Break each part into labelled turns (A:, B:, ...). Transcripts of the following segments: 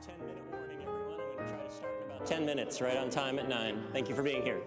A: 10-minute warning, everyone. I'm going to try to start in about 10 minutes, right on time at 9. Thank you for being here.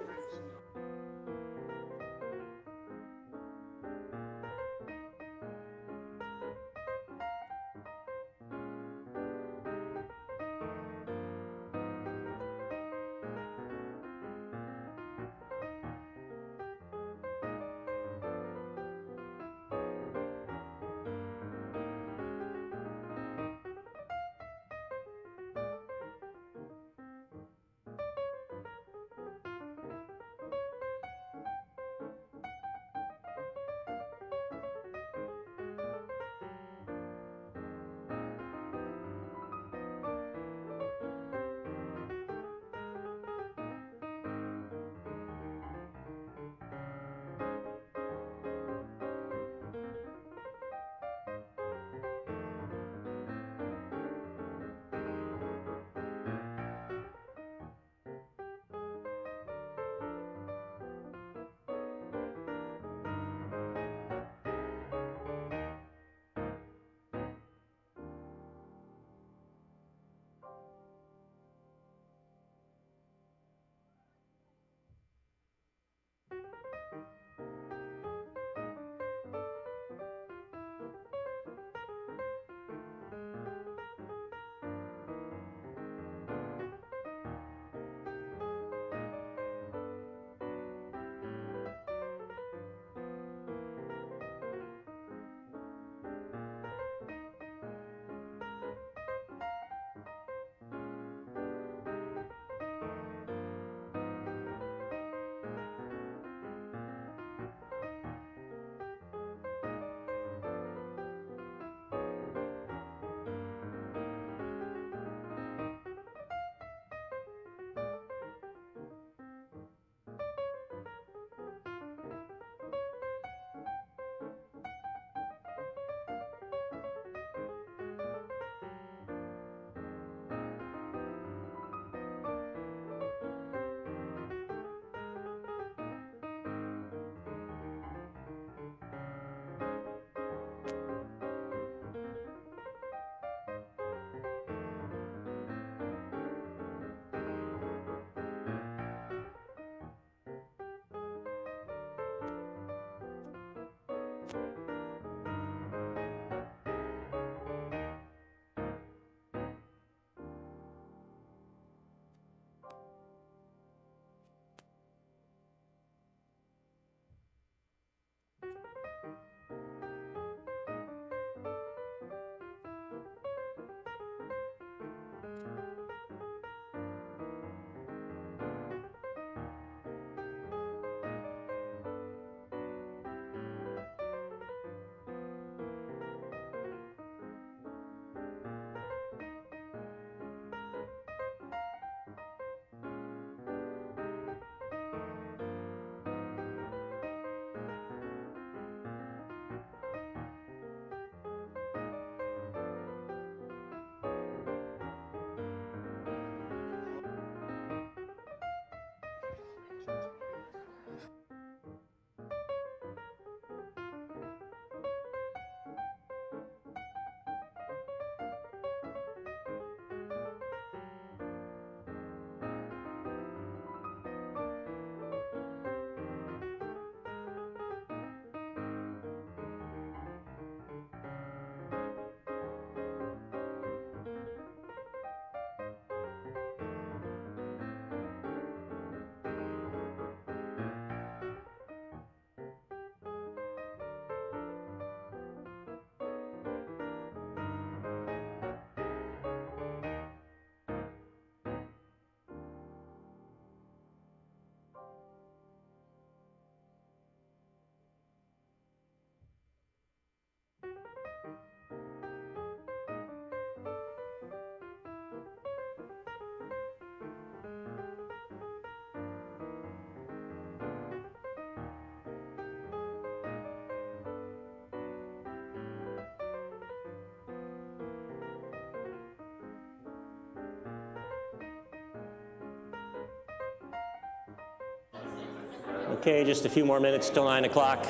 A: Okay, just a few more minutes till 9 o'clock.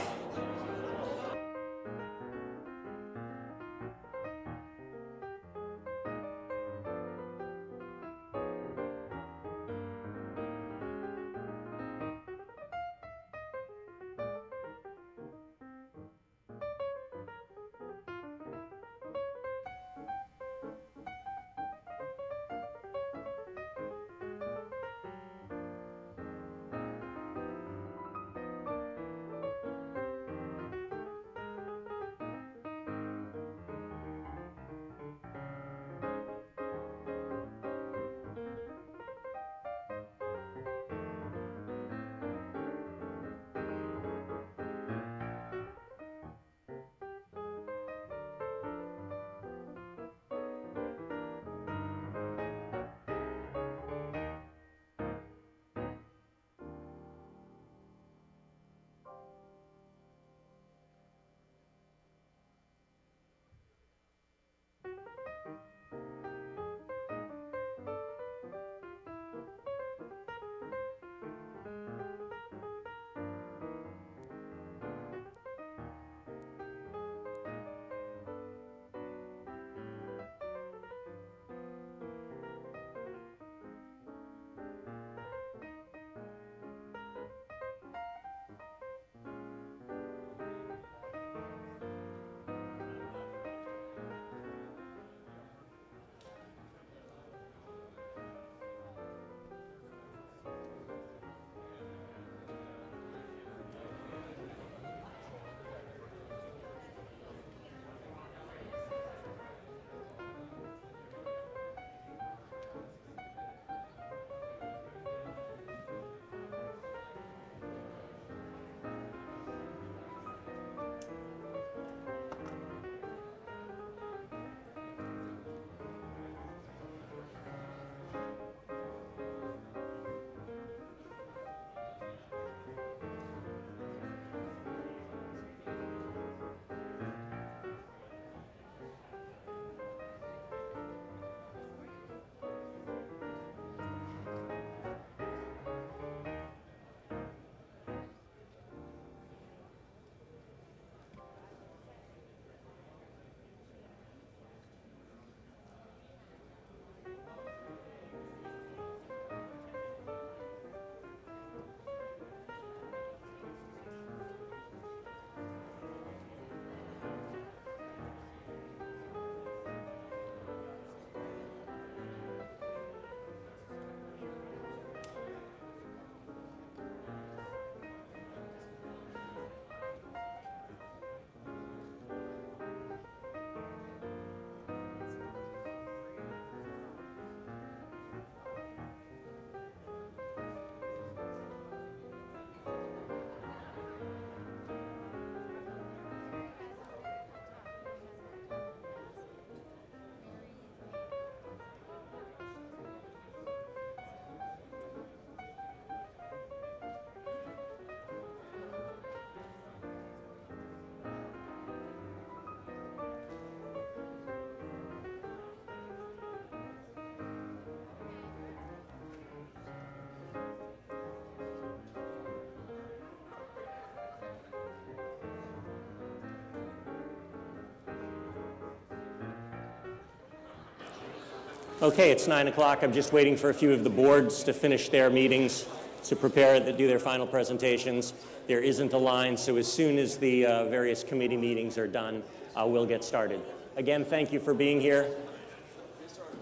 A: Okay, it's 9 o'clock. I'm just waiting for a few of the boards to finish their meetings to prepare to do their final presentations. There isn't a line, so as soon as the various committee meetings are done, we'll get started. Again, thank you for being here.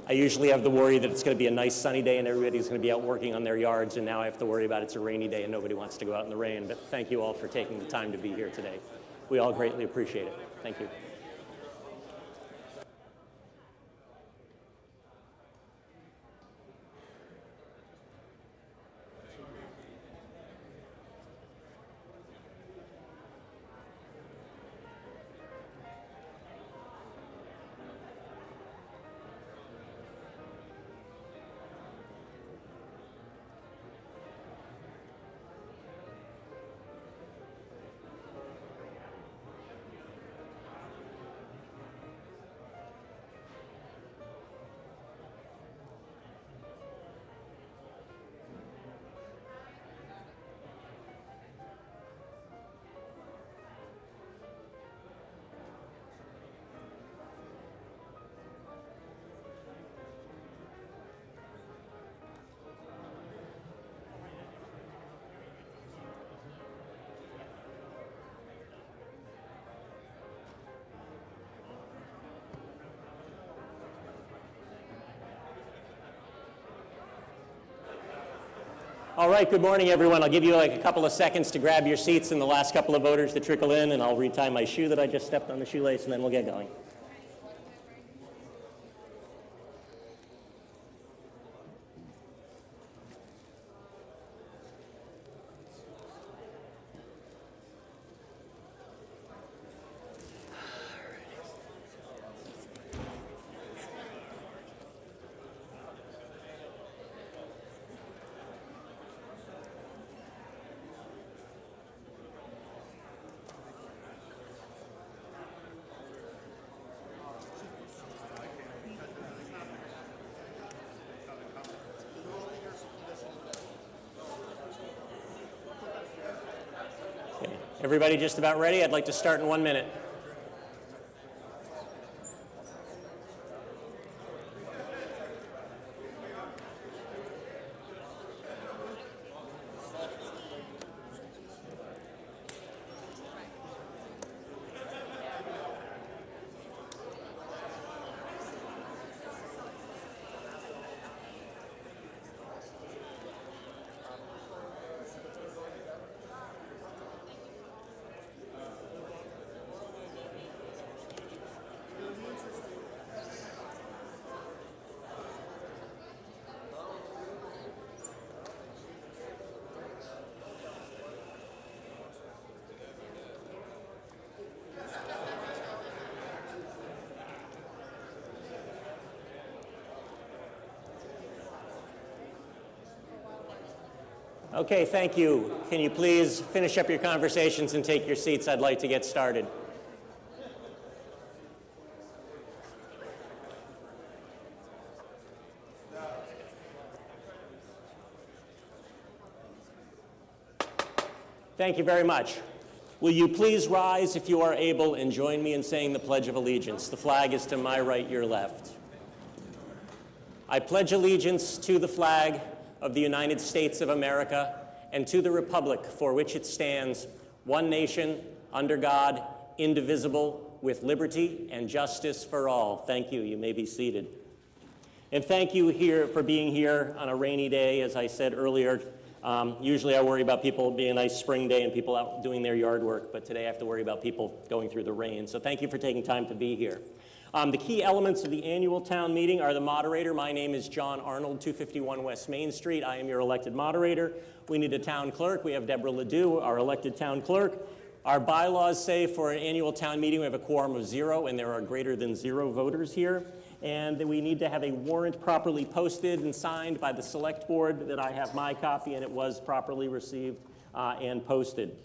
A: I usually have the worry that it's going to be a nice sunny day and everybody's going to be out working on their yards, and now I have to worry about it's a rainy day and nobody wants to go out in the rain. But thank you all for taking the time to be here today. We all greatly appreciate it. Thank you. All right, good morning, everyone. I'll give you like a couple of seconds to grab your seats and the last couple of voters to trickle in, and I'll retie my shoe that I just stepped on the shoelace, and then we'll get going. Everybody just about ready? I'd like to start in 1 minute. Okay, thank you. Can you please finish up your conversations and take your seats? I'd like to get started. Thank you very much. Will you please rise if you are able and join me in saying the Pledge of Allegiance? The flag is to my right, your left. I pledge allegiance to the flag of the United States of America and to the republic for which it stands, one nation, under God, indivisible, with liberty and justice for all. Thank you. You may be seated. And thank you here for being here on a rainy day, as I said earlier. Usually I worry about people being a nice spring day and people out doing their yard work, but today I have to worry about people going through the rain. So thank you for taking time to be here. The key elements of the annual town meeting are the moderator. My name is John Arnold, 251 West Main Street. I am your elected moderator. We need a town clerk. We have Deborah Ledoux, our elected town clerk. Our bylaws say for an annual town meeting we have a quorum of 0, and there are greater than 0 voters here. And we need to have a warrant properly posted and signed by the select board, that I have my copy and it was properly received and posted.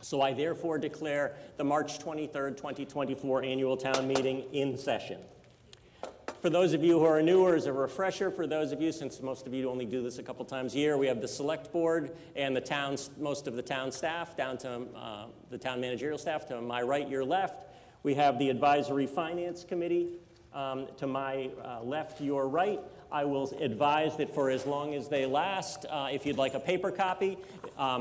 A: So I therefore declare the March 23rd, 2024 annual town meeting in session. For those of you who are new, or as a refresher, for those of you, since most of you only do this a couple times a year, we have the select board and the town's, most of the town staff, down to the town managerial staff, to my right, your left. We have the advisory finance committee, to my left, your right. I will advise that for as long as they last, if you'd like a paper copy,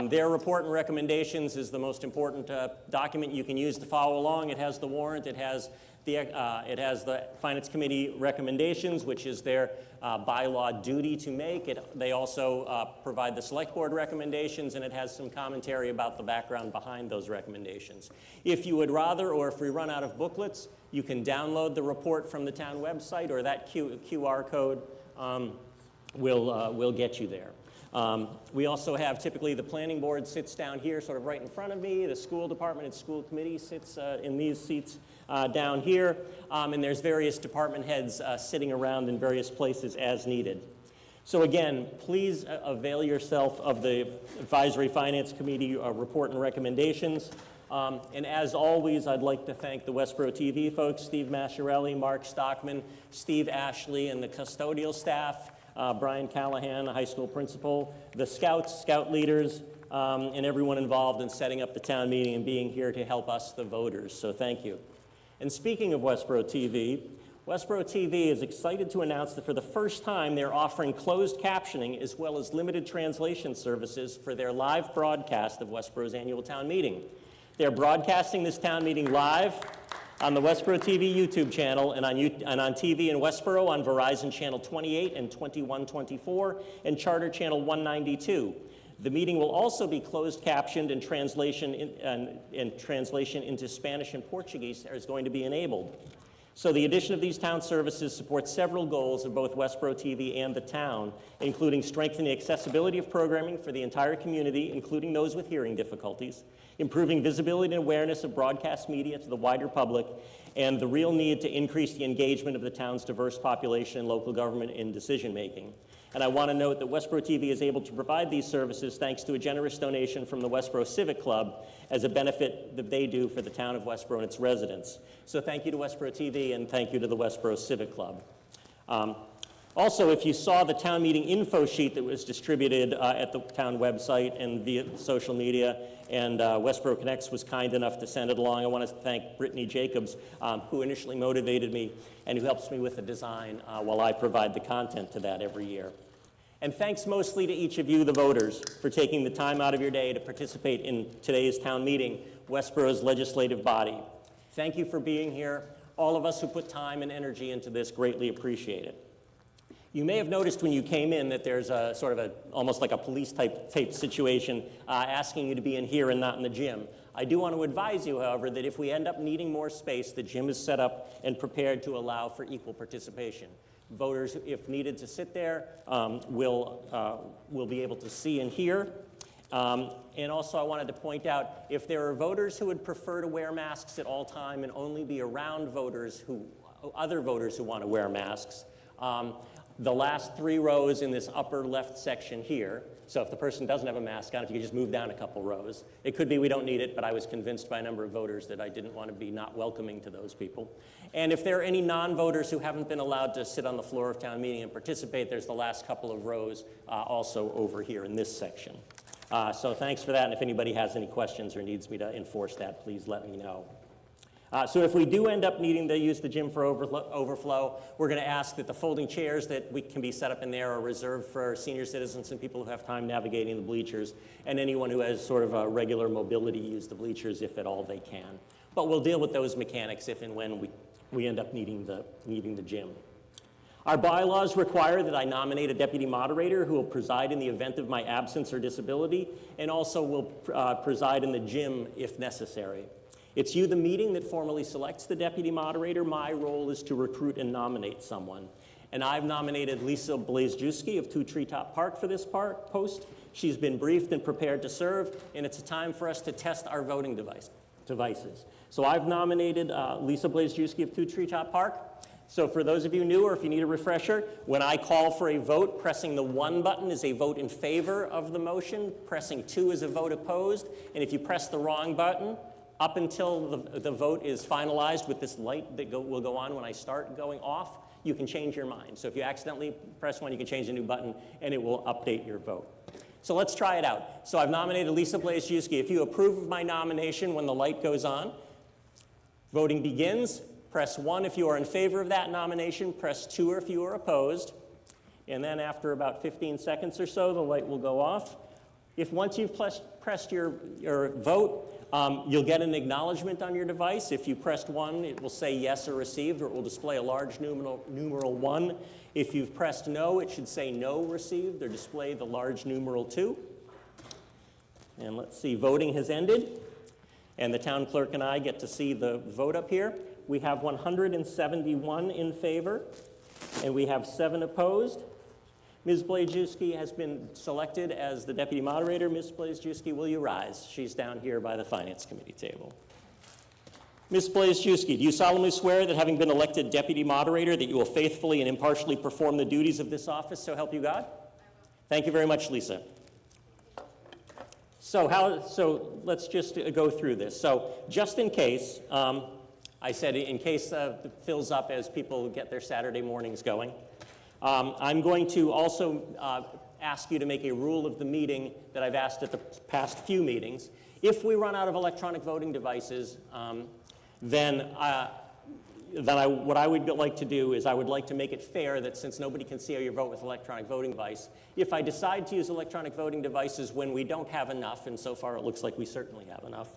A: their report and recommendations is the most important document you can use to follow along. It has the warrant, it has the Finance Committee recommendations, which is their bylaw duty to make. They also provide the Select Board recommendations, and it has some commentary about the background behind those recommendations. If you would rather, or if we run out of booklets, you can download the report from the town website, or that QR code will get you there. We also have, typically the planning board sits down here sort of right in front of me. The school department and school committee sits in these seats down here. And there's various department heads sitting around in various places as needed. So again, please avail yourself of the Advisory Finance Committee report and recommendations. And as always, I'd like to thank the Westborough TV folks, Steve Masciarelli, Mark Stockman, Steve Ashley, and the custodial staff, Brian Callahan, the high school principal, the scouts, scout leaders, and everyone involved in setting up the town meeting and being here to help us, the voters. So thank you. And speaking of Westborough TV is excited to announce that for the first time they're offering closed captioning as well as limited translation services for their live broadcast of Westborough's annual town meeting. They're broadcasting this town meeting live on the Westborough TV YouTube channel and on TV in Westborough on Verizon Channel 28 and 2124 and Charter Channel 192. The meeting will also be closed captioned and translation into Spanish and Portuguese is going to be enabled. So the addition of these town services supports several goals of both Westborough TV and the town, including strengthening accessibility of programming for the entire community, including those with hearing difficulties, improving visibility and awareness of broadcast media to the wider public, and the real need to increase the engagement of the town's diverse population and local government in decision-making. And I want to note that Westborough TV is able to provide these services thanks to a generous donation from the Westborough Civic Club as a benefit that they do for the town of Westborough and its residents. So thank you to Westborough TV and thank you to the Westborough Civic Club. Also, if you saw the town meeting info sheet that was distributed at the town website and via social media, and Westborough Connects was kind enough to send it along, I want to thank Brittany Jacobs, who initially motivated me and who helps me with the design while I provide the content to that every year. And thanks mostly to each of you, the voters, for taking the time out of your day to participate in today's town meeting, Westborough's legislative body. Thank you for being here. All of us who put time and energy into this greatly appreciate it. You may have noticed when you came in that there's a sort of almost like a police type situation asking you to be in here and not in the gym. I do want to advise you, however, that if we end up needing more space, the gym is set up and prepared to allow for equal participation. Voters, if needed to sit there, will be able to see and hear. And also I wanted to point out, if there are voters who would prefer to wear masks at all time and only be around other voters who want to wear masks, the last 3 rows in this upper left section here, so if the person doesn't have a mask on, if you could just move down a couple rows. It could be we don't need it, but I was convinced by a number of voters that I didn't want to be not welcoming to those people. And if there are any non-voters who haven't been allowed to sit on the floor of town meeting and participate, there's the last couple of rows also over here in this section. So thanks for that, and if anybody has any questions or needs me to enforce that, please let me know. So if we do end up needing to use the gym for overflow, we're going to ask that the folding chairs that can be set up in there are reserved for senior citizens and people who have time navigating the bleachers, and anyone who has sort of a regular mobility use the bleachers if at all they can. But we'll deal with those mechanics if and when we end up needing the gym. Our bylaws require that I nominate a deputy moderator who will preside in the event of my absence or disability, and also will preside in the gym if necessary. It's you, the meeting, that formally selects the deputy moderator. My role is to recruit and nominate someone. And I've nominated Lisa Blazejewski of 2 Treetop Park for this post. She's been briefed and prepared to serve, and it's a time for us to test our voting devices. So I've nominated Lisa Blazejewski of 2 Treetop Park. So for those of you new, or if you need a refresher, when I call for a vote, pressing the 1 button is a vote in favor of the motion, pressing 2 is a vote opposed, and if you press the wrong button, up until the vote is finalized with this light that will go on when I start going off, you can change your mind. So if you accidentally press 1, you can change a new button, and it will update your vote. So let's try it out. So I've nominated Lisa Blazejewski. If you approve of my nomination when the light goes on, voting begins. Press 1 if you are in favor of that nomination. Press 2 if you are opposed. And then after about 15 seconds or so, the light will go off. If once you've pressed your vote, you'll get an acknowledgement on your device. If you pressed 1, it will say yes or received, or it will display a large numeral 1. If you've pressed no, it should say no received, or display the large numeral 2. And let's see, voting has ended. And the town clerk and I get to see the vote up here. We have 171 in favor, and we have 7 opposed. Ms. Blazewski has been selected as the deputy moderator. Ms. Blazewski, will you rise? She's down here by the Finance Committee table. Ms. Blazewski, do you solemnly swear that having been elected deputy moderator that you will faithfully and impartially perform the duties of this office, so help you God? Thank you very much, Lisa. So let's just go through this. So just in case, I said in case it fills up as people get their Saturday mornings going, I'm going to also ask you to make a rule of the meeting that I've asked at the past few meetings. If we run out of electronic voting devices, what I would like to do is I would like to make it fair that since nobody can see how you vote with electronic voting device, if I decide to use electronic voting devices when we don't have enough, and so far it looks like we certainly have enough,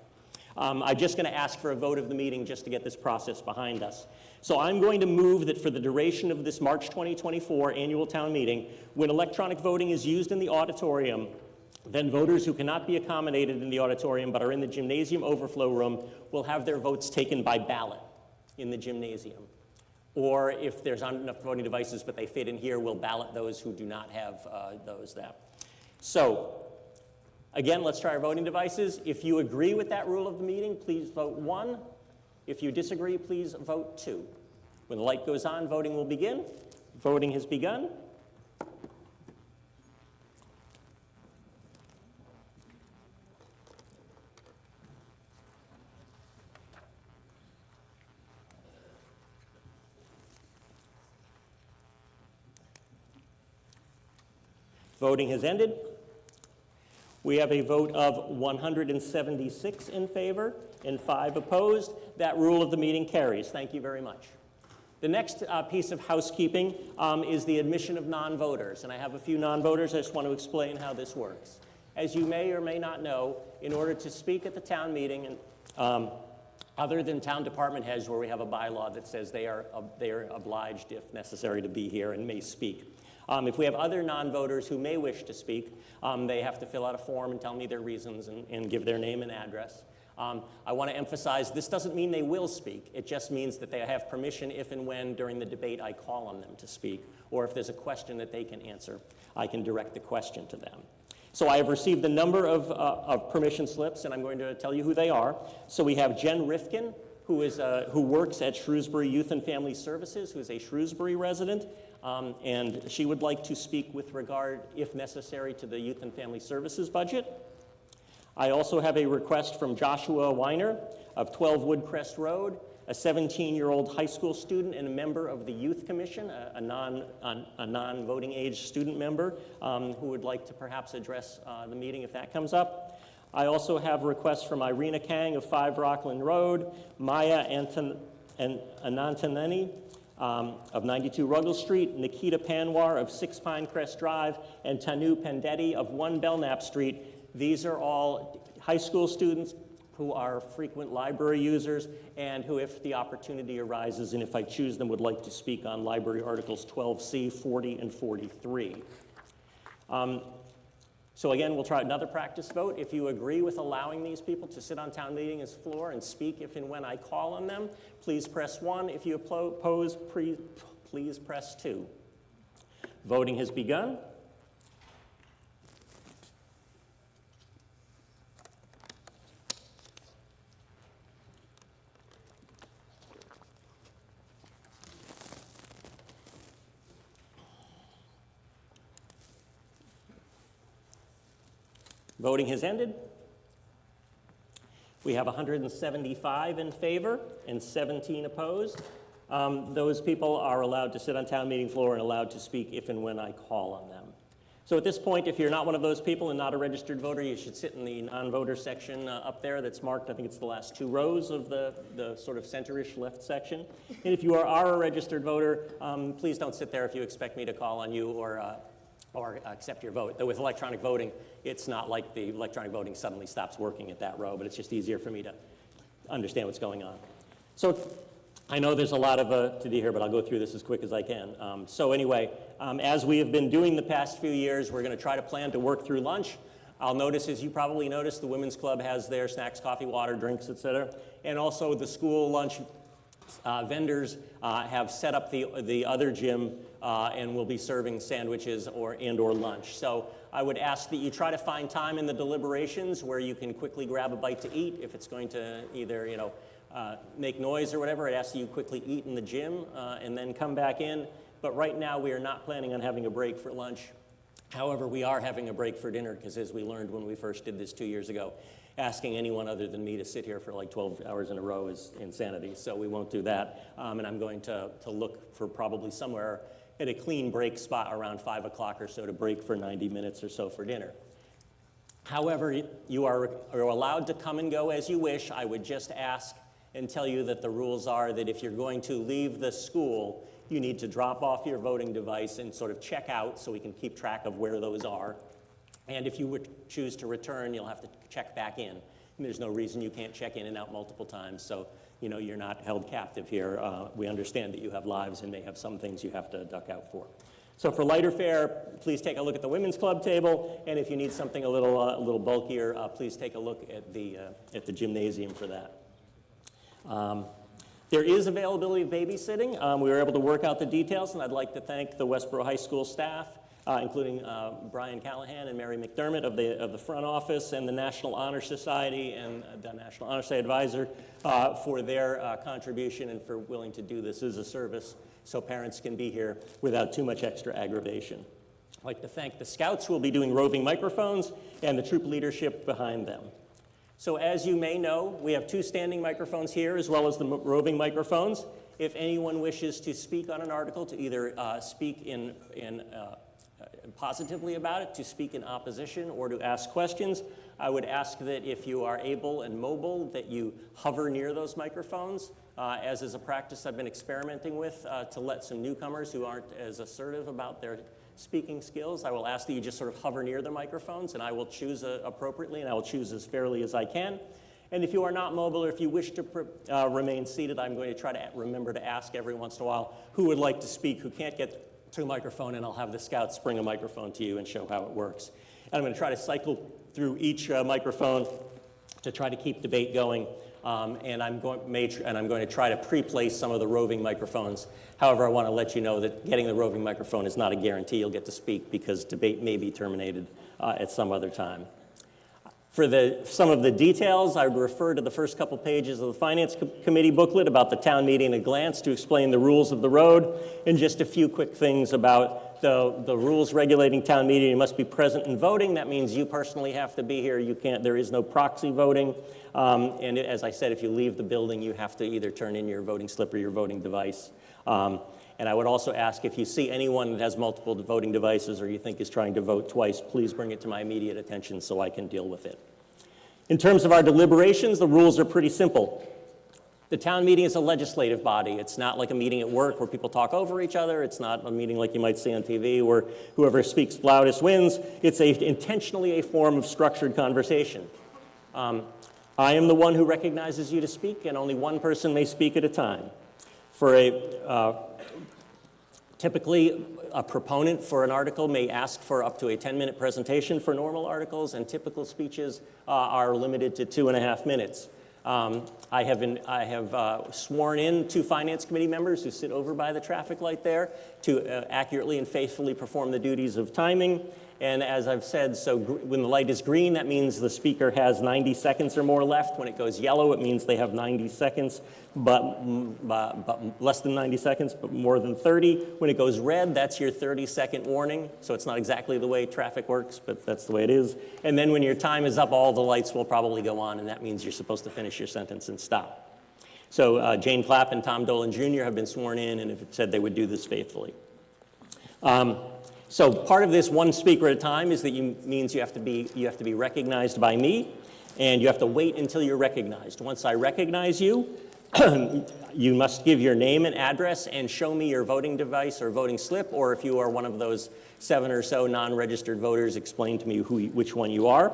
A: I'm just going to ask for a vote of the meeting just to get this process behind us. So I'm going to move that for the duration of this March 2024 annual town meeting, when electronic voting is used in the auditorium, then voters who cannot be accommodated in the auditorium but are in the gymnasium overflow room will have their votes taken by ballot in the gymnasium. Or if there's not enough voting devices but they fit in here, we'll ballot those who do not have those there. So again, let's try our voting devices. If you agree with that rule of the meeting, please vote 1. If you disagree, please vote 2. When the light goes on, voting will begin. Voting has begun. Voting has ended. We have a vote of 176 in favor and 5 opposed. That rule of the meeting carries. Thank you very much. The next piece of housekeeping is the admission of non-voters. And I have a few non-voters. I just want to explain how this works. As you may or may not know, in order to speak at the town meeting, and other than town department heads where we have a bylaw that says they are obliged, if necessary, to be here and may speak. If we have other non-voters who may wish to speak, they have to fill out a form and tell me their reasons and give their name and address. I want to emphasize this doesn't mean they will speak. It just means that they have permission if and when during the debate I call on them to speak, or if there's a question that they can answer, I can direct the question to them. So I have received a number of permission slips, and I'm going to tell you who they are. So we have Jen Rifkin, who works at Shrewsbury Youth and Family Services, who is a Shrewsbury resident. And she would like to speak with regard, if necessary, to the Youth and Family Services budget. I also have a request from Joshua Weiner of 12 Woodcrest Road, a 17-year-old high school student and a member of the Youth Commission, a non-voting age student member who would like to perhaps address the meeting if that comes up. I also have requests from Irina Kang of 5 Rockland Road, Maya Anantaneni, of 92 Ruggles Street, Nikita Panwar of 6 Pinecrest Drive, and Tanu Pendetti of 1 Belknap Street. These are all high school students who are frequent library users and who, if the opportunity arises and if I choose them, would like to speak on library articles 12C, 40, and 43. So again, we'll try another practice vote. If you agree with allowing these people to sit on town meeting's floor and speak if and when I call on them, please press 1. If you oppose, please press 2. Voting has begun. Voting has ended. We have 175 in favor and 17 opposed. Those people are allowed to sit on town meeting floor and allowed to speak if and when I call on them. So at this point, if you're not one of those people and not a registered voter, you should sit in the non-voter section up there that's marked. I think it's the last 2 rows of the sort of center-ish left section. And if you are a registered voter, please don't sit there if you expect me to call on you or accept your vote. Though with electronic voting, it's not like the electronic voting suddenly stops working at that row, but it's just easier for me to understand what's going on. So I know there's a lot of to do here, but I'll go through this as quick as I can. So anyway, as we have been doing the past few years, we're going to try to plan to work through lunch. I'll notice, as you probably noticed, the Women's Club has their snacks, coffee, water, drinks, etc. And also the school lunch vendors have set up the other gym and will be serving sandwiches or lunch. So I would ask that you try to find time in the deliberations where you can quickly grab a bite to eat. If it's going to either, make noise or whatever, I'd ask that you quickly eat in the gym and then come back in. But right now, we are not planning on having a break for lunch. However, we are having a break for dinner because, as we learned when we first did this 2 years ago, asking anyone other than me to sit here for like 12 hours in a row is insanity. So we won't do that. And I'm going to look for probably somewhere at a clean break spot around 5 o'clock or so to break for 90 minutes or so for dinner. However, you are allowed to come and go as you wish. I would just ask and tell you that the rules are that if you're going to leave the school, you need to drop off your voting device and sort of check out so we can keep track of where those are. And if you would choose to return, you'll have to check back in. And there's no reason you can't check in and out multiple times, so you're not held captive here. We understand that you have lives and may have some things you have to duck out for. So for lighter fare, please take a look at the Women's Club table, and if you need something a little bulkier, please take a look at the gymnasium for that. There is availability of babysitting. We were able to work out the details, and I'd like to thank the Westborough High School staff, including Brian Callahan and Mary McDermott of the front office and the National Honor Society and the National Honor Society advisor for their contribution and for willing to do this as a service so parents can be here without too much extra aggravation. I'd like to thank the Scouts who will be doing roving microphones and the troop leadership behind them. So as you may know, we have 2 standing microphones here as well as the roving microphones. If anyone wishes to speak on an article, to either speak in positively about it, to speak in opposition, or to ask questions, I would ask that if you are able and mobile, that you hover near those microphones, as is a practice I've been experimenting with to let some newcomers who aren't as assertive about their speaking skills. I will ask that you just sort of hover near the microphones, and I will choose appropriately, and I will choose as fairly as I can. And if you are not mobile or if you wish to remain seated, I'm going to try to remember to ask every once in a while who would like to speak, who can't get to a microphone, and I'll have the Scouts bring a microphone to you and show how it works. And I'm going to try to cycle through each microphone to try to keep debate going. And I'm going to try to pre-place some of the roving microphones. However, I want to let you know that getting the roving microphone is not a guarantee you'll get to speak because debate may be terminated at some other time. For some of the details, I would refer to the first couple pages of the Finance Committee booklet about the town meeting at a glance to explain the rules of the road, and just a few quick things about the rules regulating town meeting. You must be present in voting. That means you personally have to be here. There is no proxy voting. And as I said, if you leave the building, you have to either turn in your voting slip or your voting device. And I would also ask if you see anyone that has multiple voting devices or you think is trying to vote twice, please bring it to my immediate attention so I can deal with it. In terms of our deliberations, the rules are pretty simple. The town meeting is a legislative body. It's not like a meeting at work where people talk over each other. It's not a meeting like you might see on TV where whoever speaks loudest wins. It's intentionally a form of structured conversation. I am the one who recognizes you to speak, and only one person may speak at a time. Typically, a proponent for an article may ask for up to a 10-minute presentation for normal articles, and typical speeches are limited to 2.5 minutes. I have sworn in 2 Finance Committee members who sit over by the traffic light there to accurately and faithfully perform the duties of timing. And as I've said, so when the light is green, that means the speaker has 90 seconds or more left. When it goes yellow, it means they have 90 seconds, but less than 90 seconds, but more than 30. When it goes red, that's your 30-second warning. So it's not exactly the way traffic works, but that's the way it is. And then when your time is up, all the lights will probably go on, and that means you're supposed to finish your sentence and stop. So Jane Clapp and Tom Dolan Jr. have been sworn in and have said they would do this faithfully. So part of this one speaker at a time is that means you have to be recognized by me, and you have to wait until you're recognized. Once I recognize you, you must give your name and address and show me your voting device or voting slip, or if you are one of those 7 or so non-registered voters, explain to me which one you are.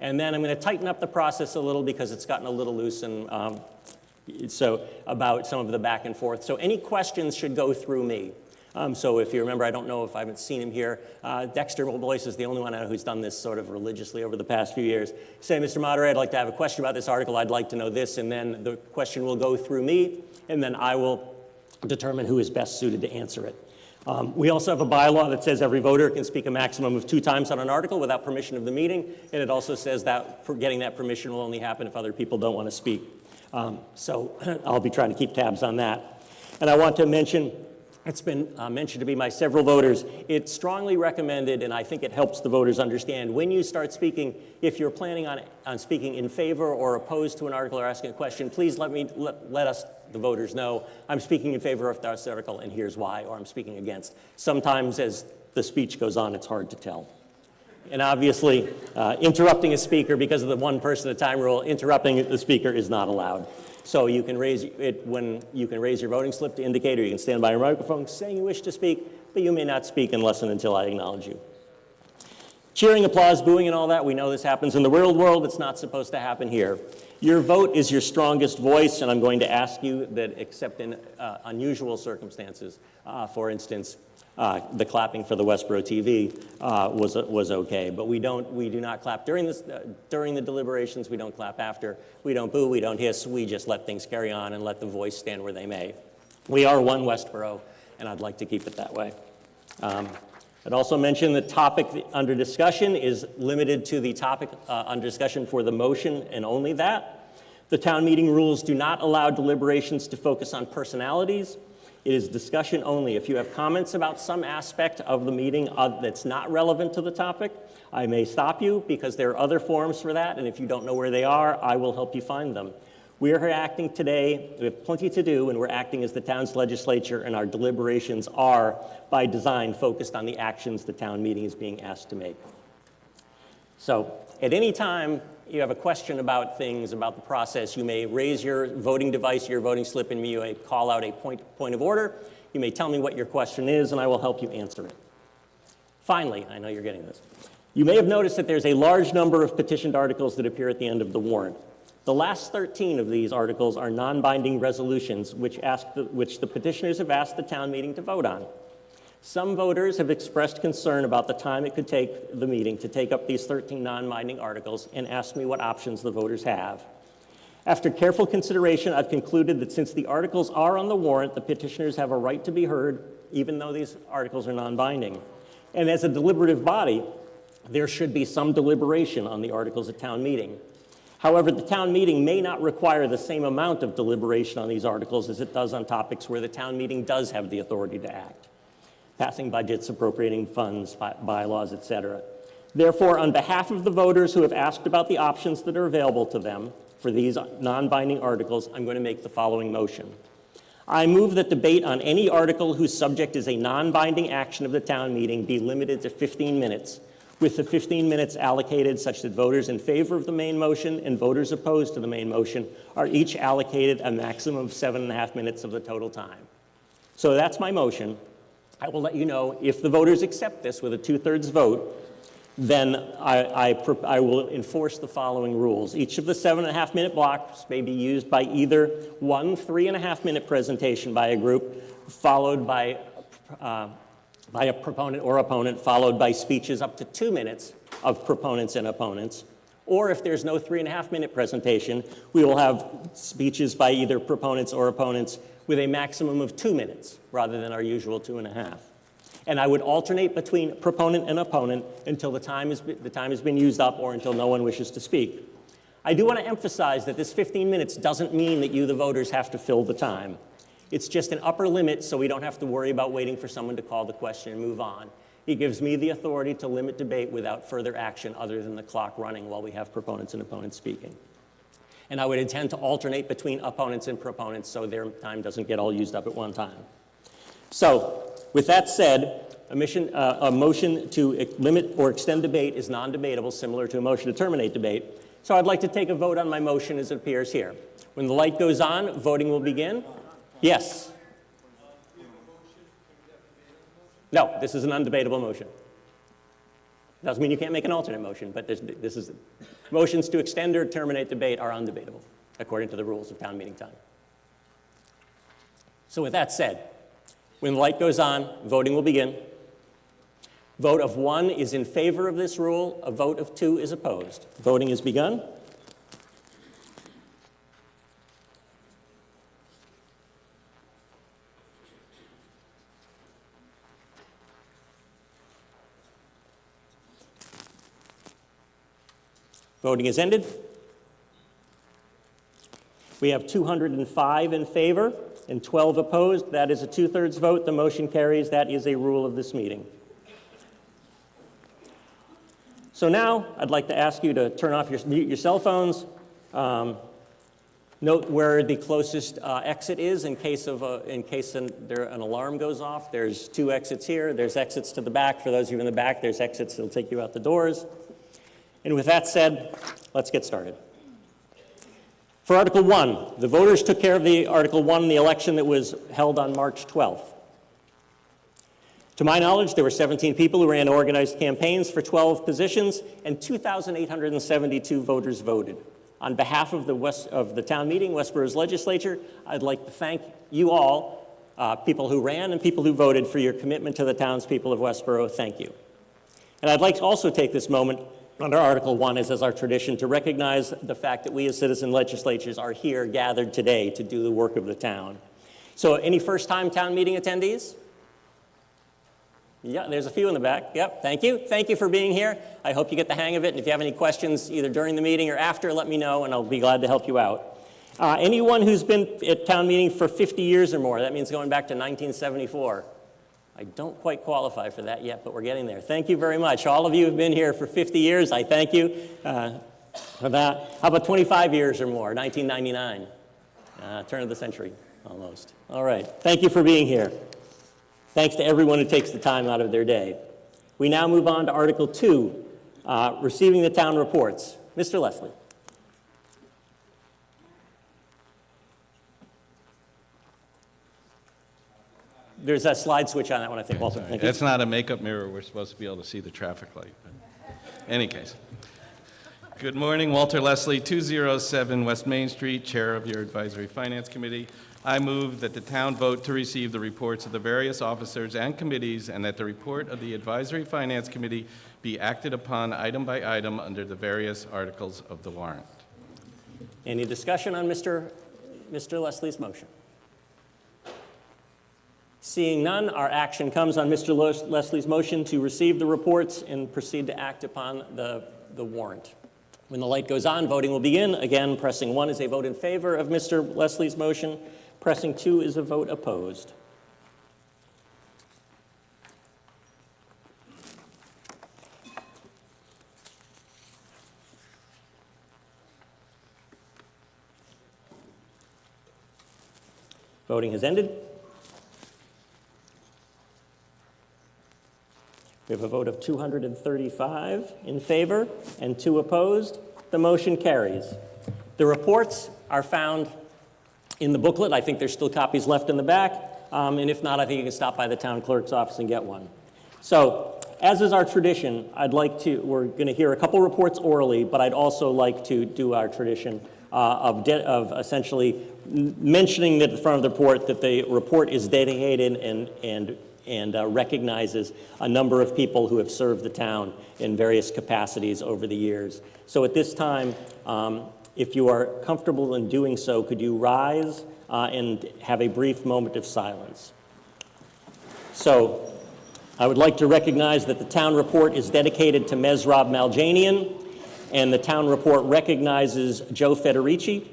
A: And then I'm going to tighten up the process a little because it's gotten a little loose and so about some of the back and forth. So any questions should go through me. So if you remember, I don't know if I haven't seen him here, Dexter Boyce is the only one I know who's done this sort of religiously over the past few years. Say, Mr. Moderator, I'd like to have a question about this article. I'd like to know this, and then the question will go through me, and then I will determine who is best suited to answer it. We also have a bylaw that says every voter can speak a maximum of 2 times on an article without permission of the meeting, and it also says that getting that permission will only happen if other people don't want to speak. So I'll be trying to keep tabs on that. And I want to mention, it's been mentioned to me by several voters, it's strongly recommended, and I think it helps the voters understand, when you start speaking, if you're planning on speaking in favor or opposed to an article or asking a question, please let us, the voters, know I'm speaking in favor of this article and here's why, or I'm speaking against. Sometimes as the speech goes on, it's hard to tell. And obviously, interrupting a speaker because of the 1 person at a time rule, interrupting the speaker is not allowed. So you can raise your voting slip to indicate, or you can stand by your microphone saying you wish to speak, but you may not speak unless and until I acknowledge you. Cheering, applause, booing, and all that, we know this happens in the real world. It's not supposed to happen here. Your vote is your strongest voice, and I'm going to ask you that, except in unusual circumstances, for instance, the clapping for the Westborough TV was okay, but we do not clap during the deliberations. We don't clap after. We don't boo. We don't hiss. We just let things carry on and let the voice stand where they may. We are one Westborough, and I'd like to keep it that way. I'd also mention the topic under discussion is limited to the topic under discussion for the motion and only that. The town meeting rules do not allow deliberations to focus on personalities. It is discussion only. If you have comments about some aspect of the meeting that's not relevant to the topic, I may stop you because there are other forums for that, and if you don't know where they are, I will help you find them. We are here acting today, we have plenty to do, and we're acting as the town's legislature, and our deliberations are, by design, focused on the actions the town meeting is being asked to make. So, at any time you have a question about things, about the process, you may raise your voting device, your voting slip, and you may call out a point of order. You may tell me what your question is, and I will help you answer it. Finally, I know you're getting this. You may have noticed that there's a large number of petitioned articles that appear at the end of the warrant. The last 13 of these articles are non-binding resolutions which the petitioners have asked the town meeting to vote on. Some voters have expressed concern about the time it could take the meeting to take up these 13 non-binding articles and asked me what options the voters have. After careful consideration, I've concluded that since the articles are on the warrant, the petitioners have a right to be heard, even though these articles are non-binding. And as a deliberative body, there should be some deliberation on the articles at town meeting. However, the town meeting may not require the same amount of deliberation on these articles as it does on topics where the town meeting does have the authority to act. Passing budgets, appropriating funds, bylaws, etc. Therefore, on behalf of the voters who have asked about the options that are available to them for these non-binding articles, I'm going to make the following motion. I move that debate on any article whose subject is a non-binding action of the town meeting be limited to 15 minutes, with the 15 minutes allocated such that voters in favor of the main motion and voters opposed to the main motion are each allocated a maximum of 7.5 minutes of the total time. So that's my motion. I will let you know if the voters accept this with a 2/3 vote, then I will enforce the following rules. Each of the 7.5 minute blocks may be used by either one 3.5 minute presentation by a group, followed by a proponent or opponent, followed by speeches up to 2 minutes of proponents and opponents. Or if there's no 3.5 minute presentation, we will have speeches by either proponents or opponents with a maximum of 2 minutes rather than our usual 2.5. And I would alternate between proponent and opponent until the time has been used up or until no one wishes to speak. I do want to emphasize that this 15 minutes doesn't mean that you, the voters, have to fill the time. It's just an upper limit so we don't have to worry about waiting for someone to call the question and move on. It gives me the authority to limit debate without further action other than the clock running while we have proponents and opponents speaking. And I would intend to alternate between opponents and proponents so their time doesn't get all used up at one time. So, with that said, A motion to limit or extend debate is non-debatable, similar to a motion to terminate debate. So I'd like to take a vote on my motion as it appears here. When the light goes on, voting will begin. Yes. No, this is an undebatable motion. Doesn't mean you can't make an alternate motion, but motions to extend or terminate debate are undebatable, according to the rules of town meeting time. So with that said, when the light goes on, voting will begin. Vote of 1 is in favor of this rule. A vote of 2 is opposed. Voting has begun. Voting is ended. We have 205 in favor and 12 opposed. That is a 2/3 vote. The motion carries. That is a rule of this meeting. So now I'd like to ask you to turn off your cell phones. Note where the closest exit is in case an alarm goes off. There's 2 exits here. There's exits to the back. For those of you in the back, there's exits that'll take you out the doors. And with that said, let's get started. For Article 1, the voters took care of the Article 1 in the election that was held on March 12th. To my knowledge, there were 17 people who ran organized campaigns for 12 positions, and 2,872 voters voted. On behalf of the town meeting, Westborough's legislature, I'd like to thank you all, people who ran and people who voted, for your commitment to the townspeople of Westborough. Thank you. And I'd like to also take this moment under Article 1, as our tradition, to recognize the fact that we as citizen legislatures are here gathered today to do the work of the town. So any first-time town meeting attendees? Yeah, there's a few in the back. Yep, thank you. Thank you for being here. I hope you get the hang of it. And if you have any questions, either during the meeting or after, let me know, and I'll be glad to help you out. Anyone who's been at town meeting for 50 years or more, that means going back to 1974. I don't quite qualify for that yet, but we're getting there. Thank you very much. All of you have been here for 50 years. I thank you for that. How about 25 years or more, 1999? Turn of the century, almost. All right. Thank you for being here. Thanks to everyone who takes the time out of their day. We now move on to Article 2, receiving the town reports. Mr. Leslie. There's a slide switch on that one, I think, Walter. Thank you.
B: It's not a makeup mirror. We're supposed to be able to see the traffic light. But in any case. Good morning, Walter Leslie, 207 West Main Street, Chair of your Advisory Finance Committee. I move that the town vote to receive the reports of the various officers and committees, and that the report of the Advisory Finance Committee be acted upon item by item under the various articles of the warrant.
A: Any discussion on Mr. Leslie's motion? Seeing none, our action comes on Mr. Leslie's motion to receive the reports and proceed to act upon the warrant. When the light goes on, voting will begin. Again, pressing 1 is a vote in favor of Mr. Leslie's motion. Pressing 2 is a vote opposed. Voting has ended. We have a vote of 235 in favor and 2 opposed. The motion carries. The reports are found in the booklet. I think there's still copies left in the back. And if not, I think you can stop by the town clerk's office and get one. So, as is our tradition, we're going to hear a couple reports orally, but I'd also like to do our tradition of essentially mentioning at the front of the report that the report is dedicated and recognizes a number of people who have served the town in various capacities over the years. So at this time, if you are comfortable in doing so, could you rise and have a brief moment of silence? So I would like to recognize that the town report is dedicated to Mesrob Maljanian, and the town report recognizes Joe Federici,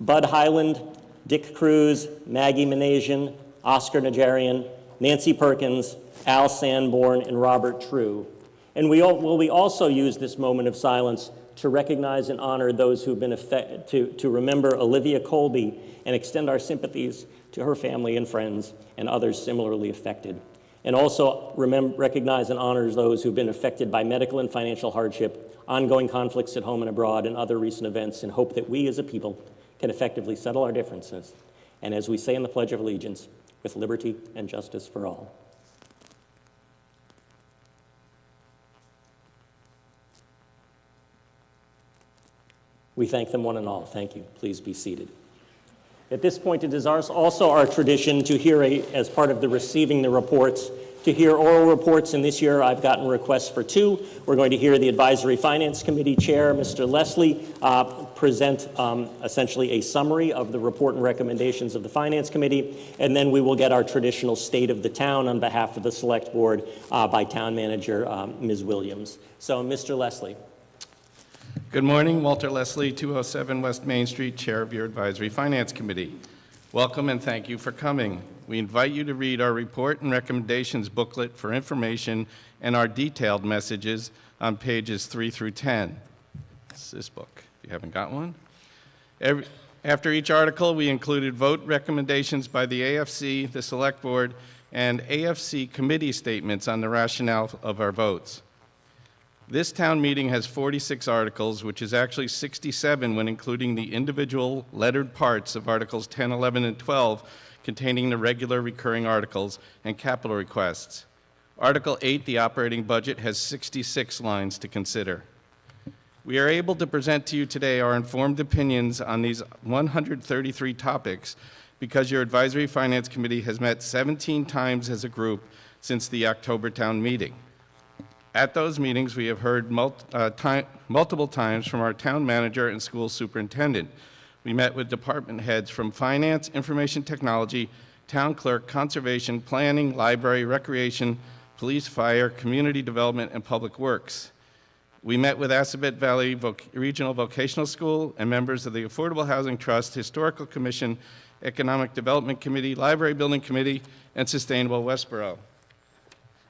A: Bud Highland, Dick Cruz, Maggie Manasian, Oscar Najarian, Nancy Perkins, Al Sanborn, and Robert True. And we also use this moment of silence to recognize and honor those who've been to remember Olivia Colby and extend our sympathies to her family and friends and others similarly affected. and also recognize and honor those who've been affected by medical and financial hardship, ongoing conflicts at home and abroad, and other recent events, and hope that we as a people can effectively settle our differences, and as we say in the Pledge of Allegiance, with liberty and justice for all. We thank them one and all. Thank you. Please be seated. At this point, it is also our tradition to hear, as part of the receiving the reports, to hear oral reports, and this year I've gotten requests for two. We're going to hear the Advisory Finance Committee Chair, Mr. Leslie, present essentially a summary of the report and recommendations of the Finance Committee, and then we will get our traditional State of the Town on behalf of the Select Board by Town Manager Ms. Williams. So, Mr. Leslie.
B: Good morning, Walter Leslie, 207 West Main Street, Chair of your Advisory Finance Committee. Welcome and thank you for coming. We invite you to read our report and recommendations booklet for information and our detailed messages on pages 3 through 10. It's this book, if you haven't got one. After each article, we included vote recommendations by the AFC, the Select Board, and AFC committee statements on the rationale of our votes. This town meeting has 46 articles, which is actually 67 when including the individual lettered parts of Articles 10, 11, and 12, containing the regular recurring articles and capital requests. Article 8, the operating budget, has 66 lines to consider. We are able to present to you today our informed opinions on these 133 topics because your Advisory Finance Committee has met 17 times as a group since the October town meeting. At those meetings, we have heard multiple times from our town manager and school superintendent. We met with department heads from finance, information technology, town clerk, conservation, planning, library, recreation, police, fire, community development, and public works. We met with Assabet Valley Regional Vocational School and members of the Affordable Housing Trust, Historical Commission, Economic Development Committee, Library Building Committee, and Sustainable Westborough.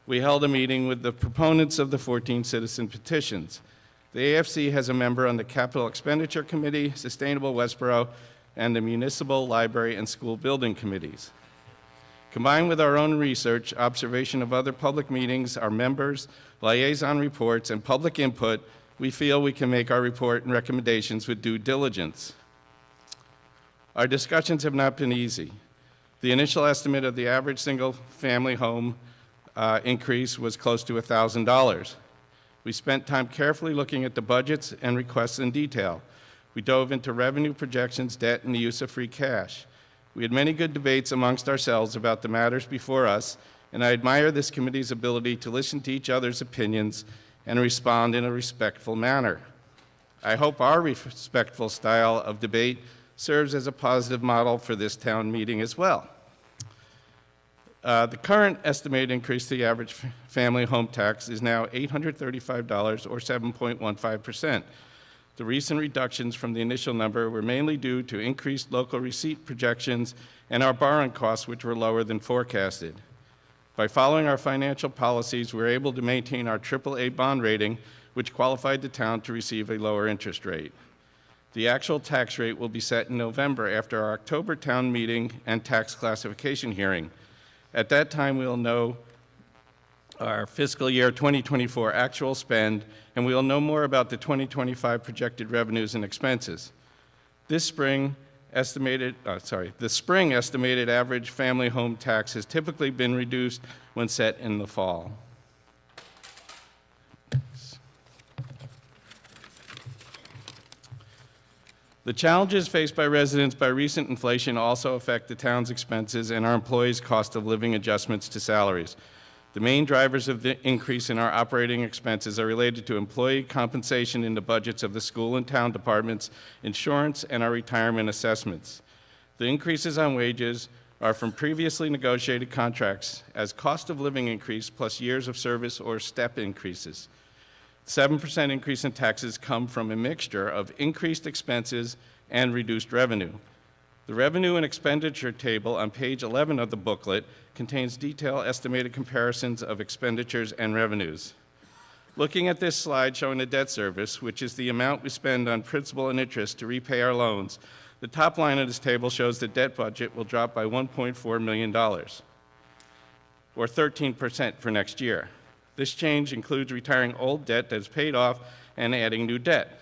B: We held a meeting with the proponents of the 14 citizen petitions. The AFC has a member on the Capital Expenditure Committee, Sustainable Westborough, and the Municipal, Library, and School Building Committees. Combined with our own research, observation of other public meetings, our members, liaison reports, and public input, we feel we can make our report and recommendations with due diligence. Our discussions have not been easy. The initial estimate of the average single-family home increase was close to $1,000. We spent time carefully looking at the budgets and requests in detail. We dove into revenue projections, debt, and the use of free cash. We had many good debates amongst ourselves about the matters before us, and I admire this committee's ability to listen to each other's opinions and respond in a respectful manner. I hope our respectful style of debate serves as a positive model for this town meeting as well. The current estimated increase to the average family home tax is now $835 or 7.15%. The recent reductions from the initial number were mainly due to increased local receipt projections and our borrowing costs, which were lower than forecasted. By following our financial policies, we were able to maintain our AAA bond rating, which qualified the town to receive a lower interest rate. The actual tax rate will be set in November after our October town meeting and tax classification hearing. At that time, we'll know our fiscal year 2024 actual spend, and we'll know more about the 2025 projected revenues and expenses. The spring estimated average family home tax has typically been reduced when set in the fall. The challenges faced by residents by recent inflation also affect the town's expenses and our employees' cost of living adjustments to salaries. The main drivers of the increase in our operating expenses are related to employee compensation in the budgets of the school and town departments, insurance, and our retirement assessments. The increases on wages are from previously negotiated contracts as cost of living increase plus years of service or step increases. 7% increase in taxes come from a mixture of increased expenses and reduced revenue. The revenue and expenditure table on page 11 of the booklet contains detailed estimated comparisons of expenditures and revenues. Looking at this slide showing the debt service, which is the amount we spend on principal and interest to repay our loans, the top line of this table shows the debt budget will drop by $1.4 million. or 13% for next year. This change includes retiring old debt that is paid off and adding new debt.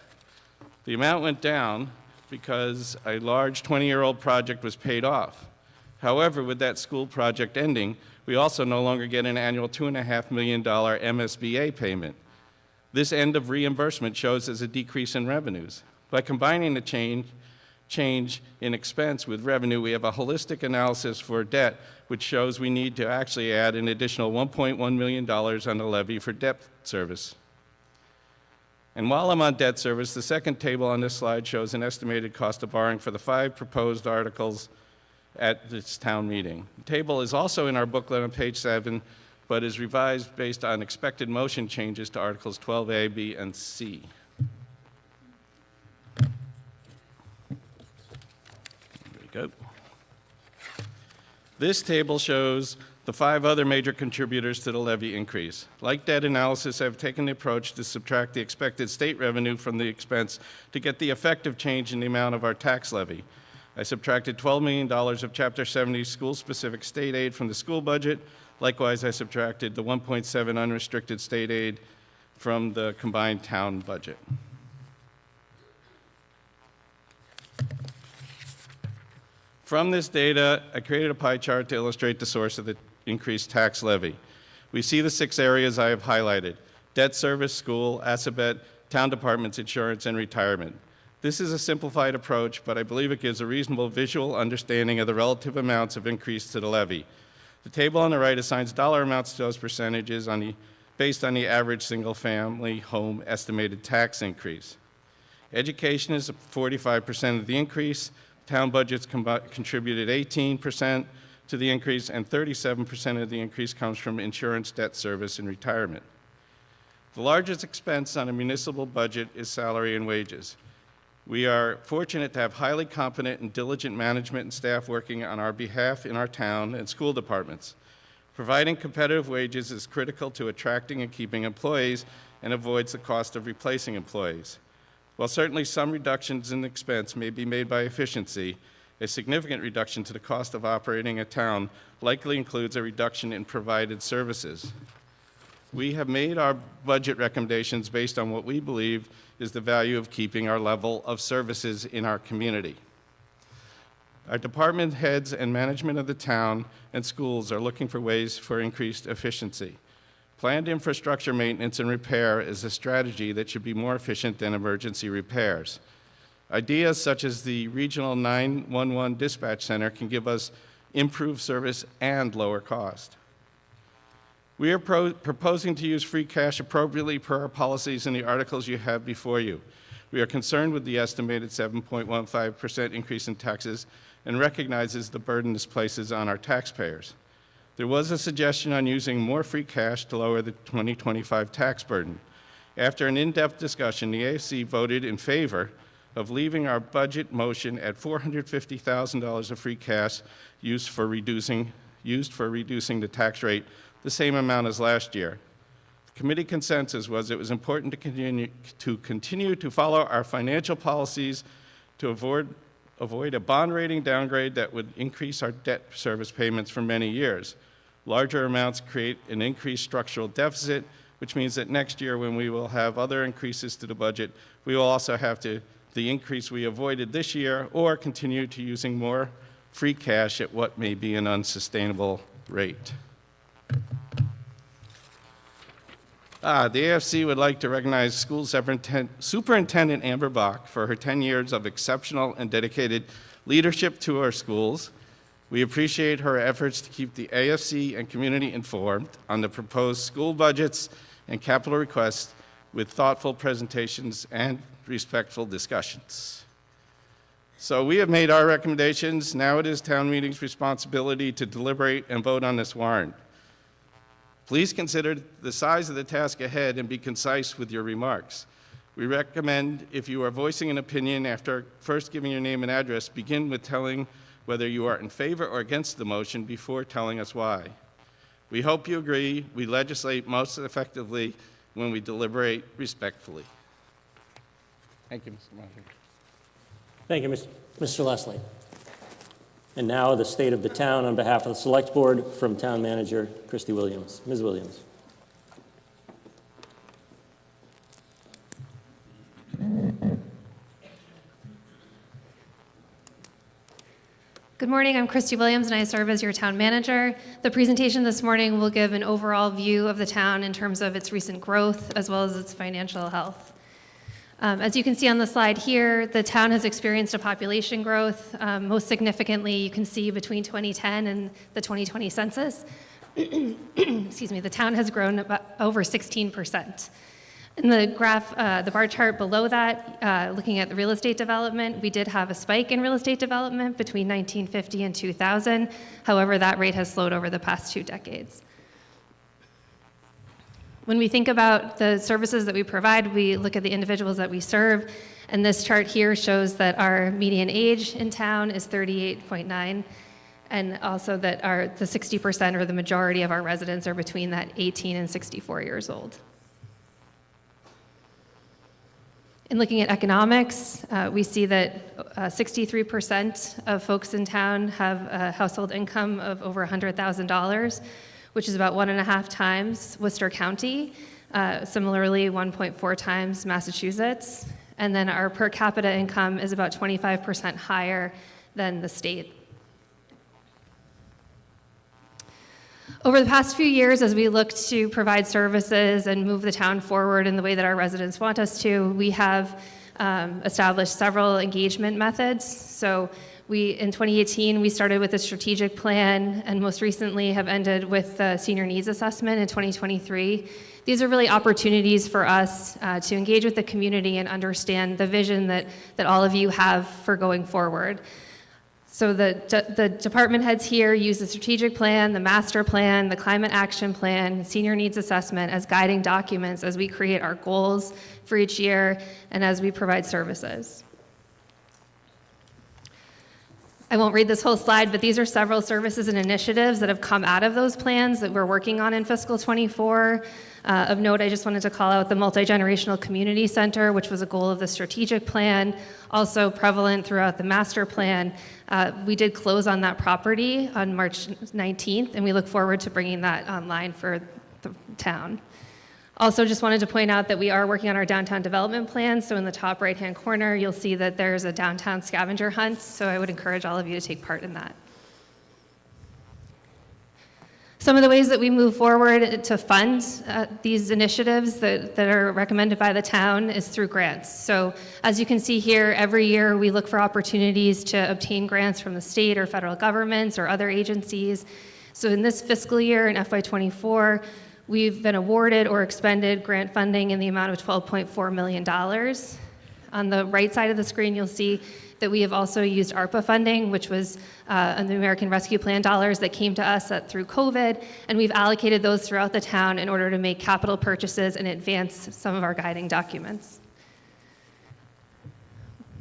B: The amount went down because a large 20-year-old project was paid off. However, with that school project ending, we also no longer get an annual $2.5 million MSBA payment. This end of reimbursement shows as a decrease in revenues. By combining the change in expense with revenue, we have a holistic analysis for debt, which shows we need to actually add an additional $1.1 million on the levy for debt service. And while I'm on debt service, the second table on this slide shows an estimated cost of borrowing for the 5 proposed articles at this town meeting. The table is also in our booklet on page 7, but is revised based on expected motion changes to Articles 12A, B, and C. There we go. This table shows the 5 other major contributors to the levy increase. Like debt analysis, I've taken the approach to subtract the expected state revenue from the expense to get the effective change in the amount of our tax levy. I subtracted $12 million of Chapter 70 school-specific state aid from the school budget. Likewise, I subtracted the 1.7 unrestricted state aid from the combined town budget. From this data, I created a pie chart to illustrate the source of the increased tax levy. We see the 6 areas I have highlighted: debt service, school, asset, town departments, insurance, and retirement. This is a simplified approach, but I believe it gives a reasonable visual understanding of the relative amounts of increase to the levy. The table on the right assigns dollar amounts to those percentages based on the average single-family home estimated tax increase. Education is 45% of the increase. Town budgets contributed 18% to the increase, and 37% of the increase comes from insurance, debt service, and retirement. The largest expense on a municipal budget is salary and wages. We are fortunate to have highly competent and diligent management and staff working on our behalf in our town and school departments. Providing competitive wages is critical to attracting and keeping employees and avoids the cost of replacing employees. While certainly some reductions in expense may be made by efficiency, a significant reduction to the cost of operating a town likely includes a reduction in provided services. We have made our budget recommendations based on what we believe is the value of keeping our level of services in our community. Our department heads and management of the town and schools are looking for ways for increased efficiency. Planned infrastructure maintenance and repair is a strategy that should be more efficient than emergency repairs. Ideas such as the Regional 911 Dispatch Center can give us improved service and lower cost. We are proposing to use free cash appropriately per our policies in the articles you have before you. We are concerned with the estimated 7.15% increase in taxes and recognizes the burden this places on our taxpayers. There was a suggestion on using more free cash to lower the 2025 tax burden. After an in-depth discussion, the AFC voted in favor of leaving our budget motion at $450,000 of free cash used for reducing the tax rate, the same amount as last year. The committee consensus was it was important to continue to follow our financial policies to avoid a bond rating downgrade that would increase our debt service payments for many years. Larger amounts create an increased structural deficit, which means that next year when we will have other increases to the budget, we will also have the increase we avoided this year or continue to using more free cash at what may be an unsustainable rate. The AFC would like to recognize School Superintendent Amber Bach for her 10 years of exceptional and dedicated leadership to our schools. We appreciate her efforts to keep the AFC and community informed on the proposed school budgets and capital requests with thoughtful presentations and respectful discussions. So we have made our recommendations. Now it is town meeting's responsibility to deliberate and vote on this warrant. Please consider the size of the task ahead and be concise with your remarks. We recommend if you are voicing an opinion after first giving your name and address, begin with telling whether you are in favor or against the motion before telling us why. We hope you agree we legislate most effectively when we deliberate respectfully. Thank you, Mr. Moderator.
A: Thank you, Mr. Leslie. And now the state of the town on behalf of the Select Board from Town Manager Christy Williams. Ms. Williams.
C: Good morning, I'm Christy Williams and I serve as your town manager. The presentation this morning will give an overall view of the town in terms of its recent growth as well as its financial health. As you can see on the slide here, the town has experienced a population growth. Most significantly, you can see between 2010 and the 2020 census, excuse me, the town has grown about over 16%. In the graph, the bar chart below that, looking at the real estate development, we did have a spike in real estate development between 1950 and 2000. However, that rate has slowed over the past 2 decades. When we think about the services that we provide, we look at the individuals that we serve, and this chart here shows that our median age in town is 38.9, and also that the 60% or the majority of our residents are between that 18 and 64 years old. In looking at economics, we see that 63% of folks in town have a household income of over $100,000, which is about 1.5 times Worcester County, similarly 1.4 times Massachusetts, and then our per capita income is about 25% higher than the state. Over the past few years, as we look to provide services and move the town forward in the way that our residents want us to, we have established several engagement methods. So in 2018, we started with a strategic plan, and most recently have ended with the senior needs assessment in 2023. These are really opportunities for us to engage with the community and understand the vision that all of you have for going forward. So the department heads here use the strategic plan, the master plan, the climate action plan, senior needs assessment as guiding documents as we create our goals for each year and as we provide services. I won't read this whole slide, but these are several services and initiatives that have come out of those plans that we're working on in fiscal '24. Of note, I just wanted to call out the Multi-Generational Community Center, which was a goal of the strategic plan, also prevalent throughout the master plan. We did close on that property on March 19th, and we look forward to bringing that online for the town. Also, just wanted to point out that we are working on our downtown development plan. So in the top right-hand corner, you'll see that there's a downtown scavenger hunt. So I would encourage all of you to take part in that. Some of the ways that we move forward to fund these initiatives that are recommended by the town is through grants. So as you can see here, every year we look for opportunities to obtain grants from the state or federal governments or other agencies. So in this fiscal year, in FY24, we've been awarded or expended grant funding in the amount of $12.4 million. On the right side of the screen, you'll see that we have also used ARPA funding, which was the American Rescue Plan dollars that came to us through COVID, and we've allocated those throughout the town in order to make capital purchases and advance some of our guiding documents.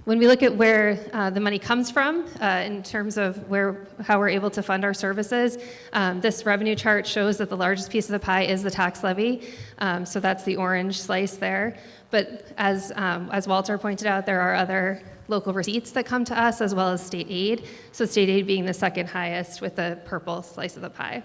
C: When we look at where the money comes from in terms of how we're able to fund our services, this revenue chart shows that the largest piece of the pie is the tax levy. So that's the orange slice there. But as Walter pointed out, there are other local receipts that come to us as well as state aid. So state aid being the second highest with the purple slice of the pie.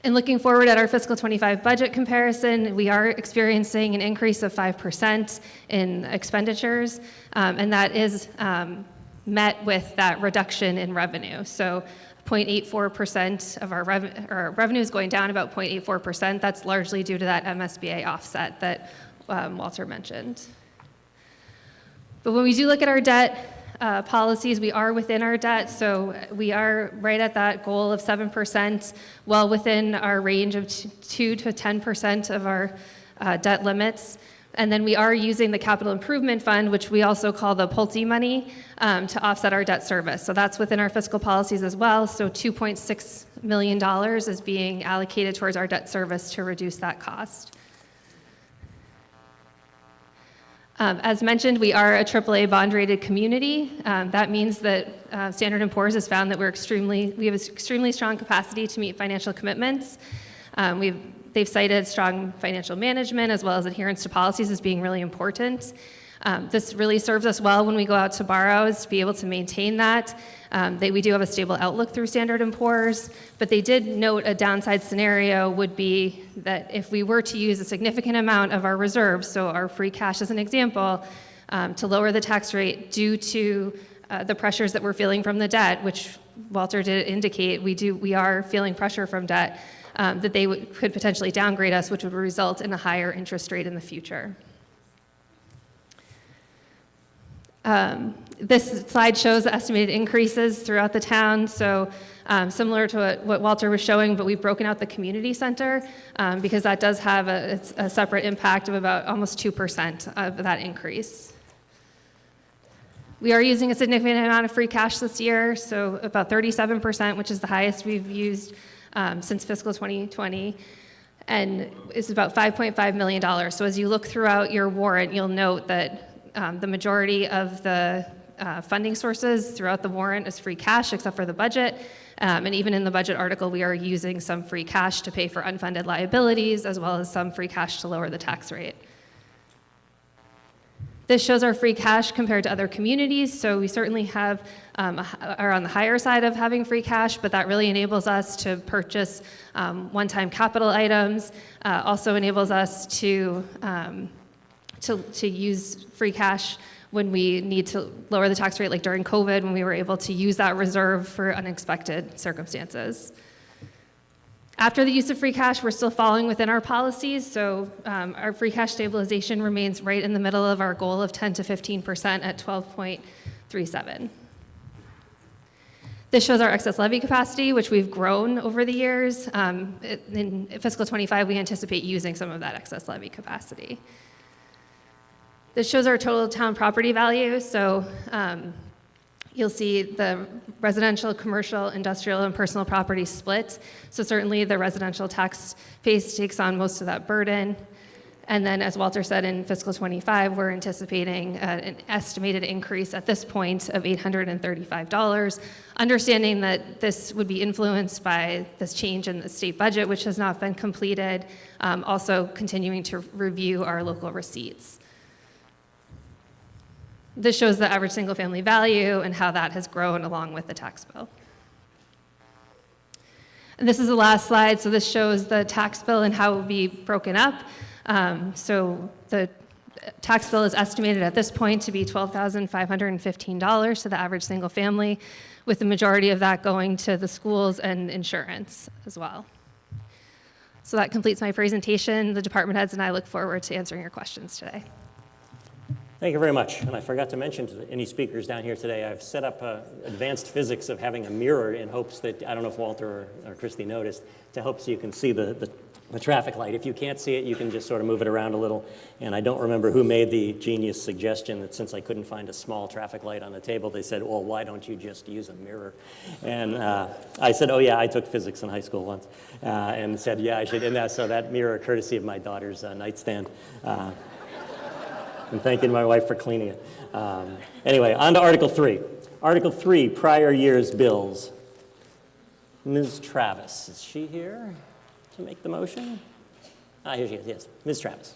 C: And looking forward at our fiscal '25 budget comparison, we are experiencing an increase of 5% in expenditures, and that is met with that reduction in revenue. So 0.84% of our revenue is going down about 0.84%. That's largely due to that MSBA offset that Walter mentioned. But when we do look at our debt policies, we are within our debt, so we are right at that goal of 7%, well within our range of 2 to 10% of our debt limits. And then we are using the capital improvement fund, which we also call the PULTE money, to offset our debt service. So that's within our fiscal policies as well. So $2.6 million is being allocated towards our debt service to reduce that cost. As mentioned, we are a AAA bond-rated community. That means that Standard & Poor's has found that we have extremely strong capacity to meet financial commitments. They've cited strong financial management as well as adherence to policies as being really important. This really serves us well when we go out to borrow, is to be able to maintain that. We do have a stable outlook through Standard & Poor's, but they did note a downside scenario would be that if we were to use a significant amount of our reserves, so our free cash as an example, to lower the tax rate due to the pressures that we're feeling from the debt, which Walter did indicate we are feeling pressure from debt, that they could potentially downgrade us, which would result in a higher interest rate in the future. This slide shows the estimated increases throughout the town. So similar to what Walter was showing, but we've broken out the community center because that does have a separate impact of about almost 2% of that increase. We are using a significant amount of free cash this year, so about 37%, which is the highest we've used since fiscal 2020, and it's about $5.5 million. So as you look throughout your warrant, you'll note that the majority of the funding sources throughout the warrant is free cash, except for the budget. And even in the budget article, we are using some free cash to pay for unfunded liabilities, as well as some free cash to lower the tax rate. This shows our free cash compared to other communities. So we certainly are on the higher side of having free cash, but that really enables us to purchase one-time capital items, also enables us to use free cash when we need to lower the tax rate, like during COVID, when we were able to use that reserve for unexpected circumstances. After the use of free cash, we're still falling within our policies, so our free cash stabilization remains right in the middle of our goal of 10 to 15% at 12.37. This shows our excess levy capacity, which we've grown over the years. In fiscal 25, we anticipate using some of that excess levy capacity. This shows our total town property value. So you'll see the residential, commercial, industrial, and personal property split. So certainly the residential tax base takes on most of that burden. And then, as Walter said, in fiscal 25, we're anticipating an estimated increase at this point of $835, understanding that this would be influenced by this change in the state budget, which has not been completed, also continuing to review our local receipts. This shows the average single-family value and how that has grown along with the tax bill. And this is the last slide. So this shows the tax bill and how it will be broken up. So the tax bill is estimated at this point to be $12,515 to the average single family, with the majority of that going to the schools and insurance as well. So that completes my presentation. The department heads and I look forward to answering your questions today.
A: Thank you very much. And I forgot to mention to any speakers down here today, I've set up advanced physics of having a mirror in hopes that, I don't know if Walter or Christy noticed, to hope so you can see the traffic light. If you can't see it, you can just sort of move it around a little. And I don't remember who made the genius suggestion that since I couldn't find a small traffic light on the table, they said, well, why don't you just use a mirror? And I said, oh yeah, I took physics in high school once. And said, yeah, I should. And so that mirror, courtesy of my daughter's nightstand. And thanking my wife for cleaning it. Anyway, on to Article 3. Article 3, prior year's bills. Ms. Travis, is she here to make the motion? Here she is, yes. Ms. Travis.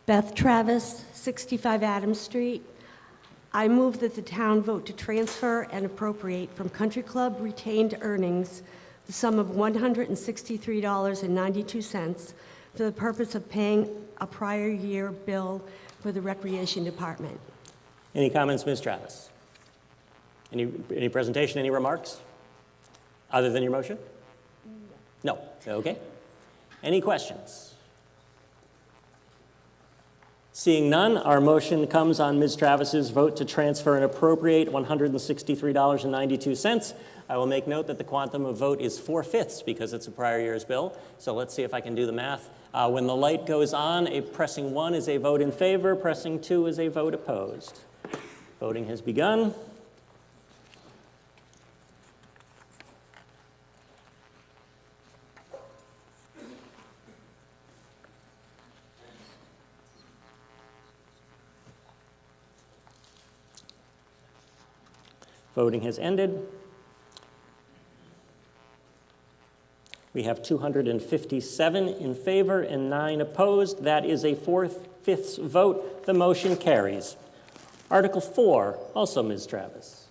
D: Beth Travis, 65 Adams Street. I move that the town vote to transfer and appropriate from Country Club retained earnings the sum of $163.92 for the purpose of paying a prior year bill for the Recreation Department.
A: Any comments, Ms. Travis? Any presentation, any remarks? Other than your motion? No. Okay. Any questions? Seeing none, our motion comes on Ms. Travis's vote to transfer and appropriate $163.92. I will make note that the quantum of vote is 4/5 because it's a prior year's bill. So let's see if I can do the math. When the light goes on, pressing 1 is a vote in favor, pressing 2 is a vote opposed. Voting has begun. Voting has ended. We have 257 in favor and 9 opposed. That is a 4/5 vote. The motion carries. Article 4, also Ms. Travis.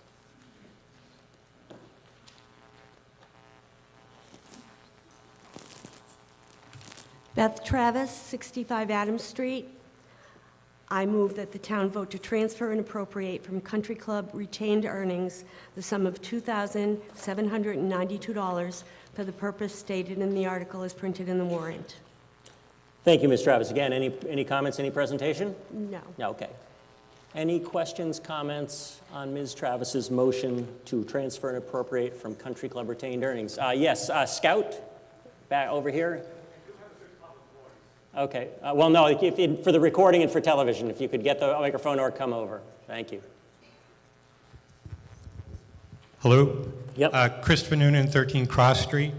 D: Beth Travis, 65 Adams Street. I move that the town vote to transfer and appropriate from Country Club retained earnings the sum of $2,792 for the purpose stated in the article as printed in the warrant.
A: Thank you, Ms. Travis. Again, any comments, any presentation?
D: No.
A: No, okay. Any questions, comments on Ms. Travis's motion to transfer and appropriate from Country Club retained earnings? Yes, Scout, back over here. Okay. Well, no, for the recording and for television, if you could get the microphone or come over. Thank you.
E: Hello?
A: Yep.
E: Christopher Noonan, 13 Cross Street.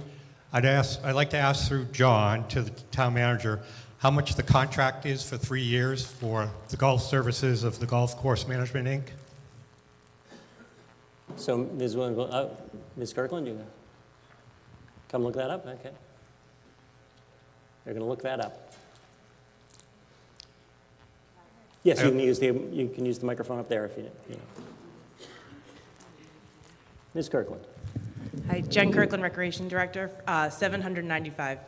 E: I'd like to ask through John to the town manager how much the contract is for 3 years for the golf services of the Golf Course Management, Inc.
A: So, Ms. Williams, Ms. Kirkland, you come look that up? Okay. They're going to look that up. Yes, you can use the microphone up there if you know. Ms. Kirkland.
F: Hi, Jen Kirkland, Recreation Director, 795.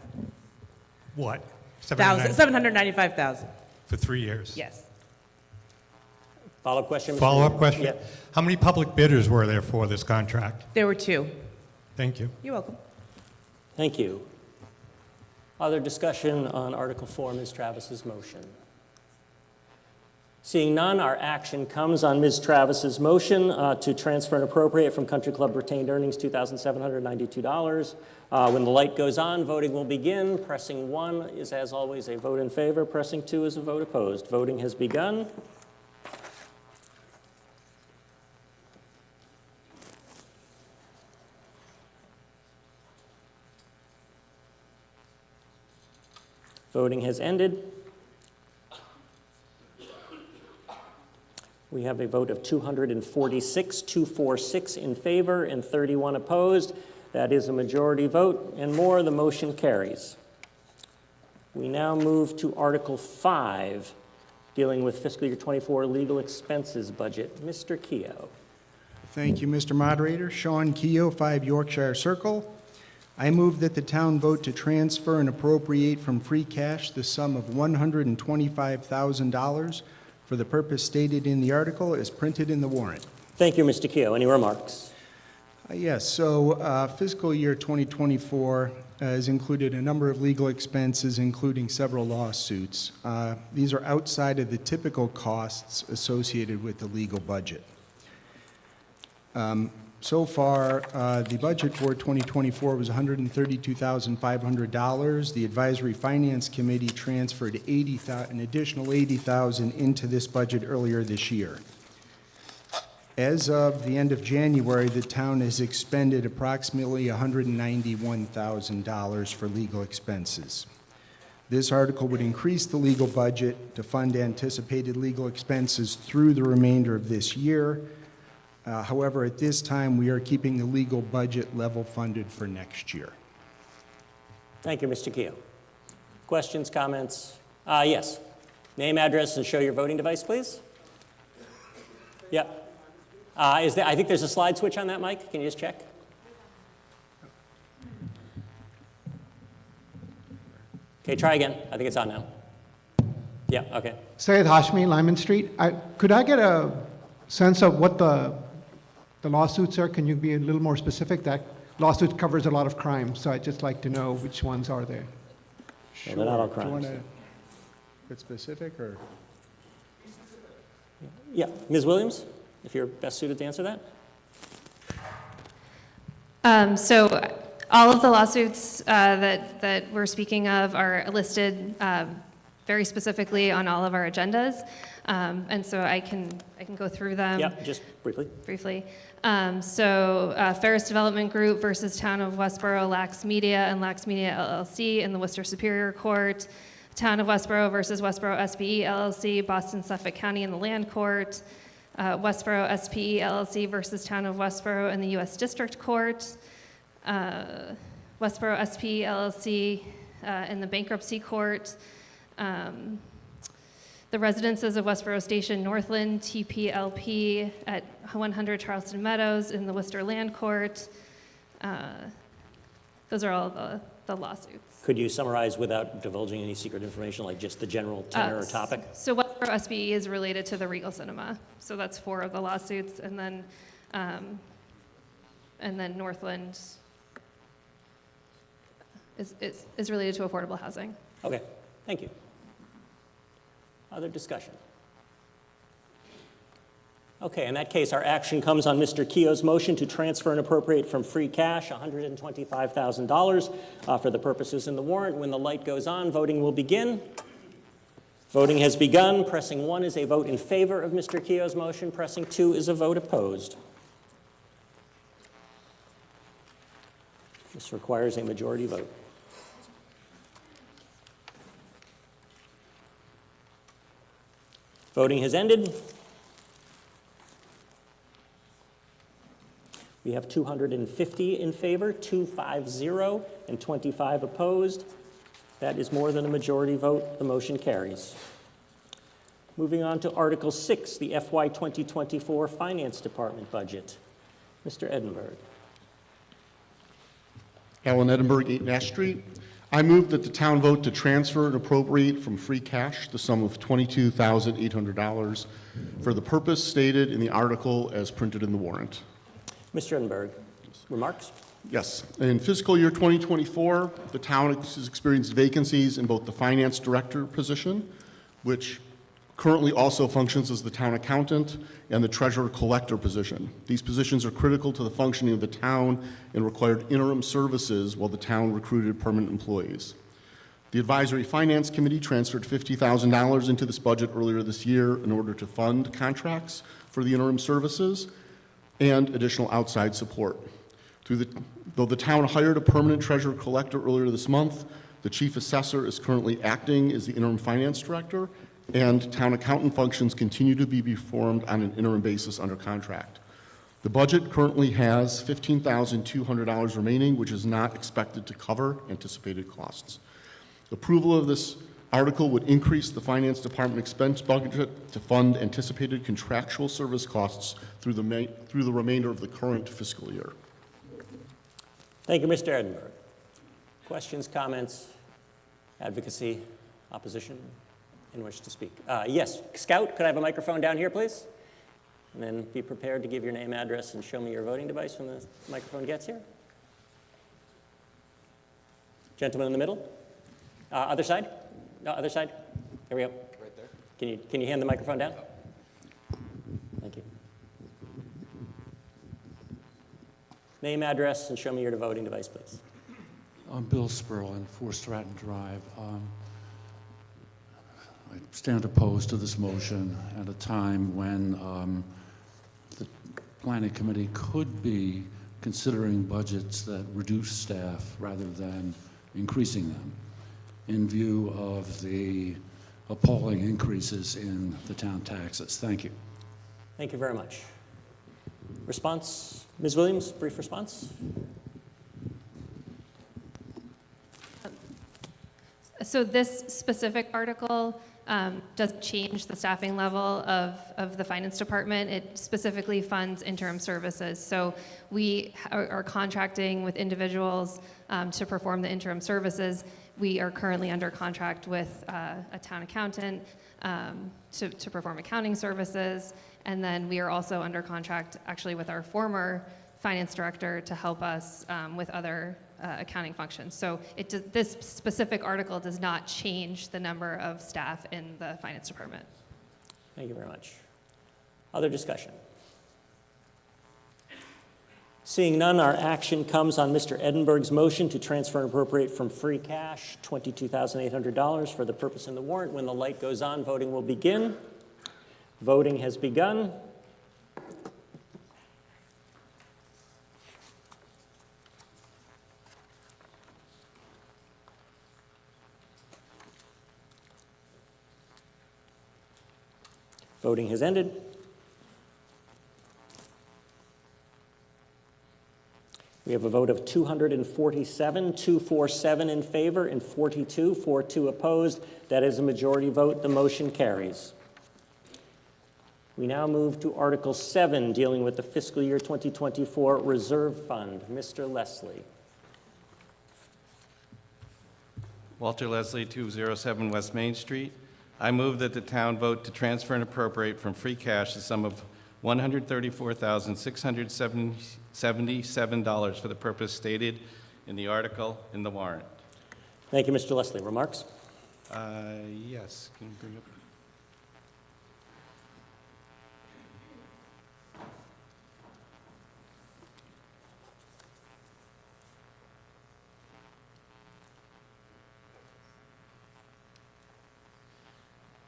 E: What?
F: 795,000,
E: For 3 years?
F: yes.
A: Follow-up question? Mr.
E: Follow-up question?
A: Yeah.
E: How many public bidders were there for this contract?
F: There were 2.
E: Thank you.
F: You're welcome.
A: Thank you. Other discussion on Article 4, Ms. Travis's motion? Seeing none, our action comes on Ms. Travis's motion to transfer and appropriate from Country Club retained earnings $2,792. When the light goes on, voting will begin. Pressing 1 is, as always, a vote in favor. Pressing 2 is a vote opposed. Voting has begun. Voting has ended. We have a vote of 246 in favor and 31 opposed. That is a majority vote and more. The motion carries. We now move to Article 5, dealing with fiscal year 24 legal expenses budget. Mr. Keogh.
G: Thank you, Mr. Moderator. Sean Keogh, 5 Yorkshire Circle. I move that the town vote to transfer and appropriate from free cash the sum of $125,000 for the purpose stated in the article as printed in the warrant.
A: Thank you, Mr. Keogh. Any remarks?
G: Yes, so fiscal year 2024 has included a number of legal expenses, including several lawsuits. These are outside of the typical costs associated with the legal budget. So far, the budget for 2024 was $132,500. The Advisory Finance Committee transferred an additional $80,000 into this budget earlier this year. As of the end of January, the town has expended approximately $191,000 for legal expenses. This article would increase the legal budget to fund anticipated legal expenses through the remainder of this year. However, at this time, we are keeping the legal budget level funded for next year.
A: Thank you, Mr. Keogh. Questions, comments? Yes. Name, address, and show your voting device, please. Yep. I think there's a slide switch on that mic. Can you just check? Okay, try again. I think it's on now. Yeah, okay.
H: Syed Hashmi, Lyman Street. Could I get a sense of what the lawsuits are? Can you be a little more specific? That lawsuit covers a lot of crimes, so I'd just like to know which ones are there.
G: Sure.
A: they're not all
G: Do you
A: crimes.
G: want to get specific, or?
A: Yeah, Ms. Williams, if you're best suited to answer that.
C: So all of the lawsuits that we're speaking of are listed very specifically on all of our agendas. And so I can go through them.
A: Yeah, just briefly.
C: Ferris Development Group versus Town of Westborough, Lax Media and Lax Media LLC in the Worcester Superior Court. Town of Westborough versus Westborough SPE LLC, Boston Suffolk County in the Land Court. Westborough SPE LLC versus Town of Westborough in the U.S. District Court. Westborough SP LLC in the bankruptcy court, the Residences of Westborough Station Northland TPLP at 100 Charleston Meadows in the Worcester Land Court. Those are all the lawsuits.
A: Could you summarize without divulging any secret information, like just the general tenor or topic?
C: So Westborough SBE is related to the Regal Cinema. So that's 4 of the lawsuits. And then Northland is related to affordable housing.
A: Okay, thank you. Other discussion? Okay, in that case, our action comes on Mr. Keogh's motion to transfer and appropriate from free cash $125,000 for the purposes in the warrant. When the light goes on, voting will begin. Voting has begun. Pressing 1 is a vote in favor of Mr. Keogh's motion. Pressing 2 is a vote opposed. This requires a majority vote. Voting has ended. We have 250 in favor, 250, and 25 opposed. That is more than a majority vote. The motion carries. Moving on to Article 6, the FY 2024 Finance Department budget. Mr. Edinburgh.
I: Alan Edinburgh, 8 Nash Street. I move that the town vote to transfer and appropriate from free cash the sum of $22,800 for the purpose stated in the article as printed in the warrant.
A: Mr. Edinburgh, remarks?
I: Yes. In fiscal year 2024, the town has experienced vacancies in both the finance director position, which currently also functions as the town accountant, and the treasurer collector position. These positions are critical to the functioning of the town and required interim services while the town recruited permanent employees. The Advisory Finance Committee transferred $50,000 into this budget earlier this year in order to fund contracts for the interim services and additional outside support. Though the town hired a permanent treasurer collector earlier this month, the chief assessor is currently acting as the interim finance director, and town accountant functions continue to be performed on an interim basis under contract. The budget currently has $15,200 remaining, which is not expected to cover anticipated costs. Approval of this article would increase the finance department expense budget to fund anticipated contractual service costs through the remainder of the current fiscal year.
A: Thank you, Mr. Edinburgh. Questions, comments, advocacy, opposition? In which to speak. Yes, Scout, could I have a microphone down here, please? And then be prepared to give your name, address, and show me your voting device when the microphone gets here. Gentleman in the middle. Other side? No, other side. There we go. Right there. Can you hand the microphone down? Thank you. Name, address, and show me your voting device, please.
J: I'm Bill Spurl on 4 Stratton Drive. I stand opposed to this motion at a time when the planning committee could be considering budgets that reduce staff rather than increasing them in view of the appalling increases in the town taxes. Thank you.
A: Thank you very much. Response? Ms. Williams, brief response?
C: So this specific article doesn't change the staffing level of the finance department. It specifically funds interim services. So we are contracting with individuals to perform the interim services. We are currently under contract with a town accountant to perform accounting services. And then we are also under contract actually with our former finance director to help us with other accounting functions. So this specific article does not change the number of staff in the finance department.
A: Thank you very much. Other discussion? Seeing none, our action comes on Mr. Edinburgh's motion to transfer and appropriate from free cash $22,800 for the purpose in the warrant. When the light goes on, voting will begin. Voting has begun. Voting has ended. We have a vote of 247 in favor, and 42 opposed. That is a majority vote. The motion carries. We now move to Article 7, dealing with the fiscal year 2024 Reserve Fund. Mr. Leslie.
B: Walter Leslie, 207 West Main Street. I move that the town vote to transfer and appropriate from free cash the sum of $134,677 for the purpose stated in the article in the warrant.
A: Thank you, Mr. Leslie. Remarks?
B: Yes, can you bring up?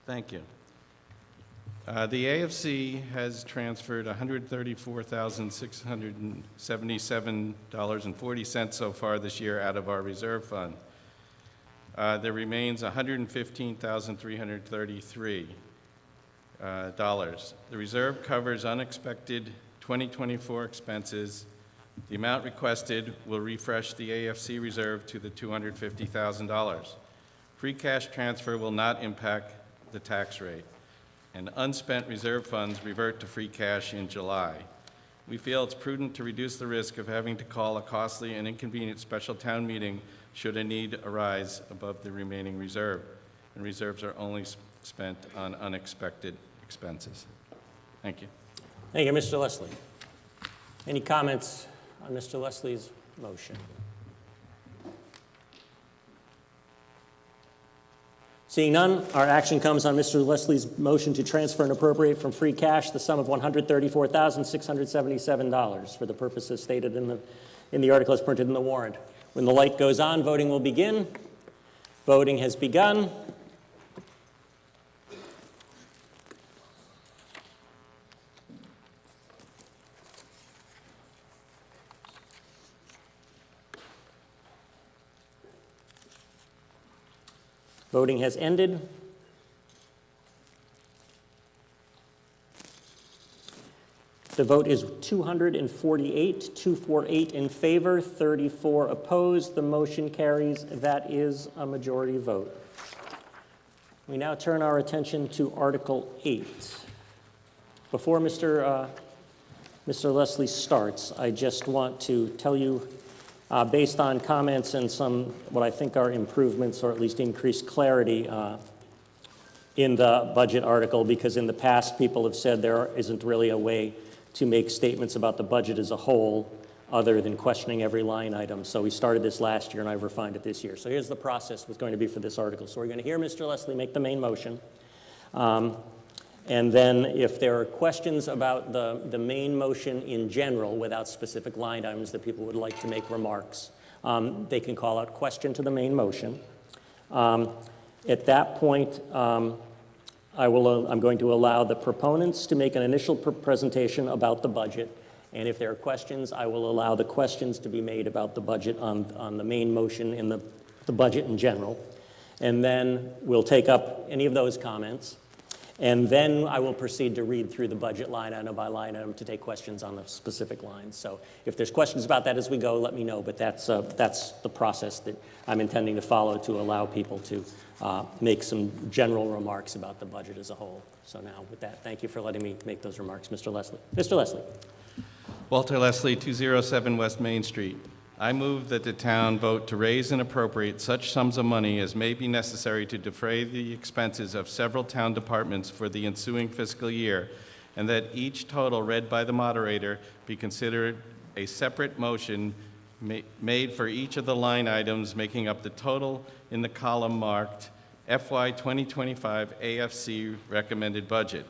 B: Thank you. The AFC has transferred $134,677.40 so far this year out of our reserve fund. There remains $115,333. The reserve covers unexpected 2024 expenses. The amount requested will refresh the AFC reserve to the $250,000. Free cash transfer will not impact the tax rate, and unspent reserve funds revert to free cash in July. We feel it's prudent to reduce the risk of having to call a costly and inconvenient special town meeting should a need arise above the remaining reserve, and reserves are only spent on unexpected expenses. Thank you.
A: Thank you, Mr. Leslie. Any comments on Mr. Leslie's motion? Seeing none, our action comes on Mr. Leslie's motion to transfer and appropriate from free cash the sum of $134,677 for the purposes stated in the article as printed in the warrant. When the light goes on, voting will begin. Voting has begun. Voting has ended. The vote is 248 in favor, 34 opposed. The motion carries. That is a majority vote. We now turn our attention to Article 8. Before Mr. Leslie starts, I just want to tell you, based on comments and some what I think are improvements or at least increased clarity in the budget article, because in the past people have said there isn't really a way to make statements about the budget as a whole other than questioning every line item. So we started this last year and I've refined it this year. So here's the process what's going to be for this article. So we're going to hear Mr. Leslie make the main motion. And then if there are questions about the main motion in general without specific line items that people would like to make remarks, they can call out question to the main motion. At that point, I'm going to allow the proponents to make an initial presentation about the budget. And if there are questions, I will allow the questions to be made about the budget on the main motion in the budget in general. And then we'll take up any of those comments. And then I will proceed to read through the budget line item by line item to take questions on the specific lines. So if there's questions about that as we go, let me know. But that's the process that I'm intending to follow to allow people to make some general remarks about the budget as a whole. So now with that, thank you for letting me make those remarks, Mr. Leslie. Mr. Leslie.
B: Walter Leslie, 207 West Main Street. I move that the town vote to raise and appropriate such sums of money as may be necessary to defray the expenses of several town departments for the ensuing fiscal year, and that each total read by the moderator be considered a separate motion made for each of the line items making up the total in the column marked FY 2025 AFC recommended budget.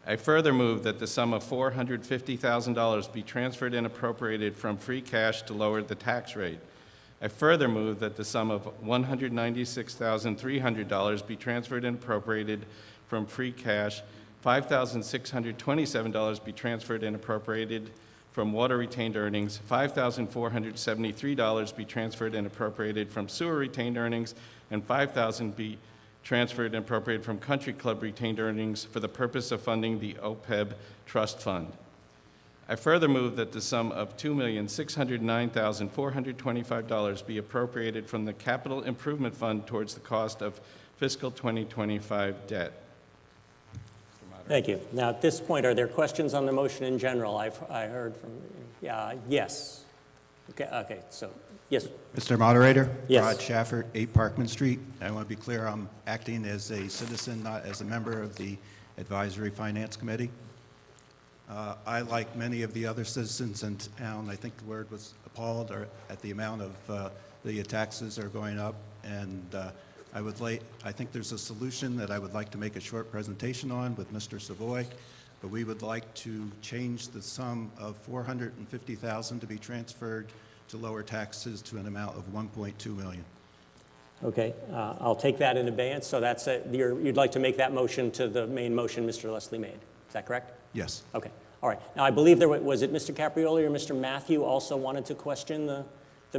B: I further move that the sum of $450,000 be transferred and appropriated from free cash to lower the tax rate. I further move that the sum of $196,300 be transferred and appropriated from free cash, $5,627 be transferred and appropriated from water retained earnings, $5,473 be transferred and appropriated from sewer retained earnings, and $5,000 be transferred and appropriated from Country Club retained earnings for the purpose of funding the OPEB trust fund. I further move that the sum of $2,609,425 be appropriated from the Capital Improvement Fund towards the cost of fiscal 2025 debt.
A: Thank you. Now, at this point, are there questions on the motion in general? I heard from, yes. Okay, so, yes.
K: Mr. Moderator?
A: Yes.
K: Rod Schaffert, 8 Parkman Street. I want to be clear, I'm acting as a citizen, not as a member of the Advisory Finance Committee. I, like many of the other citizens in town, I think the word was appalled at the amount of the taxes are going up, and I think there's a solution that I would like to make a short presentation on with Mr. Savoy, but we would like to change the sum of $450,000 to be transferred to lower taxes to an amount of $1.2 million.
A: Okay, I'll take that in abeyance. So that's it. You'd like to make that motion to the main motion Mr. Leslie made. Is that correct?
K: Yes.
A: Okay, all right. Now, I believe was it Mr. Caprioli or Mr. Matthew also wanted to question the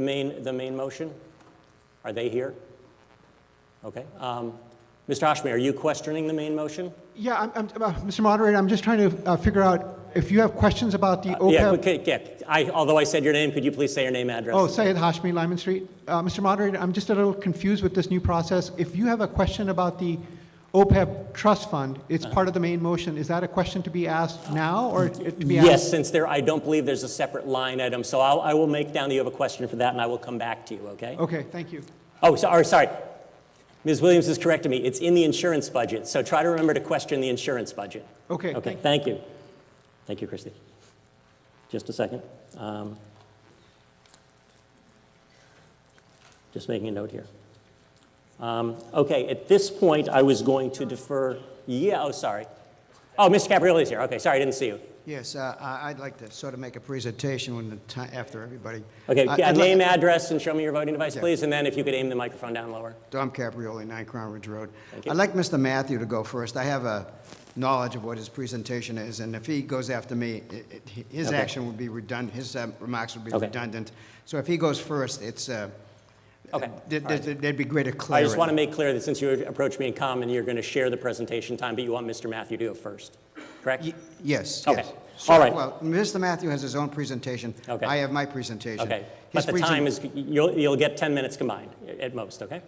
A: main motion? Are they here? Okay. Mr. Hashmi, are you questioning the main motion?
H: Yeah, Mr. Moderator, I'm just trying to figure out if you have questions about the OPEB.
A: Although I said your name, could you please say your name, address?
H: Oh, Syed Hashmi, Lyman Street. Mr. Moderator, I'm just a little confused with this new process. If you have a question about the OPEB trust fund, it's part of the main motion. Is that a question to be asked now or to be asked?
A: Yes, since I don't believe there's a separate line item. So I will make down that you have a question for that, and I will come back to you, okay?
H: Okay, thank you.
A: Oh, sorry. Ms. Williams has corrected me. It's in the insurance budget, so try to remember to question the insurance budget.
H: Okay.
A: Okay, thank you. Thank you, Christy. Just a second. Just making a note here. Okay, at this point, I was going to defer. Sorry. Oh, Mr. Caprioli is here. Okay, sorry, I didn't see you.
L: Yes, I'd like to sort of make a presentation after everybody.
A: Okay, name, address, and show me your voting device, please, and then if you could aim the microphone down lower.
L: Dom Caprioli, 9 Crown Ridge Road.
A: Thank you.
L: I'd like Mr. Matthew to go first. I have a knowledge of what his presentation is, and if he goes after me, his action would be redundant, his remarks would be redundant. So if he goes first, it's there'd be greater clarity.
A: I just want to make clear that since you approached me in common, you're going to share the presentation time, but you want Mr. Matthew to go first, correct?
L: Yes.
A: Okay.
L: Yes. So,
A: all right.
L: Well, Mr. Matthew has his own presentation.
A: Okay.
L: I have my presentation.
A: Okay. But the time is, you'll get 10 minutes combined at most, okay?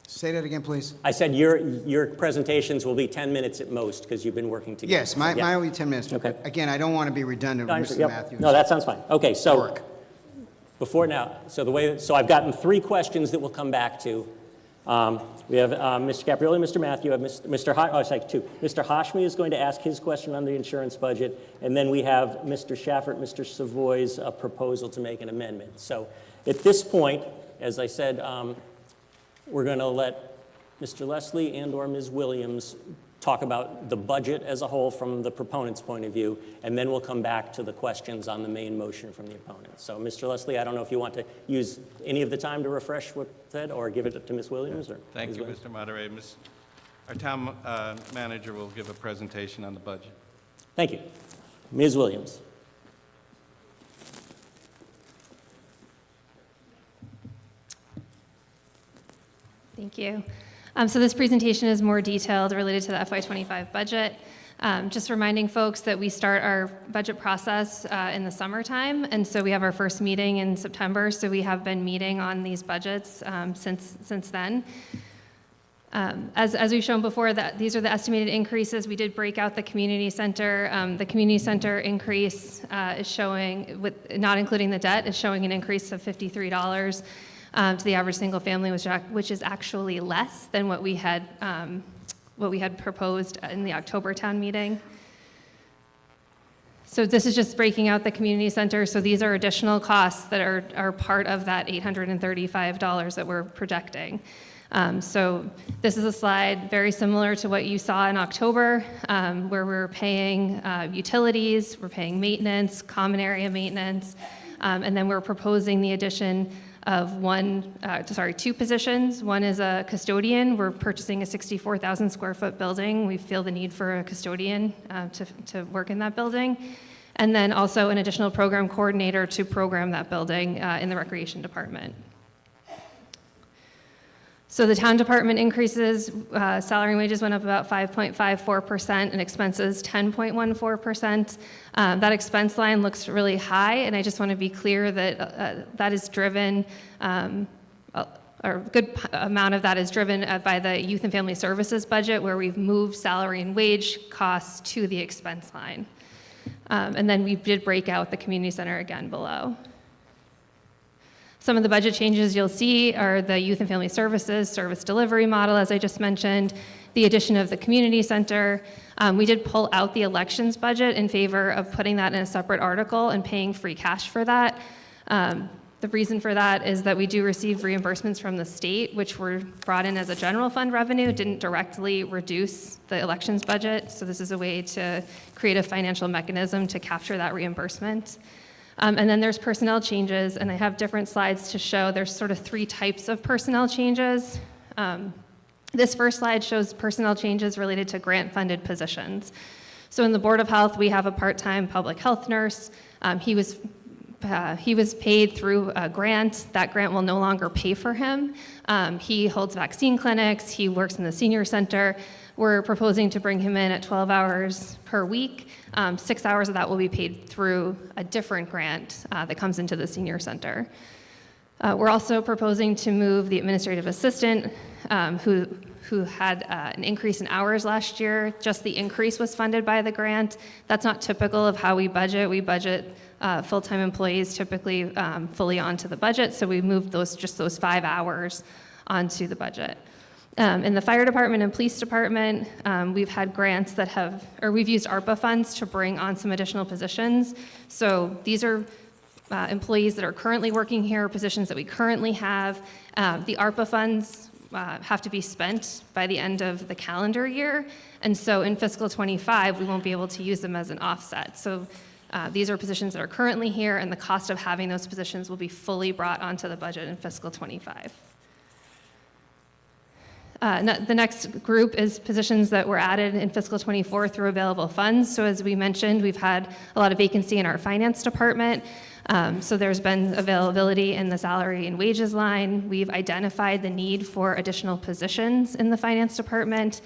L: Say that again, please.
A: I said your presentations will be 10 minutes at most because you've been working together.
L: Yes, mine will be 10 minutes.
A: Okay.
L: Again, I don't want to be redundant with Mr. Matthews.
A: No, that sounds fine. Okay, so
L: Work.
A: before now, so I've gotten 3 questions that we'll come back to. We have Mr. Caprioli, Mr. Matthew, Mr. Two. Mr. Hashmi is going to ask his question on the insurance budget, and then we have Mr. Schaffert, Mr. Savoy's proposal to make an amendment. So at this point, as I said, we're going to let Mr. Leslie and or Ms. Williams talk about the budget as a whole from the proponent's point of view, and then we'll come back to the questions on the main motion from the opponent. So, Mr. Leslie, I don't know if you want to use any of the time to refresh what's said, or give it to Ms. Williams? Or
B: Thank you, Mr. Moderator. Our town manager will give a presentation on the budget.
A: Thank you. Ms. Williams.
C: Thank you. So this presentation is more detailed related to the FY25 budget. Just reminding folks that we start our budget process in the summertime, and so we have our first meeting in September, so we have been meeting on these budgets since then. As we've shown before, that these are the estimated increases. We did break out the community center. The community center increase is showing, not including the debt, is showing an increase of $53 to the average single family, which is actually less than what we had proposed in the October town meeting. So this is just breaking out the community center. So these are additional costs that are part of that $835 that we're projecting. So this is a slide very similar to what you saw in October, where we're paying utilities, we're paying maintenance, common area maintenance, and then we're proposing the addition of 2 positions. One is a custodian. We're purchasing a 64,000 square foot building. We feel the need for a custodian to work in that building. And then also an additional program coordinator to program that building in the recreation department. So the town department increases, salary and wages went up about 5.54% and expenses 10.14%. That expense line looks really high, and I just want to be clear that that is driven, or a good amount of that is driven by the Youth and Family Services budget, where we've moved salary and wage costs to the expense line. And then we did break out the community center again below. Some of the budget changes you'll see are the Youth and Family Services service delivery model, as I just mentioned, the addition of the community center. We did pull out the elections budget in favor of putting that in a separate article and paying free cash for that. The reason for that is that we do receive reimbursements from the state, which were brought in as a general fund revenue, didn't directly reduce the elections budget. So this is a way to create a financial mechanism to capture that reimbursement. And then there's personnel changes, and I have different slides to show. There's sort of 3 types of personnel changes. This first slide shows personnel changes related to grant-funded positions. So in the Board of Health, we have a part-time public health nurse. He was paid through a grant. That grant will no longer pay for him. He holds vaccine clinics. He works in the senior center. We're proposing to bring him in at 12 hours per week. 6 hours of that will be paid through a different grant that comes into the senior center. We're also proposing to move the administrative assistant who had an increase in hours last year. Just the increase was funded by the grant. That's not typical of how we budget. We budget full-time employees typically fully onto the budget, so we moved those 5 hours onto the budget. In the fire department and police department, we've had grants we've used ARPA funds to bring on some additional positions. So these are employees that are currently working here, positions that we currently have. The ARPA funds have to be spent by the end of the calendar year, and so in fiscal 25, we won't be able to use them as an offset. So these are positions that are currently here, and the cost of having those positions will be fully brought onto the budget in fiscal 25. The next group is positions that were added in fiscal 24 through available funds. So as we mentioned, we've had a lot of vacancy in our finance department. So there's been availability in the salary and wages line. We've identified the need for additional positions in the finance department.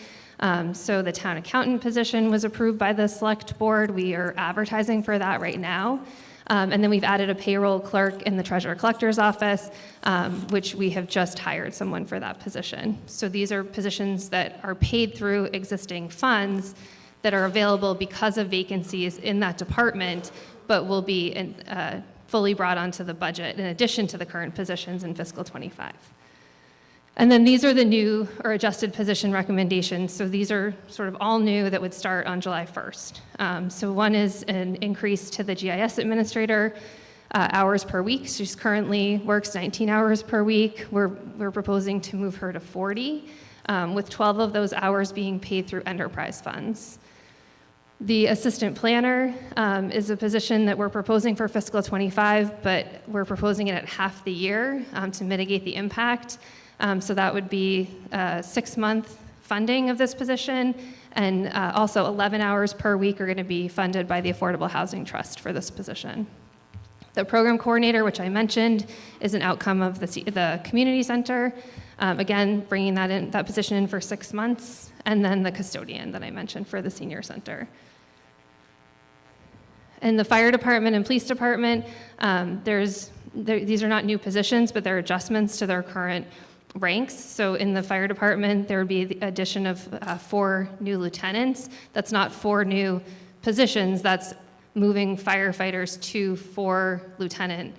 C: So the town accountant position was approved by the select board. We are advertising for that right now. And then we've added a payroll clerk in the treasurer collector's office, which we have just hired someone for that position. So these are positions that are paid through existing funds that are available because of vacancies in that department, but will be fully brought onto the budget in addition to the current positions in fiscal 25. And then these are the new or adjusted position recommendations. So these are sort of all new that would start on July 1st. So one is an increase to the GIS administrator, hours per week. She currently works 19 hours per week. We're proposing to move her to 40, with 12 of those hours being paid through enterprise funds. The assistant planner is a position that we're proposing for fiscal 25, but we're proposing it at half the year to mitigate the impact. So that would be 6-month funding of this position, and also 11 hours per week are going to be funded by the Affordable Housing Trust for this position. The program coordinator, which I mentioned, is an outcome of the community center. Again, bringing that position in for 6 months, and then the custodian that I mentioned for the senior center. In the fire department and police department, these are not new positions, but they're adjustments to their current ranks. So in the fire department, there would be the addition of 4 new lieutenants. That's not 4 new positions, that's moving firefighters to 4 lieutenant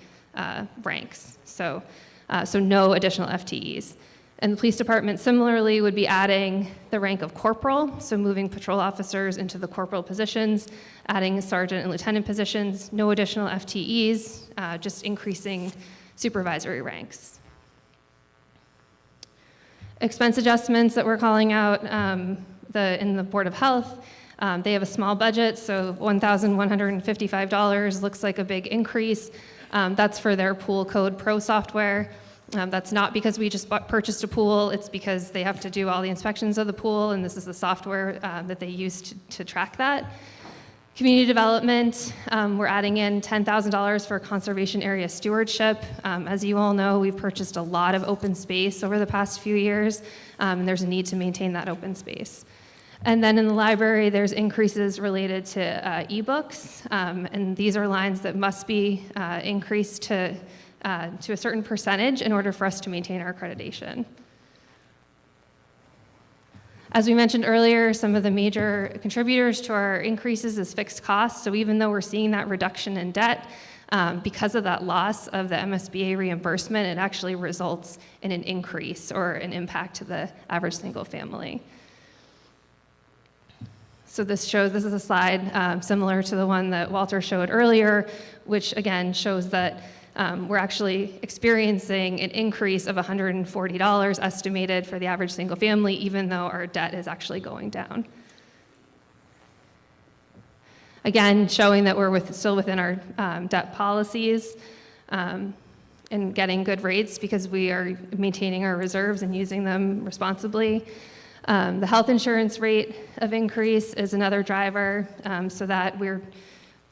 C: ranks. So no additional FTEs. And the police department similarly would be adding the rank of corporal, so moving patrol officers into the corporal positions, adding sergeant and lieutenant positions, no additional FTEs, just increasing supervisory ranks. Expense adjustments that we're calling out in the Board of Health, they have a small budget, so $1,155 looks like a big increase. That's for their Pool Code Pro software. That's not because we just purchased a pool, it's because they have to do all the inspections of the pool, and this is the software that they use to track that. Community development, we're adding in $10,000 for conservation area stewardship. As you all know, we've purchased a lot of open space over the past few years, and there's a need to maintain that open space. And then in the library, there's increases related to ebooks, and these are lines that must be increased to a certain percentage in order for us to maintain our accreditation. As we mentioned earlier, some of the major contributors to our increases is fixed costs. So even though we're seeing that reduction in debt, because of that loss of the MSBA reimbursement, it actually results in an increase or an impact to the average single family. So this is a slide similar to the one that Walter showed earlier, which again shows that we're actually experiencing an increase of $140 estimated for the average single family, even though our debt is actually going down. Again, showing that we're still within our debt policies and getting good rates because we are maintaining our reserves and using them responsibly. The health insurance rate of increase is another driver, so that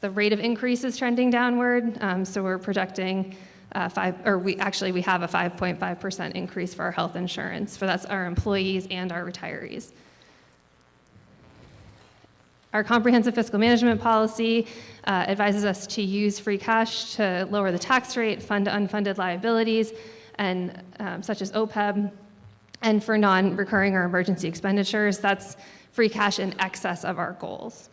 C: the rate of increase is trending downward. So we're projecting we have a 5.5% increase for our health insurance. That's our employees and our retirees. Our comprehensive fiscal management policy advises us to use free cash to lower the tax rate, fund unfunded liabilities, and such as OPEB. And for non-recurring or emergency expenditures, that's free cash in excess of our goals.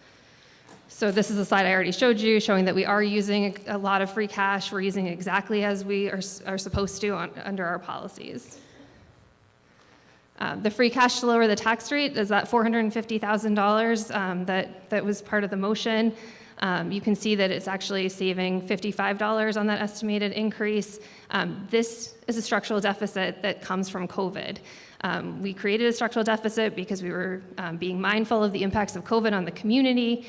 C: So this is a slide I already showed you, showing that we are using a lot of free cash. We're using exactly as we are supposed to under our policies. The free cash to lower the tax rate is that $450,000 that was part of the motion. You can see that it's actually saving $55 on that estimated increase. This is a structural deficit that comes from COVID. We created a structural deficit because we were being mindful of the impacts of COVID on the community.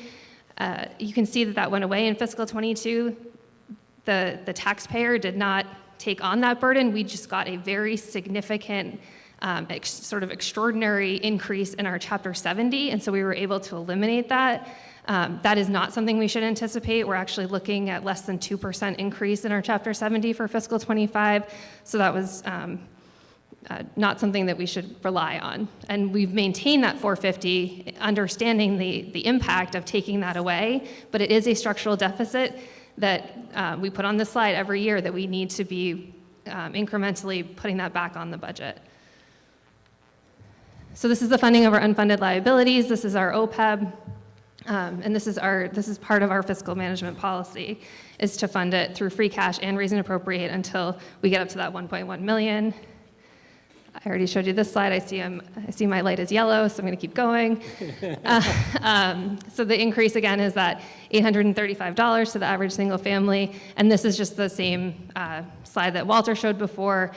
C: You can see that went away in fiscal 22. The taxpayer did not take on that burden. We just got a very significant sort of extraordinary increase in our Chapter 70, and so we were able to eliminate that. That is not something we should anticipate. We're actually looking at less than 2% increase in our Chapter 70 for fiscal 25, so that was not something that we should rely on. And we've maintained that 450, understanding the impact of taking that away, but it is a structural deficit that we put on this slide every year that we need to be incrementally putting that back on the budget. So this is the funding of our unfunded liabilities. This is our OPEB. And this is part of our fiscal management policy, is to fund it through free cash and raise and appropriate until we get up to that 1.1 million. I already showed you this slide. I see my light is yellow, so I'm going to keep going. So the increase again is that $835 to the average single family, and this is just the same slide that Walter showed before,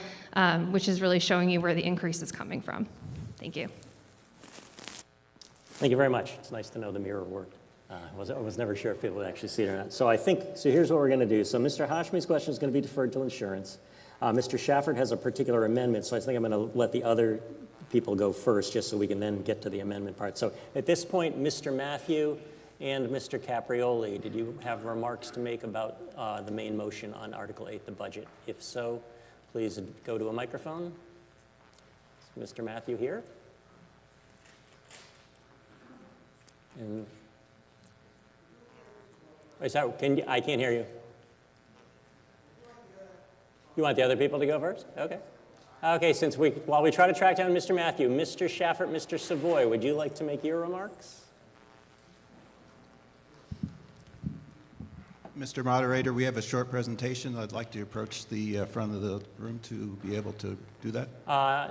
C: which is really showing you where the increase is coming from. Thank you.
A: Thank you very much. It's nice to know the mirror worked. I was never sure if people would actually see it or not. So here's what we're going to do. So Mr. Hashmi's question is going to be deferred till insurance. Mr. Shafford has a particular amendment, so I think I'm going to let the other people go first, just so we can then get to the amendment part. So at this point, Mr. Matthew and Mr. Caprioli, did you have remarks to make about the main motion on Article 8, the budget? If so, please go to a microphone. Is Mr. Matthew here? And I can't hear you. You want the other people to go first? Okay. Okay, while we try to track down Mr. Matthew, Mr. Shafford, Mr. Savoy, would you like to make your remarks?
K: Mr. Moderator, we have a short presentation. I'd like to approach the front of the room to be able to do that.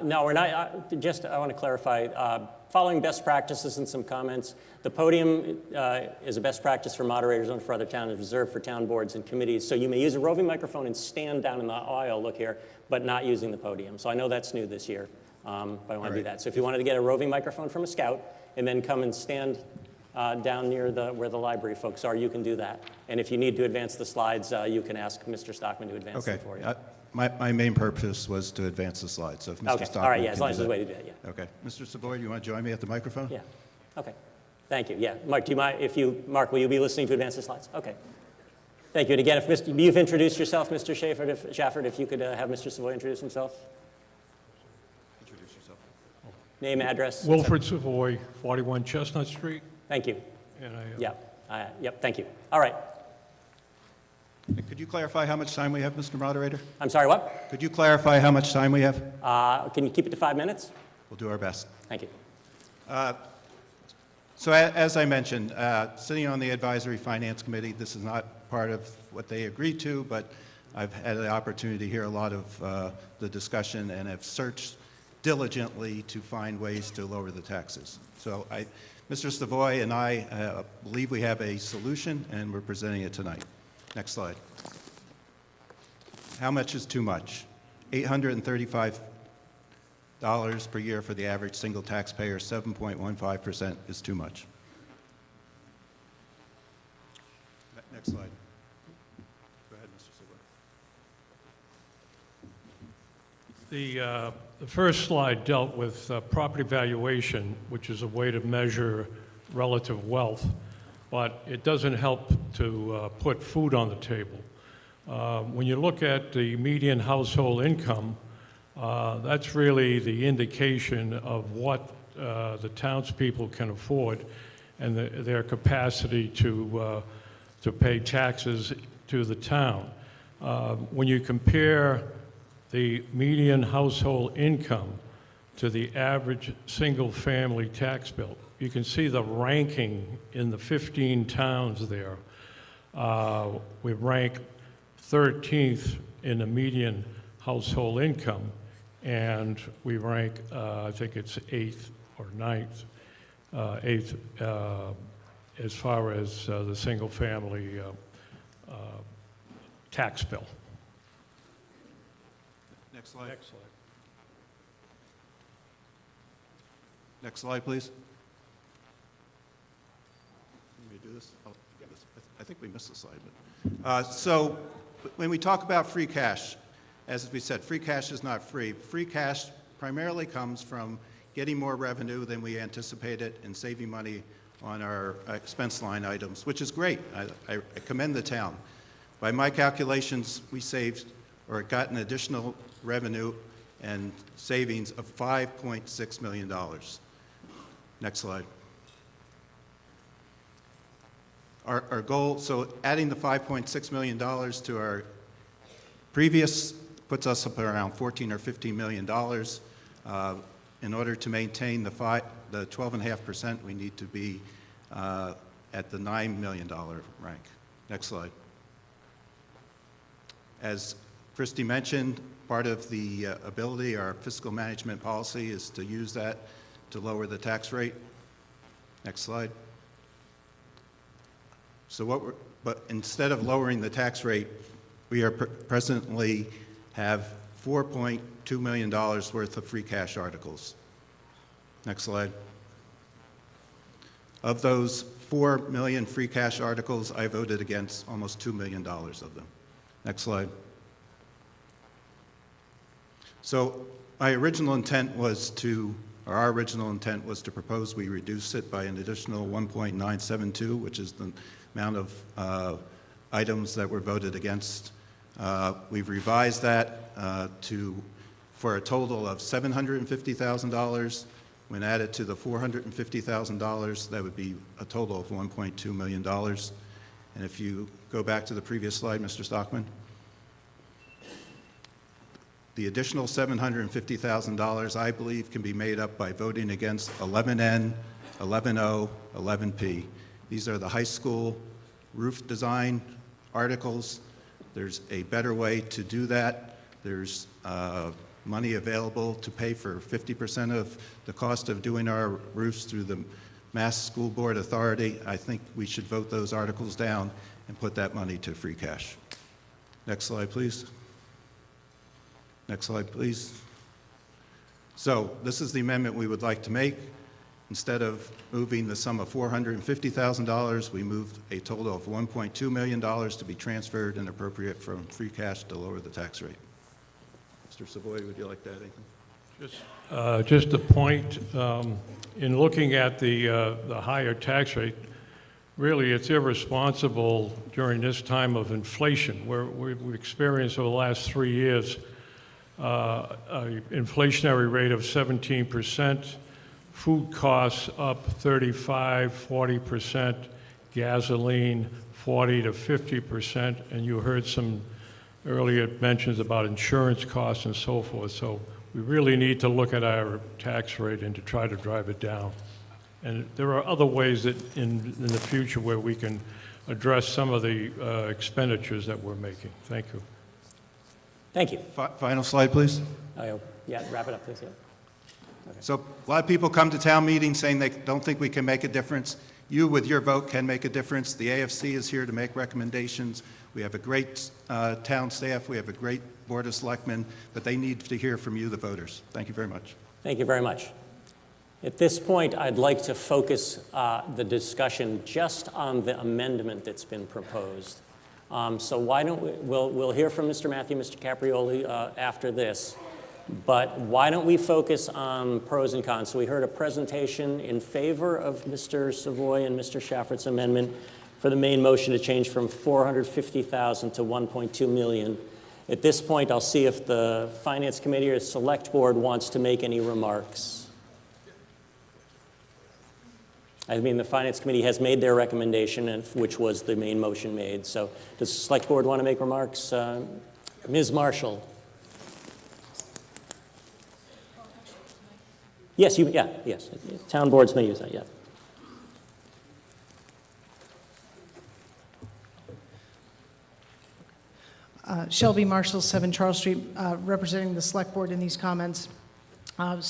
A: No, we're not. I want to clarify. Following best practices and some comments, the podium is a best practice for moderators and for other towns, reserved for town boards and committees. So you may use a roving microphone and stand down in the aisle, look here, but not using the podium. So I know that's new this year, but I want to do that. So if you wanted to get a roving microphone from a scout and then come and stand down near where the library folks are, you can do that. And if you need to advance the slides, you can ask Mr. Stockman to advance them for you.
K: My main purpose was to advance the slides, so if Mr. Stockman
A: All right, yeah, as long
K: can
A: as
K: do
A: there's a way
K: that.
A: to do that, yeah.
K: Okay. Mr. Savoy, do you want to join me at the microphone?
A: Yeah, okay. Thank you. Yeah, Mark, do you mind if you, Mark, will you be listening to advance the slides? Okay. Thank you. And again, if you've introduced yourself, Mr. Shafford, if you could have Mr. Savoy introduce himself.
K: Introduce yourself.
A: Name, address.
M: Wilfred Savoy, 41 Chestnut Street.
A: Thank you.
M: And
A: Yep, thank you. All right.
K: Could you clarify how much time we have, Mr. Moderator?
A: I'm sorry, what?
K: Could you clarify how much time we have?
A: Can you keep it to 5 minutes?
K: We'll do our best.
A: Thank you.
K: So as I mentioned, sitting on the Advisory Finance Committee, this is not part of what they agreed to, but I've had the opportunity to hear a lot of the discussion and have searched diligently to find ways to lower the taxes. So Mr. Savoy and I believe we have a solution, and we're presenting it tonight. Next slide. How much is too much? $835 per year for the average single taxpayer, 7.15% is too much. Next slide. Go ahead, Mr.
M: The
K: Savoy.
M: first slide dealt with property valuation, which is a way to measure relative wealth, but it doesn't help to put food on the table. When you look at the median household income, that's really the indication of what the townspeople can afford and their capacity to pay taxes to the town. When you compare the median household income to the average single-family tax bill, you can see the ranking in the 15 towns there. We rank 13th in the median household income, and we rank, I think it's 8th or 9th, 8th as far as the single-family tax bill.
K: Next slide. Next slide, please. Let me do this. Oh, yeah, I think we missed the slide. But, so when we talk about free cash, as we said, free cash is not free. Free cash primarily comes from getting more revenue than we anticipated and saving money on our expense line items, which is great. I commend the town. By my calculations, we saved or got an additional revenue and savings of $5.6 million. Next slide. Our goal, so adding the $5.6 million to our previous puts us up around $14 or $15 million. In order to maintain the 12.5%, we need to be at the $9 million rank. Next slide. As Christy mentioned, part of the ability, our fiscal management policy is to use that to lower the tax rate. Next slide. So but instead of lowering the tax rate, we are presently have $4.2 million worth of free cash articles. Next slide. Of those 4 million free cash articles, I voted against almost $2 million of them. Next slide. So our original intent was to propose we reduce it by an additional 1.972, which is the amount of items that were voted against. We've revised that for a total of $750,000. When added to the $450,000, that would be a total of $1.2 million. And if you go back to the previous slide, Mr. Stockman, the additional $750,000, I believe, can be made up by voting against 11N, 11O, 11P. These are the high school roof design articles. There's a better way to do that. There's money available to pay for 50% of the cost of doing our roofs through the Mass School Board Authority. I think we should vote those articles down and put that money to free cash. Next slide, please. Next slide, please. So this is the amendment we would like to make. Instead of moving the sum of $450,000, we moved a total of $1.2 million to be transferred and appropriate from free cash to lower the tax rate. Mr. Savoy, would you like to add anything?
M: Just a point, in looking at the higher tax rate, really it's irresponsible during this time of inflation, where we've experienced over the last 3 years an inflationary rate of 17%, food costs up 35, 40%, gasoline 40 to 50%, and you heard some earlier mentions about insurance costs and so forth. So we really need to look at our tax rate and to try to drive it down. And there are other ways that in the future where we can address some of the expenditures that we're making. Thank you.
A: Thank you.
K: Final slide, please.
A: Yeah, wrap it up, please. Yeah.
K: So a lot of people come to town meetings saying they don't think we can make a difference. You, with your vote, can make a difference. The AFC is here to make recommendations. We have a great town staff. We have a great Board of Selectmen, but they need to hear from you, the voters. Thank you very much.
A: Thank you very much. At this point, I'd like to focus the discussion just on the amendment that's been proposed. So why don't we'll hear from Mr. Matthew, Mr. Caprioli after this, but why don't we focus on pros and cons? So we heard a presentation in favor of Mr. Savoy and Mr. Schaffert's amendment for the main motion to change from $450,000 to $1.2 million. At this point, I'll see if the Finance Committee or Select Board wants to make any remarks. I mean, the Finance Committee has made their recommendation, which was the main motion made. So does the Select Board want to make remarks? Ms. Marshall. Yes, yes. Town boards may use that, yeah.
N: Shelby Marshall, 7 Charles Street, representing the Select Board in these comments. I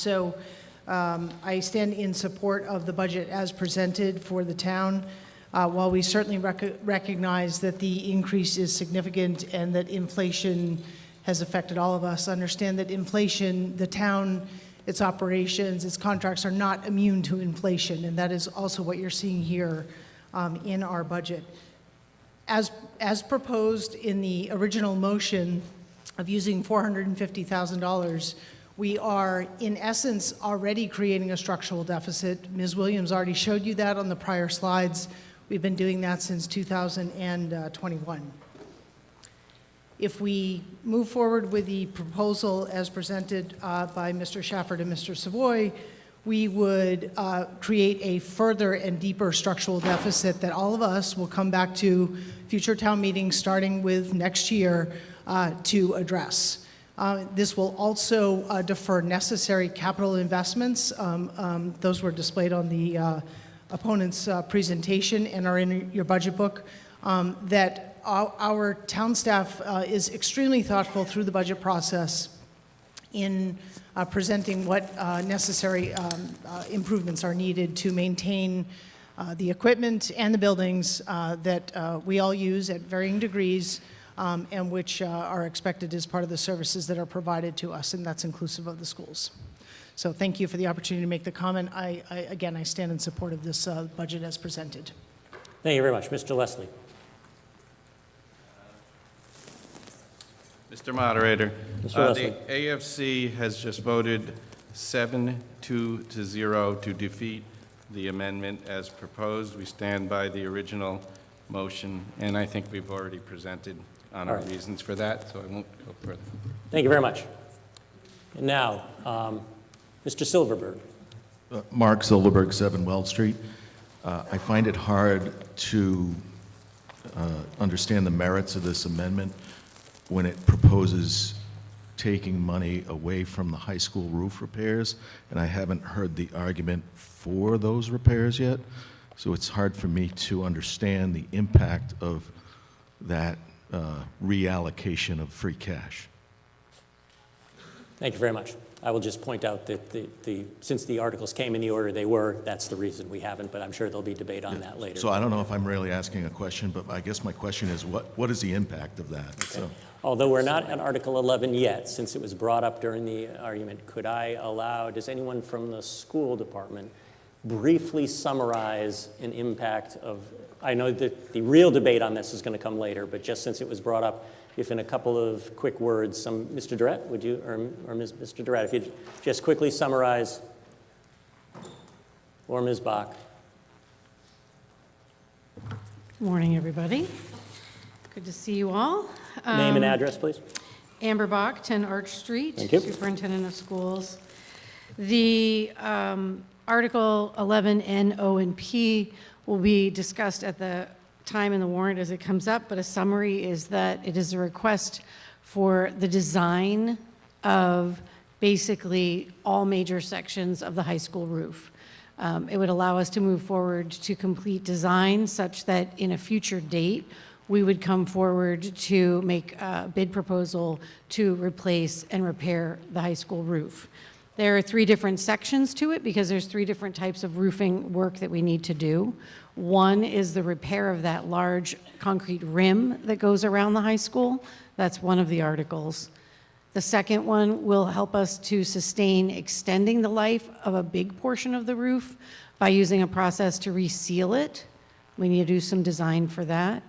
N: stand in support of the budget as presented for the town. While we certainly recognize that the increase is significant and that inflation has affected all of us, understand that inflation, the town, its operations, its contracts are not immune to inflation, and that is also what you're seeing here in our budget. As proposed in the original motion of using $450,000, we are, in essence, already creating a structural deficit. Ms. Williams already showed you that on the prior slides. We've been doing that since 2021. If we move forward with the proposal as presented by Mr. Schaffert and Mr. Savoy, we would create a further and deeper structural deficit that all of us will come back to future town meetings starting with next year to address. This will also defer necessary capital investments. Those were displayed on the opponent's presentation and are in your budget book. That our town staff is extremely thoughtful through the budget process in presenting what necessary improvements are needed to maintain the equipment and the buildings that we all use at varying degrees and which are expected as part of the services that are provided to us, and that's inclusive of the schools. So thank you for the opportunity to make the comment. Again, I stand in support of this budget as presented.
A: Thank you very much. Mr. Leslie.
B: Mr. Moderator,
A: Mr. Leslie.
B: the AFC has just voted 7-2 to 0 to defeat the amendment as proposed. We stand by the original motion, and I think we've already presented on our reasons for that, so I won't go further.
A: Thank you very much. And now, Mr. Silverberg.
O: Mark Silverberg, 7 Weld Street. I find it hard to understand the merits of this amendment when it proposes taking money away from the high school roof repairs, and I haven't heard the argument for those repairs yet, so it's hard for me to understand the impact of that reallocation of free cash.
A: Thank you very much. I will just point out that since the articles came in the order they were, that's the reason we haven't, but I'm sure there'll be debate on that later.
O: So I don't know if I'm really asking a question, but I guess my question is, what is the impact of that?
A: Okay.
O: So.
A: Although we're not at Article 11 yet, since it was brought up during the argument, could I allow, does anyone from the school department briefly summarize an impact of, I know that the real debate on this is going to come later, but just since it was brought up, if in a couple of quick words, Mr. Durrett, would you, or Mr. Durrett, if you'd just quickly summarize, or Ms. Bach.
P: Good morning, everybody. Good to see you all.
A: Name and address, please.
P: Amber Bach, 10 Arch Street.
A: Thank you.
P: Superintendent of Schools. The Article 11, N, O, and P will be discussed at the time in the warrant as it comes up, but a summary is that it is a request for the design of basically all major sections of the high school roof. It would allow us to move forward to complete design such that in a future date, we would come forward to make a bid proposal to replace and repair the high school roof. There are 3 different sections to it because there's 3 different types of roofing work that we need to do. One is the repair of that large concrete rim that goes around the high school. That's one of the articles. The second one will help us to sustain extending the life of a big portion of the roof by using a process to reseal it. We need to do some design for that.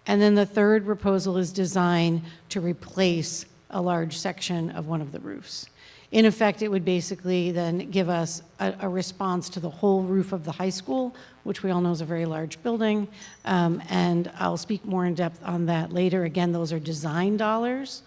P: And then the third proposal is design to replace a large section of one of the roofs. In effect, it would basically then give us a response to the whole roof of the high school, which we all know is a very large building. And I'll speak more in depth on that later. Again, those are design dollars,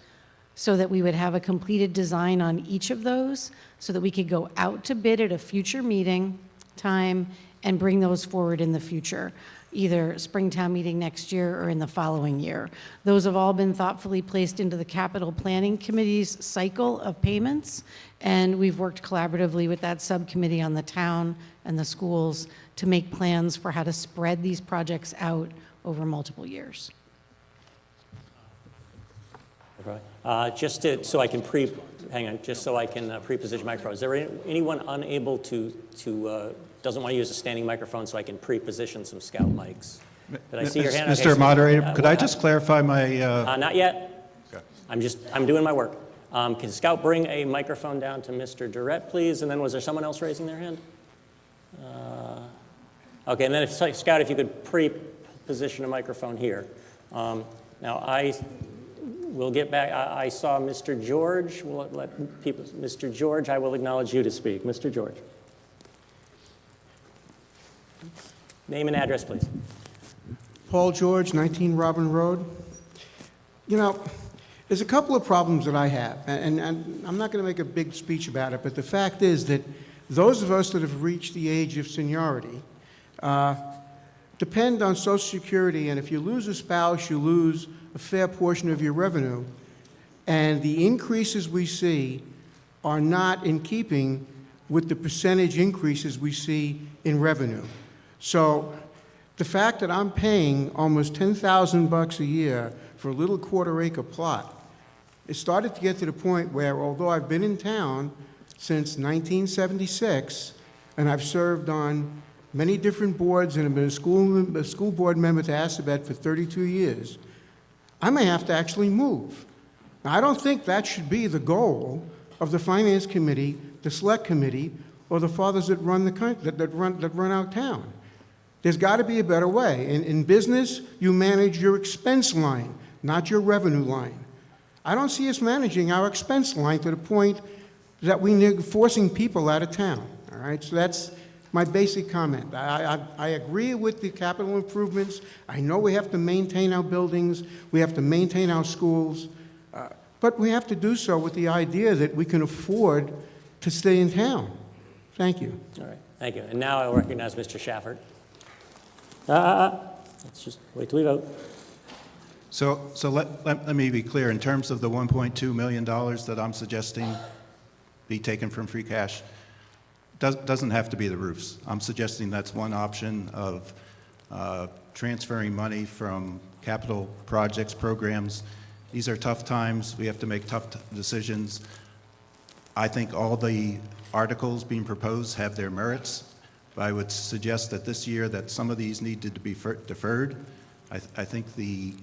P: so that we would have a completed design on each of those, so that we could go out to bid at a future meeting time and bring those forward in the future, either Springtown meeting next year or in the following year. Those have all been thoughtfully placed into the Capital Planning Committee's cycle of payments, and we've worked collaboratively with that subcommittee on the town and the schools to make plans for how to spread these projects out over multiple years.
A: Just so I can pre-position microphone. Is there anyone unable to doesn't want to use a standing microphone so I can pre-position some scout mics? Did I see your hand?
K: Mr.
A: Okay,
K: Moderator, could I just clarify my...
A: Not yet. Okay. I'm doing my work. Can Scout bring a microphone down to Mr. Durrett, please? And then was there someone else raising their hand? Okay, and then if Scout, if you could pre-position a microphone here. Now we'll get back. I saw Mr. George. We'll let people. Mr. George, I will acknowledge you to speak. Mr. George. Name and address, please.
H: Paul George, 19 Robin Road. You know, there's a couple of problems that I have, and I'm not going to make a big speech about it, but the fact is that those of us that have reached the age of seniority depend on Social Security, and if you lose a spouse, you lose a fair portion of your revenue, and the increases we see are not in keeping with the percentage increases we see in revenue. So the fact that I'm paying almost $10,000 a year for a little quarter-acre plot, it started to get to the point where, although I've been in town since 1976, and I've served on many different boards and have been a school board member to Assabet for 32 years, I may have to actually move. Now, I don't think that should be the goal of the Finance Committee, the Select Committee, or the fathers that run the country, that run our town. There's got to be a better way. In business, you manage your expense line, not your revenue line. I don't see us managing our expense line to the point that we're forcing people out of town. All right, so that's my basic comment. I agree with the capital improvements. I know we have to maintain our buildings, we have to maintain our schools, but we have to do so with the idea that we can afford to stay in town. Thank you.
A: All right, thank you. And now I will recognize Mr. Shafford. Let's just wait till we vote.
K: So let me be clear. In terms of the $1.2 million that I'm suggesting be taken from free cash, doesn't have to be the roofs. I'm suggesting that's one option of transferring money from capital projects, programs. These are tough times. We have to make tough decisions. I think all the articles being proposed have their merits. I would suggest that this year that some of these needed to be deferred. I think the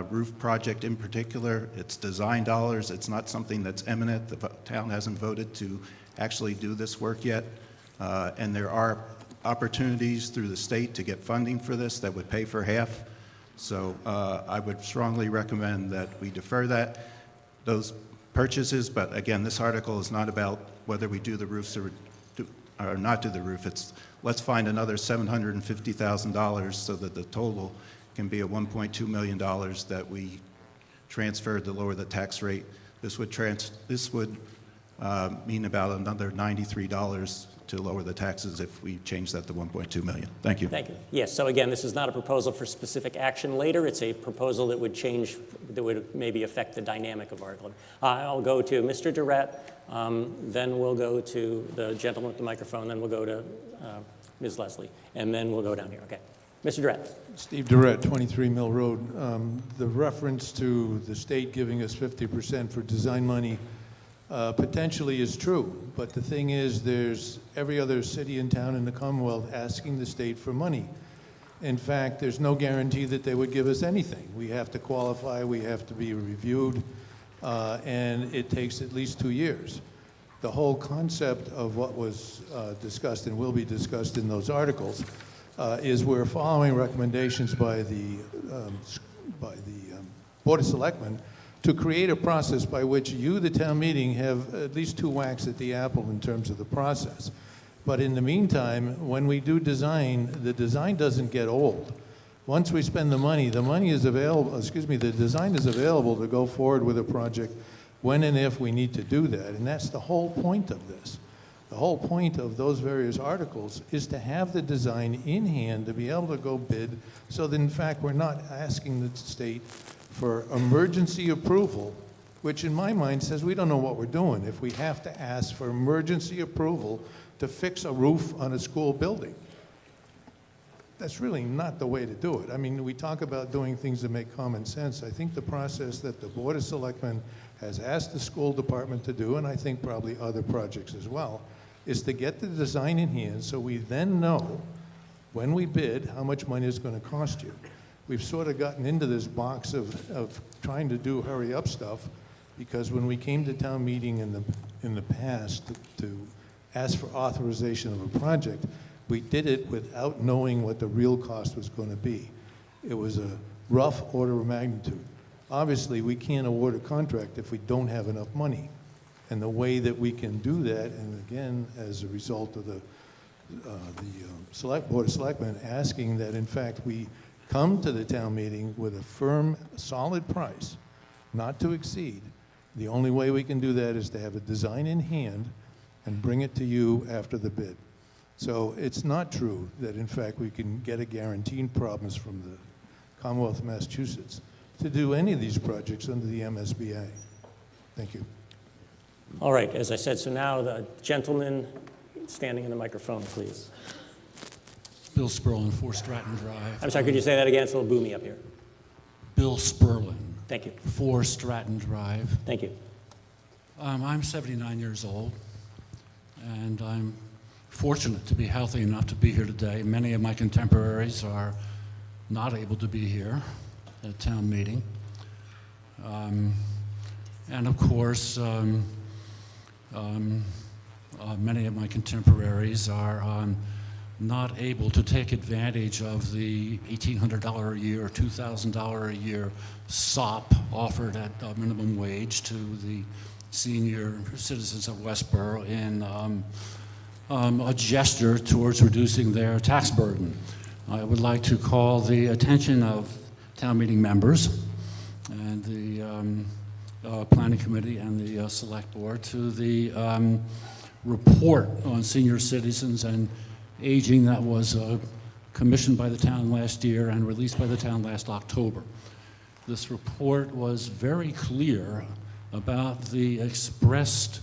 K: roof project in particular, it's design dollars. It's not something that's imminent. The town hasn't voted to actually do this work yet. And there are opportunities through the state to get funding for this that would pay for half. So I would strongly recommend that we defer those purchases. But again, this article is not about whether we do the roofs or not do the roof. It's let's find another $750,000 so that the total can be a $1.2 million that we transferred to lower the tax rate. This would mean about another $93 to lower the taxes if we change that to 1.2 million. Thank you.
A: Thank you. Yes, so again, this is not a proposal for specific action later. It's a proposal that would change, that would maybe affect the dynamic of Article. I'll go to Mr. Durrett, then we'll go to the gentleman with the microphone, then we'll go to Ms. Leslie, and then we'll go down here. Okay. Mr. Durrett.
Q: Steve Durrett, 23 Mill Road. The reference to the state giving us 50% for design money potentially is true, but the thing is there's every other city and town in the Commonwealth asking the state for money. In fact, there's no guarantee that they would give us anything. We have to qualify, we have to be reviewed, and it takes at least 2 years. The whole concept of what was discussed and will be discussed in those articles is we're following recommendations by the Board of Selectmen to create a process by which you, the town meeting, have at least 2 whacks at the apple in terms of the process. But in the meantime, when we do design, the design doesn't get old. Once we spend the money is available, the design is available to go forward with a project when and if we need to do that. And that's the whole point of this. The whole point of those various articles is to have the design in hand to be able to go bid so that in fact we're not asking the state for emergency approval, which in my mind says we don't know what we're doing if we have to ask for emergency approval to fix a roof on a school building. That's really not the way to do it. I mean, we talk about doing things that make common sense. I think the process that the Board of Selectmen has asked the school department to do, and I think probably other projects as well, is to get the design in hand so we then know when we bid how much money it's going to cost you. We've sort of gotten into this box of trying to do hurry up stuff because when we came to town meeting in the past to ask for authorization of a project, we did it without knowing what the real cost was going to be. It was a rough order of magnitude. Obviously, we can't award a contract if we don't have enough money. And the way that we can do that, and again, as a result of the Board of Selectmen asking that, in fact, we come to the town meeting with a firm, solid price, not to exceed. The only way we can do that is to have a design in hand and bring it to you after the bid. So it's not true that, in fact, we can get a guaranteed promise from the Commonwealth of Massachusetts to do any of these projects under the MSBA. Thank you.
A: All right, as I said, so now the gentleman standing in the microphone, please.
J: Bill Sperlin, 4 Stratton Drive.
A: I'm sorry, could you say that again? It's a little boomy up here.
J: Bill Sperlin.
A: Thank you.
J: 4 Stratton Drive.
A: Thank you.
J: I'm 79 years old, and I'm fortunate to be healthy enough to be here today. Many of my contemporaries are not able to be here at town meeting. And of course, many of my contemporaries are not able to take advantage of the $1,800 a year or $2,000 a year SOP offered at minimum wage to the senior citizens of Westborough in a gesture towards reducing their tax burden. I would like to call the attention of town meeting members and the planning committee and the select board to the report on senior citizens and aging that was commissioned by the town last year and released by the town last October. This report was very clear about the expressed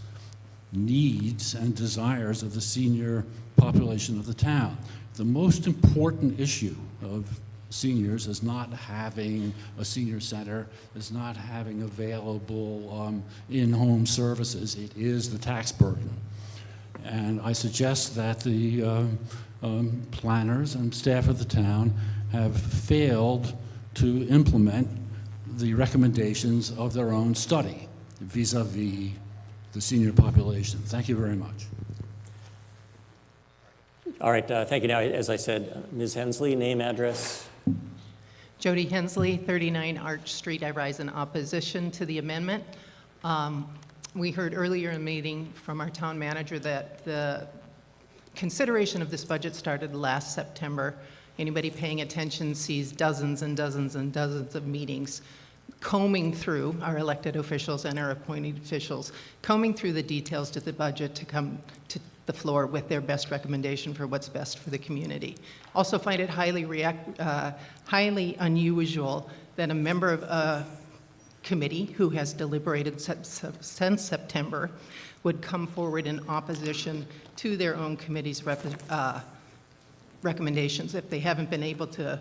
J: needs and desires of the senior population of the town. The most important issue of seniors is not having a senior center, is not having available in-home services. It is the tax burden. And I suggest that the planners and staff of the town have failed to implement the recommendations of their own study vis-a-vis the senior population. Thank you very much.
A: All right, thank you. Now, as I said, Ms. Hensley, name, address.
R: Jody Hensley, 39 Arch Street. I rise in opposition to the amendment. We heard earlier in the meeting from our town manager that the consideration of this budget started last September. Anybody paying attention sees dozens and dozens and dozens of meetings combing through, our elected officials and our appointed officials, combing through the details to the budget to come to the floor with their best recommendation for what's best for the community. Also find it highly unusual that a member of a committee who has deliberated since September would come forward in opposition to their own committee's recommendations if they haven't been able to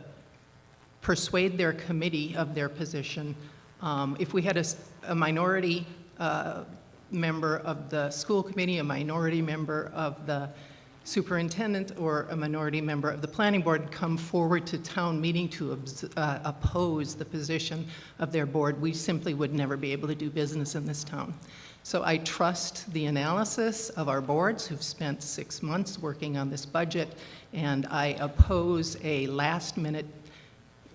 R: persuade their committee of their position. If we had a minority member of the school committee, a minority member of the superintendent, or a minority member of the planning board come forward to town meeting to oppose the position of their board, we simply would never be able to do business in this town. So I trust the analysis of our boards who've spent 6 months working on this budget, and I oppose a last-minute,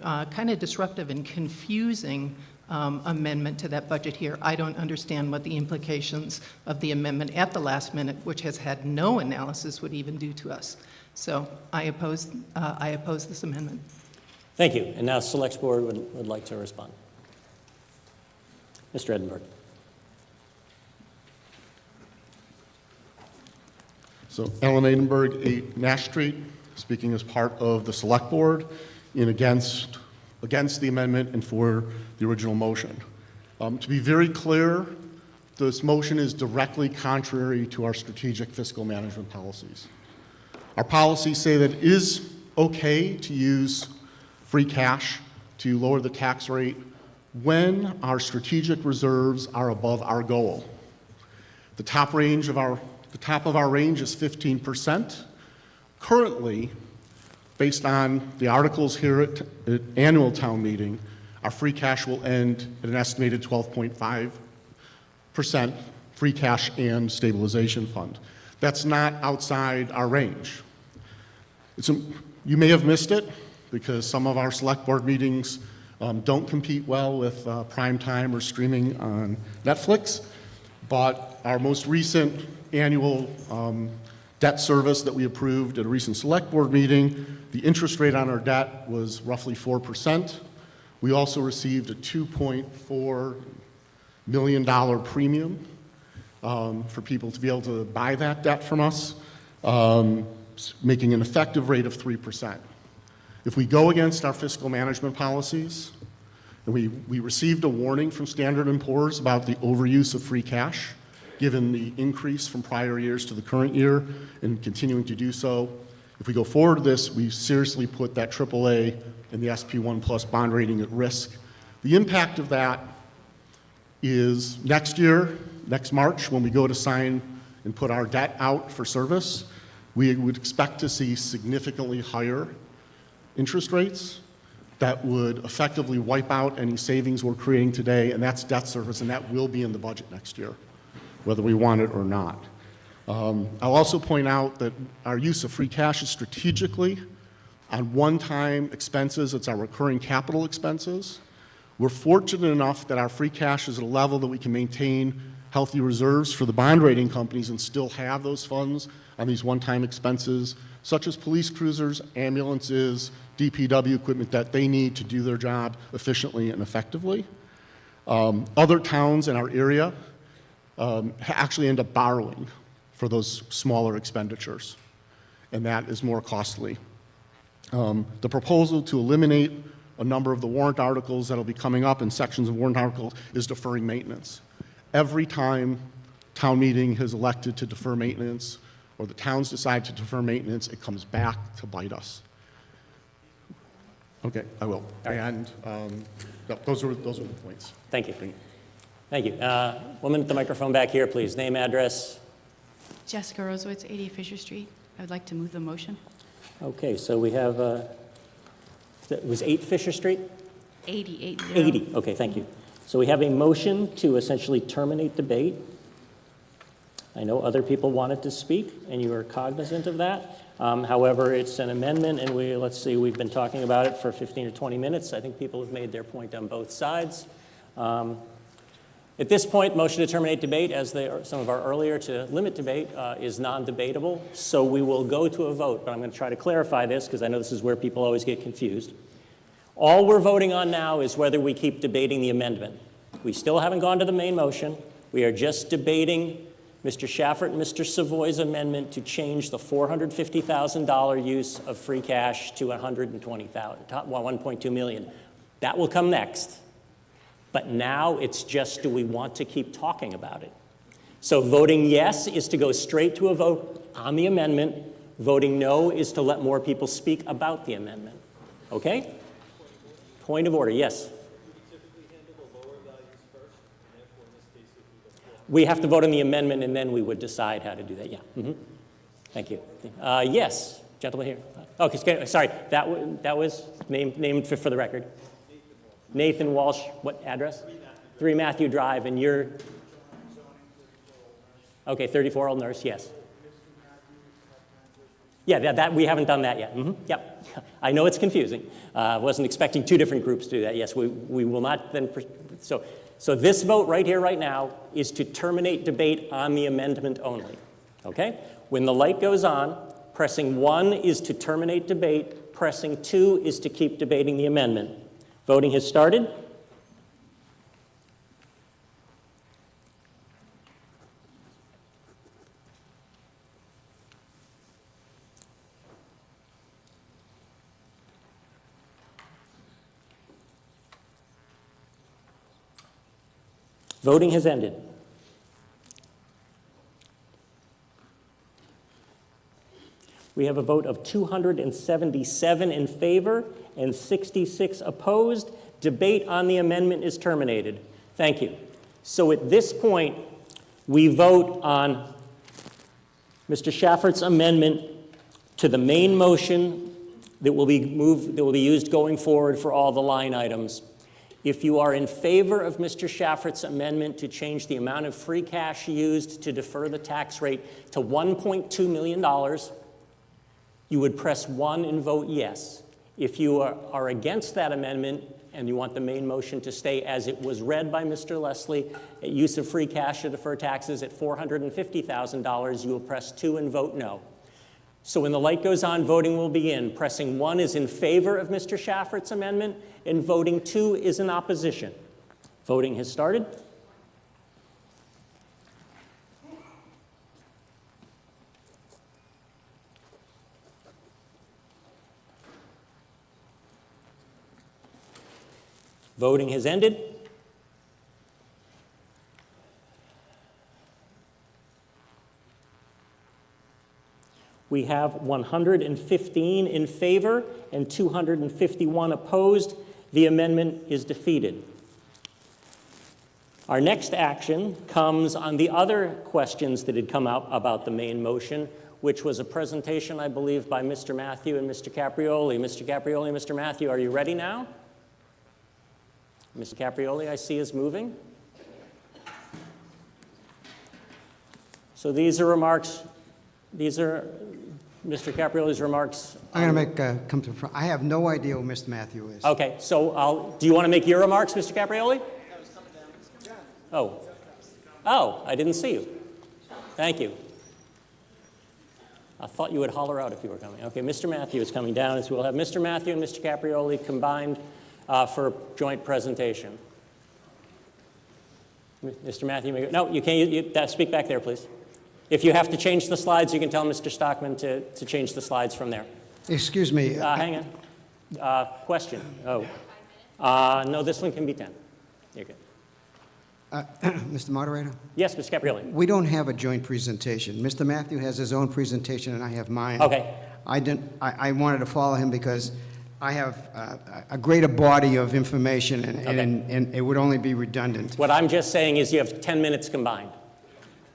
R: kind of disruptive and confusing amendment to that budget here. I don't understand what the implications of the amendment at the last minute, which has had no analysis, would even do to us. So I oppose this amendment.
A: Thank you. And now Select Board would like to respond. Mr. Edinburgh.
I: So Alan Edinburgh, 8 Nash Street, speaking as part of the Select Board in against the amendment and for the original motion. To be very clear, this motion is directly contrary to our strategic fiscal management policies. Our policies say that it is okay to use free cash to lower the tax rate when our strategic reserves are above our goal. The top of our range is 15%. Currently, based on the articles here at annual town meeting, our free cash will end at an estimated 12.5% free cash and stabilization fund. That's not outside our range. You may have missed it because some of our select board meetings don't compete well with prime time or streaming on Netflix, but our most recent annual debt service that we approved at a recent select board meeting, the interest rate on our debt was roughly 4%. We also received a $2.4 million premium for people to be able to buy that debt from us, making an effective rate of 3%. If we go against our fiscal management policies, and we received a warning from Standard & Poor's about the overuse of free cash, given the increase from prior years to the current year and continuing to do so. If we go forward with this, we seriously put that AAA and the SP1 plus bond rating at risk. The impact of that is next year, next March, when we go to sign and put our debt out for service, we would expect to see significantly higher interest rates that would effectively wipe out any savings we're creating today, and that's debt service, and that will be in the budget next year, whether we want it or not. I'll also point out that our use of free cash is strategically on one-time expenses. It's our recurring capital expenses. We're fortunate enough that our free cash is at a level that we can maintain healthy reserves for the bond rating companies and still have those funds on these one-time expenses, such as police cruisers, ambulances, DPW equipment that they need to do their job efficiently and effectively. Other towns in our area actually end up borrowing for those smaller expenditures, and that is more costly. The proposal to eliminate a number of the warrant articles that will be coming up in sections of warrant articles is deferring maintenance. Every time town meeting has elected to defer maintenance, or the towns decide to defer maintenance, it comes back to bite us. Okay, I will. And those are the points.
A: Thank you. Thank you. Woman at the microphone back here, please. Name, address.
S: Jessica Rosewitz, 80 Fisher Street. I would like to move the motion.
A: Okay, so we have, it was 8 Fisher Street?
S: 80.
A: 80, okay, thank you. So we have a motion to essentially terminate debate. I know other people wanted to speak, and you are cognizant of that. However, it's an amendment, and let's see, we've been talking about it for 15 or 20 minutes. I think people have made their point on both sides. At this point, motion to terminate debate, as some of our earlier to limit debate, is non-debatable. So we will go to a vote, but I'm going to try to clarify this because I know this is where people always get confused. All we're voting on now is whether we keep debating the amendment. We still haven't gone to the main motion. We are just debating Mr. Shaffert and Mr. Savoy's amendment to change the $450,000 use of free cash to $1.2 million. That will come next. But now it's just, do we want to keep talking about it? So voting yes is to go straight to a vote on the amendment. Voting no is to let more people speak about the amendment. Okay? Point of order, yes. We have to vote on the amendment, and then we would decide how to do that. Yeah. Thank you. Yes, gentleman here. Okay, sorry. That was named for the record. Nathan Walsh. What address? 3 Matthew Drive, and you're. Okay, 34 Old Nurse. Yes. Yeah, that we haven't done that yet. Yep. I know it's confusing. I wasn't expecting 2 different groups to do that. Yes, we will not then. So this vote right here, right now, is to terminate debate on the amendment only, okay? When the light goes on, pressing 1 is to terminate debate, pressing 2 is to keep debating the amendment. Voting has started. Voting has ended. We have a vote of 277 in favor and 66 opposed. Debate on the amendment is terminated. Thank you. So at this point, we vote on Mr. Shaffert's amendment to the main motion that will be used going forward for all the line items. If you are in favor of Mr. Shaffert's amendment to change the amount of free cash used to defer the tax rate to $1.2 million, you would press 1 and vote yes. If you are against that amendment and you want the main motion to stay as it was read by Mr. Leslie, use of free cash to defer taxes at $450,000, you will press 2 and vote no. So when the light goes on, voting will begin. Pressing 1 is in favor of Mr. Shaffert's amendment, and voting 2 is in opposition. Voting has started. Voting has ended. We have 115 in favor and 251 opposed. The amendment is defeated. Our next action comes on the other questions that had come out about the main motion, which was a presentation, I believe, by Mr. Matthew and Mr. Caprioli. Mr. Caprioli and Mr. Matthew, are you ready now? Mr. Caprioli, I see, is moving. So these are remarks. These are Mr. Caprioli's remarks.
L: I'm going to come to the front. I have no idea who Mr. Matthew is.
A: Okay, so do you want to make your remarks, Mr. Caprioli? Oh, I didn't see you. Thank you. I thought you would holler out if you were coming. Okay, Mr. Matthew is coming down, so we'll have Mr. Matthew and Mr. Caprioli combined for a joint presentation. Mr. Matthew, no, you can't. Speak back there, please. If you have to change the slides, you can tell Mr. Stockman to change the slides from there.
L: Excuse me.
A: Hang on. Question. No, this one can be 10. You're good.
L: Mr. Moderator?
A: Yes, Mr. Caprioli.
L: We don't have a joint presentation. Mr. Matthew has his own presentation, and I have mine.
A: Okay.
L: I wanted to follow him because I have a greater body of information, and it would only be redundant.
A: What I'm just saying is you have 10 minutes combined.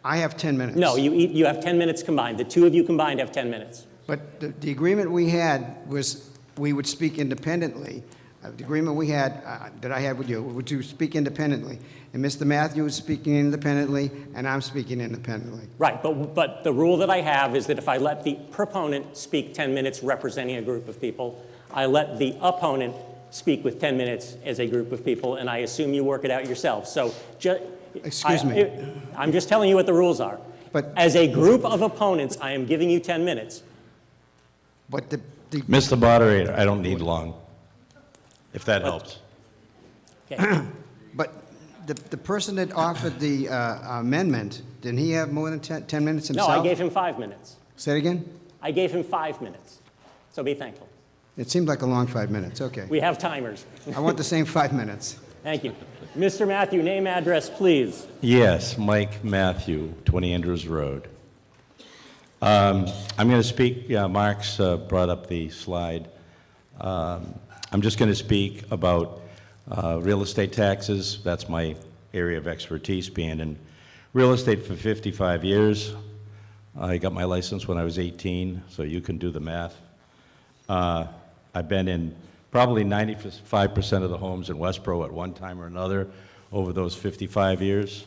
L: I have 10 minutes.
A: No, you have 10 minutes combined. The two of you combined have 10 minutes.
L: But the agreement we had was we would speak independently The agreement we had, that I had with you, were to speak independently. And Mr. Matthew is speaking independently, and I'm speaking independently.
A: Right, but the rule that I have is that if I let the proponent speak 10 minutes representing a group of people, I let the opponent speak with 10 minutes as a group of people, and I assume you work it out yourself. So,
L: Excuse me.
A: I'm just telling you what the rules are.
L: But
A: as a group of opponents, I am giving you 10 minutes.
L: But the
B: Mr. Moderator, I don't need long, if that helps.
A: Okay.
L: But the person that offered the amendment, didn't he have more than 10 minutes himself?
A: No, I gave him 5 minutes.
L: Say it again?
A: I gave him 5 minutes. So be thankful.
L: It seemed like a long 5 minutes, okay.
A: We have timers.
L: I want the same 5 minutes.
A: Thank you. Mr. Matthew, name, address, please.
B: Yes, Mike Matthew, 20 Andrews Road. I'm going to speak, Mark's brought up the slide. I'm just going to speak about real estate taxes. That's my area of expertise, being in real estate for 55 years. I got my license when I was 18, so you can do the math. I've been in probably 95% of the homes in Westborough at one time or another over those 55 years.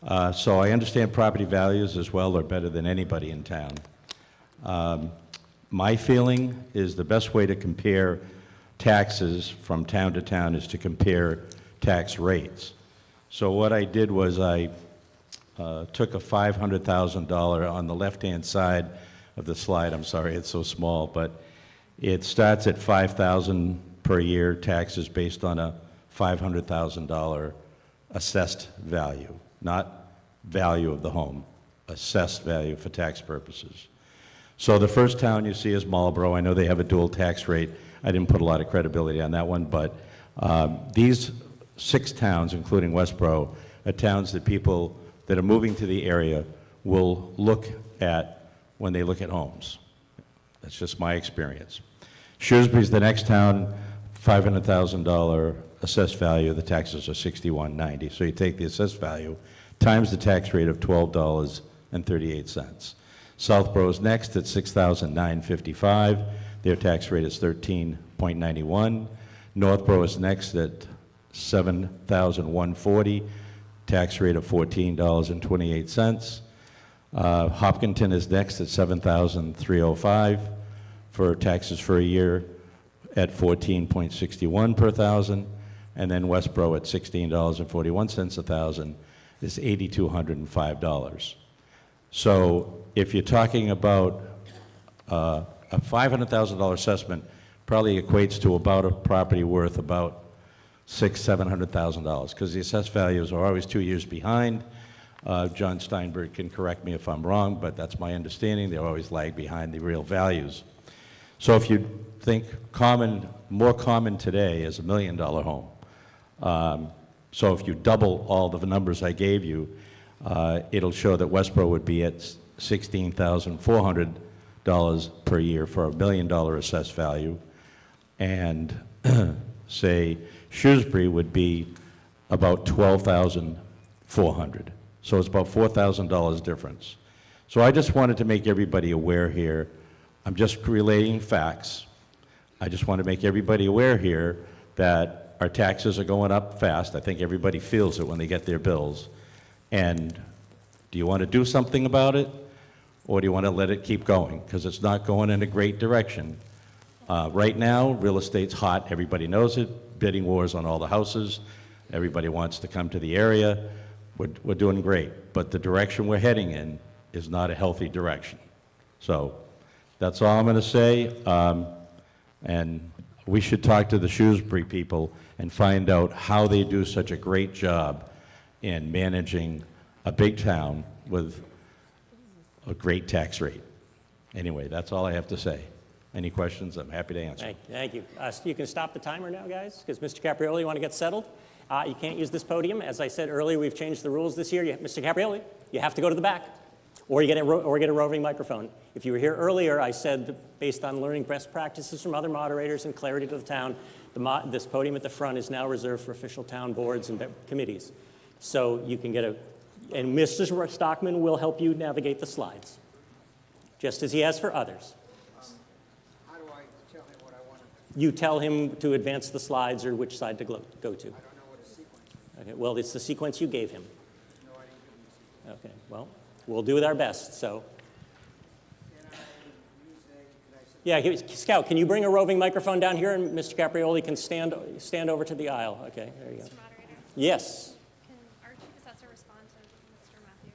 B: So I understand property values as well, or better than anybody in town. My feeling is the best way to compare taxes from town to town is to compare tax rates. So what I did was I took a $500,000 on the left-hand side of the slide. I'm sorry, it's so small, but it starts at $5,000 per year taxes based on a $500,000 assessed value, not value of the home, assessed value for tax purposes. So the first town you see is Marlborough. I know they have a dual tax rate. I didn't put a lot of credibility on that one, but these 6 towns, including Westborough, are towns that people that are moving to the area will look at when they look at homes. That's just my experience. Shrewsbury's the next town, $500,000 assessed value. The taxes are $61.90. So you take the assessed value times the tax rate of $12.38. Southborough's next at $6,955. Their tax rate is $13.91. Northborough is next at $7,140. Tax rate of $14.28. Hopkinton is next at $7,305 for taxes for a year at $14.61 per thousand, and then Westborough at $16.41 a thousand is $8,205. So if you're talking about a $500,000 assessment, probably equates to about a property worth about $600,000-$700,000, because the assessed values are always 2 years behind. John Steinberg can correct me if I'm wrong, but that's my understanding. They always lag behind the real values. So if you think more common today is $1 million home. So if you double all the numbers I gave you, it'll show that Westborough would be at $16,400 per year for $1 million assessed value, and say Shrewsbury would be about $12,400. So it's about $4,000 difference. So I just wanted to make everybody aware here. I'm just relating facts. I just want to make everybody aware here that our taxes are going up fast. I think everybody feels it when they get their bills. And do you want to do something about it, or do you want to let it keep going? Because it's not going in a great direction. Right now, real estate's hot. Everybody knows it. Bidding wars on all the houses. Everybody wants to come to the area. We're doing great. But the direction we're heading in is not a healthy direction. So that's all I'm going to say. And we should talk to the Shrewsbury people and find out how they do such a great job in managing a big town with a great tax rate. Anyway, that's all I have to say. Any questions? I'm happy to answer.
A: Thank you. You can stop the timer now, guys, because Mr. Caprioli, you want to get settled? You can't use this podium. As I said earlier, we've changed the rules this year. Mr. Caprioli, you have to go to the back, or you get a roving microphone. If you were here earlier, I said, based on learning best practices from other moderators and clarity to the town, this podium at the front is now reserved for official town boards and committees. So you can get and Mr. Stockman will help you navigate the slides, just as he has for others.
L: How do I tell him what I want
A: You tell him to advance the slides or which side to go to. I don't know what a sequence is. Okay, well, it's the sequence you gave him. No, I didn't give him a sequence. Okay, well, we'll do our best, so. Yeah, Scout, can you bring a roving microphone down here, and Mr. Caprioli can stand over to the aisle? Okay, there you go. Yes.
C: Can our chief assessor respond to Mr. Matthew?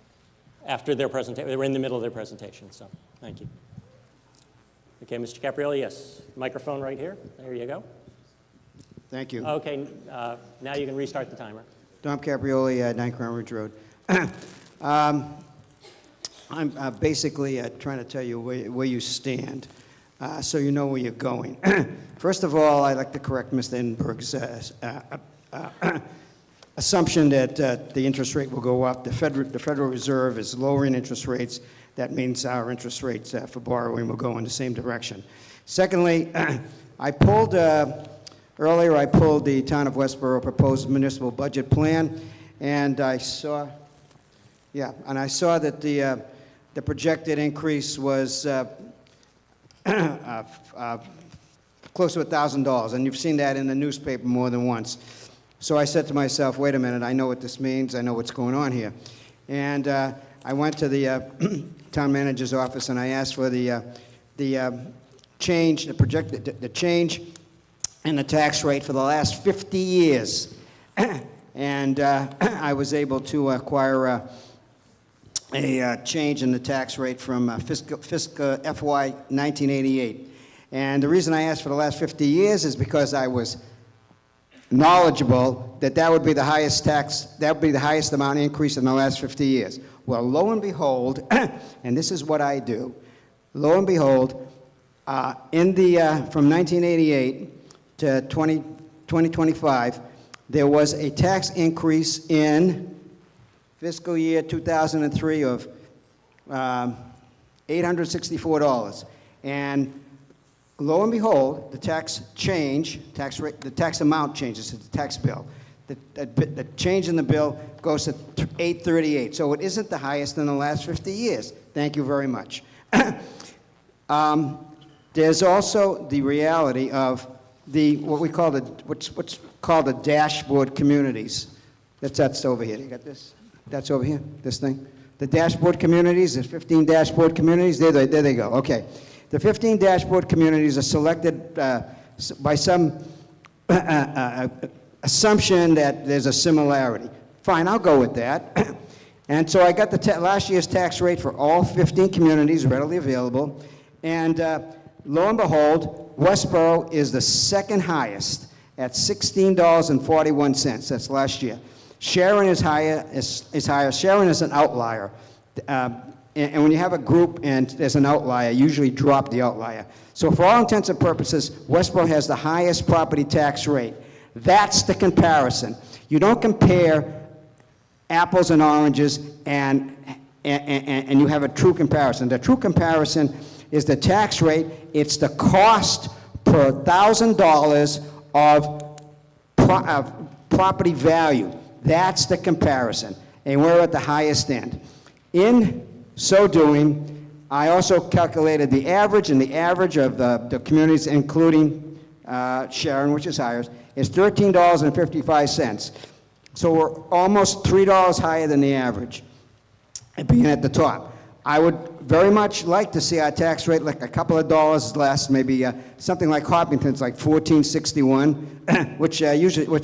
A: After their presentation, they were in the middle of their presentation, so thank you. Okay, Mr. Caprioli, yes. Microphone right here. There you go.
L: Thank you.
A: Okay, now you can restart the timer.
L: Dom Caprioli, 9 Crown Ridge Road. I'm basically trying to tell you where you stand, so you know where you're going. First of all, I'd like to correct Mr. Enberg's assumption that the interest rate will go up. The Federal Reserve is lowering interest rates. That means our interest rates for borrowing will go in the same direction. Secondly, earlier I pulled the Town of Westborough proposed municipal budget plan, and I saw that the projected increase was close to $1,000, and you've seen that in the newspaper more than once. So I said to myself, wait a minute, I know what this means, I know what's going on here. And I went to the town manager's office and I asked for the change, the change in the tax rate for the last 50 years. And I was able to acquire a change in the tax rate from fiscal FY 1988. And the reason I asked for the last 50 years is because I was knowledgeable that would be the highest tax, that would be the highest amount increase in the last 50 years. Well, lo and behold, and this is what I do, lo and behold, from 1988 to 2025, there was a tax increase in fiscal year 2003 of $864. And lo and behold, the tax rate, the tax amount changes to the tax bill. The change in the bill goes to $838. So it isn't the highest in the last 50 years. Thank you very much. There's also the reality of what's called the dashboard communities. That's over here. You got this? That's over here, this thing. The dashboard communities, there's 15 dashboard communities. There they go. Okay. The 15 dashboard communities are selected by some assumption that there's a similarity. Fine, I'll go with that. And so I got the last year's tax rate for all 15 communities readily available. And lo and behold, Westborough is the second highest at $16.41. That's last year. Sharon is higher. Sharon is an outlier. And when you have a group and there's an outlier, usually drop the outlier. So for all intents and purposes, Westborough has the highest property tax rate. That's the comparison. You don't compare apples and oranges and you have a true comparison. The true comparison is the tax rate. It's the cost per $1,000 of property value. That's the comparison. And we're at the highest end. In so doing, I also calculated the average, and the average of the communities, including Sharon, which is higher, is $13.55. So we're almost $3 higher than the average, being at the top. I would very much like to see our tax rate like a couple of dollars less, maybe something like Hopkinton's, like $14.61, which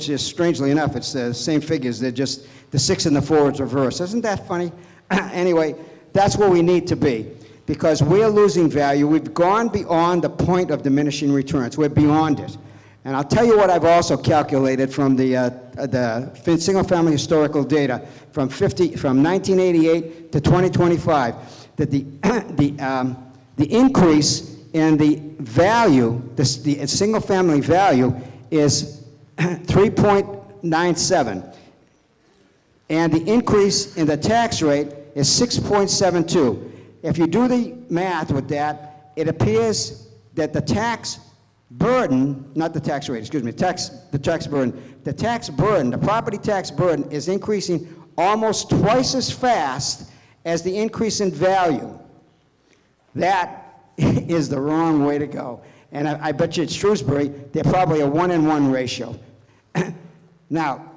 L: is strangely enough, it's the same figures. They're just the 6 and the 4 is reversed. Isn't that funny? Anyway, that's where we need to be, because we're losing value. We've gone beyond the point of diminishing returns. We're beyond it. And I'll tell you what I've also calculated from the single-family historical data from 1988 to 2025, that the increase in the value, the single-family value, is 3.97, and the increase in the tax rate is 6.72. If you do the math with that, it appears that the tax burden, not the tax rate, excuse me, the property tax burden is increasing almost twice as fast as the increase in value. That is the wrong way to go. And I bet you at Shrewsbury, they're probably a 1-in-1 ratio. Now,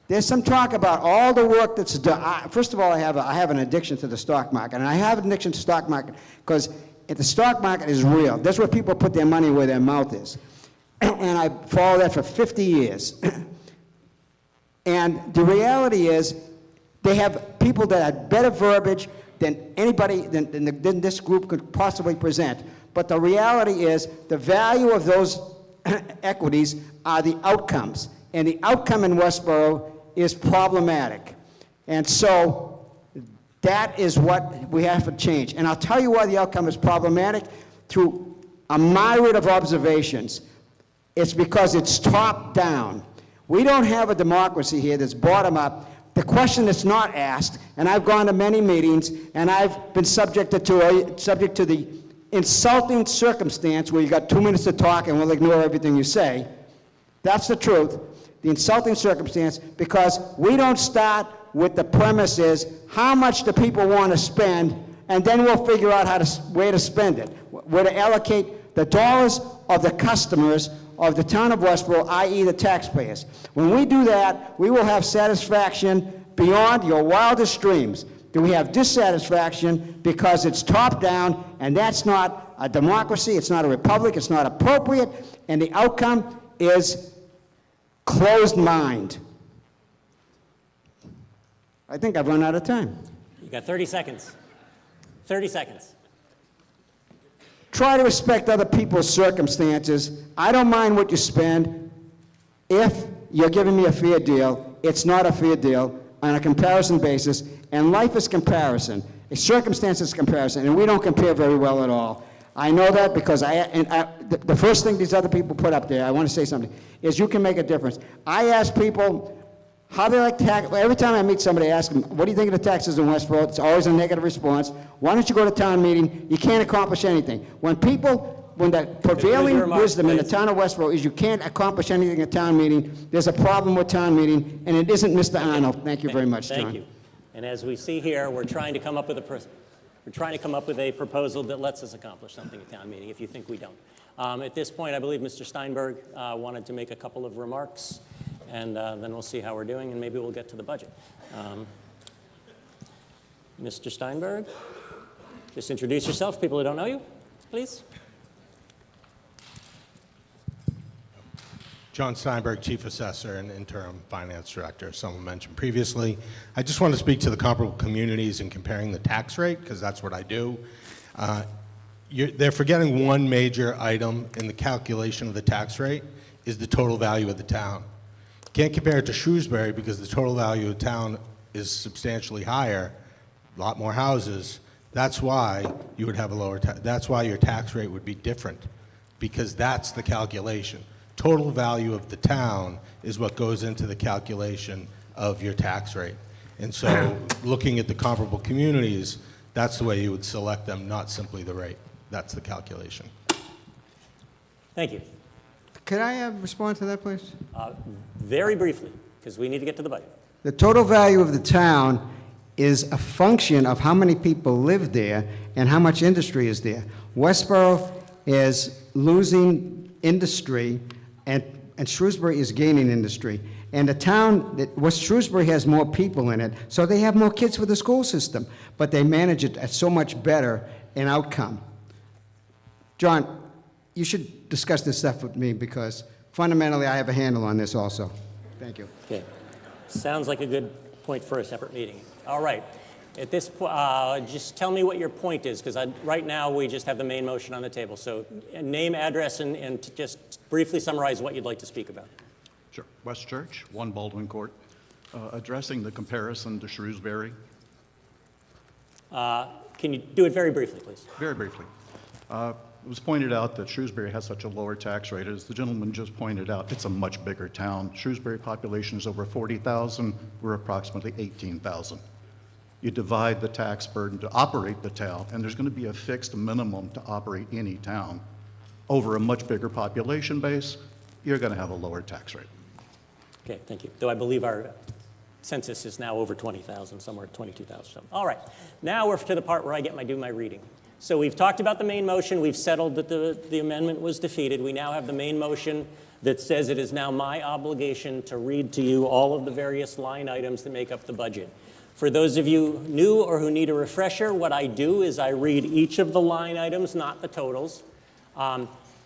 L: there's some talk about all the work that's done. First of all, I have an addiction to the stock market, and I have an addiction to the stock market because the stock market is real. That's where people put their money where their mouth is. And I followed that for 50 years. And the reality is, they have people that have better verbiage than anybody, than this group could possibly present. But the reality is, the value of those equities are the outcomes. And the outcome in Westborough is problematic. And so that is what we have to change. And I'll tell you why the outcome is problematic through a myriad of observations. It's because it's top down. We don't have a democracy here that's bottom up. The question that's not asked, and I've gone to many meetings, and I've been subject to the insulting circumstance where you got 2 minutes to talk and we'll ignore everything you say. That's the truth. The insulting circumstance, because we don't start with the premise is how much do people want to spend, and then we'll figure out where to spend it, where to allocate the dollars of the customers of the town of Westborough, i.e. the taxpayers. When we do that, we will have satisfaction beyond your wildest dreams. Do we have dissatisfaction because it's top down, and that's not a democracy, it's not a republic, it's not appropriate, and the outcome is closed mind. I think I've run out of time.
A: You got 30 seconds. 30 seconds.
L: Try to respect other people's circumstances. I don't mind what you spend. If you're giving me a fair deal, it's not a fair deal on a comparison basis, and life is comparison. A circumstance is comparison, and we don't compare very well at all. I know that because the first thing these other people put up there, I want to say something, is you can make a difference. I ask people how they like tax. Every time I meet somebody, I ask them, what do you think of the taxes in Westborough? It's always a negative response. Why don't you go to town meeting? You can't accomplish anything. When the prevailing wisdom in the town of Westborough is you can't accomplish anything at town meeting, there's a problem with town meeting, and it isn't Mr. Arnold. Thank you very much, John.
A: Thank you. And as we see here, we're trying to come up with a proposal that lets us accomplish something at town meeting, if you think we don't. At this point, I believe Mr. Steinberg wanted to make a couple of remarks, and then we'll see how we're doing, and maybe we'll get to the budget. Mr. Steinberg, just introduce yourself, people who don't know you, please.
T: John Steinberg, Chief Assessor and Interim Finance Director, as someone mentioned previously. I just want to speak to the comparable communities and comparing the tax rate, because that's what I do. They're forgetting one major item in the calculation of the tax rate is the total value of the town. You can't compare it to Shrewsbury because the total value of the town is substantially higher, a lot more houses. That's why you would have a lower that's why your tax rate would be different, because that's the calculation. Total value of the town is what goes into the calculation of your tax rate. And so looking at the comparable communities, that's the way you would select them, not simply the rate. That's the calculation.
A: Thank you.
L: Could I respond to that, please?
A: Very briefly, because we need to get to the budget.
L: The total value of the town is a function of how many people live there and how much industry is there. Westborough is losing industry, and Shrewsbury is gaining industry. And the town, West Shrewsbury has more people in it, so they have more kids for the school system, but they manage it at so much better an outcome. John, you should discuss this stuff with me because fundamentally I have a handle on this also. Thank you.
A: Okay. Sounds like a good point for a separate meeting. All right. At this point, just tell me what your point is, because right now we just have the main motion on the table. So name, address, and just briefly summarize what you'd like to speak about.
U: Sure. West Church, 1 Baldwin Court. Addressing the comparison to Shrewsbury.
A: Can you do it very briefly, please?
U: Very briefly. It was pointed out that Shrewsbury has such a lower tax rate. As the gentleman just pointed out, it's a much bigger town. Shrewsbury population is over 40,000. We're approximately 18,000. You divide the tax burden to operate the town, and there's going to be a fixed minimum to operate any town. Over a much bigger population base, you're going to have a lower tax rate.
A: Okay, thank you. Though I believe our census is now over 20,000, somewhere at 22,000. All right, now we're to the part where I do my reading. So we've talked about the main motion. We've settled that the amendment was defeated. We now have the main motion that says it is now my obligation to read to you all of the various line items that make up the budget. For those of you new or who need a refresher, what I do is I read each of the line items, not the totals.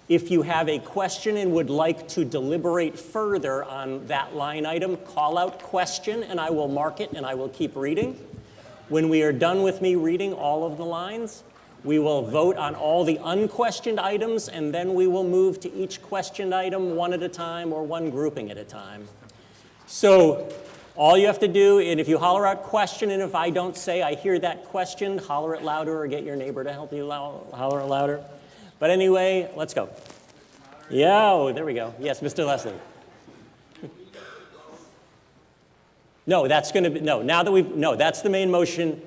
A: If you have a question and would like to deliberate further on that line item, call out question and I will mark it and I will keep reading. When we are done with me reading all of the lines, we will vote on all the unquestioned items, and then we will move to each questioned item one at a time or one grouping at a time. So all you have to do, and if you holler out question, and if I don't say I hear that question, holler it louder or get your neighbor to help you holler it louder. But anyway, let's go. Yeah, oh, there we go. Yes, Mr. Leslie. No, that's going to be, no, now that we've, no, that's the main motion.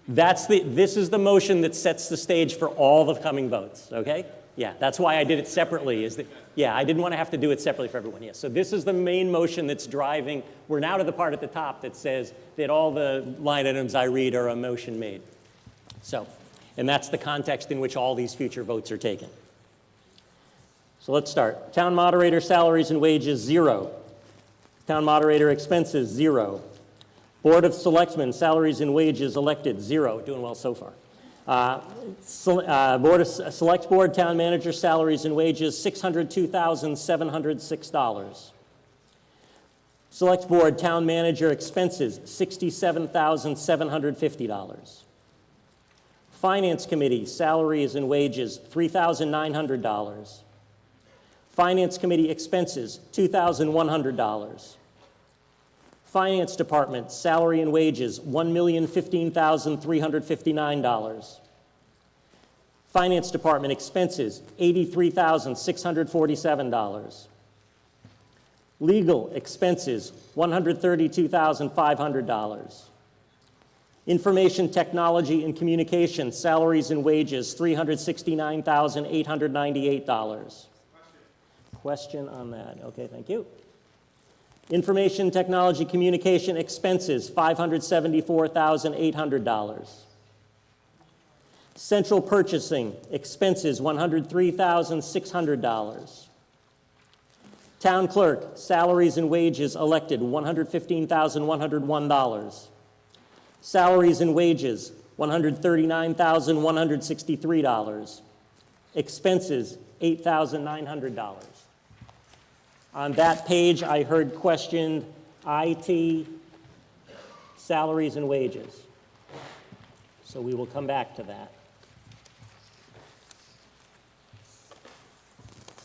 A: This is the motion that sets the stage for all the coming votes, okay? Yeah, that's why I did it separately, yeah, I didn't want to have to do it separately for everyone, yes. So this is the main motion that's driving, we're now to the part at the top that says that all the line items I read are a motion made. So, and that's the context in which all these future votes are taken. So let's start. Town moderator salaries and wages, 0. Town moderator expenses, 0. Board of Selectmen, salaries and wages elected, 0. Doing well so far. Select Board, Town Manager, salaries and wages, $602,706. Select Board, Town Manager, expenses, $67,750. Finance Committee, salaries and wages, $3,900. Finance Committee expenses, $2,100. Finance Department, salary and wages, $1,015,359. Finance Department expenses, $83,647. Legal expenses, $132,500. Information Technology and Communication, salaries and wages, $369,898. Question on that. Okay, thank you. Information Technology Communication expenses, $574,800. Central Purchasing expenses, $103,600. Town Clerk, salaries and wages elected, $115,101. Salaries and wages, $139,163. Expenses, $8,900. On that page, I heard questioned IT, salaries and wages. So we will come back to that.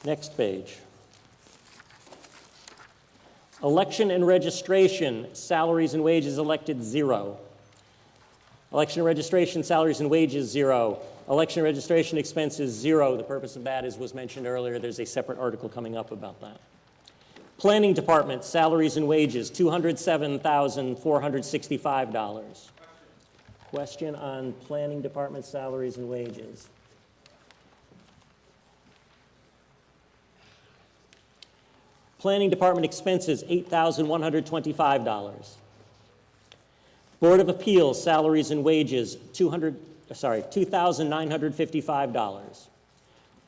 A: Next page. Election and registration, salaries and wages elected, 0. Election and registration, salaries and wages, 0. Election and registration expenses, 0. The purpose of that, as was mentioned earlier, there's a separate article coming up about that. Planning Department, salaries and wages, $207,465. Question on Planning Department salaries and wages. Planning Department expenses, $8,125. Board of Appeals, salaries and wages, $2,955.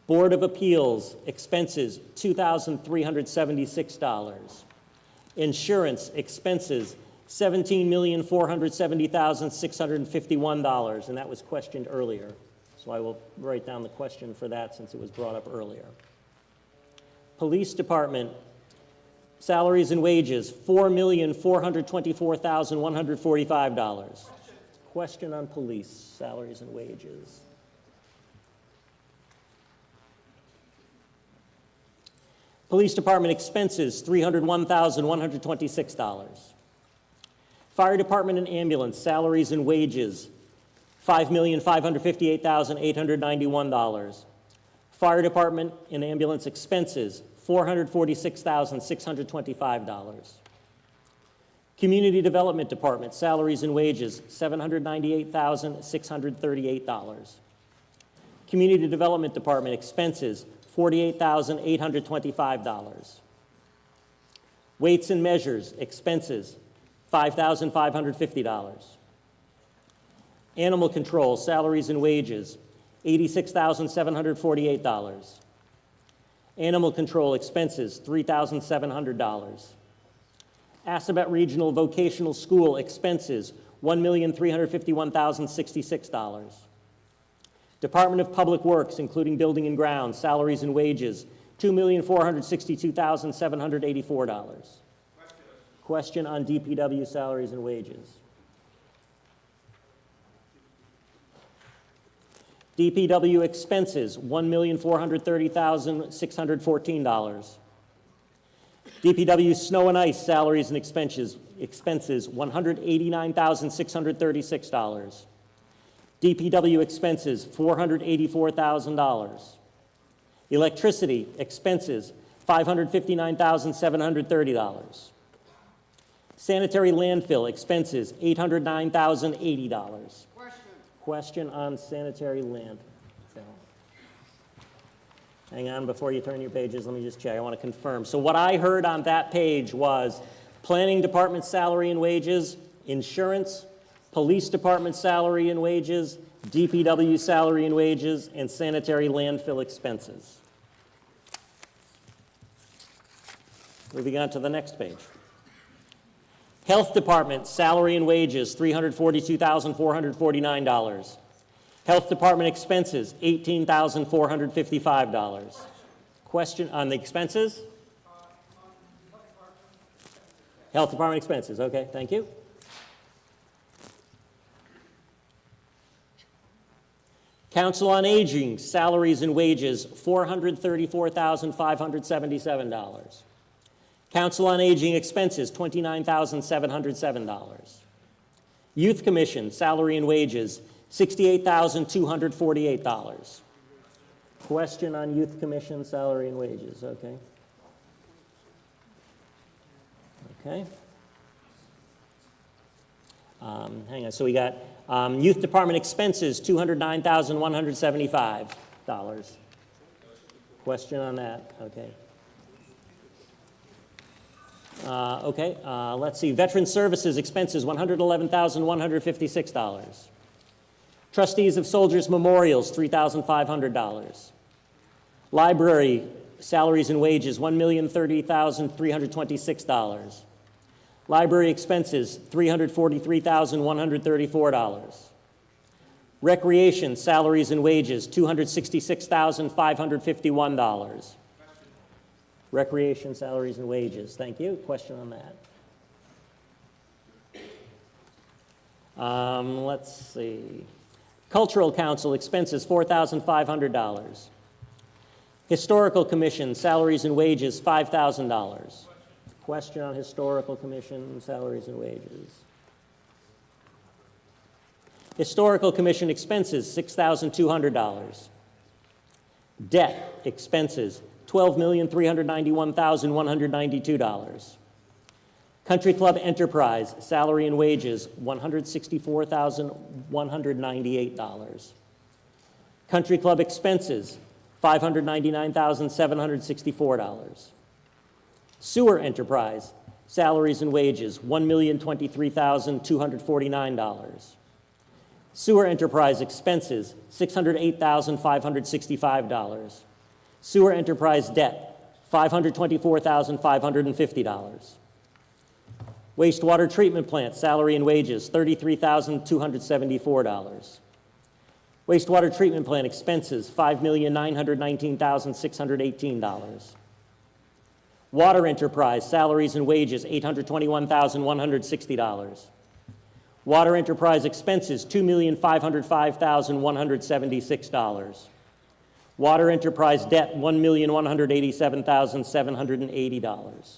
A: Board of Appeals expenses, $2,376. Insurance expenses, $17,470,651, and that was questioned earlier. So I will write down the question for that since it was brought up earlier. Police Department salaries and wages, $4,424,145. Question on police salaries and wages. Police Department expenses, $301,126. Fire Department and Ambulance, salaries and wages, $5,558,891. Fire Department and Ambulance expenses, $446,625. Community Development Department, salaries and wages, $798,638. Community Development Department expenses, $48,825. Weights and Measures, expenses, $5,550. Animal Control, salaries and wages, $86,748. Animal control expenses, $3,700. Assabet Regional Vocational School expenses, $1,351,066. Department of Public Works, including building and grounds, salaries and wages, $2,462,784. Question on DPW salaries and wages. DPW expenses, $1,430,614. DPW snow and ice salaries and expenses, $189,636. DPW expenses, $484,000. Electricity expenses, $559,730. Sanitary landfill expenses, $809,080. Question on sanitary landfill. Hang on, before you turn your pages, let me just check. I want to confirm. So what I heard on that page was planning department salary and wages, insurance, police department salary and wages, DPW salary and wages, and sanitary landfill expenses. Moving on to the next page. Health Department salary and wages, $342,449. Health Department expenses, $18,455. Question on the expenses? Health Department expenses, okay, thank you. Council on Aging salaries and wages, $434,577. Council on Aging expenses, $29,707. Youth Commission, salary and wages, $68,248. Question on Youth Commission, salary and wages, okay. Okay. Hang on, so we got Youth Department expenses, $209,175. Question on that, okay. Let's see. Veteran Services expenses, $111,156. Trustees of Soldiers Memorials, $3,500. Library salaries and wages, $1,030,326. Library expenses, $343,134. Recreation salaries and wages, $266,551. Recreation salaries and wages. Thank you. Question on that. Let's see. Cultural Council expenses, $4,500. Historical Commission salaries and wages, $5,000. Question on Historical Commission salaries and wages. Historical Commission expenses, $6,200. Debt expenses, $12,391,192. Country Club Enterprise, salary and wages, $164,198. Country Club expenses, $599,764. Sewer Enterprise, salaries and wages, $1,023,249. Sewer Enterprise expenses, $608,565. Sewer Enterprise debt, $524,550. Wastewater Treatment Plant, salary and wages, $33,274. Wastewater Treatment Plant expenses, $5,919,618. Water Enterprise, salaries and wages, $821,160. Water Enterprise expenses, $2,505,176. Water Enterprise debt, $1,187,780.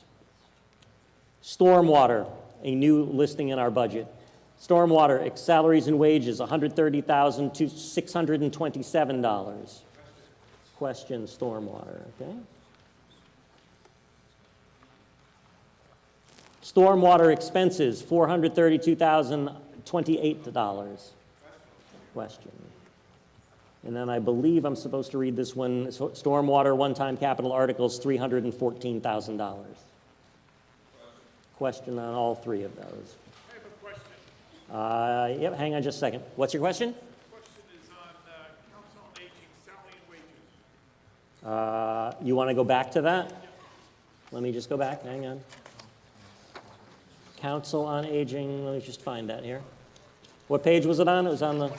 A: Stormwater, a new listing in our budget. Stormwater salaries and wages, $130,627. Question stormwater, okay? Stormwater expenses, $432,028. Question. And then I believe I'm supposed to read this one, stormwater one-time capital articles, $314,000. Question on all three of those.
D: I have a question.
A: Yep, hang on just a second. What's your question?
D: The question is on Council on
A: You want to go back to that? Let me just go back, hang on. Council on Aging, let me just find that here. What page was it on? It was on the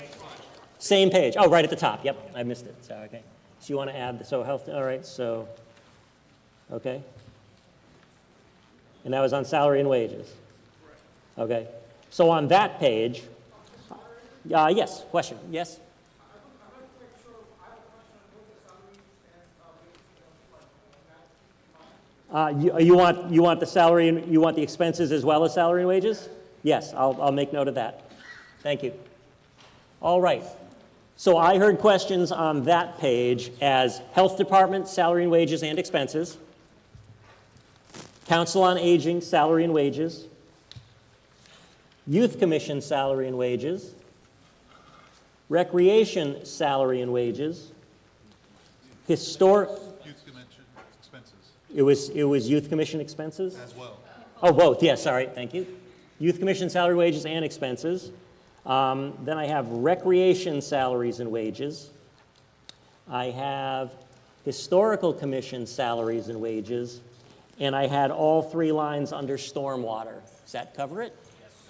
A: same page. Oh, right at the top, yep, I missed it, so, okay. So you want to add, so health, all right, so, okay. And that was on salary and wages? Okay. So on that page, yes, question, yes? You want the salary and you want the expenses as well as salary and wages? Yes, I'll make note of that. Thank you. All right. So I heard questions on that page as Health Department, salary and wages and expenses, Council on Aging, salary and wages, Youth Commission, salary and wages, Recreation, salary and wages, Historic.
U: Youth Commission expenses.
A: It was Youth Commission expenses?
U: As well.
A: Oh, both, yes, sorry, thank you. Youth Commission salary, wages, and expenses. Then I have Recreation salaries and wages. I have Historical Commission salaries and wages. And I had all three lines under Stormwater. Does that cover it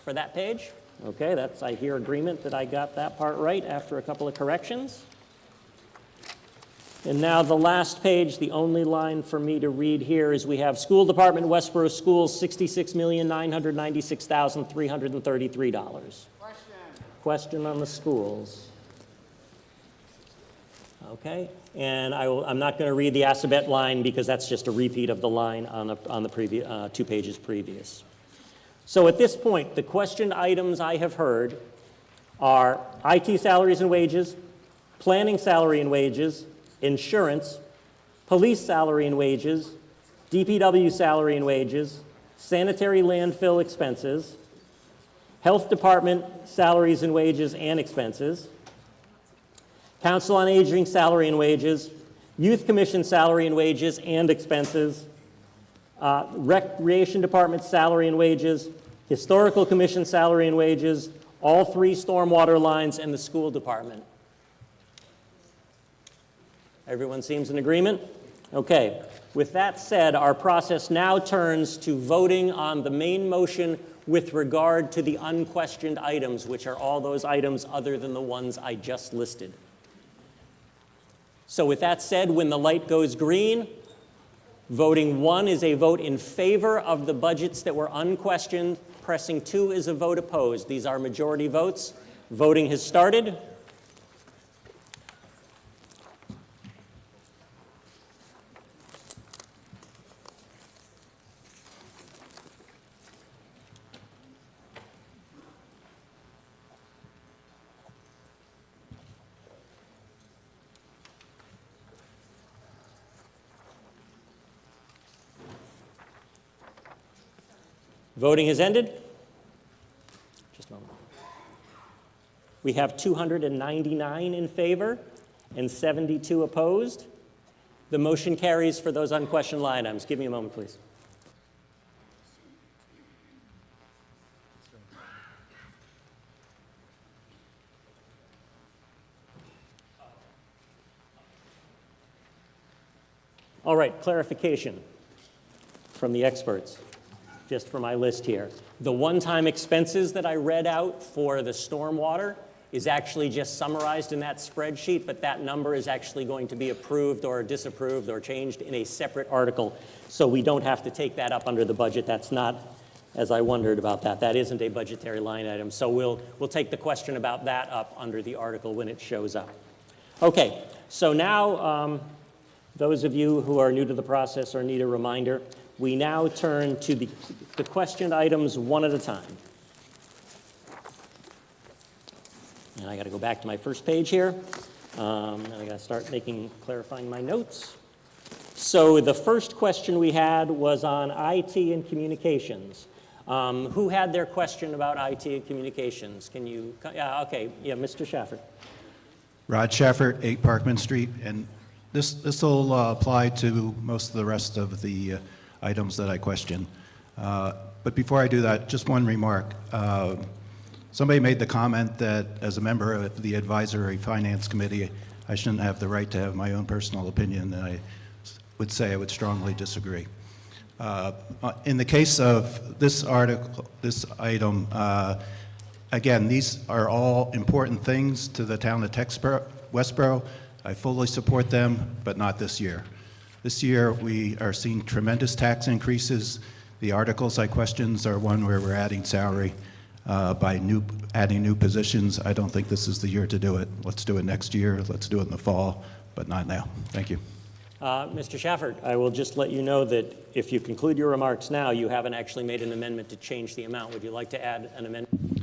A: for that page? Okay, that's, I hear agreement that I got that part right after a couple of corrections. And now the last page, the only line for me to read here is we have School Department, Westborough Schools, $66,996,333. Question on the schools. Okay, and I'm not going to read the Assabet line because that's just a repeat of the line on the previous 2 pages previous. So at this point, the questioned items I have heard are IT salaries and wages, planning salary and wages, insurance, police salary and wages, DPW salary and wages, sanitary landfill expenses, health department salaries and wages and expenses, Council on Aging salary and wages, Youth Commission salary and wages and expenses, Recreation Department salary and wages, Historical Commission salary and wages, all three stormwater lines, and the school department. Everyone seems in agreement? Okay. With that said, our process now turns to voting on the main motion with regard to the unquestioned items, which are all those items other than the ones I just listed. So with that said, when the light goes green, voting 1 is a vote in favor of the budgets that were unquestioned. Pressing 2 is a vote opposed. These are majority votes. Voting has started. Voting has ended. Just a moment. We have 299 in favor and 72 opposed. The motion carries for those unquestioned line items. Give me a moment, please. All right, clarification from the experts. Just for my list here. The one-time expenses that I read out for the stormwater is actually just summarized in that spreadsheet, but that number is actually going to be approved or disapproved or changed in a separate article. So we don't have to take that up under the budget. That's not, as I wondered about that, that isn't a budgetary line item. So we'll take the question about that up under the article when it shows up. Okay, so now those of you who are new to the process or need a reminder, we now turn to the questioned items one at a time. And I got to go back to my first page here. And I got to start clarifying my notes. So the first question we had was on IT and communications. Who had their question about IT and communications? Can you, okay, yeah, Mr. Schaffer.
K: Rod Schaffer, 8 Parkman Street, and this will apply to most of the rest of the items that I question. But before I do that, just one remark. Somebody made the comment that as a member of the Advisory Finance Committee, I shouldn't have the right to have my own personal opinion, and I would say I would strongly disagree. In the case of this article, this item, again, these are all important things to the town of Westborough. I fully support them, but not this year. This year, we are seeing tremendous tax increases. The articles I questions are one where we're adding salary by adding new positions. I don't think this is the year to do it. Let's do it next year. Let's do it in the fall, but not now. Thank you.
A: Mr. Shafford, I will just let you know that if you conclude your remarks now, you haven't actually made an amendment to change the amount. Would you like to add an amendment?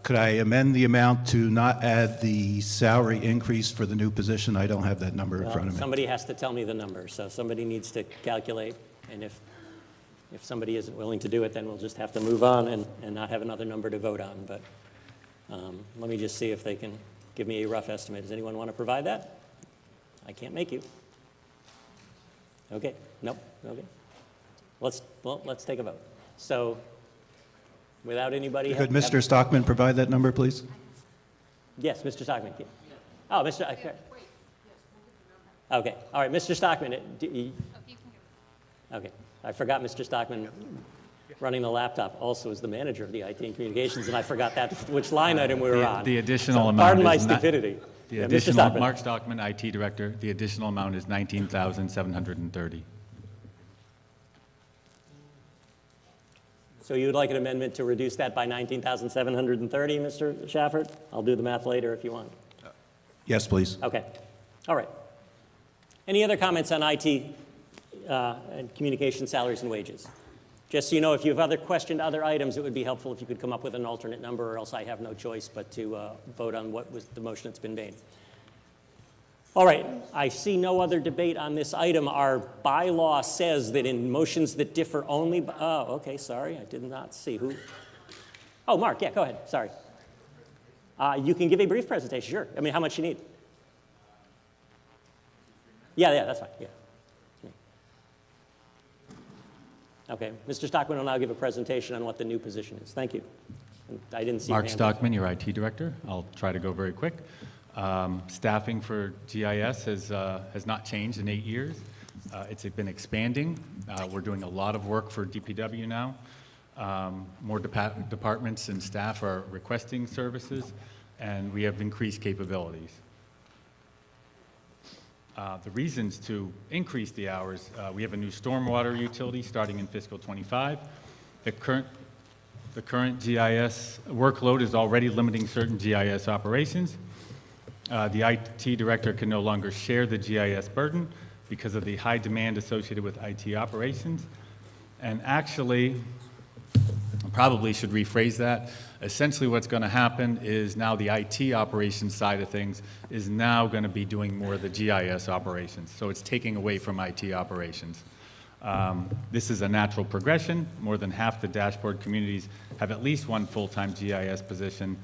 K: Could I amend the amount to not add the salary increase for the new position? I don't have that number in front of me.
A: Somebody has to tell me the number, so somebody needs to calculate, and if somebody isn't willing to do it, then we'll just have to move on and not have another number to vote on. But let me just see if they can give me a rough estimate. Does anyone want to provide that? I can't make you. Okay, nope, okay. Let's take a vote. So, without anybody...
K: Could Mr. Stockman provide that number, please?
A: Yes, Mr. Stockman. Oh, Mr. Okay, all right, Mr. Stockman. Okay, I forgot Mr. Stockman running the laptop also is the manager of the IT and Communications, and I forgot which line item we were on.
D: The additional
A: So,
D: amount
A: pardon my
D: is not-
A: stupidity.
D: The
A: Yeah, Mr.
D: additional,
A: Stockman.
D: Mark Stockman, IT Director, the additional amount is $19,730.
A: So you would like an amendment to reduce that by $19,730, Mr. Shafford? I'll do the math later if you want.
K: Yes, please.
A: Okay. All right. Any other comments on IT and communication salaries and wages? Just so you know, if you have questioned other items, it would be helpful if you could come up with an alternate number, or else I have no choice but to vote on what was the motion that's been made. All right, I see no other debate on this item. Our bylaw says that in motions that differ only, oh, okay, sorry, I did not see who. Oh, Mark, yeah, go ahead, sorry. You can give a brief presentation, sure. I mean, how much you need? Yeah, that's fine, yeah. Okay, Mr. Stockman will now give a presentation on what the new position is. Thank you. And I didn't see your
D: Mark
A: hand.
D: Stockman, your IT Director. I'll try to go very quick. Staffing for GIS has not changed in 8 years. It's been expanding. We're doing a lot of work for DPW now. More departments and staff are requesting services, and we have increased capabilities. The reasons to increase the hours, we have a new stormwater utility starting in fiscal '25. The current GIS workload is already limiting certain GIS operations. The IT director can no longer share the GIS burden because of the high demand associated with IT operations. And actually, I probably should rephrase that. Essentially what's going to happen is now the IT operations side of things is now going to be doing more of the GIS operations. So it's taking away from IT operations. This is a natural progression. More than half the dashboard communities have at least one full-time GIS position.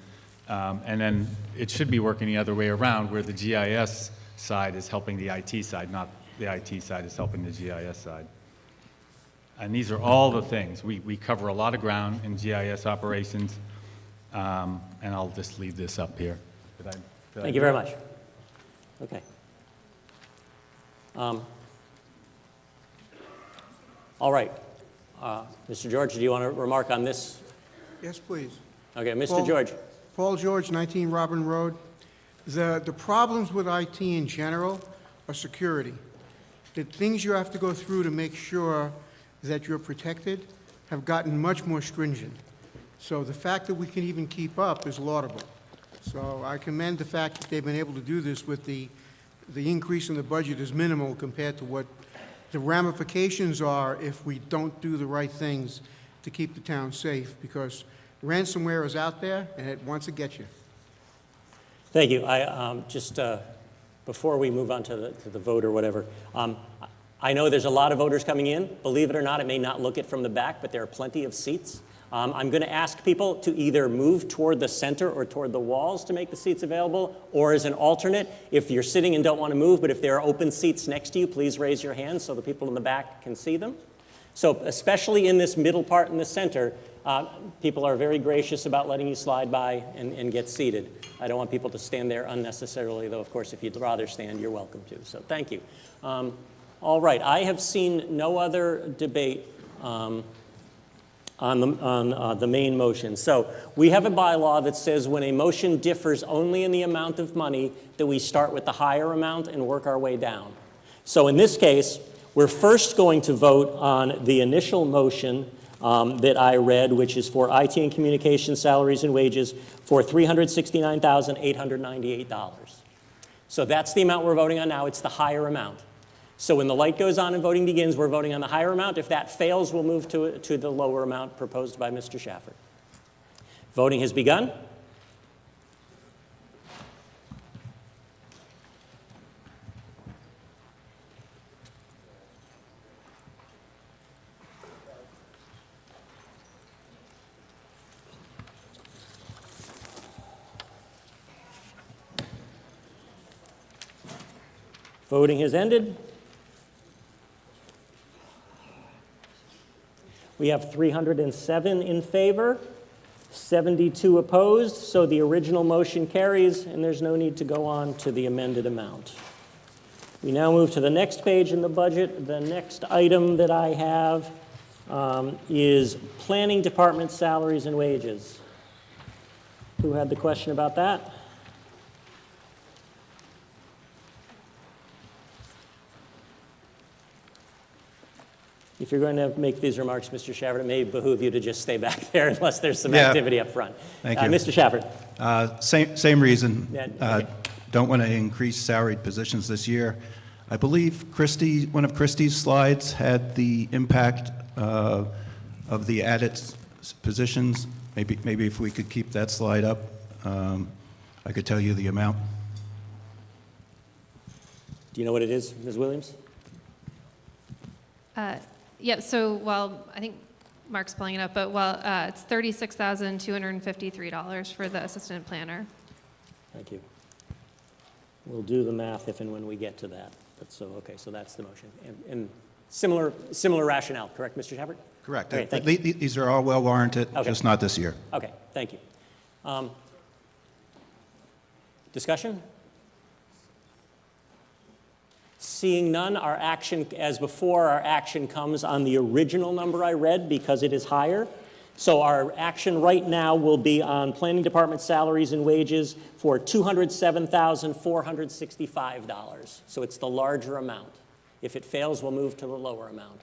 D: And then it should be working the other way around, where the GIS side is helping the IT side, not the IT side is helping the GIS side. And these are all the things. We cover a lot of ground in GIS operations. And I'll just leave this up here.
A: Thank you very much. Okay. All right. Mr. George, do you want to remark on this?
V: Yes, please.
A: Okay, Mr. George.
V: Paul George, 19 Robin Road. The problems with IT in general are security. The things you have to go through to make sure that you're protected have gotten much more stringent. So the fact that we can even keep up is laudable. So I commend the fact that they've been able to do this with the increase in the budget is minimal compared to what the ramifications are if we don't do the right things to keep the town safe, because ransomware is out there and it wants to get you.
A: Thank you. I just before we move on to the vote or whatever, I know there's a lot of voters coming in. Believe it or not, it may not look it from the back, but there are plenty of seats. I'm going to ask people to either move toward the center or toward the walls to make the seats available, or as an alternate, if you're sitting and don't want to move, but if there are open seats next to you, please raise your hand so the people in the back can see them. So especially in this middle part in the center, people are very gracious about letting you slide by and get seated. I don't want people to stand there unnecessarily, though, of course, if you'd rather stand, you're welcome to. So thank you. All right, I have seen no other debate on the main motion. So we have a bylaw that says when a motion differs only in the amount of money, that we start with the higher amount and work our way down. So in this case, we're first going to vote on the initial motion that I read, which is for IT and communication salaries and wages for $369,898. So that's the amount we're voting on now. It's the higher amount. So when the light goes on and voting begins, we're voting on the higher amount. If that fails, we'll move to the lower amount proposed by Mr. Shafford. Voting has begun. Voting has ended. We have 307 in favor, 72 opposed, so the original motion carries, and there's no need to go on to the amended amount. We now move to the next page in the budget. The next item that I have is Planning Department salaries and wages. Who had the question about that? If you're going to make these remarks, Mr. Shafford, it may behoove you to just stay back there unless there's some activity up front.
K: Thank you.
A: Mr. Shafford.
K: Same reason.
A: Yeah, okay.
K: Don't want to increase salaried positions this year. I believe one of Christie's slides had the impact of the added positions. Maybe if we could keep that slide up, I could tell you the amount.
A: Do you know what it is, Ms. Williams?
C: Yep, so, well, I think Mark's pulling it up, but, it's $36,253 for the assistant planner.
A: Thank you. We'll do the math if and when we get to that. But so, okay, so that's the motion. And similar rationale, correct, Mr. Shafford?
K: Correct.
A: Okay, thank you.
K: These are all well warranted,
A: Okay.
K: just not this year.
A: Okay, thank you. Discussion? Seeing none, our action, as before, our action comes on the original number I read because it is higher. So our action right now will be on Planning Department salaries and wages for $207,465. So it's the larger amount. If it fails, we'll move to the lower amount.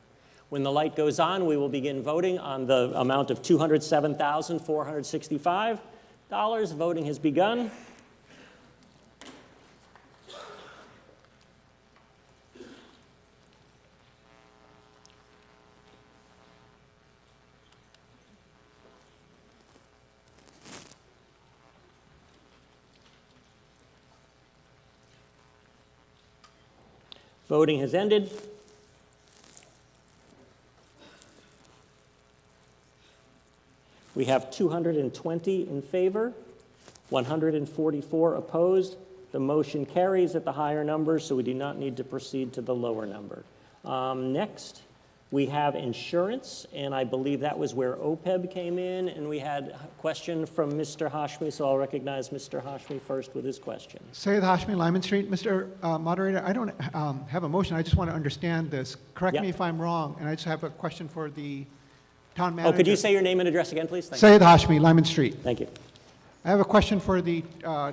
A: When the light goes on, we will begin voting on the amount of $207,465. Voting has begun. Voting has ended. We have 220 in favor, 144 opposed. The motion carries at the higher number, so we do not need to proceed to the lower number. Next, we have insurance, and I believe that was where OPEB came in, and we had a question from Mr. Hashmi, so I'll recognize Mr. Hashmi first with his question.
H: Syed Hashmi, Lyman Street. Mr. Moderator, I don't have a motion. I just want to understand this. Correct me if I'm wrong, and I just have a question for the town manager.
A: Oh, could you say your name and address again, please? Thank you.
H: Syed Hashmi, Lyman Street.
A: Thank you.
H: I have a question for the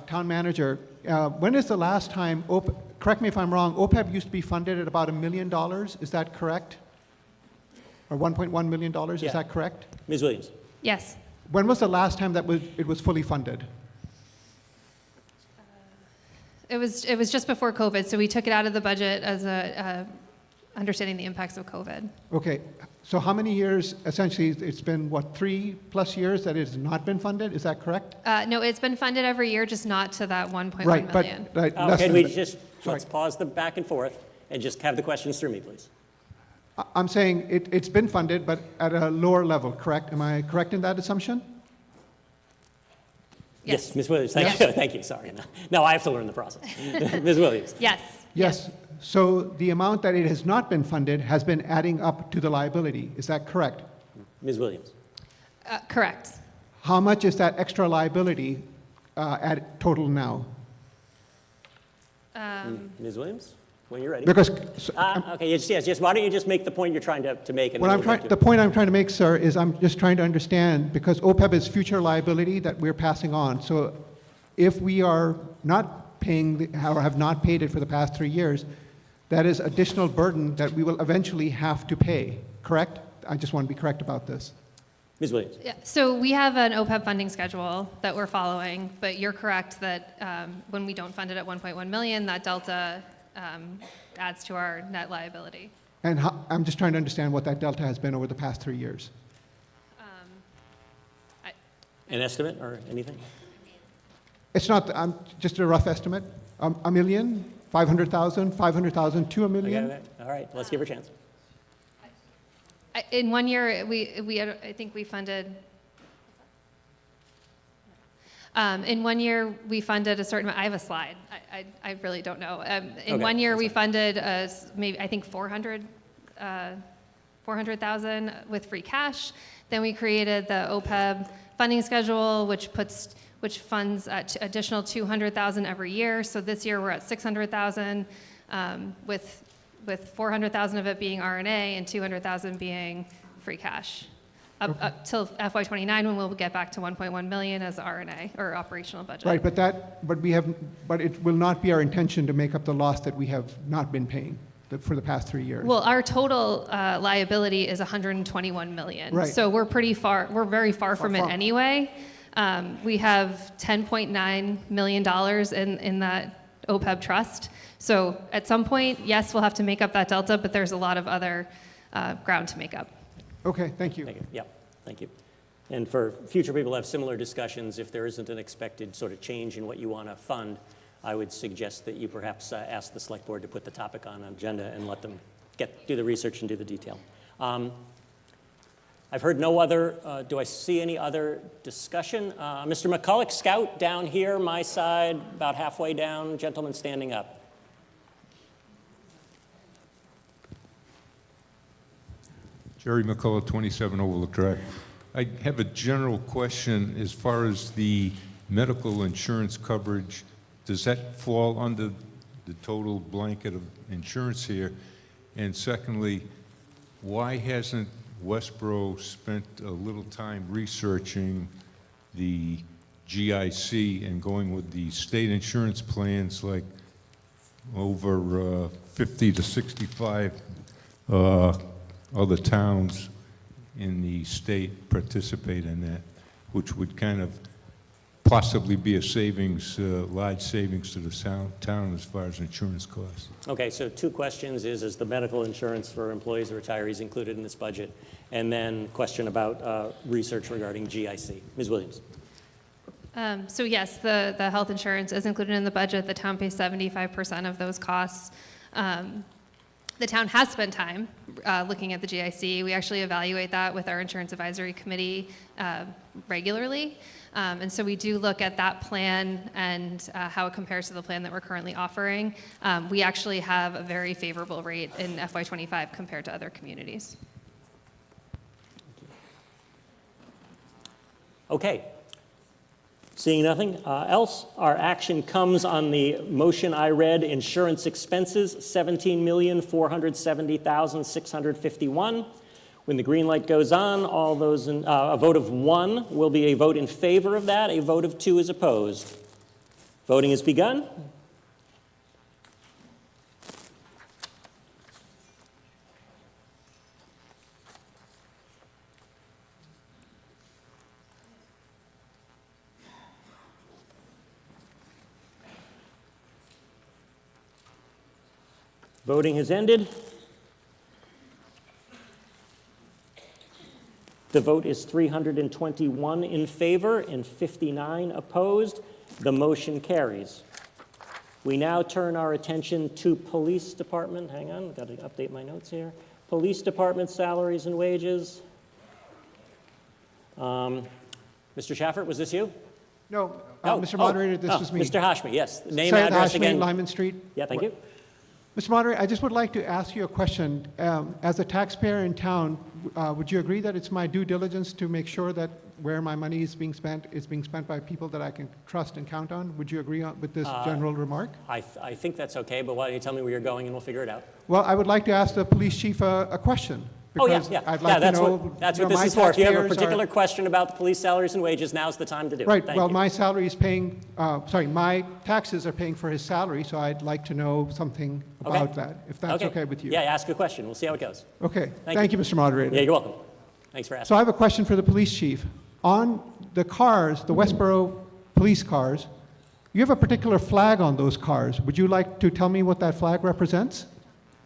H: town manager. When is the last time, correct me if I'm wrong, OPEB used to be funded at about $1 million. Is that correct? Or $1.1 million,
A: Yeah.
H: is that correct?
A: Ms. Williams.
C: Yes.
H: When was the last time that it was fully funded?
C: It was just before COVID, so we took it out of the budget as understanding the impacts of COVID.
H: Okay, so how many years, essentially, it's been, what, 3+ years that it has not been funded? Is that correct?
C: No, it's been funded every year, just not to that 1.1
H: Right, but,
C: million.
H: less
A: Can
H: than
A: we
H: that.
A: let's pause the back and forth and just have the questions through me, please.
H: I'm saying it's been funded, but at a lower level, correct? Am I correct in that assumption?
A: Yes, Ms. Williams, thank you. Thank you, sorry. No, I have to learn the process. Ms. Williams.
C: Yes.
H: Yes. So the amount that it has not been funded has been adding up to the liability. Is that correct?
A: Ms. Williams?
C: Correct.
H: How much is that extra liability at total now?
A: Ms. Williams, when you're ready.
H: Because
A: Okay, yes. Why don't you just make the point you're trying to make? And
H: what
A: then
H: I'm
A: we'll get to
H: the
A: it.
H: point I'm trying to make, sir, is I'm just trying to understand, because OPEB is future liability that we're passing on. So if we are not paying or have not paid it for the past 3 years, that is additional burden that we will eventually have to pay, correct? I just want to be correct about this.
A: Ms. Williams?
C: Yeah, so we have an OPEB funding schedule that we're following, but you're correct that when we don't fund it at 1.1 million, that delta adds to our net liability.
H: And I'm just trying to understand what that delta has been over the past 3 years.
A: An estimate or anything?
H: It's not, just a rough estimate. A million, 500,000, 500,000 to a million?
A: Okay. All right, let's give her a chance.
C: In 1 year, I think we funded. In 1 year, we funded a certain amount. I have a slide. I really don't know. In
A: Okay,
C: 1 year, we funded maybe I think 400,000 with free cash. Then we created the OPEB funding schedule, which funds additional 200,000 every year. So this year we're at 600,000 with 400,000 of it being RNA and 200,000 being free cash. Up till FY29 when we'll get back to 1.1 million as RNA or operational budget.
H: Right, but it will not be our intention to make up the loss that we have not been paying for the past 3 years.
C: Well, our total liability is 121 million.
H: Right.
C: So we're very far from it anyway. We have $10.9 million in that OPEB trust. So at some point, yes, we'll have to make up that delta, but there's a lot of other ground to make up.
H: Okay, thank you.
A: Yep, thank you. And for future people who have similar discussions, if there isn't an expected sort of change in what you want to fund, I would suggest that you perhaps ask the select board to put the topic on an agenda and let them do the research and do the detail. I've heard no other, do I see any other discussion? Mr. McCulloch, Scout down here, my side, about halfway down, gentleman standing up.
E: Jerry McCullough, 27 Overlook Drive. I have a general question as far as the medical insurance coverage. Does that fall under the total blanket of insurance here? And secondly, why hasn't Westborough spent a little time researching the GIC and going with the state insurance plans like over 50 to 65 other towns in the state participate in that, which would kind of possibly be a savings, large savings to the town as far as insurance costs.
A: Okay, so two questions is the medical insurance for employees or retirees included in this budget? And then question about research regarding GIC. Ms. Williams.
C: So yes, the health insurance is included in the budget. The town pays 75% of those costs. The town has spent time looking at the GIC. We actually evaluate that with our insurance advisory committee regularly. And so we do look at that plan and how it compares to the plan that we're currently offering. We actually have a very favorable rate in FY25 compared to other communities.
A: Okay. Seeing nothing else, our action comes on the motion I read, insurance expenses, $17,470,651. When the green light goes on, all those a vote of 1 will be a vote in favor of that. A vote of 2 is opposed. Voting has begun. Voting has ended. The vote is 321 in favor and 59 opposed. The motion carries. We now turn our attention to police department. Hang on, I've got to update my notes here. Police department salaries and wages. Mr. Schaffert, was this you?
H: No, Mr. Moderator, this was me.
A: Mr. Hashmi, yes. Name,
H: Syed
A: address
H: Hashmi,
A: again.
H: Lyman Street.
A: Yeah, thank you.
H: Mr. Moderator, I just would like to ask you a question. As a taxpayer in town, would you agree that it's my due diligence to make sure that where my money is being spent by people that I can trust and count on? Would you agree with this general remark?
A: I think that's okay, but why don't you tell me where you're going and we'll figure it out?
H: Well, I would like to ask the police chief a question.
A: Oh, yeah,
H: because
A: yeah.
H: I'd like to
A: That's
H: know,
A: that's
H: you
A: what
H: know,
A: this
H: my
A: is for. If you have a
H: taxpayers
A: particular
H: are-
A: question about the police salaries and wages, now's the time to do it.
H: Right,
A: Thank
H: well,
A: you.
H: my salary is paying, my taxes are paying for his salary, so I'd like to know something
A: Okay.
H: about that, if that's okay with you.
A: Yeah, ask a question. We'll see how it goes.
H: Okay, thank you, Mr. Moderator.
A: Yeah, you're welcome. Thanks for asking.
H: So I have a question for the police chief. On the cars, the Westborough police cars, you have a particular flag on those cars. Would you like to tell me what that flag represents?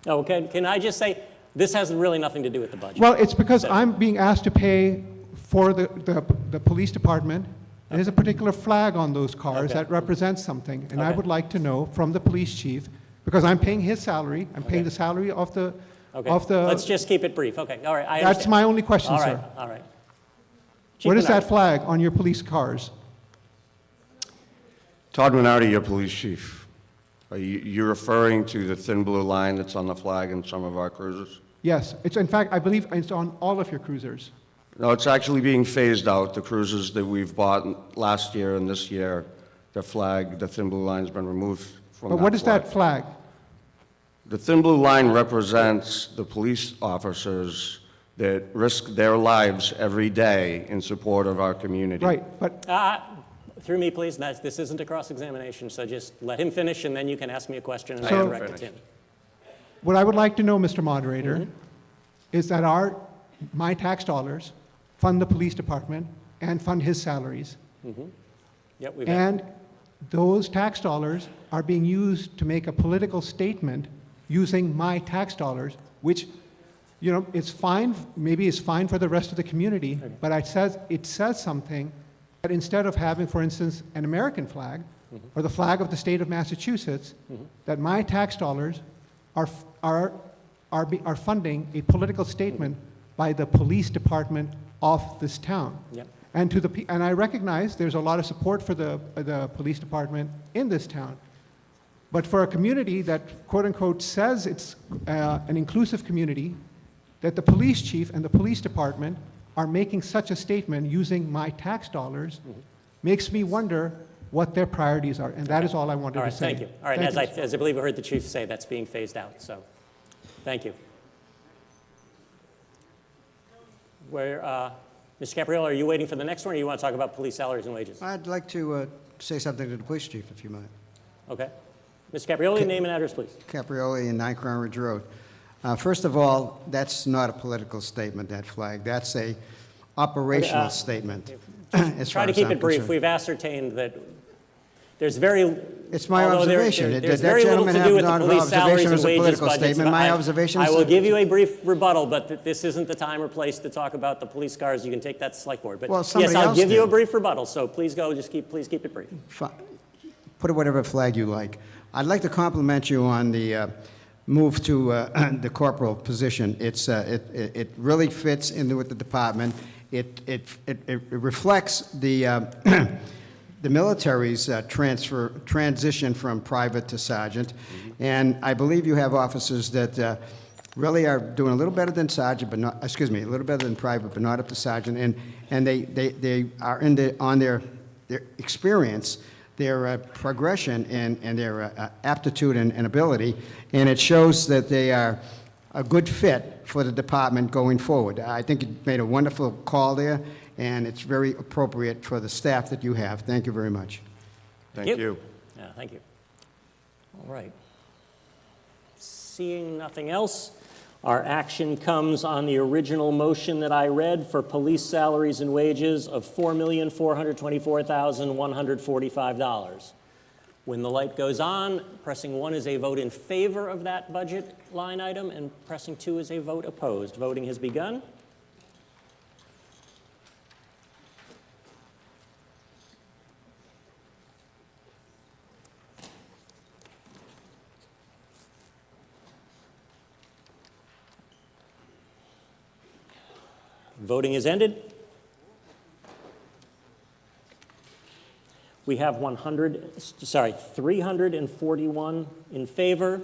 A: Oh, can I just say, this has really nothing to do with the budget.
H: Well, it's because
A: So-
H: I'm being asked to pay for the police department. There's a particular flag on those cars that represents something, and I
A: Okay.
H: would like to know from the police chief, because I'm paying his salary, I'm paying the salary of the,
A: Okay,
H: of the.
A: let's just keep it brief. Okay, all right, I
H: That's
A: understand.
H: my only question,
A: All right,
H: sir.
A: all right.
H: What is
A: Chief
H: that flag on your police cars?
F: Todd Minardi, your police chief. Are you referring to the thin blue line that's on the flag in some of our cruisers?
H: Yes, it's, in fact, I believe it's on all of your cruisers.
F: No, it's actually being phased out. The cruisers that we've bought last year and this year, the flag, the thin blue line's been removed from that
H: But what is
F: flag.
H: that flag?
F: The thin blue line represents the police officers that risk their lives every day in support of our community.
H: Right, but
A: Through me, please. This isn't a cross-examination, so just let him finish, and then you can ask me a question, and
H: So-
A: I'll direct it to him.
H: what I would like to know, Mr. Moderator,
A: Mm-hmm.
H: is that my tax dollars fund the police department and fund his salaries.
A: Yep, we've
H: And those tax dollars are being used to make a political statement using my tax dollars, which, you know, it's fine, maybe it's fine for the rest of the community, but it says something that instead of having, for instance, an American flag or the flag of the state of Massachusetts, that my tax dollars are funding a political statement by the police department of this town.
A: Yep.
H: And I recognize there's a lot of support for the police department in this town. But for a community that, quote unquote, says it's an inclusive community, that the police chief and the police department are making such a statement using my tax dollars, makes me wonder what their priorities are. And that is all I wanted
A: All
H: to
A: right,
H: say.
A: thank you. All right,
H: Thank you.
A: as I believe I heard the chief say, that's being phased out, so, thank you. Mr. Capriolo, are you waiting for the next one, or you want to talk about police salaries and wages?
L: I'd like to say something to the police chief, if you mind.
A: Okay. Mr. Caprioli, name and address, please.
L: Caprioli and 9 Crown Ridge Road. First of all, that's not a political statement, that flag. That's a operational statement. as
A: Try
L: far
A: to
L: as
A: keep
L: I'm
A: it brief.
L: concerned.
A: We've ascertained that there's very...
L: It's my
A: although
L: observation.
A: there's
L: That
A: very little
L: gentleman
A: to
L: have
A: do with the
L: not
A: police salaries
L: observation
A: and
L: as a
A: wages
L: political
A: budgets.
L: statement.
A: but
L: My
A: I-
L: observation
A: I
L: is
A: will
L: that-
A: give you a brief rebuttal, but this isn't the time or place to talk about the police cars. You can take that to select board. But
L: Well,
A: yes,
L: somebody
A: I'll
L: else
A: give you a
L: did.
A: brief rebuttal, so please go, please keep it brief.
L: Put whatever flag you like. I'd like to compliment you on the move to the corporal position. It really fits into with the department. It reflects the the military's transition from private to sergeant, and I believe you have officers that really are doing a little better than sergeant, but not, excuse me, a little better than private, but not up to sergeant, and they are on their experience, their progression and their aptitude and ability, and it shows that they are a good fit for the department going forward. I think you made a wonderful call there, and it's very appropriate for the staff that you have. Thank you very much.
F: Thank you.
A: Yeah, thank you. All right. Seeing nothing else, our action comes on the original motion that I read for police salaries and wages of $4,424,145. When the light goes on, pressing 1 is a vote in favor of that budget line item, and pressing 2 is a vote opposed. Voting has begun. Voting is ended. We have 341 in favor,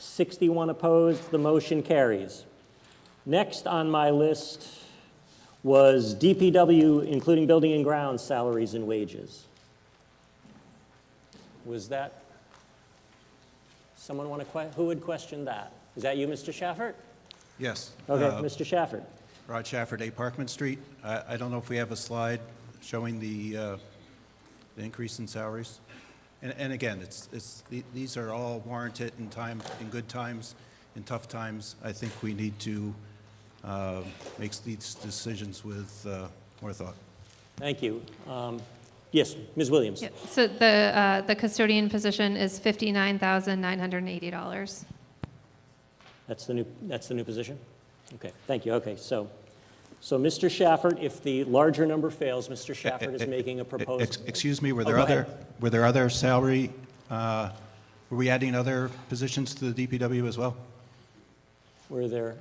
A: 61 opposed. The motion carries. Next on my list was DPW, including building and grounds, salaries and wages. Was that, someone want to, who would question that? Is that you, Mr. Shafford?
K: Yes.
A: Okay, Mr. Shafford.
K: Rod Shafford, 8 Parkman Street. I don't know if we have a slide showing the increase in salaries. And again, these are all warranted in good times, in tough times. I think we need to make these decisions with more thought.
A: Thank you. Yes, Ms. Williams.
C: Yeah, so the custodian position is $59,980.
A: That's the new position? Okay, thank you. Okay, so Mr. Shafford, if the larger number fails, Mr. Shafford is making a proposal.
K: Excuse me, were
A: go
K: there
A: ahead.
K: other salary, were we adding other positions to the DPW as well?
A: Were there,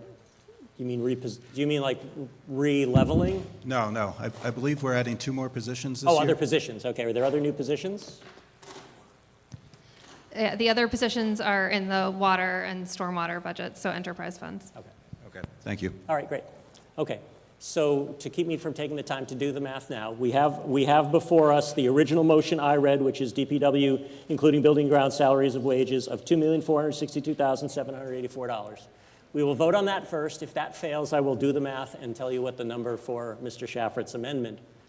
A: do you mean like re-leveling?
K: No. I believe we're adding 2 more positions this
A: Oh,
K: year.
A: other positions. Okay, are there other new positions?
C: Yeah, the other positions are in the water and stormwater budget, so enterprise funds.
K: Okay. Thank you.
A: All right, great. Okay, so to keep me from taking the time to do the math now, we have before us the original motion I read, which is DPW, including building ground salaries and wages of $2,462,784. We will vote on that first. If that fails, I will do the math and tell you what the number for Mr. Shafford's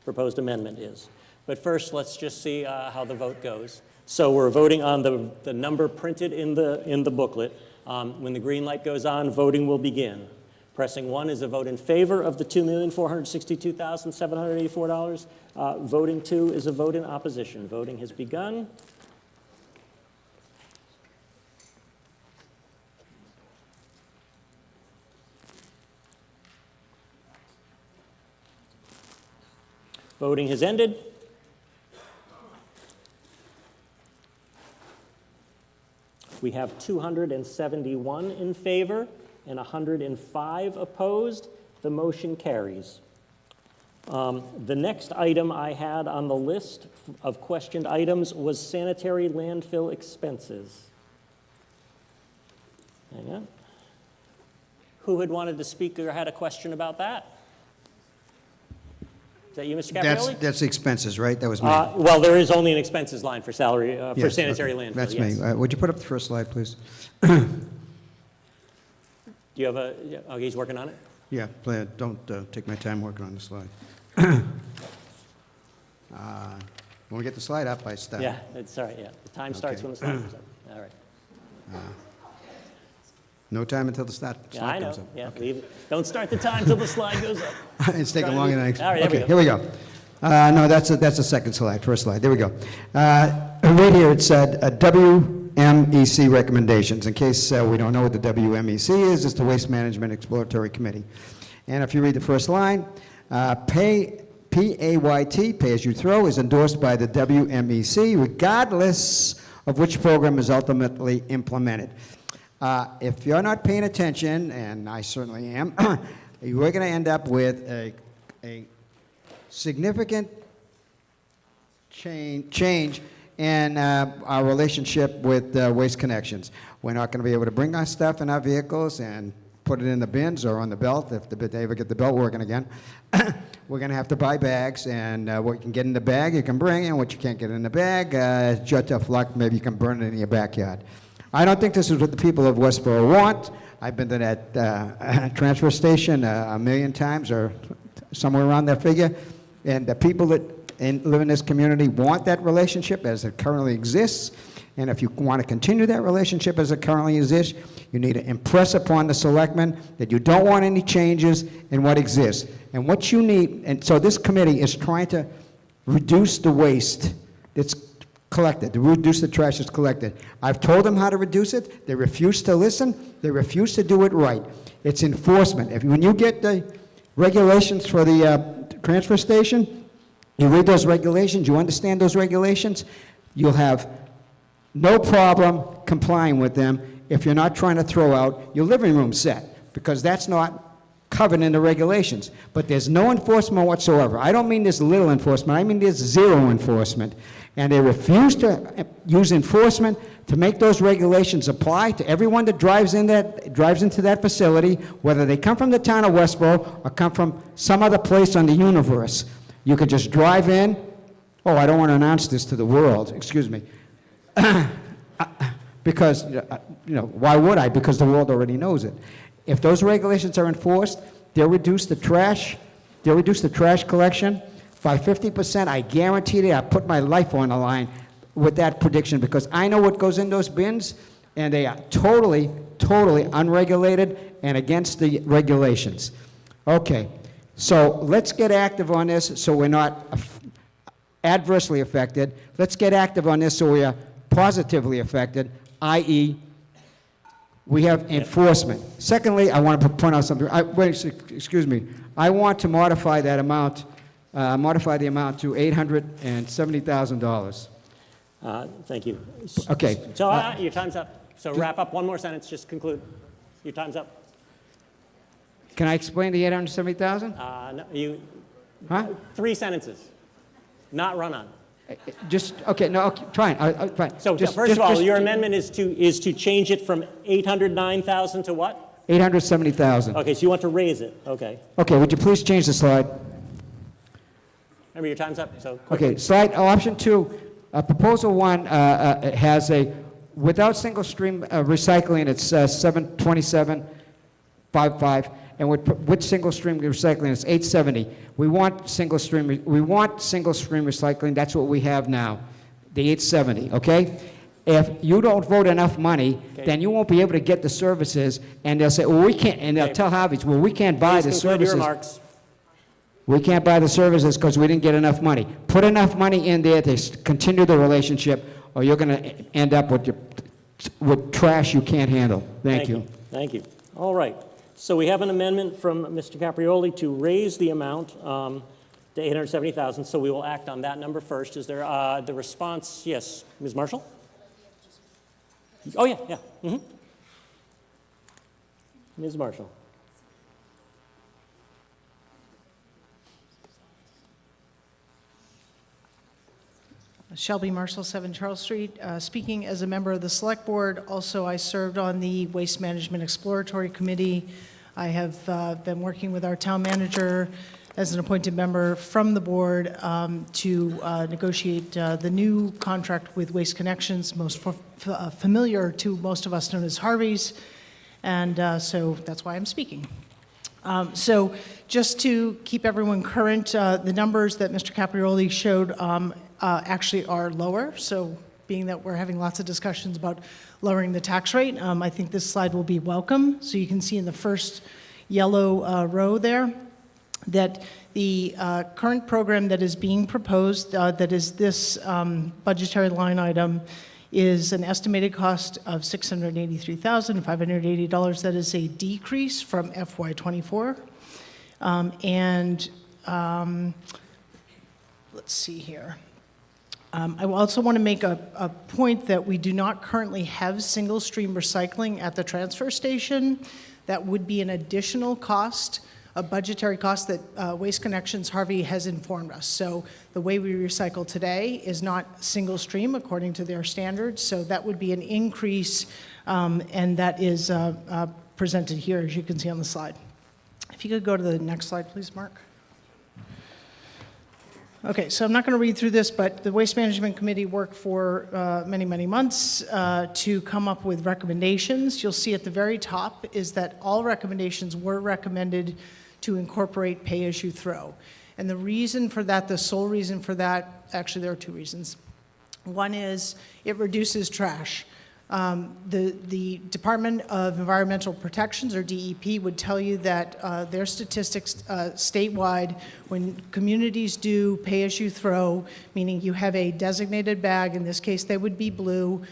A: proposed amendment is. But first, let's just see how the vote goes. So we're voting on the number printed in the booklet. When the green light goes on, voting will begin. Pressing 1 is a vote in favor of the $2,462,784. Voting 2 is a vote in opposition. Voting has begun. Voting has ended. We have 271 in favor and 105 opposed. The motion carries. The next item I had on the list of questioned items was sanitary landfill expenses. Hang on. Who had wanted to speak or had a question about that? Is that you, Mr. Caprioli?
L: That's the expenses, right? That was me.
A: Well, there is only an expenses line for salary, for
L: Yes,
A: sanitary
L: okay.
A: landfill,
L: That's
A: yes.
L: me. Would you put up the first slide, please?
A: Do you have oh, he's working on it?
L: Yeah, don't take my time working on the slide. When we get the slide up, I stop.
A: Yeah, it's all right, yeah. The time starts
L: Okay.
A: when the slide comes up. All right.
L: No time until the slide
A: Yeah, I know.
L: comes up.
A: Yeah, leave it. Don't start the time till the slide goes up.
L: It's taking longer than I expected.
A: All right,
L: Okay,
A: there we go.
L: here we go. No, that's the second slide, first slide. There we go. Right here it said WMEC recommendations. In case we don't know what the WMEC is, it's the Waste Management Exploratory Committee. And if you read the first line, PAYT, pay as you throw, is endorsed by the WMEC regardless of which program is ultimately implemented. If you're not paying attention, and I certainly am, we're going to end up with a significant change in our relationship with Waste Connections. We're not going to be able to bring our stuff in our vehicles and put it in the bins or on the belt if they ever get the belt working again. We're going to have to buy bags, and what you can get in the bag you can bring, and what you can't get in the bag, it's your tough luck. Maybe you can burn it in your backyard. I don't think this is what the people of Westborough want. I've been to that transfer station a million times or somewhere around that figure. And the people that live in this community want that relationship as it currently exists. And if you want to continue that relationship as it currently exists, you need to impress upon the selectmen that you don't want any changes in what exists. And what you need, and so this committee is trying to reduce the waste that's collected, to reduce the trash that's collected. I've told them how to reduce it. They refuse to listen. They refuse to do it right. It's enforcement. When you get the regulations for the transfer station, you read those regulations, you understand those regulations, you'll have no problem complying with them if you're not trying to throw out your living room set, because that's not covered in the regulations. But there's no enforcement whatsoever. I don't mean there's little enforcement, I mean there's zero enforcement. And they refuse to use enforcement to make those regulations apply to everyone that drives into that facility, whether they come from the town of Westborough or come from some other place on the universe. You could just drive in. Oh, I don't want to announce this to the world, excuse me. Because, why would I? Because the world already knows it. If those regulations are enforced, they'll reduce the trash collection by 50%. I guarantee you, I put my life on the line with that prediction because I know what goes in those bins, and they are totally, totally unregulated and against the regulations. Okay, so let's get active on this so we're not adversely affected. Let's get active on this so we are positively affected, i.e., we have enforcement. Secondly, I want to point out something. Excuse me. I want to modify that amount, modify the amount to $870,000.
A: Thank you.
L: Okay.
A: So your time's up. So wrap up. One more sentence. Just conclude. Your time's up.
L: Can I explain the $870,000?
A: No, you.
L: Huh?
A: 3 sentences. Not run on.
L: Just okay. No, okay, fine. Fine.
A: So first of all, your amendment is to change it from 809,000 to what?
L: 870,000.
A: Okay, so you want to raise it. Okay.
L: Okay. Would you please change the slide?
A: Remember, your time's up. So quickly.
L: Okay. Slide option 2. Proposal 1 has a without single stream recycling. It's 727.55, and with single stream recycling, it's 870. We want single stream recycling. That's what we have now, the 870. Okay. If you don't vote enough money, then you won't be able to get the services, and they'll say, well, we can't, and they'll tell Harvey's, well, we can't buy the services.
A: Your remarks.
L: We can't buy the services because we didn't get enough money. Put enough money in there to continue the relationship, or you're going to end up with trash you can't handle. Thank you.
A: Thank you. All right. So we have an amendment from Mr. Caprioli to raise the amount to 870,000. So we will act on that number first. Is there the response? Yes, Ms. Marshall. Oh yeah, yeah. Mm-hmm. Ms. Marshall.
N: Shelby Marshall, 7 Charles Street. Speaking as a member of the Select Board, also I served on the Waste Management Exploratory Committee. I have been working with our town manager as an appointed member from the board to negotiate the new contract with Waste Connections, most familiar to most of us known as Harvey's, and so that's why I'm speaking. So just to keep everyone current, the numbers that Mr. Caprioli showed actually are lower. So being that we're having lots of discussions about lowering the tax rate, I think this slide will be welcome. So you can see in the first yellow row there that the current program that is being proposed, that is this budgetary line item, is an estimated cost of $683,580. That is a decrease from FY24. Let's see here. I also want to make a point that we do not currently have single stream recycling at the transfer station. That would be an additional cost, a budgetary cost that Waste Connections Harvey has informed us. So the way we recycle today is not single stream according to their standards. So that would be an increase, and that is presented here, as you can see on the slide. If you could go to the next slide, please, Mark. Okay, so I'm not going to read through this, but the Waste Management Committee worked for many, many months to come up with recommendations. You'll see at the very top is that all recommendations were recommended to incorporate pay-as-you-throw. And the reason for that, the sole reason for that, actually there are 2 reasons. One is it reduces trash. The Department of Environmental Protections, or DEP, would tell you that their statistics statewide, when communities do pay-as-you-throw, meaning you have a designated bag, in this case they would be blue,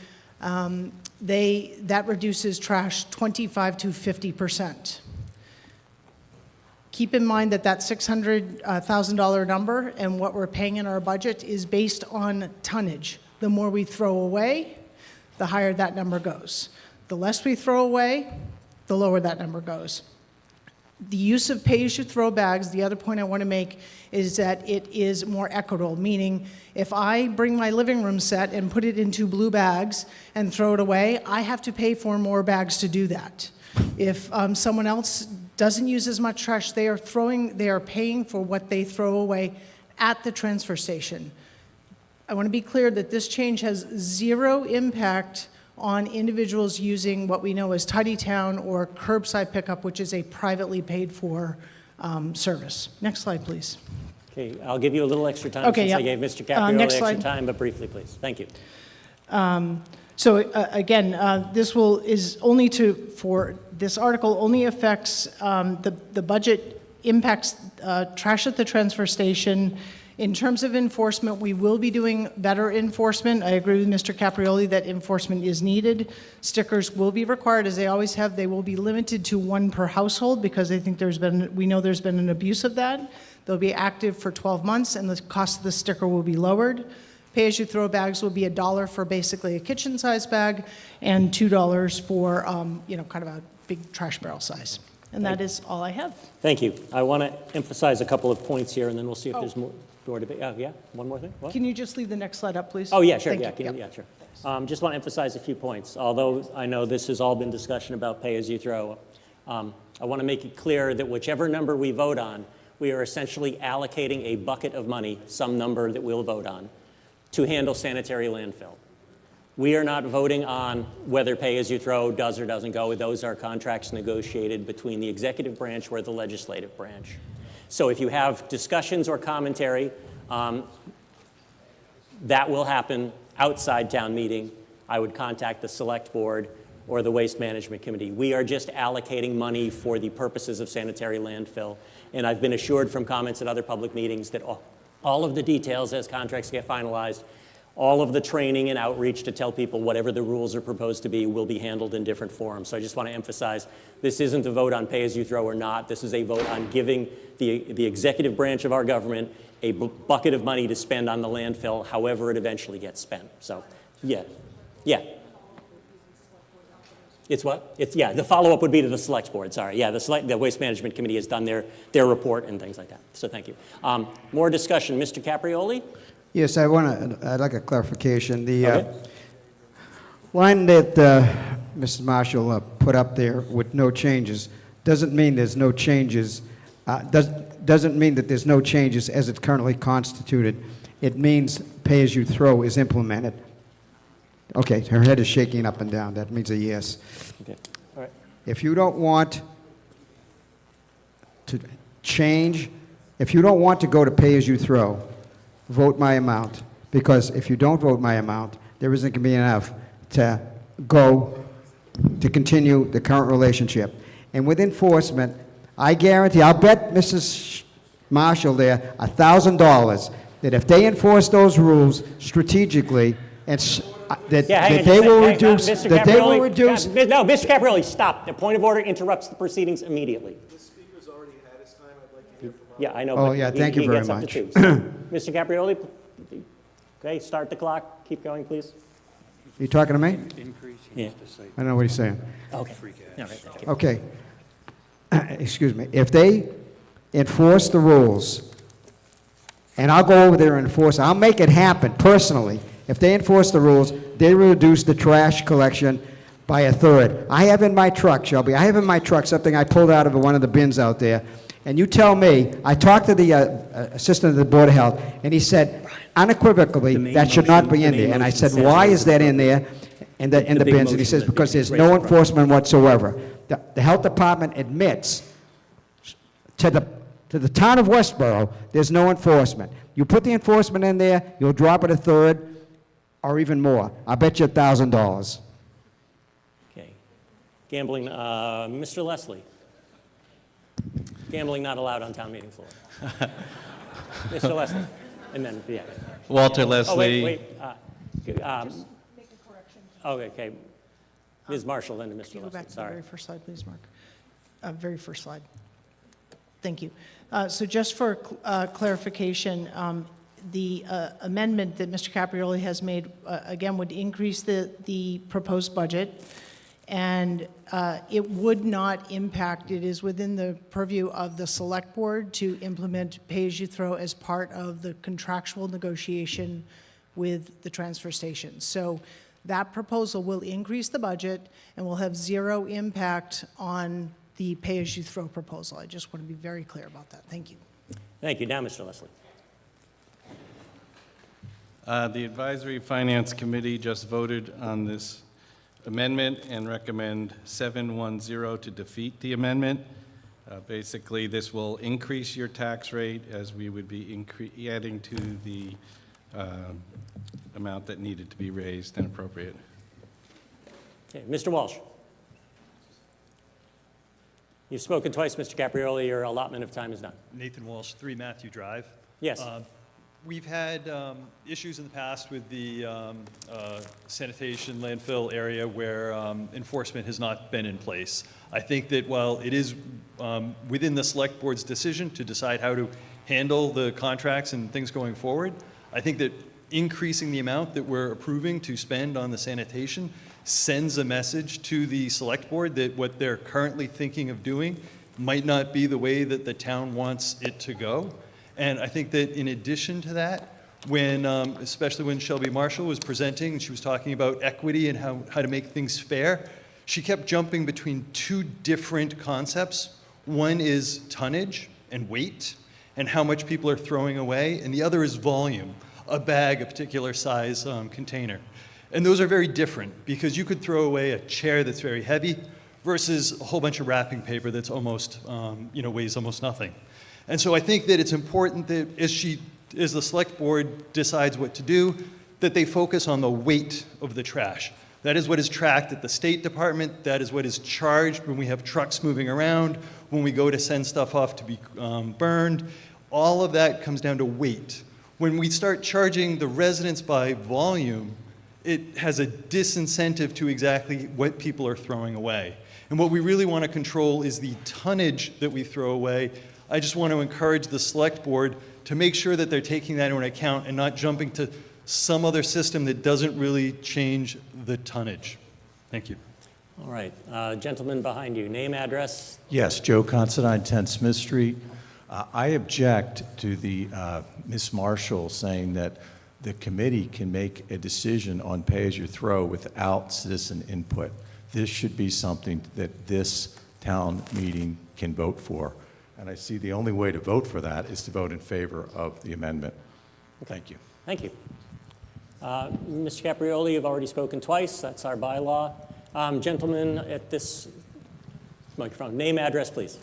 N: that reduces trash 25 to 50%. Keep in mind that that $600,000 number and what we're paying in our budget is based on tonnage. The more we throw away, the higher that number goes. The less we throw away, the lower that number goes. The use of pay-as-you-throw bags, the other point I want to make is that it is more equitable, meaning if I bring my living room set and put it into blue bags and throw it away, I have to pay for more bags to do that. If someone else doesn't use as much trash, they are paying for what they throw away at the transfer station. I want to be clear that this change has zero impact on individuals using what we know as Tidy Town or curbside pickup, which is a privately paid for service. Next slide, please.
A: Okay, I'll give you a little extra time
N: Okay,
A: since
N: yeah.
A: I gave Mr. Caprioli
N: Next
A: extra
N: slide.
A: time, but briefly, please. Thank you.
N: Again, this article only affects the budget impacts trash at the transfer station. In terms of enforcement, we will be doing better enforcement. I agree with Mr. Caprioli that enforcement is needed. Stickers will be required, as they always have. They will be limited to 1 per household because we know there's been an abuse of that. They'll be active for 12 months, and the cost of the sticker will be lowered. Pay-as-you-throw bags will be $1 for basically a kitchen-sized bag, and $2 for kind of a big trash barrel size. And that is all I have.
A: Thank you. I want to emphasize a couple of points here, and then we'll see if there's more debate. Oh, yeah, one more thing? What?
N: Can you just leave the next slide up, please?
A: Oh, yeah, sure,
N: Thank you.
A: yeah, sure. Just want to emphasize a few points. Although I know this has all been discussion about pay-as-you-throw, I want to make it clear that whichever number we vote on, we are essentially allocating a bucket of money, some number that we'll vote on, to handle sanitary landfill. We are not voting on whether pay-as-you-throw does or doesn't go. Those are contracts negotiated between the executive branch or the legislative branch. So if you have discussions or commentary, that will happen outside town meeting. I would contact the select board or the waste management committee. We are just allocating money for the purposes of sanitary landfill. And I've been assured from comments at other public meetings that all of the details as contracts get finalized, all of the training and outreach to tell people whatever the rules are proposed to be will be handled in different forums. So I just want to emphasize, this isn't a vote on pay-as-you-throw or not. This is a vote on giving the executive branch of our government a bucket of money to spend on the landfill, however it eventually gets spent. So, yeah. It's what? The follow-up would be to the select board, sorry. Yeah, the Waste Management Committee has done their report and things like that. So thank you. More discussion. Mr. Caprioli?
L: Yes, I'd like a clarification. The
A: Okay.
L: line that Mrs. Marshall put up there with no changes doesn't mean there's no changes. Doesn't mean that there's no changes as it's currently constituted. It means pay-as-you-throw is implemented. Okay, her head is shaking up and down. That means a yes.
A: Okay. All right.
L: If you don't want to change, if you don't want to go to pay-as-you-throw, vote my amount. Because if you don't vote my amount, there isn't going to be enough to continue the current relationship. And with enforcement, I guarantee, I'll bet Mrs. Marshall there $1,000 that if they enforce those rules strategically, and that they will reduce.
A: No, Mr. Caprioli, stop. The point of order interrupts the proceedings immediately. The speaker's already had his time. I'd like to hear from him. Yeah, I know.
L: Oh,
A: but
L: yeah, thank you
A: he
L: very
A: gets up
L: much.
A: to 2. So, Mr. Caprioli, okay, start the clock. Keep going, please.
L: You talking to me?
A: Yeah.
L: I don't know what he's saying.
A: Okay. All right, thank you.
L: Okay. Excuse me. If they enforce the rules, and I'll go over there and enforce, I'll make it happen personally. If they enforce the rules, they reduce the trash collection by 1/3. I have in my truck, Shelby, something I pulled out of one of the bins out there, and you tell me, I talked to the assistant of the Board of Health, and he said, unequivocally, that should not be in there. And I said, why is that in there, in the bins? And he says, because there's no enforcement whatsoever. The health department admits to the town of Westborough, there's no enforcement. You put the enforcement in there, you'll drop it 1/3 or even more. I bet you $1,000.
A: Okay. Gambling, Mr. Leslie. Gambling not allowed on town meeting floor. Mr. Leslie. And then, yeah.
B: Walter
A: Oh,
B: Leslie.
A: wait. Okay. Ms. Marshall, then to Mr.
N: Can you go
A: Leslie.
N: back to the
A: Sorry.
N: very first slide, please, Mark? Very first slide. Thank you. So just for clarification, the amendment that Mr. Caprioli has made, again, would increase the proposed budget, And it would not impact, it is within the purview of the select board to implement pay-as-you-throw as part of the contractual negotiation with the transfer station. So that proposal will increase the budget and will have zero impact on the pay-as-you-throw proposal. I just want to be very clear about that. Thank you.
A: Thank you. Now, Mr. Leslie.
B: The Advisory Finance Committee just voted on this amendment and recommend 710 to defeat the amendment. Basically, this will increase your tax rate as we would be adding to the amount that needed to be raised and appropriate.
A: Okay, Mr. Walsh. You've spoken twice, Mr. Caprioli. Your allotment of time is done.
G: Nathan Walsh, 3 Matthew Drive.
A: Yes.
G: We've had issues in the past with the sanitation landfill area where enforcement has not been in place. I think that while it is within the select board's decision to decide how to handle the contracts and things going forward, I think that increasing the amount that we're approving to spend on the sanitation sends a message to the select board that what they're currently thinking of doing might not be the way that the town wants it to go. And I think that in addition to that, when, especially when Shelby Marshall was presenting, and she was talking about equity and how to make things fair, she kept jumping between 2 different concepts. One is tonnage and weight and how much people are throwing away, and the other is volume, a bag, a particular size container. And those are very different because you could throw away a chair that's very heavy versus a whole bunch of wrapping paper that's almost, weighs almost nothing. And so I think that it's important that as the select board decides what to do, that they focus on the weight of the trash. That is what is tracked at the State Department. That is what is charged when we have trucks moving around, when we go to send stuff off to be burned. All of that comes down to weight. When we start charging the residents by volume, it has a disincentive to exactly what people are throwing away. And what we really want to control is the tonnage that we throw away. I just want to encourage the select board to make sure that they're taking that into account and not jumping to some other system that doesn't really change the tonnage. Thank you.
A: All right. Gentleman behind you. Name, address.
M: Yes, Joe Considine, 10 Smith Street. I object to the Ms. Marshall saying that the committee can make a decision on pay-as-you-throw without citizen input. This should be something that this town meeting can vote for. And I see the only way to vote for that is to vote in favor of the amendment. Thank you.
A: Thank you. Mr. Caprioli, you've already spoken twice. That's our bylaw. Gentlemen at this microphone. Name, address, please.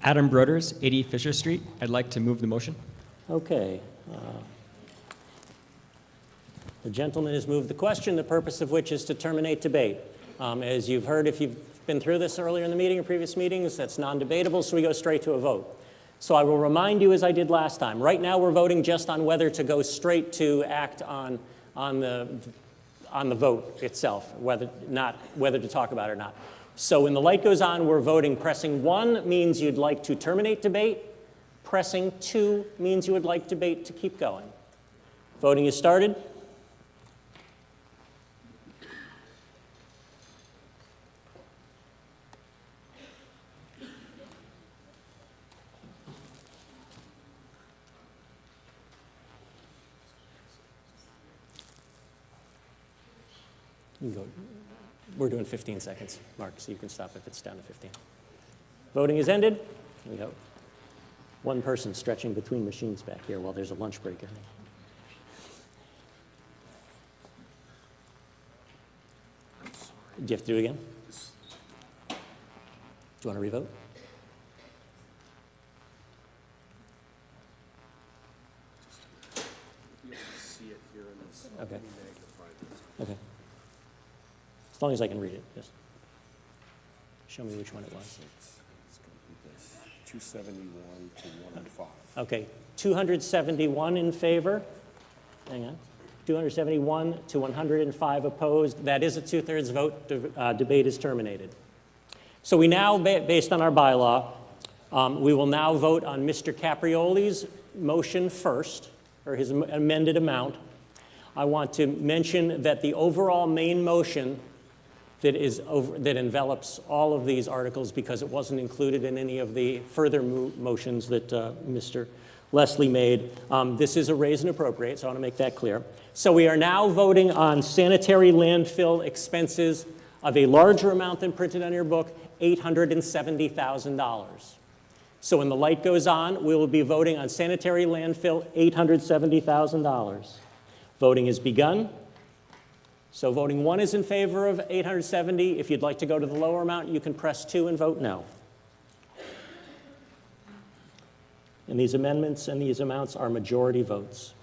W: Adam Broders, 80 Fisher Street. I'd like to move the motion.
A: Okay. The gentleman has moved the question, the purpose of which is to terminate debate. As you've heard, if you've been through this earlier in the meeting or previous meetings, that's non-debatable, so we go straight to a vote. So I will remind you, as I did last time, right now we're voting just on whether to go straight to act on the vote itself, whether to talk about it or not. So when the light goes on, we're voting. Pressing 1 means you'd like to terminate debate. Pressing 2 means you would like debate to keep going. Voting is started. You can go. We're doing 15 seconds, Mark, so you can stop if it's down to 15. Voting is ended. We got one person stretching between machines back here while there's a lunch break, I think. Do you have to do it again? Do you want to revote? Okay. Okay. As long as I can read it, just show me which one it was.
X: It's going to be this, 271 to 105.
A: Okay, 271 in favor. Hang on. 271 to 105 opposed. That is a 2/3 vote. Debate is terminated. So we now, based on our bylaw, we will now vote on Mr. Caprioli's motion first, or his amended amount. I want to mention that the overall main motion that envelops all of these articles because it wasn't included in any of the further motions that Mr. Leslie made. This is a raise and appropriate, so I want to make that clear. So we are now voting on sanitary landfill expenses of a larger amount than printed on your book, $870,000. So when the light goes on, we will be voting on sanitary landfill, $870,000. Voting has begun. So voting 1 is in favor of 870. If you'd like to go to the lower amount, you can press 2 and vote no. And these amendments and these amounts are majority votes.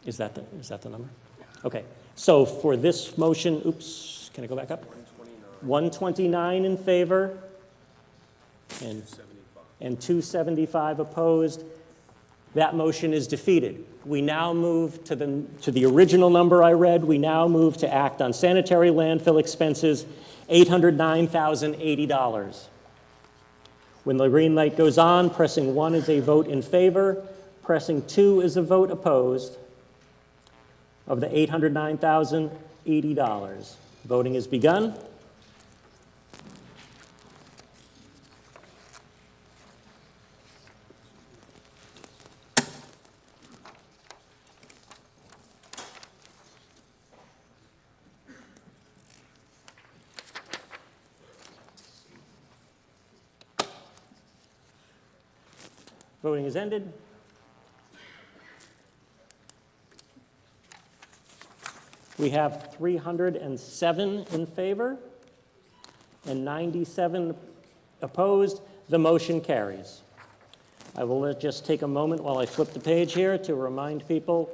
A: Is that the number? Okay. So for this motion, oops, can I go back up? 129 in favor and 275 opposed. That motion is defeated. We now move to the original number I read. We now move to act on sanitary landfill expenses, $809,080. When the green light goes on, pressing 1 is a vote in favor, pressing 2 is a vote opposed of the $809,080. Voting has begun. Voting is ended. We have 307 in favor and 97 opposed. The motion carries. I will just take a moment while I flip the page here to remind people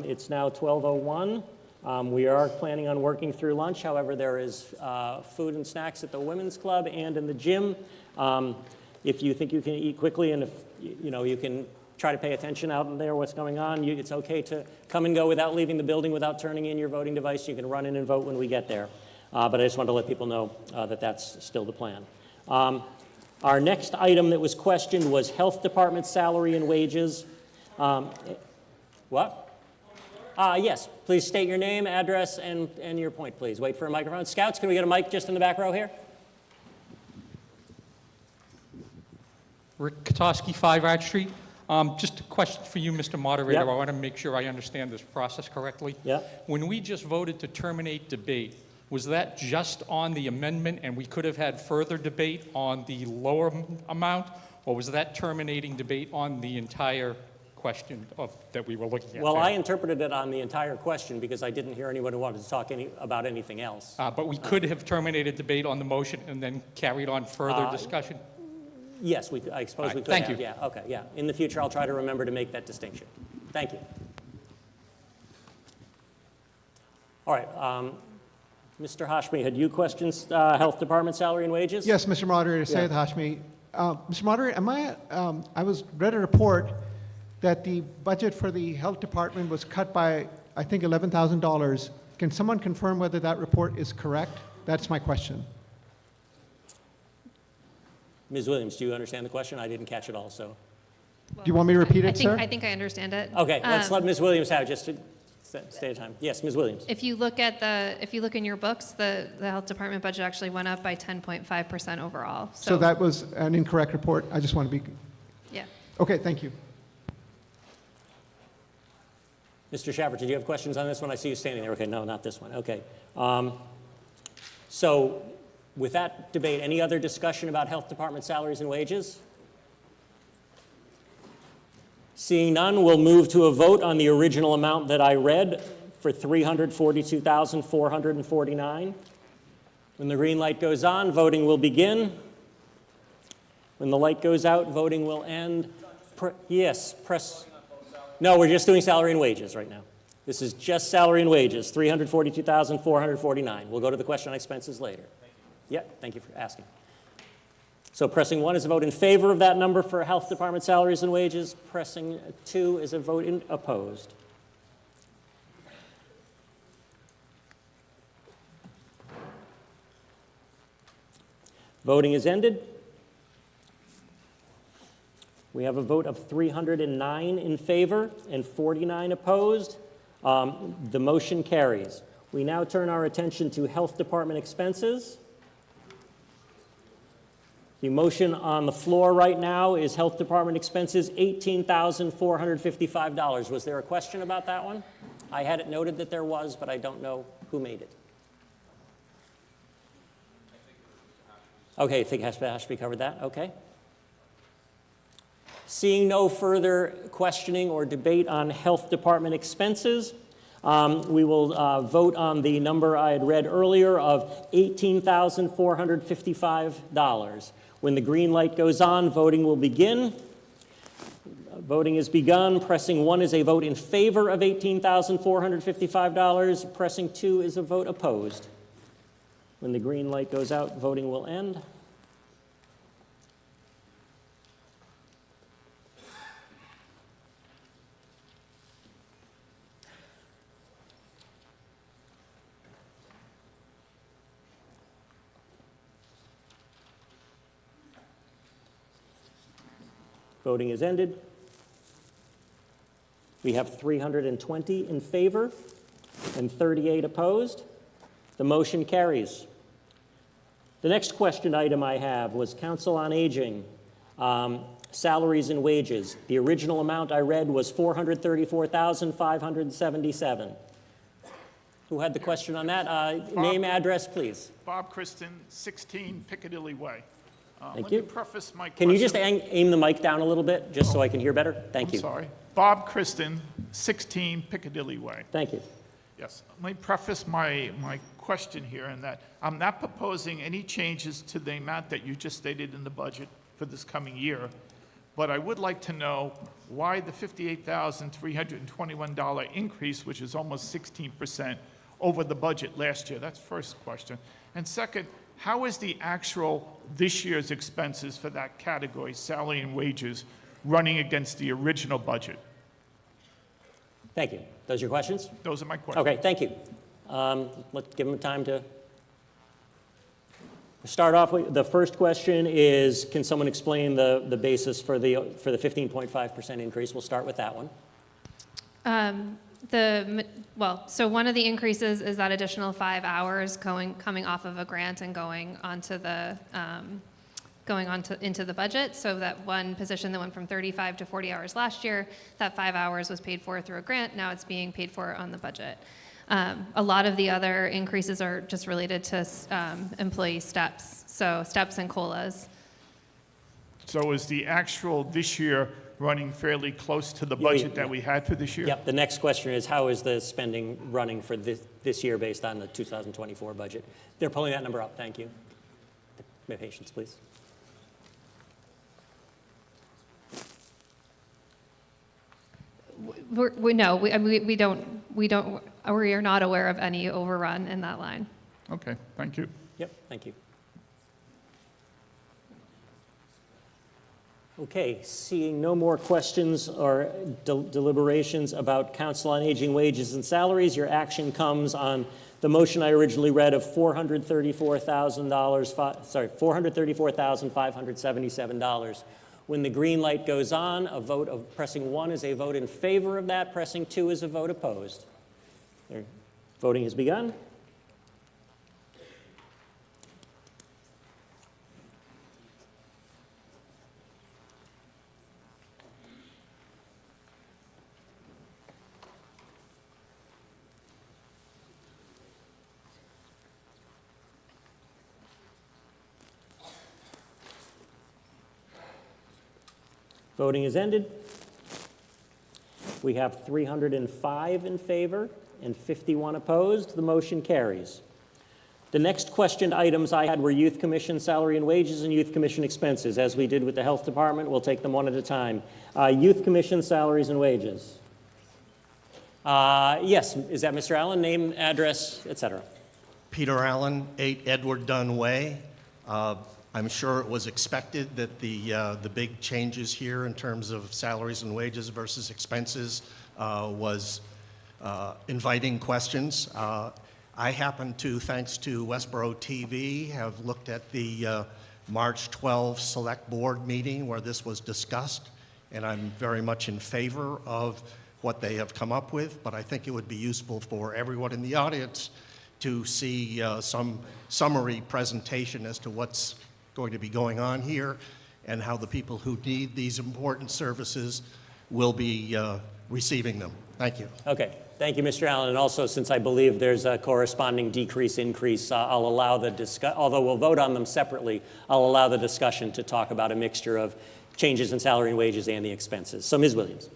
A: it's now 12:01. We are planning on working through lunch. However, there is food and snacks at the Women's Club and in the gym. If you think you can eat quickly and if you can try to pay attention out in there, what's going on. It's okay to come and go without leaving the building, without turning in your voting device. You can run in and vote when we get there. But I just wanted to let people know that that's still the plan. Our next item that was questioned was Health Department salary and wages. What? Yes, please state your name, address, and your point, please. Wait for a microphone. Scouts, can we get a mic just in the back row here?
J: Rick Kotowski, 5 Art Street. Just a question for you, Mr. Moderator.
A: Yep.
J: I want to make sure I understand this process correctly.
A: Yeah.
J: When we just voted to terminate debate, was that just on the amendment and we could have had further debate on the lower amount? Or was that terminating debate on the entire question that we were looking at?
A: Well,
J: there?
A: I interpreted it on the entire question because I didn't hear anyone who wanted to talk about anything else.
J: But we could have terminated debate on the motion and then carried on further discussion?
A: Yes, I suppose we could
J: thank
A: have.
J: you.
A: Yeah, okay, yeah. In the future, I'll try to remember to make that distinction. Thank you. All right, Mr. Hashmi, had you questions Health Department salary and wages?
H: Yes, Mr. Moderator, Syed Hashmi. Mr. Moderator, I read a report that the budget for the Health Department was cut by, I think, $11,000. Can someone confirm whether that report is correct? That's my question.
A: Ms. Williams, do you understand the question? I didn't catch it all, so.
H: Do you want me to repeat it, sir?
C: I think I understand it.
A: Okay, let's let Ms. Williams have it just to stay at time. Yes, Ms. Williams.
C: If you look in your books, the Health Department budget actually went up by 10.5% overall.
H: So that was an incorrect report. I just want to be.
C: Yeah.
H: Okay, thank you.
A: Mr. Shaver, did you have questions on this one? I see you standing there. Okay, no, not this one. Okay. So with that debate, any other discussion about Health Department salaries and wages? Seeing none, we'll move to a vote on the original amount that I read for $342,449. When the green light goes on, voting will begin. When the light goes out, voting will end. Yes, press. No, we're just doing salary and wages right now. This is just salary and wages, $342,449. We'll go to the question on expenses later. Yeah, thank you for asking. So pressing 1 is a vote in favor of that number for Health Department salaries and wages. Pressing 2 is a vote in opposed. Voting is ended. We have a vote of 309 in favor and 49 opposed. The motion carries. We now turn our attention to Health Department expenses. The motion on the floor right now is Health Department expenses, $18,455. Was there a question about that one? I had it noted that there was, but I don't know who made it. Okay, I think Ashby covered that. Okay. Seeing no further questioning or debate on Health Department expenses, we will vote on the number I had read earlier of $18,455. When the green light goes on, voting will begin. Voting is begun. Pressing 1 is a vote in favor of $18,455. Pressing 2 is a vote opposed. When the green light goes out, voting will end. Voting is ended. We have 320 in favor and 38 opposed. The motion carries. The next question item I have was Council on Aging, salaries and wages. The original amount I read was $434,577. Who had the question on that? Name, address, please.
O: Bob Kristen, 16 Piccadilly Way.
A: Thank
O: Let
A: you.
O: me preface my
A: Can you
O: question-
A: just aim the mic down a little bit, just so I can hear better? Thank you.
O: I'm sorry. Bob Kristen, 16 Piccadilly Way.
A: Thank you.
O: Yes. Let me preface my question here in that I'm not proposing any changes to the amount that you just stated in the budget for this coming year, but I would like to know why the $58,321 increase, which is almost 16% over the budget last year. That's first question. And second, how is the actual this year's expenses for that category, salary and wages, running against the original budget?
A: Thank you. Those are your questions?
O: Those are my questions.
A: Okay, thank you. Let's give them time to start off with. The first question is, can someone explain the basis for the 15.5% increase? We'll start with that one.
C: So one of the increases is that additional 5 hours coming off of a grant and going onto the into the budget. So that one position that went from 35 to 40 hours last year, that 5 hours was paid for through a grant. Now it's being paid for on the budget. A lot of the other increases are just related to employee steps, so steps and COLAs.
O: So is the actual this year running fairly close to the budget that we had for this year?
A: Yep. The next question is, how is the spending running for this year based on the 2024 budget? They're pulling that number up. Thank you. May patience, please.
C: We are not aware of any overrun in that line.
O: Okay, thank you.
A: Yep, thank you. Okay, seeing no more questions or deliberations about Council on Aging wages and salaries, your action comes on the motion I originally read of $434,577. When the green light goes on, a vote of pressing 1 is a vote in favor of that, pressing 2 is a vote opposed. Voting has begun. Voting is ended. We have 305 in favor and 51 opposed. The motion carries. The next questioned items I had were Youth Commission salary and wages and Youth Commission expenses. As we did with the Health Department, we'll take them one at a time. Youth Commission salaries and wages. Yes, is that Mr. Allen? Name, address, et cetera.
P: Peter Allen, 8 Edward Dunn Way.
I: I'm sure it was expected that the big changes here in terms of salaries and wages versus expenses was inviting questions. I happen to, thanks to Westborough TV, have looked at the March 12 Select Board meeting where this was discussed, and I'm very much in favor of what they have come up with, but I think it would be useful for everyone in the audience to see some summary presentation as to what's going to be going on here and how the people who need these important services will be receiving them. Thank you.
A: Okay. Thank you, Mr. Allen. And also, since I believe there's a corresponding increase, I'll allow the discussion, although we'll vote on them separately, I'll allow the discussion to talk about a mixture of changes in salary and wages and the expenses. So, Ms. Williams.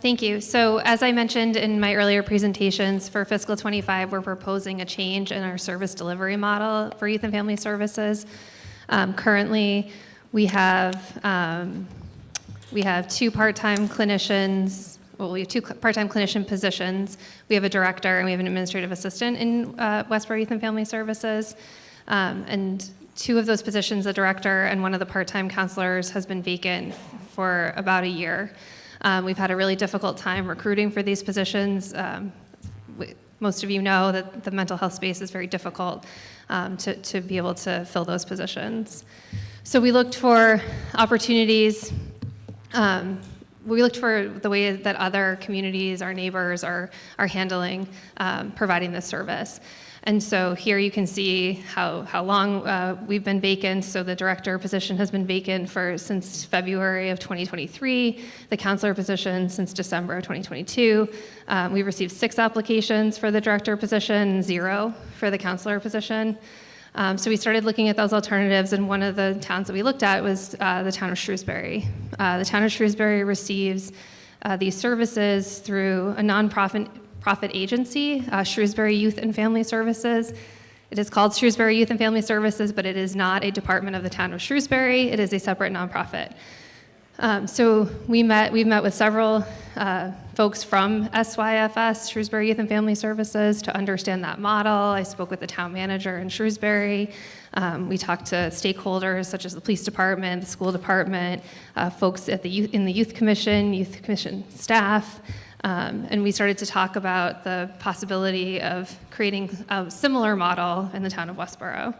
C: Thank you. So as I mentioned in my earlier presentations, for fiscal 25, we're proposing a change in our service delivery model for youth and family services. Currently, we have two part-time clinicians. Well, we have two part-time clinician positions. We have a director and we have an administrative assistant in Westborough Youth and Family Services. And two of those positions, the director and one of the part-time counselors, has been vacant for about a year. We've had a really difficult time recruiting for these positions. Most of you know that the mental health space is very difficult to be able to fill those positions. So we looked for opportunities. We looked for the way that other communities, our neighbors, are handling providing this service. And so here you can see how long we've been vacant. So the director position has been vacant since February of 2023, the counselor position since December of 2022. We received 6 applications for the director position, 0 for the counselor position. So we started looking at those alternatives, and one of the towns that we looked at was the town of Shrewsbury. The town of Shrewsbury receives these services through a nonprofit agency, Shrewsbury Youth and Family Services. It is called Shrewsbury Youth and Family Services, but it is not a department of the town of Shrewsbury. It is a separate nonprofit. So we've met with several folks from SYFS, Shrewsbury Youth and Family Services, to understand that model. I spoke with the town manager in Shrewsbury. We talked to stakeholders such as the police department, the school department, folks in the youth commission staff. And we started to talk about the possibility of creating a similar model in the town of Westborough.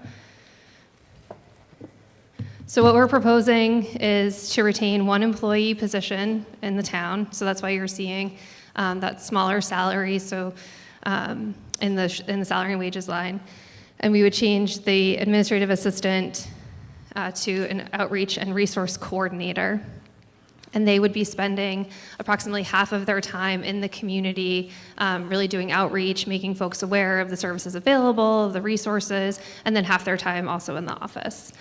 C: So what we're proposing is to retain 1 employee position in the town. So that's why you're seeing that smaller salary, so in the salary and wages line. And we would change the administrative assistant to an outreach and resource coordinator. And they would be spending approximately half of their time in the community, really doing outreach, making folks aware of the services available, the resources, and then half their time also in the office.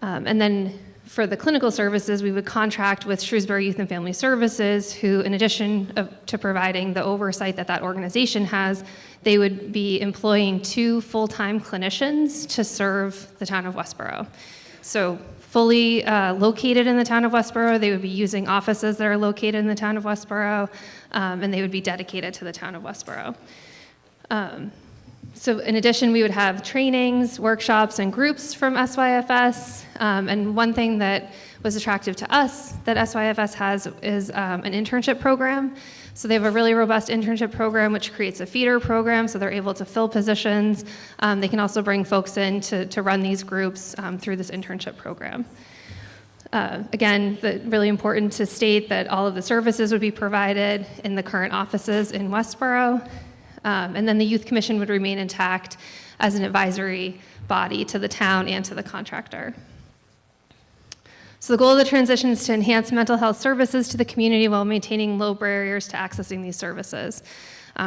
C: And then for the clinical services, we would contract with Shrewsbury Youth and Family Services, who, in addition to providing the oversight that organization has, they would be employing 2 full-time clinicians to serve the town of Westborough. So fully located in the town of Westborough, they would be using offices that are located in the town of Westborough, and they would be dedicated to the town of Westborough. So in addition, we would have trainings, workshops, and groups from SYFS. And one thing that was attractive to us that SYFS has is an internship program. So they have a really robust internship program, which creates a feeder program, so they're able to fill positions. They can also bring folks in to run these groups through this internship program. Again, really important to state that all of the services would be provided in the current offices in Westborough. And then the Youth Commission would remain intact as an advisory body to the town and to the contractor. So the goal of the transition is to enhance mental health services to the community while maintaining low barriers to accessing these services.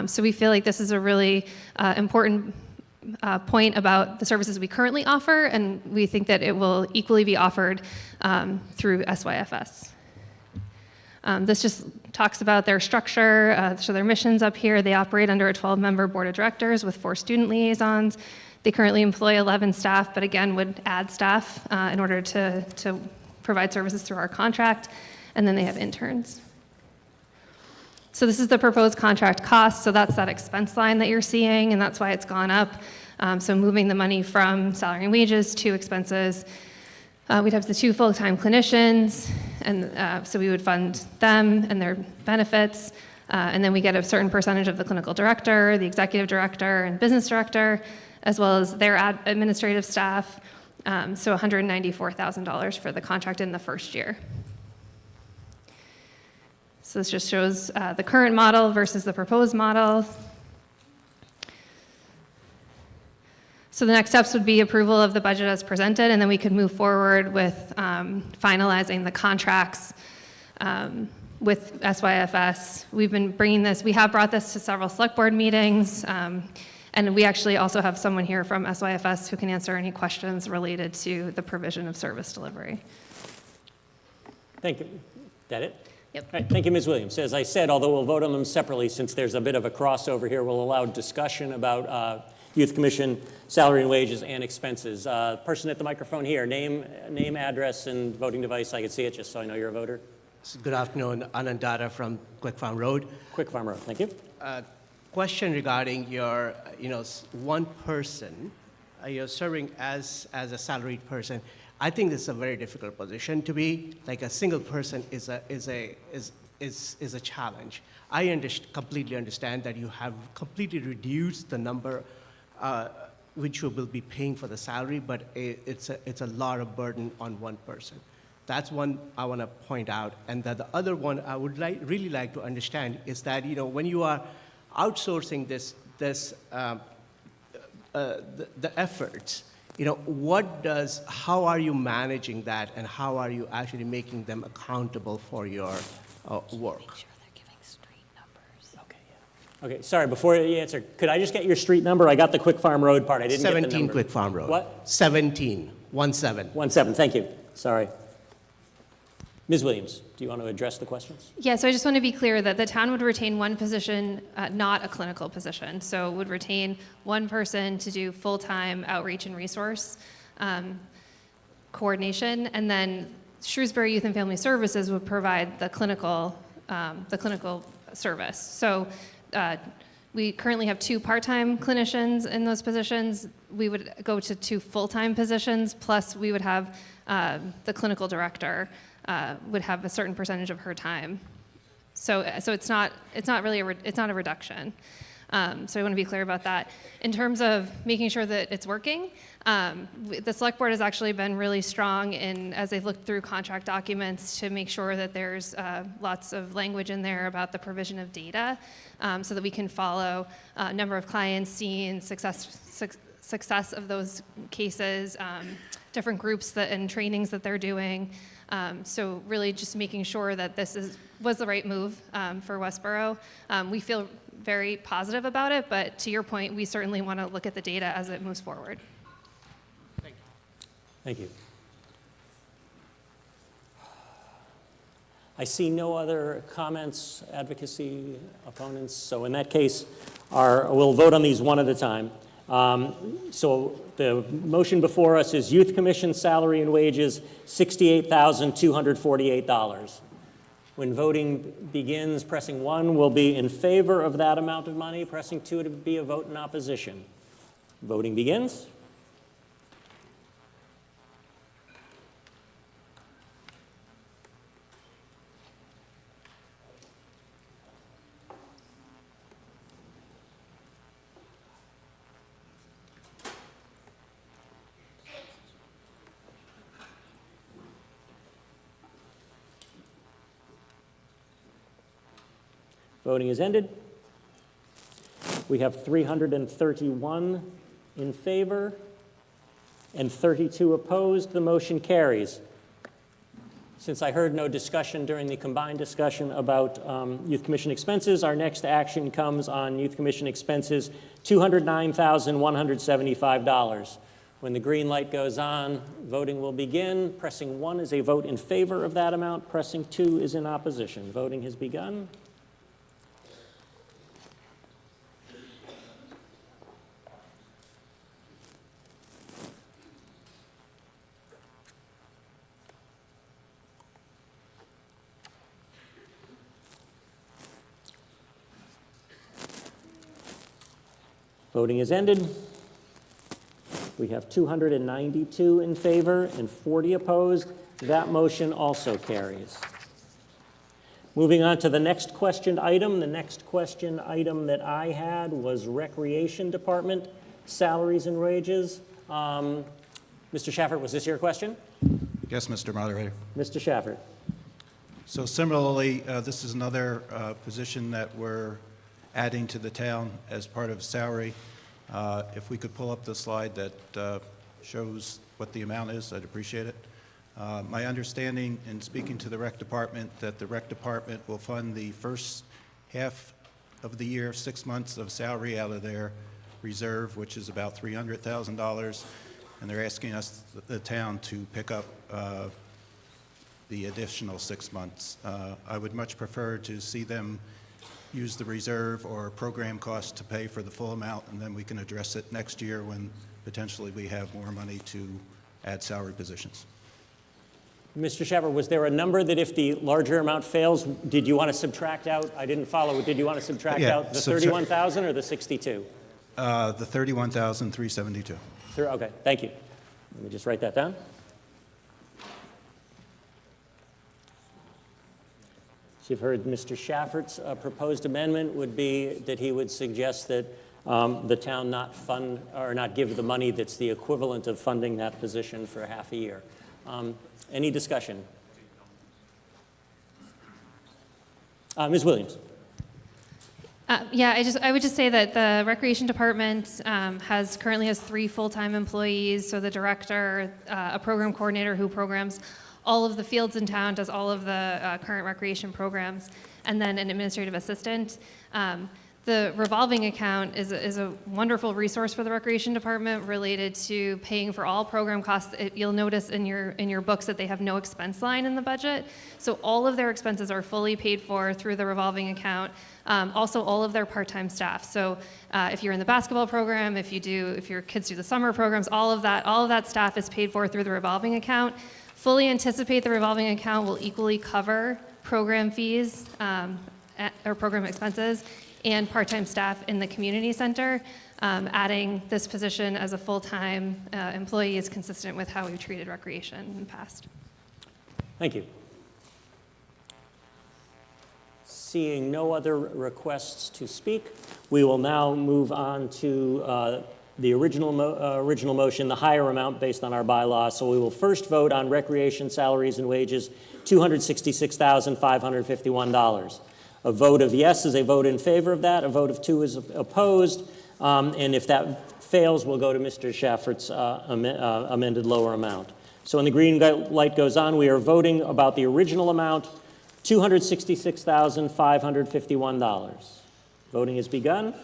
C: So we feel like this is a really important point about the services we currently offer, and we think that it will equally be offered through SYFS. This just talks about their structure, so their missions up here. They operate under a 12-member board of directors with 4 student liaisons. They currently employ 11 staff, but again would add staff in order to provide services through our contract. and then they have interns. So this is the proposed contract cost, so that's that expense line that you're seeing, and that's why it's gone up. So moving the money from salary and wages to expenses. We'd have the 2 full-time clinicians, and so we would fund them and their benefits, and then we get a certain percentage of the clinical director, the executive director, and business director, as well as their administrative staff, so $194,000 for the contract in the first year. So this just shows the current model versus the proposed model. So the next steps would be approval of the budget as presented, and then we could move forward with finalizing the contracts with SYFS. We've been bringing this, we have brought this to several select board meetings, and we actually also have someone here from SYFS who can answer any questions related to the provision of service delivery.
A: Thank you. That it?
C: Yep.
A: All right, thank you, Ms. Williams. As I said, although we'll vote on them separately, since there's a bit of a crossover here, we'll allow discussion about Youth Commission salary and wages and expenses. Person at the microphone here, name, address, and voting device. I can see it just so I know you're a voter.
P: Good afternoon, Anand Dada from Quick Farm Road.
A: Quick Farm Road, thank you.
P: Question regarding your, one person, you're serving as a salaried person. I think this is a very difficult position to be. Like a single person is a challenge. I completely understand that you have completely reduced the number which you will be paying for the salary, but it's a lot of burden on one person. That's one I want to point out. And the other one I would really like to understand is that when you are outsourcing the efforts, how are you managing that, and how are you actually making them accountable for your work?
A: Okay, sorry, before you answer, could I just get your street number? I got the Quick Farm Road part. I didn't get the number.
P: 17 Quick Farm Road.
A: What?
P: 17,
A: 17, thank you. Sorry. Ms. Williams, do you want to address the questions?
C: Yeah, so I just want to be clear that the town would retain one position, not a clinical position. So would retain one person to do full-time outreach and resource coordination, and then Shrewsbury Youth and Family Services would provide the clinical service. So we currently have 2 part-time clinicians in those positions. We would go to 2 full-time positions, plus we would have the clinical director would have a certain percentage of her time. So it's not really a reduction. So I want to be clear about that. In terms of making sure that it's working, the select board has actually been really strong as they've looked through contract documents to make sure that there's lots of language in there about the provision of data, so that we can follow number of clients seen, success of those cases, different groups and trainings that they're doing. So really just making sure that this was the right move for Westborough. We feel very positive about it, but to your point, we certainly want to look at the data as it moves forward.
A: Thank you. I see no other comments, advocacy, opponents. So in that case, we'll vote on these one at a time. So the motion before us is Youth Commission salary and wages, $68,248. When voting begins, pressing 1 will be in favor of that amount of money, pressing 2 to be a vote in opposition. Voting begins. Voting is ended. We have 331 in favor and 32 opposed. The motion carries. Since I heard no discussion during the combined discussion about Youth Commission expenses, our next action comes on Youth Commission expenses, $209,175. When the green light goes on, voting will begin. Pressing 1 is a vote in favor of that amount. Pressing 2 is in opposition. Voting has begun. Voting is ended. We have 292 in favor and 40 opposed. That motion also carries. Moving on to the next questioned item. The next question item that I had was Recreation Department salaries and wages. Mr. Schaffert, was this your question?
K: Yes, Mr. Moderator.
A: Mr. Schaffert.
K: So similarly, this is another position that we're adding to the town as part of salary. If we could pull up the slide that shows what the amount is, I'd appreciate it. My understanding in speaking to the rec department that the rec department will fund the first half of the year, 6 months of salary out of their reserve, which is about $300,000, and they're asking us, the town, to pick up the additional 6 months. I would much prefer to see them use the reserve or program costs to pay for the full amount, and then we can address it next year when potentially we have more money to add salary positions.
A: Mr. Schaffert, was there a number that if the larger amount fails, did you want to subtract out? I didn't follow. Did you want to subtract out the 31,000 or the 62?
K: The 31,372.
A: Okay, thank you. Let me just write that down. So you've heard Mr. Schaffert's proposed amendment would be that he would suggest that the town not fund or not give the money that's the equivalent of funding that position for half a year. Any discussion? Ms. Williams.
C: Yeah, I would just say that the Recreation Department currently has 3 full-time employees, so the director, a program coordinator who programs all of the fields in town, does all of the current recreation programs, and then an administrative assistant. The revolving account is a wonderful resource for the Recreation Department related to paying for all program costs. You'll notice in your books that they have no expense line in the budget. So all of their expenses are fully paid for through the revolving account. Also, all of their part-time staff. So if you're in the basketball program, if your kids do the summer programs, all of that staff is paid for through the revolving account. Fully anticipate the revolving account will equally cover program fees or program expenses and part-time staff in the community center. Adding this position as a full-time employee is consistent with how we've treated recreation in the past.
A: Thank you. Seeing no other requests to speak, we will now move on to the original motion, the higher amount based on our bylaws. So we will first vote on recreation salaries and wages, $266,551. A vote of yes is a vote in favor of that. A vote of 2 is opposed. And if that fails, we'll go to Mr. Schaffert's amended lower amount. So when the green light goes on, we are voting about the original amount, $266,551. Voting has begun.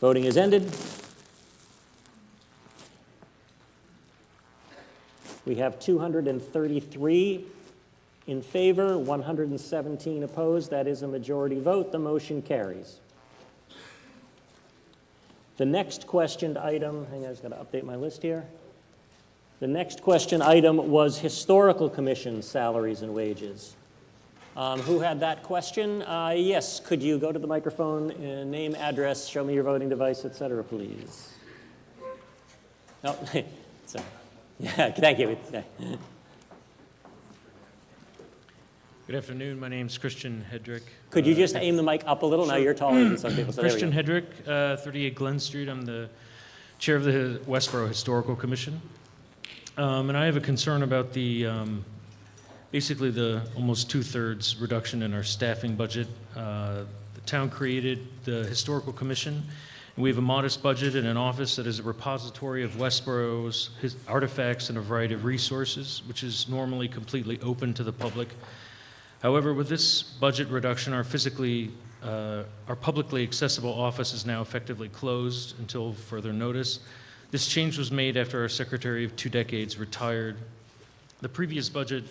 A: Voting is ended. We have 233 in favor, 117 opposed. That is a majority vote. The motion carries. The next questioned item, hang on, I just got to update my list here. The next question item was Historical Commission salaries and wages. Who had that question? Yes, could you go to the microphone, name, address, show me your voting device, et cetera, please? No, sorry. Yeah, thank you.
Q: Good afternoon. My name's Christian Hedrick.
A: Could you just aim the mic up a little?
Q: Sure.
A: Now you're taller than some people. So
Q: Christian Hedrick, 38 Glen Street. I'm the chair of the Westborough Historical Commission. And I have a concern about the basically the almost 2/3 reduction in our staffing budget. The town created the Historical Commission, and we have a modest budget and an office that is a repository of Westborough's artifacts and a variety of resources, which is normally completely open to the public. However, with this budget reduction, our publicly accessible office is now effectively closed until further notice. This change was made after our secretary of 2 decades retired. The previous budget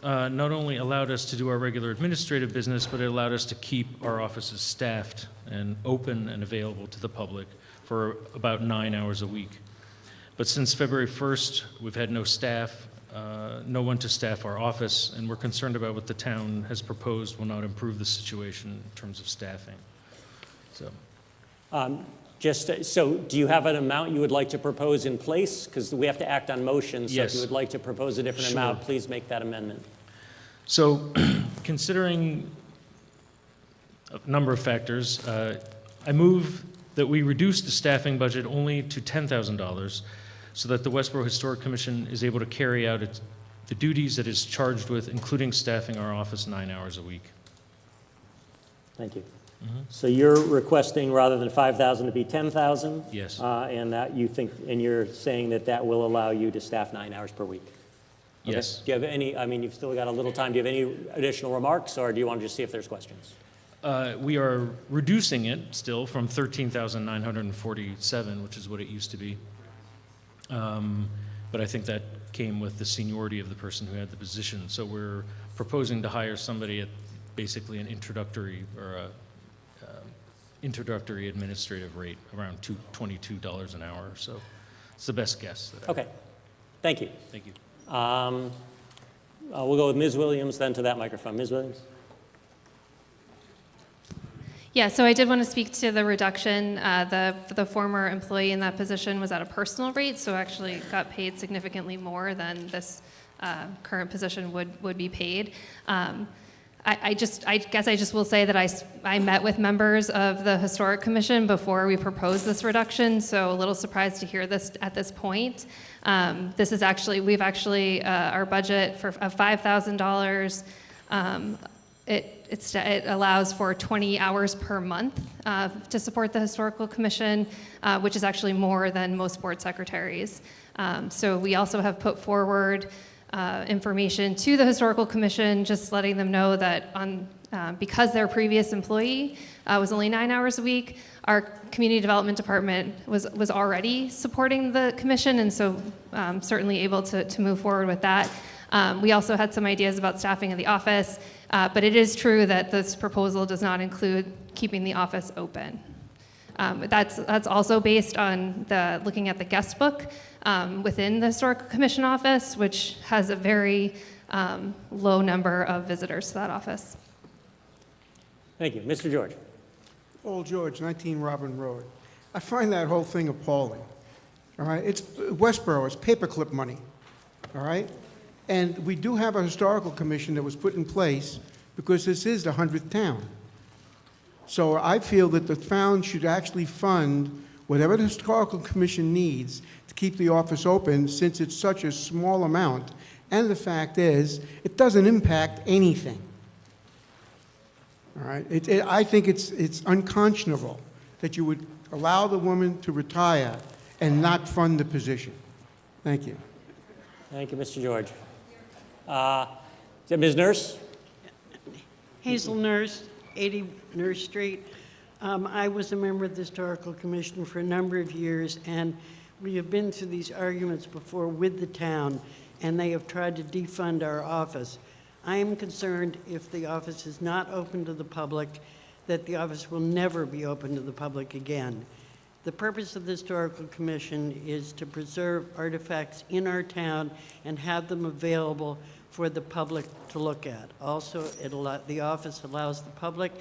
Q: not only allowed us to do our regular administrative business, but it allowed us to keep our offices staffed and open and available to the public for about 9 hours a week. But since February 1st, we've had no staff, no one to staff our office, and we're concerned about what the town has proposed will not improve the situation in terms of staffing. So,
A: So do you have an amount you would like to propose in place? Because we have to act on motions. So if
Q: Yes.
A: you would like to propose a different
Q: Sure.
A: amount, please make that amendment.
Q: So considering a number of factors, I move that we reduce the staffing budget only to $10,000 so that the Westborough Historic Commission is able to carry out the duties that it's charged with, including staffing our office 9 hours a week.
A: Thank you. So you're requesting rather than 5,000 to be 10,000?
Q: Yes.
A: And that you think, and you're saying that that will allow you to staff 9 hours per week? Okay.
Q: Yes.
A: Do you have any, I mean, you've still got a little time. Do you have any additional remarks, or do you want to just see if there's questions?
Q: We are reducing it still from 13,947, which is what it used to be. But I think that came with the seniority of the person who had the position. So we're proposing to hire somebody at basically an introductory or a introductory administrative rate around $22 an hour. So it's the best guess.
A: Okay. Thank you.
Q: Thank you.
A: We'll go with Ms. Williams, then to that microphone. Ms. Williams?
C: Yeah, so I did want to speak to the reduction. The former employee in that position was at a personal rate, so actually got paid significantly more than this current position would be paid. I guess I just will say that I met with members of the Historic Commission before we proposed this reduction, so a little surprised to hear this at this point. This is actually, our budget of $5,000. It allows for 20 hours per month to support the Historical Commission, which is actually more than most board secretaries. So we also have put forward information to the Historical Commission, just letting them know that because their previous employee was only 9 hours a week, our Community Development Department was already supporting the commission, and so certainly able to move forward with that. We also had some ideas about staffing of the office, but it is true that this proposal does not include keeping the office open. That's also based on looking at the guest book within the Historical Commission office, which has a very low number of visitors to that office.
A: Thank you. Mr. George?
V: Old George, 19 Robin Road. I find that whole thing appalling. All right, it's Westborough, it's paperclip money. All right? And we do have a historical commission that was put in place because this is the 100th town. So I feel that the town should actually fund whatever the historical commission needs to keep the office open, since it's such a small amount. And the fact is, it doesn't impact anything. All right? I think it's unconscionable that you would allow the woman to retire and not fund the position. Thank you.
A: Thank you, Mr. George. Is it Ms. Nurse?
R: Hazel Nurse, 80 Nurse Street. I was a member of the Historical Commission for a number of years, and we have been through these arguments before with the town, and they have tried to defund our office. I am concerned if the office is not open to the public, that the office will never be open to the public again. The purpose of the Historical Commission is to preserve artifacts in our town and have them available for the public to look at. Also, the office allows the public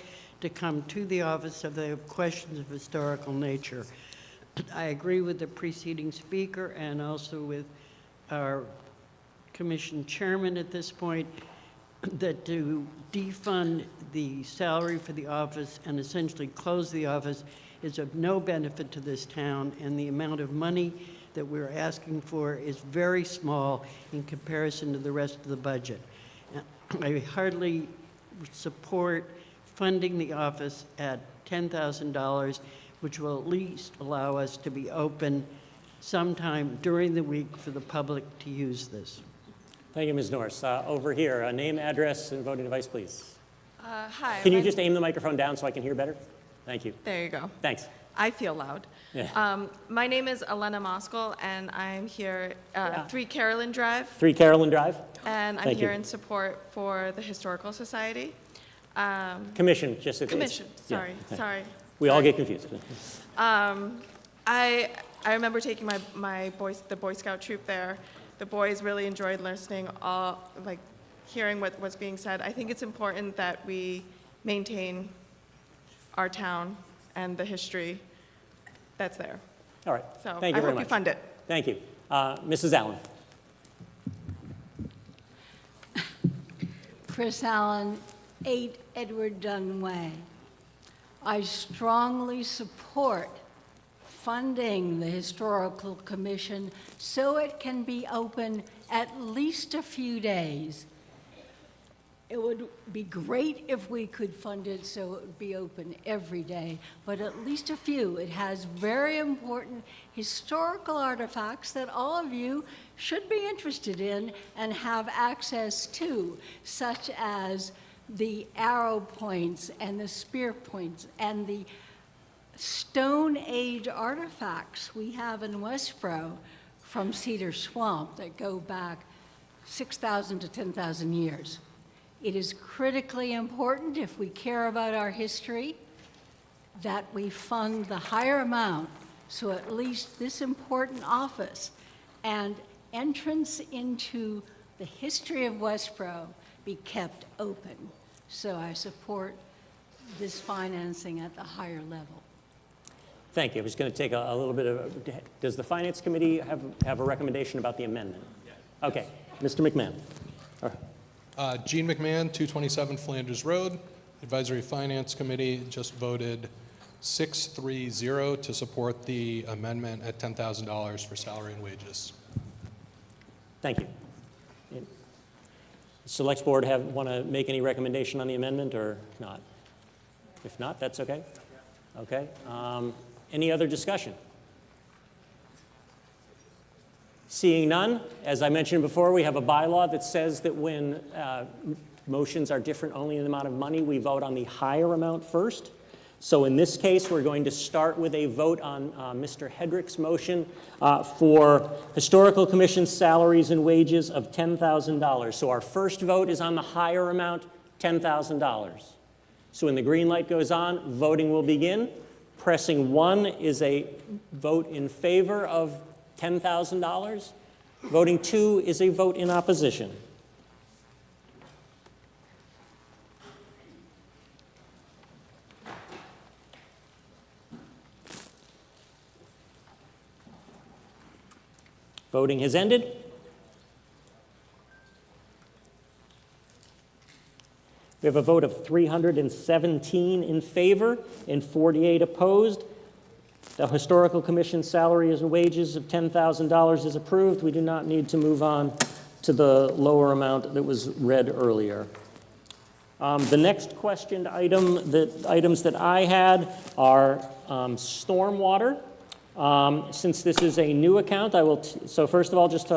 R: to come to the office if they have questions of historical nature. I agree with the preceding speaker and also with our commission chairman at this point that to defund the salary for the office and essentially close the office is of no benefit to this town, and the amount of money that we're asking for is very small in comparison to the rest of the budget. I hardly support funding the office at $10,000, which will at least allow us to be open sometime during the week for the public to use this.
A: Thank you, Ms. Norris. Over here, name, address, and voting device, please.
S: Hi.
A: Can you just aim the microphone down so I can hear better? Thank you.
S: There you go.
A: Thanks.
D: I feel loud.
A: Yeah.
D: My name is Elena Moskal, and I'm here, 3 Carolyn Drive.
A: 3 Carolyn Drive?
D: And I'm
A: Thank
D: here
A: you.
D: in support for the Historical Society.
A: Commission, just so
D: Commission,
A: yeah.
D: sorry.
A: We all get confused.
D: I remember taking the Boy Scout troop there. The boys really enjoyed listening, hearing what was being said. I think it's important that we maintain our town and the history that's there.
A: All right.
D: So
A: Thank you
D: I
A: very
D: hope
A: much.
D: you fund it.
A: Thank you. Mrs. Allen.
S: Chris Allen, 8 Edward Dunn Way. I strongly support funding the Historical Commission so it can be open at least a few days. It would be great if we could fund it so it would be open every day, but at least a few. It has very important historical artifacts that all of you should be interested in and have access to, such as the arrow points and the spear points and the Stone Age artifacts we have in Westborough from Cedar Swamp that go back 6,000 to 10,000 years. It is critically important, if we care about our history, that we fund the higher amount so at least this important office and entrance into the history of Westborough be kept open. So I support this financing at the higher level.
A: Thank you. I was going to take a little bit of, does the Finance Committee have a recommendation about the amendment? Yes. Okay. Mr. McMahon. All right.
T: Gene McMahon, 227 Flanders Road. Advisory Finance Committee just voted 6-3-0 to support the amendment at $10,000 for salary and wages.
A: Thank you. Select Board want to make any recommendation on the amendment or not? If not, that's okay. Okay. Any other discussion? Seeing none, as I mentioned before, we have a bylaw that says that when motions are different only in the amount of money, we vote on the higher amount first. So in this case, we're going to start with a vote on Mr. Hedrick's motion for Historical Commission salaries and wages of $10,000. So our first vote is on the higher amount, $10,000. So when the green light goes on, voting will begin. Pressing 1 is a vote in favor of $10,000. Voting 2 is a vote in opposition. Voting has ended. We have a vote of 317 in favor and 48 opposed. The Historical Commission salaries and wages of $10,000 is approved. We do not need to move on to the lower amount that was read earlier. The next questioned items that I had are stormwater. Since this is a new account, so first of all, just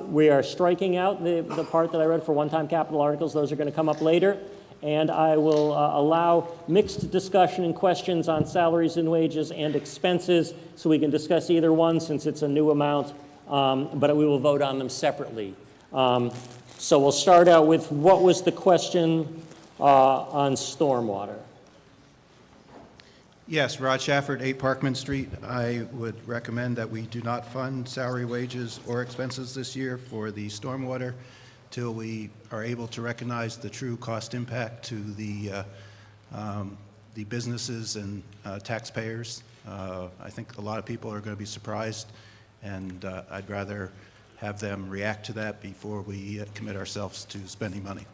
A: we are striking out the part that I read for one-time capital articles. Those are going to come up later. And I will allow mixed discussion and questions on salaries and wages and expenses, so we can discuss either one since it's a new amount, but we will vote on them separately. So we'll start out with what was the question on stormwater?
K: Yes, Rod Shafford, 8 Parkman Street. I would recommend that we do not fund salary, wages, or expenses this year for the stormwater till we are able to recognize the true cost impact to the businesses and taxpayers. I think a lot of people are going to be surprised, and I'd rather have them react to that before we commit ourselves to spending money.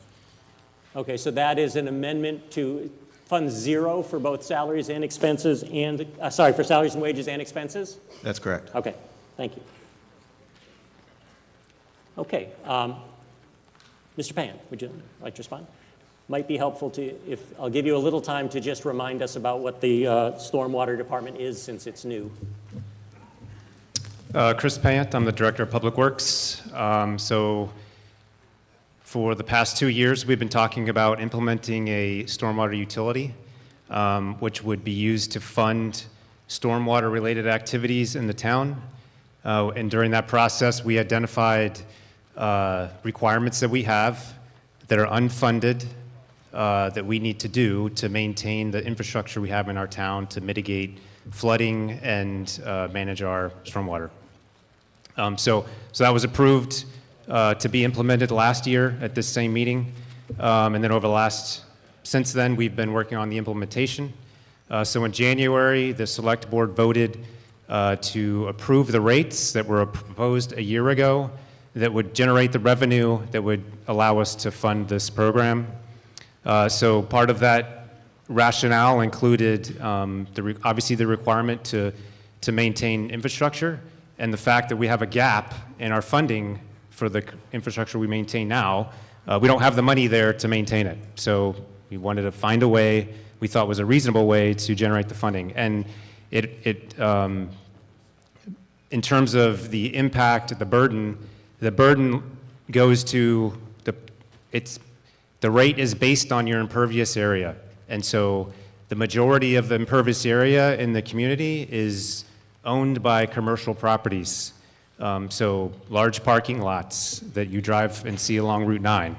A: Okay, so that is an amendment to fund 0 for both salaries and expenses and, for salaries and wages and expenses?
K: That's correct.
A: Okay, thank you. Okay, Mr. Pan, would you like to respond? Might be helpful I'll give you a little time to just remind us about what the Stormwater Department is since it's new.
U: Chris Payant, I'm the Director of Public Works. So for the past 2 years, we've been talking about implementing a stormwater utility. which would be used to fund stormwater-related activities in the town. And during that process, we identified requirements that we have that are unfunded that we need to do to maintain the infrastructure we have in our town to mitigate flooding and manage our stormwater. So that was approved to be implemented last year at this same meeting. And then since then, we've been working on the implementation. So in January, the select board voted to approve the rates that were proposed a year ago that would generate the revenue that would allow us to fund this program. So part of that rationale included obviously the requirement to maintain infrastructure and the fact that we have a gap in our funding for the infrastructure we maintain now. We don't have the money there to maintain it. So we wanted to find a way we thought was a reasonable way to generate the funding. And in terms of the impact, the burden goes to the rate is based on your impervious area. And so the majority of the impervious area in the community is owned by commercial properties. So large parking lots that you drive and see along Route 9.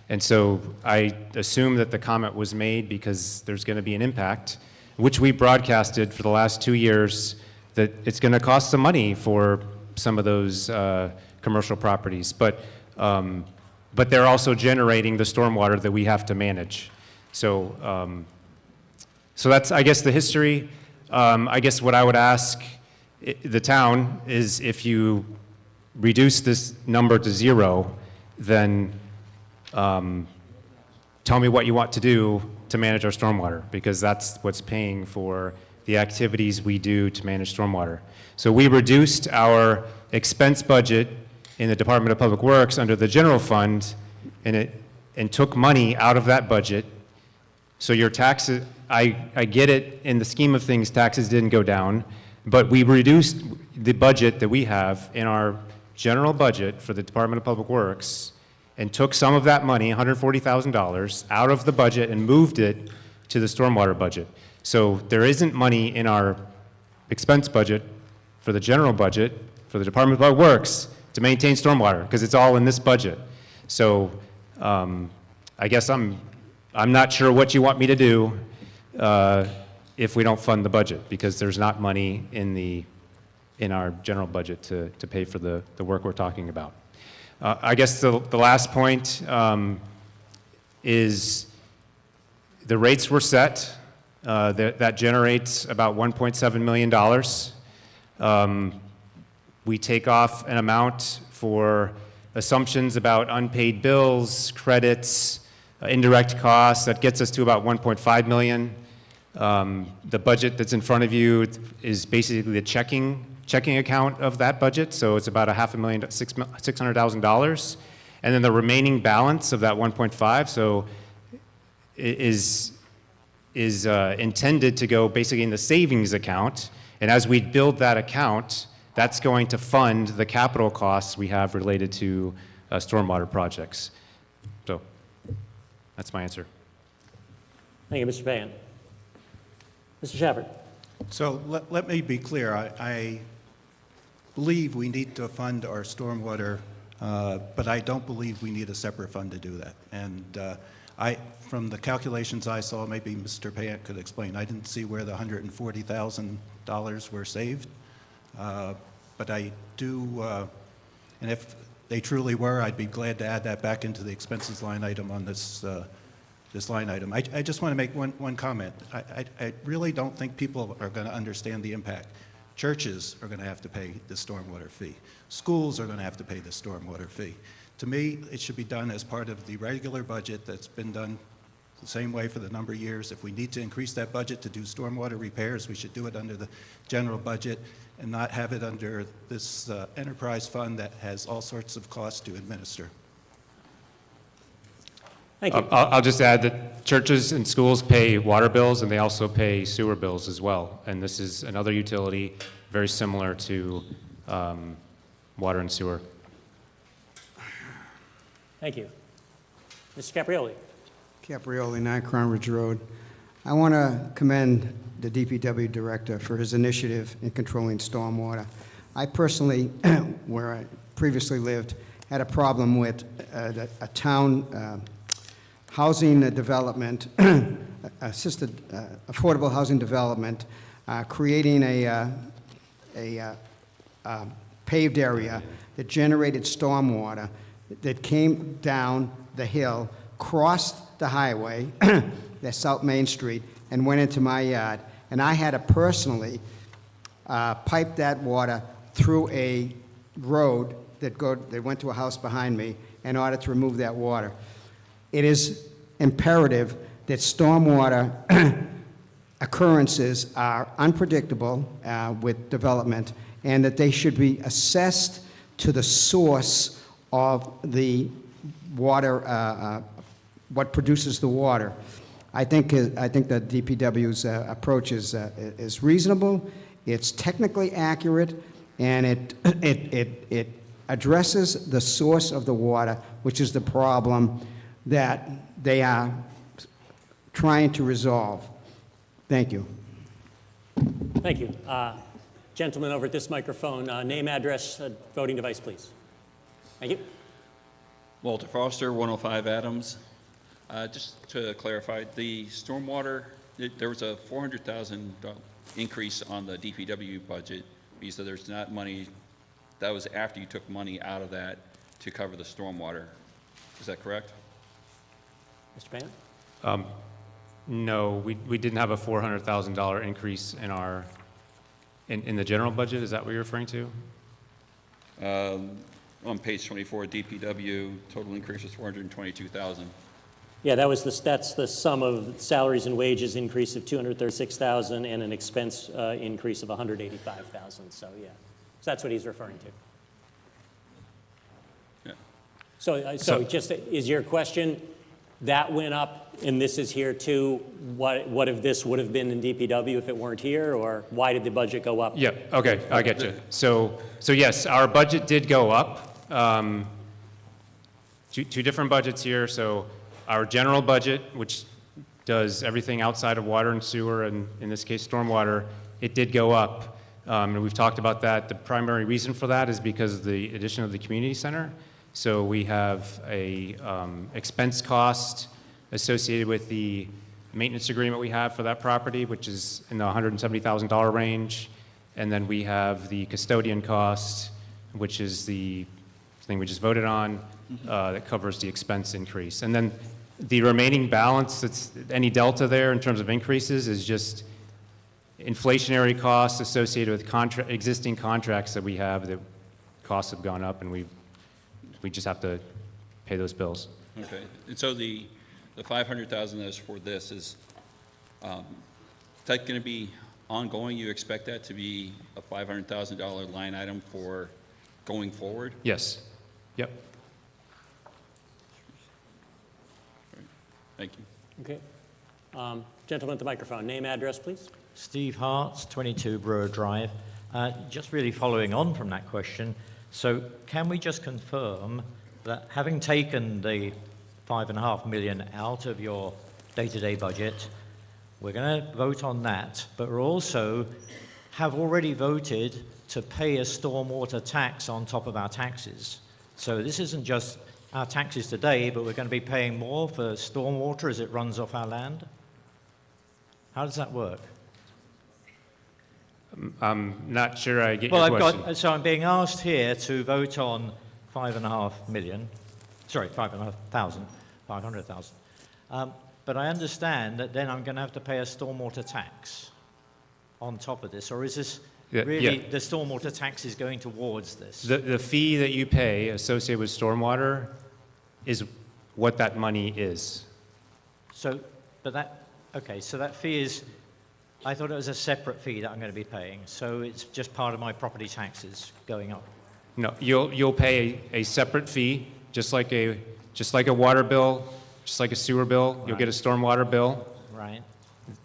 U: And so I assume that the comment was made because there's going to be an impact, which we broadcasted for the last 2 years, that it's going to cost some money for some of those commercial properties. But they're also generating the stormwater that we have to manage. So that's, I guess, the history. I guess what I would ask the town is if you reduce this number to 0, then tell me what you want to do to manage our stormwater, because that's what's paying for the activities we do to manage stormwater. So we reduced our expense budget in the Department of Public Works under the general fund and took money out of that budget. So your taxes, I get it, in the scheme of things, taxes didn't go down, but we reduced the budget that we have in our general budget for the Department of Public Works and took some of that money, $140,000, out of the budget and moved it to the stormwater budget. So there isn't money in our expense budget for the general budget for the Department of Public Works to maintain stormwater, because it's all in this budget. So I guess I'm not sure what you want me to do if we don't fund the budget, because there's not money in our general budget to pay for the work we're talking about. I guess the last point is the rates were set. That generates about $1.7 million. We take off an amount for assumptions about unpaid bills, credits, indirect costs. That gets us to about $1.5 million. The budget that's in front of you is basically the checking account of that budget, so it's about $600,000. And then the remaining balance of that 1.5, so is intended to go basically in the savings account. And as we build that account, that's going to fund the capital costs we have related to stormwater projects. So that's my answer.
A: Thank you, Mr. Payan. Mr. Shepherd.
K: So let me be clear. I believe we need to fund our stormwater, but I don't believe we need a separate fund to do that. And from the calculations I saw, maybe Mr. Payan could explain, I didn't see where the $140,000 were saved. But I do, and if they truly were, I'd be glad to add that back into the expenses line item on this line item. I just want to make one comment. I really don't think people are going to understand the impact. Churches are going to have to pay the stormwater fee. Schools are going to have to pay the stormwater fee. To me, it should be done as part of the regular budget that's been done the same way for the number of years. If we need to increase that budget to do stormwater repairs, we should do it under the general budget and not have it under this enterprise fund that has all sorts of costs to administer.
A: Thank you.
U: I'll just add that churches and schools pay water bills, and they also pay sewer bills as well. And this is another utility very similar to water and sewer.
A: Thank you. Mr. Caprioli.
V: Caprioli, 9 Crown Ridge Road.
E: I want to commend the DPW director for his initiative in controlling stormwater. I personally, where I previously lived, had a problem with a town housing development, assisted affordable housing development, creating a paved area that generated stormwater that came down the hill, crossed the highway, that's South Main Street, and went into my yard. And I had to personally pipe that water through a road that went to a house behind me in order to remove that water. It is imperative that stormwater occurrences are unpredictable with development, and that they should be assessed to the source of the water, what produces the water. I think that DPW's approach is reasonable, it's technically accurate, and it addresses the source of the water, which is the problem that they are trying to resolve. Thank you.
A: Thank you. Gentleman over at this microphone, name, address, voting device, please. Thank you.
F: Walter Foster, 105 Adams. Just to clarify, the stormwater, there was a $400,000 increase on the DPW budget because there's not money, that was after you took money out of that to cover the stormwater. Is that correct?
A: Mr. Pan?
U: No, we didn't have a $400,000 increase in our, in the general budget. Is that what you're referring to?
F: On page 24, DPW, total increase was $422,000.
A: Yeah, that's the sum of salaries and wages increase of $236,000 and an expense increase of $185,000. So yeah, so that's what he's referring to.
F: Yeah.
A: So just is your question that went up and this is here too? What if this would have been in DPW if it weren't here, or why did the budget go up?
U: Yeah. Okay, I get you. So yes, our budget did go up. Two different budgets here. So our general budget, which does everything outside of water and sewer, and in this case stormwater, it did go up. And we've talked about that. The primary reason for that is because of the addition of the community center. So we have a expense cost associated with the maintenance agreement we have for that property, which is in the $170,000 range. And then we have the custodian cost, which is the thing we just voted on, that covers the expense increase. And then the remaining balance, that's any delta there in terms of increases, is just inflationary costs associated with existing contracts that we have. The costs have gone up, and we just have to pay those bills.
F: Okay, and so the $500,000 that is for this is that going to be ongoing? You expect that to be a $500,000 line item for going forward?
U: Yes. Yep.
F: Thank you.
A: Okay. Gentleman at the microphone, name, address, please.
L: Steve Hart, 22 Brewer Drive. Just really following on from that question, so can we just confirm that having taken the $5.5 million out of your day-to-day budget, we're going to vote on that, but we also have already voted to pay a stormwater tax on top of our taxes. So this isn't just our taxes today, but we're going to be paying more for stormwater as it runs off our land? How does that work?
U: I'm not sure I get your question.
L: So I'm being asked here to vote on $5.5 million, sorry, $500,000. But I understand that then I'm going to have to pay a stormwater tax on top of this, or is this really the stormwater tax is going towards this?
U: The fee that you pay associated with stormwater is what that money is.
L: So, but that, okay, so that fee is, I thought it was a separate fee that I'm going to be paying, so it's just part of my property taxes going up.
U: No, you'll pay a separate fee, just like a water bill, just like a sewer bill. You'll get a stormwater bill.
L: Right.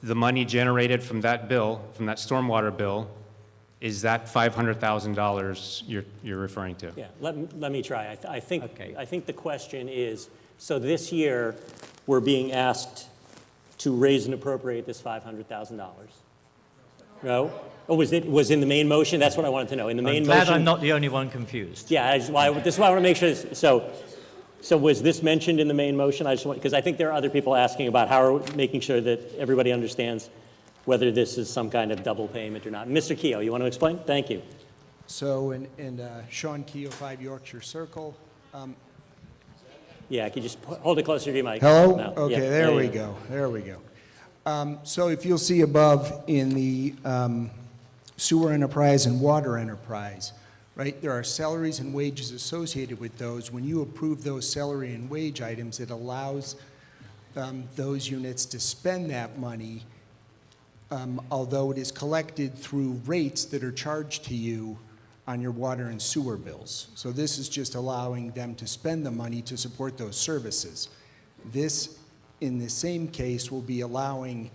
U: The money generated from that bill, from that stormwater bill, is that $500,000 you're referring to?
A: Yeah, let me try. I think the question is, so this year we're being asked to raise and appropriate this $500,000? No? Oh, was in the main motion? That's what I wanted to know. In the main
L: I'm glad
A: motion?
L: I'm not the only one confused.
A: Yeah, this is why I want to make sure. So was this mentioned in the main motion? Because I think there are other people asking about how are we making sure that everybody understands whether this is some kind of double payment or not. Mr. Keough, you want to explain? Thank you.
B: So, Sean Keough, 5 Yorkshire Circle.
A: Yeah, could you just hold it closer to your mic?
B: Hello?
A: No.
B: Okay,
A: Yeah,
B: there we
A: you
B: go. There we go. So if you'll see above in the sewer enterprise and water enterprise, right, there are salaries and wages associated with those. When you approve those salary and wage items, it allows those units to spend that money, although it is collected through rates that are charged to you on your water and sewer bills. So this is just allowing them to spend the money to support those services. This, in the same case, will be allowing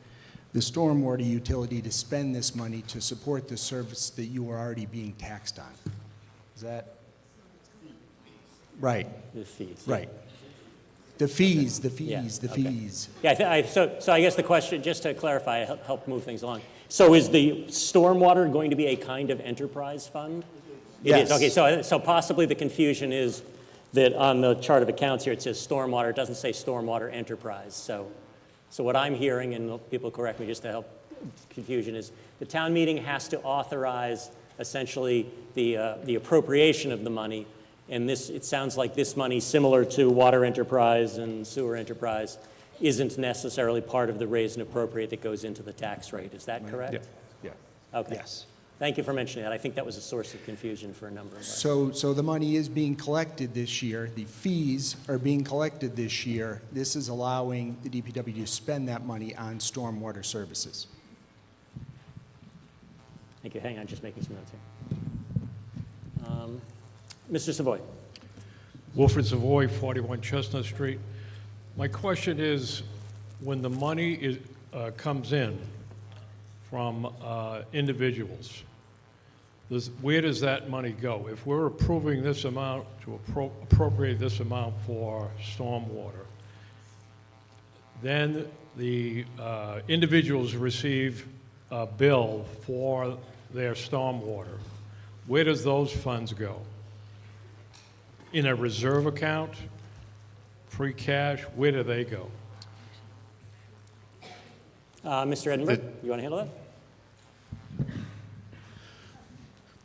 B: the stormwater utility to spend this money to support the service that you are already being taxed on. Is that? Right.
A: The fees.
B: Right. The fees, the fees,
A: Yeah,
B: the
A: okay.
B: fees.
A: Yeah, so I guess the question, just to clarify, help move things along. So is the stormwater going to be a kind of enterprise fund? It is.
B: Yes.
A: Okay, so possibly the confusion is that on the chart of accounts here, it says stormwater, it doesn't say stormwater enterprise. So what I'm hearing, and people correct me just to help confusion, is the town meeting has to authorize essentially the appropriation of the money. And this, it sounds like this money, similar to water enterprise and sewer enterprise, isn't necessarily part of the raise and appropriate that goes into the tax rate. Is that correct?
B: Yeah.
A: Okay.
B: Yes.
A: Thank you for mentioning that. I think that was a source of confusion for a number of us.
B: So the money is being collected this year. The fees are being collected this year. This is allowing the DPW to spend that money on stormwater services.
A: Thank you. Hang on, just making some notes here. Mr. Savoy.
G: Wilfred Savoy, 41 Chestnut Street. My question is, when the money comes in from individuals, where does that money go? If we're approving this amount to appropriate this amount for stormwater, then the individuals receive a bill for their stormwater. Where does those funds go? In a reserve account, free cash, where do they go?
A: Mr. Edinburgh, you want to handle that?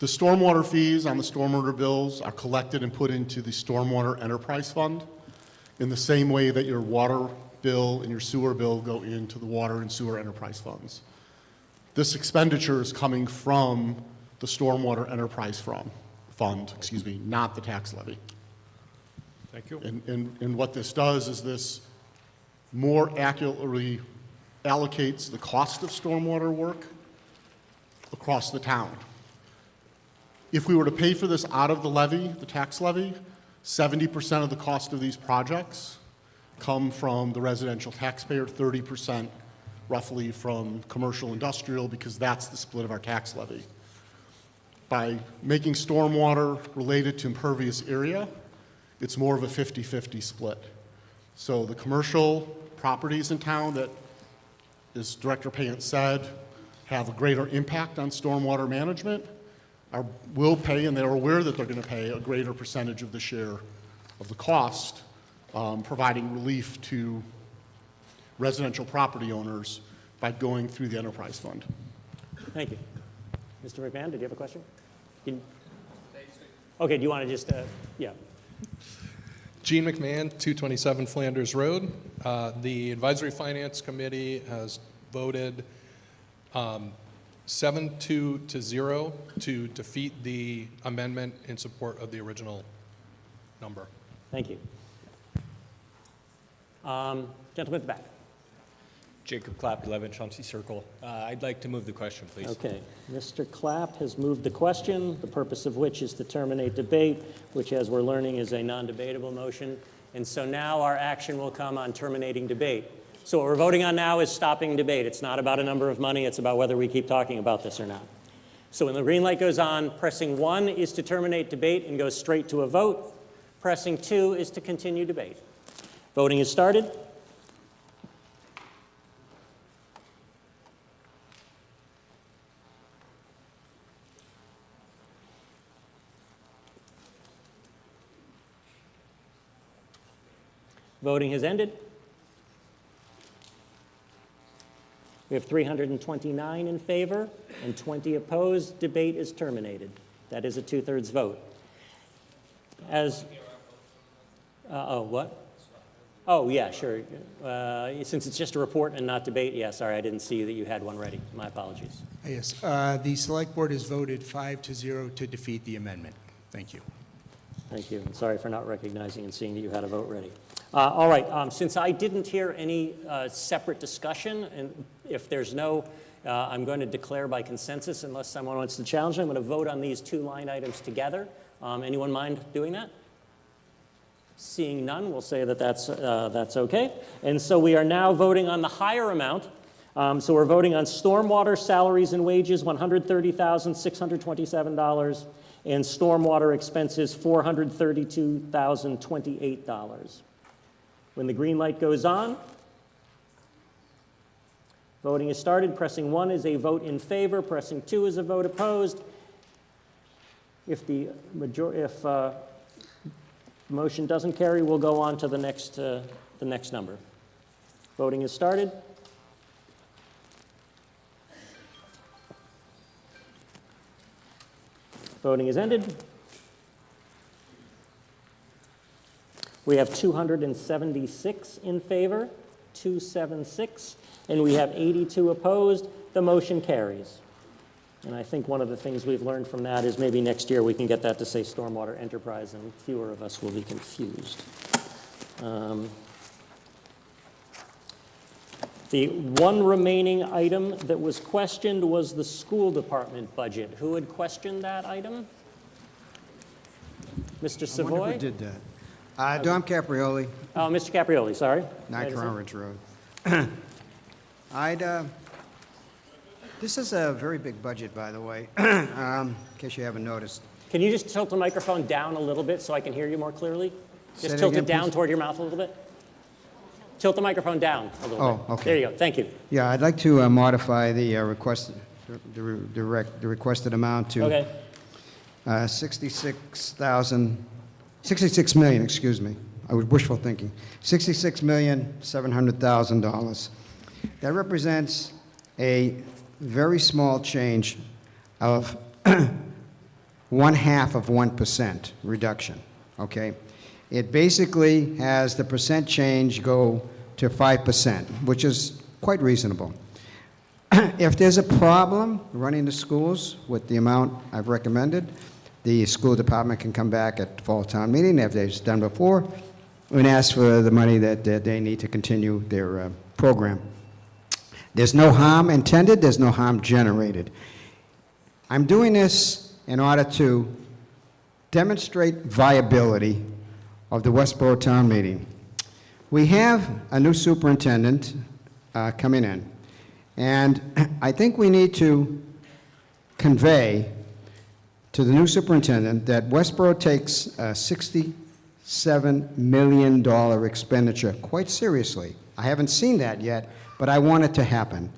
M: The stormwater fees on the stormwater bills are collected and put into the Stormwater Enterprise Fund in the same way that your water bill and your sewer bill go into the water and sewer enterprise funds. This expenditure is coming from the Stormwater Enterprise Fund, not the tax levy.
G: Thank you.
M: And what this does is this more accurately allocates the cost of stormwater work across the town. If we were to pay for this out of the levy, the tax levy, 70% of the cost of these projects come from the residential taxpayer, 30% roughly from commercial industrial, because that's the split of our tax levy. By making stormwater related to impervious area, it's more of a 50-50 split. So the commercial properties in town that, as Director Payant said, have a greater impact on stormwater management will pay, and they're aware that they're going to pay a greater percentage of the share of the cost, providing relief to residential property owners by going through the enterprise fund.
A: Thank you. Mr. McMahon, did you have a question? Okay, do you want to just, yeah.
T: Gene McMahon, 227 Flanders Road. The Advisory Finance Committee has voted 7-2 to 0 to defeat the amendment in support of the original number.
A: Thank you. Gentleman at the back.
W: Jacob Clapp, 11 Chauncey Circle. I'd like to move the question, please.
A: Okay. Mr. Clapp has moved the question, the purpose of which is to terminate debate, which, as we're learning, is a non-debatable motion. And so now our action will come on terminating debate. So what we're voting on now is stopping debate. It's not about a number of money. It's about whether we keep talking about this or not. So when the green light goes on, pressing 1 is to terminate debate and go straight to a vote. Pressing 2 is to continue debate. Voting is started. Voting has ended. We have 329 in favor and 20 opposed. Debate is terminated. That is a 2/3 vote. What? Oh, yeah, sure. Since it's just a report and not debate, yeah, sorry, I didn't see that you had one ready. My apologies.
B: Yes, the Select Board has voted 5-0 to defeat the amendment. Thank you.
A: Thank you. And sorry for not recognizing and seeing that you had a vote ready. All right, since I didn't hear any separate discussion, and if there's no, I'm going to declare by consensus, unless someone wants to challenge it, I'm going to vote on these 2 line items together. Anyone mind doing that? Seeing none, we'll say that that's okay. And so we are now voting on the higher amount. So we're voting on stormwater salaries and wages, $130,627, and stormwater expenses, $432,028. When the green light goes on, voting is started. Pressing 1 is a vote in favor. Pressing 2 is a vote opposed. If the motion doesn't carry, we'll go on to the next number. Voting is started. Voting is ended. We have 276 in favor, 276, and we have 82 opposed. The motion carries. And I think one of the things we've learned from that is maybe next year we can get that to say Stormwater Enterprise and fewer of us will be confused. The one remaining item that was questioned was the school department budget. Who had questioned that item? Mr. Savoy?
E: I wonder who did that. Dom Caprioli,
A: Oh, Mr. Caprioli, sorry.
E: 9 Crown Ridge Road. This is a very big budget, by the way, in case you haven't noticed.
A: Can you just tilt the microphone down a little bit so I can hear you more clearly?
E: Say
A: Just
E: that
A: tilt
E: again,
A: it down
E: please.
A: toward your mouth a little bit. Tilt the microphone down a little bit.
E: Oh, okay.
A: There you go. Thank you.
E: Yeah, I'd like to modify the requested amount to
A: Okay.
E: 66 million, excuse me. I was wishful thinking. $66,700,000. That represents a very small change of 0.5% reduction, okay? It basically has the percent change go to 5%, which is quite reasonable. If there's a problem running the schools with the amount I've recommended, the school department can come back at the fall town meeting, as they've done before, and ask for the money that they need to continue their program. There's no harm intended, there's no harm generated. I'm doing this in order to demonstrate viability of the Westborough Town Meeting. We have a new superintendent coming in, and I think we need to convey to the new superintendent that Westborough takes a $67 million expenditure quite seriously. I haven't seen that yet, but I want it to happen.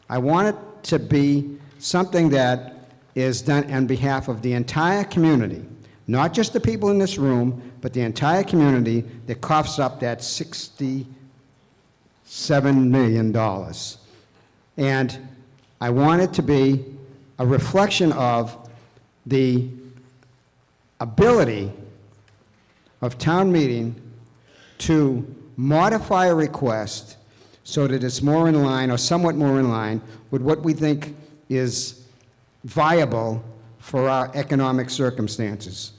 E: I want it to be something that is done on behalf of the entire community, not just the people in this room, but the entire community that coughs up that $67 million. And I want it to be a reflection of the ability of town meeting to modify a request so that it's more in line, or somewhat more in line, with what we think is viable for our economic circumstances.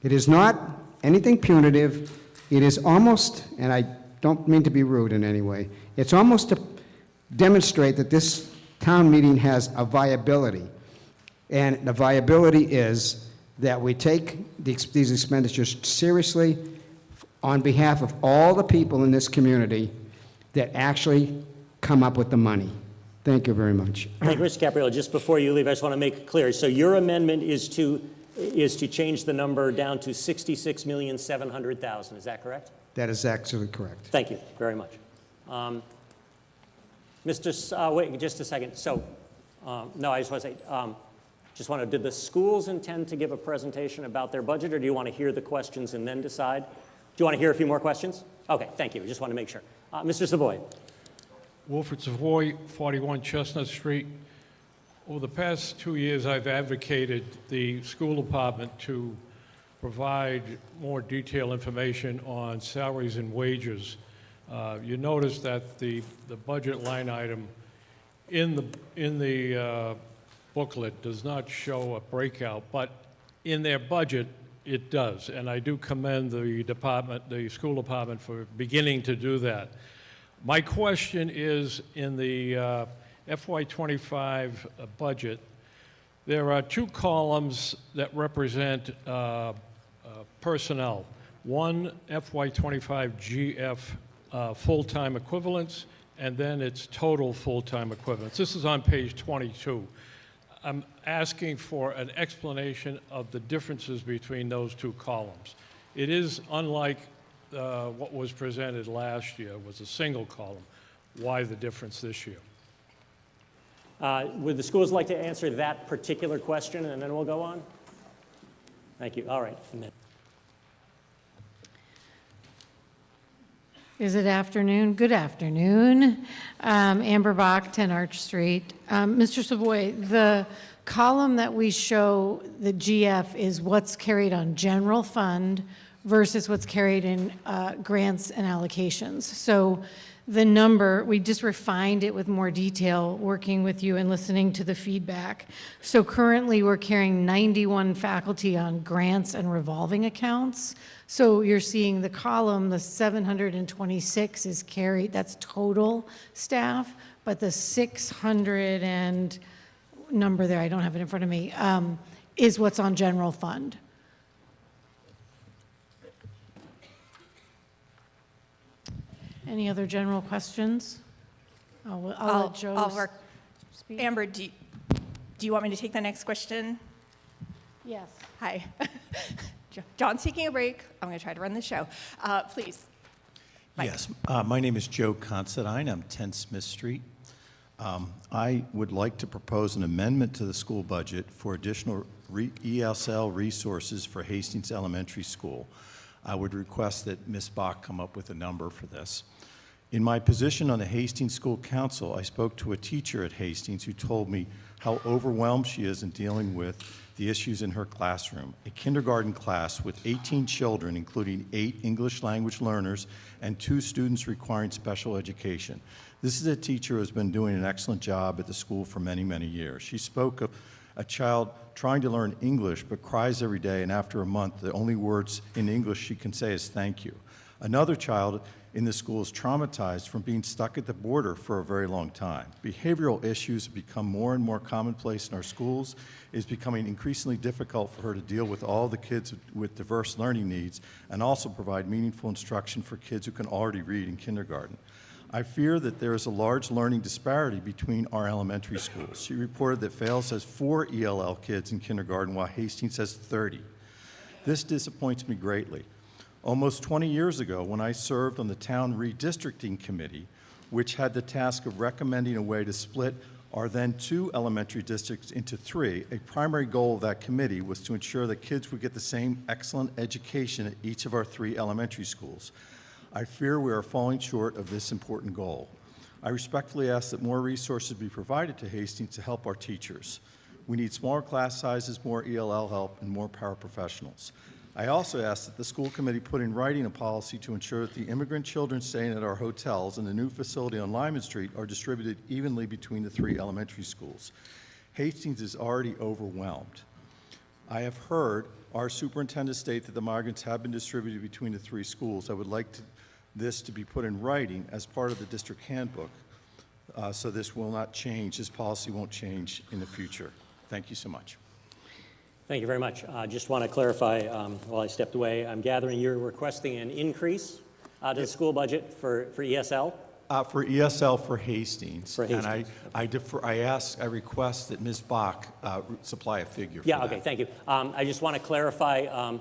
E: It is not anything punitive. It is almost, and I don't mean to be rude in any way, it's almost to demonstrate that this town meeting has a viability. And the viability is that we take these expenditures seriously on behalf of all the people in this community that actually come up with the money. Thank you very much.
A: Thank you, Mr. Caprioli. Just before you leave, I just want to make it clear. So your amendment is to change the number down to $66,700,000. Is that correct?
E: That is actually correct.
A: Thank you very much. Wait, just a second. So, no, I just want to say, did the schools intend to give a presentation about their budget, or do you want to hear the questions and then decide? you want to hear a few more questions? Okay, thank you. I just want to make sure. Mr. Savoy.
G: Wilfred Savoy, 41 Chestnut Street. Over the past 2 years, I've advocated the school department to provide more detailed information on salaries and wages. You notice that the budget line item in the booklet does not show a breakout, but in their budget, it does. And I do commend the department, the school department, for beginning to do that. My question is, in the FY25 budget, there are two columns that represent personnel. One, FY25 GF full-time equivalents, and then it's total full-time equivalents. This is on page 22. I'm asking for an explanation of the differences between those two columns. It is unlike what was presented last year, was a single column. Why the difference this year?
A: Would the schools like to answer that particular question, and then we'll go on? Thank you. All right.
H: Is it afternoon? Good afternoon. Amber Bach, 10 Arch Street. Mr. Savoy, the column that we show, the GF, is what's carried on general fund versus what's carried in grants and allocations. So the number, we just refined it with more detail, working with you and listening to the feedback. So currently we're carrying 91 faculty on grants and revolving accounts. So you're seeing the column, the 726 is carried, that's total staff, but the 600 and number there, I don't have it in front of me, is what's on general fund. Any other general questions? I'll let Joe speak.
J: Amber, do you want me to take the next question?
H: Yes.
J: Hi. John's taking a break. I'm going to try to run the show. Please. Mike.
N: Yes. My name is Joe Considine. I'm 10 Smith Street. I would like to propose an amendment to the school budget for additional ESL resources for Hastings Elementary School. I would request that Ms. Bach come up with a number for this. In my position on the Hastings School Council, I spoke to a teacher at Hastings who told me how overwhelmed she is in dealing with the issues in her classroom. A kindergarten class with 18 children, including 8 English language learners and 2 students requiring special education. This is a teacher who has been doing an excellent job at the school for many, many years. She spoke of a child trying to learn English but cries every day, and after a month, the only words in English she can say is thank you. Another child in the school is traumatized from being stuck at the border for a very long time. Behavioral issues have become more and more commonplace in our schools. It is becoming increasingly difficult for her to deal with all the kids with diverse learning needs and also provide meaningful instruction for kids who can already read in kindergarten. I fear that there is a large learning disparity between our elementary schools. She reported that Fales has 4 ELL kids in kindergarten while Hastings has 30. This disappoints me greatly. Almost 20 years ago, when I served on the town redistricting committee, which had the task of recommending a way to split our then 2 elementary districts into 3, a primary goal of that committee was to ensure that kids would get the same excellent education at each of our 3 elementary schools. I fear we are falling short of this important goal. I respectfully ask that more resources be provided to Hastings to help our teachers. We need smaller class sizes, more ELL help, and more paraprofessionals. I also ask that the school committee put in writing a policy to ensure that the immigrant children staying at our hotels and the new facility on Lyman Street are distributed evenly between the 3 elementary schools. Hastings is already overwhelmed. I have heard our superintendent state that the migrants have been distributed between the 3 schools. I would like this to be put in writing as part of the district handbook, so this will not change, this policy won't change in the future. Thank you so much.
A: Thank you very much. Just want to clarify, while I stepped away, I'm gathering you're requesting an increase to the school budget for ESL?
N: For ESL for Hastings.
A: For Hastings.
N: And I request that Ms. Bach supply a figure for
A: Yeah,
N: that.
A: okay, thank you. I just want to clarify,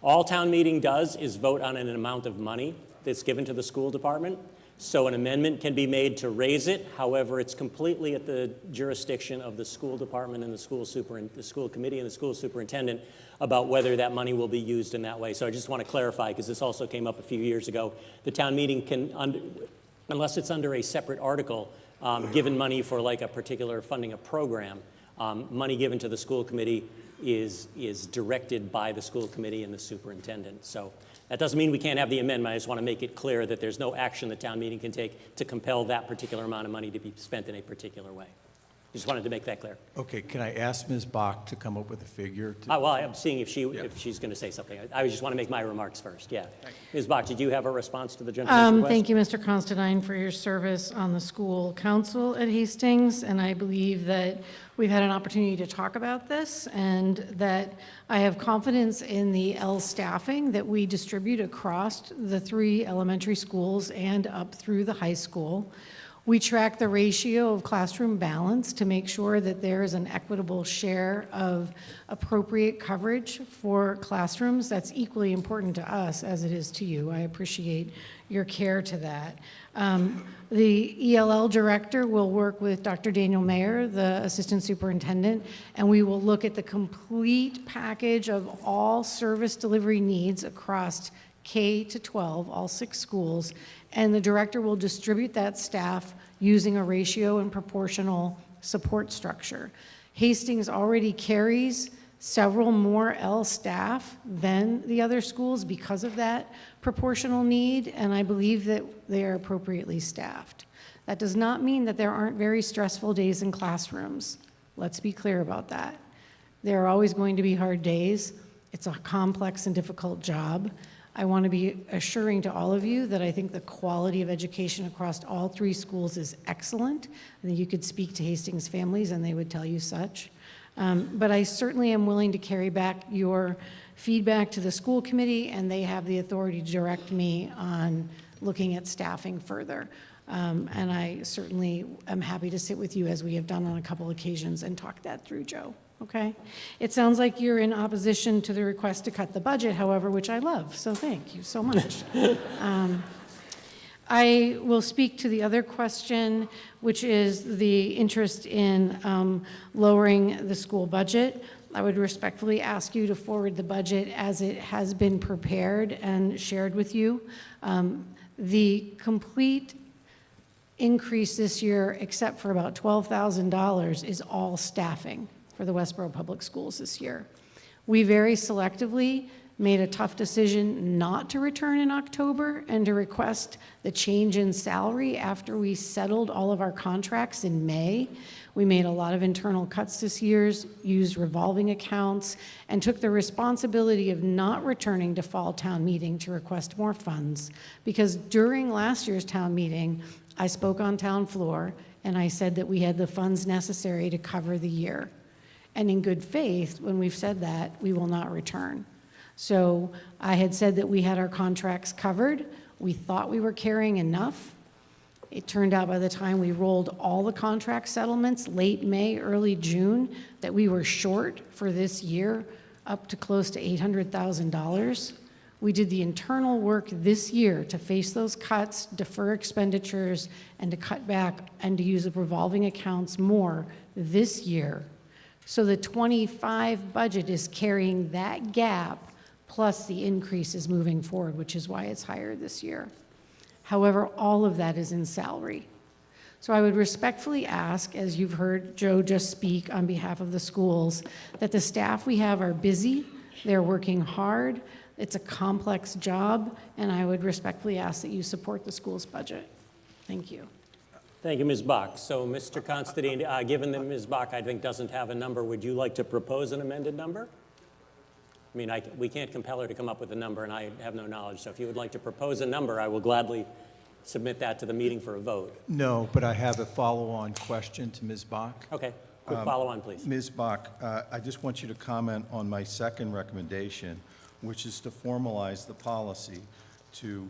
A: all town meeting does is vote on an amount of money that's given to the school department. So an amendment can be made to raise it. However, it's completely at the jurisdiction of the school department and the school committee and the school superintendent about whether that money will be used in that way. So I just want to clarify, because this also came up a few years ago. The town meeting can, unless it's under a separate article, given money for like a particular funding a program, money given to the school committee is directed by the school committee and the superintendent. So that doesn't mean we can't have the amendment. I just want to make it clear that there's no action the town meeting can take to compel that particular amount of money to be spent in a particular way. Just wanted to make that clear.
N: Okay, can I ask Ms. Bach to come up with a figure?
A: Well, I'm seeing if she's going to say something. I just want to make my remarks first, yeah. Ms. Bach, did you have a response to the gentleman's request?
H: Thank you, Mr. Constantine, for your service on the school council at Hastings, and I believe that we've had an opportunity to talk about this, and that I have confidence in the L staffing that we distribute across the 3 elementary schools and up through the high school. We track the ratio of classroom balance to make sure that there is an equitable share of appropriate coverage for classrooms. That's equally important to us as it is to you. I appreciate your care to that. The ELL director will work with Dr. Daniel Mayer, the assistant superintendent, and we will look at the complete package of all service delivery needs across K to 12, all 6 schools, and the director will distribute that staff using a ratio and proportional support structure. Hastings already carries several more L staff than the other schools because of that proportional need, and I believe that they are appropriately staffed. That does not mean that there aren't very stressful days in classrooms. Let's be clear about that. There are always going to be hard days. It's a complex and difficult job. I want to be assuring to all of you that I think the quality of education across all 3 schools is excellent. I think you could speak to Hastings families and they would tell you such. But I certainly am willing to carry back your feedback to the school committee, and they have the authority to direct me on looking at staffing further. And I certainly am happy to sit with you, as we have done on a couple occasions, and talk that through, Joe. Okay? It sounds like you're in opposition to the request to cut the budget, however, which I love, so thank you so much. I will speak to the other question, which is the interest in lowering the school budget. I would respectfully ask you to forward the budget as it has been prepared and shared with you. The complete increase this year, except for about $12,000, is all staffing for the Westborough Public Schools this year. We very selectively made a tough decision not to return in October and to request the change in salary after we settled all of our contracts in May. We made a lot of internal cuts this year, used revolving accounts, and took the responsibility of not returning to fall town meeting to request more funds, because during last year's town meeting, I spoke on town floor and I said that we had the funds necessary to cover the year. And in good faith, when we've said that, we will not return. So I had said that we had our contracts covered. We thought we were carrying enough. It turned out by the time we rolled all the contract settlements, late May, early June, that we were short for this year, up to close to $800,000. We did the internal work this year to face those cuts, defer expenditures, and to cut back and to use the revolving accounts more this year. So the 25 budget is carrying that gap, plus the increases moving forward, which is why it's higher this year. However, all of that is in salary. So I would respectfully ask, as you've heard Joe just speak on behalf of the schools, that the staff we have are busy, they're working hard, it's a complex job, and I would respectfully ask that you support the school's budget. Thank you.
A: Thank you, Ms. Bach. So, Mr. Constantine, given that Ms. Bach, I think, doesn't have a number, would you like to propose an amended number? I mean, we can't compel her to come up with a number, and I have no knowledge. So if you would like to propose a number, I will gladly submit that to the meeting for a vote.
N: No, but I have a follow-on question to Ms. Bach.
A: Okay. Quick follow-on, please.
N: Ms. Bach, I just want you to comment on my second recommendation, which is to formalize the policy to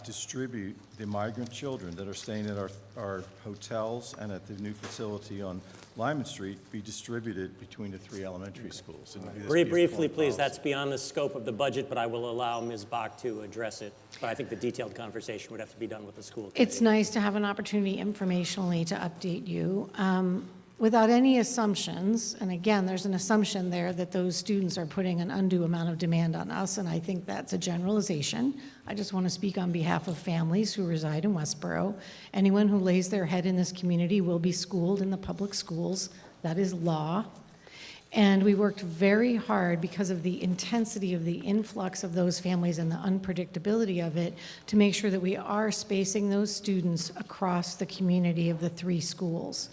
N: distribute the migrant children that are staying at our hotels and at the new facility on Lyman Street be distributed between the 3 elementary schools. And this be a
A: Briefly,
N: form
A: please,
N: policy.
A: that's beyond the scope of the budget, but I will allow Ms. Bach to address it. But I think the detailed conversation would have to be done with the school committee.
H: It's nice to have an opportunity informationally to update you. Without any assumptions, and again, there's an assumption there that those students are putting an undue amount of demand on us, and I think that's a generalization. I just want to speak on behalf of families who reside in Westborough. Anyone who lays their head in this community will be schooled in the public schools. That is law. And we worked very hard because of the intensity of the influx of those families and the unpredictability of it to make sure that we are spacing those students across the community of the 3 schools.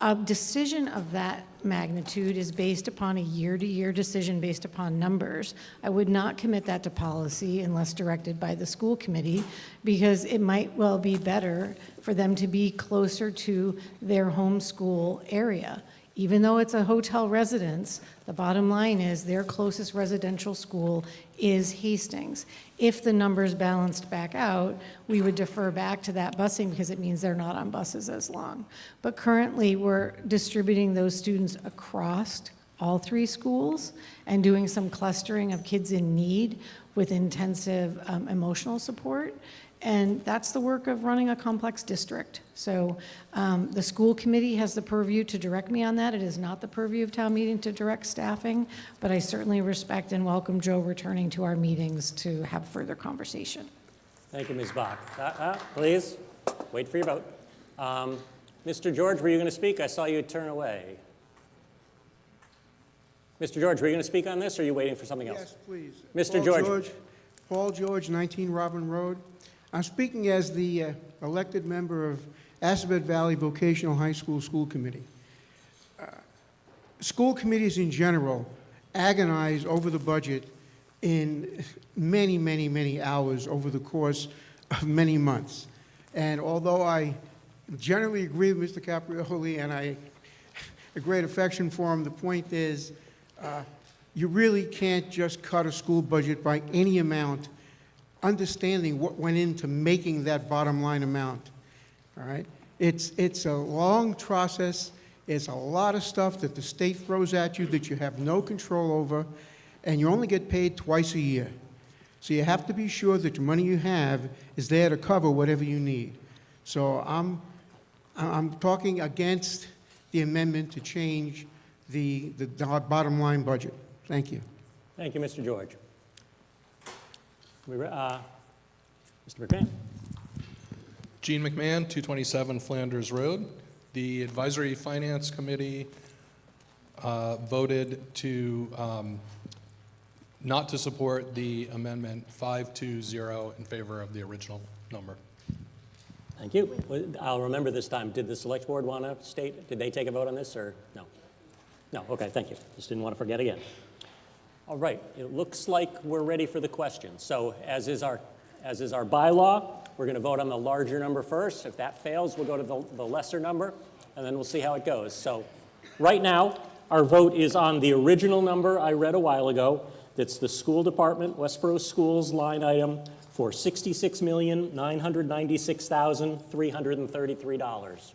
H: A decision of that magnitude is based upon a year-to-year decision based upon numbers. I would not commit that to policy unless directed by the school committee, because it might well be better for them to be closer to their home school area. Even though it's a hotel residence, the bottom line is their closest residential school is Hastings. If the numbers balanced back out, we would defer back to that busing because it means they're not on buses as long. But currently, we're distributing those students across all 3 schools and doing some clustering of kids in need with intensive emotional support. And that's the work of running a complex district. So the school committee has the purview to direct me on that. It is not the purview of town meeting to direct staffing, but I certainly respect and welcome Joe returning to our meetings to have further conversation.
A: Thank you, Ms. Bach. Please, wait for your vote. Mr. George, were you going to speak? I saw you turn away. Mr. George, were you going to speak on this, or are you waiting for something else?
V: Yes, please.
A: Mr.
V: Paul
A: George.
V: Paul George, 19 Robin Road. I'm speaking as the elected member of Assabet Valley Vocational High School School Committee. School committees in general agonize over the budget in many, many, many hours over the course of many months. And although I generally agree with Mr. Caprioli and I have a great affection for him, the point is you really can't just cut a school budget by any amount, understanding what went into making that bottom line amount, all right? It's a long process. It's a lot of stuff that the state throws at you that you have no control over, and you only get paid twice a year. So you have to be sure that the money you have is there to cover whatever you need. So I'm talking against the amendment to change the bottom line budget. Thank you.
A: Thank you, Mr. George. Mr. McMahon.
T: Gene McMahon, 227 Flanders Road. The Advisory Finance Committee voted to not to support the amendment 520 in favor of the original number.
A: Thank you. I'll remember this time. Did the select board want to state, did they take a vote on this, or no? No, okay, thank you. Just didn't want to forget again. All right, it looks like we're ready for the question. So as is our bylaw, we're going to vote on the larger number first. If that fails, we'll go to the lesser number, and then we'll see how it goes. So right now, our vote is on the original number I read a while ago. That's the school department, Westborough Schools line item for $66,996,333.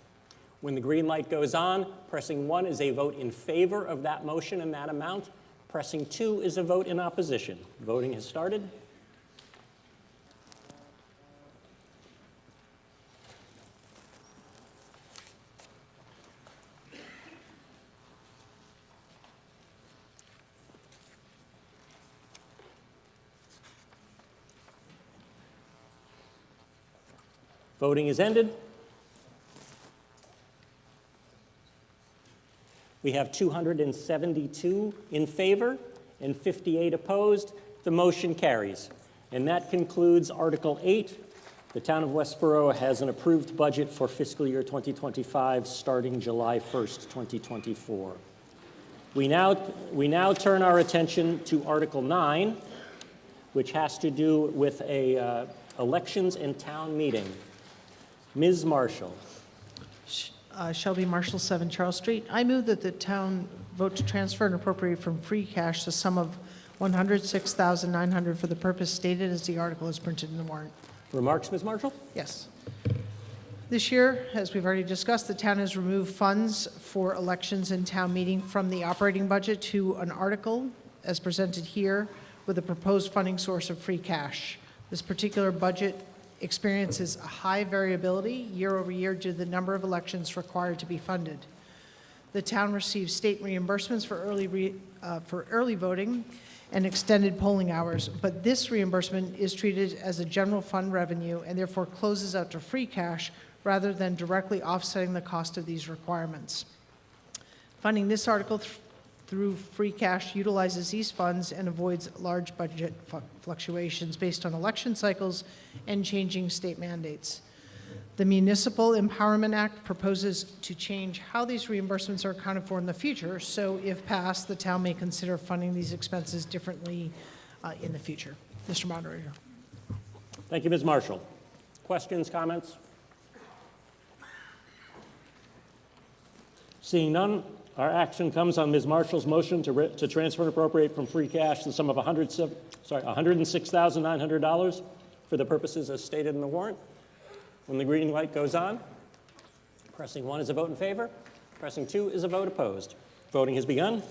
A: When the green light goes on, pressing 1 is a vote in favor of that motion and that amount. Pressing 2 is a vote in opposition. Voting has started. Voting is ended. We have 272 in favor and 58 opposed. The motion carries. And that concludes Article 8. The town of Westborough has an approved budget for fiscal year 2025 starting July 1st, 2024. We now turn our attention to Article 9, which has to do with elections and town meeting. Ms. Marshall.
I: Shelby Marshall, 7 Charles Street. I move that the town vote to transfer and appropriate from free cash the sum of $106,900 for the purpose stated as the article is printed in the warrant.
A: Remarks, Ms. Marshall?
I: Yes. This year, as we've already discussed, the town has removed funds for elections and town meeting from the operating budget to an article as presented here with a proposed funding source of free cash. This particular budget experiences a high variability year over year due to the number of elections required to be funded. The town receives state reimbursements for early voting and extended polling hours, but this reimbursement is treated as a general fund revenue and therefore closes out to free cash rather than directly offsetting the cost of these requirements. Funding this article through free cash utilizes these funds and avoids large budget fluctuations based on election cycles and changing state mandates. The Municipal Empowerment Act proposes to change how these reimbursements are accounted for in the future, so if passed, the town may consider funding these expenses differently in the future. Mr. Moderator.
A: Thank you, Ms. Marshall. Questions, comments? Seeing none, our action comes on Ms. Marshall's motion to transfer and appropriate from free cash the sum of $106,900 for the purposes as stated in the warrant. When the green light goes on, pressing 1 is a vote in favor, pressing 2 is a vote opposed. Voting has begun.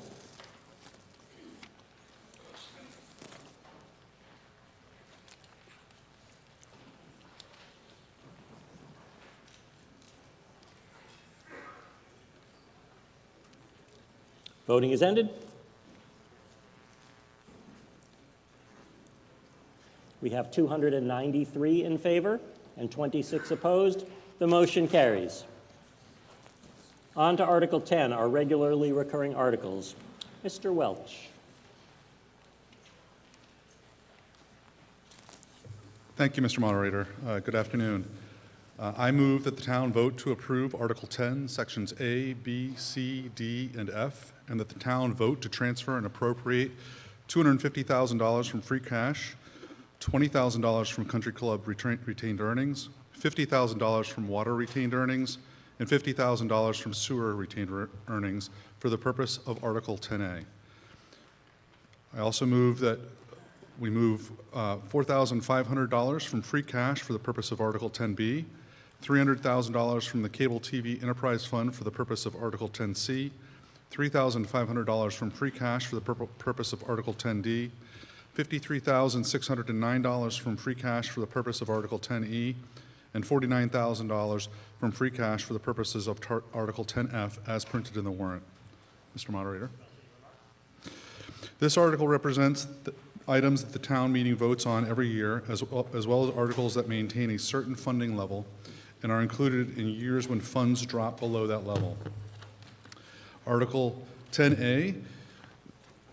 A: Voting is ended. We have 293 in favor and 26 opposed. The motion carries. On to Article 10, our regularly recurring articles. Mr. Welch.
O: Thank you, Mr. Moderator. Good afternoon. I move that the town vote to approve Article 10, Sections A, B, C, D, and F, and that the town vote to transfer and appropriate $250,000 from free cash, $20,000 from country club retained earnings, $50,000 from water retained earnings, and $50,000 from sewer retained earnings for the purpose of Article 10A. I also move that we move $4,500 from free cash for the purpose of Article 10B, $300,000 from the Cable TV Enterprise Fund for the purpose of Article 10C, $3,500 from free cash for the purpose of Article 10D, $53,609 from free cash for the purpose of Article 10E, and $49,000 from free cash for the purposes of Article 10F as printed in the warrant. Mr. Moderator. This article represents the items that the town meeting votes on every year, as well as articles that maintain a certain funding level and are included in years when funds drop below that level. Article 10A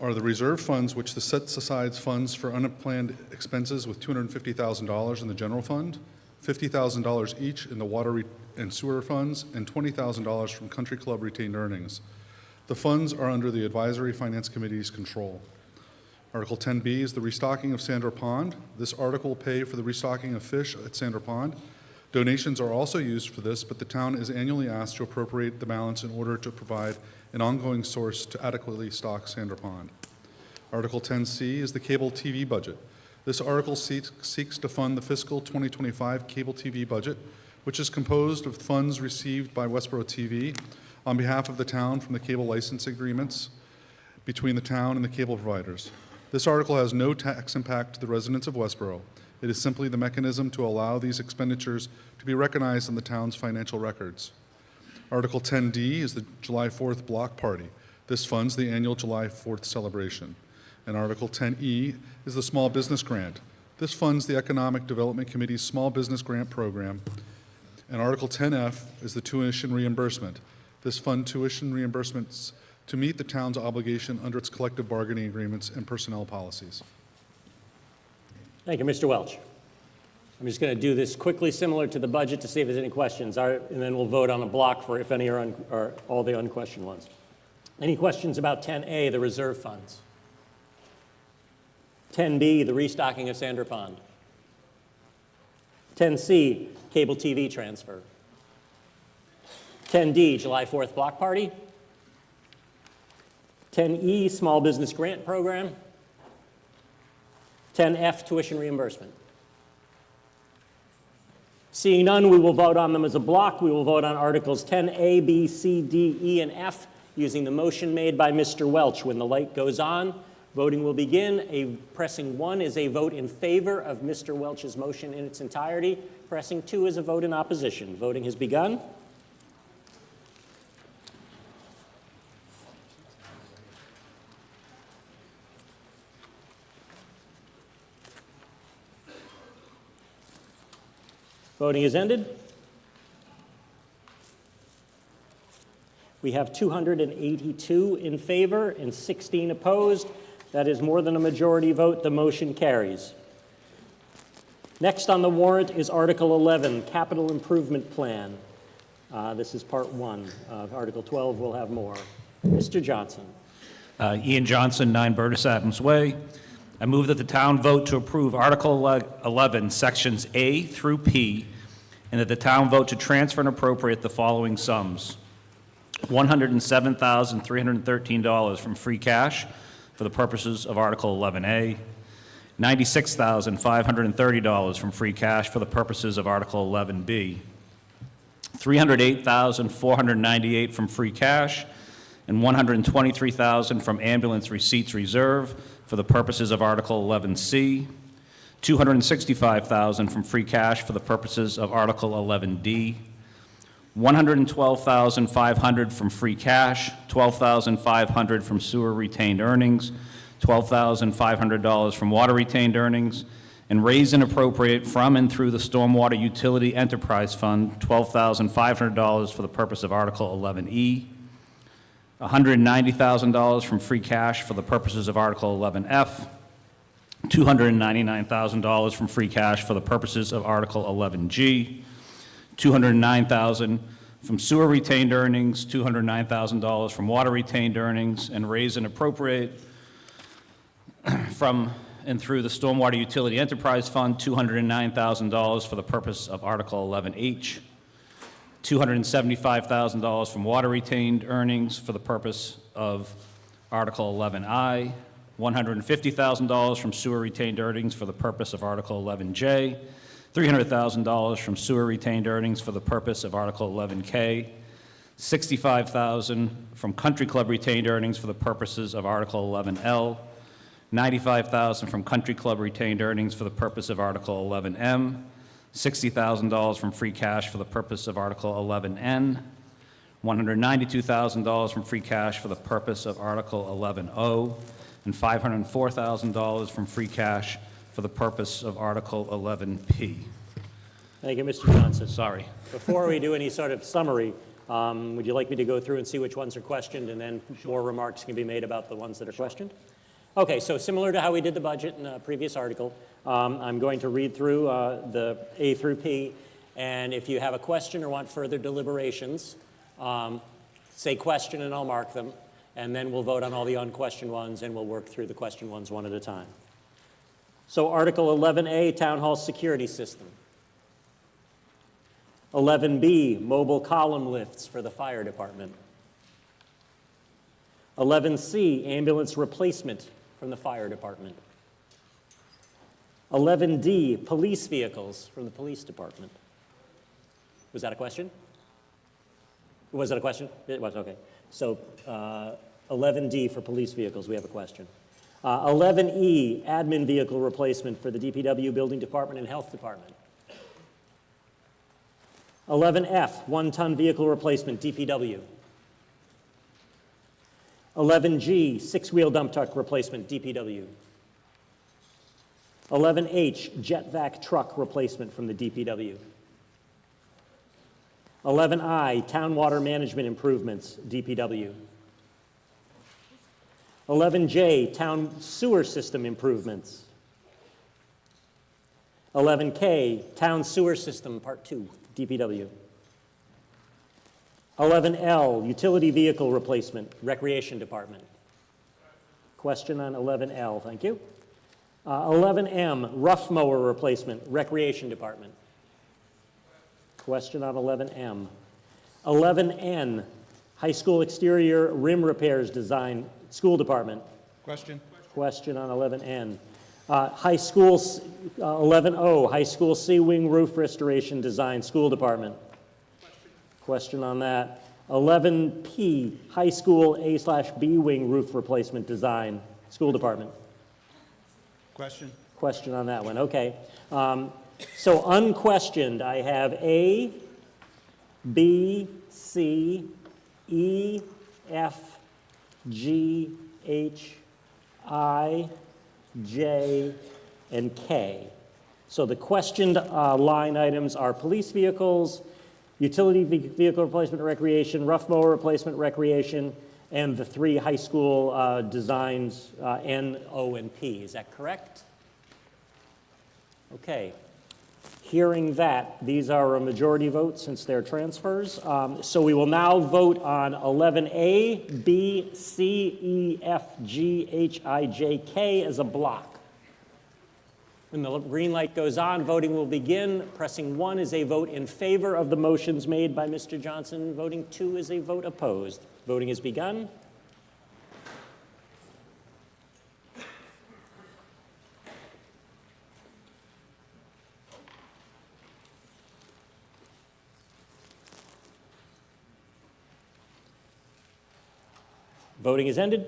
O: are the reserve funds which sets aside funds for unplanned expenses with $250,000 in the general fund, $50,000 each in the water and sewer funds, and $20,000 from country club retained earnings. The funds are under the Advisory Finance Committee's control. Article 10B is the restocking of Sandra Pond. This article will pay for the restocking of fish at Sandra Pond. Donations are also used for this, but the town is annually asked to appropriate the balance in order to provide an ongoing source to adequately stock Sandra Pond. Article 10C is the cable TV budget. This article seeks to fund the fiscal 2025 cable TV budget, which is composed of funds received by Westborough TV on behalf of the town from the cable license agreements between the town and the cable providers. This article has no tax impact to the residents of Westborough. It is simply the mechanism to allow these expenditures to be recognized in the town's financial records. Article 10D is the July 4th block party. This funds the annual July 4th celebration. And Article 10E is the small business grant. This funds the Economic Development Committee's small business grant program. And Article 10F is the tuition reimbursement. This fund tuition reimbursements to meet the town's obligation under its collective bargaining agreements and personnel policies.
A: Thank you, Mr. Welch. I'm just going to do this quickly, similar to the budget, to see if there's any questions, and then we'll vote on a block for if any are all the unquestioned ones. Any questions about 10A, the reserve funds? 10B, the restocking of Sandra Pond? 10C, cable TV transfer? 10D, July 4th block party? 10E, small business grant program? 10F, tuition reimbursement. Seeing none, we will vote on them as a block. We will vote on Articles 10A, B, C, D, E, and F using the motion made by Mr. Welch. When the light goes on, voting will begin. Pressing 1 is a vote in favor of Mr. Welch's motion in its entirety. Pressing 2 is a vote in opposition. Voting has begun. Voting is ended. We have 282 in favor and 16 opposed. That is more than a majority vote. The motion carries. Next on the warrant is Article 11, Capital Improvement Plan. This is Part 1. Article 12 will have more. Mr. Johnson.
C: Ian Johnson, 9 Burtis Adams Way. I move that the town vote to approve Article 11, Sections A through P, and that the town vote to transfer and appropriate the following sums. $107,313 from free cash for the purposes of Article 11A, $96,530 from free cash for the purposes of Article 11B, $308,498 from free cash, and $123,000 from ambulance receipts reserve for the purposes of Article 11C, $265,000 from free cash for the purposes of Article 11D, $112,500 from free cash, $12,500 from sewer retained earnings, $12,500 from water retained earnings, and raise and appropriate from and through the Stormwater Utility Enterprise Fund, $12,500 for the purpose of Article 11E, $190,000 from free cash for the purposes of Article 11F, $299,000 from free cash for the purposes of Article 11G, $209,000 from sewer retained earnings, $209,000 from water retained earnings, and raise and appropriate from and through the Stormwater Utility Enterprise Fund, $209,000 for the purpose of Article 11H, $275,000 from water retained earnings for the purpose of Article 11I, $150,000 from sewer retained earnings for the purpose of Article 11J, $300,000 from sewer retained earnings for the purpose of Article 11K, $65,000 from country club retained earnings for the purposes of Article 11L, $95,000 from country club retained earnings for the purpose of Article 11M, $60,000 from free cash for the purpose of Article 11N, $192,000 from free cash for the purpose of Article 11O, and $504,000 from free cash for the purpose of Article 11P.
A: Thank you, Mr. Johnson.
C: Sorry.
A: Before we do any sort of summary, would you like me to go through and see which ones are questioned, and then more remarks can be made about the ones that are questioned? Okay, so similar to how we did the budget in a previous article, I'm going to read through the A through P, and if you have a question or want further deliberations, say question and I'll mark them, and then we'll vote on all the unquestioned ones, and we'll work through the questioned ones one at a time. So Article 11A, Town Hall Security System. 11B, mobile column lifts for the fire department. 11C, ambulance replacement from the fire department. 11D, police vehicles from the police department. Was that a question? Was that a question? It was, okay. So 11D for police vehicles, we have a question. 11E, admin vehicle replacement for the DPW Building Department and Health Department. 11F, one-ton vehicle replacement, DPW. 11G, six-wheel dump truck replacement, DPW. 11H, jet vac truck replacement from the DPW. 11I, town water management improvements, DPW. 11J, town sewer system improvements. 11K, town sewer system, Part 2, DPW. 11L, utility vehicle replacement, Recreation Department. Question on 11L, thank you. 11M, rough mower replacement, Recreation Department. Question on 11M. 11N, high school exterior rim repairs design, School Department.
K: Question.
A: Question on 11N. High school, 11O, high school C-wing roof restoration design, school department. Question on that. 11P, high school A/B wing roof replacement design, school department.
K: Question?
A: Question on that one, okay. So unquestioned, I have A, B, C, E, F, G, H, I, J, and K. So the questioned line items are police vehicles, utility vehicle replacement recreation, rough mower replacement recreation, and the 3 high school designs, N, O, and P. Is that correct? Okay. Hearing that, these are a majority vote since they're transfers. So we will now vote on 11A, B, C, E, F, G, H, I, J, K as a block. When the green light goes on, voting will begin. Pressing 1 is a vote in favor of the motions made by Mr. Johnson. Voting 2 is a vote opposed. Voting has begun. Voting is ended.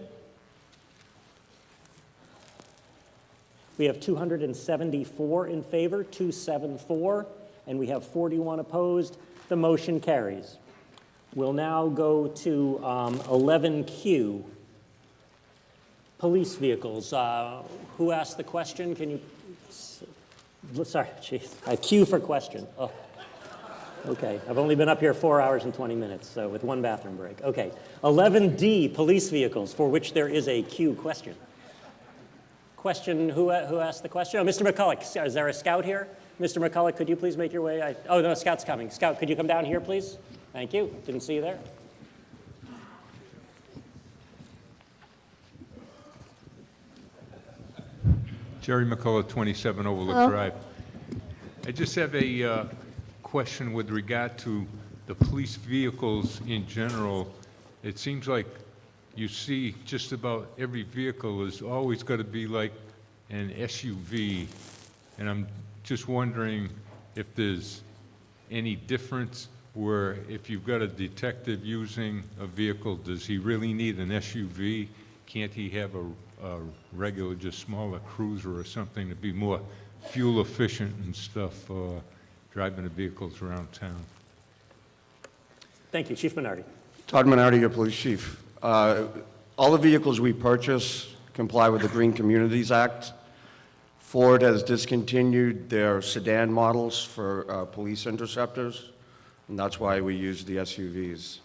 A: We have 274 in favor, 274, and we have 41 opposed. The motion carries. We'll now go to 11Q, police vehicles. Who asked the question? Can you, sorry, geez, Q for question. Oh. Okay, I've only been up here 4 hours and 20 minutes, so with 1 bathroom break. Okay, 11D, police vehicles, for which there is a Q question. Question, who asked the question? Oh, Mr. McCulloch, is there a scout here? Mr. McCulloch, could you please make your way? Oh, no, scout's coming. Scout, could you come down here, please? Thank you, didn't see you there.
P: Jerry McCullough, 27 Overlook
H: Hello.
P: Drive. I just have a question with regard to the police vehicles in general. It seems like you see just about every vehicle is always got to be like an SUV, and I'm just wondering if there's any difference where if you've got a detective using a vehicle, does he really need an SUV? Can't he have a regular, just smaller cruiser or something to be more fuel efficient and stuff, driving the vehicles around town?
A: Thank you, Chief Minardi.
Q: Todd Minardi, your police chief. All the vehicles we purchase comply with the Green Communities Act. Ford has discontinued their sedan models for police interceptors, and that's why we use the SUVs.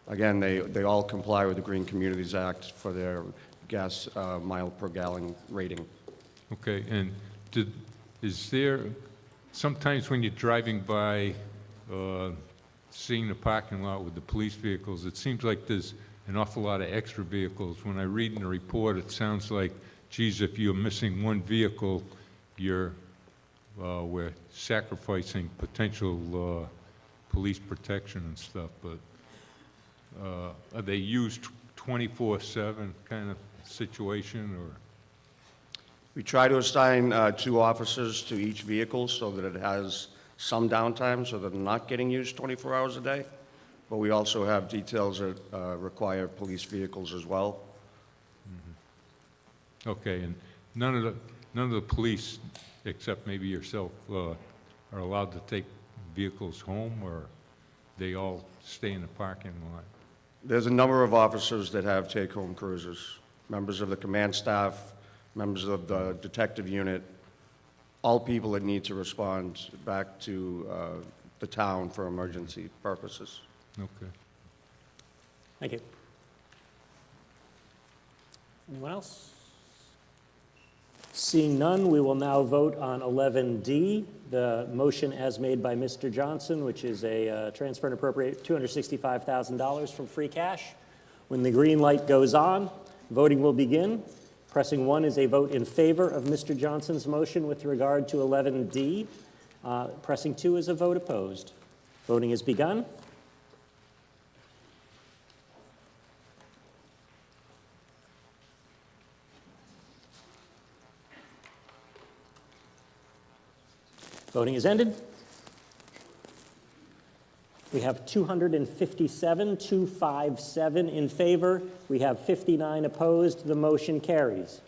Q: Again, they all comply with the Green Communities Act for their gas mile per gallon rating.
P: Okay, and is there, sometimes when you're driving by, seeing the parking lot with the police vehicles, it seems like there's an awful lot of extra vehicles. When I read in the report, it sounds like, geez, if you're missing one vehicle, we're sacrificing potential police protection and stuff, but are they used 24/7 kind of situation, or?
Q: We try to assign 2 officers to each vehicle so that it has some downtime, so that they're not getting used 24 hours a day. But we also have details that require police vehicles as well.
P: Mm-hmm. Okay, and none of the police, except maybe yourself, are allowed to take vehicles home, or they all stay in the parking lot?
Q: There's a number of officers that have take-home cruisers, members of the command staff, members of the detective unit, all people that need to respond back to the town for emergency purposes.
P: Okay.
A: Thank you. Anyone else? Seeing none, we will now vote on 11D, the motion as made by Mr. Johnson, which is a transfer and appropriate $265,000 from free cash. When the green light goes on, voting will begin. Pressing 1 is a vote in favor of Mr. Johnson's motion with regard to 11D. Pressing 2 is a vote opposed. Voting has begun. Voting is ended. We have 257 in favor. We have 59 opposed. The motion carries.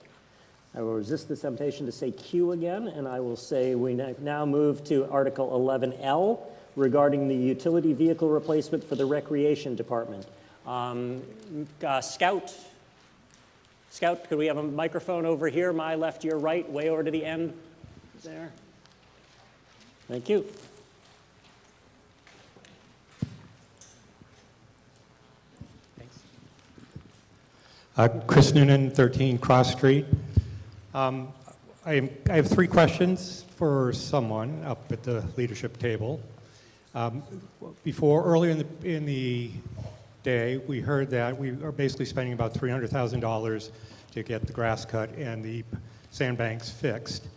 A: I will resist the temptation to say Q again, and I will say we now move to Article 11L regarding the utility vehicle replacement for the Recreation Department. Scout, could we have a microphone over here, my left, your right, way over to the end there? Thank you.
D: Chris Noonan, 13 Cross Street. I have three questions for someone up at the leadership table. Earlier in the day, we heard that we are basically spending about $300,000 to get the grass cut and the sandbanks fixed.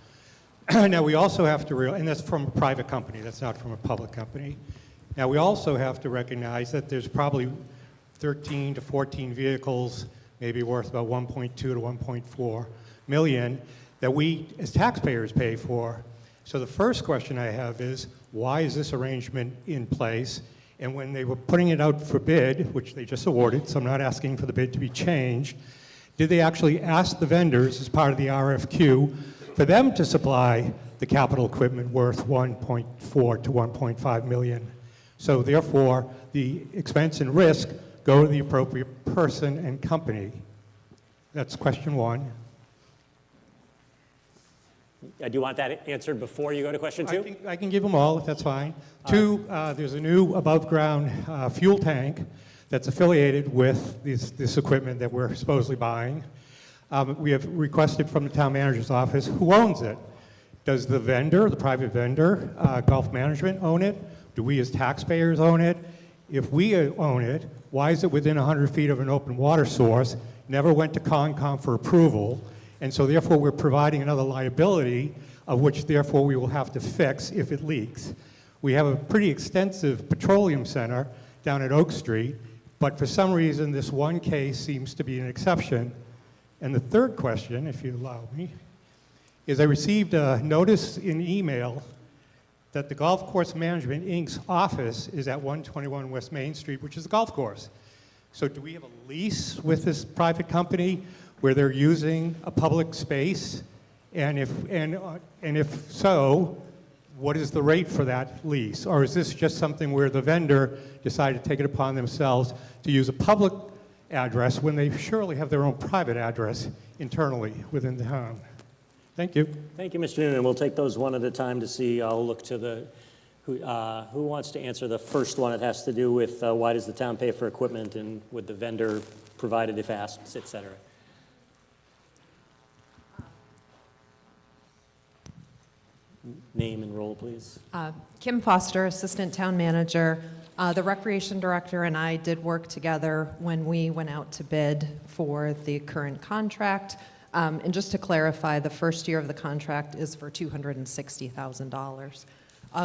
D: Now, we also have to and that's from a private company, that's not from a public company. Now, we also have to recognize that there's probably 13 to 14 vehicles, maybe worth about 1.2 to 1.4 million, that we as taxpayers pay for. So the first question I have is, why is this arrangement in place? And when they were putting it out for bid, which they just awarded, so I'm not asking for the bid to be changed, did they actually ask the vendors as part of the RFQ for them to supply the capital equipment worth 1.4 to 1.5 million? So therefore, the expense and risk go to the appropriate person and company. That's question one.
A: Do you want that answered before you go to question two?
D: I can give them all, if that's fine. Two, there's a new above-ground fuel tank that's affiliated with this equipment that we're supposedly buying. We have requested from the town manager's office, who owns it? Does the vendor, the private vendor, Gulf Management, own it? Do we as taxpayers own it? If we own it, why is it within 100 feet of an open water source? Never went to Concom for approval, and so therefore we're providing another liability of which therefore we will have to fix if it leaks. We have a pretty extensive petroleum center down at Oak Street, but for some reason this one case seems to be an exception. And the third question, if you allow me, is I received a notice in email that the Golf Course Management, Inc.'s office is at 121 West Main Street, which is a golf course. So do we have a lease with this private company where they're using a public space? And if so, what is the rate for that lease? Or is this just something where the vendor decided to take it upon themselves to use a public address when they surely have their own private address internally within the town? Thank you.
A: Thank you, Mr. Noonan. We'll take those one at a time to see. I'll look to the, who wants to answer the first one? It has to do with why does the town pay for equipment and would the vendor provide it if asked, et cetera. Name and role, please.
R: Kim Foster, Assistant Town Manager. The Recreation Director and I did work together when we went out to bid for the current contract. And just to clarify, the first year of the contract is for $260,000.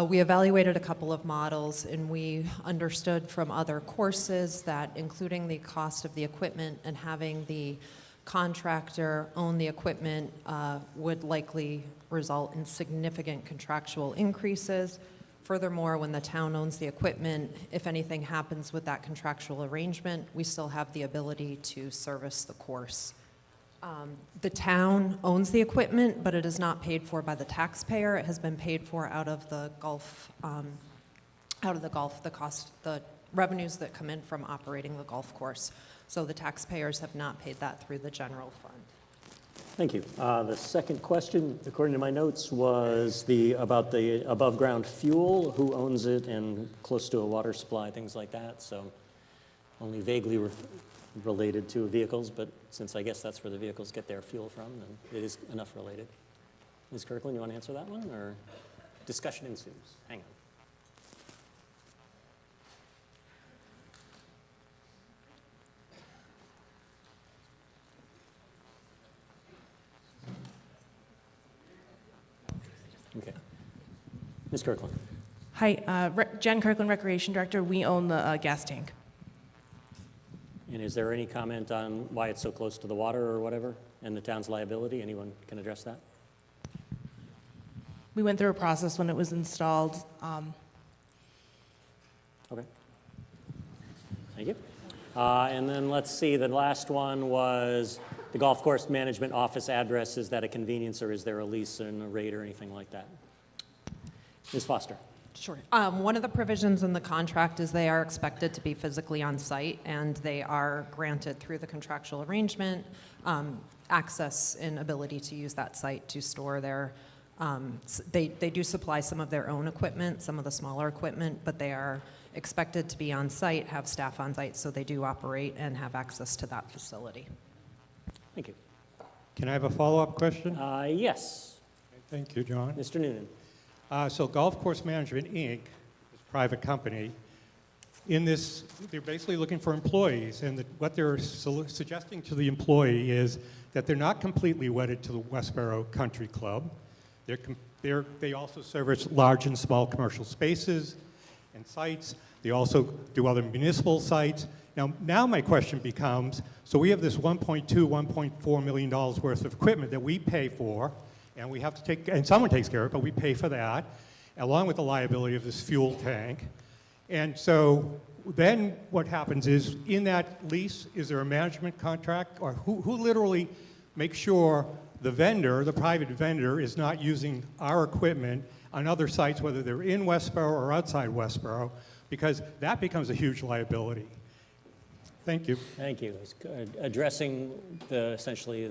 R: We evaluated a couple of models, and we understood from other courses that including the cost of the equipment and having the contractor own the equipment would likely result in significant contractual increases. Furthermore, when the town owns the equipment, if anything happens with that contractual arrangement, we still have the ability to service the course. The town owns the equipment, but it is not paid for by the taxpayer. It has been paid for out of the the revenues that come in from operating the golf course. So the taxpayers have not paid that through the general fund.
A: Thank you. The second question, according to my notes, was about the above-ground fuel, who owns it, and close to a water supply, things like that. So only vaguely related to vehicles, but since I guess that's where the vehicles get their fuel from, then it is enough related. Ms. Kirkland, you want to answer that one, or discussion ensues? Hang on. Okay. Ms. Kirkland.
S: Hi, Jen Kirkland, Recreation Director. We own the gas tank.
A: And is there any comment on why it's so close to the water or whatever, and the town's liability? Anyone can address that?
S: We went through a process when it was installed.
A: Okay. Thank you. And then let's see, the last one was the golf course management office address. Is that a convenience, or is there a lease and a rate or anything like that? Ms. Foster.
R: Sure. One of the provisions in the contract is they are expected to be physically on site, and they are granted through the contractual arrangement access and ability to use that site to store their, they do supply some of their own equipment, some of the smaller equipment, but they are expected to be on site, have staff on site, so they do operate and have access to that facility.
A: Thank you.
D: Can I have a follow-up question?
A: Yes.
D: Thank you, John.
A: Mr. Noonan.
D: So Golf Course Management, Inc., this private company, in this, they're basically looking for employees, and what they're suggesting to the employee is that they're not completely wedded to the Westborough Country Club. They also service large and small commercial spaces and sites. They also do other municipal sites. Now my question becomes, so we have this $1.2, $1.4 million worth of equipment that we pay for, and we have to take, and someone takes care of it, but we pay for that, along with the liability of this fuel tank. And so then what happens is, in that lease, is there a management contract, or who literally makes sure the vendor, the private vendor, is not using our equipment on other sites, whether they're in Westborough or outside Westborough, because that becomes a huge liability. Thank you.
A: Thank you. It's addressing essentially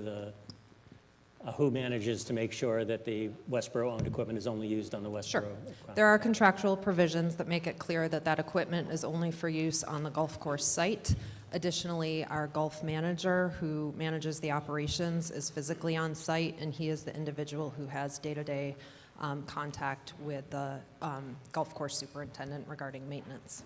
A: who manages to make sure that the Westborough-owned equipment is only used on the Westborough.
R: Sure. There are contractual provisions that make it clear that that equipment is only for use on the golf course site. Additionally, our golf manager, who manages the operations, is physically on site, and he is the individual who has day-to-day contact with the golf course superintendent regarding maintenance.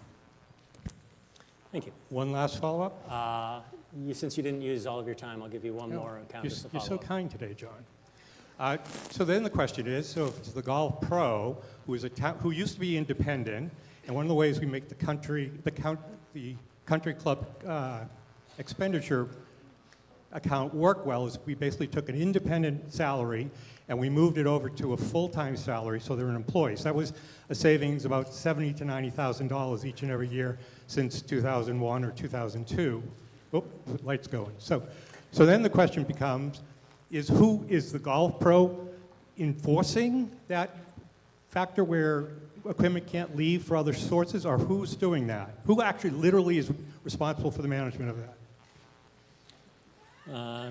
A: Thank you.
D: One last follow-up?
A: Since you didn't use all of your time, I'll give you one more account as a
D: You're
A: follow-up.
D: so kind today, John. So then the question is, so if it's the golf pro, who used to be independent, and one of the ways we make the country club expenditure account work well is we basically took an independent salary and we moved it over to a full-time salary, so they're an employee. So that was a savings about $70,000 to $90,000 each and every year since 2001 or 2002. Oh, the light's going. So then the question becomes, who is the golf pro enforcing that factor where equipment can't leave for other sources, or who's doing that? Who actually literally is responsible for the management of that?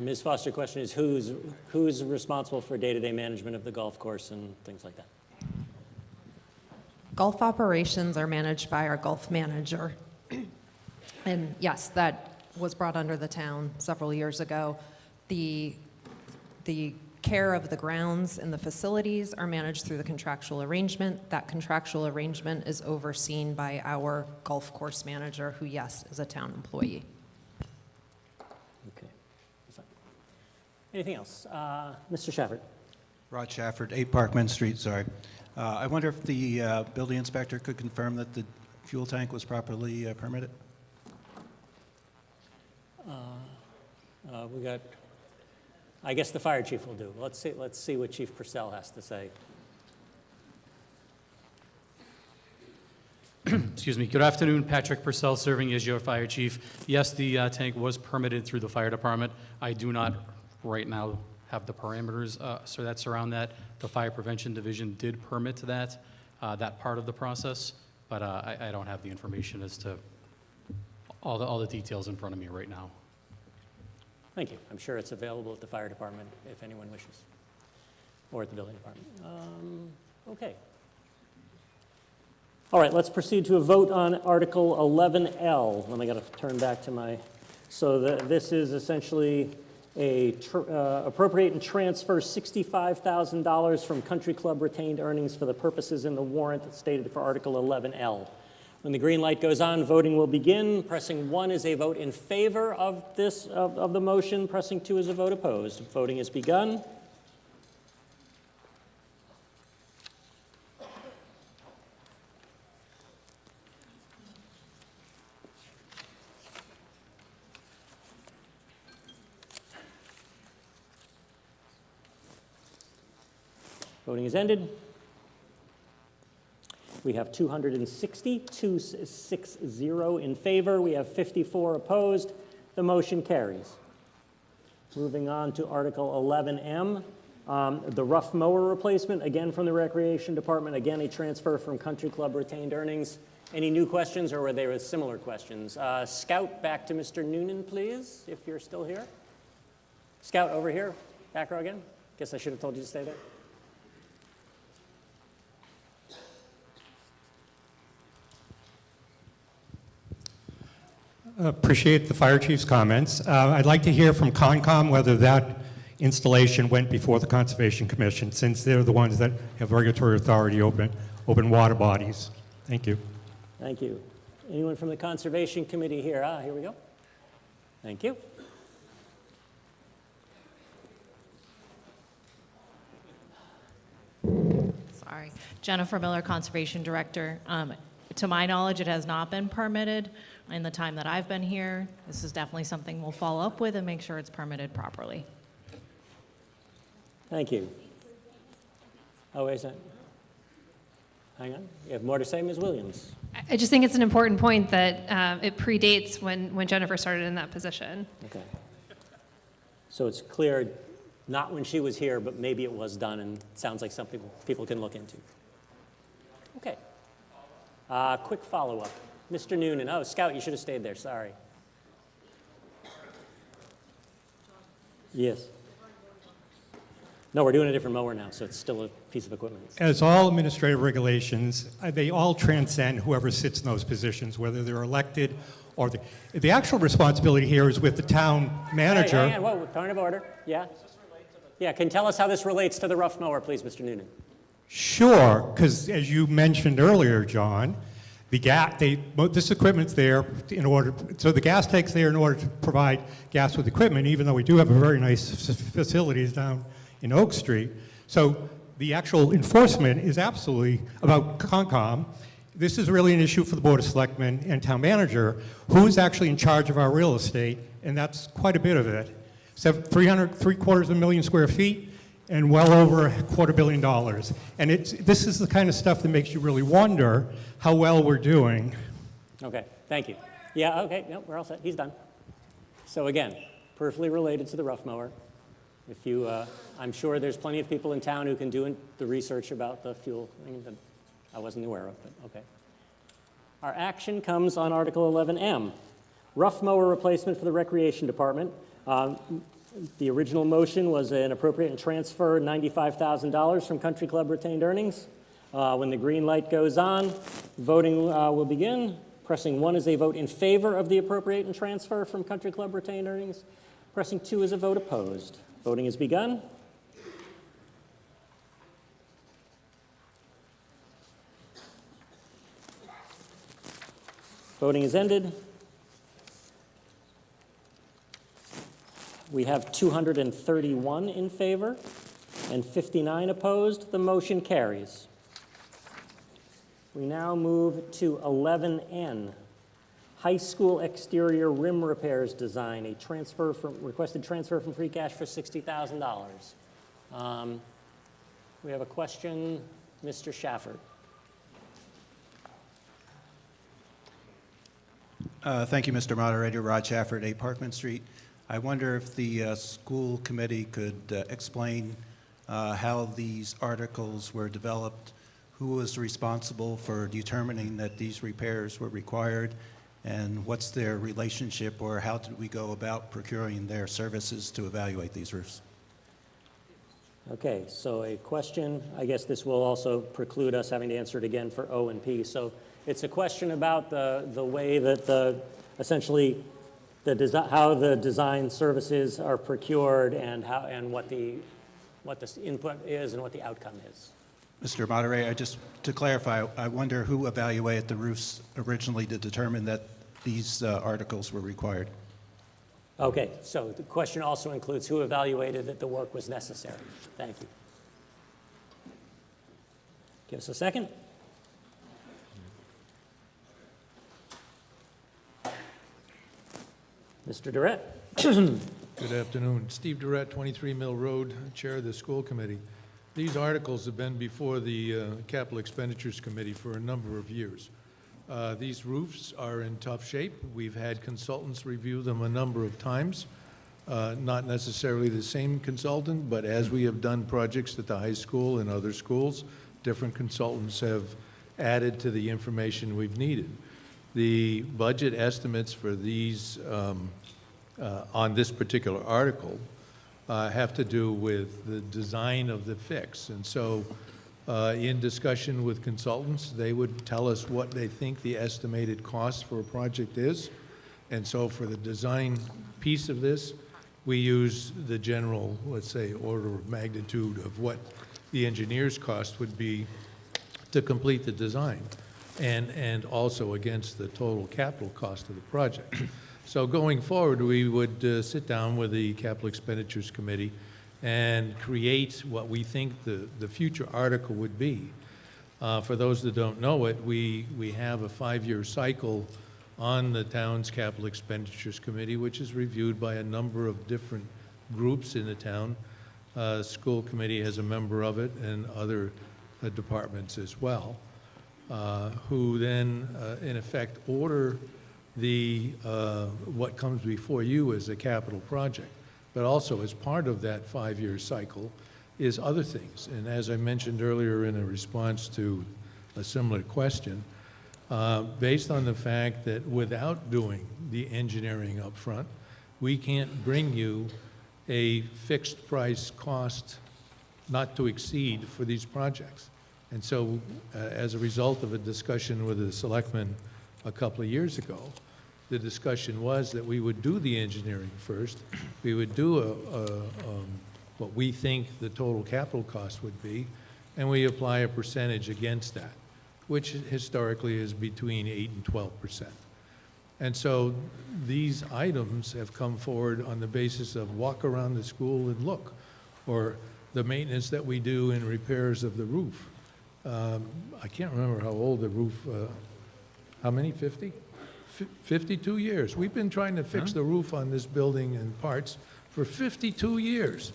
A: Ms. Foster, question is who's responsible for day-to-day management of the golf course and things like that?
R: Golf operations are managed by our golf manager. And yes, that was brought under the town several years ago. The care of the grounds and the facilities are managed through the contractual arrangement. That contractual arrangement is overseen by our golf course manager, who, yes, is a town employee.
A: Okay. Anything else? Mr. Shafford.
K: Rod Shafford, 8 Parkman Street, sorry. I wonder if the building inspector could confirm that the fuel tank was properly permitted?
A: We got, I guess the fire chief will do. Let's see what Chief Purcell has to say.
F: Excuse me. Good afternoon. Patrick Purcell, serving as your fire chief. Yes, the tank was permitted through the fire department. I do not right now have the parameters that surround that. The fire prevention division did permit that part of the process, but I don't have the information as to all the details in front of me right now.
A: Thank you. I'm sure it's available at the fire department if anyone wishes, or at the building department. Okay. All right, let's proceed to a vote on Article 11L. Then I got to turn back to my, this is essentially appropriate and transfer $65,000 from country club retained earnings for the purposes in the warrant that's stated for Article 11L. When the green light goes on, voting will begin. Pressing 1 is a vote in favor of the motion. Pressing 2 is a vote opposed. Voting has begun. Voting is ended. We have 260 in favor. We have 54 opposed. The motion carries. Moving on to Article 11M, the rough mower replacement, again from the Recreation Department, again a transfer from Country Club retained earnings. Any new questions, or were they similar questions? Scout, back to Mr. Noonan, please, if you're still here. Scout, over here, back row again. Guess I should have told you to stay there.
D: Appreciate the fire chief's comments. I'd like to hear from Concom whether that installation went before the Conservation Commission, since they're the ones that have regulatory authority open water bodies. Thank you.
A: Thank you. Anyone from the Conservation Committee here? Here we go. Thank you.
L: Sorry. Jennifer Miller, Conservation Director. To my knowledge, it has not been permitted in the time that I've been here. This is definitely something we'll follow up with and make sure it's permitted properly.
A: Thank you. Oh, wait a second. Hang on. You have more to say, Ms. Williams?
M: I just think it's an important point that it predates when Jennifer started in that position.
A: Okay. So it's clear, not when she was here, but maybe it was done, and it sounds like something people can look into. Okay. Quick follow-up. Mr. Noonan. Oh, Scout, you should have stayed there. Sorry. Yes. No, we're doing a different mower now, so it's still a piece of equipment.
D: As all administrative regulations, they all transcend whoever sits in those positions, whether they're elected or the actual responsibility here is with the town manager.
A: Hang on, whoa, point of order. Yeah? Yeah, can you tell us how this relates to the rough mower, please, Mr. Noonan?
D: Sure, because as you mentioned earlier, John, this equipment's there so the gas tank's there in order to provide gas with equipment, even though we do have a very nice facilities down in Oak Street. So the actual enforcement is absolutely about Concom. This is really an issue for the Board of Selectmen and Town Manager, who is actually in charge of our real estate, and that's quite a bit of it. 750,000 square feet, and well over $250 million. And this is the kind of stuff that makes you really wonder how well we're doing.
A: Okay, thank you. Yeah, okay, no, we're all set. He's done. So again, peripherally related to the rough mower. If you, I'm sure there's plenty of people in town who can do the research about the fuel thing that I wasn't aware of, but okay. Our action comes on Article 11M, rough mower replacement for the Recreation Department. The original motion was an appropriate and transfer $95,000 from Country Club retained earnings. When the green light goes on, voting will begin. Pressing 1 is a vote in favor of the appropriate and transfer from Country Club retained earnings. Pressing 2 is a vote opposed. Voting has begun. Voting is ended. We have 231 in favor and 59 opposed. The motion carries. We now move to 11N, high school exterior rim repairs design, a requested transfer from free cash for $60,000. We have a question, Mr. Shafford.
K: Thank you, Mr. Moderator. Rod Shafford, 8 Parkman Street. I wonder if the school committee could explain how these articles were developed, who was responsible for determining that these repairs were required, and what's their relationship, or how did we go about procuring their services to evaluate these roofs?
A: Okay, so a question, I guess this will also preclude us having to answer it again for O and P. So it's a question about the way that essentially how the design services are procured and what the input is and what the outcome is.
K: Mr. Moderator, just to clarify, I wonder who evaluated the roofs originally to determine that these articles were required.
A: Okay, so the question also includes who evaluated that the work was necessary. Thank you. Give us a second. Mr. Durrett.
U: Good afternoon. Steve Durrett, 23 Mill Road, Chair of the School Committee.
B: These articles have been before the Capital Expenditures Committee for a number of years. These roofs are in tough shape. We've had consultants review them a number of times. Not necessarily the same consultant, but as we have done projects at the high school and other schools, different consultants have added to the information we've needed. The budget estimates for these, on this particular article, have to do with the design of the fix. And so in discussion with consultants, they would tell us what they think the estimated cost for a project is. And so for the design piece of this, we use the general, let's say, order of magnitude of what the engineer's cost would be to complete the design, and also against the total capital cost of the project. So going forward, we would sit down with the Capital Expenditures Committee and create what we think the future article would be. For those that don't know it, we have a 5-year cycle on the town's Capital Expenditures Committee, which is reviewed by a number of different groups in the town. School committee has a member of it, and other departments as well, who then, in effect, order the what comes before you as a capital project. But also, as part of that 5-year cycle, is other things. And as I mentioned earlier in a response to a similar question, based on the fact that without doing the engineering up front, we can't bring you a fixed price cost not to exceed for these projects. And so as a result of a discussion with the selectmen a couple of years ago, the discussion was that we would do the engineering first. We would do what we think the total capital cost would be, and we apply a percentage against that, which historically is between 8 and 12%. And so these items have come forward on the basis of walk around the school and look, or the maintenance that we do in repairs of the roof. I can't remember how old the roof, how many, 50? 52 years. We've been trying to fix the roof on this building in parts for 52 years.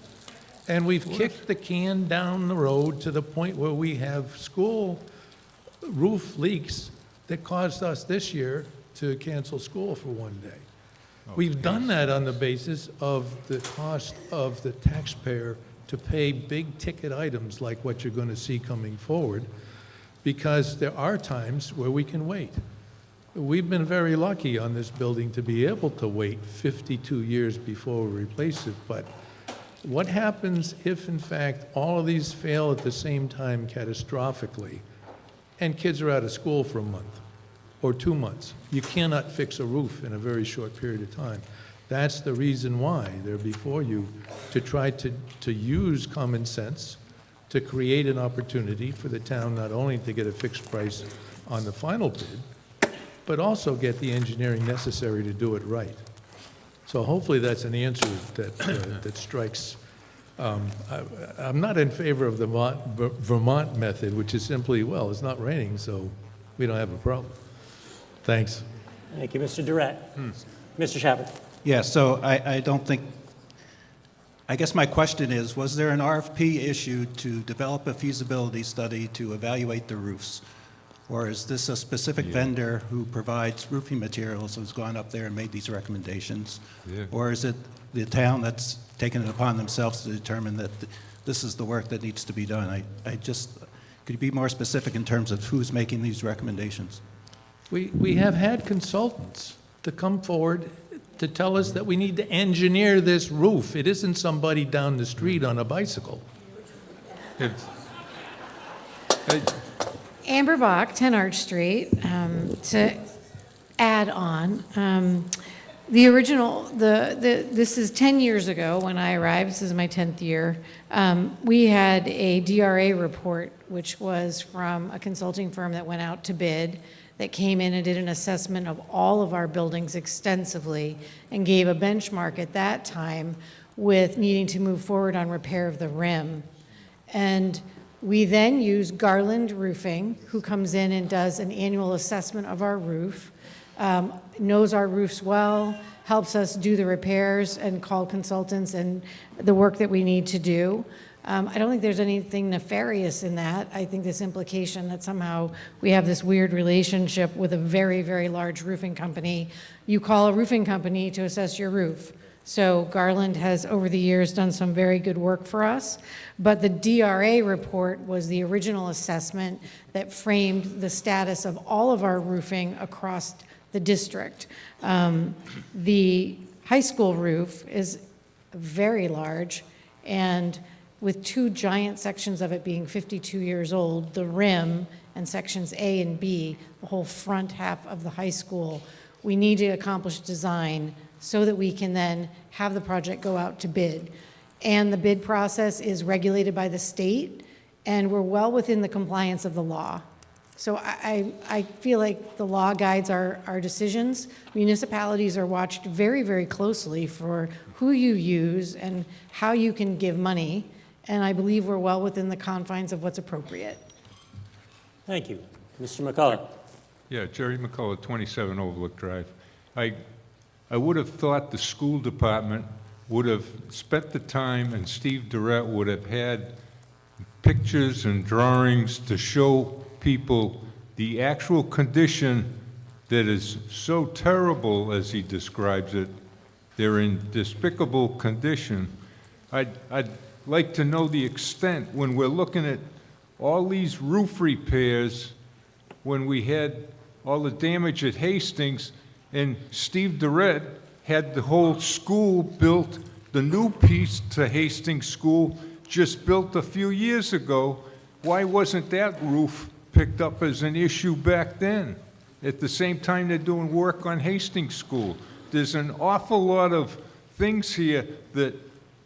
B: And we've kicked the can down the road to the point where we have school roof leaks that caused us this year to cancel school for one day. We've done that on the basis of the cost of the taxpayer to pay big ticket items like what you're going to see coming forward, because there are times where we can wait. We've been very lucky on this building to be able to wait 52 years before we replace it, but what happens if, in fact, all of these fail at the same time catastrophically, and kids are out of school for a month or 2 months? You cannot fix a roof in a very short period of time. That's the reason why they're before you, to try to use common sense to create an opportunity for the town not only to get a fixed price on the final bid, but also get the engineering necessary to do it right. So hopefully that's an answer that strikes. I'm not in favor of the Vermont method, which is simply, well, it's not raining, so we don't have a problem. Thanks.
A: Thank you, Mr. Durrett. Mr. Shepherd.
K: Yeah, so I don't think, I guess my question is, was there an RFP issued to develop a feasibility study to evaluate the roofs? Or is this a specific vendor who provides roofing materials who's gone up there and made these recommendations?
P: Yeah.
K: Or is it the town that's taken it upon themselves to determine that this is the work that needs to be done? I just, could you be more specific in terms of who's making these recommendations?
B: We have had consultants to come forward to tell us that we need to engineer this roof. It isn't somebody down the street on a bicycle.
H: Amber Bach, 10 Arch Street. To add on, the original, this is 10 years ago when I arrived. This is my 10th year. We had a DRA report, which was from a consulting firm that went out to bid, that came in and did an assessment of all of our buildings extensively and gave a benchmark at that time with needing to move forward on repair of the rim. And we then use Garland Roofing, who comes in and does an annual assessment of our roof, knows our roofs well, helps us do the repairs and call consultants and the work that we need to do. I don't think there's anything nefarious in that. I think this implication that somehow we have this weird relationship with a very, very large roofing company. You call a roofing company to assess your roof. So Garland has, over the years, done some very good work for us. But the DRA report was the original assessment that framed the status of all of our roofing across the district. The high school roof is very large, and with two giant sections of it being 52 years old, the rim and sections A and B, the whole front half of the high school, we need to accomplish design so that we can then have the project go out to bid. And the bid process is regulated by the state, and we're well within the compliance of the law. So I feel like the law guides our decisions. Municipalities are watched very, very closely for who you use and how you can give money, and I believe we're well within the confines of what's appropriate.
A: Thank you. Mr. McCullough.
P: Yeah, Jerry McCullough, 27 Overlook Drive. I would have thought the school department would have spent the time, and Steve Durrett would have had pictures and drawings to show people the actual condition that is so terrible as he describes it. They're in despicable condition. I'd like to know the extent when we're looking at all these roof repairs, when we had all the damage at Hastings, and Steve Durrett had the whole school built, the new piece to Hastings School just built a few years ago. Why wasn't that roof picked up as an issue back then? At the same time they're doing work on Hastings School. There's an awful lot of things here that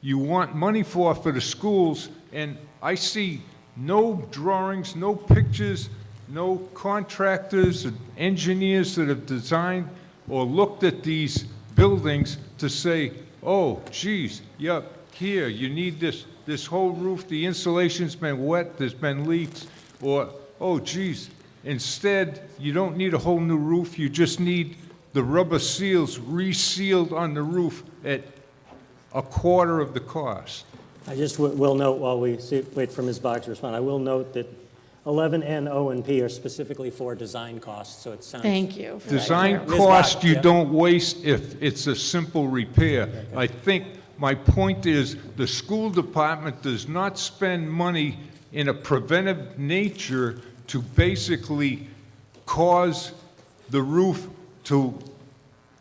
P: you want money for the schools, and I see no drawings, no pictures, no contractors, engineers that have designed or looked at these buildings to say, oh, geez, yep, here, you need this whole roof, the insulation's been wet, there's been leaks, or, oh, geez, instead, you don't need a whole new roof, you just need the rubber seals resealed on the roof at a quarter of the cost.
A: I just will note while we wait for Ms. Boggs to respond, I will note that 11N, O, and P are specifically for design costs, so it sounds...
H: Thank you. for that
P: Design
H: clarification.
P: cost you
A: yeah.
P: don't waste if it's a simple repair. I think my point is the school department does not spend money in a preventive nature to basically cause the roof to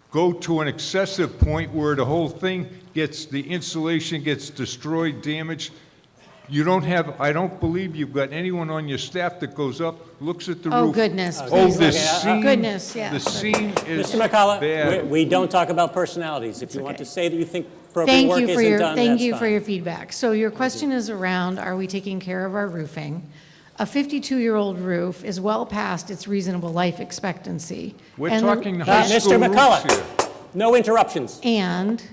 P: go to an excessive point where the whole thing gets, the insulation gets destroyed, damaged. You don't have, I don't believe you've got anyone on your staff that goes up, looks at the roof.
H: Oh, goodness,
P: Oh,
H: please.
P: the
H: Okay,
P: seam,
H: goodness, yes.
P: the seam is
A: Mr. McCullough,
P: bad.
A: we don't talk about personalities. If you want to say that you think appropriate
H: Thank
A: work
H: you for
A: isn't
H: your,
A: done,
H: thank
A: that's
H: you for
A: fine.
H: your feedback. So your question is around, are we taking care of our roofing? A 52-year-old roof is well past its reasonable life expectancy.
P: We're
H: And
P: talking high school
A: Mr.
P: roofs
A: McCullough,
P: here.
A: no interruptions.
H: And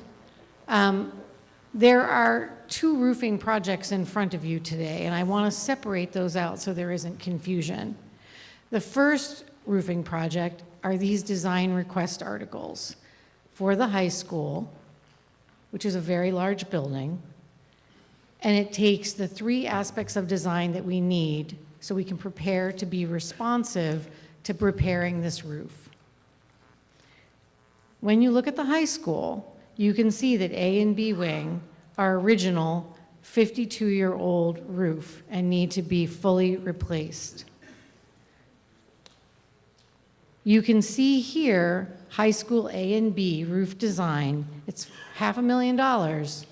H: there are two roofing projects in front of you today, and I want to separate those out so there isn't confusion. The first roofing project are these design request articles for the high school, which is a very large building, and it takes the three aspects of design that we need so we can prepare to be responsive to repairing this roof. When you look at the high school, you can see that A and B wing are original 52-year-old roof and need to be fully replaced. You can see here, high school A and B roof design, it's $500,000,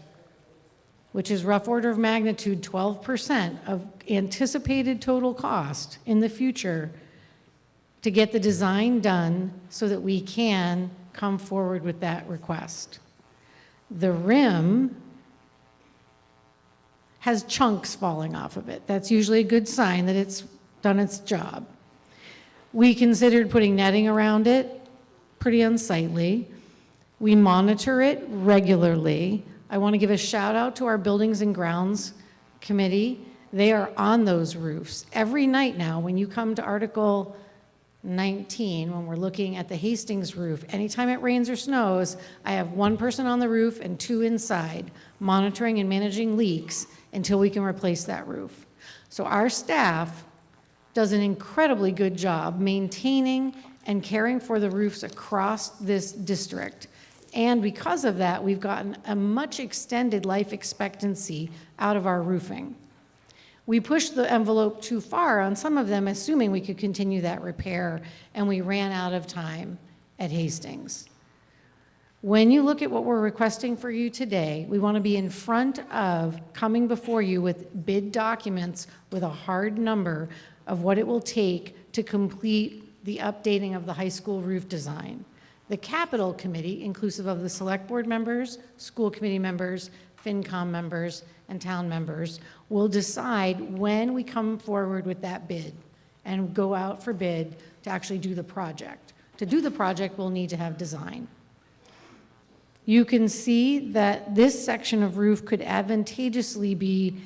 H: which is rough order of magnitude 12% of anticipated total cost in the future to get the design done so that we can come forward with that request. The rim has chunks falling off of it. That's usually a good sign that it's done its job. We considered putting netting around it, pretty unsightly. We monitor it regularly. I want to give a shout out to our Buildings and Grounds Committee. They are on those roofs. Every night now, when you come to Article 19, when we're looking at the Hastings roof, anytime it rains or snows, I have one person on the roof and two inside, monitoring and managing leaks until we can replace that roof. So our staff does an incredibly good job maintaining and caring for the roofs across this district. And because of that, we've gotten a much extended life expectancy out of our roofing. We pushed the envelope too far on some of them, assuming we could continue that repair, and we ran out of time at Hastings. When you look at what we're requesting for you today, we want to be in front of coming before you with bid documents with a hard number of what it will take to complete the updating of the high school roof design. The capital committee, inclusive of the select board members, school committee members, FinCom members, and town members, will decide when we come forward with that bid and go out for bid to actually do the project. To do the project, we'll need to have design. You can see that this section of roof could advantageously be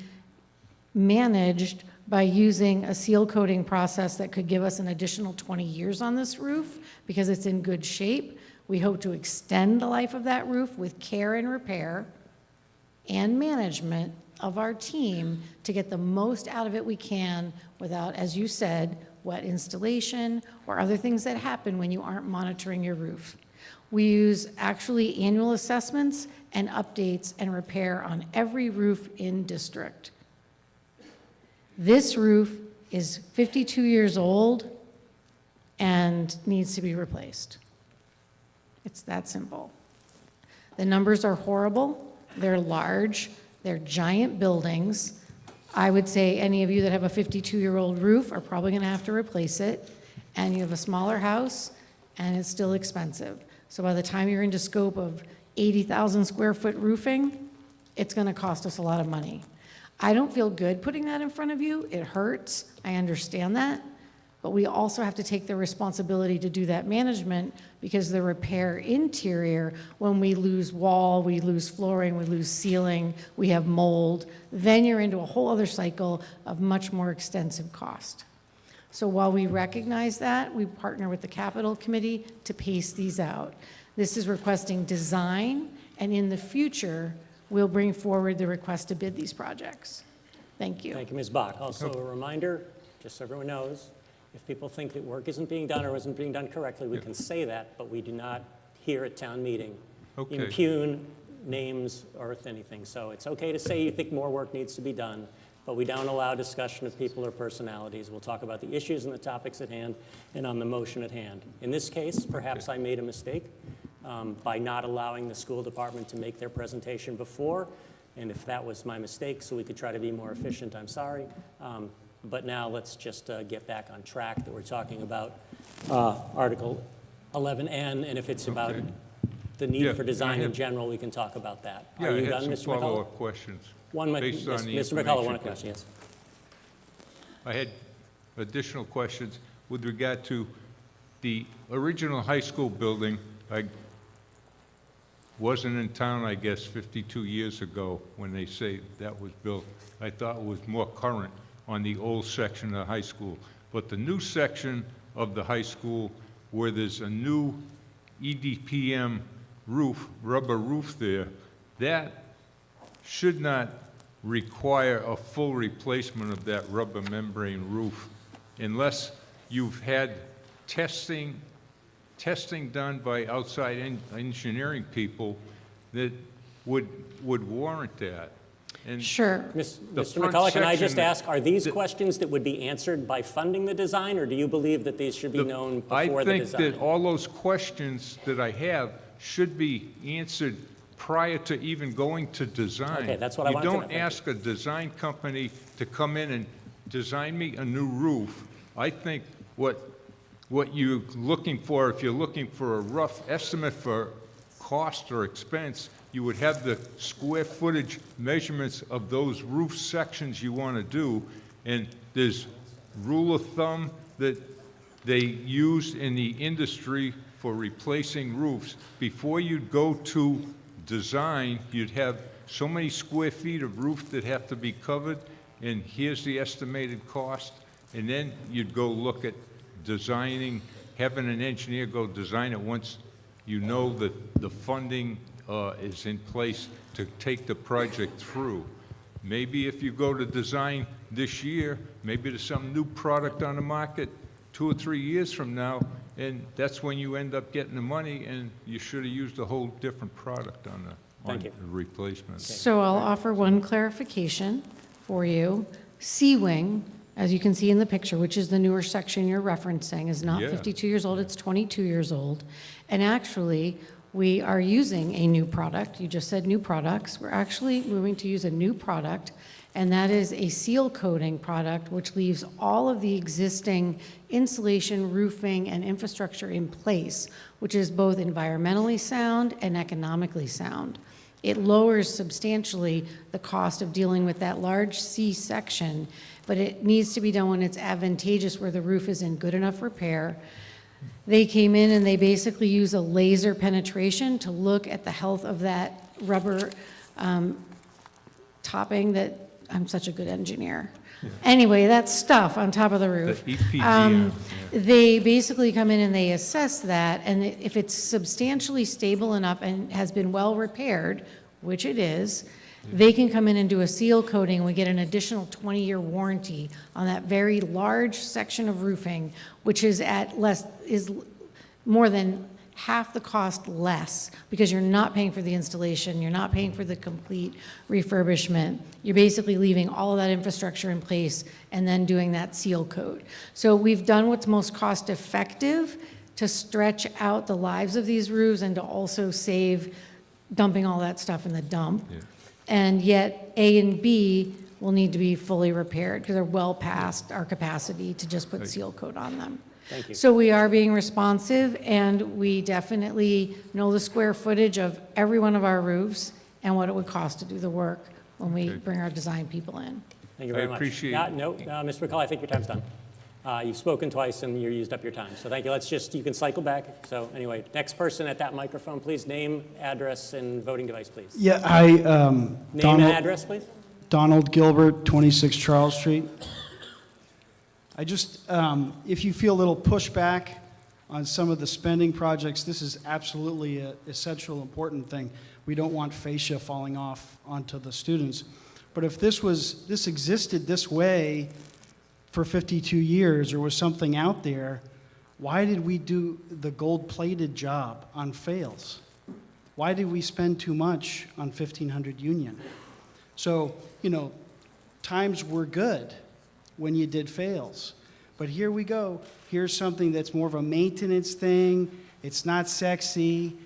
H: managed by using a seal coating process that could give us an additional 20 years on this roof because it's in good shape. We hope to extend the life of that roof with care and repair and management of our team to get the most out of it we can without, as you said, wet installation or other things that happen when you aren't monitoring your roof. We use actually annual assessments and updates and repair on every roof in district. This roof is 52 years old and needs to be replaced. It's that simple. The numbers are horrible. They're large. They're giant buildings. I would say any of you that have a 52-year-old roof are probably going to have to replace it. And you have a smaller house, and it's still expensive. So by the time you're into scope of 80,000 square foot roofing, it's going to cost us a lot of money. I don't feel good putting that in front of you. It hurts. I understand that. But we also have to take the responsibility to do that management because the repair interior, when we lose wall, we lose flooring, we lose ceiling, we have mold, then you're into a whole other cycle of much more extensive cost. So while we recognize that, we partner with the capital committee to pace these out. This is requesting design, and in the future, we'll bring forward the request to bid these projects. Thank you.
A: Thank you, Ms. Bach. Also a reminder, just so everyone knows, if people think that work isn't being done or isn't being done correctly, we can say that, but we do not here at town meeting impugn names or anything. So it's okay to say you think more work needs to be done, but we don't allow discussion of people or personalities. We'll talk about the issues and the topics at hand and on the motion at hand. In this case, perhaps I made a mistake by not allowing the school department to make their presentation before, and if that was my mistake so we could try to be more efficient, I'm sorry. But now let's just get back on track that we're talking about Article 11N, and if it's about the need for design in general, we can talk about that.
P: Yeah,
A: Are you
P: I
A: done,
P: had
A: Mr.
P: some
A: McCullough?
P: follow-up questions. Based on the
A: Mr. McCullough, one
P: information
A: question, yes.
P: I had additional questions with regard to the original high school building. I wasn't in town, I guess, 52 years ago when they say that was built. I thought it was more current on the old section of the high school. But the new section of the high school where there's a new EDPM roof, rubber roof there, that should not require a full replacement of that rubber membrane roof unless you've had testing done by outside engineering people that would warrant that. And
H: Sure.
A: Mr. McCullough, can I just ask, are these questions that would be answered by funding the design, or do you believe that these should be known before the design?
P: I think that all those questions that I have should be answered prior to even going to design.
A: Okay, that's what I wanted to know.
P: You don't ask a design company to come in and design me a new roof. I think what you're looking for, if you're looking for a rough estimate for cost or expense, you would have the square footage measurements of those roof sections you want to do, and there's rule of thumb that they use in the industry for replacing roofs. Before you'd go to design, you'd have so many square feet of roof that have to be covered, and here's the estimated cost, and then you'd go look at designing, having an engineer go design it once you know that the funding is in place to take the project through. maybe if you go to design this year, maybe there's some new product on the market 2 or 3 years from now, and that's when you end up getting the money, and you should have used a whole different product on the replacement.
H: So I'll offer one clarification for you. C-Wing, as you can see in the picture, which is the newer section you're referencing, is not
P: Yeah.
H: 52 years old, it's 22 years old. And actually, we are using a new product. You just said new products. We're actually moving to use a new product, and that is a seal coating product, which leaves all of the existing insulation, roofing, and infrastructure in place, which is both environmentally sound and economically sound. It lowers substantially the cost of dealing with that large C section, but it needs to be done when it's advantageous, where the roof is in good enough repair. They came in and they basically use a laser penetration to look at the health of that rubber topping that, I'm such a good engineer. Anyway, that stuff on top of the roof.
P: The EPDM,
H: They basically come in and they assess that, and if it's substantially stable enough and has been well repaired, which it is, they can come in and do a seal coating, and we get an additional 20-year warranty on that very large section of roofing, which is more than half the cost less, because you're not paying for the installation, you're not paying for the complete refurbishment. You're basically leaving all of that infrastructure in place and then doing that seal coat. So we've done what's most cost effective to stretch out the lives of these roofs and to also save dumping all that stuff in the dump. And yet A and B will need to be fully repaired because they're well past our capacity to just put seal coat on them.
A: Thank you.
H: So we are being responsive, and we definitely know the square footage of every one of our roofs and what it would cost to do the work when we bring our design people in.
A: Thank you very much.
P: appreciate-
A: Mr. McCall, I think your time's done. You've spoken twice and you used up your time, so thank you. You can cycle back. So anyway, next person at that microphone, please. Name, address, and voting device, please.
E: Yeah, hi.
A: Name and address, please.
E: Donald Gilbert, 26 Charles Street. I just, if you feel a little pushback on some of the spending projects, this is absolutely an essential, important thing. We don't want fascia falling off onto the students. But if this existed this way for 52 years, or was something out there, why did we do the gold-plated job on fails? Why did we spend too much on 1500 Union? So, times were good when you did fails. But here we go. Here's something that's more of a maintenance thing. It's not sexy,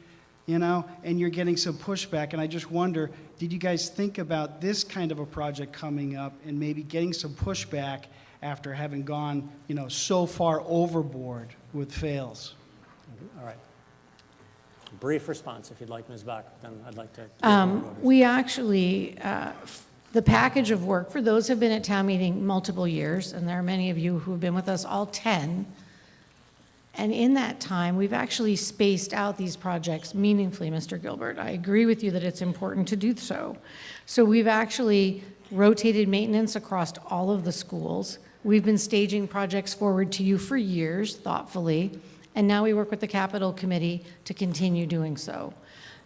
E: and you're getting some pushback. And I just wonder, did you guys think about this kind of a project coming up and maybe getting some pushback after having gone, so far overboard with fails?
A: All right. Brief response, if you'd like, Ms. Bach, then I'd like to.
H: We actually, the package of work, for those who have been at town meeting multiple years, and there are many of you who have been with us all 10, and in that time, we've actually spaced out these projects meaningfully, Mr. Gilbert. I agree with you that it's important to do so. So we've actually rotated maintenance across all of the schools. We've been staging projects forward to you for years, thoughtfully, and now we work with the Capital Committee to continue doing so.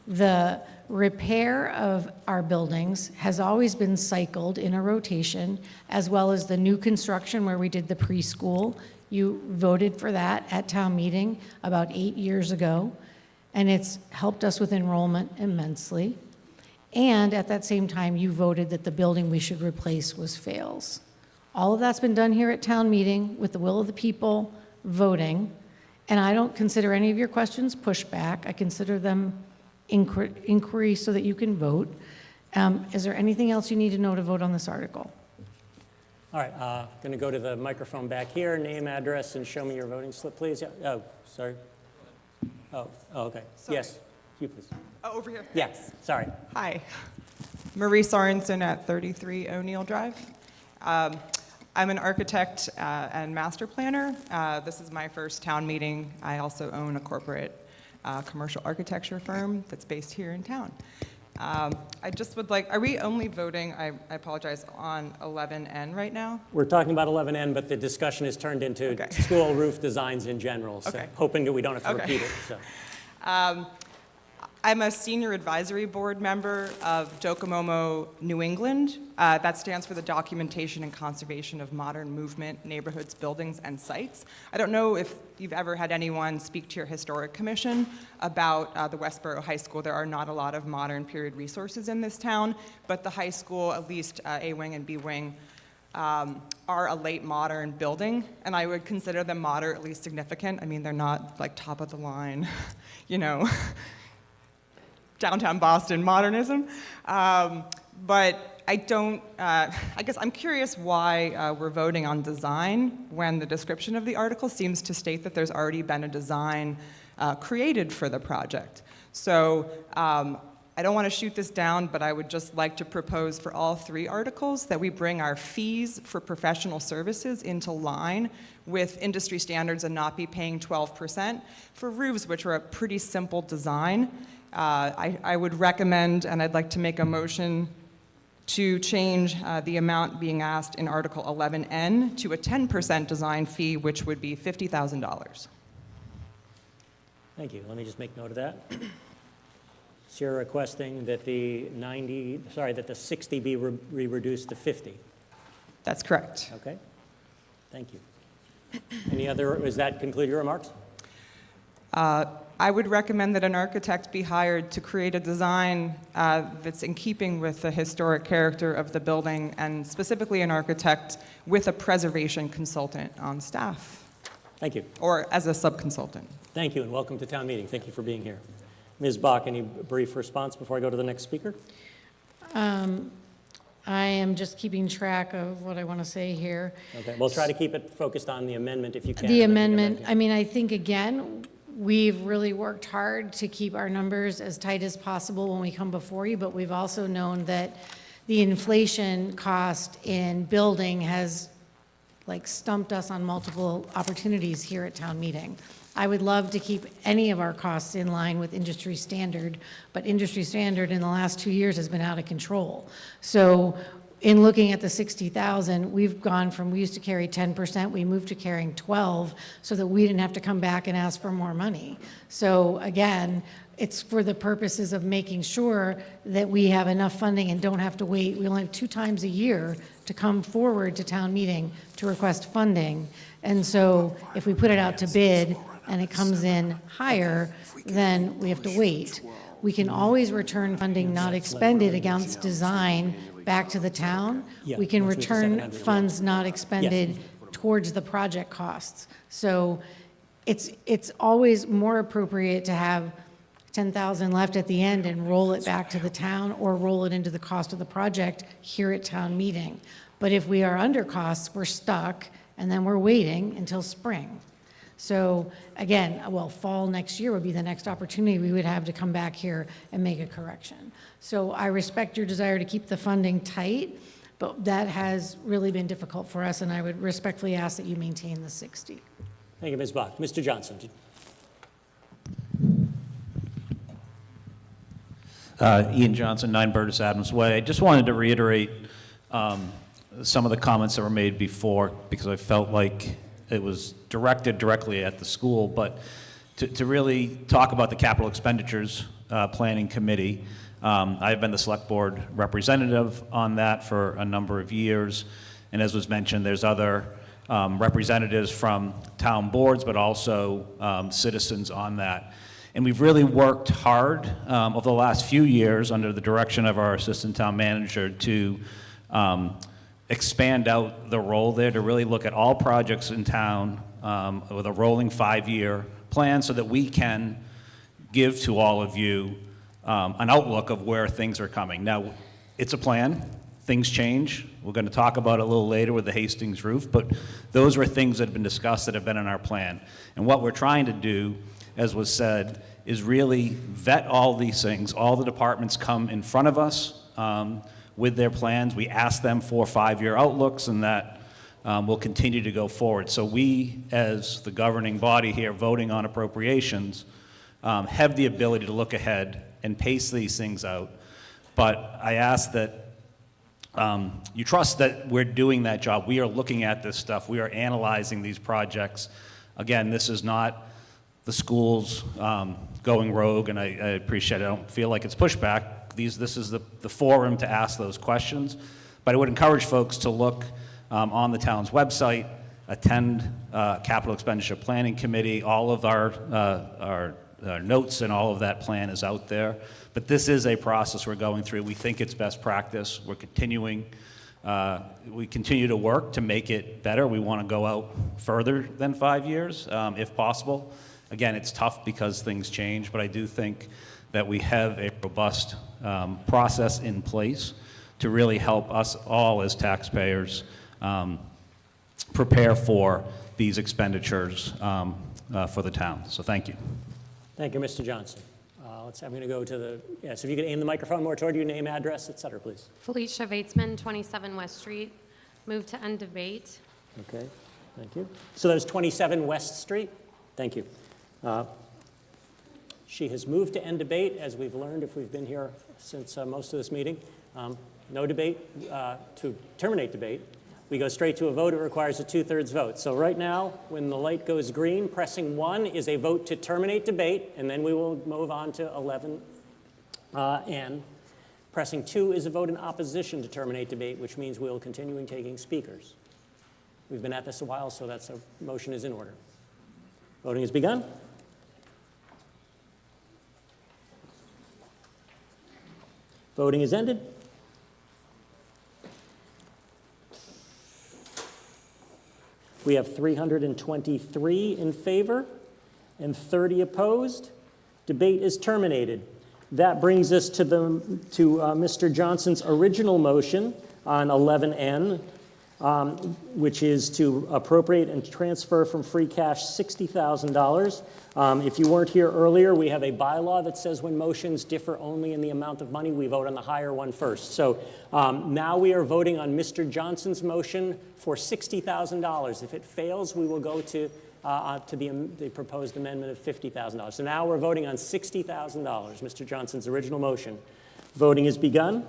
H: The repair of our buildings has always been cycled in a rotation, as well as the new construction where we did the preschool. You voted for that at town meeting about 8 years ago, and it's helped us with enrollment immensely. And at that same time, you voted that the building we should replace was fails. All of that's been done here at town meeting with the will of the people voting, and I don't consider any of your questions pushback. I consider them inquiry so that you can vote. Is there anything else you need to know to vote on this article?
A: All right, going to go to the microphone back here. Name, address, and show me your voting slip, please. Yeah. Oh, sorry. Oh, okay.
U: Sorry.
A: Yes, you please.
U: Oh, over here.
A: Yes, sorry.
U: Hi. Marie Sorensen at 33 O'Neill Drive. I'm an architect and master planner. This is my first town meeting. I also own a corporate commercial architecture firm that's based here in town. I just would like, are we only voting, I apologize, on 11N right now?
A: We're talking about 11N, but the discussion has turned into school roof designs in general, so hoping that we don't have to repeat it. So.
U: I'm a senior advisory board member of Docomomo New England. That stands for the Documentation and Conservation of Modern Movement, Neighborhoods, Buildings, and Sites. I don't know if you've ever had anyone speak to your historic commission about the Westborough High School. There are not a lot of modern period resources in this town, but the high school, at least A wing and B wing, are a late modern building, and I would consider them moderately significant. I mean, they're not like top of the line, you know, downtown Boston modernism. But I don't, I guess I'm curious why we're voting on design when the description of the article seems to state that there's already been a design created for the project. So I don't want to shoot this down, but I would just like to propose for all three articles that we bring our fees for professional services into line with industry standards and not be paying 12% for roofs, which are a pretty simple design. I would recommend, and I'd like to make a motion to change the amount being asked in Article 11N to a 10% design fee, which would be $50,000.
A: Thank you. Let me just make note of that. So you're requesting that the 60 be reduced to 50?
U: That's correct.
A: Okay. Thank you. Any other, does that conclude your remarks?
U: I would recommend that an architect be hired to create a design that's in keeping with the historic character of the building, and specifically an architect with a preservation consultant on staff.
A: Thank you.
U: Or as a sub-consultant.
A: Thank you, and welcome to town meeting. Thank you for being here. Ms. Bach, any brief response before I go to the next speaker?
H: I am just keeping track of what I want to say here.
A: Okay, we'll try to keep it focused on the amendment if you can.
H: The amendment, I mean, I think, again, we've really worked hard to keep our numbers as tight as possible when we come before you, but we've also known that the inflation cost in building has like stumped us on multiple opportunities here at town meeting. I would love to keep any of our costs in line with industry standard, but industry standard in the last 2 years has been out of control. So in looking at the 60,000, we've gone from, we used to carry 10%, we moved to carrying 12 so that we didn't have to come back and ask for more money. So again, it's for the purposes of making sure that we have enough funding and don't have to wait. We only have 2 times a year to come forward to town meeting to request funding. And so if we put it out to bid and it comes in higher, then we have to wait. We can always return funding not expended against design back to the town. We can return funds not expended towards the project costs. So it's always more appropriate to have 10,000 left at the end and roll it back to the town or roll it into the cost of the project here at town meeting. But if we are under costs, we're stuck, and then we're waiting until spring. So again, well, fall next year would be the next opportunity we would have to come back here and make a correction. So I respect your desire to keep the funding tight, but that has really been difficult for us, and I would respectfully ask that you maintain the 60.
A: Thank you, Ms. Bach. Mr. Johnson.
C: Ian Johnson, 9 Burgess Adams Way. I just wanted to reiterate some of the comments that were made before, because I felt like it was directed directly at the school, but to really talk about the capital expenditures planning committee. I've been the select board representative on that for a number of years, and as was mentioned, there's other representatives from town boards, but also citizens on that. And we've really worked hard over the last few years under the direction of our assistant town manager to expand out the role there, to really look at all projects in town with a rolling 5-year plan so that we can give to all of you an outlook of where things are coming. Now, it's a plan. Things change. We're going to talk about it a little later with the Hastings roof, but those were things that have been discussed that have been in our plan. And what we're trying to do, as was said, is really vet all these things. All the departments come in front of us with their plans. We ask them for 5-year outlooks, and that will continue to go forward. So we, as the governing body here voting on appropriations, have the ability to look ahead and pace these things out. But I ask that you trust that we're doing that job. We are looking at this stuff. We are analyzing these projects. Again, this is not the schools going rogue, and I appreciate it. I don't feel like it's pushback. This is the forum to ask those questions. But I would encourage folks to look on the town's website, attend Capital Expenditure Planning Committee. All of our notes and all of that plan is out there. But this is a process we're going through. We think it's best practice. We're continuing. We continue to work to make it better. We want to go out further than 5 years, if possible. Again, it's tough because things change, but I do think that we have a robust process in place to really help us all as taxpayers prepare for these expenditures for the town. So thank you.
A: Thank you, Mr. Johnson. I'm going to go to the, yes, if you could aim the microphone more toward you, name, address, et cetera, please.
G: Felicia Vatesman, 27 West Street. Move to end debate.
A: Okay, thank you. So there's 27 West Street? Thank you. She has moved to end debate, as we've learned if we've been here since most of this meeting. No debate to terminate debate. We go straight to a vote. It requires a 2/3 vote. So right now, when the light goes green, pressing 1 is a vote to terminate debate, and then we will move on to 11N. Pressing 2 is a vote in opposition to terminate debate, which means we'll continue taking speakers. We've been at this a while, so that's a motion is in order. Voting has begun. Voting is ended. We have 323 in favor and 30 opposed. Debate is terminated. That brings us to Mr. Johnson's original motion on 11N, which is to appropriate and transfer from free cash $60,000. If you weren't here earlier, we have a bylaw that says when motions differ only in the amount of money, we vote on the higher one first. So now we are voting on Mr. Johnson's motion for $60,000. If it fails, we will go to the proposed amendment of $50,000. So now we're voting on $60,000, Mr. Johnson's original motion. Voting has begun.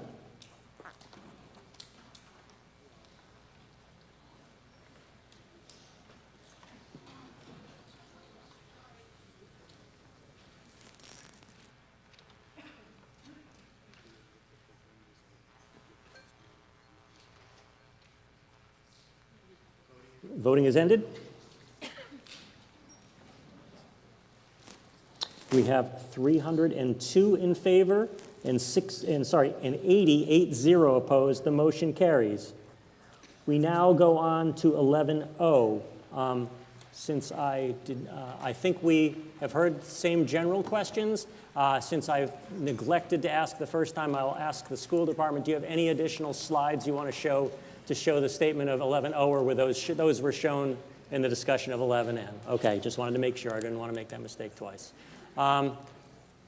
A: Voting is ended. We have 302 in favor and 80 opposed. The motion carries. We now go on to 11O. Since I think we have heard the same general questions. Since I've neglected to ask the first time, I'll ask the school department, do you have any additional slides you want to show the statement of 11O, or were those were shown in the discussion of 11N? Okay, just wanted to make sure. I didn't want to make that mistake twice.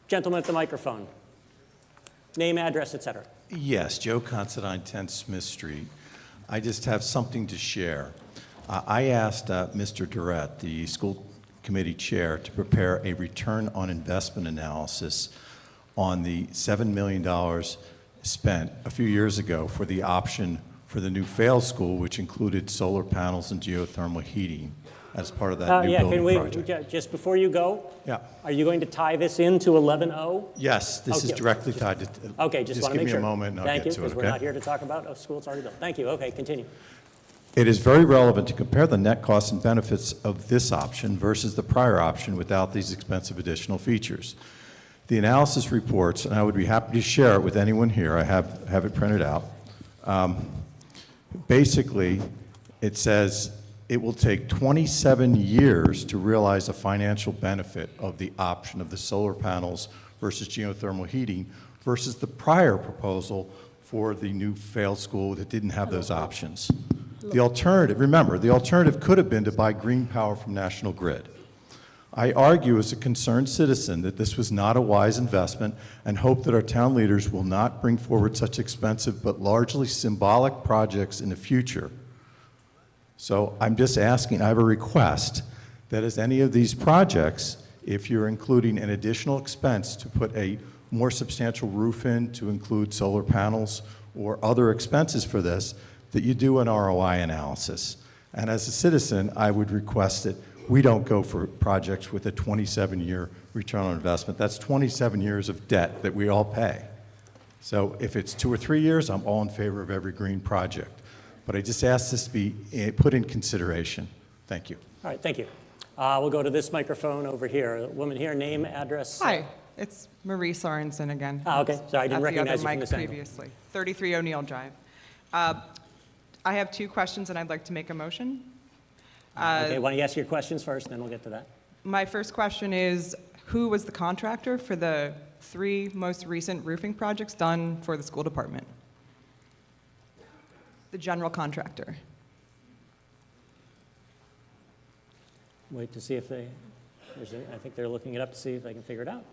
A: Gentleman at the microphone. Name, address, et cetera.
N: Yes, Joe Considine, 10 Smith Street. I just have something to share. I asked Mr. Durrett, the school committee chair, to prepare a return on investment analysis on the $7 million spent a few years ago for the option for the new fail school, which included solar panels and geothermal heating as part of that new building project.
A: Just before you go,
N: Yeah.
A: are you going to tie this into 11O?
N: Yes, this is directly tied to.
A: Okay, just want to make sure.
N: Give me a moment and I'll
A: Thank
N: get
A: you,
N: to it,
A: because we're not here to talk about a school that's already built. Thank you. Okay, continue.
N: It is very relevant to compare the net costs and benefits of this option versus the prior option without these expensive additional features. The analysis reports, and I would be happy to share it with anyone here, I have it printed out. Basically, it says it will take 27 years to realize a financial benefit of the option of the solar panels versus geothermal heating versus the prior proposal for the new failed school that didn't have those options. The alternative, remember, the alternative could have been to buy green power from National Grid. I argue as a concerned citizen that this was not a wise investment and hope that our town leaders will not bring forward such expensive but largely symbolic projects in the future. So I'm just asking, I have a request that as any of these projects, if you're including an additional expense to put a more substantial roof in, to include solar panels or other expenses for this, that you do an ROI analysis. And as a citizen, I would request that we don't go for projects with a 27-year return on investment. That's 27 years of debt that we all pay. So if it's 2 or 3 years, I'm all in favor of every green project. But I just ask this to be put in consideration. Thank you.
A: All right, thank you. We'll go to this microphone over here. Woman here, name, address.
U: Hi, it's Marie Sorensen again.
A: Okay, sorry, I didn't recognize you from
U: mic
A: this angle.
U: previously. 33 O'Neill Drive. I have 2 questions, and I'd like to make a motion.
A: Okay, why don't you ask your questions first, then we'll get to that.
U: My first question is, who was the contractor for the 3 most recent roofing projects done for the school department? The general contractor.
A: Wait to see if they, I think they're looking it up to see if they can figure it out.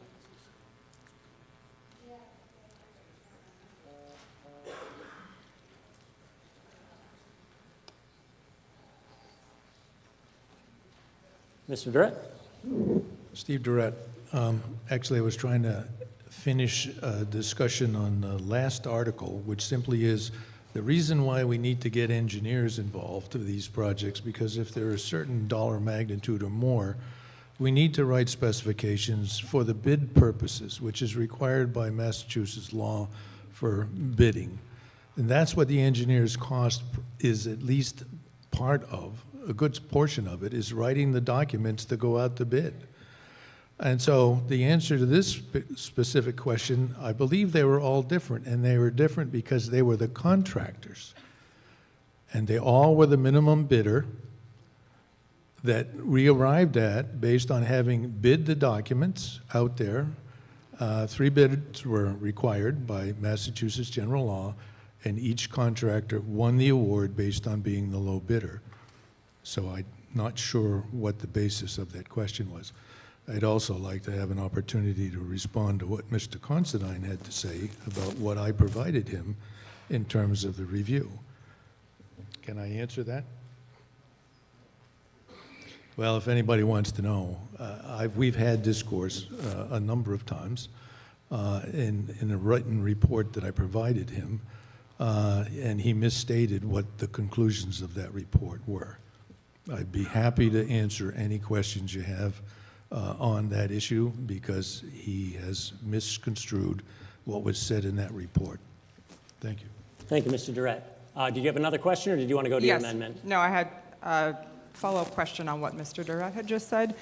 A: Mr. Durrett?
B: Steve Durrett. Actually, I was trying to finish a discussion on the last article, which simply is the reason why we need to get engineers involved with these projects, because if they're a certain dollar magnitude or more, we need to write specifications for the bid purposes, which is required by Massachusetts law for bidding. And that's what the engineer's cost is, at least part of. A good portion of it is writing the documents to go out to bid. And so the answer to this specific question, I believe they were all different, and they were different because they were the contractors. And they all were the minimum bidder that we arrived at based on having bid the documents out there. 3 bids were required by Massachusetts general law, and each contractor won the award based on being the low bidder. So I'm not sure what the basis of that question was. I'd also like to have an opportunity to respond to what Mr. Considine had to say about what I provided him in terms of the review. Can I answer that? Well, if anybody wants to know, we've had discourse a number of times in a written report that I provided him, and he misstated what the conclusions of that report were. I'd be happy to answer any questions you have on that issue, because he has misconstrued what was said in that report. Thank you.
A: Thank you, Mr. Durrett. Did you have another question, or did you want to go to your amendment?
U: No, I had a follow-up question on what Mr. Durrett had just said.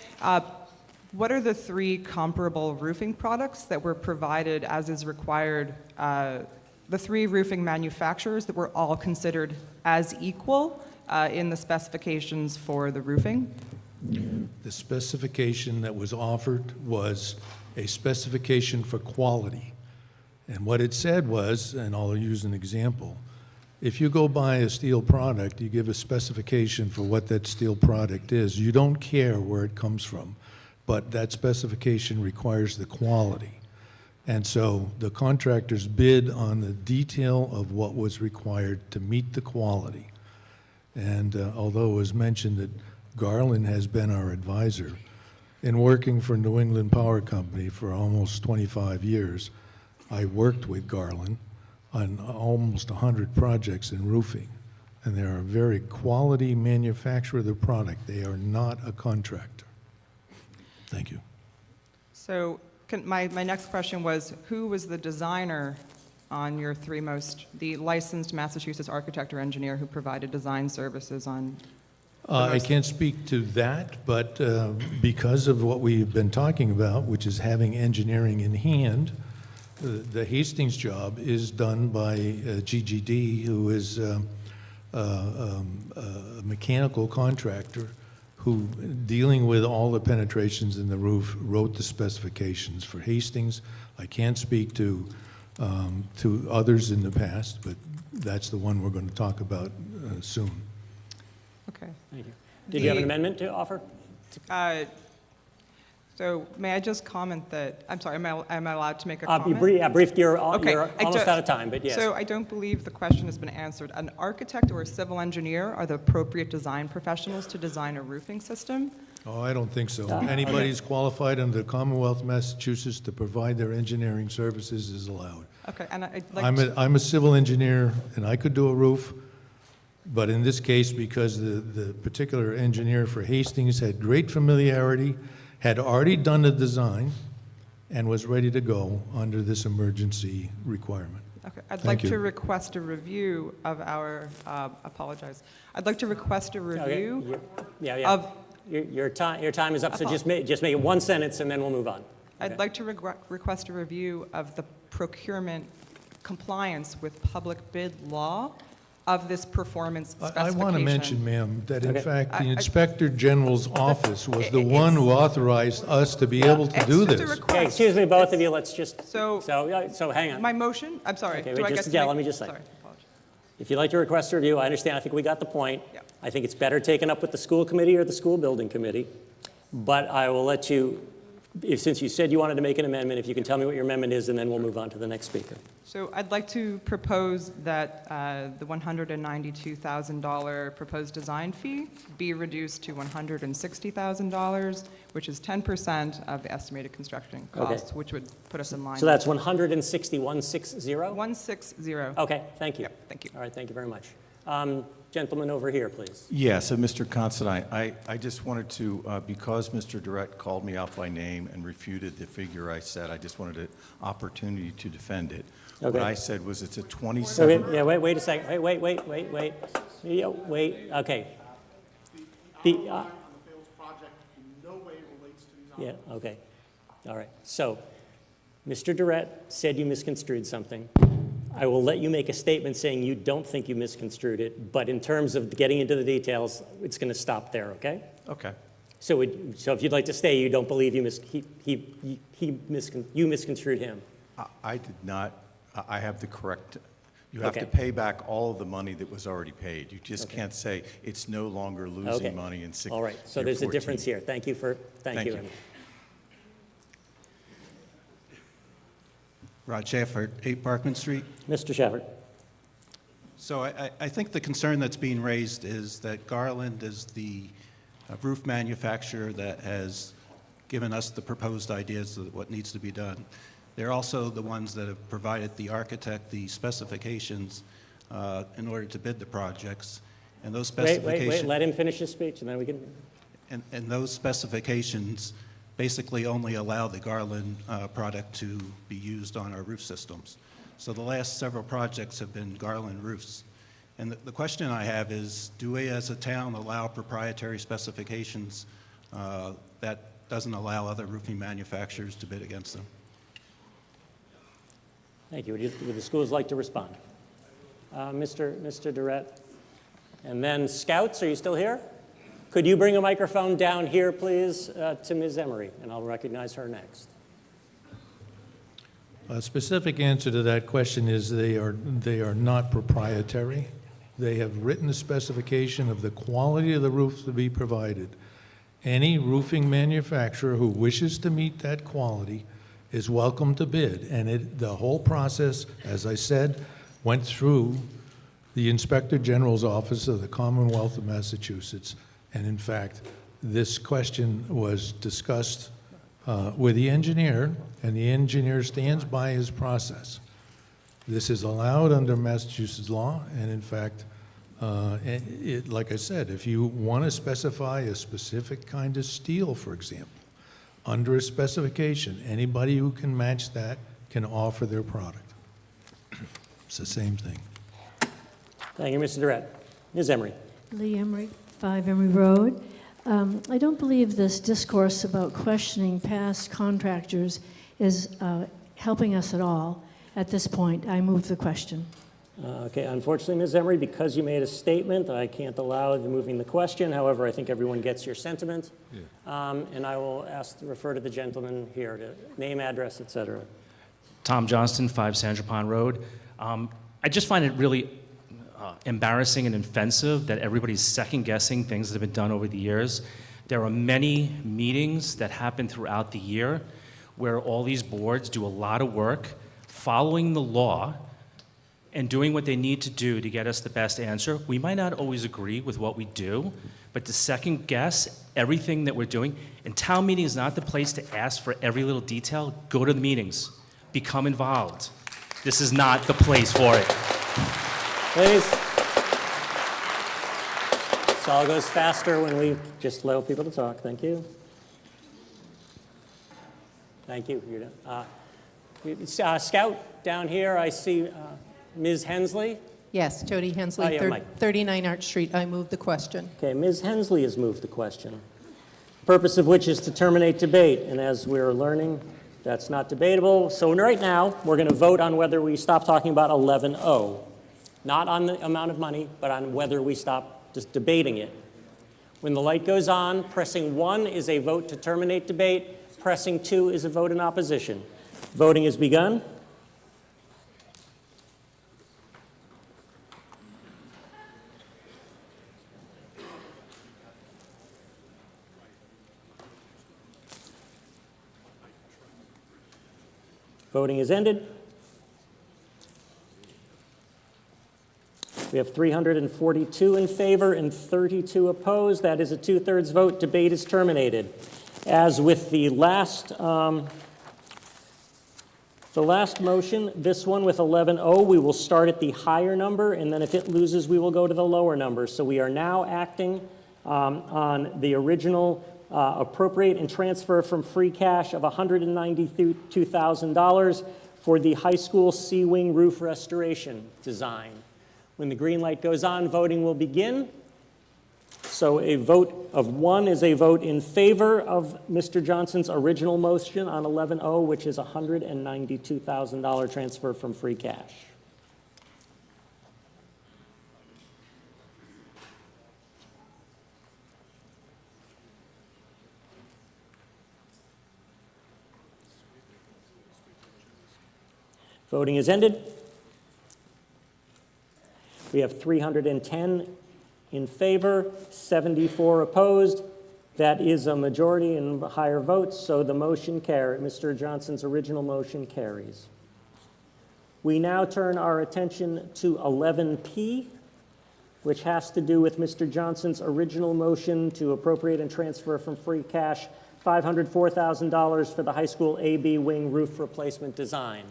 U: What are the 3 comparable roofing products that were provided as is required, the 3 roofing manufacturers that were all considered as equal in the specifications for the roofing?
B: The specification that was offered was a specification for quality. And what it said was, and I'll use an example, if you go buy a steel product, you give a specification for what that steel product is. You don't care where it comes from, but that specification requires the quality. And so the contractors bid on the detail of what was required to meet the quality. And although it was mentioned that Garland has been our advisor, in working for New England Power Company for almost 25 years, I worked with Garland on almost 100 projects in roofing. And they're a very quality manufacturer of the product. They are not a contractor. Thank you.
U: So my next question was, who was the designer on your 3 the licensed Massachusetts architect or engineer who provided design services on?
B: I can't speak to that, but because of what we've been talking about, which is having engineering in hand, the Hastings job is done by GGD, who is a mechanical contractor who, dealing with all the penetrations in the roof, wrote the specifications for Hastings. I can't speak to others in the past, but that's the one we're going to talk about soon.
U: Okay.
A: Thank you. Did you have an amendment to offer?
U: So may I just comment that, I'm sorry, am I allowed to make a comment?
A: Brief, you're
U: Okay,
A: almost out of time, but yes.
U: So I don't believe the question has been answered. An architect or a civil engineer are the appropriate design professionals to design a roofing system?
B: Oh, I don't think so. Anybody's qualified under the Commonwealth of Massachusetts to provide their engineering services is allowed.
U: Okay, and I'd like
B: I'm a civil engineer, and I could do a roof. But in this case, because the particular engineer for Hastings had great familiarity, had already done the design, and was ready to go under this emergency requirement.
U: Okay, I'd
B: Thank
U: like
B: you.
U: to request a review of our, apologize. I'd like to request a review of,
A: Your time is up, so just make it one sentence and then we'll move on.
U: I'd like to request a review of the procurement compliance with public bid law of this performance specification.
B: I want to mention, ma'am, that in
A: Okay.
B: fact, the Inspector General's office was the one who authorized us to be able to do
U: It's just a
B: this.
U: request.
A: Okay, excuse me, both of you, let's just,
U: So-
A: so hang on.
U: My motion, I'm sorry.
A: Okay,
U: do
A: wait,
U: I
A: just-
U: get to
A: yeah,
U: make-
A: let me just say.
U: Sorry, apologize.
A: If you'd like to request a review, I understand, I think we got the point.
U: Yeah.
A: I think it's better taken up with the school committee or the school building committee, but I will let you, since you said you wanted to make an amendment, if you can tell me what your amendment is, and then we'll move on to the next speaker.
U: So I'd like to propose that the $192,000 proposed design fee be reduced to $160,000, which is 10% of the estimated construction costs, which would put us in line.
A: So that's 160, 160?
U: 160.
A: Okay, thank you.
U: Yep, thank you.
A: All right, thank you very much. Gentleman over here, please.
N: Yeah, so Mr. Considine, I just wanted to, because Mr. Durrett called me out by name and refuted the figure I said, I just wanted an opportunity to defend it.
A: Okay.
N: What I said was it's a 27.
A: Okay, yeah, wait a second. Wait. Yeah, wait, okay. Yeah, okay. All right. So, Mr. Durrett said you misconstrued something. I will let you make a statement saying you don't think you misconstrued it, but in terms of getting into the details, it's going to stop there, okay?
N: Okay.
A: So if you'd like to stay, you don't believe you misconstrued him.
N: I did not, I have the correct, you have
A: Okay.
N: to pay back all of the money that was already paid. You just can't say it's no longer
A: Okay.
N: losing money in
A: All right, so
N: year
A: there's a
N: 14.
A: difference here. Thank you.
N: Thank you.
K: Rod Schaffert, 8 Parkman Street.
A: Mr. Shepard.
K: So I think the concern that's being raised is that Garland is the roof manufacturer that has given us the proposed ideas of what needs to be done. They're also the ones that have provided the architect the specifications in order to bid the projects. And those specifications...
A: Wait, let him finish his speech, and then we can...
K: And those specifications basically only allow the Garland product to be used on our roof systems. So the last several projects have been Garland roofs. And the question I have is, do we as a town allow proprietary specifications that doesn't allow other roofing manufacturers to bid against them?
A: Thank you. Would the schools like to respond? Mr. Durrett? And then Scouts, are you still here? Could you bring a microphone down here, please, to Ms. Emery, and I'll recognize her next.
B: A specific answer to that question is they are not proprietary. They have written a specification of the quality of the roofs to be provided. Any roofing manufacturer who wishes to meet that quality is welcome to bid. And the whole process, as I said, went through the Inspector General's office of the Commonwealth of Massachusetts. And in fact, this question was discussed with the engineer, and the engineer stands by his process. This is allowed under Massachusetts law, and in fact, like I said, if you want to specify a specific kind of steel, for example, under a specification, anybody who can match that can offer their product. It's the same thing.
A: Thank you, Mr. Durrett. Ms. Emery.
J: Lee Emery, 5 Emery Road. I don't believe this discourse about questioning past contractors is helping us at all at this point. I move the question.
A: Okay, unfortunately, Ms. Emery, because you made a statement, I can't allow you moving the question. However, I think everyone gets your sentiment. Yeah. And I will refer to the gentleman here to name, address, et cetera.
C: Tom Johnston, 5 Sandra Pond Road. I just find it really embarrassing and offensive that everybody's second-guessing things that have been done over the years. There are many meetings that happen throughout the year where all these boards do a lot of work following the law and doing what they need to do to get us the best answer. We might not always agree with what we do, but to second-guess everything that we're doing, and town meeting is not the place to ask for every little detail. Go to the meetings. Become involved. This is not the place for it.
A: Please. This all goes faster when we just allow people to talk. Thank you. Thank you. You're done. Scout down here, I see Ms. Hensley.
T: Yes, Jody Hensley,
A: Oh, yeah, Mike.
T: 39 Arch Street. I move the question.
A: Okay, Ms. Hensley has moved the question, purpose of which is to terminate debate. And as we're learning, that's not debatable. So right now, we're going to vote on whether we stop talking about 11-0. Not on the amount of money, but on whether we stop just debating it. When the light goes on, pressing 1 is a vote to terminate debate. Pressing 2 is a vote in opposition. Voting has begun. Voting is ended. We have 342 in favor and 32 opposed. That is a 2/3 vote. Debate is terminated. As with the last motion, this one with 11-0, we will start at the higher number, and then if it loses, we will go to the lower number. So we are now acting on the original appropriate and transfer from free cash of $192,000 for the high school C-wing roof restoration design. When the green light goes on, voting will begin. So a vote of 1 is a vote in favor of Mr. Johnson's original motion on 11-0, which is $192,000 transfer from free cash. Voting is ended. We have 310 in favor, 74 opposed. That is a majority and higher votes, so the motion carries. Mr. Johnson's original motion carries. We now turn our attention to 11P, which has to do with Mr. Johnson's original motion to appropriate and transfer from free cash $504,000 for the high school AB wing roof replacement design.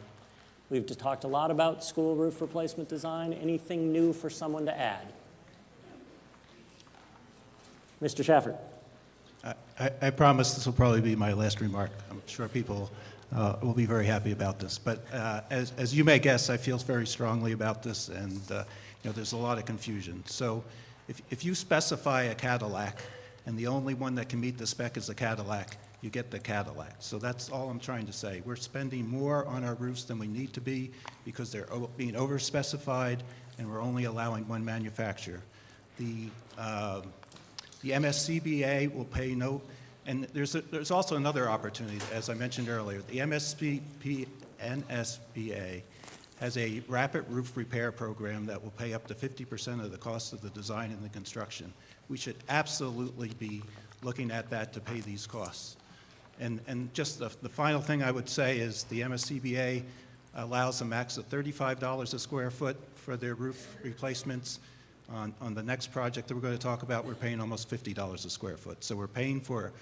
A: We've just talked a lot about school roof replacement design. Anything new for someone to add? Mr. Shafford.
K: I promise this will probably be my last remark. I'm sure people will be very happy about this. But as you may guess, I feel very strongly about this, and there's a lot of confusion. So if you specify a Cadillac, and the only one that can meet the spec is a Cadillac, you get the Cadillac. So that's all I'm trying to say. We're spending more on our roofs than we need to be because they're being overspecified, and we're only allowing one manufacturer. The MSCBA will pay no, and there's also another opportunity, as I mentioned earlier. The NSBA has a rapid roof repair program that will pay up to 50% of the cost of the design and the construction. We should absolutely be looking at that to pay these costs. And just the final thing I would say is the MSCBA allows a max of $35 a square foot for their roof replacements. On the next project that we're going to talk about, we're paying almost $50 a square foot. So we're paying for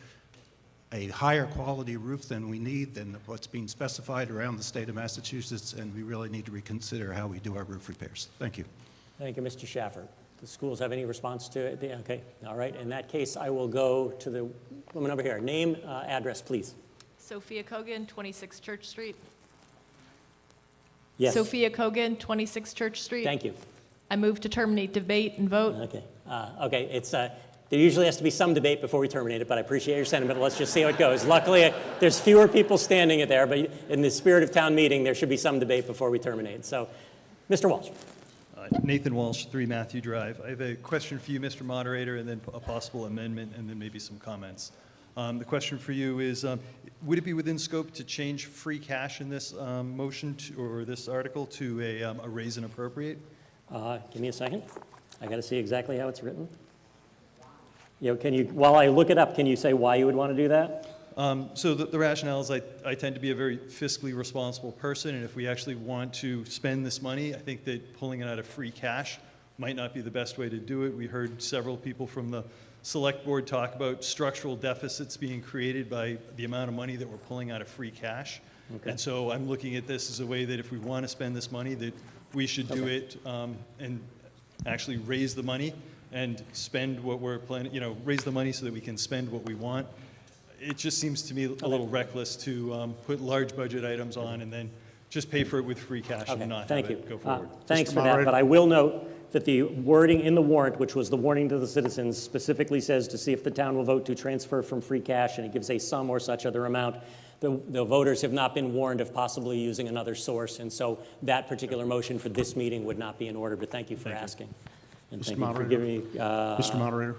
K: a higher quality roof than we need, than what's being specified around the state of Massachusetts, and we really need to reconsider how we do our roof repairs. Thank you.
A: Thank you, Mr. Shafford. The schools have any response to it? Okay, all right. In that case, I will go to the woman over here. Name, address, please.
V: Sophia Kogan, 26 Church Street.
A: Yes.
V: Sophia Kogan, 26 Church Street.
A: Thank you.
V: I move to terminate debate and vote.
A: Okay. Okay. It's there usually has to be some debate before we terminate it, but I appreciate your sentiment. Let's just see how it goes. Luckily, there's fewer people standing there, but in the spirit of town meeting, there should be some debate before we terminate. So, Mr. Walsh.
W: Nathan Walsh, 3 Matthew Drive. I have a question for you, Mr. Moderator, and then a possible amendment, and then maybe some comments. The question for you is, would it be within scope to change free cash in this motion or this article to a raise and appropriate?
A: Give me a second. I got to see exactly how it's written. Can you, while I look it up, can you say why you would want to do that?
W: So the rationale is I tend to be a very fiscally responsible person, and if we actually want to spend this money, I think that pulling it out of free cash might not be the best way to do it. We heard several people from the select board talk about structural deficits being created by the amount of money that we're pulling out of free cash. Okay. And so I'm looking at this as a way that if we want to spend this money, that we should do it and actually raise the money and spend what we're planning, raise the money so that we can spend what we want. It just seems to me a little reckless to put large budget items on and then just pay for it with free cash and not have it go forward.
A: Thanks for that, but I will note that the wording in the warrant, which was the warning to the citizens, specifically says to see if the town will vote to transfer from free cash, and it gives a sum or such other amount. The voters have not been warned of possibly using another source, and so that particular motion for this meeting would not be in order, but thank you for asking. And
I: Mr.
A: thank you for
I: Moderator.
A: giving me...
I: Mr. Moderator.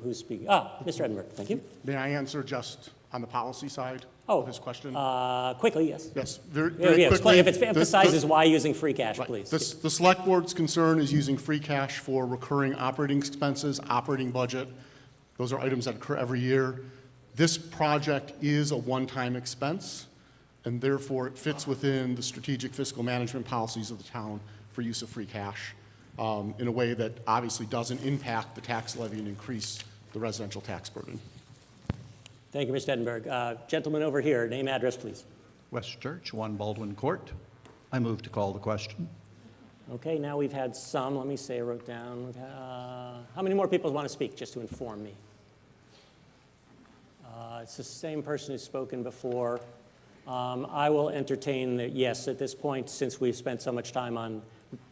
A: Who's speaking? Mr. Edinburgh, thank you.
I: May I answer just on the policy side of his question?
A: Quickly, yes.
I: Yes, very
A: Yeah,
I: quickly.
A: explain, if it emphasizes why using free cash,
I: Right.
A: please.
I: The select board's concern is using free cash for recurring operating expenses, operating budget. Those are items that occur every year. This project is a one-time expense, and therefore it fits within the strategic fiscal management policies of the town for use of free cash in a way that obviously doesn't impact the tax levy and increase the residential tax burden.
A: Thank you, Mr. Edinburgh. Gentleman over here, name, address, please.
O: West Church, 1 Baldwin Court. I move to call the question.
A: Okay, now we've had some. Let me say, I wrote down. How many more people want to speak, just to inform me? It's the same person who's spoken before. I will entertain that, yes, at this point, since we've spent so much time on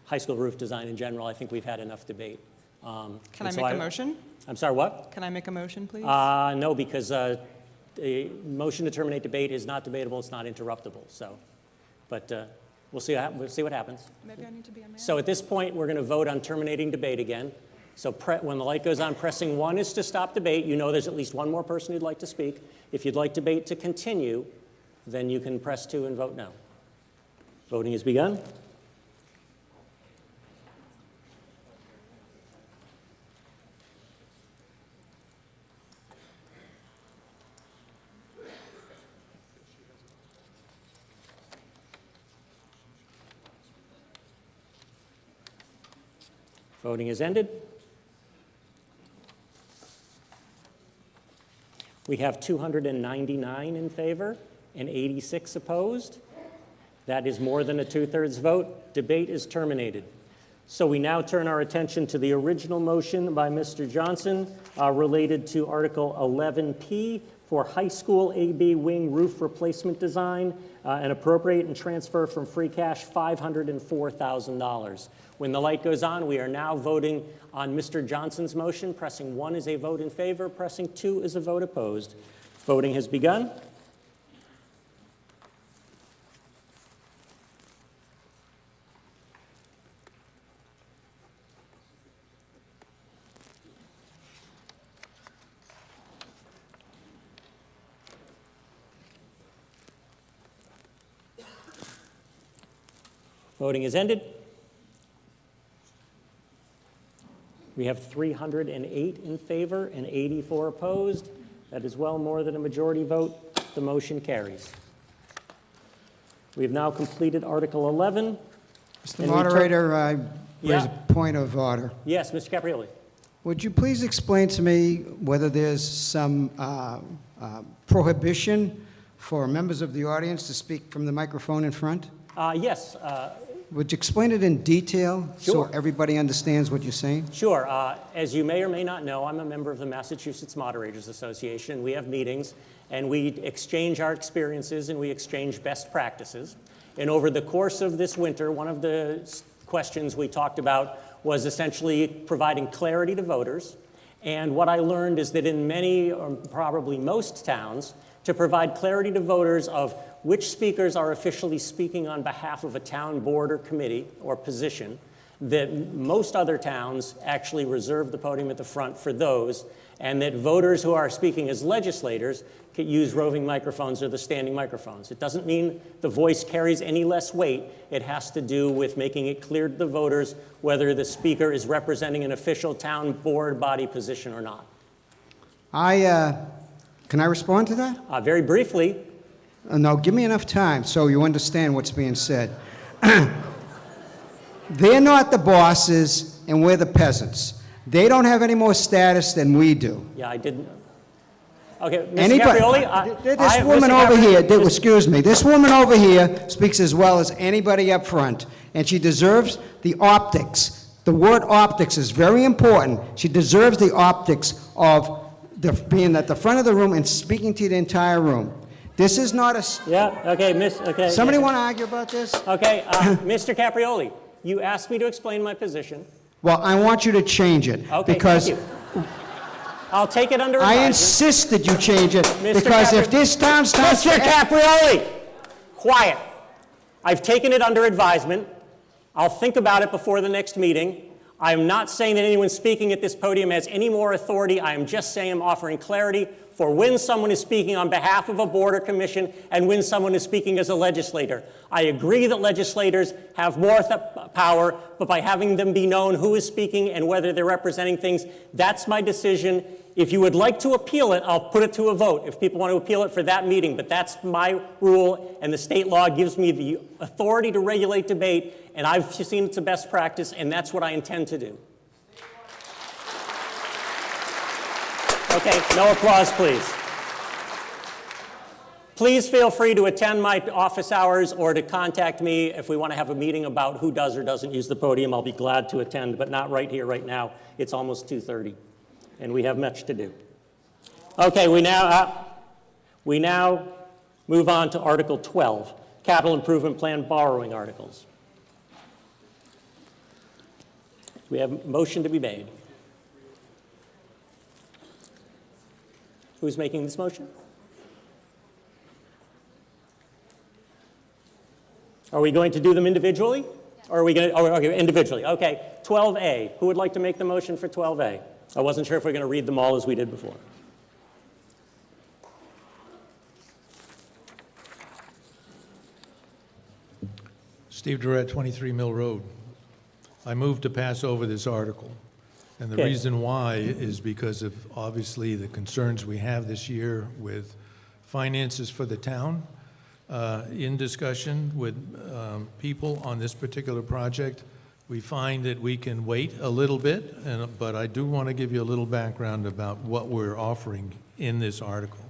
A: high school roof design in general, I think we've had enough debate.
U: Can I make a motion?
A: I'm sorry, what?
U: Can I make a motion, please?
A: No, because a motion to terminate debate is not debatable, it's not interruptible, so. But we'll see what happens.
U: Maybe I need to be a man.
A: So at this point, we're going to vote on terminating debate again. So when the light goes on, pressing 1 is to stop debate. You know there's at least one more person who'd like to speak. If you'd like debate to continue, then you can press 2 and vote no. Voting has begun. Voting is ended. We have 299 in favor and 86 opposed. That is more than a 2/3 vote. Debate is terminated. So we now turn our attention to the original motion by Mr. Johnson related to Article 11P for high school AB wing roof replacement design and appropriate and transfer from free cash $504,000. When the light goes on, we are now voting on Mr. Johnson's motion. Pressing 1 is a vote in favor. Pressing 2 is a vote opposed. Voting has begun. Voting is ended. We have 308 in favor and 84 opposed. That is well more than a majority vote. The motion carries. We have now completed Article 11.
Q: Mr. Moderator, I raise
A: Yeah.
Q: a point of order.
A: Yes, Mr. Caprioli.
Q: Would you please explain to me whether there's some prohibition for members of the audience to speak from the microphone in front?
A: Yes.
Q: Would you explain it in detail
A: Sure.
Q: so everybody understands what you're saying?
A: Sure. As you may or may not know, I'm a member of the Massachusetts Moderators Association. We have meetings, and we exchange our experiences, and we exchange best practices. And over the course of this winter, one of the questions we talked about was essentially providing clarity to voters. And what I learned is that in many, or probably most towns, to provide clarity to voters of which speakers are officially speaking on behalf of a town board or committee or position, that most other towns actually reserve the podium at the front for those, and that voters who are speaking as legislators can use roving microphones or the standing microphones. It doesn't mean the voice carries any less weight. It has to do with making it clear to the voters whether the speaker is representing an official town board body position or not.
Q: Can I respond to that?
A: Very briefly.
Q: No, give me enough time so you understand what's being said. They're not the bosses, and we're the peasants. They don't have any more status than we do.
A: Yeah, I didn't. Okay, Mr. Caprioli.
Q: This woman over here, excuse me, this woman over here speaks as well as anybody up front, and she deserves the optics, The word optics is very important. She deserves the optics of being at the front of the room and speaking to the entire room. This is not a...
A: Yeah, okay, okay.
Q: Somebody
A: yeah.
Q: want to argue about this?
A: Okay, Mr. Caprioli, you asked me to explain my position.
Q: Well, I want you to change it.
A: Okay,
Q: because
A: thank you. I'll take it under
Q: I
A: advisement.
Q: insist that you change it,
A: Mr.
Q: because if this town starts...
A: Mr. Caprioli, quiet. I've taken it under advisement. I'll think about it before the next meeting. I am not saying that anyone speaking at this podium has any more authority. I am just saying I'm offering clarity for when someone is speaking on behalf of a board or commission and when someone is speaking as a legislator. I agree that legislators have more power, but by having them be known who is speaking and whether they're representing things, that's my decision. If you would like to appeal it, I'll put it to a vote if people want to appeal it for that meeting, but that's my rule, and the state law gives me the authority to regulate debate, and I've seen it's a best practice, and that's what I intend to do. Okay, no applause, please. Please feel free to attend my office hours or to contact me if we want to have a meeting about who does or doesn't use the podium. I'll be glad to attend, but not right here, right now. It's almost 2:30, and we have much to do. Okay, we now move on to Article 12, Capital Improvement Plan borrowing articles. We have a motion to be made. Who's making this motion? Are we going to do them individually? Or are we going to, okay, individually. Okay, 12A. Who would like to make the motion for 12A? I wasn't sure if we we're going to read them all as we did before.
B: Steve Durrett, 23 Mill Road. I move to pass over this article. And the
A: Okay.
B: reason why is because of, obviously, the concerns we have this year with finances for the town. In discussion with people on this particular project, we find that we can wait a little bit, but I do want to give you a little background about what we're offering in this article.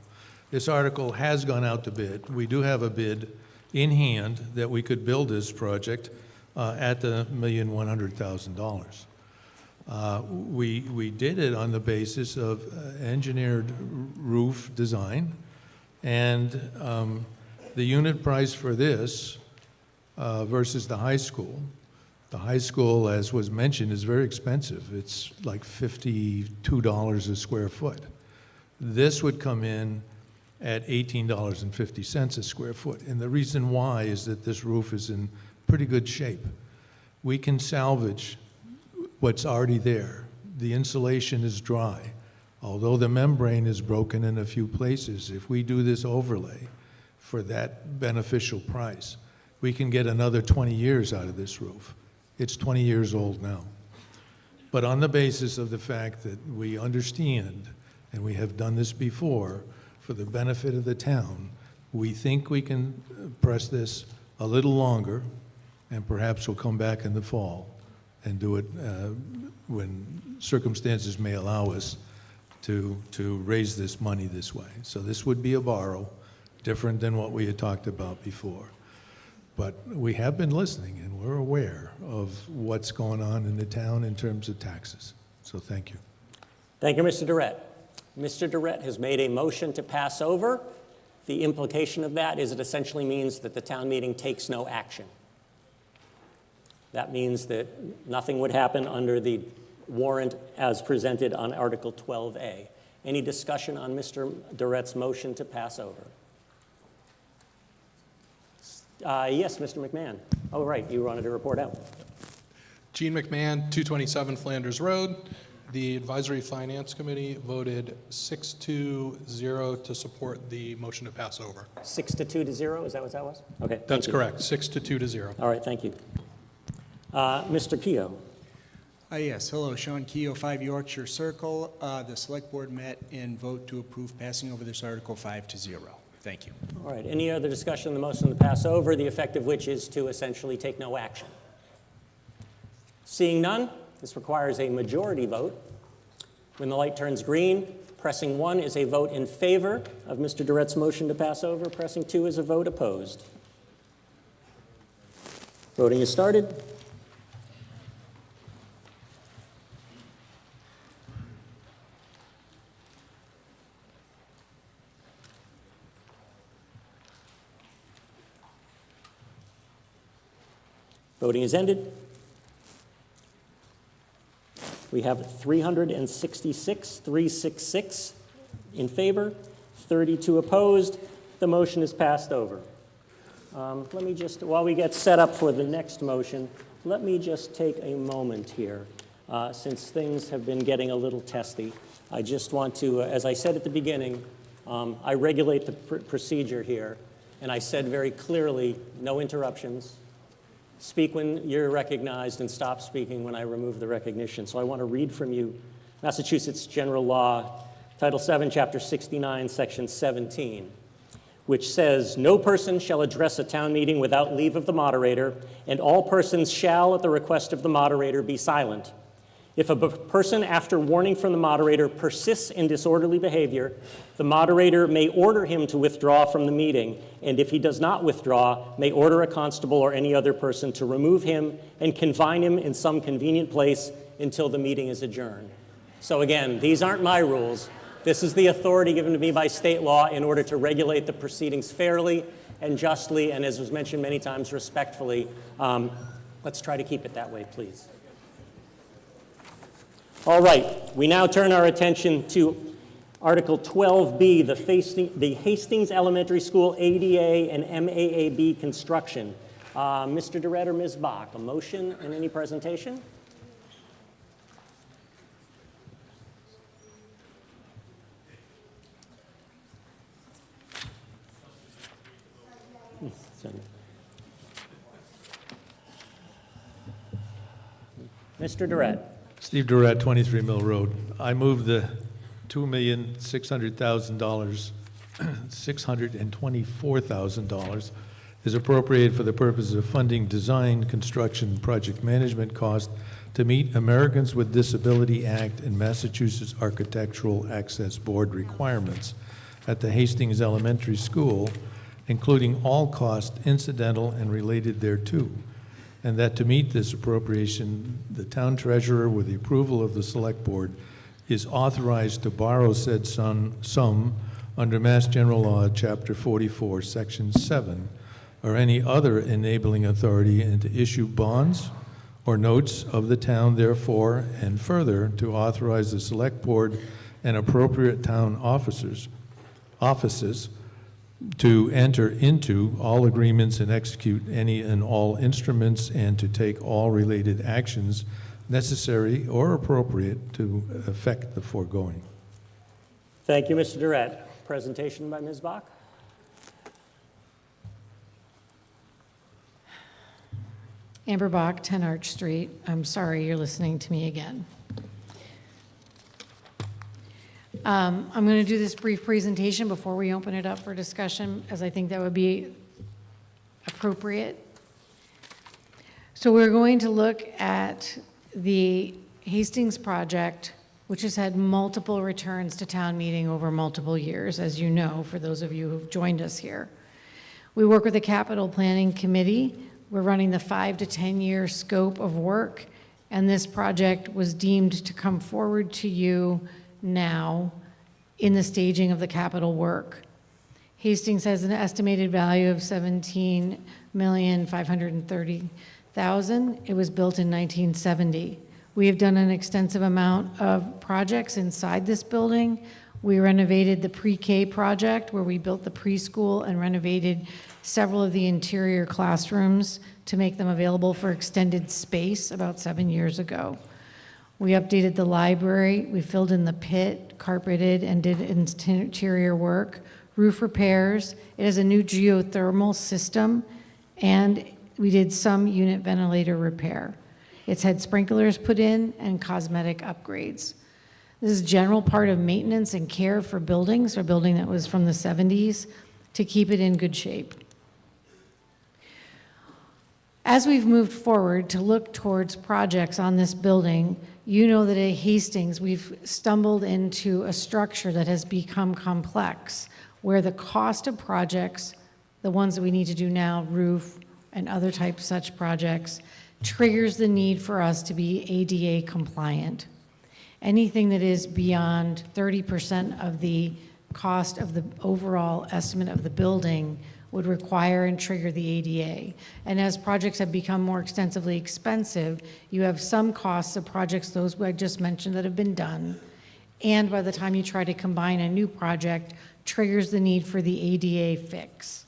B: This article has gone out to bid. We do have a bid in hand that we could build this project at the $1,100,000. We did it on the basis of engineered roof design, and the unit price for this versus the high school. The high school, as was mentioned, is very expensive. It's like $52 a square foot. This would come in at $18.50 a square foot. And the reason why is that this roof is in pretty good shape. We can salvage what's already there. The insulation is dry. Although the membrane is broken in a few places, if we do this overlay for that beneficial price, we can get another 20 years out of this roof. It's 20 years old now. But on the basis of the fact that we understand, and we have done this before, for the benefit of the town, we think we can press this a little longer, and perhaps we'll come back in the fall and do it when circumstances may allow us to raise this money this way. So this would be a borrow, different than what we had talked about before. But we have been listening, and we're aware of what's going on in the town in terms of taxes. So thank you.
A: Thank you, Mr. Durrett. Mr. Durrett has made a motion to pass over. The implication of that is it essentially means that the town meeting takes no action. That means that nothing would happen under the warrant as presented on Article 12A. Any discussion on Mr. Durrett's motion to pass over? Yes, Mr. McMahon. Oh, right, you wanted to report out.
F: Gene McMahon, 227 Flanders Road. The Advisory Finance Committee voted 6-0 to support the motion to pass over.
A: 6-2-0, is that what that was? Okay.
F: That's correct, 6-2-0.
A: All right, thank you. Mr. Keogh.
R: Yes, hello, Sean Keogh, 5 Yorkshire Circle. The Select Board met and vote to approve passing over this article 5-0. Thank you.
A: All right, any other discussion on the motion to pass over, the effect of which is to essentially take no action? Seeing none, this requires a majority vote. When the light turns green, pressing 1 is a vote in favor of Mr. Durrett's motion to pass over. Pressing 2 is a vote opposed. Voting is started. Voting is ended. We have 366 in favor, 32 opposed. The motion is passed over. Let me just, while we get set up for the next motion, let me just take a moment here. Since things have been getting a little testy, I just want to, as I said at the beginning, I regulate the procedure here, and I said very clearly, no interruptions. Speak when you're recognized and stop speaking when I remove the recognition. So I want to read from you Massachusetts General Law, Title 7, Chapter 69, Section 17, which says, no person shall address a town meeting without leave of the moderator, and all persons shall, at the request of the moderator, be silent. If a person, after warning from the moderator, persists in disorderly behavior, the moderator may order him to withdraw from the meeting, and if he does not withdraw, may order a constable or any other person to remove him and confine him in some convenient place until the meeting is adjourned. So again, these aren't my rules. This is the authority given to me by state law in order to regulate the proceedings fairly and justly, and as was mentioned many times, respectfully. Let's try to keep it that way, please. All right, we now turn our attention to Article 12B, the Hastings Elementary School ADA and MAAB construction. Mr. Durrett or Ms. Bach, a motion and any presentation? Mr. Durrett.
B: Steve Durrett, 23 Mill Road. I move the $2,600,000, $624,000 is appropriated for the purpose of funding design, construction, project management costs to meet Americans with Disability Act and Massachusetts Architectural Access Board requirements at the Hastings Elementary School, including all costs incidental and related thereto, and that to meet this appropriation, the town treasurer, with the approval of the select board, is authorized to borrow said sum under Mass General Law, Chapter 44, Section 7, or any other enabling authority, and to issue bonds or notes of the town therefore, and further to authorize the select board and appropriate town offices to enter into all agreements and execute any and all instruments, and to take all related actions necessary or appropriate to effect the foregoing.
A: Thank you, Mr. Durrett. Presentation by Ms. Bach.
H: Amber Bach, 10 Arch Street. I'm sorry you're listening to me again. I'm going to do this brief presentation before we open it up for discussion, as I think that would be appropriate. So we're going to look at the Hastings project, which has had multiple returns to town meeting over multiple years, as you know, for those of you who've joined us here. We work with the Capital Planning Committee. We're running the 5 to 10 year scope of work, and this project was deemed to come forward to you now in the staging of the capital work. Hastings has an estimated value of $17,530,000. It was built in 1970. We have done an extensive amount of projects inside this building. We renovated the pre-K project where we built the preschool and renovated several of the interior classrooms to make them available for extended space about 7 years ago. We updated the library, we filled in the pit, carpeted, and did interior work, roof repairs. It has a new geothermal system, and we did some unit ventilator repair. It's had sprinklers put in and cosmetic upgrades. This is general part of maintenance and care for buildings, or building that was from the 70s, to keep it in good shape. As we've moved forward to look towards projects on this building, you know that at Hastings, we've stumbled into a structure that has become complex, where the cost of projects, the ones that we need to do now, roof and other types such projects, triggers the need for us to be ADA compliant. Anything that is beyond 30% of the cost of the overall estimate of the building, would require and trigger the ADA. And as projects have become more extensively expensive, you have some costs of projects, those I just mentioned, that have been done. And by the time you try to combine a new project, triggers the need for the ADA fix.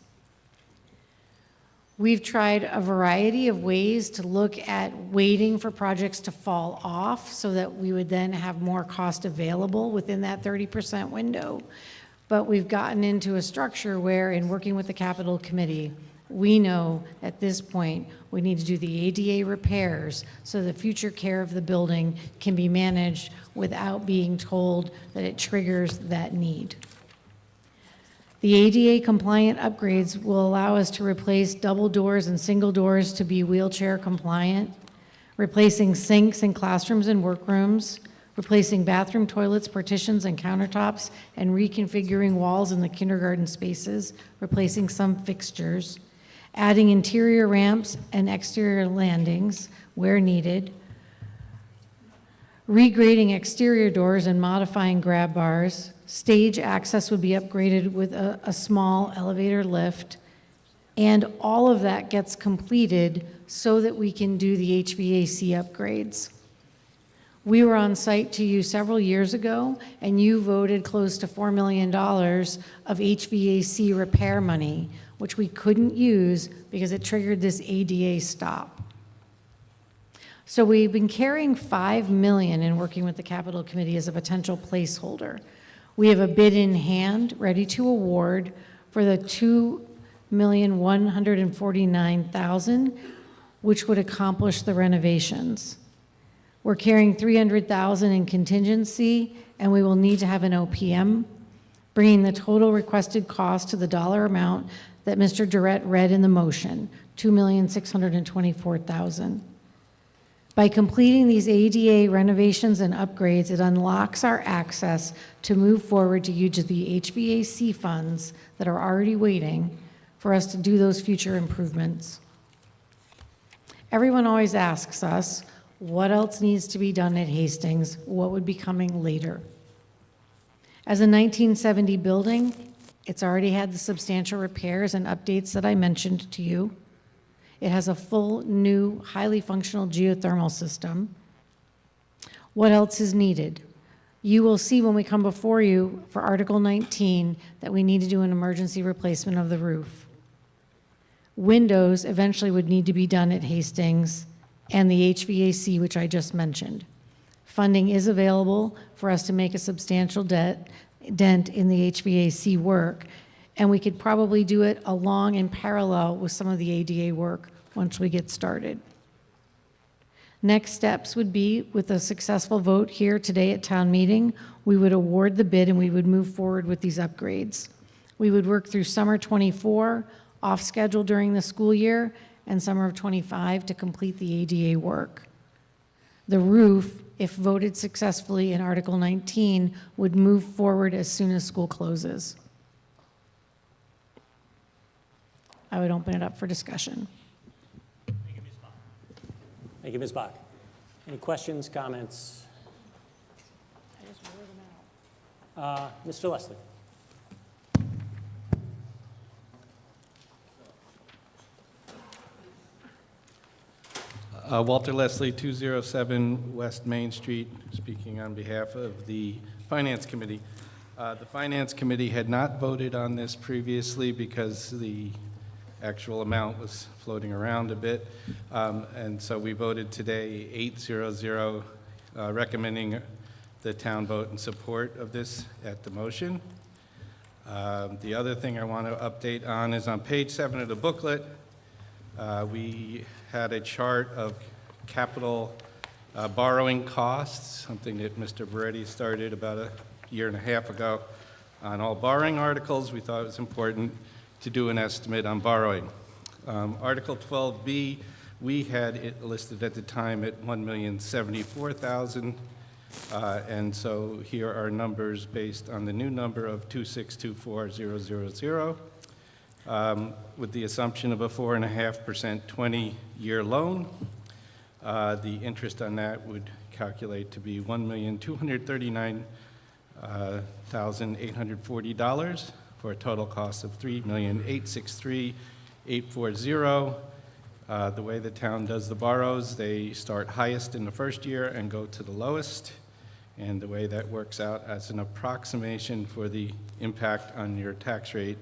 H: We've tried a variety of ways to look at waiting for projects to fall off so that we would then have more cost available within that 30% window. But we've gotten into a structure where, in working with the capital committee, we know at this point we need to do the ADA repairs so the future care of the building can be managed without being told that it triggers that need. The ADA compliant upgrades will allow us to replace double doors and single doors to be wheelchair compliant, replacing sinks in classrooms and workrooms, replacing bathroom toilets, partitions, and countertops, and reconfiguring walls in the kindergarten spaces, replacing some fixtures, adding interior ramps and exterior landings where needed, regrading exterior doors and modifying grab bars. Stage access would be upgraded with a small elevator lift, and all of that gets completed so that we can do the HVAC upgrades. We were on site to you several years ago, and you voted close to $4 million of HVAC repair money, which we couldn't use because it triggered this ADA stop. So we've been carrying $5 million in working with the Capital Committee as a potential placeholder. We have a bid in hand, ready to award for the $2,149,000, which would accomplish the renovations. We're carrying $300,000 in contingency, and we will need to have an OPM, bringing the total requested cost to the dollar amount that Mr. Durrett read in the motion, $2,624,000. By completing these ADA renovations and upgrades, it unlocks our access to move forward to use the HVAC funds that are already waiting for us to do those future improvements. Everyone always asks us, what else needs to be done at Hastings? What would be coming later? As a 1970 building, it's already had the substantial repairs and updates that I mentioned to you. It has a full, new, highly functional geothermal system. What else is needed? You will see when we come before you for Article 19 that we need to do an emergency replacement of the roof. Windows eventually would need to be done at Hastings, and the HVAC, which I just mentioned. Funding is available for us to make a substantial dent in the HVAC work, and we could probably do it along in parallel with some of the ADA work once we get started. Next steps would be, with a successful vote here today at town meeting, we would award the bid and we would move forward with these upgrades. We would work through summer '24, off schedule during the school year, and summer of '25 to complete the ADA work. The roof, if voted successfully in Article 19, would move forward as soon as school closes. I would open it up for discussion.
A: Thank you, Ms. Bach. Any questions, comments? Mr. Leslie.
L: Walter Leslie, 207 West Main Street, speaking on behalf of the Finance Committee. The Finance Committee had not voted on this previously because the actual amount was floating around a bit. And so we voted today 8-0-0, recommending the town vote in support of this at the motion. The other thing I want to update on is on page 7 of the booklet, we had a chart of capital borrowing costs, something that Mr. Beretti started about a year and a half ago. On all borrowing articles, we thought it was important to do an estimate on borrowing. Article 12B, we had it listed at the time at $1,074,000, and so here are numbers based on the new number of 2624000, with the assumption of a 4.5% 20-year loan. The interest on that would calculate to be $1,239,840 for a total cost of $3,863,840. The way the town does the borrows, they start highest in the first year and go to the lowest. And the way that works out as an approximation for the impact on your tax rate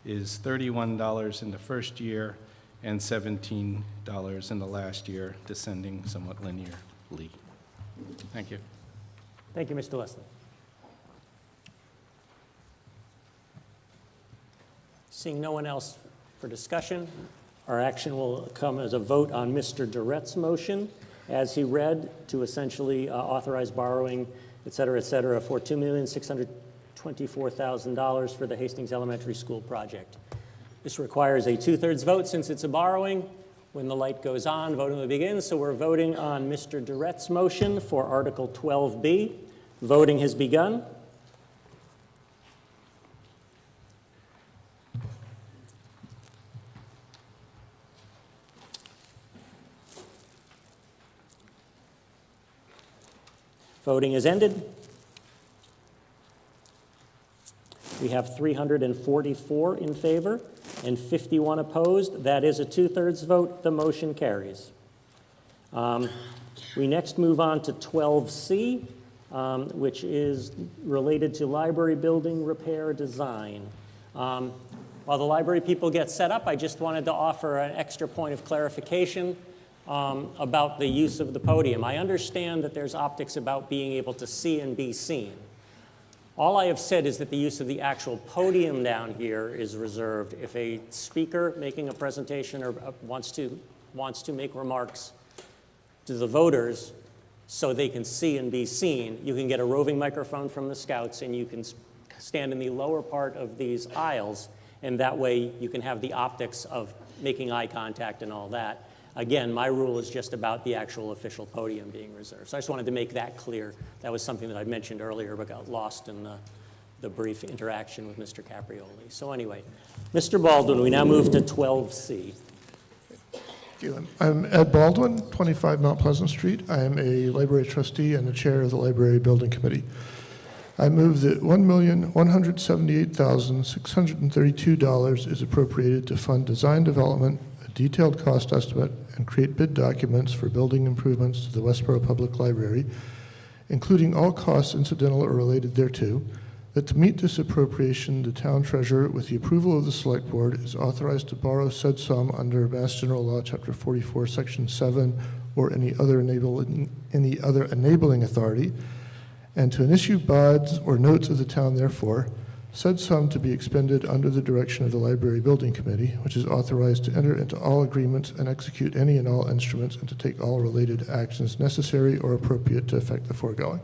L: is $31 in the first year and $17 in the last year, descending somewhat linearly. Thank you.
A: Thank you, Mr. Leslie. Seeing no one else for discussion, our action will come as a vote on Mr. Durrett's motion as he read to essentially authorize borrowing, et cetera, for $2,624,000 for the Hastings Elementary School project. This requires a 2/3 vote since it's a borrowing. When the light goes on, voting will begin. So we're voting on Mr. Durrett's motion for Article 12B. Voting has begun. Voting is ended. We have 344 in favor and 51 opposed. That is a 2/3 vote. The motion carries. We next move on to 12C, which is related to library building repair design. While the library people get set up, I just wanted to offer an extra point of clarification about the use of the podium. I understand that there's optics about being able to see and be seen. All I have said is that the use of the actual podium down here is reserved. If a speaker making a presentation or wants to make remarks to the voters so they can see and be seen, you can get a roving microphone from the scouts and you can stand in the lower part of these aisles, and that way you can have the optics of making eye contact and all that. Again, my rule is just about the actual official podium being reserved. So I just wanted to make that clear. That was something that I mentioned earlier but got lost in the brief interaction with Mr. Caprioli. So anyway, Mr. Baldwin, we now move to 12C.
D: Thank you. I'm Ed Baldwin, 25 Mount Pleasant Street. I am a library trustee and the chair of the Library Building Committee. I move that $1,178,632 is appropriated to fund design development, detailed cost estimate, and create bid documents for building improvements to the Westborough Public Library, including all costs incidental or related thereto, that to meet this appropriation, the town treasurer, with the approval of the select board, is authorized to borrow said sum under Mass General Law, Chapter 44, Section 7, or any other enabling authority, and to issue bonds or notes of the town therefore, said sum to be expended under the direction of the Library Building Committee, which is authorized to enter into all agreements and execute any and all instruments and to take all related actions necessary or appropriate to effect the foregoing.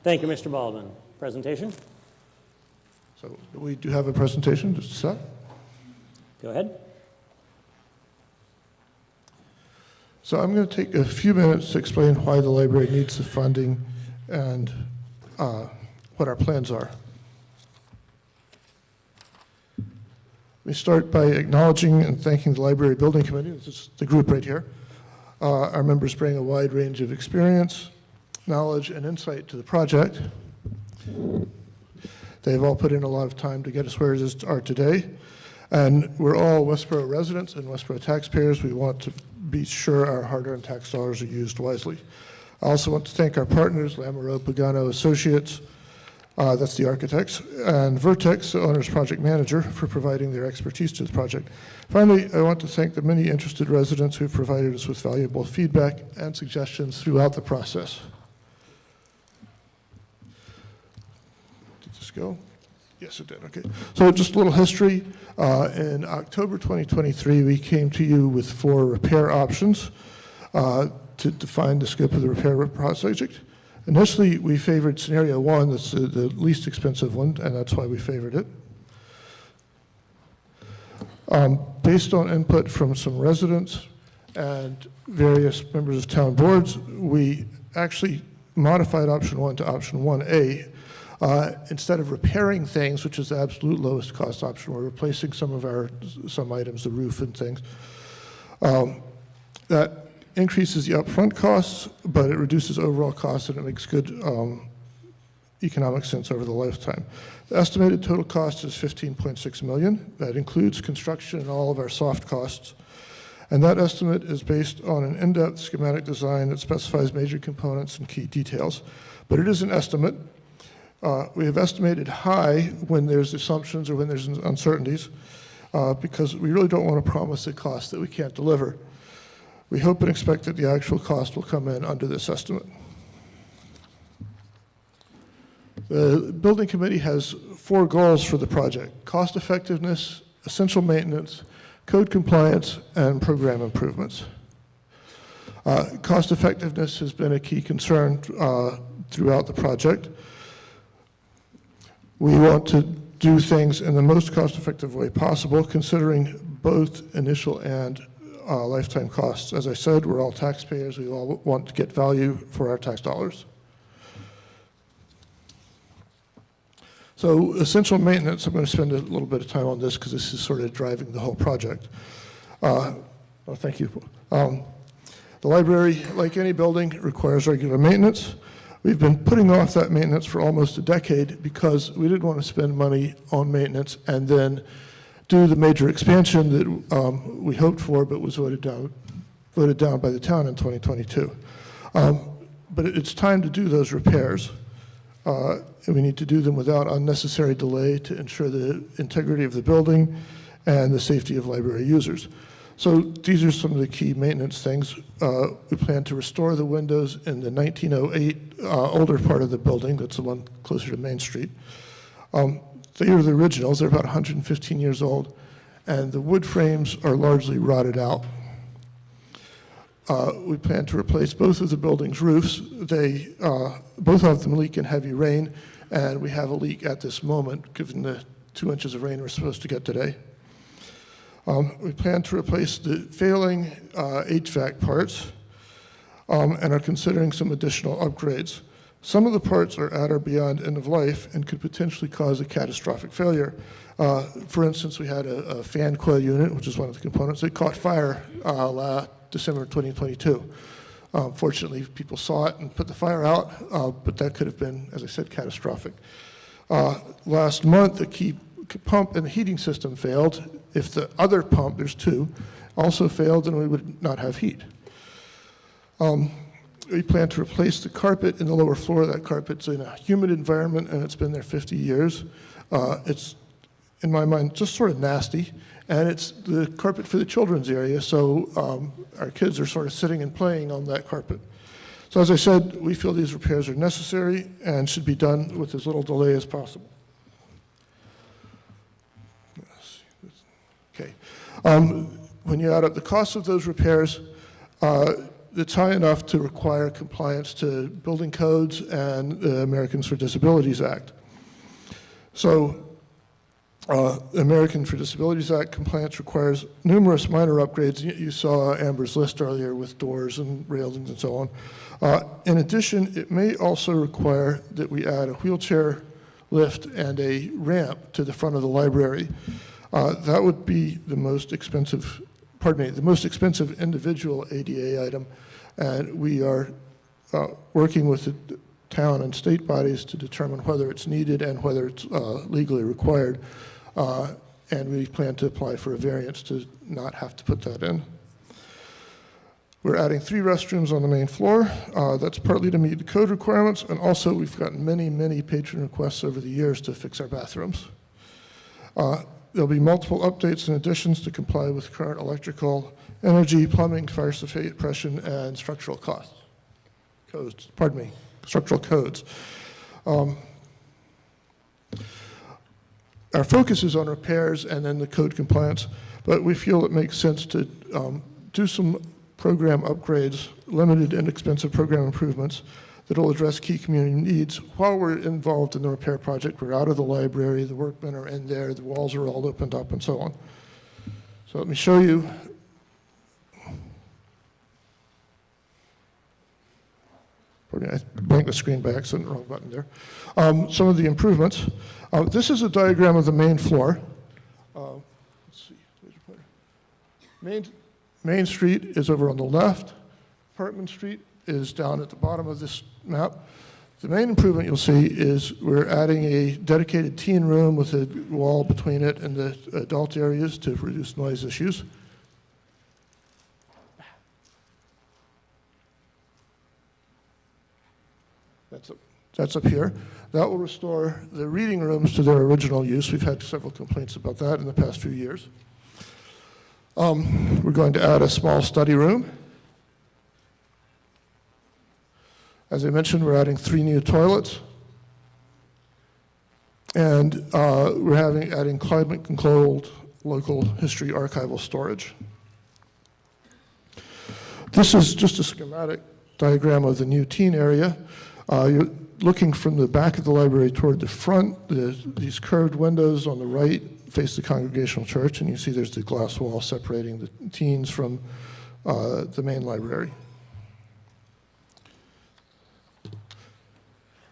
A: Thank you, Mr. Baldwin. Presentation?
D: So we do have a presentation, just a sec.
A: Go ahead.
D: So I'm going to take a few minutes to explain why the library needs the funding and what our plans are. We start by acknowledging and thanking the Library Building Committee. This is the group right here. Our members bring a wide range of experience, knowledge, and insight to the project. They've all put in a lot of time to get us where we are today. And we're all Westborough residents and Westborough taxpayers. We want to be sure our hard-earned tax dollars are used wisely. I also want to thank our partners, Lamoureux Pagano Associates, that's the architects, and Vertex, the owner's project manager, for providing their expertise to the project. Finally, I want to thank the many interested residents who provided us with valuable feedback and suggestions throughout the process. Did this go? Yes, it did. Okay. So just a little history. In October 2023, we came to you with 4 repair options to define the scope of the repair project. Initially, we favored scenario 1, that's the least expensive one, and that's why we favored it. Based on input from some residents and various members of town boards, we actually modified option 1 to option 1A. Instead of repairing things, which is the absolute lowest cost option, we're replacing some items, the roof and things. That increases the upfront costs, but it reduces overall costs and it makes good economic sense over the lifetime. The estimated total cost is $15.6 million. That includes construction and all of our soft costs. And that estimate is based on an in-depth schematic design that specifies major components and key details. But it is an estimate. We have estimated high when there's assumptions or when there's uncertainties, because we really don't want to promise a cost that we can't deliver. We hope and expect that the actual cost will come in under this estimate. The building committee has 4 goals for the project: cost effectiveness, essential maintenance, code compliance, and program improvements. Cost effectiveness has been a key concern throughout the project. We want to do things in the most cost-effective way possible, considering both initial and lifetime costs. As I said, we're all taxpayers. We all want to get value for our tax dollars. So essential maintenance, I'm going to spend a little bit of time on this because this is sort of driving the whole project. Thank you. The library, like any building, requires regular maintenance. We've been putting off that maintenance for almost a decade because we didn't want to spend money on maintenance and then do the major expansion that we hoped for but was voted down by the town in 2022. But it's time to do those repairs. And we need to do them without unnecessary delay to ensure the integrity of the building and the safety of library users. So these are some of the key maintenance things. We plan to restore the windows in the 1908 older part of the building. That's the one closer to Main Street. They are the originals. They're about 115 years old, and the wood frames are largely rotted out. We plan to replace both of the building's roofs. They both of them leak in heavy rain, and we have a leak at this moment, given the 2 inches of rain we're supposed to get today. We plan to replace the failing HVAC parts and are considering some additional upgrades. Some of the parts are at or beyond end of life and could potentially cause a catastrophic failure. For instance, we had a fan coil unit, which is one of the components, that caught fire December 2022. Fortunately, people saw it and put the fire out, but that could have been, as I said, catastrophic. Last month, the key pump in the heating system failed. If the other pump, there's 2, also failed, then we would not have heat. We plan to replace the carpet in the lower floor. That carpet's in a humid environment, and it's been there 50 years. It's, in my mind, just sort of nasty, and it's the carpet for the children's area, so our kids are sort of sitting and playing on that carpet. So as I said, we feel these repairs are necessary and should be done with as little delay as possible. Okay. When you add up the cost of those repairs, it's high enough to require compliance to building codes and the Americans for Disabilities Act. So the American for Disabilities Act compliance requires numerous minor upgrades. You saw Amber's list earlier with doors and railings and so on. In addition, it may also require that we add a wheelchair lift and a ramp to the front of the library. That would be the most expensive, the most expensive individual ADA item, and we are working with the town and state bodies to determine whether it's needed and whether it's legally required, and we plan to apply for a variance to not have to put that in. We're adding 3 restrooms on the main floor. That's partly to meet the code requirements, and also we've gotten many, many patron requests over the years to fix our bathrooms. There'll be multiple updates and additions to comply with current electrical, energy, plumbing, fire suppression, and structural costs. Structural codes. Our focus is on repairs and then the code compliance, but we feel it makes sense to do some program upgrades, limited and expensive program improvements that will address key community needs while we're involved in the repair project. We're out of the library, the workmen are in there, the walls are all opened up and so on. So let me show you. I blanked the screen by accident, wrong button there. Some of the improvements. This is a diagram of the main floor. Let's see, Main Street is over on the left. Apartment Street is down at the bottom of this map. The main improvement you'll see is we're adding a dedicated teen room with a wall between it and the adult areas to reduce noise issues. That's up here. That will restore the reading rooms to their original use. We've had several complaints about that in the past few years. We're going to add a small study room. As I mentioned, we're adding 3 new toilets. And we're adding climate-controlled local history archival storage. This is just a schematic diagram of the new teen area. You're looking from the back of the library toward the front. These curved windows on the right face the Congregational Church, and you see there's the glass wall separating the teens from the main library.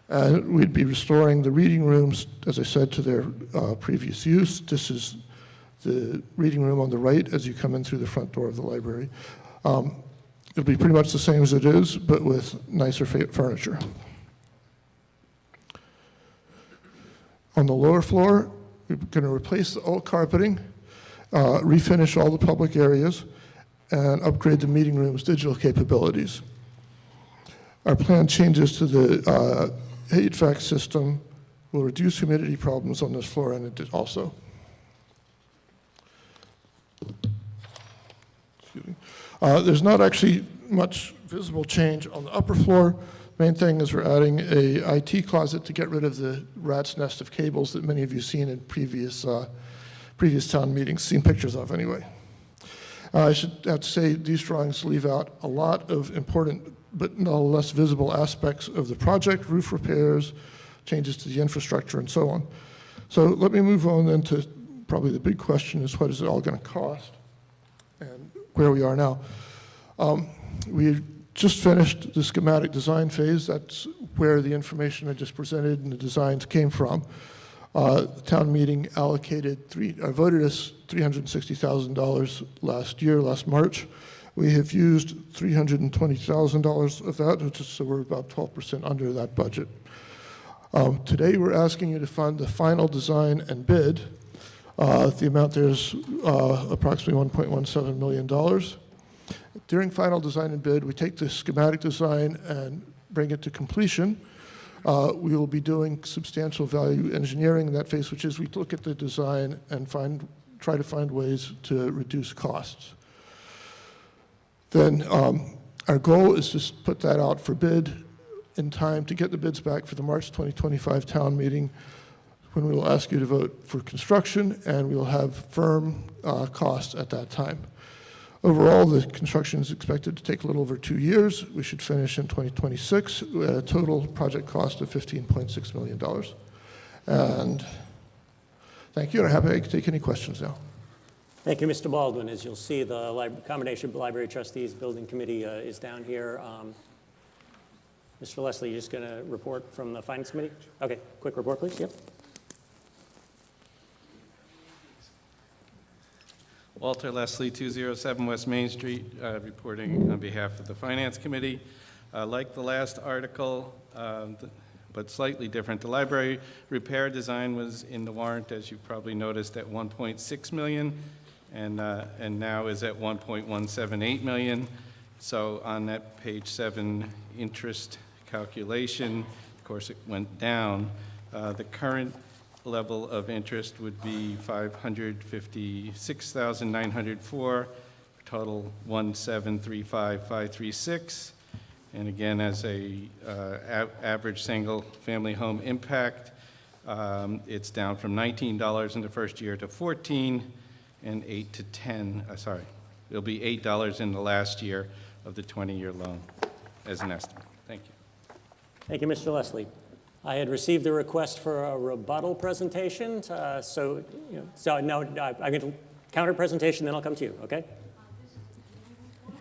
D: And we'd be restoring the reading rooms, as I said, to their previous use. This is the reading room on the right as you come in through the front door of the library. It'll be pretty much the same as it is, but with nicer furniture. On the lower floor, we're going to replace the old carpeting, refinish all the public areas, and upgrade the meeting room's digital capabilities. Our plan changes to the HVAC system will reduce humidity problems on this floor, and it also. Excuse me. There's not actually much visible change on the upper floor. Main thing is we're adding a IT closet to get rid of the rat's nest of cables that many of you seen in previous town meetings, seen pictures of anyway. I should have to say these drawings leave out a lot of important but no less visible aspects of the project, roof repairs, changes to the infrastructure, and so on. So let me move on then to probably the big question is what is it all going to cost and where we are now. We just finished the schematic design phase. That's where the information I just presented and the designs came from. The town meeting voted us $360,000 last March. We have used $320,000 of that, so we're about 12% under that budget. Today, we're asking you to fund the final design and bid. The amount there is approximately $1.17 million. During final design and bid, we take the schematic design and bring it to completion. We will be doing substantial value engineering in that phase, which is we look at the design and try to find ways to reduce costs. Then our goal is to put that out for bid in time to get the bids back for the March 2025 town meeting, when we will ask you to vote for construction, and we will have firm costs at that time. Overall, the construction is expected to take a little over 2 years. We should finish in 2026 at a total project cost of $15.6 million. And thank you, and I'm happy to take any questions now.
A: Thank you, Mr. Baldwin. As you'll see, the combination of Library Trustees Building Committee is down here. Mr. Leslie, you're just going to report from the Finance Committee? Okay, quick report, please. Yep.
L: Walter Leslie, 207 West Main Street, reporting on behalf of the Finance Committee. Like the last article, but slightly different, the library repair design was in the warrant, as you probably noticed, at $1.6 million, and now is at $1.178 million. So on that page 7 interest calculation, of course, it went down. The current level of interest would be $556,904, total $1,735,536. And again, as a average single-family home impact, it's down from $19 in the first year to $14, and $8 to $10. Sorry, it'll be $8 in the last year of the 20-year loan, as an estimate. Thank you.
A: Thank you, Mr. Leslie. I had received a request for a rebuttal presentation, I'm going to counter presentation, then I'll come to you, okay?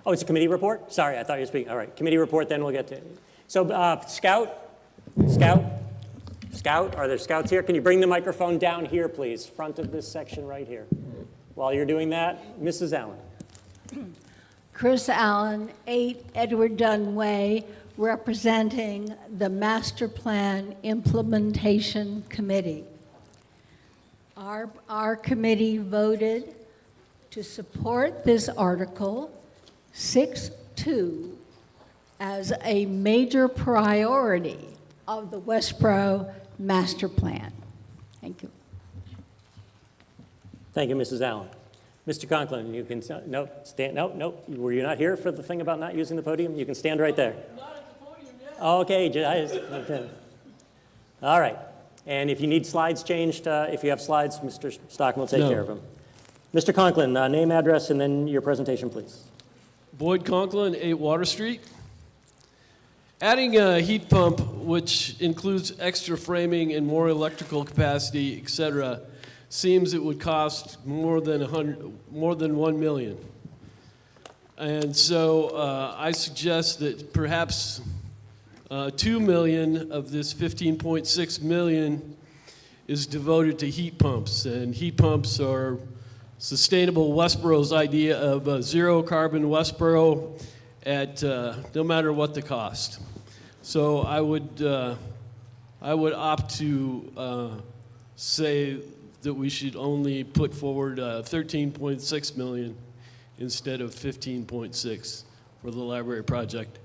A: Oh, it's a committee report? Sorry, I thought you were speaking. All right, committee report, then we'll get to it. So, Scout, are there scouts here? Can you bring the microphone down here, please, front of this section right here? While you're doing that, Mrs. Allen.
M: Chris Allen, 8 Edward Dunn Way, representing the Master Plan Implementation Committee. Our committee voted to support this article 6-2 as a major priority of the Westborough Master Plan. Thank you.
A: Thank you, Mrs. Allen. Mr. Conklin, you can, no, stand, no, were you not here for the thing about not using the podium? You can stand right there. Not at the podium yet. Okay, okay. All right. And if you need slides changed, if you have slides, Mr. Stockman will take care of them. Mr. Conklin, name, address, and then your presentation, please.
P: Boyd Conklin, 8 Water Street. Adding a heat pump, which includes extra framing and more electrical capacity, etc., seems it would cost more than $1 million. And so I suggest that perhaps $2 million of this $15.6 million is devoted to heat pumps. And heat pumps are Sustainable Westborough's idea of a zero carbon Westborough at no matter what the cost. So I would opt to say that we should only put forward $13.6 million instead of $15.6 for the library project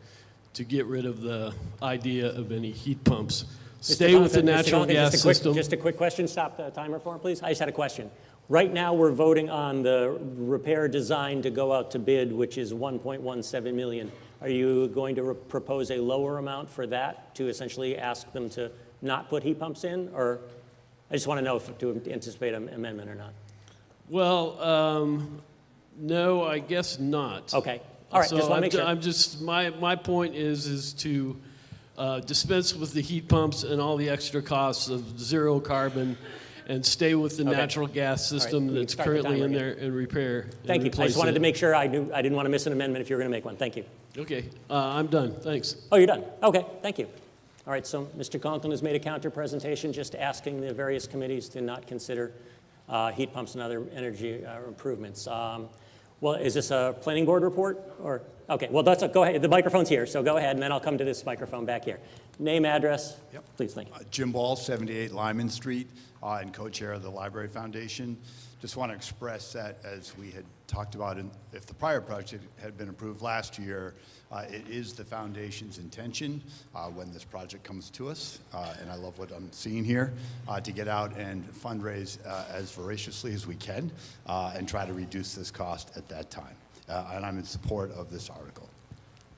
P: to get rid of the idea of any heat pumps. Stay with the natural gas system.
A: Just a quick question. Stop the timer for him, please. I just had a question. Right now, we're voting on the repair design to go out to bid, which is $1.17 million. Are you going to propose a lower amount for that to essentially ask them to not put heat pumps in? Or I just want to know if to anticipate an amendment or not.
P: Well, no, I guess not.
A: Okay. All right.
P: So
A: just want to make sure.
P: I'm just my point is to dispense with the heat pumps and all the extra costs of zero carbon, and stay with the natural gas system that's currently in there and repair.
A: Thank you. I just wanted to make sure I didn't want to miss an amendment if you were going to make one. Thank you.
P: Okay, I'm done. Thanks.
A: Oh, you're done. Okay, thank you. All right, so Mr. Conklin has made a counter presentation just asking the various committees to not consider heat pumps and other energy improvements. Well, is this a planning board report or? Okay, well, go ahead. The microphone's here, so go ahead, and then I'll come to this microphone back here. Name, address, please, thank you.
S: Jim Ball, 78 Lyman Street, and co-chair of the Library Foundation. Just want to express that, as we had talked about, if the prior project had been approved last year, it is the foundation's intention when this project comes to us, and I love what I'm seeing here, to get out and fundraise as voraciously as we can and try to reduce this cost at that time. And I'm in support of this article.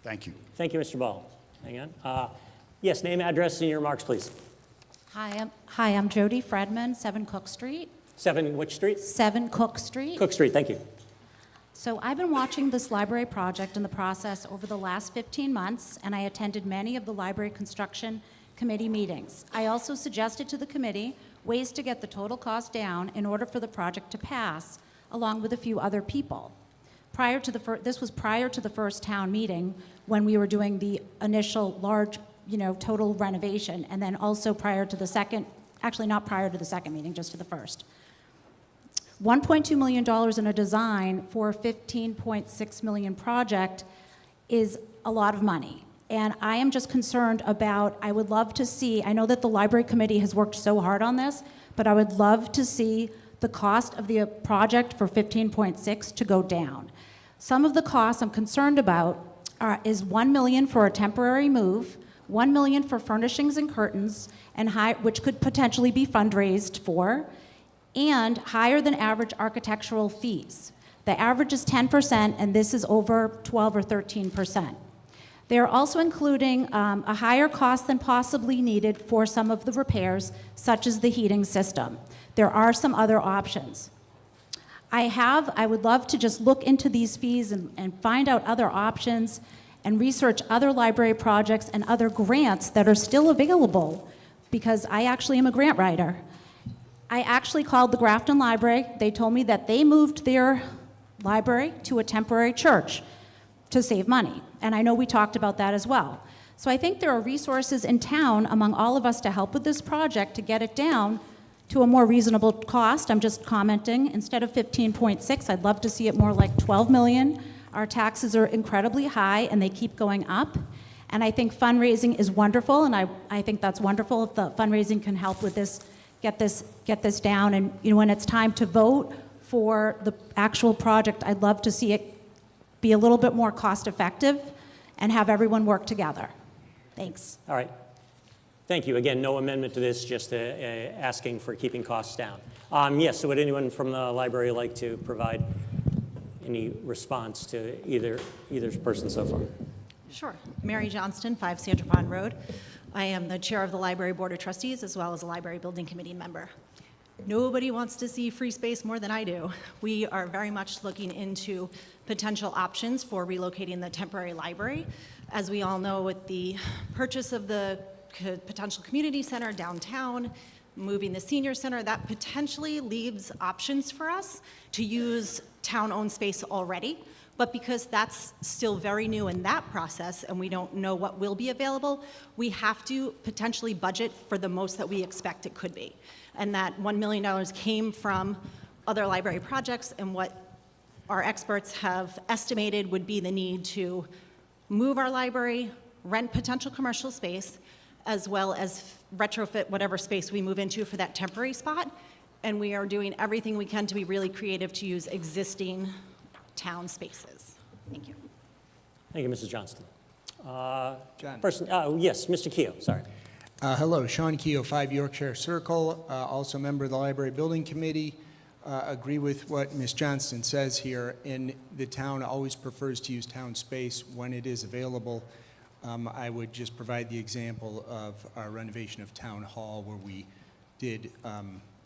S: Thank you.
A: Thank you, Mr. Ball. Hang on. Yes, name, address, and your remarks, please.
X: Hi, I'm Jody Fredman, 7 Cook Street.
A: 7 which street?
X: 7 Cook Street.
A: Cook Street, thank you.
X: So I've been watching this library project and the process over the last 15 months, and I attended many of the library construction committee meetings. I also suggested to the committee ways to get the total cost down in order for the project to pass, along with a few other people. This was prior to the first town meeting when we were doing the initial large, total renovation, and then also prior to the second, actually not prior to the second meeting, just to the first. $1.2 million in a design for a $15.6 million project is a lot of money. And I am just concerned about, I would love to see, I know that the library committee has worked so hard on this, but I would love to see the cost of the project for 15.6 to go down. Some of the costs I'm concerned about is $1 million for a temporary move, $1 million for furnishings and curtains, which could potentially be fundraised for, and higher than average architectural fees. The average is 10%, and this is over 12 or 13%. They are also including a higher cost than possibly needed for some of the repairs, such as the heating system. There are some other options. I would love to just look into these fees and find out other options and research other library projects and other grants that are still available, because I actually am a grant writer. I actually called the Grafton Library. They told me that they moved their library to a temporary church to save money. And I know we talked about that as well. So I think there are resources in town among all of us to help with this project to get it down to a more reasonable cost. I'm just commenting. Instead of 15.6, I'd love to see it more like 12 million. Our taxes are incredibly high and they keep going up. And I think fundraising is wonderful, and I think that's wonderful if the fundraising can help with this, get this down. And when it's time to vote for the actual project, I'd love to see it be a little bit more cost-effective and have everyone work together. Thanks.
A: All right. Thank you. Again, no amendment to this, just asking for keeping costs down. Yes, so would anyone from the library like to provide any response to either person so far?
E: Sure. Mary Johnston, 5 Sandra Pond Road. I am the chair of the Library Board of Trustees as well as a Library Building Committee member. Nobody wants to see free space more than I do. We are very much looking into potential options for relocating the temporary library. As we all know, with the purchase of the potential community center downtown, moving the senior center, that potentially leaves options for us to use town-owned space already. But because that's still very new in that process and we don't know what will be available, we have to potentially budget for the most that we expect it could be. And that $1 million came from other library projects, and what our experts have estimated would be the need to move our library, rent potential commercial space, as well as retrofit whatever space we move into for that temporary spot. And we are doing everything we can to be really creative to use existing town spaces. Thank you.
A: Thank you, Mrs. Johnston.
R: John.
A: Yes, Mr. Keogh, sorry.
R: Hello, Sean Keogh, 5 Yorkshire Circle, also member of the Library Building Committee. Agree with what Ms. Johnston says here. And the town always prefers to use town space when it is available. I would just provide the example of our renovation of Town Hall, where we did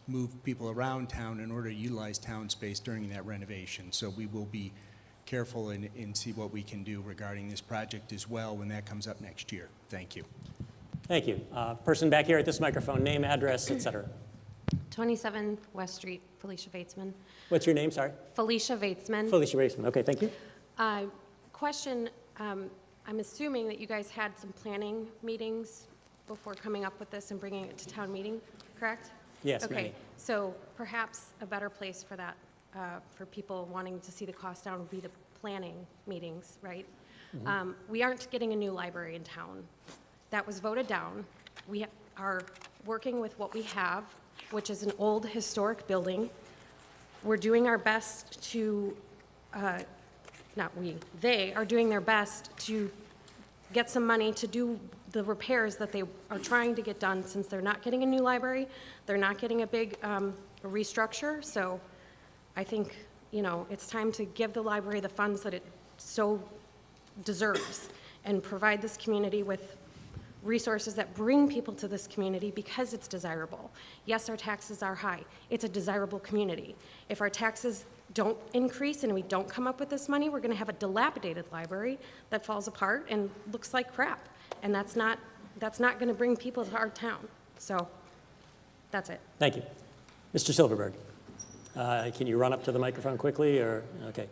R: move people around town in order to utilize town space during that renovation. So we will be careful and see what we can do regarding this project as well when that comes up next year. Thank you.
A: Thank you. Person back here at this microphone, name, address, et cetera.
G: 27 West Street, Felicia Vatesman.
A: What's your name, sorry?
G: Felicia Vatesman.
A: Felicia Vatesman, okay, thank you.
G: Question, I'm assuming that you guys had some planning meetings before coming up with this and bringing it to town meeting, correct?
A: Yes,
G: Okay,
A: many.
G: so perhaps a better place for that, for people wanting to see the cost down would be the planning meetings, right? We aren't getting a new library in town. That was voted down. We are working with what we have, which is an old historic building. We're doing our best to, not we, they are doing their best to get some money to do the repairs that they are trying to get done, since they're not getting a new library, they're not getting a big restructure. So I think, it's time to give the library the funds that it so deserves and provide this community with resources that bring people to this community because it's desirable. Yes, our taxes are high. It's a desirable community. If our taxes don't increase and we don't come up with this money, we're going to have a dilapidated library that falls apart and looks like crap. And that's not going to bring people to our town. So that's it.
A: Thank you. Mr. Silverberg, can you run up to the microphone quickly, or, okay.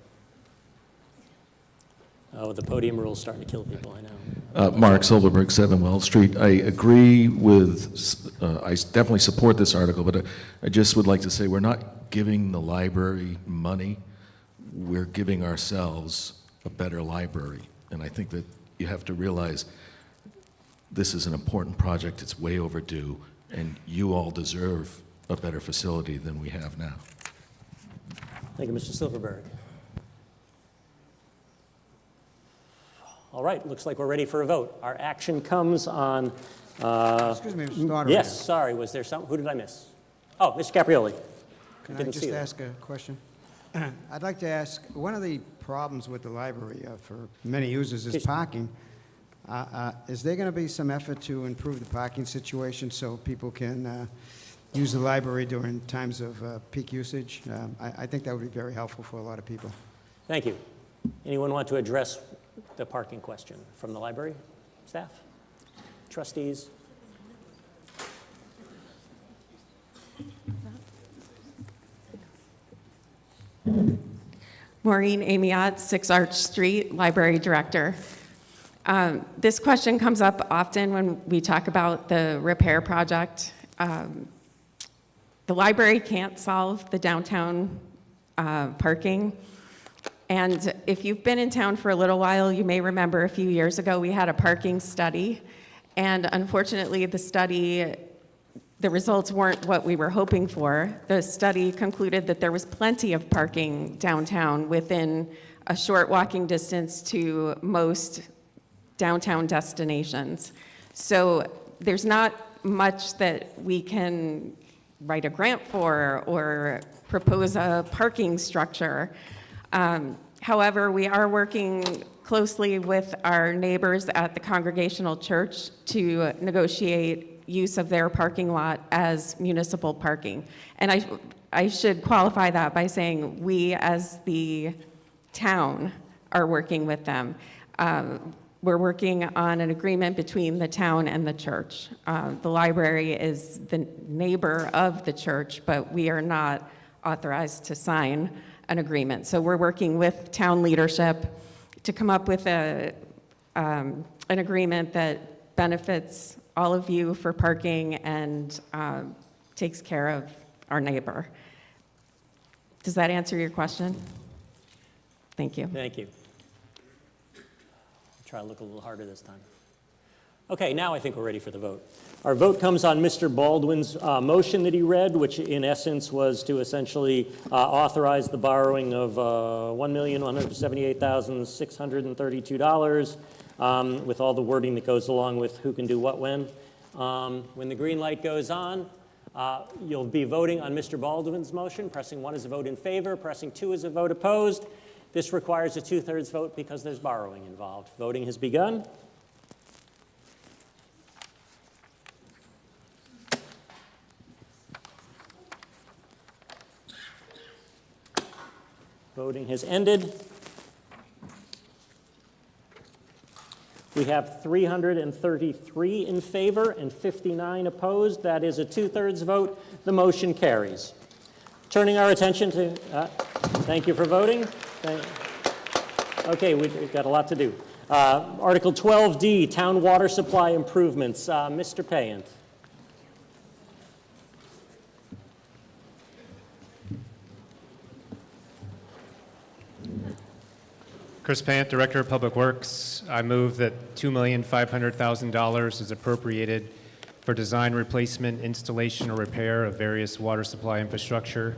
A: Oh, the podium rule's starting to kill people, I know.
J: Mark Silverberg, 7 Wells Street. I agree with, I definitely support this article, but I just would like to say we're not giving the library money. We're giving ourselves a better library. And I think that you have to realize this is an important project. It's way overdue, and you all deserve a better facility than we have now.
A: Thank you, Mr. Silverberg. All right, looks like we're ready for a vote. Our action comes on...
Q: Excuse me, Mr. Moderator.
A: Yes, sorry, was there some? Who did I miss? Oh, Mr. Caprioli.
Q: Can I
A: Didn't
Q: just
A: see that.
Q: ask a question? I'd like to ask, one of the problems with the library for many users is parking. Is there going to be some effort to improve the parking situation so people can use the library during times of peak usage? I think that would be very helpful for a lot of people.
A: Thank you. Anyone want to address the parking question from the library staff, trustees?
N: Maureen Amiot, 6 Arch Street, Library Director. This question comes up often when we talk about the repair project. The library can't solve the downtown parking, And if you've been in town for a little while, you may remember a few years ago we had a parking study. And unfortunately, the results weren't what we were hoping for. The study concluded that there was plenty of parking downtown within a short walking distance to most downtown destinations. So there's not much that we can write a grant for or propose a parking structure. However, we are working closely with our neighbors at the Congregational Church to negotiate use of their parking lot as municipal parking. And I should qualify that by saying we, as the town, are working with them. We're working on an agreement between the town and the church. The library is the neighbor of the church, but we are not authorized to sign an agreement. So we're working with town leadership to come up with an agreement that benefits all of you for parking and takes care of our neighbor. Does that answer your question? Thank you.
A: Thank you. Try to look a little harder this time. Okay, now I think we're ready for the vote. Our vote comes on Mr. Baldwin's motion that he read, which in essence was to essentially authorize the borrowing of $1,178,632 with all the wording that goes along with who can do what when. When the green light goes on, you'll be voting on Mr. Baldwin's motion. Pressing 1 is a vote in favor, pressing 2 is a vote opposed. This requires a 2/3 vote because there's borrowing involved. Voting has begun. Voting has ended. We have 333 in favor and 59 opposed. That is a 2/3 vote. The motion carries. Turning our attention to, thank you for voting. Okay, we've got a lot to do. Article 12D, Town Water Supply Improvements. Mr. Payant.
C: Chris Pant, Director of Public Works. I move that $2,500,000 is appropriated for design, replacement, installation, or repair of various water supply infrastructure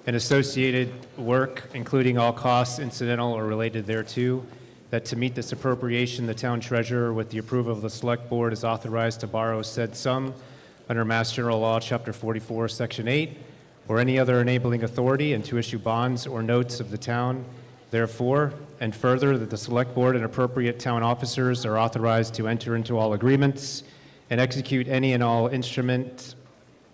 C: and associated work, including all costs incidental or related thereto, that to meet this appropriation, the town treasurer, with the approval of the select board, is authorized to borrow said sum under Mass General Law, Chapter 44, Section 8, or any other enabling authority, and to issue bonds or notes of the town. Therefore, and further, that the select board and appropriate town officers are authorized to enter into all agreements and execute any and all instrument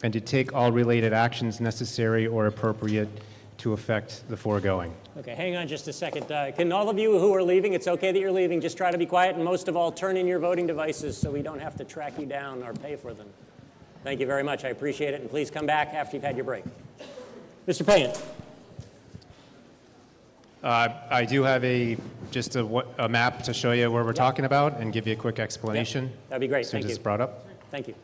C: and to take all related actions necessary or appropriate to effect the foregoing.
A: Okay, hang on just a second. Can all of you who are leaving, it's okay that you're leaving, just try to be quiet, and most of all, turn in your voting devices so we don't have to track you down or pay for them. Thank you very much. I appreciate it, and please come back after you've had your break. Mr. Payant.
C: I do have a map to show you where we're talking about and give you a quick explanation.
A: Yep. That'd be great.
C: As soon
A: Thank
C: as
A: you.
C: it's brought up.
A: Thank you.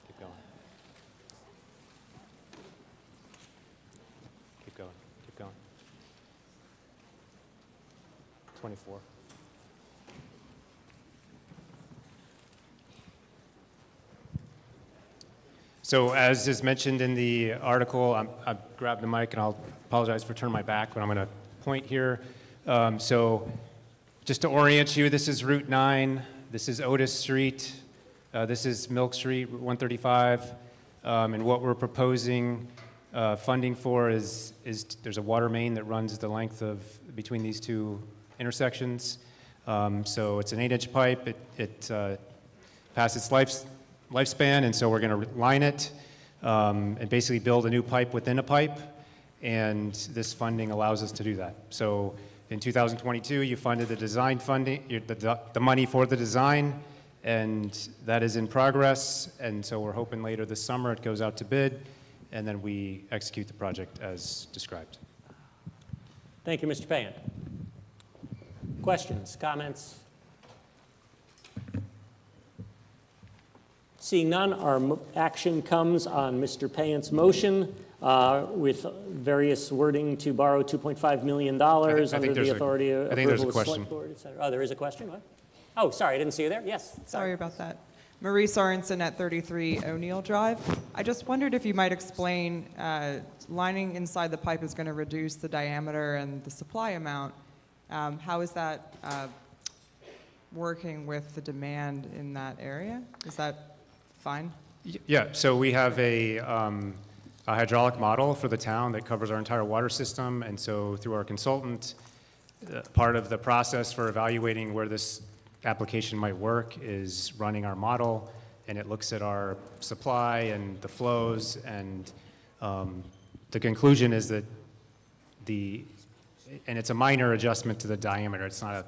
C: Keep going. Keep going. Keep going. 24. So as is mentioned in the article, I grabbed the mic and I'll apologize for turning my back, but I'm going to point here. So just to orient you, this is Route 9, this is Otis Street, this is Milk Street, Route 135, and what we're proposing funding for is there's a water main that runs the length of between these two intersections. So it's an 8-inch pipe. It passed its lifespan, and so we're going to line it and basically build a new pipe within a pipe, and this funding allows us to do that. So in 2022, you funded the design funding, the money for the design, and that is in progress, and so we're hoping later this summer it goes out to bid, and then we execute the project as described.
A: Thank you, Mr. Payant. Questions, comments? Seeing none, our action comes on Mr. Payant's motion with various wording to borrow $2.5 million under the authority of
C: I think there's a
A: approval of
C: question.
A: select board, et cetera. Oh, there is a question? What? Oh, sorry, I didn't see you there. Yes.
U: Sorry about that. Marie Sorensen at 33 O'Neill Drive. I just wondered if you might explain, lining inside the pipe is going to reduce the diameter and the supply amount. How is that working with the demand in that area? Is that fine?
C: Yeah, so we have a hydraulic model for the town that covers our entire water system, and so through our consultant, part of the process for evaluating where this application might work is running our model, and it looks at our supply and the flows, and the conclusion is that and it's a minor adjustment to the diameter. It's not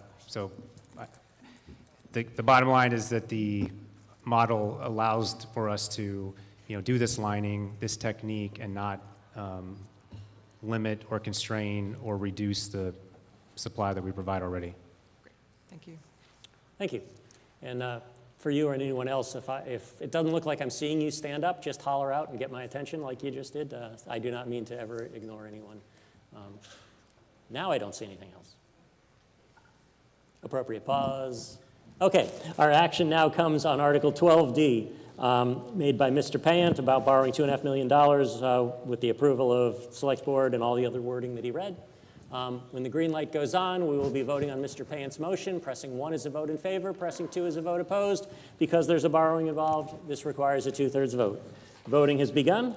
C: the bottom line is that the model allows for us to, do this lining, this technique, and not limit or constrain or reduce the supply that we provide already.
U: Thank you.
A: Thank you. And for you or anyone else, if it doesn't look like I'm seeing you stand up, just holler out and get my attention like you just did. I do not mean to ever ignore anyone. Now I don't see anything else. Appropriate pause. Okay, our action now comes on Article 12D, made by Mr. Payant about borrowing $2.5 million with the approval of Select Board and all the other wording that he read. When the green light goes on, we will be voting on Mr. Payant's motion. Pressing 1 is a vote in favor, pressing 2 is a vote opposed. Because there's a borrowing involved, this requires a 2/3 vote. Voting has begun.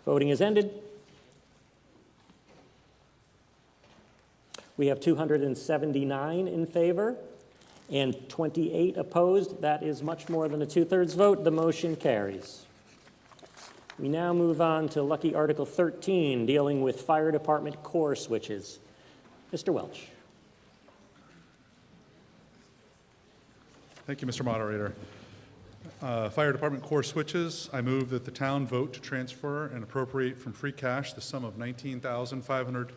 A: Voting is ended. We have 279 in favor and 28 opposed. That is much more than a 2/3 vote. The motion carries. We now move on to lucky Article 13, dealing with fire department core switches. Mr. Welch.
K: Thank you, Mr. Moderator. Fire Department core switches, I move that the town vote to transfer and appropriate from free cash the sum of $19,500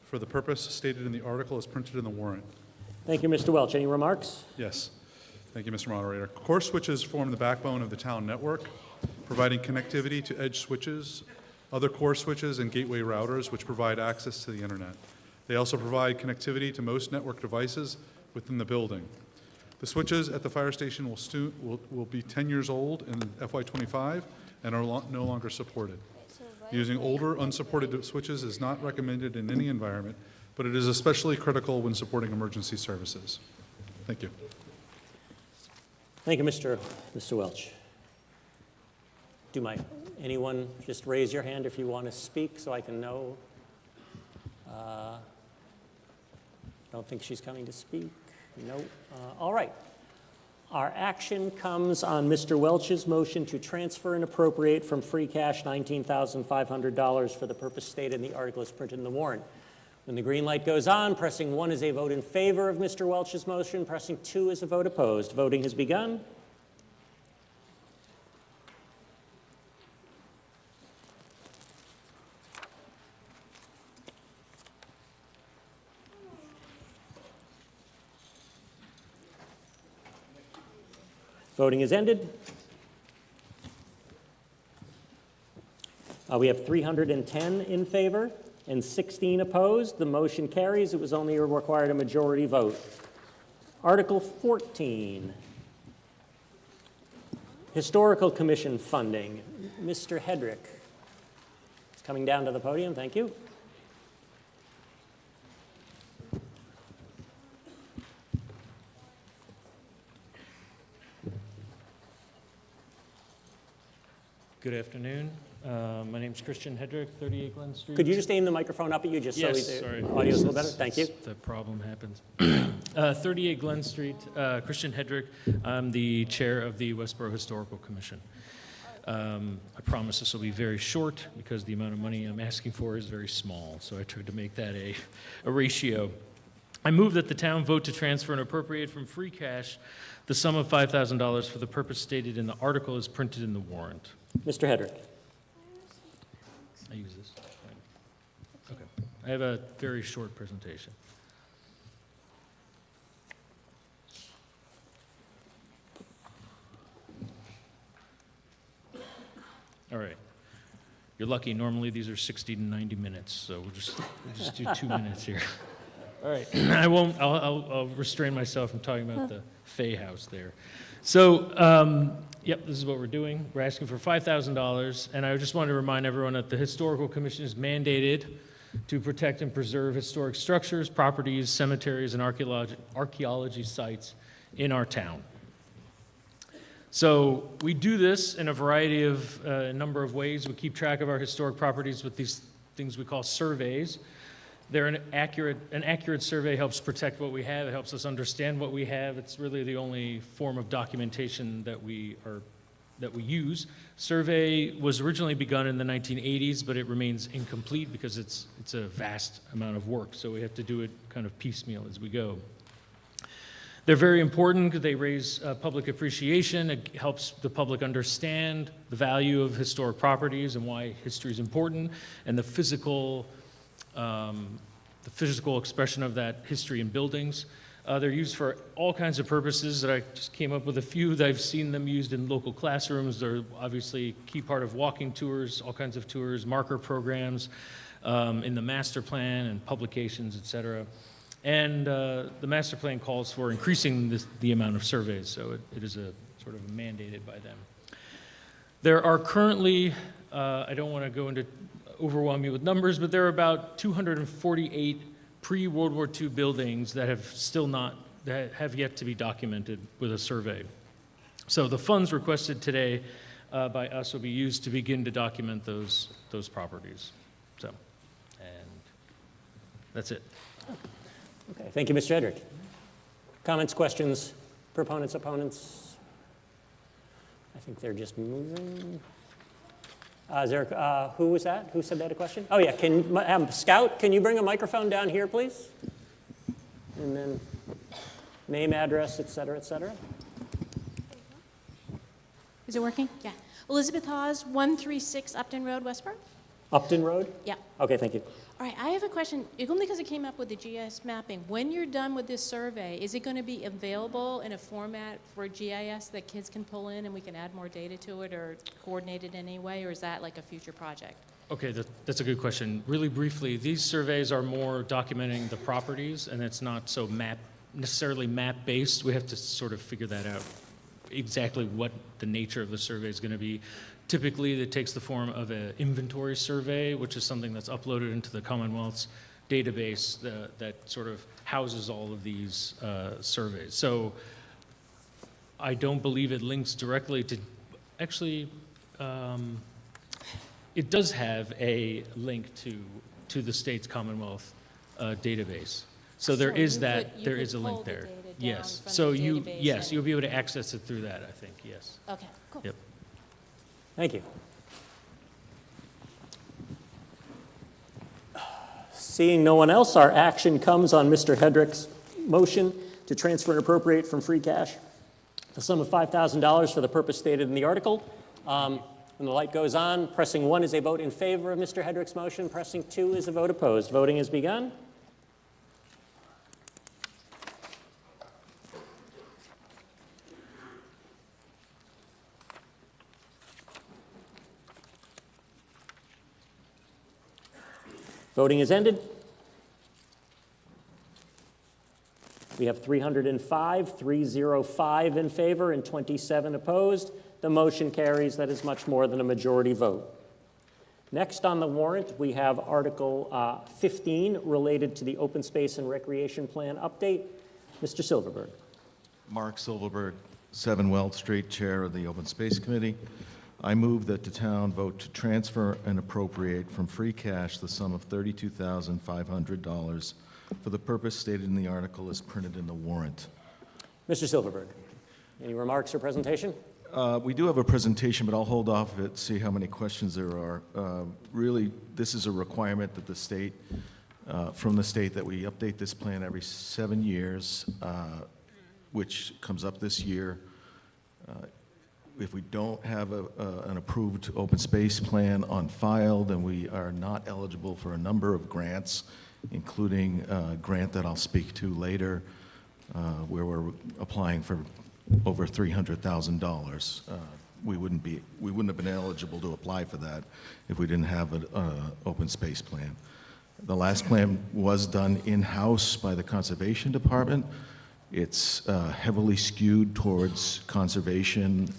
K: for the purpose stated in the article as printed in the warrant.
A: Thank you, Mr. Welch. Any remarks?
K: Yes. Thank you, Mr. Moderator. Core switches form the backbone of the town network, providing connectivity to edge switches, other core switches, and gateway routers, which provide access to the internet. They also provide connectivity to most network devices within the building. The switches at the fire station will be 10 years old in FY25 and are no longer supported. Using older, unsupported switches is not recommended in any environment, but it is especially critical when supporting emergency services. Thank you.
A: Thank you, Mr. Welch. Anyone just raise your hand if you want to speak so I can know? Don't think she's coming to speak. No. All right. Our action comes on Mr. Welch's motion to transfer and appropriate from free cash $19,500 for the purpose stated in the article as printed in the warrant. When the green light goes on, pressing 1 is a vote in favor of Mr. Welch's motion, pressing 2 is a vote opposed. Voting has begun. Voting is ended. We have 310 in favor and 16 opposed. The motion carries. It was only required a majority vote. Article 14, Historical Commission funding. Mr. Hedrick is coming down to the podium. Thank you.
T: Good afternoon. My name's Christian Hedrick, 38 Glen Street.
A: Could you just aim the microphone up at you just
T: Yes,
A: so
T: sorry.
A: the audio's a little better? Thank you.
T: The problem happens. 38 Glen Street, Christian Hedrick. I'm the chair of the Westborough Historical Commission. I promise this will be very short because the amount of money I'm asking for is very small, so I tried to make that a ratio. I move that the town vote to transfer and appropriate from free cash the sum of $5,000 for the purpose stated in the article as printed in the warrant.
A: Mr. Hedrick.
T: I use this. Okay. I have a very short presentation. All right. You're lucky. Normally these are 60 to 90 minutes, so we'll just do 2 minutes here. All right. I won't. I'll restrain myself from talking about the Fay House there. So, yep, this is what we're doing. We're asking for $5,000, and I just wanted to remind everyone that the Historical Commission is mandated to protect and preserve historic structures, properties, cemeteries, and archaeology sites in our town. So we do this in a variety of a number of ways. We keep track of our historic properties with these things we call surveys. They're an accurate survey helps protect what we have. It helps us understand what we have. It's really the only form of documentation that we use. Survey was originally begun in the 1980s, but it remains incomplete because it's a vast amount of work. So we have to do it kind of piecemeal as we go. They're very important because they raise public appreciation. It helps the public understand the value of historic properties and why history is important, and the physical expression of that history in buildings. They're used for all kinds of purposes that I just came up with a few that I've seen them used in local classrooms. They're obviously a key part of walking tours, all kinds of tours, marker programs, in the master plan and publications, et cetera. And the master plan calls for increasing the amount of surveys, so it is a sort of mandated by them. There are currently, I don't want to overwhelm you with numbers, but there are about 248 pre-World War II buildings that have yet to be documented with a survey. So the funds requested today by us will be used to begin to document those properties. So, and that's it.
A: Okay, thank you, Mr. Hedrick. Comments, questions, proponents, opponents? I think they're just moving. Who was that? Who said they had a question? Oh, yeah. Scout, can you bring a microphone down here, please? And then name, address, et cetera, et cetera.
I: Is it working? Yeah. Elizabeth Hawes, 136 Upton Road, Westborough.
A: Upton Road?
I: Yeah.
A: Okay, thank you.
I: All right, I have a question, only because it came up with the GIS mapping. When you're done with this survey, is it going to be available in a format for GIS that kids can pull in and we can add more data to it or coordinate it in any way, or is that like a future project?
T: Okay, that's a good question. Really briefly, these surveys are more documenting the properties, and it's not so necessarily map-based. We have to sort of figure that out, exactly what the nature of the survey is going to be. Typically, it takes the form of an inventory survey, which is something that's uploaded into the Commonwealth's database that sort of houses all of these surveys. So I don't believe it links directly to, actually, it does have a link to the state's Commonwealth database. So there is a link there. Yes. So you'll be able to access it through that, I think, yes.
I: Okay, cool.
T: Yep.
A: Thank you. Seeing no one else, our action comes on Mr. Hedrick's motion to transfer and appropriate from free cash the sum of $5,000 for the purpose stated in the article. When the light goes on, pressing 1 is a vote in favor of Mr. Hedrick's motion. Pressing 2 is a vote opposed. Voting has begun. Voting is ended. We have 305 in favor and 27 opposed. The motion carries. That is much more than a majority vote. Next on the warrant, we have Article 15 related to the Open Space and Recreation Plan update. Mr. Silverberg.
J: Mark Silverberg, 7 Weld Street, Chair of the Open Space Committee. I move that the town vote to transfer and appropriate from free cash the sum of $32,500 for the purpose stated in the article as printed in the warrant.
A: Mr. Silverberg, any remarks or presentation?
J: We do have a presentation, but I'll hold off of it, see how many questions there are. Really, this is a requirement that the state, from the state, that we update this plan every 7 years, which comes up this year. if we don't have an approved open space plan on file, then we are not eligible for a number of grants, including a grant that I'll speak to later, where we're applying for over $300,000. We wouldn't have been eligible to apply for that if we didn't have an open space plan. The last plan was done in-house by the Conservation Department. It's heavily skewed towards conservation.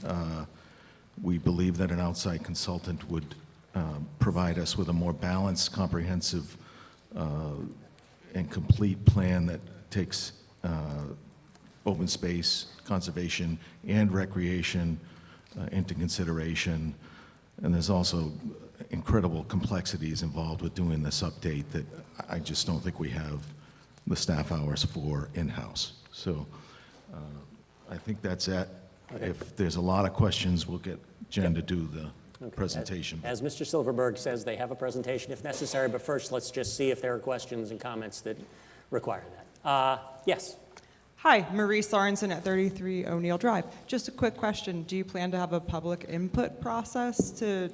J: We believe that an outside consultant would provide us with a more balanced, comprehensive, and complete plan that takes open space, conservation, and recreation into consideration. And there's also incredible complexities involved with doing this update that I just don't think we have the staff hours for in-house. So I think that's it.
A: Okay.
J: If there's a lot of questions, we'll get Jen to do the presentation.
A: As Mr. Silverberg says, they have a presentation if necessary, but first let's just see if there are questions and comments that require that. Yes.
U: Hi, Marie Sorensen at 33 O'Neill Drive. Just a quick question. Do you plan to have a public input process to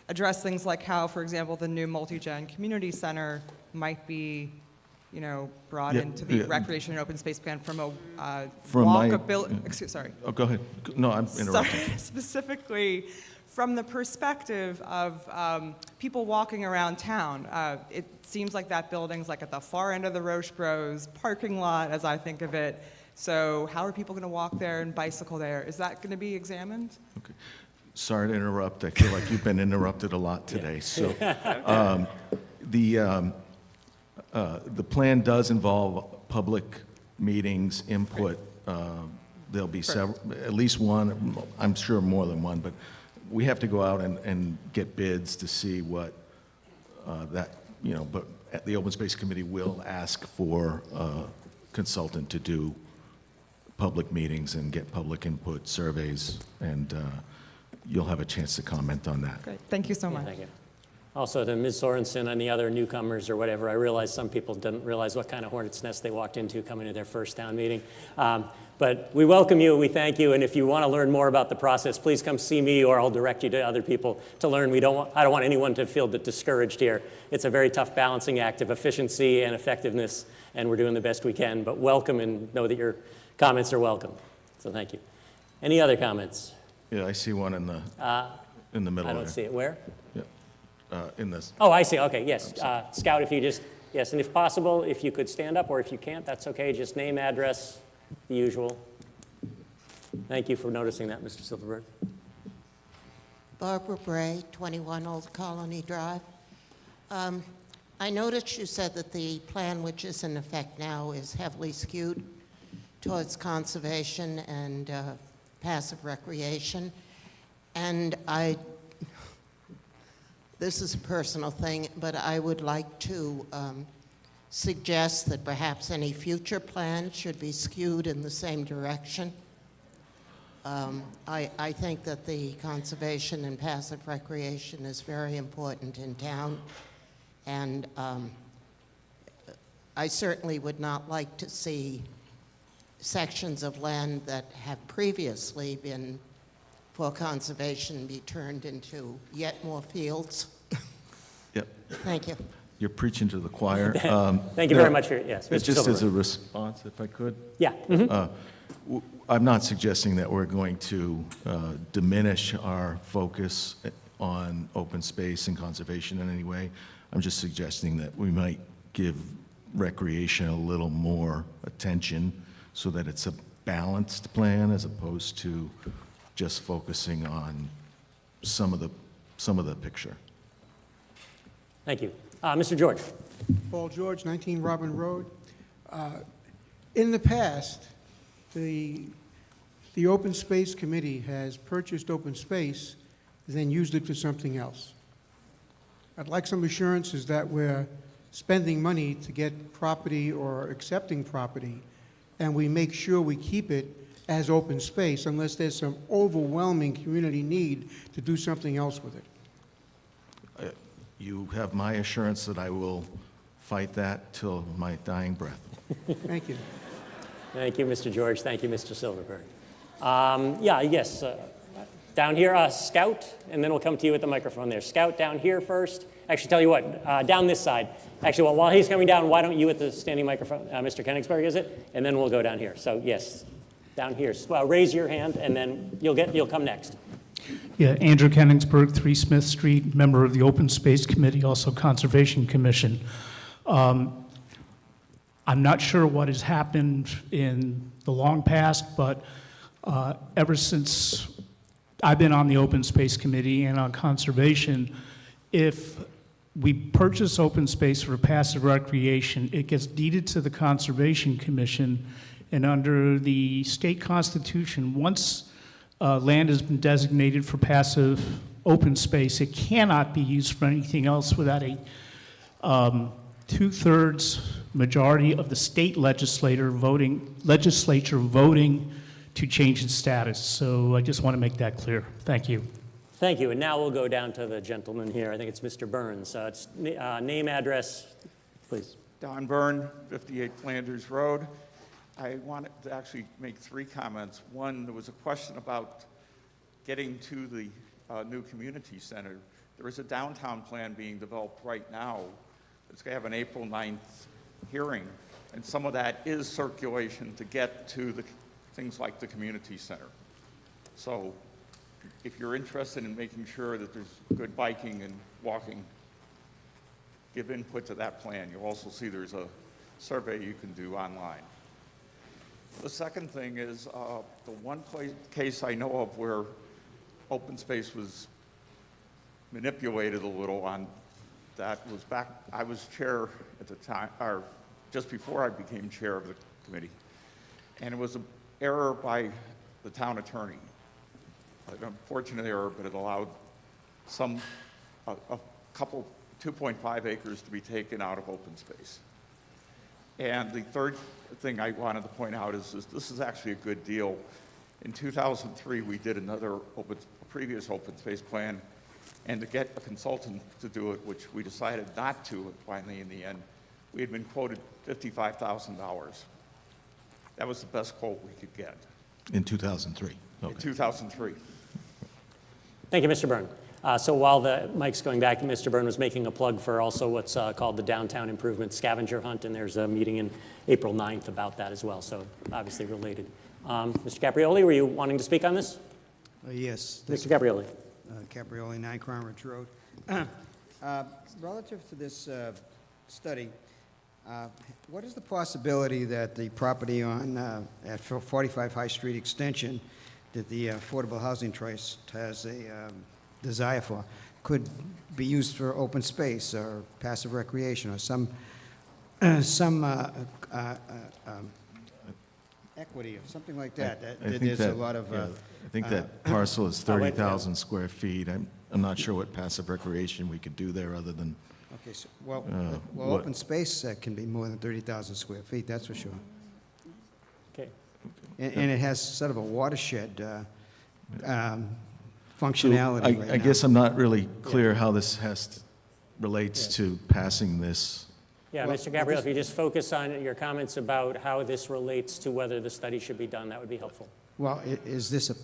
U: address things like how, for example, the new multi-gen community center might be, brought
J: Yeah,
U: into the
J: yeah.
U: recreation and open space plan from a
J: From my-
U: walkability, sorry.
J: Oh, go ahead. No, I'm interrupting.
U: Sorry, specifically from the perspective of people walking around town. It seems like that building's like at the far end of the Roche Bros parking lot, as I think of it. So how are people going to walk there and bicycle there? Is that going to be examined?
J: Okay. Sorry to interrupt. I feel like you've been interrupted a lot today. So the plan does involve public meetings, input. There'll be several, at least one, I'm sure more than one, but we have to go out and get bids to see what but the Open Space Committee will ask for a consultant to do public meetings and get public input surveys, and you'll have a chance to comment on that.
U: Great. Thank you so much.
A: Thank you. Also, to Ms. Sorensen and the other newcomers or whatever, I realize some people didn't realize what kind of hornet's nest they walked into coming to their first town meeting. But we welcome you, we thank you, and if you want to learn more about the process, please come see me or I'll direct you to other people to learn. I don't want anyone to feel discouraged here. It's a very tough balancing act of efficiency and effectiveness, and we're doing the best we can. But welcome, and know that your comments are welcome. So thank you. Any other comments?
J: Yeah, I see one in the middle
A: I don't
J: there.
A: see it. Where?
J: In this.
A: Oh, I see. Okay, yes. Scout, if you just, yes, and if possible, if you could stand up, or if you can't, that's okay. Just name, address, the usual. Thank you for noticing that, Mr. Silverberg.
F: Barbara Bray, 21 Old Colony Drive. I noticed you said that the plan which is in effect now is heavily skewed towards conservation and passive recreation. And this is a personal thing, but I would like to suggest that perhaps any future plans should be skewed in the same direction. I think that the conservation and passive recreation is very important in town, and I certainly would not like to see sections of land that have previously been for conservation be turned into yet more fields.
J: Yep.
F: Thank you.
J: You're preaching to the choir.
A: Thank you very much for your, yes, Mr.
J: Just as a
A: Silverberg.
J: response, if I could.
A: Yeah.
J: I'm not suggesting that we're going to diminish our focus on open space and conservation in any way. I'm just suggesting that we might give recreation a little more attention so that it's a balanced plan as opposed to just focusing on some of the picture.
A: Thank you. Mr. George.
O: Paul George, 19 Robin Road. In the past, the Open Space Committee has purchased open space and then used it for something else. I'd like some assurances that we're spending money to get property or accepting property, and we make sure we keep it as open space unless there's some overwhelming community need to do something else with it.
J: You have my assurance that I will fight that till my dying breath.
O: Thank you.
A: Thank you, Mr. George. Thank you, Mr. Silverberg. Yeah, yes. Down here, Scout, and then we'll come to you with the microphone there. Scout down here first. Actually, tell you what, down this side. Actually, well, while he's coming down, why don't you at the standing microphone, Mr. Koenigsberg, is it? And then we'll go down here. So yes, down here. Well, raise your hand, and then you'll come next.
B: Yeah, Andrew Koenigsberg, 3 Smith Street, member of the Open Space Committee, also Conservation Commission. I'm not sure what has happened in the long past, but ever since I've been on the Open Space Committee and on Conservation, if we purchase open space for passive recreation, it gets deeded to the Conservation Commission, and under the state constitution, once land has been designated for passive open space, it cannot be used for anything else without a 2/3 majority of the state legislature voting to change its status. So I just want to make that clear. Thank you.
A: Thank you. And now we'll go down to the gentleman here. I think it's Mr. Burns. It's name, address, please.
H: Don Byrne, 58 Flanders Road. I wanted to actually make 3 comments. One, there was a question about getting to the new community center. There is a downtown plan being developed right now. It's going to have an April 9th hearing, and some of that is circulation to get to the things like the community center. So if you're interested in making sure that there's good biking and walking, give input to that plan. You'll also see there's a survey you can do online. The second thing is the one case I know of where open space was manipulated a little on, that was back, I was chair at the time, or just before I became chair of the committee. And it was an error by the town attorney. An unfortunate error, but it allowed a couple, 2.5 acres to be taken out of open space. And the third thing I wanted to point out is this is actually a good deal. In 2003, we did another previous open space plan, and to get a consultant to do it, which we decided not to finally in the end, we had been quoted $55,000. That was the best quote we could get.
J: In 2003? Okay.
H: In 2003.
A: Thank you, Mr. Byrne. So while the mic's going back, Mr. Byrne was making a plug for also what's called the Downtown Improvement Scavenger Hunt, and there's a meeting in April 9th about that as well, so obviously related. Mr. Caprioli, were you wanting to speak on this?
Q: Yes.
A: Mr. Caprioli.
Q: Caprioli, 9 Crown Ridge Road. Relative to this study, what is the possibility that the property on at 45 High Street Extension that the Affordable Housing Trust has a desire for could be used for open space or passive recreation or some equity or something like that? There's a lot of.
J: I think that parcel is 30,000 square feet. I'm not sure what passive recreation we could do there other than.
Q: Okay, so, open space can be more than 30,000 square feet, that's for sure.
A: Okay.
Q: And it has sort of a watershed functionality right now.
J: I guess I'm not really clear how this relates to passing this.
A: Yeah, Mr. Gabriel, if you just focus on your comments about how this relates to whether the study should be done, that would be helpful.
Q: Well, is this a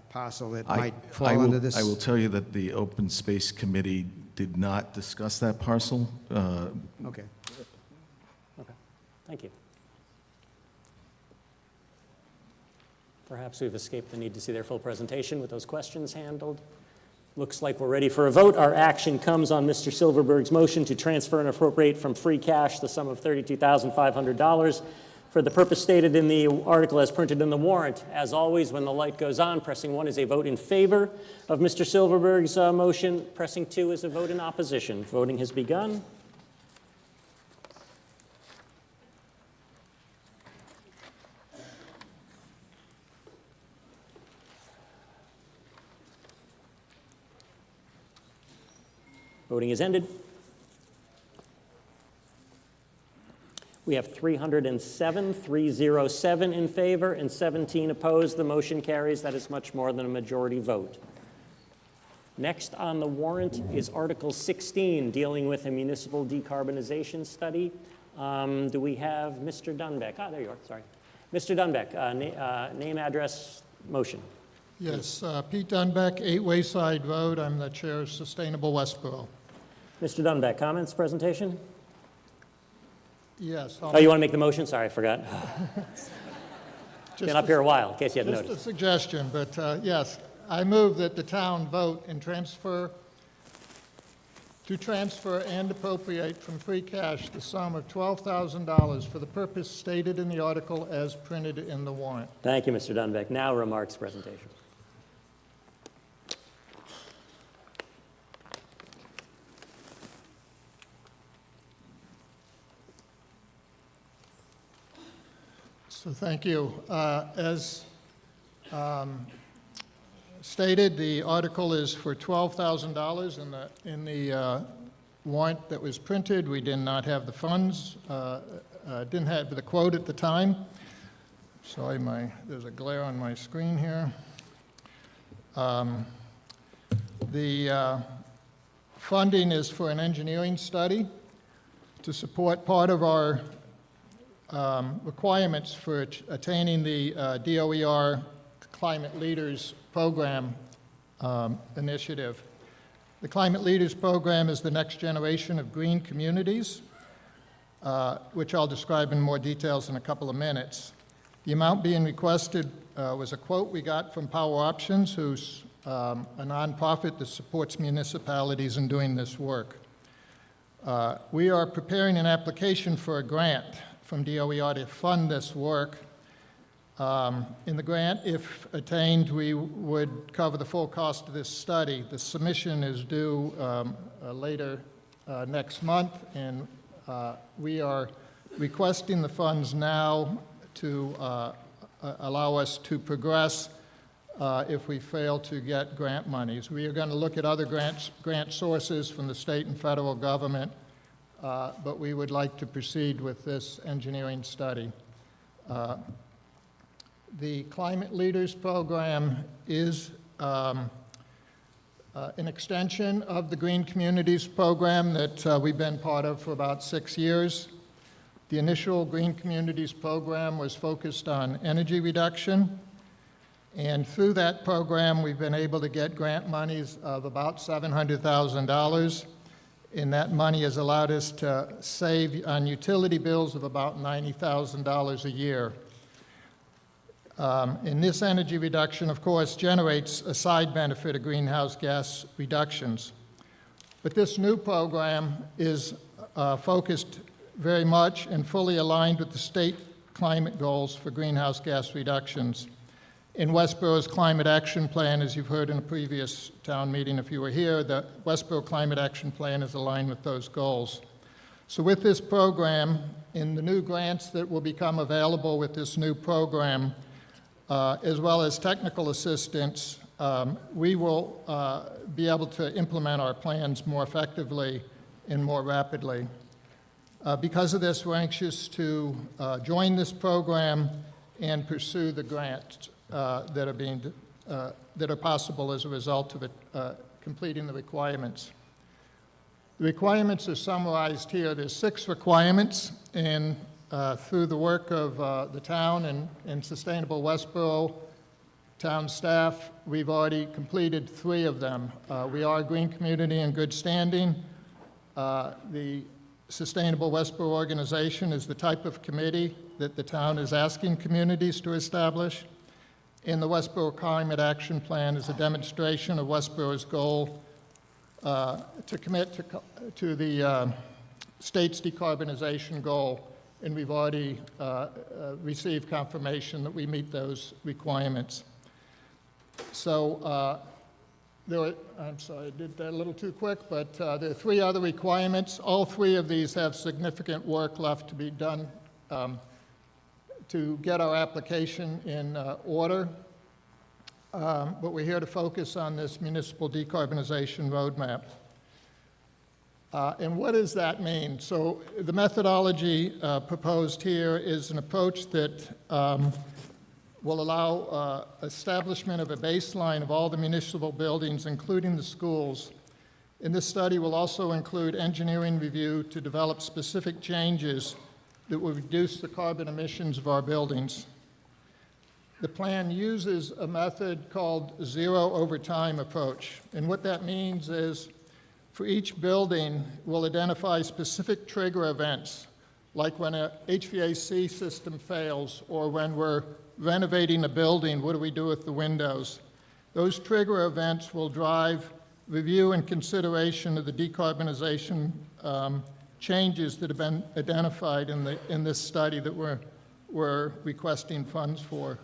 Q: parcel that might fall under this?
J: I will tell you that the Open Space Committee did not discuss that parcel.
Q: Okay.
A: Okay, thank you. Perhaps we've escaped the need to see their full presentation with those questions handled. Looks like we're ready for a vote. Our action comes on Mr. Silverberg's motion to transfer and appropriate from free cash the sum of $32,500 for the purpose stated in the article as printed in the warrant. As always, when the light goes on, pressing 1 is a vote in favor of Mr. Silverberg's motion. Pressing 2 is a vote in opposition. Voting has begun. Voting is ended. We have 307 in favor and 17 opposed. The motion carries. That is much more than a majority vote. Next on the warrant is Article 16, dealing with a municipal decarbonization study. Do we have Mr. Dunbeck? There you are, sorry. Mr. Dunbeck, name, address, motion.
D: Yes, Pete Dunbeck, 8 Wayside Road. I'm the chair of Sustainable Westborough.
A: Mr. Dunbeck, comments, presentation?
D: Yes.
A: Oh, you want to make the motion? Sorry, I forgot. Been up here a while, in case you hadn't
D: Just a
A: noticed.
D: suggestion, but yes, I move that the town vote and transfer and appropriate from free cash the sum of $12,000 for the purpose stated in the article as printed in the warrant.
A: Thank you, Mr. Dunbeck. Now remarks, presentation.
D: So thank you. As stated, the article is for $12,000 in the warrant that was printed. We did not have the funds, didn't have the quote at the time. Sorry, there's a glare on my screen here. The funding is for an engineering study to support part of our requirements for attaining the DOER Climate Leaders Program initiative. The Climate Leaders Program is the next generation of green communities, which I'll describe in more details in a couple of minutes. The amount being requested was a quote we got from Power Options, who's a nonprofit that supports municipalities in doing this work. We are preparing an application for a grant from DOER to fund this work. In the grant, if attained, we would cover the full cost of this study. The submission is due later next month, and we are requesting the funds now to allow us to progress if we fail to get grant monies. We are going to look at other grant sources from the state and federal government, but we would like to proceed with this engineering study. The Climate Leaders Program is an extension of the Green Communities Program that we've been part of for about 6 years. The initial Green Communities Program was focused on energy reduction, and through that program we've been able to get grant monies of about $700,000, and that money has allowed us to save on utility bills of about $90,000 a year. And this energy reduction, of course, generates a side benefit of greenhouse gas reductions. But this new program is focused very much and fully aligned with the state climate goals for greenhouse gas reductions. In Westborough's Climate Action Plan, as you've heard in a previous town meeting if you were here, the Westborough Climate Action Plan is aligned with those goals. So with this program, in the new grants that will become available with this new program, as well as technical assistance, we will be able to implement our plans more effectively and more rapidly. Because of this, we're anxious to join this program and pursue the grants that are possible as a result of it completing the requirements. The requirements are summarized here. There's 6 requirements, and through the work of the town and Sustainable Westborough town staff, we've already completed 3 of them. We are a green community in good standing. The Sustainable Westborough organization is the type of committee that the town is asking communities to establish. And the Westborough Climate Action Plan is a demonstration of Westborough's goal to commit to the state's decarbonization goal, and we've already received confirmation that we meet those requirements. So I'm sorry, I did that a little too quick, but there are 3 other requirements. All 3 of these have significant work left to be done to get our application in order. But we're here to focus on this municipal decarbonization roadmap. And what does that mean? So the methodology proposed here is an approach that will allow establishment of a baseline of all the municipal buildings, including the schools. And this study will also include engineering review to develop specific changes that will reduce the carbon emissions of our buildings. The plan uses a method called zero over time approach. And what that means is for each building, we'll identify specific trigger events, like when a HVAC system fails or when we're renovating a building, what do we do with the windows? Those trigger events will drive review and consideration of the decarbonization changes that have been identified in this study that we're requesting funds for.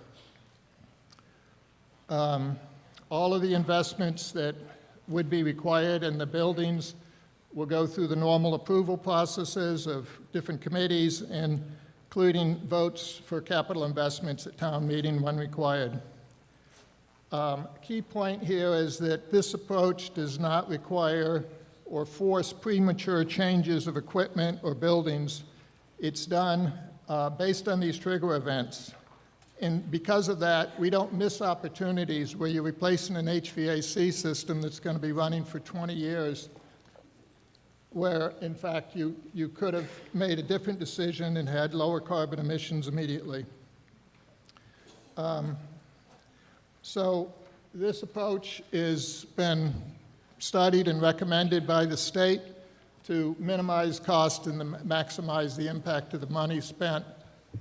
D: All of the investments that would be required in the buildings will go through the normal approval processes of different committees, including votes for capital investments at town meeting when required. Key point here is that this approach does not require or force premature changes of equipment or buildings. It's done based on these trigger events. And because of that, we don't miss opportunities where you're replacing an HVAC system that's going to be running for 20 years, where, in fact, you could have made a different decision and had lower carbon emissions immediately. So this approach has been studied and recommended by the state to minimize cost and to maximize the impact of the money spent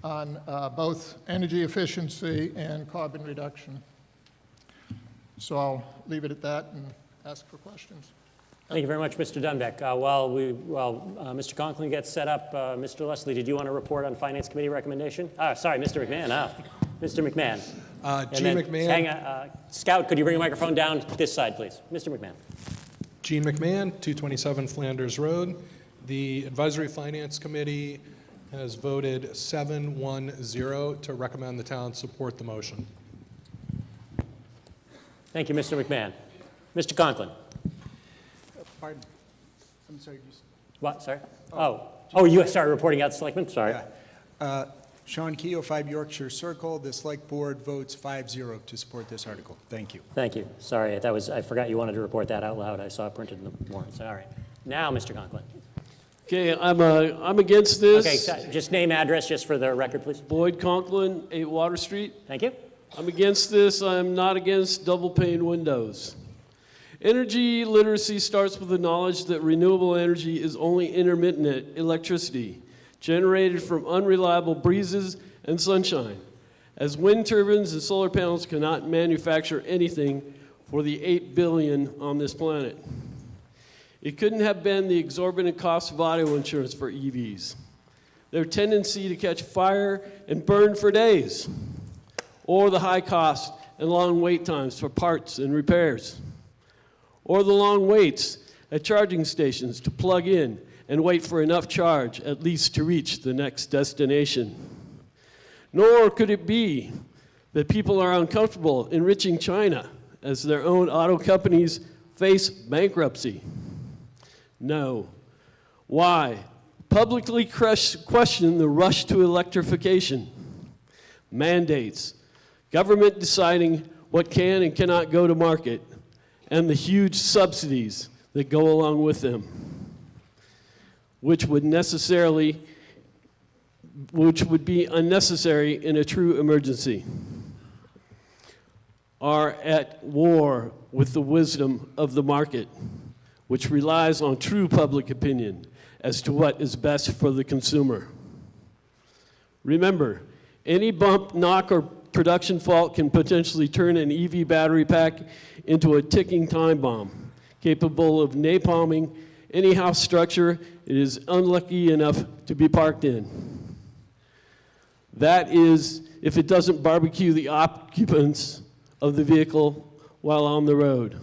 D: on both energy efficiency and carbon reduction. So I'll leave it at that and ask for questions.
A: Thank you very much, Mr. Dunbeck. While Mr. Conklin gets set up, Mr. Leslie, did you want to report on Finance Committee recommendation? Sorry, Mr. McMahon. Mr. McMahon.
L: Gene McMahon.
A: Hang on. Scout, could you bring your microphone down this side, please? Mr. McMahon.
L: Gene McMahon, 227 Flanders Road. The Advisory Finance Committee has voted 7-1-0 to recommend the town support the motion.
A: Thank you, Mr. McMahon. Mr. Conklin.
O: Pardon? I'm sorry.
A: What, sorry? Oh, you started reporting out, Selectman? Sorry.
R: Yeah. Sean Keogh, 5 Yorkshire Circle. The Select Board votes 5-0 to support this article. Thank you.
A: Thank you. Sorry, I forgot you wanted to report that out loud. I saw it printed in the warrants. All right. Now, Mr. Conklin.
P: Okay, I'm against this.
A: Okay, so just name, address, just for the record, please.
P: Boyd Conklin, 8 Water Street.
A: Thank you.
P: I'm against this. I'm not against double pane windows. Energy literacy starts with the knowledge that renewable energy is only intermittent electricity generated from unreliable breezes and sunshine, as wind turbines and solar panels cannot manufacture anything for the 8 billion on this planet. It couldn't have been the exorbitant cost of auto insurance for EVs, their tendency to catch fire and burn for days, or the high cost and long wait times for parts and repairs, or the long waits at charging stations to plug in and wait for enough charge at least to reach the next destination. Nor could it be that people are uncomfortable enriching China as their own auto companies face bankruptcy. No. Why? Publicly question the rush to electrification, mandates, government deciding what can and cannot go to market, and the huge subsidies that go along with them, which would be unnecessary in a true emergency, are at war with the wisdom of the market, which relies on true public opinion as to what is best for the consumer. Remember, any bump, knock, or production fault can potentially turn an EV battery pack into a ticking time bomb, capable of napalming any house structure it is unlucky enough to be parked in. That is, if it doesn't barbecue the occupants of the vehicle while on the road.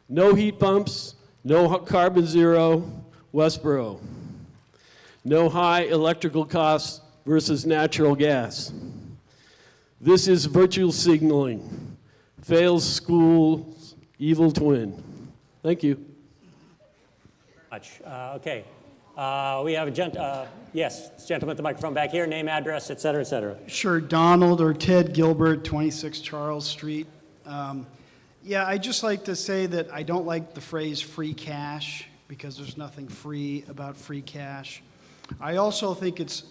P: No heat pumps, no carbon zero, Westborough. No high electrical costs versus natural gas. This is virtual signaling. Fails schools, evil twin. Thank you.
A: Okay. We have a gentleman at the microphone back here, name, address, et cetera, et cetera.
M: Sure, Donald or Ted Gilbert, 26 Charles Street. I'd just like to say that I don't like the phrase free cash because there's nothing free about free cash. I also think it's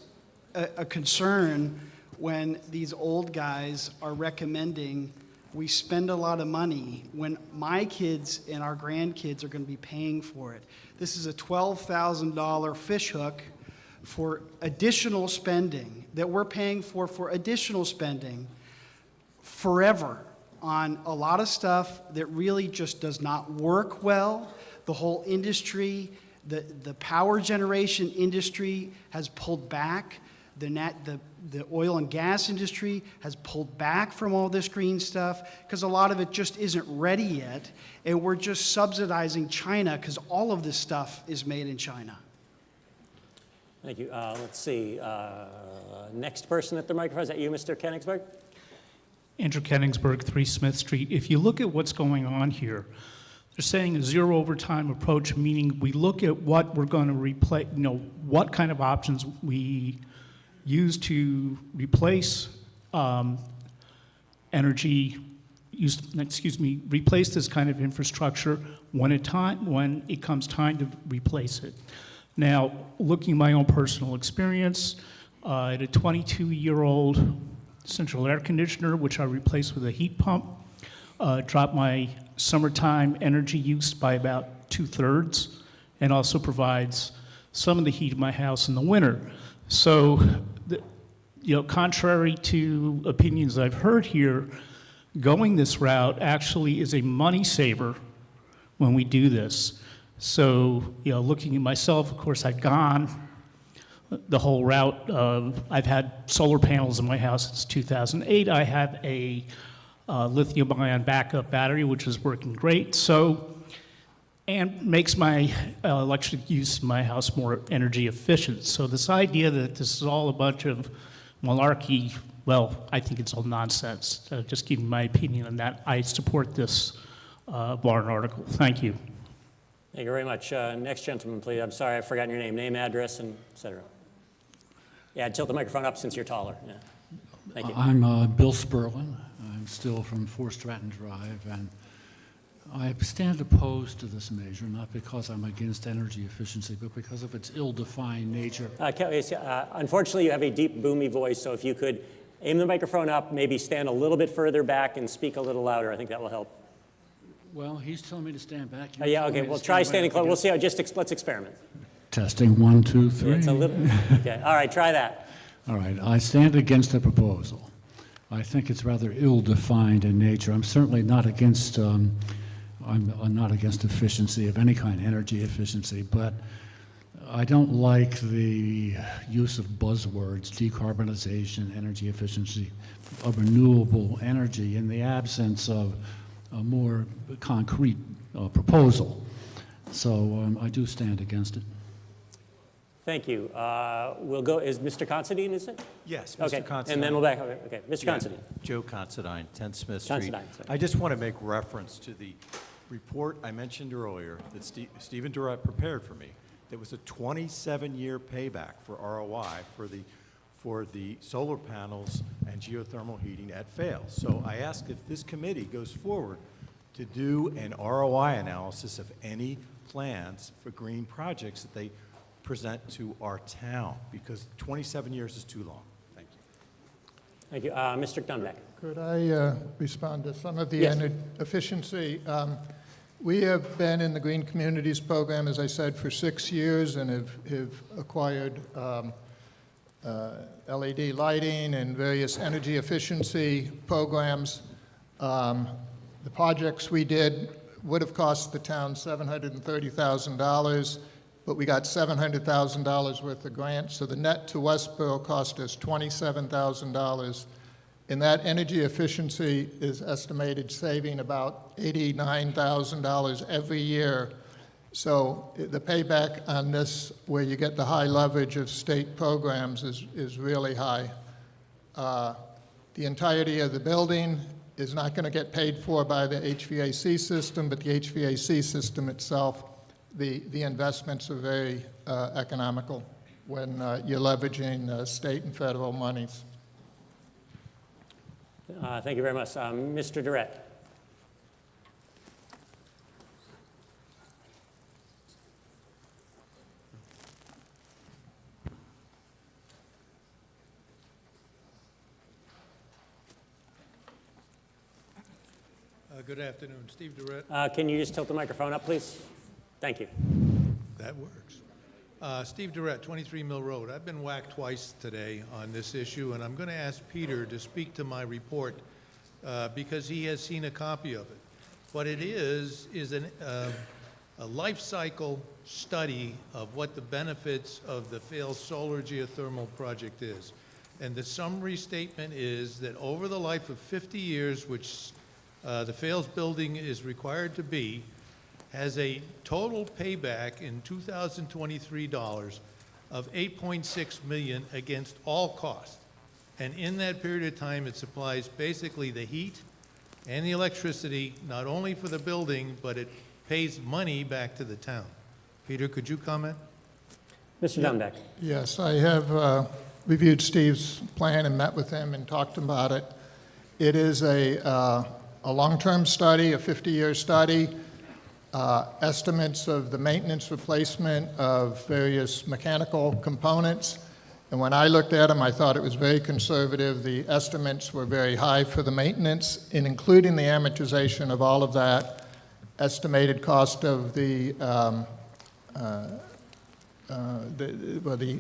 M: a concern when these old guys are recommending we spend a lot of money when my kids and our grandkids are going to be paying for it. This is a $12,000 fish hook for additional spending that we're paying for additional spending forever on a lot of stuff that really just does not work well. The whole industry, the power generation industry has pulled back. The oil and gas industry has pulled back from all this green stuff because a lot of it just isn't ready yet. And we're just subsidizing China because all of this stuff is made in China.
A: Thank you. Let's see. Next person at the microphone. Is that you, Mr. Kenningsburg?
B: Andrew Kenningsburg, 3 Smith Street. If you look at what's going on here, they're saying a zero overtime approach, meaning we look at what we're going to replace, what kind of options we use to replace replace this kind of infrastructure when it comes time to replace it. Now, looking at my own personal experience, I had a 22-year-old central air conditioner, which I replaced with a heat pump, dropped my summertime energy use by about 2/3, and also provides some of the heat of my house in the winter. So, contrary to opinions I've heard here, going this route actually is a money saver when we do this. So, looking at myself, of course, I've gone the whole route of, I've had solar panels in my house since 2008. I have a lithium-ion backup battery, which is working great. So, and makes my electric use in my house more energy efficient. So this idea that this is all a bunch of malarkey, well, I think it's all nonsense. Just giving my opinion on that. I support this warrant article. Thank you.
A: Thank you very much. Next gentleman, please. I'm sorry, I've forgotten your name, address, and et cetera. Yeah, tilt the microphone up since you're taller. Yeah. Thank you.
S: I'm Bill Sperlin. I'm still from 4 Stratton Drive, and I stand opposed to this measure, not because I'm against energy efficiency, but because of its ill-defined nature.
A: Unfortunately, you have a deep, boomy voice, so if you could aim the microphone up, maybe stand a little bit further back and speak a little louder, I think that will help.
S: Well, he's telling me to stand back.
A: Yeah, okay, we'll try standing close. We'll see how, let's experiment.
S: Testing 1, 2, 3.
A: Yeah, it's a little, okay, all right, try that.
S: All right, I stand against the proposal. I think it's rather ill-defined in nature. I'm certainly not against, I'm not against efficiency of any kind, energy efficiency, but I don't like the use of buzzwords, decarbonization, energy efficiency, of renewable energy in the absence of a more concrete proposal. So I do stand against it.
A: Thank you. We'll go, is Mr. Considine, is it?
V: Yes, Mr.
A: Okay,
V: Considine.
A: and then we'll back, okay, Mr. Considine.
V: Joe Considine, 10 Smith Street.
A: Considine, sorry.
V: I just want to make reference to the report I mentioned earlier that Stephen Durrett prepared for me. There was a 27-year payback for ROI for the solar panels and geothermal heating at Fales. So I ask if this committee goes forward to do an ROI analysis of any plans for green projects that they present to our town, because 27 years is too long. Thank you.
A: Thank you. Mr. Dunbeck.
D: Could I respond to some of the energy efficiency? We have been in the Green Communities program, as I said, for 6 years and have acquired LED lighting and various energy efficiency programs. The projects we did would have cost the town $730,000, but we got $700,000 worth of grants, so the net to Westborough cost us $27,000. And that energy efficiency is estimated saving about $89,000 every year. So the payback on this, where you get the high leverage of state programs, is really high. The entirety of the building is not going to get paid for by the HVAC system, but the HVAC system itself, the investments are very economical when you're leveraging state and federal monies.
A: Thank you very much. Mr. Durrett.
E: Good afternoon. Steve Durrett.
A: Can you just tilt the microphone up, please? Thank you.
E: That works. Steve Durrett, 23 Mill Road. I've been whacked twice today on this issue, and I'm going to ask Peter to speak to my report because he has seen a copy of it. What it is a life cycle study of what the benefits of the failed solar geothermal project is. And the summary statement is that over the life of 50 years, which the Fales building is required to be, has a total payback in 2023 dollars of $8.6 million against all costs. And in that period of time, it supplies basically the heat and the electricity, not only for the building, but it pays money back to the town. Peter, could you comment?
A: Mr. Dunbeck.
D: Yes, I have reviewed Steve's plan and met with him and talked about it. It is a long-term study, a 50-year study, estimates of the maintenance replacement of various mechanical components. And when I looked at them, I thought it was very conservative. The estimates were very high for the maintenance, and including the amortization of all of that, estimated cost of the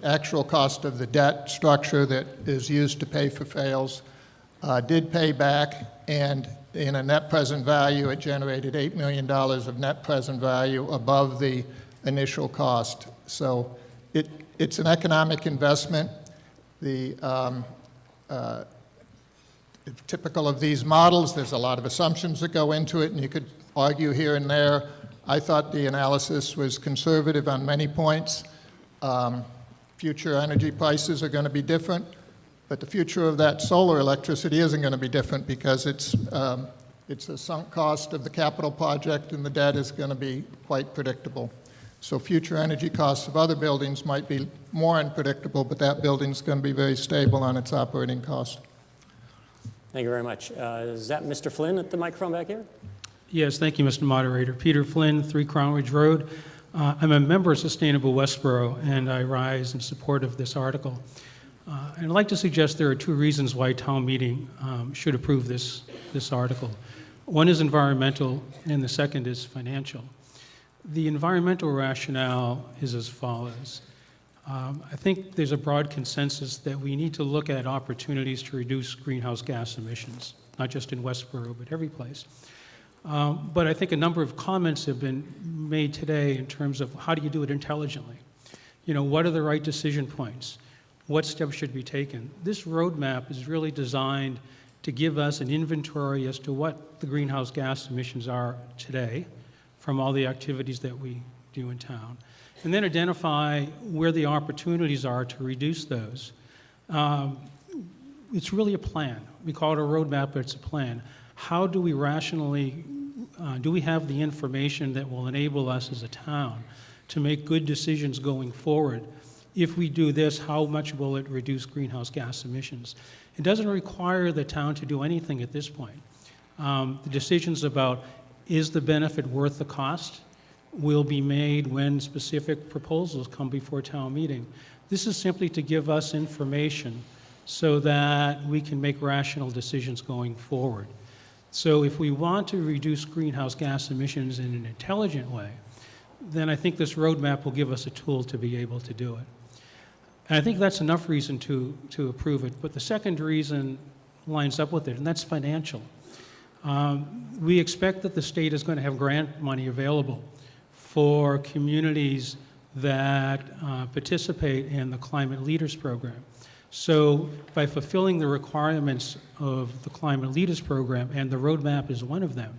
D: actual cost of the debt structure that is used to pay for fails did pay back, and in a net present value, it generated $8 million of net present value above the initial cost. So it's an economic investment. Typical of these models, there's a lot of assumptions that go into it, and you could argue here and there. I thought the analysis was conservative on many points. Future energy prices are going to be different, but the future of that solar electricity isn't going to be different because it's a sunk cost of the capital project, and the debt is going to be quite predictable. So future energy costs of other buildings might be more unpredictable, but that building's going to be very stable on its operating costs.
A: Thank you very much. Is that Mr. Flynn at the microphone back here?
G: Yes, thank you, Mr. Moderator. Peter Flynn, 3 Crown Ridge Road. I'm a member of Sustainable Westborough, and I rise in support of this article. And I'd like to suggest there are 2 reasons why town meeting should approve this article. One is environmental, and the second is financial. The environmental rationale is as follows. I think there's a broad consensus that we need to look at opportunities to reduce greenhouse gas emissions, not just in Westborough, but every place. But I think a number of comments have been made today in terms of how do you do it intelligently? You know, what are the right decision points? What steps should be taken? This roadmap is really designed to give us an inventory as to what the greenhouse gas emissions are today from all the activities that we do in town, and then identify where the opportunities are to reduce those. It's really a plan. We call it a roadmap, but it's a plan. How do we rationally, do we have the information that will enable us as a town to make good decisions going forward? If we do this, how much will it reduce greenhouse gas emissions? It doesn't require the town to do anything at this point. The decisions about is the benefit worth the cost will be made when specific proposals come before town meeting. This is simply to give us information so that we can make rational decisions going forward. So if we want to reduce greenhouse gas emissions in an intelligent way, then I think this roadmap will give us a tool to be able to do it. And I think that's enough reason to approve it. But the second reason lines up with it, and that's financial. We expect that the state is going to have grant money available for communities that participate in the Climate Leaders Program. So by fulfilling the requirements of the Climate Leaders Program, and the roadmap is one of them,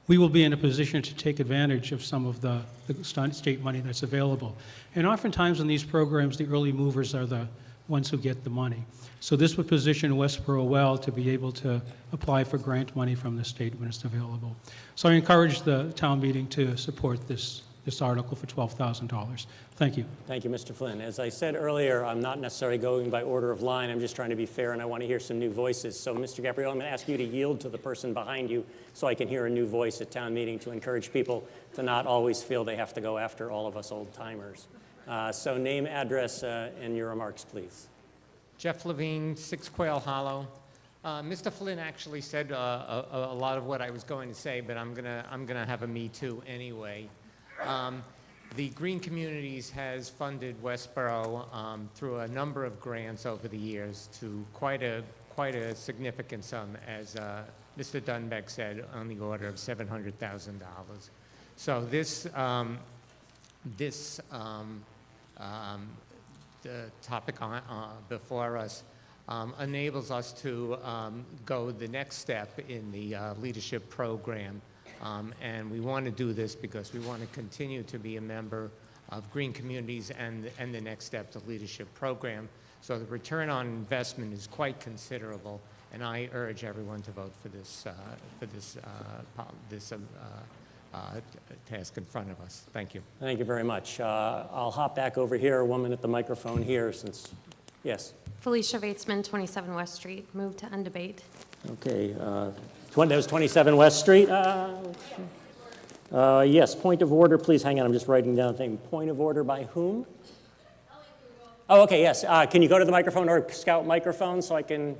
G: we will be in a position to take advantage of some of the state money that's available. And oftentimes in these programs, the early movers are the ones who get the money. So this would position Westborough well to be able to apply for grant money from the state when it's available. So I encourage the town meeting to support this article for $12,000. Thank you.
A: Thank you, Mr. Flynn. As I said earlier, I'm not necessarily going by order of line. I'm just trying to be fair, and I want to hear some new voices. So, Mr. Gabriel, I'm going to ask you to yield to the person behind you so I can hear a new voice at town meeting to encourage people to not always feel they have to go after all of us old-timers. So name, address, and your remarks, please.
W: Jeff Levine, 6 Quail Hollow.
C: Mr. Flynn actually said a lot of what I was going to say, but I'm gonna have a me too anyway. The Green Communities has funded Westborough through a number of grants over the years to quite a significant sum, as Mr. Dunbeck said, on the order of $700,000. So the topic before us enables us to go the next step in the leadership program. And we want to do this because we want to continue to be a member of Green Communities and the Next Step to Leadership program. So the return on investment is quite considerable, and I urge everyone to vote for this task in front of us. Thank you.
A: Thank you very much. I'll hop back over here, a woman at the microphone here, since, yes.
N: Felicia Vatesman, 27 West Street, move to end debate.
A: Okay, that was 27 West Street. Yes, point of order, please hang on, I'm just writing down the thing. Point of order by whom? Oh, okay, yes. Can you go to the microphone or scout microphone so I can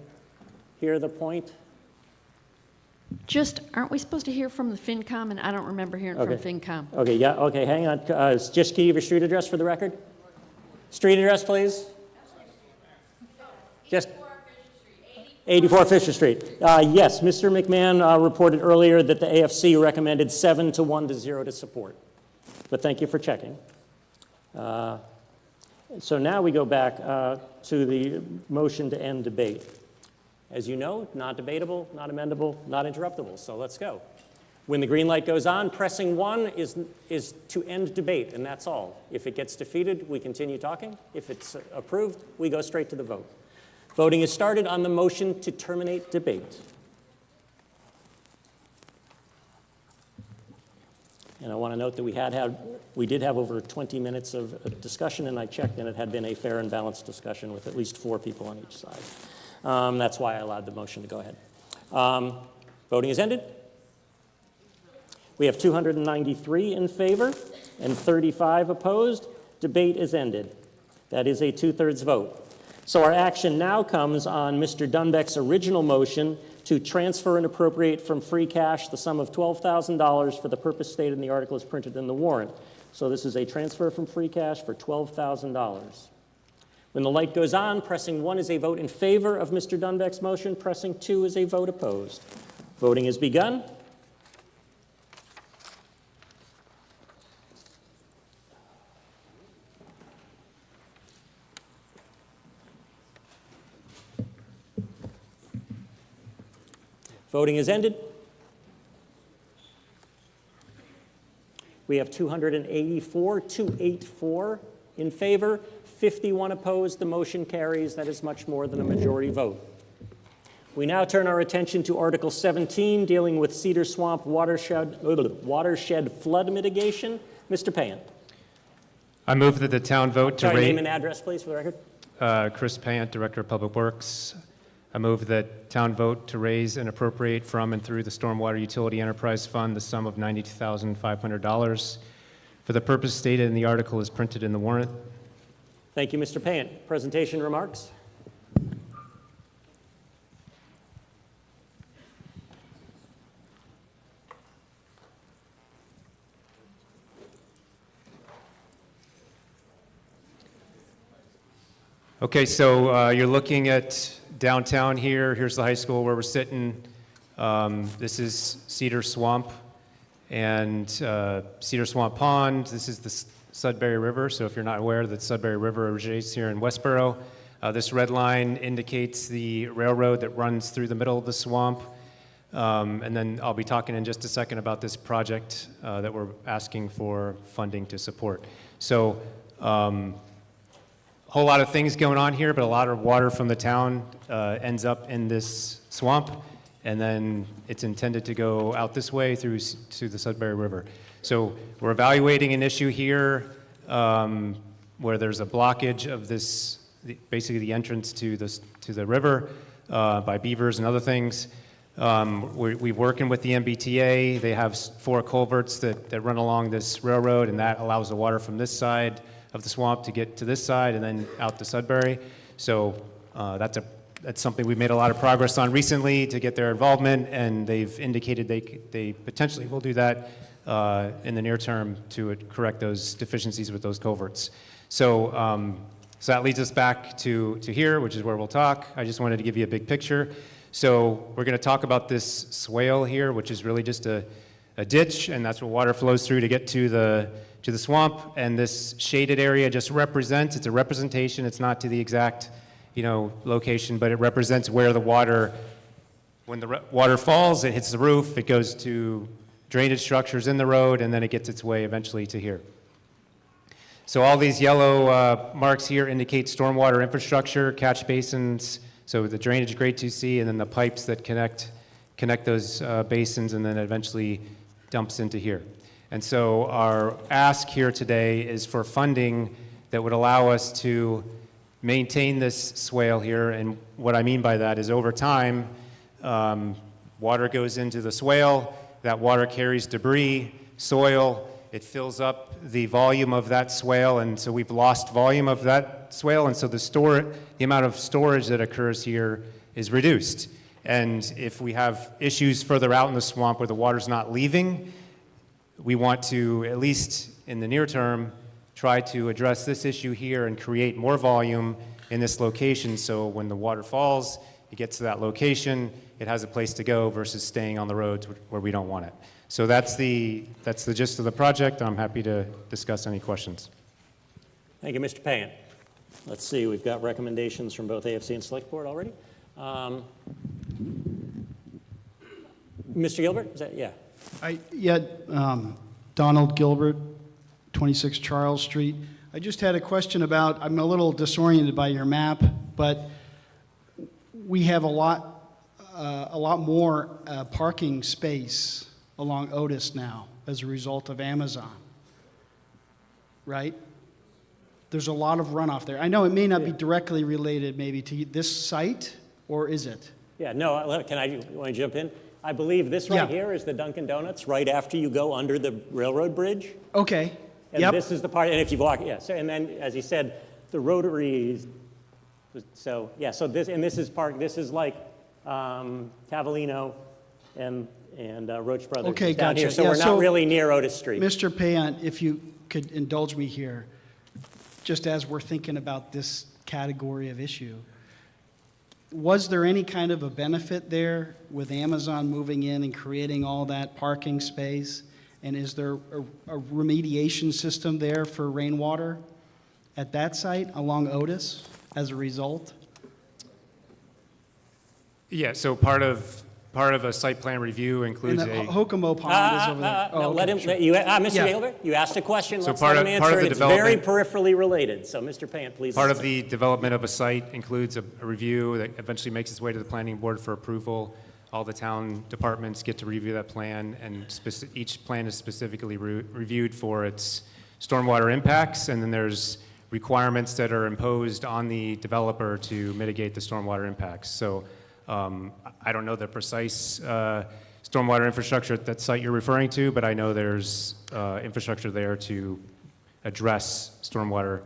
A: hear the point?
W: Just, aren't we supposed to hear from the FinCom? And I don't remember hearing from FinCom.
A: Okay, yeah, okay, hang on. Just can you give your street address for the record? Street address, please. Just 84 Fisher Street. Yes, Mr. McMahon reported earlier that the AFC recommended 7 to 1 to 0 to support. But thank you for checking. So now we go back to the motion to end debate. As you know, not debatable, not amendable, not interruptible. So let's go. When the green light goes on, pressing 1 is to end debate, and that's all. If it gets defeated, we continue talking. If it's approved, we go straight to the vote. Voting is started on the motion to terminate debate. And I want to note that we did have over 20 minutes of discussion, and I checked, and it had been a fair and balanced discussion with at least 4 people on each side. That's why I allowed the motion to go ahead. Voting is ended. We have 293 in favor and 35 opposed. Debate is ended. That is a 2/3 vote. So our action now comes on Mr. Dunbeck's original motion to transfer and appropriate from free cash the sum of $12,000 for the purpose stated in the article as printed in the warrant. So this is a transfer from free cash for $12,000. When the light goes on, pressing 1 is a vote in favor of Mr. Dunbeck's motion. Pressing 2 is a vote opposed. Voting has begun. Voting is ended. We have 284 in favor, 51 opposed. The motion carries. That is much more than a majority vote. We now turn our attention to Article 17, dealing with Cedar Swamp watershed flood mitigation. Mr. Payan.
X: I move that the town vote to
A: Sorry,
X: raise...
A: name and address, please, for the record.
X: Chris Payant, Director of Public Works. I move that town vote to raise and appropriate from and through the Stormwater Utility Enterprise Fund the sum of $92,500 for the purpose stated in the article as printed in the warrant.
A: Thank you, Mr. Payant. Presentation remarks?
X: Okay, so you're looking at downtown here. Here's the high school where we're sitting. This is Cedar Swamp and Cedar Swamp Pond. This is the Sudbury River. So if you're not aware, the Sudbury River originates here in Westborough. This red line indicates the railroad that runs through the middle of the swamp. And then I'll be talking in just a second about this project that we're asking for funding to support. So whole lot of things going on here, but a lot of water from the town ends up in this swamp, and then it's intended to go out this way through to the Sudbury River. So we're evaluating an issue here where there's a blockage of this, basically the entrance to the river by beavers and other things. We're working with the MBTA. They have 4 culverts that run along this railroad, and that allows the water from this side of the swamp to get to this side and then out to Sudbury. So that's a that's something we've made a lot of progress on recently to get their involvement, and they've indicated they potentially will do that in the near term to correct those deficiencies with those culverts. So, so that leads us back to here, which is where we'll talk. I just wanted to give you a big picture. So we're going to talk about this swale here, which is really just a ditch, and that's where water flows through to get to the swamp. And this shaded area just represents, it's a representation, it's not to the exact, location, but it represents where the water, when the water falls, it hits the roof, it goes to drainage structures in the road, and then it gets its way eventually to here. So all these yellow marks here indicate stormwater infrastructure, catch basins, so the drainage grade 2C, and then the pipes that connect those basins, and then eventually dumps into here. And so our ask here today is for funding that would allow us to maintain this swale here. And what I mean by that is over time, water goes into the swale, that water carries debris, soil, it fills up the volume of that swale, and so we've lost volume of that swale, and so the amount of storage that occurs here is reduced. And if we have issues further out in the swamp where the water's not leaving, we want to, at least in the near term, try to address this issue here and create more volume in this location, so when the water falls, it gets to that location, it has a place to go versus staying on the roads where we don't want it. So that's the gist of the project. I'm happy to discuss any questions.
A: Thank you, Mr. Payant. Let's see, we've got recommendations from both AFC and Select Board already. Mr. Gilbert, is that, yeah?
M: Donald Gilbert, 26 Charles Street. I just had a question about, I'm a little disoriented by your map, but we have a lot more parking space along Otis now as a result of Amazon, right? There's a lot of runoff there. I know it may not be directly related maybe to this site, or is it?
A: Yeah, no, want to jump in? I believe this right here is the Dunkin' Donuts right after you go under the railroad bridge.
M: Okay.
A: And this is the part, and if you walk, so, and then, as he said, the Rotary, so, this is like Cavallino and Roach Brothers
M: Okay,
A: down
M: gotcha.
A: here, so we're not really near Otis Street.
M: Mr. Payant, if you could indulge me here, just as we're thinking about this category of issue, was there any kind of a benefit there with Amazon moving in and creating all that parking space? And is there a remediation system there for rainwater at that site along Otis as a result?
X: Yeah, so part of a site plan review includes
M: and the Hokomo Pond is over there.
A: No, let him, Mr. Gilbert, you asked a question,
X: So
A: let's let him answer. It's very peripherally related, so Mr. Payant, please.
X: Part of the development of a site includes a review that eventually makes its way to the planning board for approval. All the town departments get to review that plan, and each plan is specifically reviewed for its stormwater impacts, and then there's requirements that are imposed on the developer to mitigate the stormwater impacts. So I don't know the precise stormwater infrastructure at that site you're referring to, but I know there's infrastructure there to address stormwater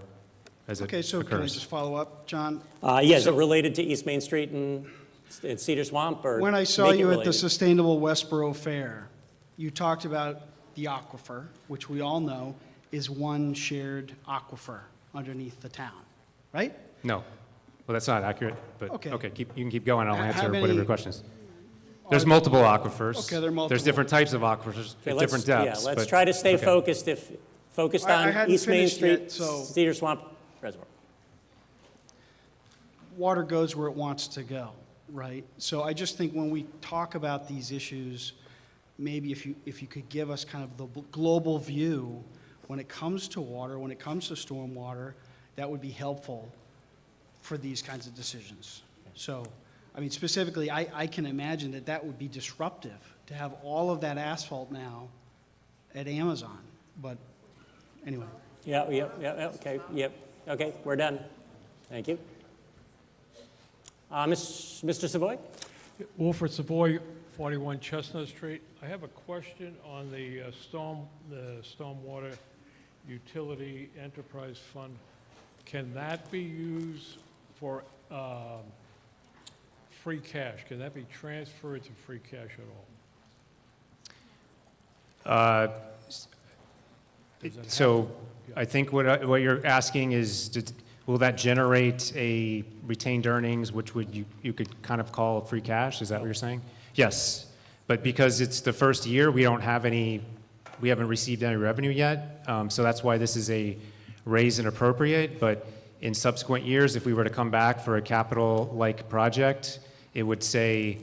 X: as it occurs.
M: Okay, so can I just follow up, John?
A: Is it related to East Main Street and Cedar Swamp, or
M: when I saw you at the Sustainable Westborough Fair, you talked about the aquifer, which we all know is one shared aquifer underneath the town, right?
X: No. Well, that's not accurate, but
M: Okay.
X: you can keep going. I'll answer whatever your question is. There's
M: Are-
X: multiple aquifers.
M: Okay, there are multiple.
X: There's different types of aquifers at different depths.
A: Yeah, let's
X: but-
A: try to stay
X: okay.
A: focused
M: I
A: on
M: hadn't
A: East Main
M: finished
A: Street,
M: yet, so-
A: Cedar Swamp Reservoir.
M: Water goes where it wants to go, right? So I just think when we talk about these issues, maybe if you could give us kind of the global view when it comes to water, when it comes to stormwater, that would be helpful for these kinds of decisions. So, I mean, specifically, I can imagine that would be disruptive to have all of that asphalt now at Amazon, but anyway.
A: Okay, we're done. Thank you. Mr. Savoy?
I: Wilfred Savoy, 41 Chestnut Street. I have a question on the Stormwater Utility Enterprise Fund. Can that be used for free cash? Can that be transferred to free cash at all?
X: So I think what you're asking is, will that generate a retained earnings, which you could kind of call free cash? Is that what you're saying? Yes, but because it's the first year, we haven't received any revenue yet. So that's why this is a raise and appropriate. But in subsequent years, if we were to come back for a capital-like project, it would say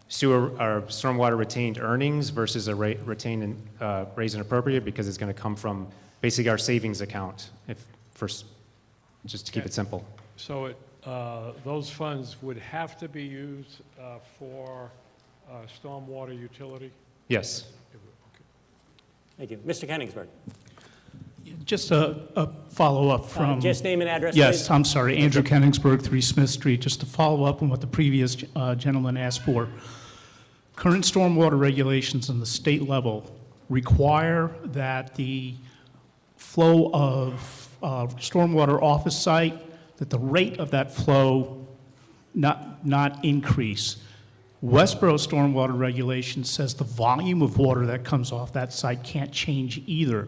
X: sewer or stormwater retained earnings versus a retained and raise and appropriate, because it's going to come from basically our savings account. Just to keep it simple.
I: So those funds would have to be used for stormwater utility?
X: Yes.
A: Thank you. Mr. Kenningsburg.
B: Just a follow-up from...
A: Just name and address,
B: Yes,
A: please.
B: I'm sorry, Andrew Kenningsburg, 3 Smith Street. Just to follow up on what the previous gentleman asked for. Current stormwater regulations on the state level require that the flow of stormwater off a site, that the rate of that flow not increase. Westborough stormwater regulation says the volume of water that comes off that site can't change either.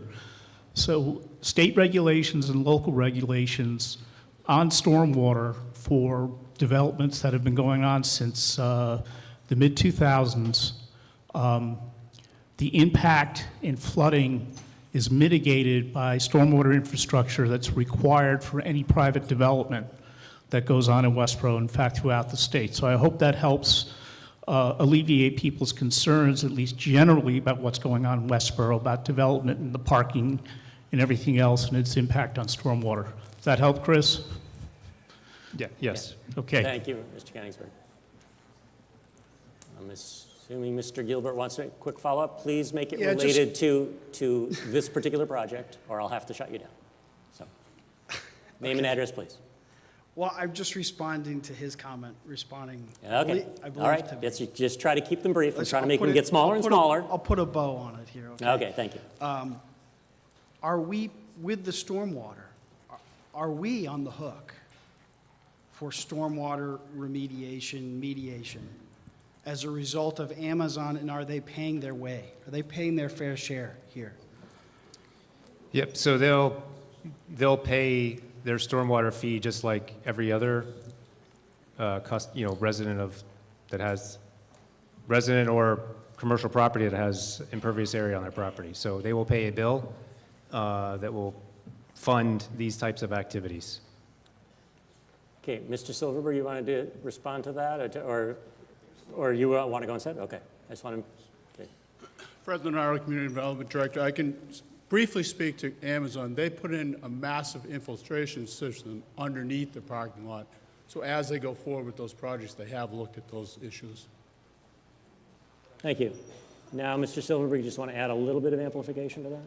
B: So state regulations and local regulations on stormwater for developments that have been going on since the mid-2000s, the impact in flooding is mitigated by stormwater infrastructure that's required for any private development that goes on in Westborough, in fact, throughout the state. So I hope that helps alleviate people's concerns, at least generally, about what's going on in Westborough, about development and the parking and everything else and its impact on stormwater. Does that help, Chris?
X: Yeah. Yes.
B: Okay.
A: Thank you, Mr. Kenningsburg. I'm assuming Mr. Gilbert wants to make a quick follow-up. Please make it related to this particular project, or I'll have to shut you down. So, name and address, please.
M: Well, I'm just responding to his comment, responding.
A: Okay.
M: I believe
A: All right.
M: to-
A: Let's just try to keep them brief. I'm trying to
M: I'll
A: make
M: put
A: them
M: it-
A: get smaller and smaller.
M: I'll put a bow on it here, okay?
A: Okay, thank you.
M: Are we, with the stormwater, are we on the hook for stormwater remediation, mediation, as a result of Amazon, and are they paying their way? Are they paying their fair share here?
X: Yep. So they'll pay their stormwater fee just like every other resident or commercial property that has impervious area on their property. So they will pay a bill that will fund these types of activities.
A: Okay, Mr. Silverberg, you wanted to respond to that, or you want to go instead? Okay, I just want to. Okay.
F: Fred Lenaro, Community Development Director. I can briefly speak to Amazon. They put in a massive infiltration system underneath the parking lot. So as they go forward with those projects, they have looked at those issues.
A: Thank you. Now, Mr. Silverberg, you just want to add a little bit of amplification to that?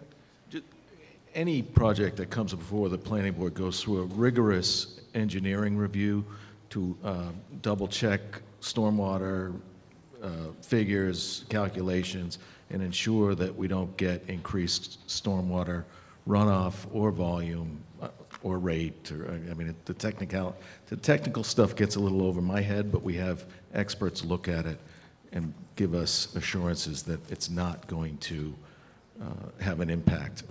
J: Any project that comes before the planning board goes through a rigorous engineering review to double-check stormwater figures, calculations, and ensure that we don't get increased stormwater runoff or volume or rate. I mean, the technical stuff gets a little over my head, but we have experts look at it and give us assurances that it's not going to have an impact.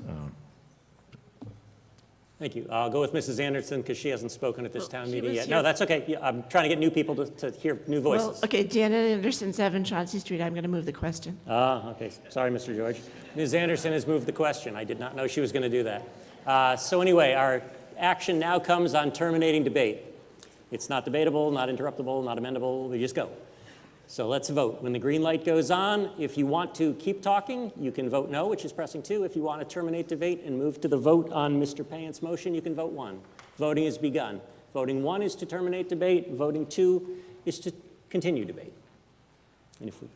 A: Thank you. I'll go with Mrs. Anderson because she hasn't spoken at this town meeting yet. No, that's okay. Yeah, I'm trying to get new people to hear new voices.
K: Well, okay, Janet Anderson, 7 Chauncey Street. I'm going to move the question.
A: Okay. Sorry, Mr. George. Ms. Anderson has moved the question. I did not know she was going to do that. So anyway, our action now comes on terminating debate. It's not debatable, not interruptible, not amendable. We just go. So let's vote. When the green light goes on, if you want to keep talking, you can vote no, which is pressing 2. If you want to terminate debate and move to the vote on Mr. Payant's motion, you can vote 1. Voting has begun. Voting 1 is to terminate debate. Voting 2 is to continue debate. And if we...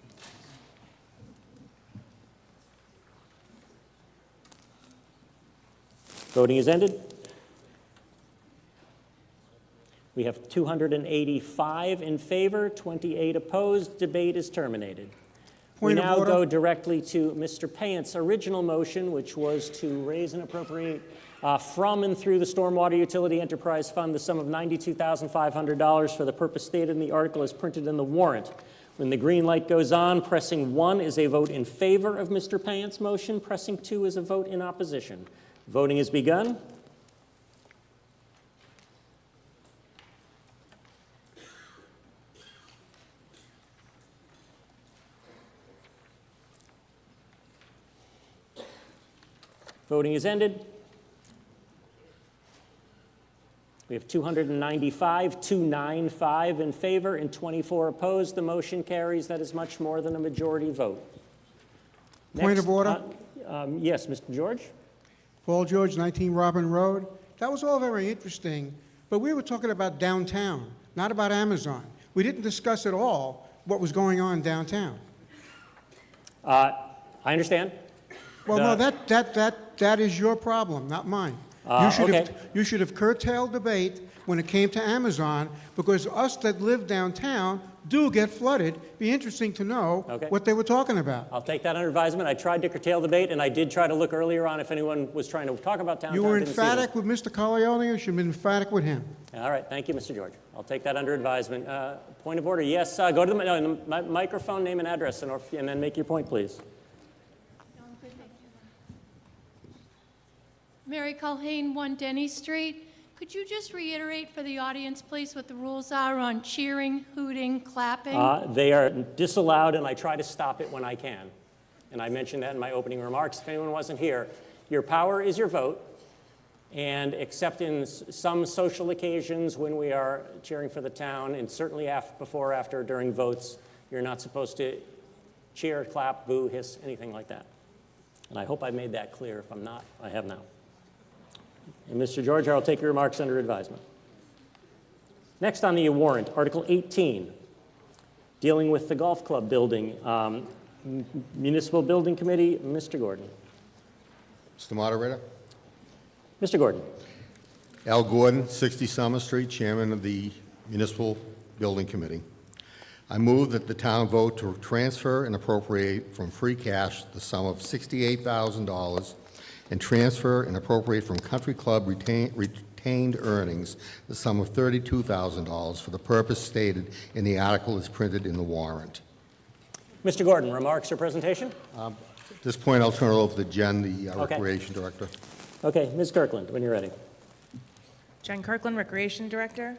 A: Voting is ended. We have 285 in favor, 28 opposed. Debate is terminated. We now go directly to Mr. Payant's original motion, which was to raise and appropriate from and through the Stormwater Utility Enterprise Fund, the sum of $92,500 for the purpose stated in the article is printed in the warrant. When the green light goes on, pressing 1 is a vote in favor of Mr. Payant's motion. Pressing 2 is a vote in opposition. Voting has begun. Voting is ended. We have 295 in favor and 24 opposed. The motion carries. That is much more than a majority vote.
O: Point of order?
A: Yes, Mr. George?
O: Paul George, 19 Robin Road. That was all very interesting, but we were talking about downtown, not about Amazon. We didn't discuss at all what was going on downtown.
A: I understand.
O: Well, no, that is your problem, not mine. You should have curtailed debate when it came to Amazon, because us that live downtown do get flooded. Be interesting to know what they were talking about.
A: I'll take that under advisement. I tried to curtail debate, and I did try to look earlier on if anyone was trying to talk about downtown.
O: You were
A: Didn't see them.
O: emphatic with Mr. Corleone, you should have been emphatic with him.
A: All right, thank you, Mr. George. I'll take that under advisement. Point of order, yes, go to the microphone, name and address, and then make your point, please.
H: Mary Culhane, 1 Denny Street. Could you just reiterate for the audience, please, what the rules are on cheering, hooting, clapping?
A: They are disallowed, and I try to stop it when I can. And I mentioned that in my opening remarks. If anyone wasn't here, your power is your vote. And except in some social occasions when we are cheering for the town, and certainly before or after during votes, you're not supposed to cheer, clap, boo, hiss, anything like that. And I hope I made that clear. If I'm not, I have now. And Mr. George, I'll take your remarks under advisement. Next on the warrant, Article 18, dealing with the golf club building. Municipal Building Committee, Mr. Gordon.
Q: Mr. Moderator.
A: Mr. Gordon.
Q: Al Gordon, 60 Summer Street, Chairman of the Municipal Building Committee. I move that the town vote to transfer and appropriate from free cash the sum of $68,000 and transfer and appropriate from Country Club retained earnings the sum of $32,000 for the purpose stated in the article as printed in the warrant.
A: Mr. Gordon, remarks or presentation?
Q: At this point, I'll turn it over to Jen, the Recreation Director.
A: Okay, Ms. Kirkland, when you're ready.
T: Jen Kirkland, Recreation Director.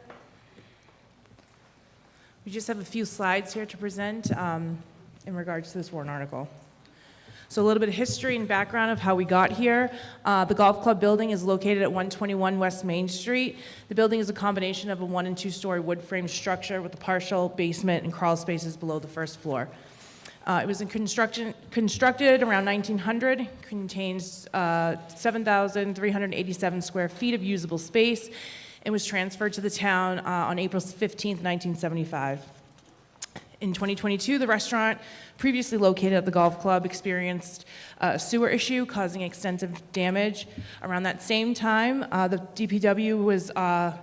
T: We just have a few slides here to present in regards to this warrant article. So a little bit of history and background of how we got here. The golf club building is located at 121 West Main Street. The building is a combination of a 1- and 2-story wood frame structure with a partial basement and crawl spaces below the first floor. It was constructed around 1900, contains 7,387 square feet of usable space, and was transferred to the town on April 15th, 1975. In 2022, the restaurant, previously located at the golf club, experienced a sewer issue causing extensive damage. Around that same time, the DPW was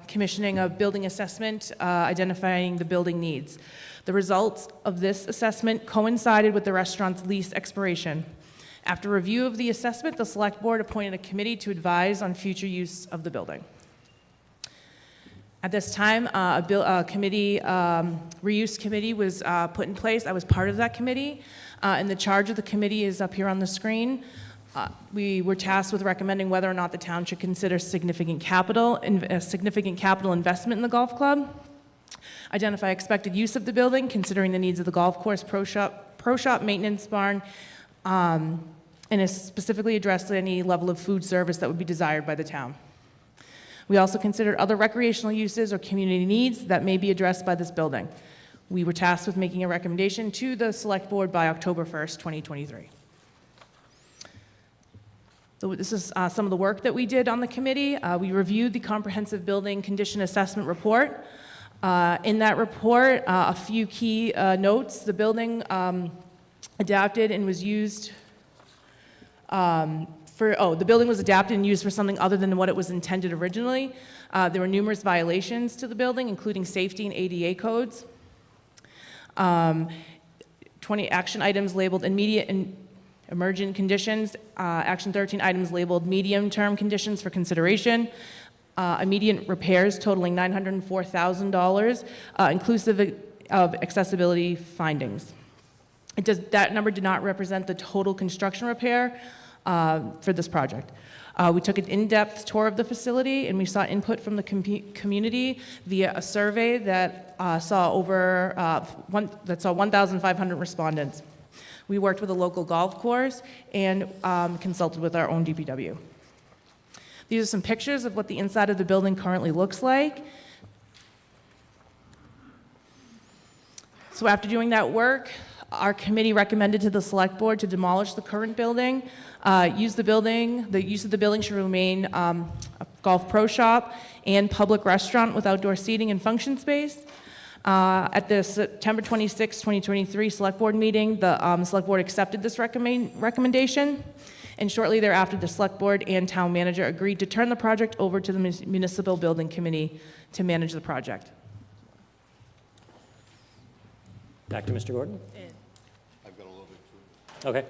T: commissioning a building assessment identifying the building needs. The results of this assessment coincided with the restaurant's lease expiration. After review of the assessment, the Select Board appointed a committee to advise on future use of the building. At this time, a reuse committee was put in place. I was part of that committee, and the charge of the committee is up here on the screen. We were tasked with recommending whether or not the town should consider significant capital investment in the golf club, identify expected use of the building, considering the needs of the golf course, pro shop, maintenance barn, and specifically address any level of food service that would be desired by the town. We also considered other recreational uses or community needs that may be addressed by this building. We were tasked with making a recommendation to the Select Board by October 1st, 2023. So this is some of the work that we did on the committee. We reviewed the comprehensive building condition assessment report. In that report, a few key notes. The building adapted and was used the building was adapted and used for something other than what it was intended originally. There were numerous violations to the building, including safety and ADA codes. 20 action items labeled immediate and Emergent conditions, Action 13 items labeled medium-term conditions for consideration. Immediate repairs totaling $904,000, inclusive of accessibility findings. That number did not represent the total construction repair for this project. We took an in-depth tour of the facility, and we saw input from the community via a survey that saw 1,500 respondents. We worked with a local golf course and consulted with our own DPW. These are some pictures of what the inside of the building currently looks like. So after doing that work, our committee recommended to the select board to demolish the current building. The use of the building should remain a golf pro shop and public restaurant with outdoor seating and function space. At the September 26, 2023 select board meeting, the select board accepted this recommendation. And shortly thereafter, the select board and town manager agreed to turn the project over to the municipal building committee to manage the project.
A: Back to Mr. Gordon.
Q: I've got a little bit too.
A: Okay.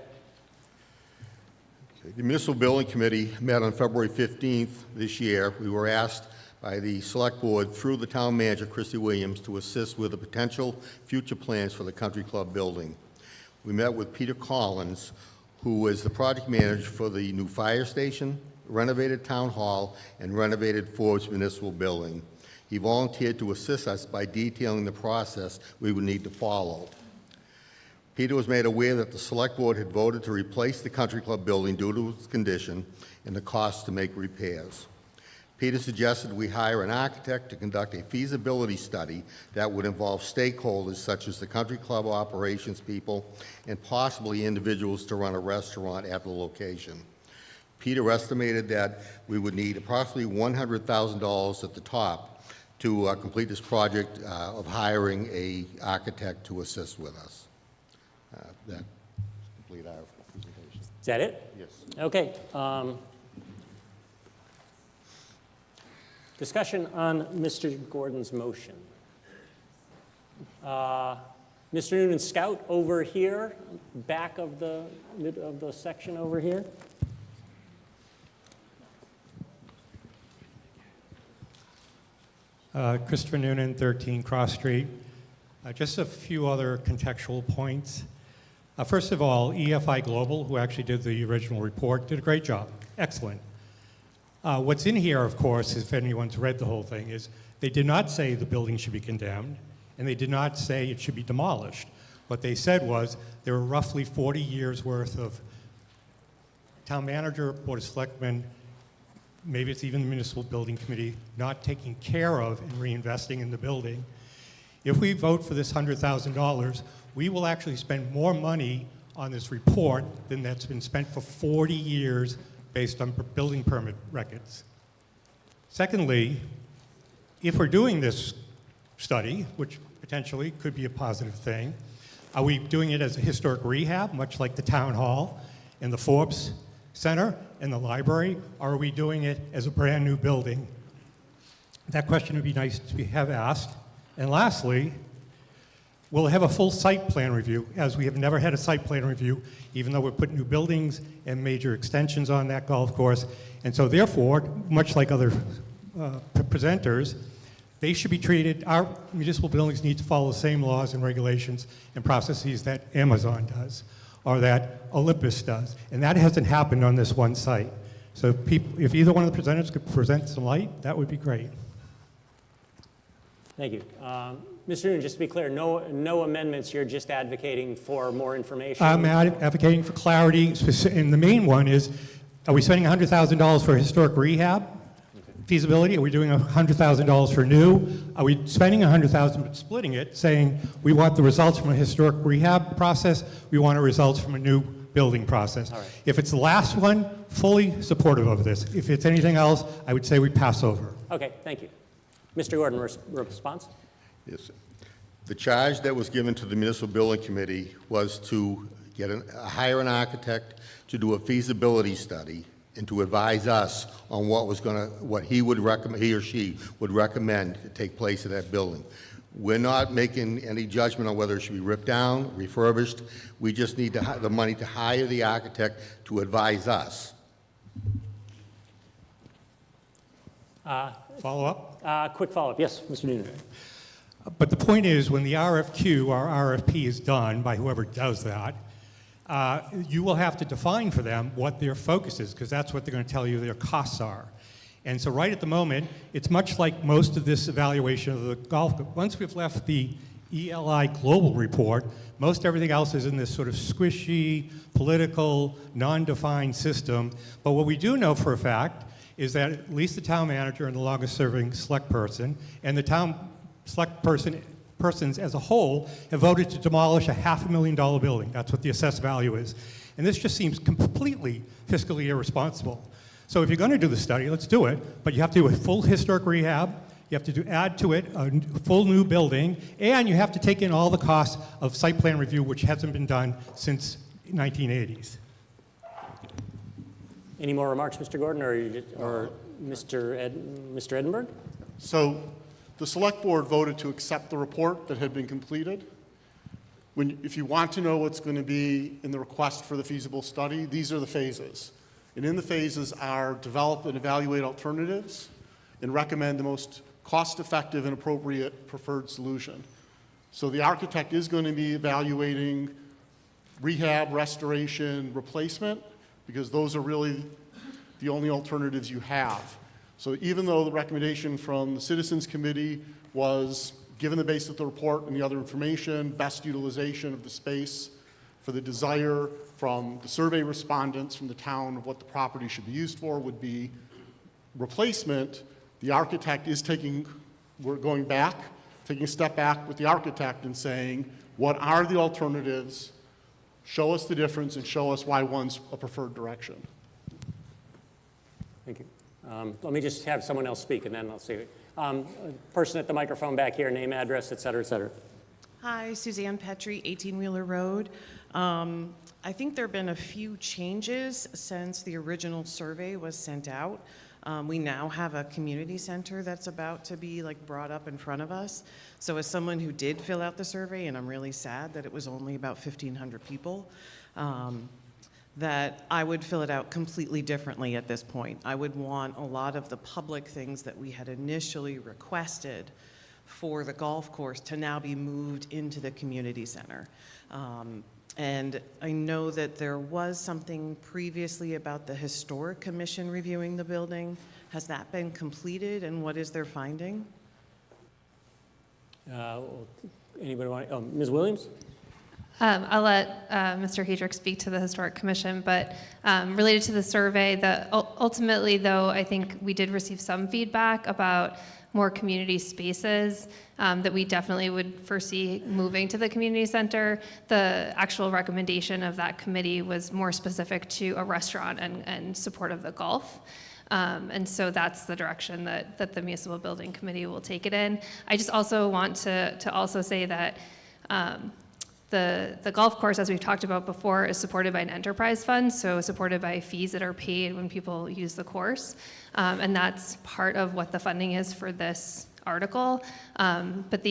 Q: The Municipal Building Committee met on February 15th this year. We were asked by the Select Board through the Town Manager, Christy Williams, to assist with the potential future plans for the Country Club building. We met with Peter Collins, who is the project manager for the new fire station, renovated town hall, and renovated Forbes Municipal Building. He volunteered to assist us by detailing the process we would need to follow. Peter was made aware that the Select Board had voted to replace the Country Club building due to its condition and the cost to make repairs. Peter suggested we hire an architect to conduct a feasibility study that would involve stakeholders such as the Country Club operations people and possibly individuals to run a restaurant at the location. Peter estimated that we would need approximately $100,000 at the top to complete this project of hiring an architect to assist with us. That complete our presentation.
A: Is that it?
Q: Yes.
A: Okay. Discussion on Mr. Gordon's motion. Mr. Noonan, scout over here, back of the section over here.
L: Christopher Noonan, 13 Cross Street. Just a few other contextual points. First of all, EFI Global, who actually did the original report, did a great job. Excellent. What's in here, of course, if anyone's read the whole thing, is they did not say the building should be condemned, and they did not say it should be demolished. What they said was there were roughly 40 years worth of town manager, board of selectmen, maybe it's even the municipal building committee, not taking care of and reinvesting in the building. If we vote for this $100,000, we will actually spend more money on this report than that's been spent for 40 years based on building permit records. Secondly, if we're doing this study, which potentially could be a positive thing, are we doing it as a historic rehab, much like the town hall and the Forbes Center and the library, or are we doing it as a brand new building? That question would be nice to have asked. And lastly, we'll have a full site plan review, as we have never had a site plan review, even though we're putting new buildings and major extensions on that golf course. And so therefore, much like other presenters, they should be treated, our municipal buildings need to follow the same laws and regulations and processes that Amazon does, or that Olympus does. And that hasn't happened on this one site. So if either one of the presenters could present some light, that would be great.
A: Thank you. Mr. Noonan, just to be clear, no amendments, you're just advocating for more information?
L: I'm advocating for clarity, and the main one is, are we spending $100,000 for historic rehab feasibility? Are we doing $100,000 for new? Are we spending $100,000 but splitting it, saying we want the results from a historic rehab process, we want the results from a new building process?
A: All right.
L: If it's the last one, fully supportive of this. If it's anything else, I would say we pass over.
A: Okay, thank you. Mr. Gordon, response?
Q: Yes. The charge that was given to the Municipal Building Committee was to hire an architect to do a feasibility study and to advise us on what he or she would recommend to take place at that building. We're not making any judgment on whether it should be ripped down, refurbished. We just need the money to hire the architect to advise us.
L: Follow up?
A: Quick follow-up. Yes, Mr. Noonan.
L: But the point is, when the RFQ or RFP is done by whoever does that, you will have to define for them what their focus is, because that's what they're going to tell you their costs are. And so right at the moment, it's much like most of this evaluation of the golf. Once we've left the ELI Global Report, most everything else is in this sort of squishy, political, non-defined system. But what we do know for a fact is that at least the town manager and the longest-serving select person and the town select persons as a whole have voted to demolish a $500,000 building. That's what the assessed value is. And this just seems completely fiscally irresponsible. So if you're going to do the study, let's do it, but you have to do a full historic rehab, you have to add to it a full new building, and you have to take in all the costs of site plan review, which hasn't been done since 1980s.
A: Any more remarks, Mr. Gordon, or Mr. Edinburgh?
P: So the select board voted to accept the report that had been completed. If you want to know what's going to be in the request for the feasible study, these are the phases. And in the phases are develop and evaluate alternatives and recommend the most cost-effective and appropriate preferred solution. So the architect is going to be evaluating rehab, restoration, replacement, because those are really the only alternatives you have. So even though the recommendation from the Citizens Committee was, given the base of the report and the other information, best utilization of the space for the desire from the survey respondents from the town of what the property should be used for would be replacement, the architect is we're going back, taking a step back with the architect and saying, what are the alternatives? Show us the difference and show us why one's a preferred direction.
A: Thank you. Let me just have someone else speak, and then I'll see. Person at the microphone back here, name, address, et cetera, et cetera.
R: Hi, Suzanne Petrie, 18 Wheeler Road. I think there have been a few changes since the original survey was sent out. We now have a community center that's about to be brought up in front of us. So as someone who did fill out the survey, and I'm really sad that it was only about 1,500 people, that I would fill it out completely differently at this point. I would want a lot of the public things that we had initially requested for the golf course to now be moved into the community center. And I know that there was something previously about the Historic Commission reviewing the building. Has that been completed, and what is their finding?
A: Anybody want, Ms. Williams?
N: I'll let Mr. Hedrick speak to the Historic Commission, but related to the survey, ultimately, though, I think we did receive some feedback about more community spaces that we definitely would foresee moving to the community center. The actual recommendation of that committee was more specific to a restaurant and support of the golf. And so that's the direction that the Municipal Building Committee will take it in. I just also want to also say that the golf course, as we've talked about before, is supported by an enterprise fund, so supported by fees that are paid when people use the course. And that's part of what the funding is for this article. But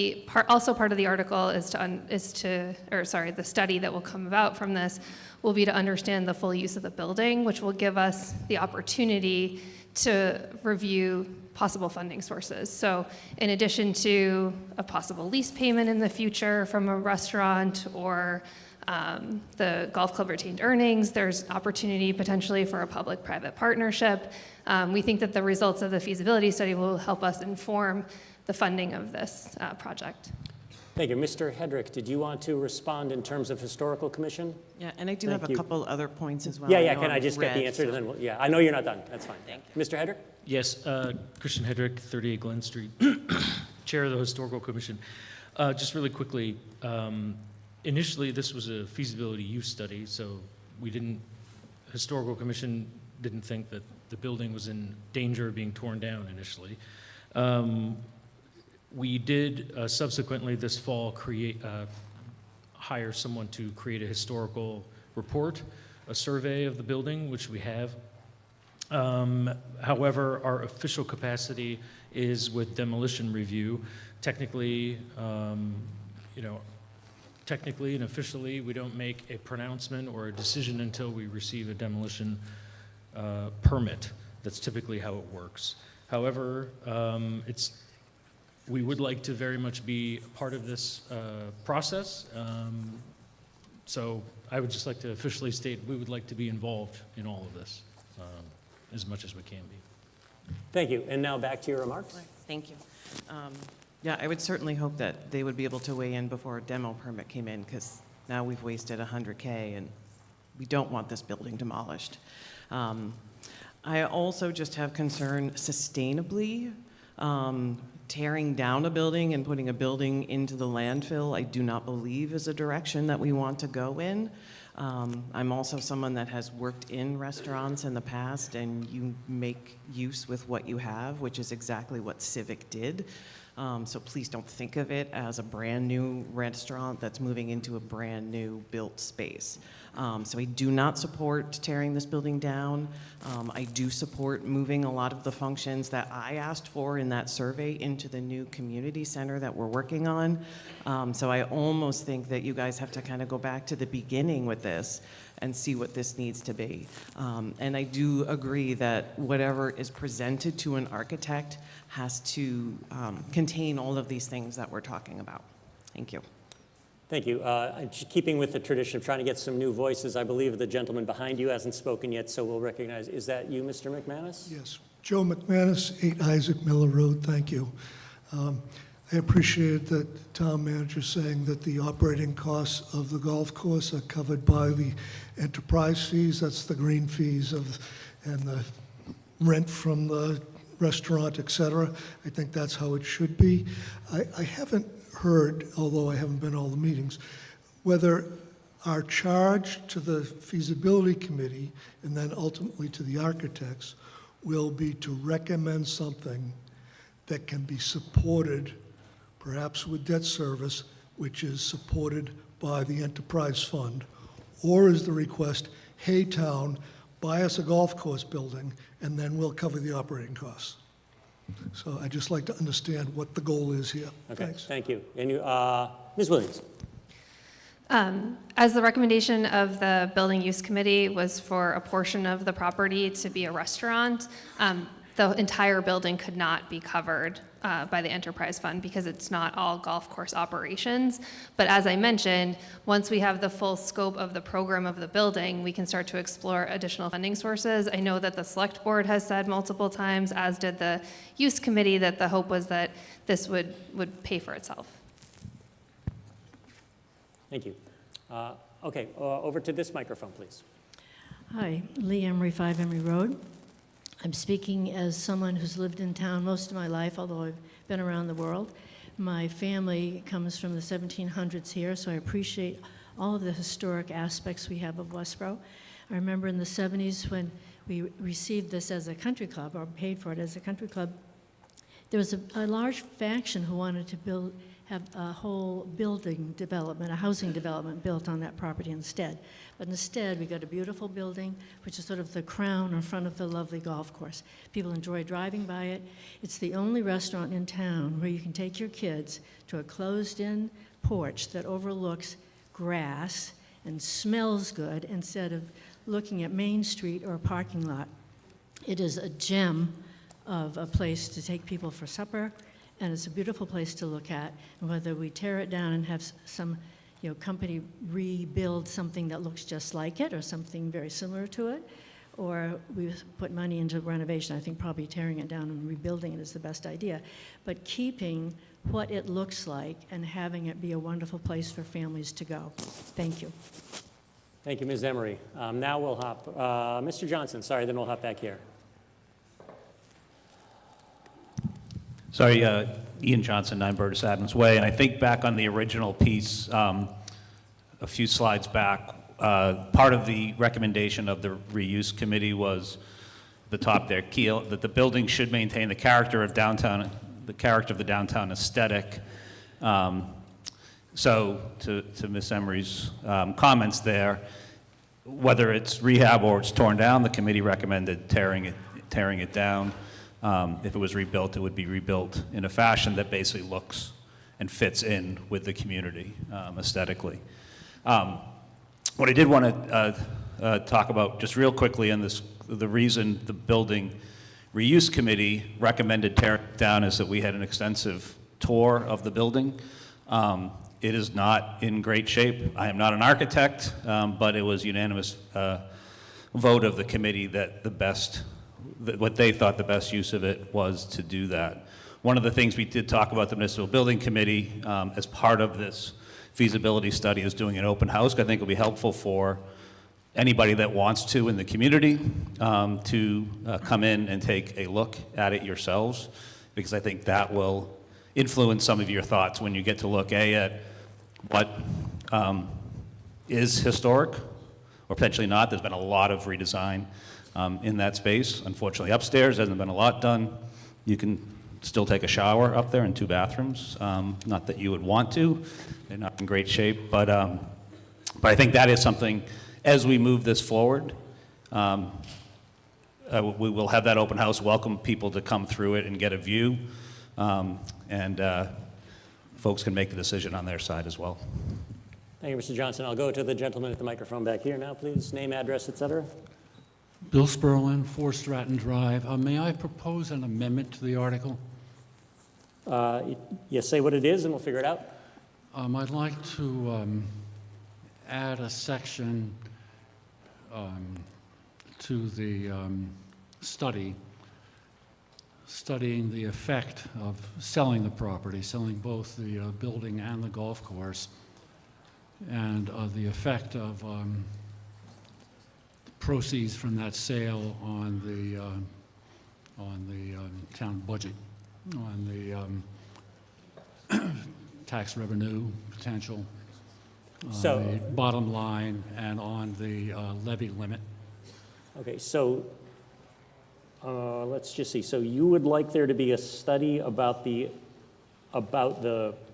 N: also part of the article the study that will come about from this will be to understand the full use of the building, which will give us the opportunity to review possible funding sources. So in addition to a possible lease payment in the future from a restaurant or the golf club retained earnings, there's opportunity potentially for a public-private partnership. We think that the results of the feasibility study will help us inform the funding of this project.
A: Thank you. Mr. Hedrick, did you want to respond in terms of Historical Commission?
R: Yeah, and I do have a couple other points as well.
A: Yeah, can I just get the answer? And then I know you're not done. That's fine.
R: Thank you.
A: Mr. Hedrick?
S: Yes, Christian Hedrick, 38 Glen Street, Chair of the Historical Commission. Just really quickly, initially this was a feasibility use study, so Historical Commission didn't think that the building was in danger of being torn down initially. We did subsequently this fall hire someone to create a historical report, a survey of the building, which we have. However, our official capacity is with demolition review. Technically, technically and officially, we don't make a pronouncement or a decision until we receive a demolition permit. That's typically how it works. However, we would like to very much be a part of this process. So I would just like to officially state we would like to be involved in all of this as much as we can be.
A: Thank you. And now back to your remarks.
R: Thank you. Yeah, I would certainly hope that they would be able to weigh in before a demo permit came in, because now we've wasted $100K and we don't want this building demolished. I also just have concern sustainably. Tearing down a building and putting a building into the landfill, I do not believe is a direction that we want to go in. I'm also someone that has worked in restaurants in the past, and you make use with what you have, which is exactly what Civic did. So please don't think of it as a brand new restaurant that's moving into a brand new built space. So I do not support tearing this building down. I do support moving a lot of the functions that I asked for in that survey into the new community center that we're working on. So I almost think that you guys have to kind of go back to the beginning with this and see what this needs to be. And I do agree that whatever is presented to an architect has to contain all of these things that we're talking about. Thank you.
A: Thank you. Keeping with the tradition of trying to get some new voices, I believe the gentleman behind you hasn't spoken yet, so we'll recognize. Is that you, Mr. McManus?
D: Yes. Joe McManus, 8 Isaac Miller Road. Thank you. I appreciate that town manager saying that the operating costs of the golf course are covered by the enterprise fees. That's the green fees and the rent from the restaurant, et cetera. I think that's how it should be. I haven't heard, although I haven't been to all the meetings, whether our charge to the feasibility committee and then ultimately to the architects will be to recommend something that can be supported, perhaps with debt service, which is supported by the enterprise fund, or is the request, hey town, buy us a golf course building and then we'll cover the operating costs. So I'd just like to understand what the goal is here.
A: Okay,
D: Thanks.
A: thank you. And you, Ms. Williams.
N: As the recommendation of the Building Use Committee was for a portion of the property to be a restaurant, the entire building could not be covered by the enterprise fund because it's not all golf course operations. But as I mentioned, once we have the full scope of the program of the building, we can start to explore additional funding sources. I know that the select board has said multiple times, as did the use committee, that the hope was that this would pay for itself.
A: Thank you. Okay, over to this microphone, please.
E: Hi, Lee Emery, 5 Emery Road. I'm speaking as someone who's lived in town most of my life, although I've been around the world. My family comes from the 1700s here, so I appreciate all of the historic aspects we have of Westborough. I remember in the 70s when we received this as a country club, or paid for it as a country club, there was a large faction who wanted to have a whole building development, a housing development built on that property instead. But instead, we got a beautiful building, which is sort of the crown in front of the lovely golf course. People enjoy driving by it. It's the only restaurant in town where you can take your kids to a closed-in porch that overlooks grass and smells good instead of looking at Main Street or a parking lot. It is a gem of a place to take people for supper, and it's a beautiful place to look at. And whether we tear it down and have some company rebuild something that looks just like it or something very similar to it, or we put money into renovation, I think probably tearing it down and rebuilding it is the best idea. But keeping what it looks like and having it be a wonderful place for families to go. Thank you.
A: Thank you, Ms. Emery. Now we'll hop, Mr. Johnson, sorry, then we'll hop back here.
U: Sorry, Ian Johnson, 9 Burgess Adams Way. And I think back on the original piece, a few slides back, part of the recommendation of the reuse committee was the top there, Keel, that the building should maintain the character of downtown, the character of the downtown aesthetic. So to Ms. Emery's comments there, whether it's rehab or it's torn down, the committee recommended tearing it down. If it was rebuilt, it would be rebuilt in a fashion that basically looks and fits in with the community aesthetically. What I did want to talk about just real quickly, and the reason the Building Reuse Committee recommended tearing it down is that we had an extensive tour of the building. It is not in great shape. I am not an architect, but it was unanimous vote of the committee that what they thought the best use of it was to do that. One of the things we did talk about the Municipal Building Committee as part of this feasibility study is doing an open house. I think it'll be helpful for anybody that wants to in the community to come in and take a look at it yourselves, because I think that will influence some of your thoughts when you get to look at what is historic or potentially not. There's been a lot of redesign in that space. Unfortunately, upstairs hasn't been a lot done. You can still take a shower up there in 2 bathrooms. Not that you would want to. They're not in great shape. But I think that is something, as we move this forward, we will have that open house, welcome people to come through it and get a view. And folks can make the decision on their side as well.
A: Thank you, Mr. Johnson. I'll go to the gentleman at the microphone back here now, please. Name, address, et cetera.
C: Bill Sperlin, 4 Stratton Drive. May I propose an amendment to the article?
A: Yes, say what it is and we'll figure it out.
C: I'd like to add a section to the studying the effect of selling the property, selling both the building and the golf course, and the effect of proceeds from that sale on the town budget, on the tax revenue potential, on the bottom line, and on the levy limit.
A: Okay, so let's just see. So you would like there to be a study about the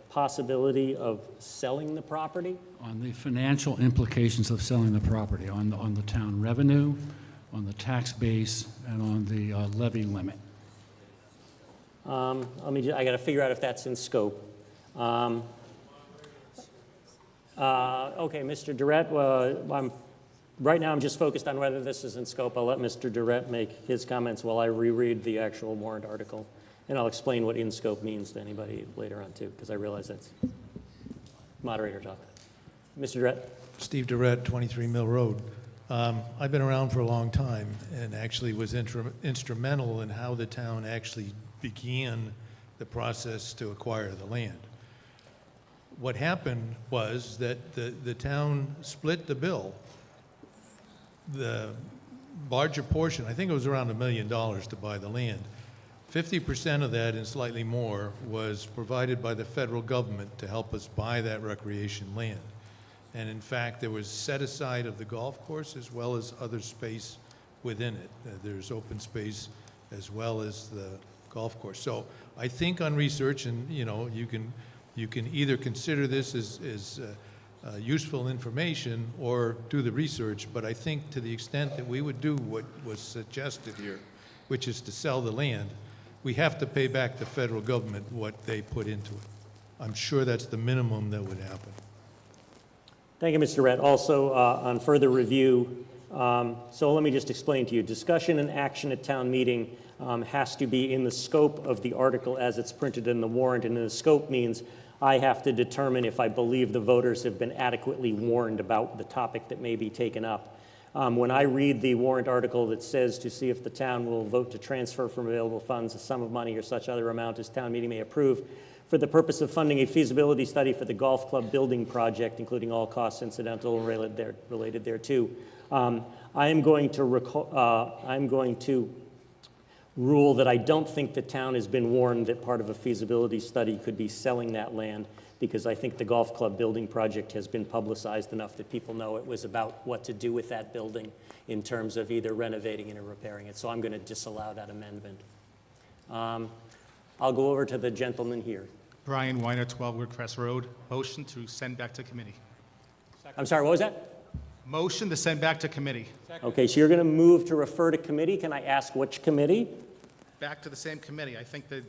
A: possibility of selling the property?
C: On the financial implications of selling the property, on the town revenue, on the tax base, and on the levy limit.
A: I got to figure out if that's in scope. Okay, Mr. Durrett, right now I'm just focused on whether this is in scope. I'll let Mr. Durrett make his comments while I reread the actual warrant article. And I'll explain what in scope means to anybody later on too, because I realize that's moderator talk. Mr. Durrett.
G: Steve Durrett, 23 Mill Road. I've been around for a long time and actually was instrumental in how the town actually began the process to acquire the land. What happened was that the town split the bill. The larger portion, I think it was around $1 million to buy the land. 50% of that and slightly more was provided by the federal government to help us buy that recreation land. And in fact, there was set aside of the golf course as well as other space within it. There's open space as well as the golf course. So I think on research, and you know, you can either consider this as useful information or do the research, but I think to the extent that we would do what was suggested here, which is to sell the land, we have to pay back the federal government what they put into it. I'm sure that's the minimum that would happen.
A: Thank you, Mr. Rett. Also, on further review, so let me just explain to you. Discussion and action at town meeting has to be in the scope of the article as it's printed in the warrant, and the scope means I have to determine if I believe the voters have been adequately warned about the topic that may be taken up. When I read the warrant article that says to see if the town will vote to transfer from available funds a sum of money or such other amount as town meeting may approve for the purpose of funding a feasibility study for the golf club building project, including all costs incidental and related thereto, I'm going to rule that I don't think the town has been warned that part of a feasibility study could be selling that land, because I think the golf club building project has been publicized enough that people know it was about what to do with that building in terms of either renovating it or repairing it. So I'm going to disallow that amendment. I'll go over to the gentleman here.
V: Brian Weiner, 12 Woodcrest Road. Motion to send back to committee.
A: I'm sorry, what was that?
V: Motion to send back to committee.
A: Okay, so you're going to move to refer to committee. Can I ask which committee?
V: back to the same committee. I think that,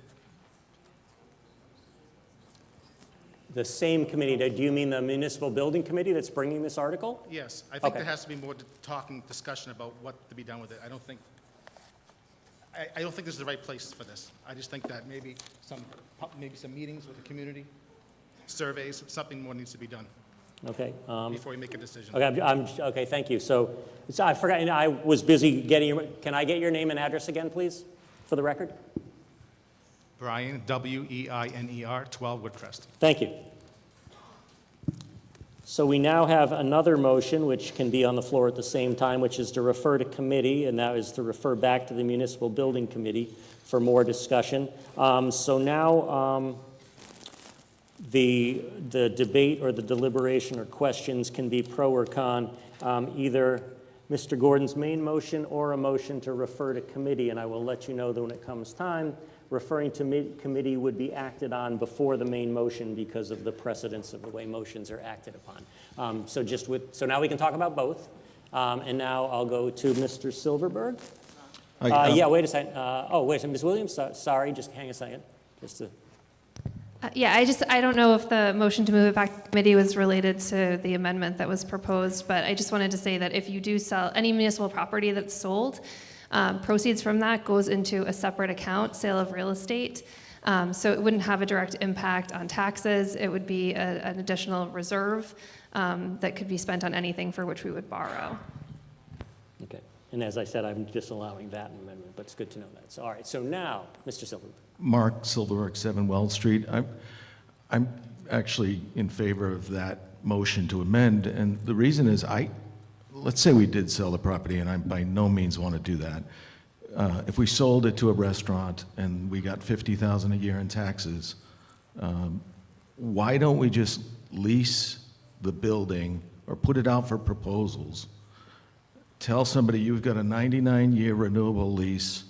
A: The same committee, do you mean the Municipal Building Committee that's bringing this article?
V: yes, I think
A: Okay.
V: there has to be more talking, discussion about what to be done with it. I don't think this is the right place for this. I just think that maybe some meetings with the community, surveys, something more needs to be done
A: Okay.
V: before we make a decision.
A: Okay, okay, thank you. So I forgot, and I was busy getting your, can I get your name and address again, please, for the record?
V: Brian, W-E-I-N-E-R, 12 Woodcrest.
A: Thank you. So we now have another motion, which can be on the floor at the same time, which is to refer to committee, and that is to refer back to the Municipal Building Committee for more discussion. So now the debate or the deliberation or questions can be pro or con, either Mr. Gordon's main motion or a motion to refer to committee, and I will let you know that when it comes time. Referring to committee would be acted on before the main motion because of the precedence of the way motions are acted upon. So now we can talk about both. And now I'll go to Mr. Silverberg. Yeah, wait a second. Wait a second, Ms. Williams, sorry, just hang a second.
N: I don't know if the motion to move it back to committee was related to the amendment that was proposed, but I just wanted to say that if you do sell any municipal property that's sold, proceeds from that goes into a separate account, sale of real estate. So it wouldn't have a direct impact on taxes. It would be an additional reserve that could be spent on anything for which we would borrow.
A: Okay. And as I said, I'm disallowing that amendment, but it's good to know that. So, all right. So now, Mr. Silverberg.
J: Mark Silverberg, 7 Wells Street. I'm actually in favor of that motion to amend, and the reason is let's say we did sell the property, and I by no means want to do that. If we sold it to a restaurant and we got $50,000 a year in taxes, why don't we just lease the building or put it out for proposals? Tell somebody you've got a 99-year renewable lease.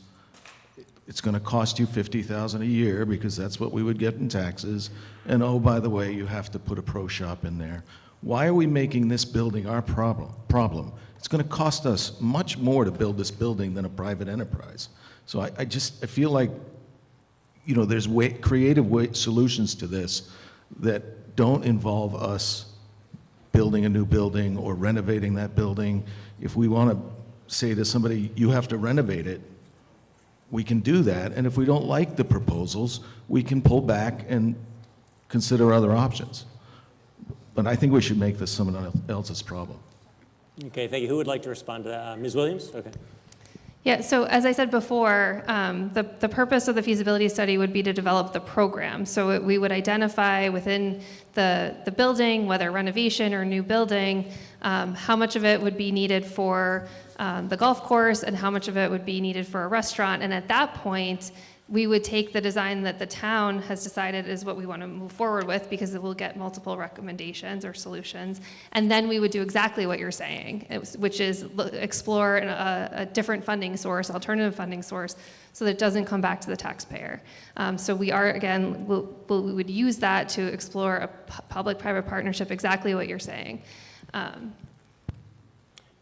J: It's going to cost you $50,000 a year because that's what we would get in taxes. And oh, by the way, you have to put a pro shop in there. Why are we making this building our problem? It's going to cost us much more to build this building than a private enterprise. So I feel like, there's creative solutions to this that don't involve us building a new building or renovating that building. If we want to say to somebody, you have to renovate it, we can do that. And if we don't like the proposals, we can pull back and consider other options. But I think we should make this someone else's problem.
A: Okay, thank you. Who would like to respond to that? Ms. Williams? Okay.
N: Yeah, so as I said before, the purpose of the feasibility study would be to develop the program. So we would identify within the building, whether renovation or new building, how much of it would be needed for the golf course and how much of it would be needed for a restaurant. And at that point, we would take the design that the town has decided is what we want to move forward with because it will get multiple recommendations or solutions. And then we would do exactly what you're saying, which is explore a different funding source, alternative funding source, so that it doesn't come back to the taxpayer. So we are, again, we would use that to explore a public-private partnership, exactly what you're saying.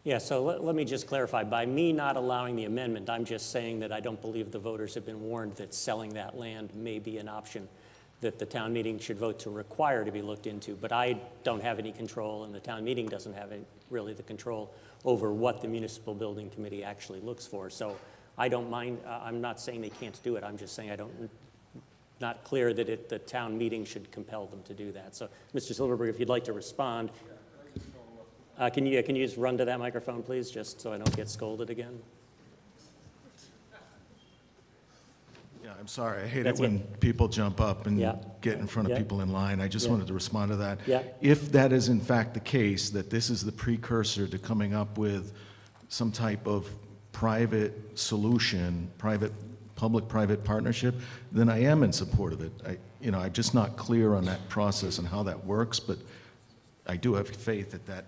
A: Yeah, so let me just clarify. By me not allowing the amendment, I'm just saying that I don't believe the voters have been warned that selling that land may be an option that the town meeting should vote to require to be looked into. But I don't have any control, and the town meeting doesn't have really the control over what the Municipal Building Committee actually looks for. So I don't mind. I'm not saying they can't do it. I'm just saying not clear that the town meeting should compel them to do that. So, Mr. Silverberg, if you'd like to respond. Can you just run to that microphone, please, just so I don't get scolded again?
J: Yeah, I'm sorry. I hate it when people jump up and get in front of
A: Yeah.
J: people in line. I just wanted to respond to that.
A: Yeah.
J: If that is in fact the case, that this is the precursor to coming up with some type of private solution, public-private partnership, then I am in support of it. I'm just not clear on that process and how that works, but I do have faith that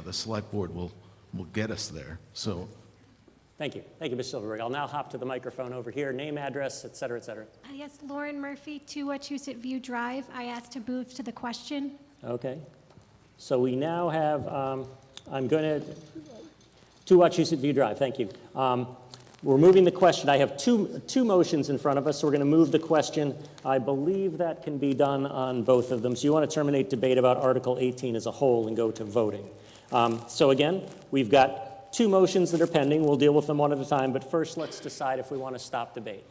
J: the select board will get us there. So,
A: Thank you, Mr. Silverberg. I'll now hop to the microphone over here. Name, address, et cetera, et cetera.
B: Yes, Lauren Murphy, 2 Wachusett View Drive. I asked to move to the question.
A: Okay. So we now have. I'm going to 2 Wachusett View Drive. Thank you. We're moving the question. I have two motions in front of us, so we're going to move the question. I believe that can be done on both of them. So you want to terminate debate about Article 18 as a whole and go to voting. So again, we've got two motions that are pending. We'll deal with them one at a time, but first let's decide if we want to stop debate.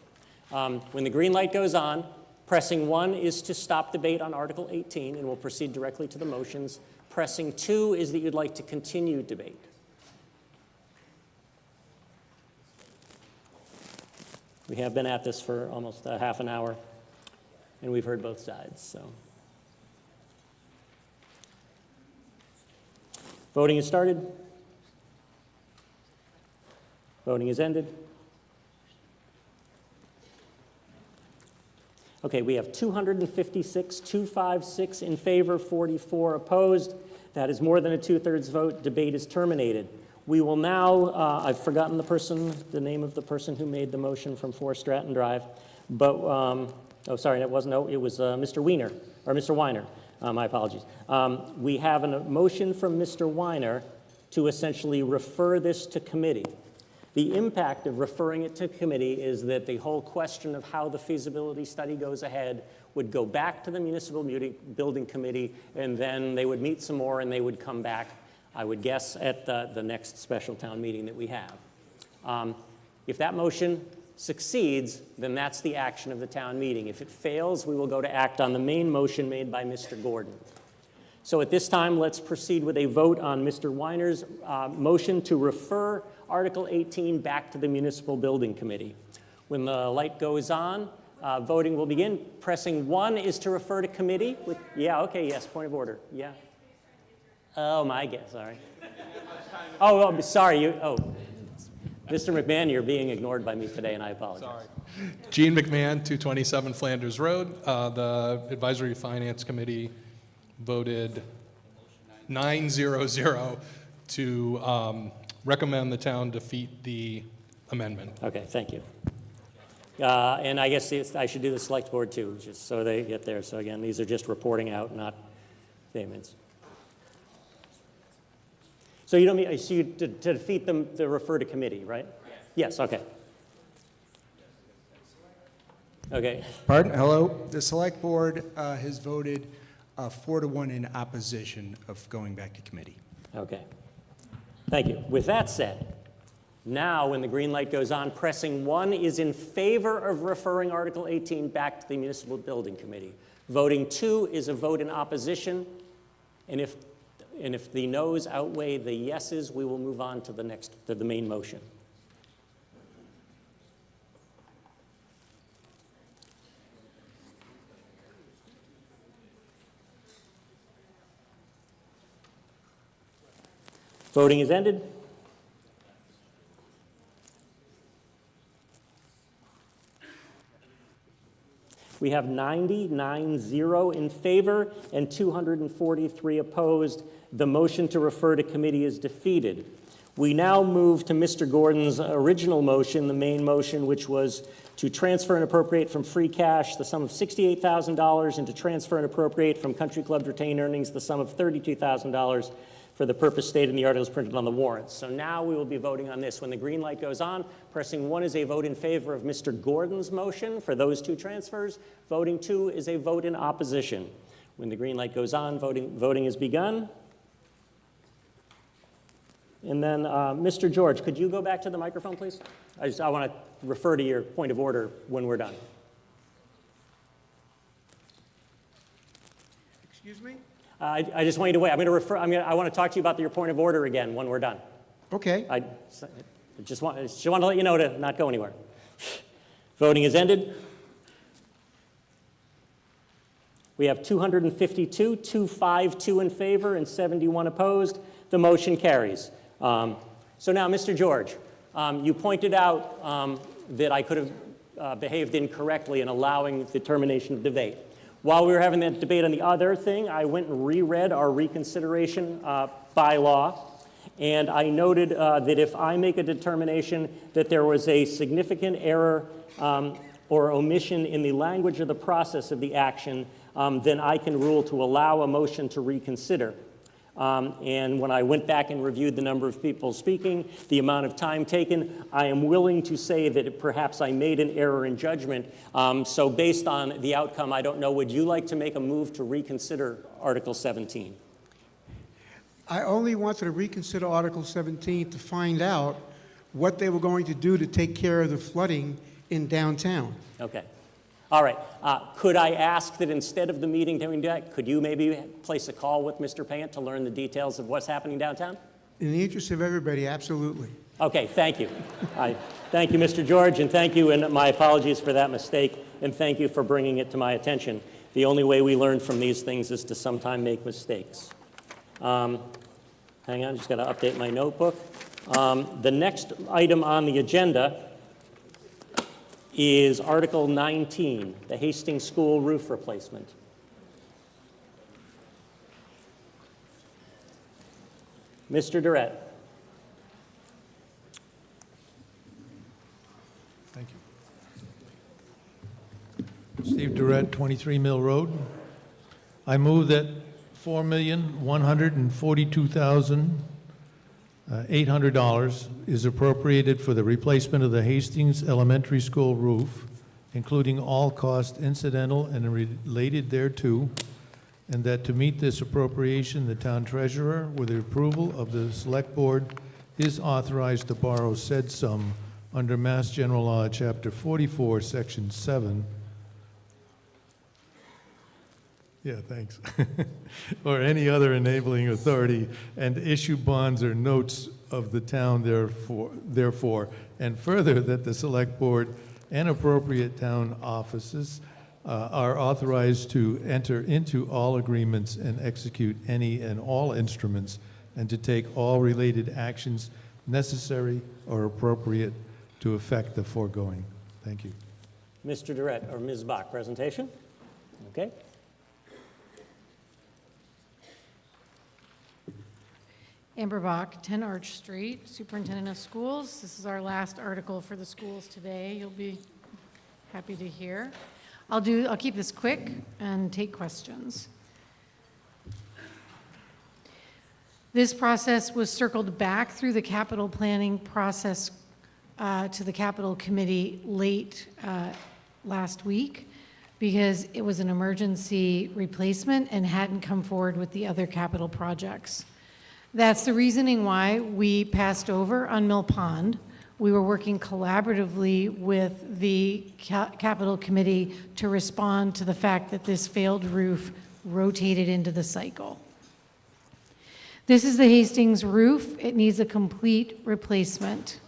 A: When the green light goes on, pressing 1 is to stop debate on Article 18, and we'll proceed directly to the motions. Pressing 2 is that you'd like to continue debate. We have been at this for almost a half an hour, and we've heard both sides. So, voting is started. Voting is ended. Okay, we have 256 in favor, 44 opposed. That is more than a 2/3 vote. Debate is terminated. We will now, I've forgotten the name of the person who made the motion from 4 Stratton Drive, but, it was Mr. Weiner, or Mr. Weiner, my apologies. We have a motion from Mr. Weiner to essentially refer this to committee. The impact of referring it to committee is that the whole question of how the feasibility study goes ahead would go back to the Municipal Building Committee, and then they would meet some more and they would come back, I would guess, at the next special town meeting that we have. If that motion succeeds, then that's the action of the town meeting. If it fails, we will go to act on the main motion made by Mr. Gordon. So at this time, let's proceed with a vote on Mr. Weiner's motion to refer Article 18 back to the Municipal Building Committee. When the light goes on, voting will begin. Pressing 1 is to refer to committee. Yes, point of order. Yeah. Oh, my guess, sorry. Sorry, Mr. McMahon, you're being ignored by me today, and I apologize.
I: Sorry. Gene McMahon, 227 Flanders Road. The Advisory Finance Committee voted 9-0-0 to recommend the town defeat the amendment.
A: Okay, thank you. And I guess I should do the select board too, just so they get there. So again, these are just reporting out, not payments. So you don't mean, to defeat them, to refer to committee, right? Yes, okay. Okay.
M: Pardon? Hello. The select board has voted 4-1 in opposition of going back to committee.
A: Okay. Thank you. With that said, now when the green light goes on, pressing 1 is in favor of referring Article 18 back to the Municipal Building Committee. Voting 2 is a vote in opposition, and if the noes outweigh the yeses, we will move on to the main motion. Voting is ended. We have 90 in favor and 243 opposed. The motion to refer to committee is defeated. We now move to Mr. Gordon's original motion, the main motion, which was to transfer and appropriate from free cash the sum of $68,000 and to transfer and appropriate from Country Club retained earnings the sum of $32,000 for the purpose stated in the articles printed on the warrants. So now we will be voting on this. When the green light goes on, pressing 1 is a vote in favor of Mr. Gordon's motion for those two transfers. Voting 2 is a vote in opposition. When the green light goes on, voting is begun. And then, Mr. George, could you go back to the microphone, please? I want to refer to your point of order when we're done.
O: Excuse me?
A: I just want you to wait. I want to talk to you about your point of order again when we're done.
O: Okay.
A: I just want to let you know to not go anywhere. Voting is ended. We have 252, 252 in favor, and 71 opposed. The motion carries. So now, Mr. George, you pointed out that I could have behaved incorrectly in allowing the termination of debate. While we were having that debate on the other thing, I went and reread our reconsideration bylaw, and I noted that if I make a determination that there was a significant error or omission in the language of the process of the action, then I can rule to allow a motion to reconsider. And when I went back and reviewed the number of people speaking, the amount of time taken, I am willing to say that perhaps I made an error in judgment. So based on the outcome, I don't know, would you like to make a move to reconsider Article 17?
O: I only wanted to reconsider Article 17 to find out what they were going to do to take care of the flooding in downtown.
A: Okay. All right. Could I ask that instead of the meeting doing that, could you maybe place a call with Mr. Payant to learn the details of what's happening downtown?
O: In the interest of everybody, absolutely.
A: Okay, thank you. Thank you, Mr. George, and thank you, and my apologies for that mistake, and thank you for bringing it to my attention. The only way we learn from these things is to sometime make mistakes. Hang on, just got to update my notebook. The next item on the agenda is Article 19, the Hastings School roof replacement. Mr. Durrett.
G: Thank you. Steve Durrett, 23 Mill Road. I move that $4,142,800 is appropriated for the replacement of the Hastings Elementary School roof, including all costs incidental and related thereto, and that to meet this appropriation, the town treasurer, with the approval of the select board, is authorized to borrow said sum under Mass General Law, Chapter 44, Section 7. Yeah, thanks. Or any other enabling authority, and issue bonds or notes of the town therefore, and further that the select board and appropriate town offices are authorized to enter into all agreements and execute any and all instruments, and to take all related actions necessary or appropriate to effect the foregoing. Thank you.
A: Mr. Durrett, or Ms. Bach, presentation? Okay.
F: Amber Bach, 10 Arch Street, Superintendent of Schools. This is our last article for the schools today. You'll be happy to hear. I'll keep this quick and take questions. This process was circled back through the capital planning process to the capital committee late last week because it was an emergency replacement and hadn't come forward with the other capital projects. That's the reasoning why we passed over on Mill Pond. We were working collaboratively with the Capital Committee to respond to the fact that this failed roof rotated into the cycle. This is the Hastings roof. It needs a complete replacement.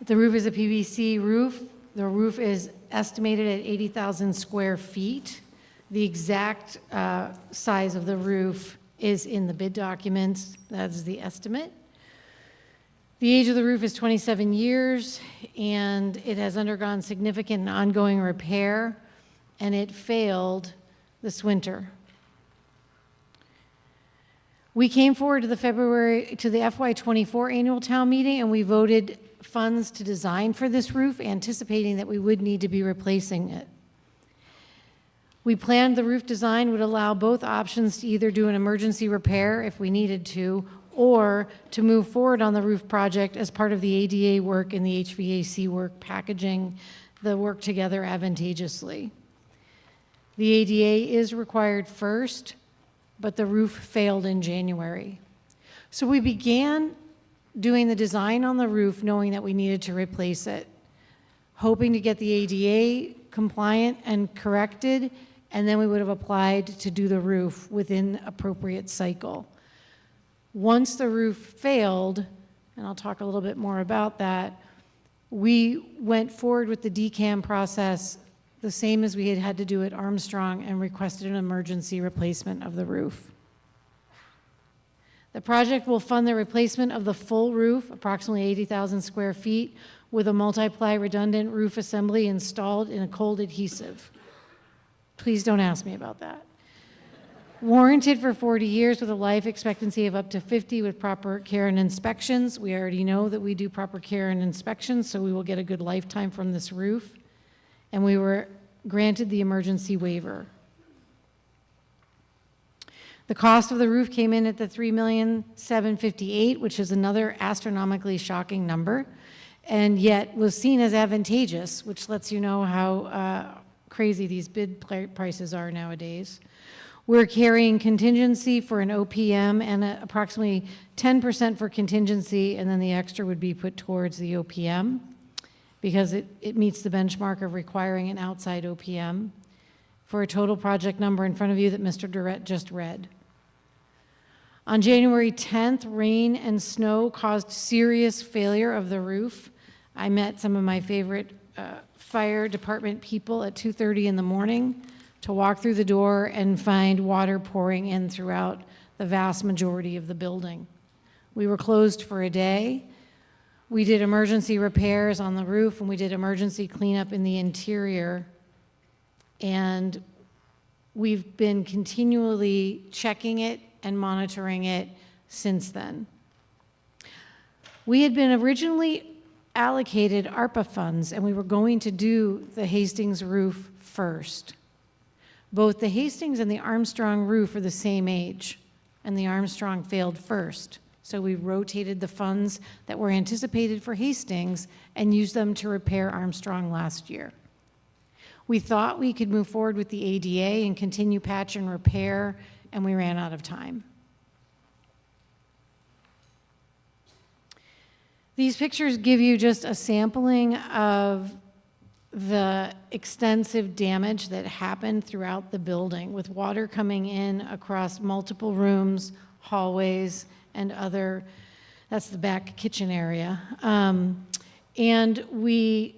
F: The roof is a PVC roof. The roof is estimated at 80,000 square feet. The exact size of the roof is in the bid documents. That is the estimate. The age of the roof is 27 years, and it has undergone significant and ongoing repair, and it failed this winter. We came forward to the FY24 annual town meeting, and we voted funds to design for this roof, anticipating that we would need to be replacing it. We planned the roof design would allow both options to either do an emergency repair if we needed to, or to move forward on the roof project as part of the ADA work and the HVAC work, packaging the work together advantageously. The ADA is required first, but the roof failed in January. So we began doing the design on the roof knowing that we needed to replace it, hoping to get the ADA compliant and corrected, and then we would have applied to do the roof within appropriate cycle. Once the roof failed, and I'll talk a little bit more about that, we went forward with the DCAM process the same as we had to do at Armstrong and requested an emergency replacement of the roof. The project will fund the replacement of the full roof, approximately 80,000 square feet, with a multi-ply redundant roof assembly installed in a cold adhesive. Please don't ask me about that. Warranted for 40 years with a life expectancy of up to 50 with proper care and inspections. We already know that we do proper care and inspections, so we will get a good lifetime from this roof. And we were granted the emergency waiver. The cost of the roof came in at the $3,758,000, which is another astronomically shocking number, and yet was seen as advantageous, which lets you know how crazy these bid prices are nowadays. We're carrying contingency for an OPM and approximately 10% for contingency, and then the extra would be put towards the OPM because it meets the benchmark of requiring an outside OPM for a total project number in front of you that Mr. Durrett just read. On January 10th, rain and snow caused serious failure of the roof. I met some of my favorite fire department people at 2:30 in the morning to walk through the door and find water pouring in throughout the vast majority of the building. We were closed for a day. We did emergency repairs on the roof, and we did emergency cleanup in the interior. And we've been continually checking it and monitoring it since then. We had been originally allocated ARPA funds, and we were going to do the Hastings roof first. Both the Hastings and the Armstrong roof are the same age, and the Armstrong failed first. So we rotated the funds that were anticipated for Hastings and used them to repair Armstrong last year. We thought we could move forward with the ADA and continue patch and repair, and we ran out of time. These pictures give you just a sampling of the extensive damage that happened throughout the building, with water coming in across multiple rooms, hallways, and other, that's the back kitchen area. And we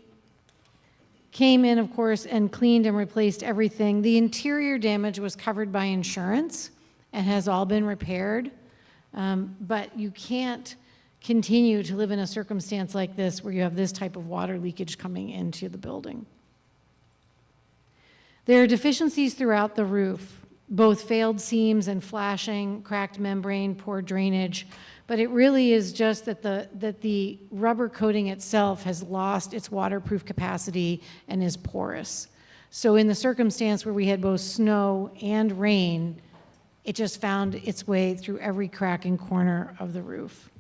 F: came in, of course, and cleaned and replaced everything. The interior damage was covered by insurance and has all been repaired. But you can't continue to live in a circumstance like this where you have this type of water leakage coming into the building. There are deficiencies throughout the roof, both failed seams and flashing, cracked membrane, poor drainage, but it really is just that the rubber coating itself has lost its waterproof capacity and is porous. So in the circumstance where we had both snow and rain, it just found its way through every crack and corner of the roof.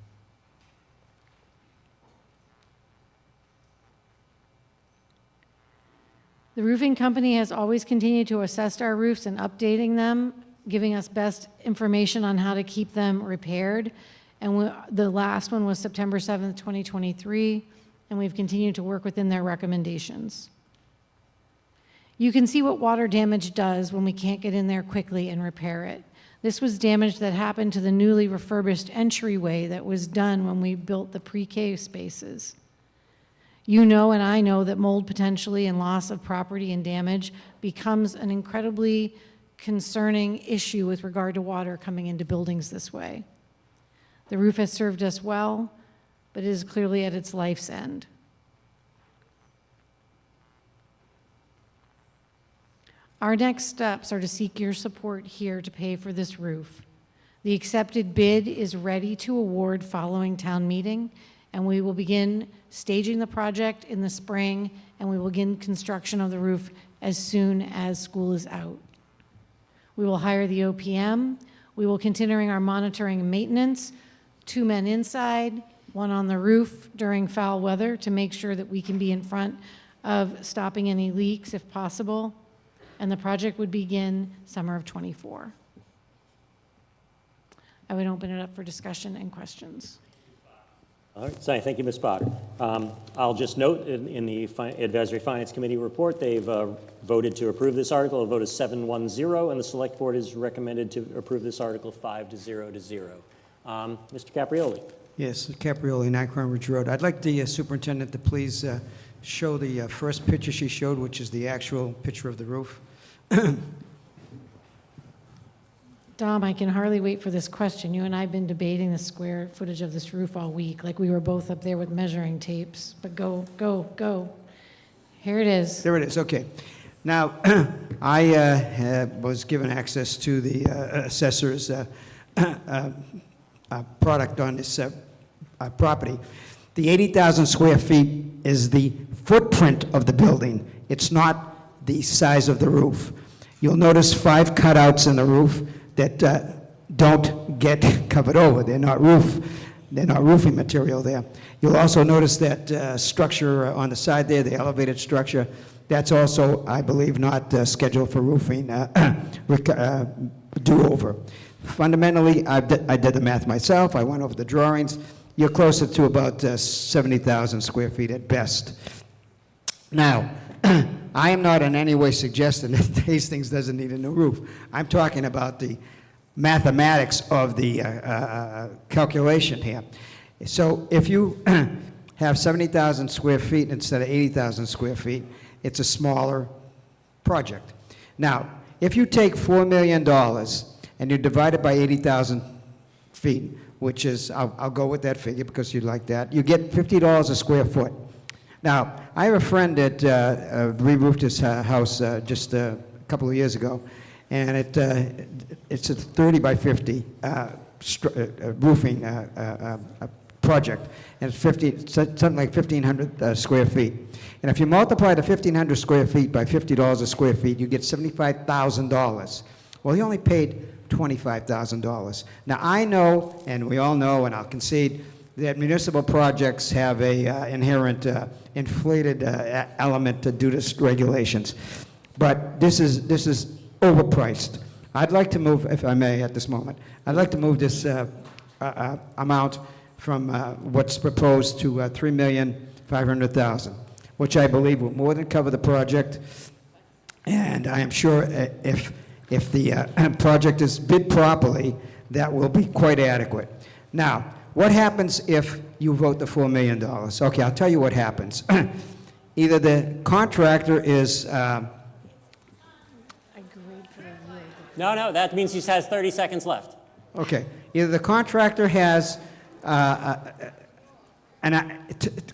F: The roofing company has always continued to assess our roofs and updating them, giving us best information on how to keep them repaired. And the last one was September 7th, 2023, and we've continued to work within their recommendations. You can see what water damage does when we can't get in there quickly and repair it. This was damage that happened to the newly refurbished entryway that was done when we built the pre-K spaces. You know and I know that mold potentially and loss of property and damage becomes an incredibly concerning issue with regard to water coming into buildings this way. The roof has served us well, but it is clearly at its life's end. Our next steps are to seek your support here to pay for this roof. The accepted bid is ready to award following town meeting, and we will begin staging the project in the spring, and we will begin construction of the roof as soon as school is out. We will hire the OPM. We will continuing our monitoring and maintenance, 2 men inside, 1 on the roof during foul weather to make sure that we can be in front of stopping any leaks if possible, and the project would begin summer of '24. I would open it up for discussion and questions.
A: All right, so thank you, Ms. Potter. I'll just note in the Advisory Finance Committee report, they've voted to approve this article. A vote is 7-1-0, and the Select Board is recommended to approve this article 5-0 to 0. Mr. Caprioli.
H: Yes, Caprioli, 9 Crown Ridge Road. I'd like the superintendent to please show the first picture she showed, which is the actual picture of the roof.
F: Dom, I can hardly wait for this question. You and I have been debating the square footage of this roof all week, like we were both up there with measuring tapes. But go, go, go. Here it is.
H: There it is, okay. Now, I was given access to the assessor's product on this property. The 80,000 square feet is the footprint of the building. It's not the size of the roof. You'll notice 5 cutouts in the roof that don't get covered over. They're not roofing material there. You'll also notice that structure on the side there, the elevated structure, that's also, I believe, not scheduled for roofing do-over. Fundamentally, I did the math myself. I went over the drawings. You're closer to about 70,000 square feet at best. Now, I am not in any way suggesting that Hastings doesn't need a new roof. I'm talking about the mathematics of the calculation here. So if you have 70,000 square feet instead of 80,000 square feet, it's a smaller project. Now, if you take $4 million and you divide it by 80,000 feet, which is, I'll go with that figure because you like that, you get $50 a square foot. Now, I have a friend that re-roofed his house just a couple of years ago, and it's a 30 by 50 roofing project, and it's something like 1,500 square feet. And if you multiply the 1,500 square feet by $50 a square feet, you get $75,000. Well, he only paid $25,000. Now, I know, and we all know, and I'll concede, that municipal projects have a inherent inflated element due to regulations. But this is overpriced. I'd like to move, if I may, at this moment, I'd like to move this amount from what's proposed to $3,500,000, which I believe will more than cover the project. And I am sure if the project is bid properly, that will be quite adequate. Now, what happens if you vote the $4 million? Okay, I'll tell you what happens. Either the contractor is...
A: No, that means he has 30 seconds left.
H: Okay, either the contractor has,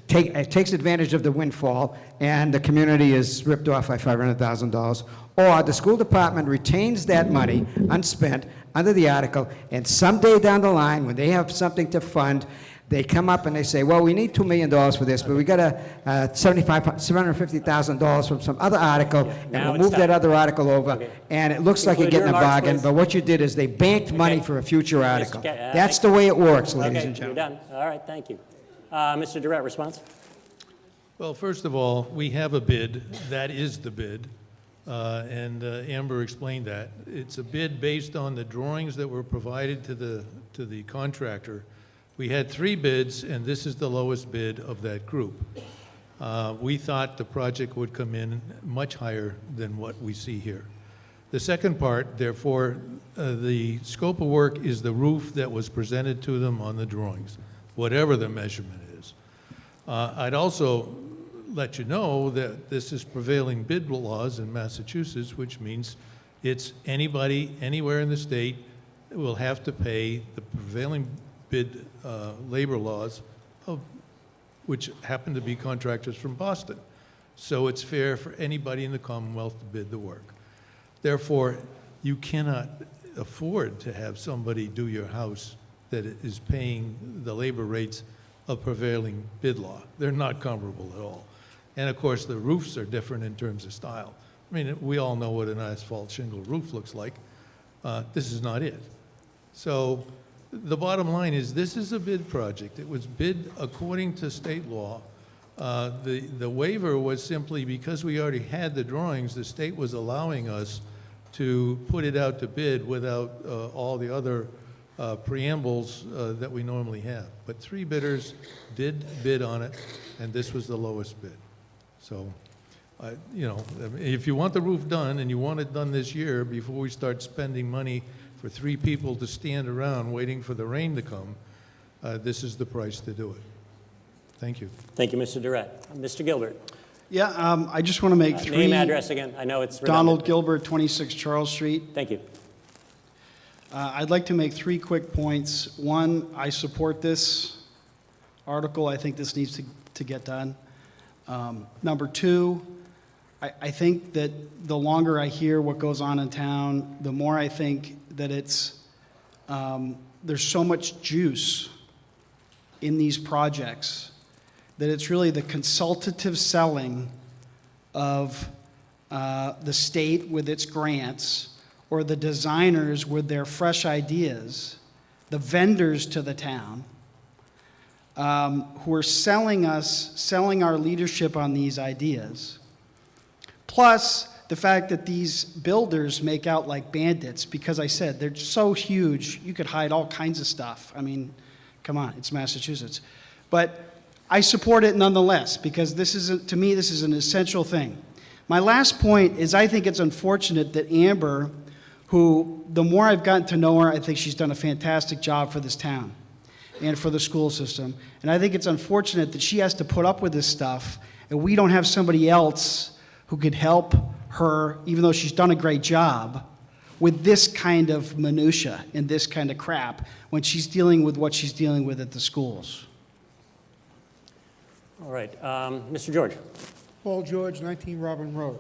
H: takes advantage of the windfall and the community is ripped off by $500,000, or the school department retains that money unspent under the article, and someday down the line, when they have something to fund, they come up and they say, well, we need $2 million for this, but we got $750,000 from some other article, and we'll move that other article over, and it looks like you're getting a bargain, but what you did is they banked money for a future article. That's the way it works, ladies and gentlemen.
A: You're done. All right, thank you. Mr. Durrett, response?
G: Well, first of all, we have a bid. That is the bid. And Amber explained that. It's a bid based on the drawings that were provided to the contractor. We had 3 bids, and this is the lowest bid of that group. We thought the project would come in much higher than what we see here. The second part, therefore, the scope of work is the roof that was presented to them on the drawings, whatever the measurement is. I'd also let you know that this is prevailing bid laws in Massachusetts, which means it's anybody, anywhere in the state will have to pay the prevailing bid labor laws, which happen to be contractors from Boston. So it's fair for anybody in the Commonwealth to bid the work. Therefore, you cannot afford to have somebody do your house that is paying the labor rates of prevailing bid law. They're not comparable at all. And of course, the roofs are different in terms of style. I mean, we all know what an asphalt shingle roof looks like. This is not it. So the bottom line is this is a bid project. It was bid according to state law. The waiver was simply because we already had the drawings, the state was allowing us to put it out to bid without all the other preambles that we normally have. But 3 bidders did bid on it, and this was the lowest bid. So, you know, if you want the roof done and you want it done this year before we start spending money for 3 people to stand around waiting for the rain to come, this is the price to do it. Thank you.
A: Thank you, Mr. Durrett. Mr. Gilbert.
K: Yeah, I just want to make 3...
A: Name, address again. I know it's redundant.
K: Donald Gilbert, 26 Charles Street.
A: Thank you.
K: I'd like to make 3 quick points. One, I support this article. I think this needs to get done. Number 2, I think that the longer I hear what goes on in town, the more I think that it's there's so much juice in these projects that it's really the consultative selling of the state with its grants or the designers with their fresh ideas, the vendors to the town, who are selling our leadership on these ideas, plus the fact that these builders make out like bandits, because I said they're so huge, you could hide all kinds of stuff. I mean, come on, it's Massachusetts. But I support it nonetheless, because to me, this is an essential thing. My last point is I think it's unfortunate that Amber, who, the more I've gotten to know her, I think she's done a fantastic job for this town and for the school system. And I think it's unfortunate that she has to put up with this stuff, and we don't have somebody else who could help her, even though she's done a great job, with this kind of minutia and this kind of crap when she's dealing with what she's dealing with at the schools.
A: All right, Mr. George.
O: Paul George, 19 Robin Road.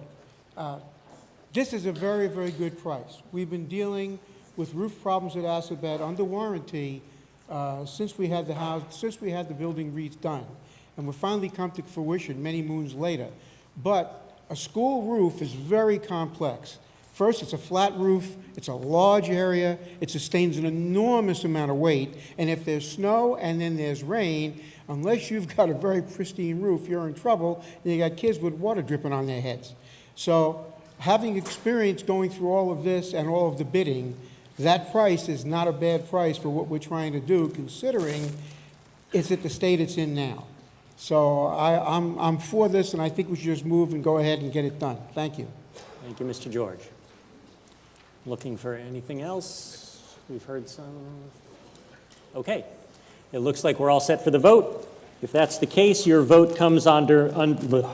O: This is a very, very good price. We've been dealing with roof problems at Assabet under warranty since we had the building redone, and we're finally come to fruition many moons later. But a school roof is very complex. First, it's a flat roof, it's a large area, it sustains an enormous amount of weight, and if there's snow and then there's rain, unless you've got a very pristine roof, you're in trouble, and you got kids with water dripping on their heads. So, having experience going through all of this and all of the bidding, that price is not a bad price for what we're trying to do, considering it's at the state it's in now. So I'm for this, and I think we should just move and go ahead and get it done. Thank you.
A: Thank you, Mr. George. Looking for anything else? We've heard some. Okay. It looks like we're all set for the vote. If that's the case, your vote comes on Mr.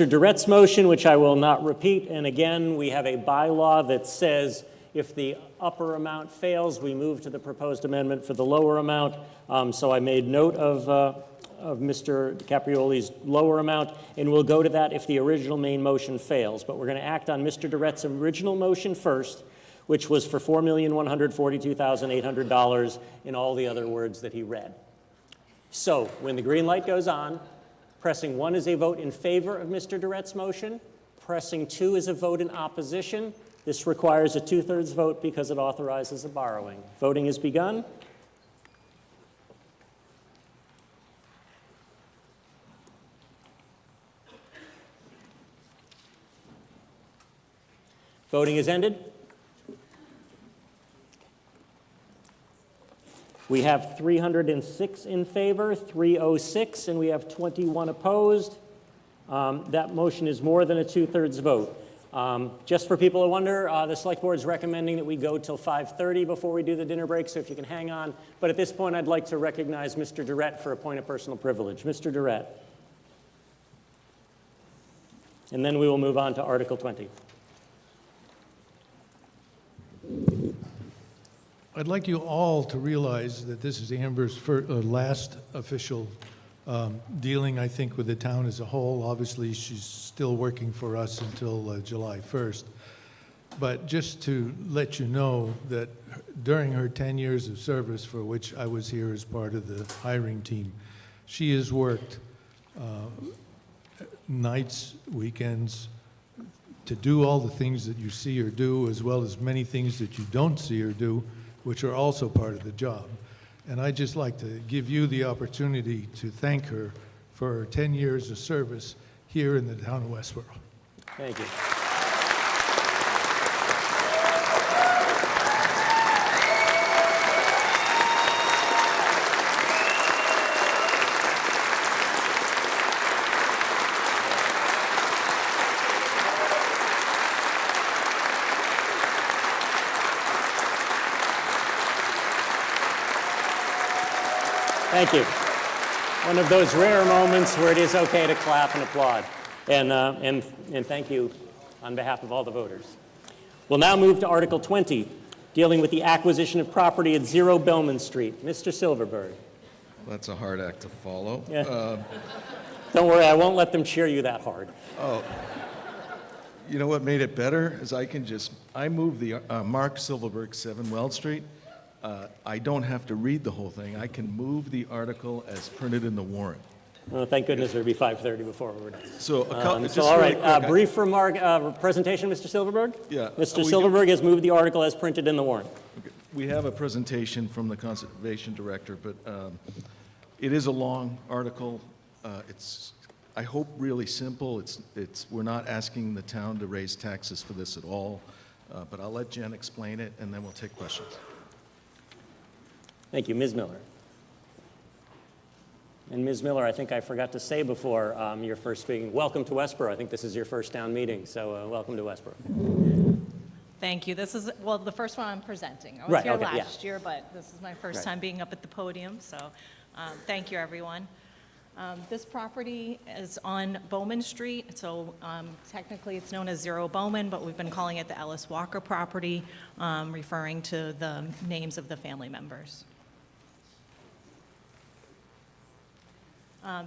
A: Durrett's motion, which I will not repeat. And again, we have a bylaw that says if the upper amount fails, we move to the proposed amendment for the lower amount. So I made note of Mr. Caprioli's lower amount, and we'll go to that if the original main motion fails. But we're going to act on Mr. Durrett's original motion first, which was for $4,142,800 in all the other words that he read. So when the green light goes on, pressing 1 is a vote in favor of Mr. Durrett's motion. Pressing 2 is a vote in opposition. This requires a 2/3 vote because it authorizes a borrowing. Voting has begun. Voting is ended. We have 306 in favor, 306, and we have 21 opposed. That motion is more than a 2/3 vote. Just for people who wonder, the Select Board is recommending that we go till 5:30 before we do the dinner break, so if you can hang on. But at this point, I'd like to recognize Mr. Durrett for a point of personal privilege. Mr. Durrett. And then we will move on to Article 20.
G: I'd like you all to realize that this is Amber's last official dealing, I think, with the town as a whole. Obviously, she's still working for us until July 1st. But just to let you know that during her 10 years of service, for which I was here as part of the hiring team, she has worked nights, weekends, to do all the things that you see her do, as well as many things that you don't see her do, which are also part of the job. And I'd just like to give you the opportunity to thank her for her 10 years of service here in the town of Westborough.
A: Thank you. Thank you. One of those rare moments where it is okay to clap and applaud. And thank you on behalf of all the voters. We'll now move to Article 20, dealing with the acquisition of property at 0 Bellman Street. Mr. Silverberg.
J: That's a hard act to follow.
A: Yeah. Don't worry, I won't let them cheer you that hard.
J: Oh. You know what made it better is I moved the Mark Silverberg 7 Weld Street. I don't have to read the whole thing. I can move the article as printed in the warrant.
A: Well, thank goodness there'd be 5:30 before we were done.
J: So, just
A: all
J: really
A: right,
J: quick,
A: brief remark, presentation, Mr. Silverberg?
J: Yeah.
A: Mr. Silverberg has moved the article as printed in the warrant.
J: We have a presentation from the Conservation Director, but it is a long article. It's, I hope, really simple. We're not asking the town to raise taxes for this at all, but I'll let Jen explain it, and then we'll take questions.
A: Thank you. Ms. Miller. And Ms. Miller, I think I forgot to say before your first speaking, welcome to Westborough. I think this is your first town meeting, so welcome to Westborough.
Q: Thank you. This is, well, the first one I'm presenting. I was
A: Right,
Q: here
A: okay, yeah.
Q: last year, but this is my first
A: Right.
Q: time being up at the podium, so thank you, everyone. This property is on Bowman Street, so technically it's known as 0 Bowman, but we've been calling it the Ellis Walker property, referring to the names of the family members.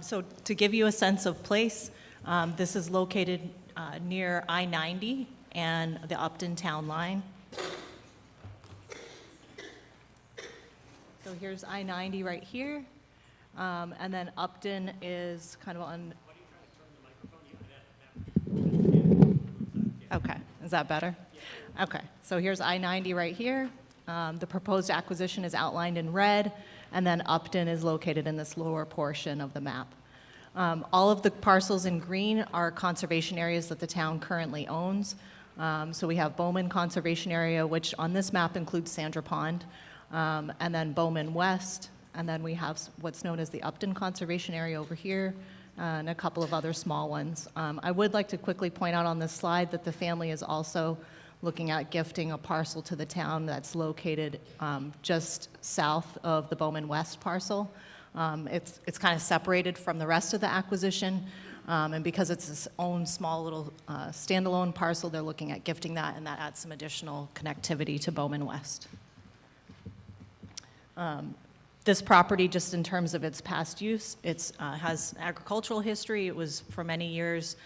Q: So to give you a sense of place, this is located near I-90 and the Upton Town Line. So here's I-90 right here, and then Upton is kind of on. Okay, is that better? Okay, so here's I-90 right here. The proposed acquisition is outlined in red, and then Upton is located in this lower portion of the map. All of the parcels in green are conservation areas that the town currently owns. So we have Bowman Conservation Area, which on this map includes Sandra Pond, and then Bowman West, and then we have what's known as the Upton Conservation Area over here, and a couple of other small ones. I would like to quickly point out on this slide that the family is also looking at gifting a parcel to the town that's located just south of the Bowman West parcel. It's kind of separated from the rest of the acquisition, and because it's its own small little standalone parcel, they're looking at gifting that, and that adds some additional connectivity to Bowman West. This property, just in terms of its past use, it has agricultural history. It was for many years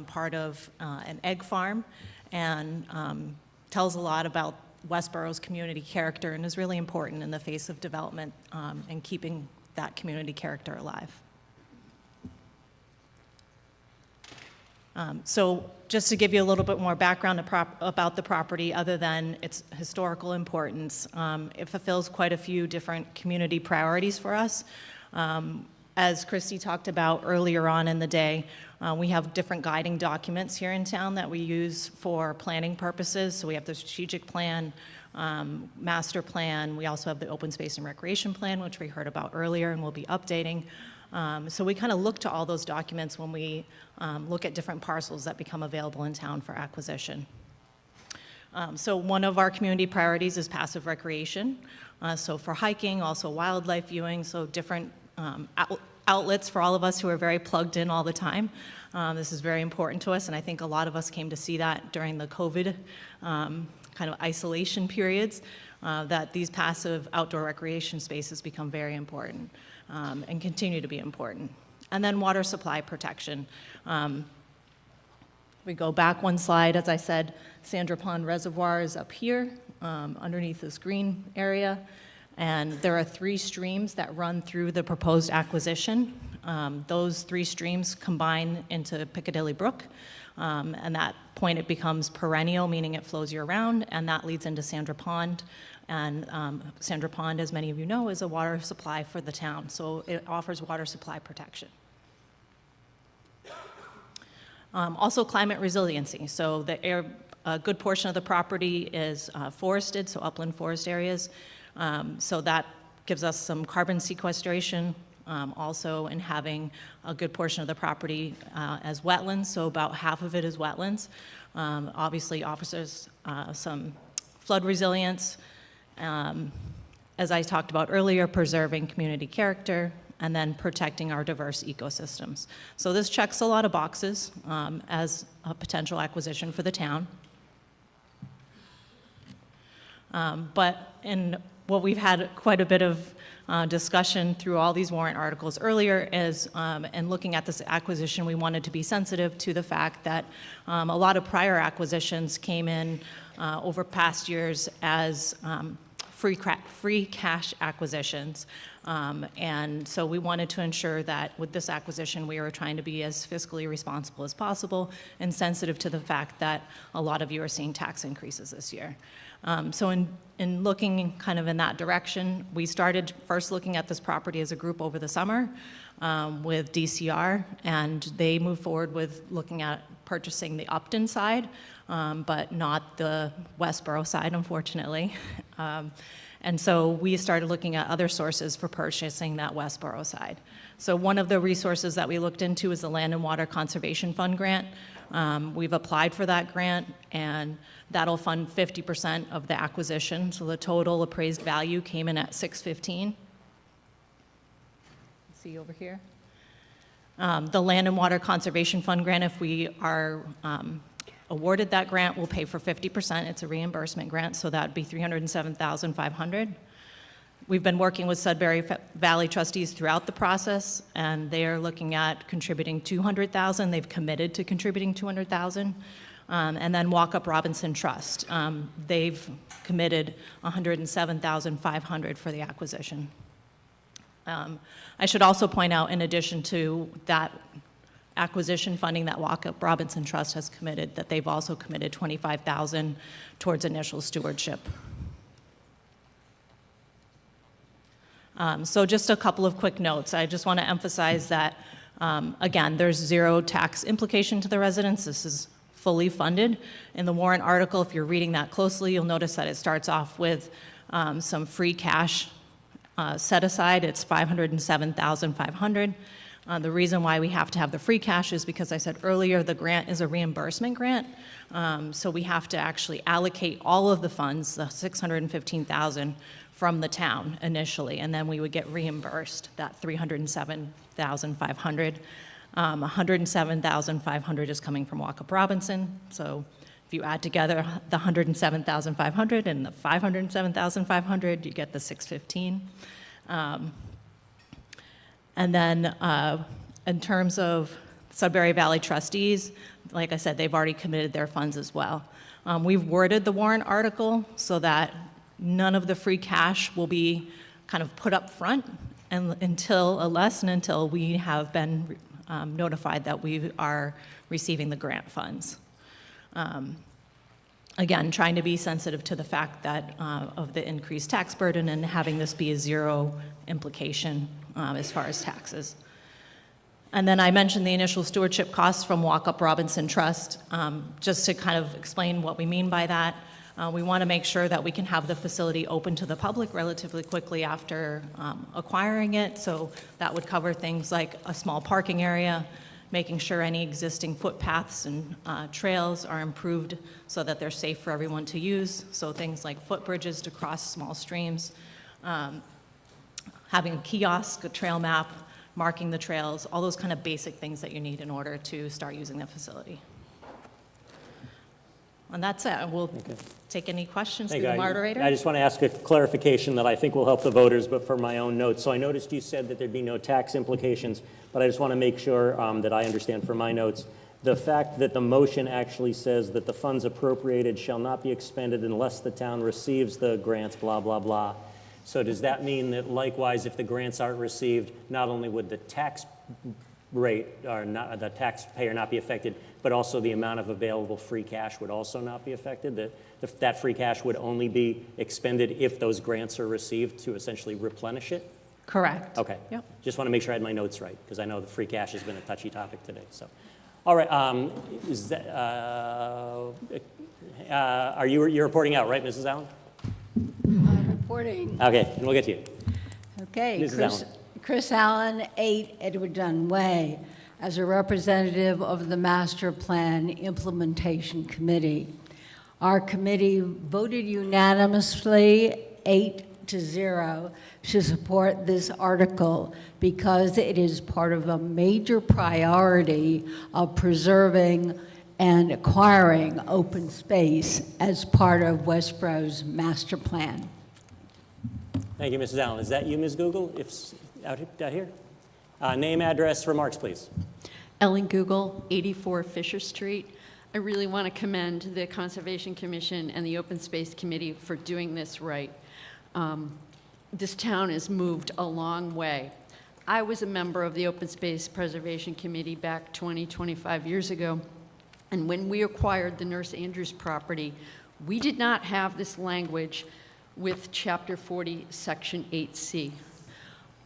Q: part of an egg farm, and tells a lot about Westborough's community character and is really important in the face of development and keeping that community character alive. So just to give you a little bit more background about the property, other than its historical importance, it fulfills quite a few different community priorities for us. As Christy talked about earlier on in the day, we have different guiding documents here in town that we use for planning purposes. So we have the strategic plan, master plan. We also have the open space and recreation plan, which we heard about earlier and we'll be updating. So we kind of look to all those documents when we look at different parcels that become available in town for acquisition. So one of our community priorities is passive recreation. So for hiking, also wildlife viewing, so different outlets for all of us who are very plugged in all the time. This is very important to us, and I think a lot of us came to see that during the COVID kind of isolation periods, that these passive outdoor recreation spaces become very important and continue to be important. And then water supply protection. We go back one slide, as I said, Sandra Pond Reservoir is up here underneath this green area. And there are 3 streams that run through the proposed acquisition. Those 3 streams combine into Piccadilly Brook. And at that point, it becomes perennial, meaning it flows year-round, and that leads into Sandra Pond. And Sandra Pond, as many of you know, is a water supply for the town, so it offers water supply protection. Also climate resiliency. So a good portion of the property is forested, so upland forest areas. So that gives us some carbon sequestration, also in having a good portion of the property as wetlands, so about half of it is wetlands. Obviously offers some flood resilience, as I talked about earlier, preserving community character, and then protecting our diverse ecosystems. So this checks a lot of boxes as a potential acquisition for the town. But in what we've had quite a bit of discussion through all these warrant articles earlier is, in looking at this acquisition, we wanted to be sensitive to the fact that a lot of prior acquisitions came in over past years as free cash acquisitions. And so we wanted to ensure that with this acquisition, we were trying to be as fiscally responsible as possible and sensitive to the fact that a lot of you are seeing tax increases this year. So in looking kind of in that direction, we started first looking at this property as a group over the summer with DCR, and they moved forward with looking at purchasing the Upton side, but not the Westborough side, unfortunately. And so we started looking at other sources for purchasing that Westborough side. So one of the resources that we looked into is the Land and Water Conservation Fund grant. We've applied for that grant, and that'll fund 50% of the acquisition. So the total appraised value came in at $615. See over here. The Land and Water Conservation Fund grant, if we are awarded that grant, will pay for 50%. It's a reimbursement grant, so that'd be $307,500. We've been working with Sudbury Valley trustees throughout the process, and they are looking at contributing $200,000. They've committed to contributing $200,000. And then Walk Up Robinson Trust. They've committed $107,500 for the acquisition. I should also point out, in addition to that acquisition funding that Walk Up Robinson Trust has committed, that they've also committed $25,000 towards initial stewardship. So just a couple of quick notes. I just want to emphasize that, again, there's zero tax implication to the residents. This is fully funded. In the warrant article, if you're reading that closely, you'll notice that it starts off with some free cash set aside. It's $507,500. The reason why we have to have the free cash is because I said earlier the grant is a reimbursement grant. So we have to actually allocate all of the funds, the $615,000, from the town initially, and then we would get reimbursed that $307,500. $107,500 is coming from Walk Up Robinson. So if you add together the $107,500 and the $507,500, you get the $615,000. And then in terms of Sudbury Valley trustees, like I said, they've already committed their funds as well. We've worded the warrant article so that none of the free cash will be kind of put up front until we have been notified that we are receiving the grant funds. Again, trying to be sensitive to the fact that of the increased tax burden and having this be a zero implication as far as taxes. And then I mentioned the initial stewardship costs from Walk Up Robinson Trust. Just to kind of explain what we mean by that, we want to make sure that we can have the facility open to the public relatively quickly after acquiring it. So that would cover things like a small parking area, making sure any existing footpaths and trails are improved so that they're safe for everyone to use. So things like footbridges to cross small streams, having a kiosk, a trail map, marking the trails, all those kind of basic things that you need in order to start using the facility. And that's it. We'll take any questions through the moderator.
A: I just want to ask a clarification that I think will help the voters, but for my own notes. So I noticed you said that there'd be no tax implications, but I just want to make sure that I understand for my notes. The fact that the motion actually says that the funds appropriated shall not be expended unless the town receives the grants, blah, blah, blah. So does that mean that likewise, if the grants aren't received, not only would the tax rate or not, the taxpayer not be affected, but also the amount of available free cash would also not be affected? That free cash would only be expended if those grants are received to essentially replenish it?
Q: Correct.
A: Okay.
Q: Yep.
A: Just want to make sure I had my notes right, because I know the free cash has been a touchy topic today. So, all right. You're reporting out, right, Mrs. Allen?
L: Reporting.
A: Okay, and we'll get to you.
L: Okay,
A: Mrs. Allen.
L: Chris Allen, 8 Edward Dunn Way, as a representative of the Master Plan Implementation Committee. Our committee voted unanimously 8-0 to support this article because it is part of a major priority of preserving and acquiring open space as part of Westborough's master plan.
A: Thank you, Mrs. Allen. Is that you, Ms. Google? Out here? Name, address, remarks, please.
T: Ellen Google, 84 Fisher Street. I really want to commend the Conservation Commission and the Open Space Committee for doing this right. This town has moved a long way. I was a member of the Open Space Preservation Committee back 25 years ago, and when we acquired the Nurse Andrews property, we did not have this language with Chapter 40, Section 8C.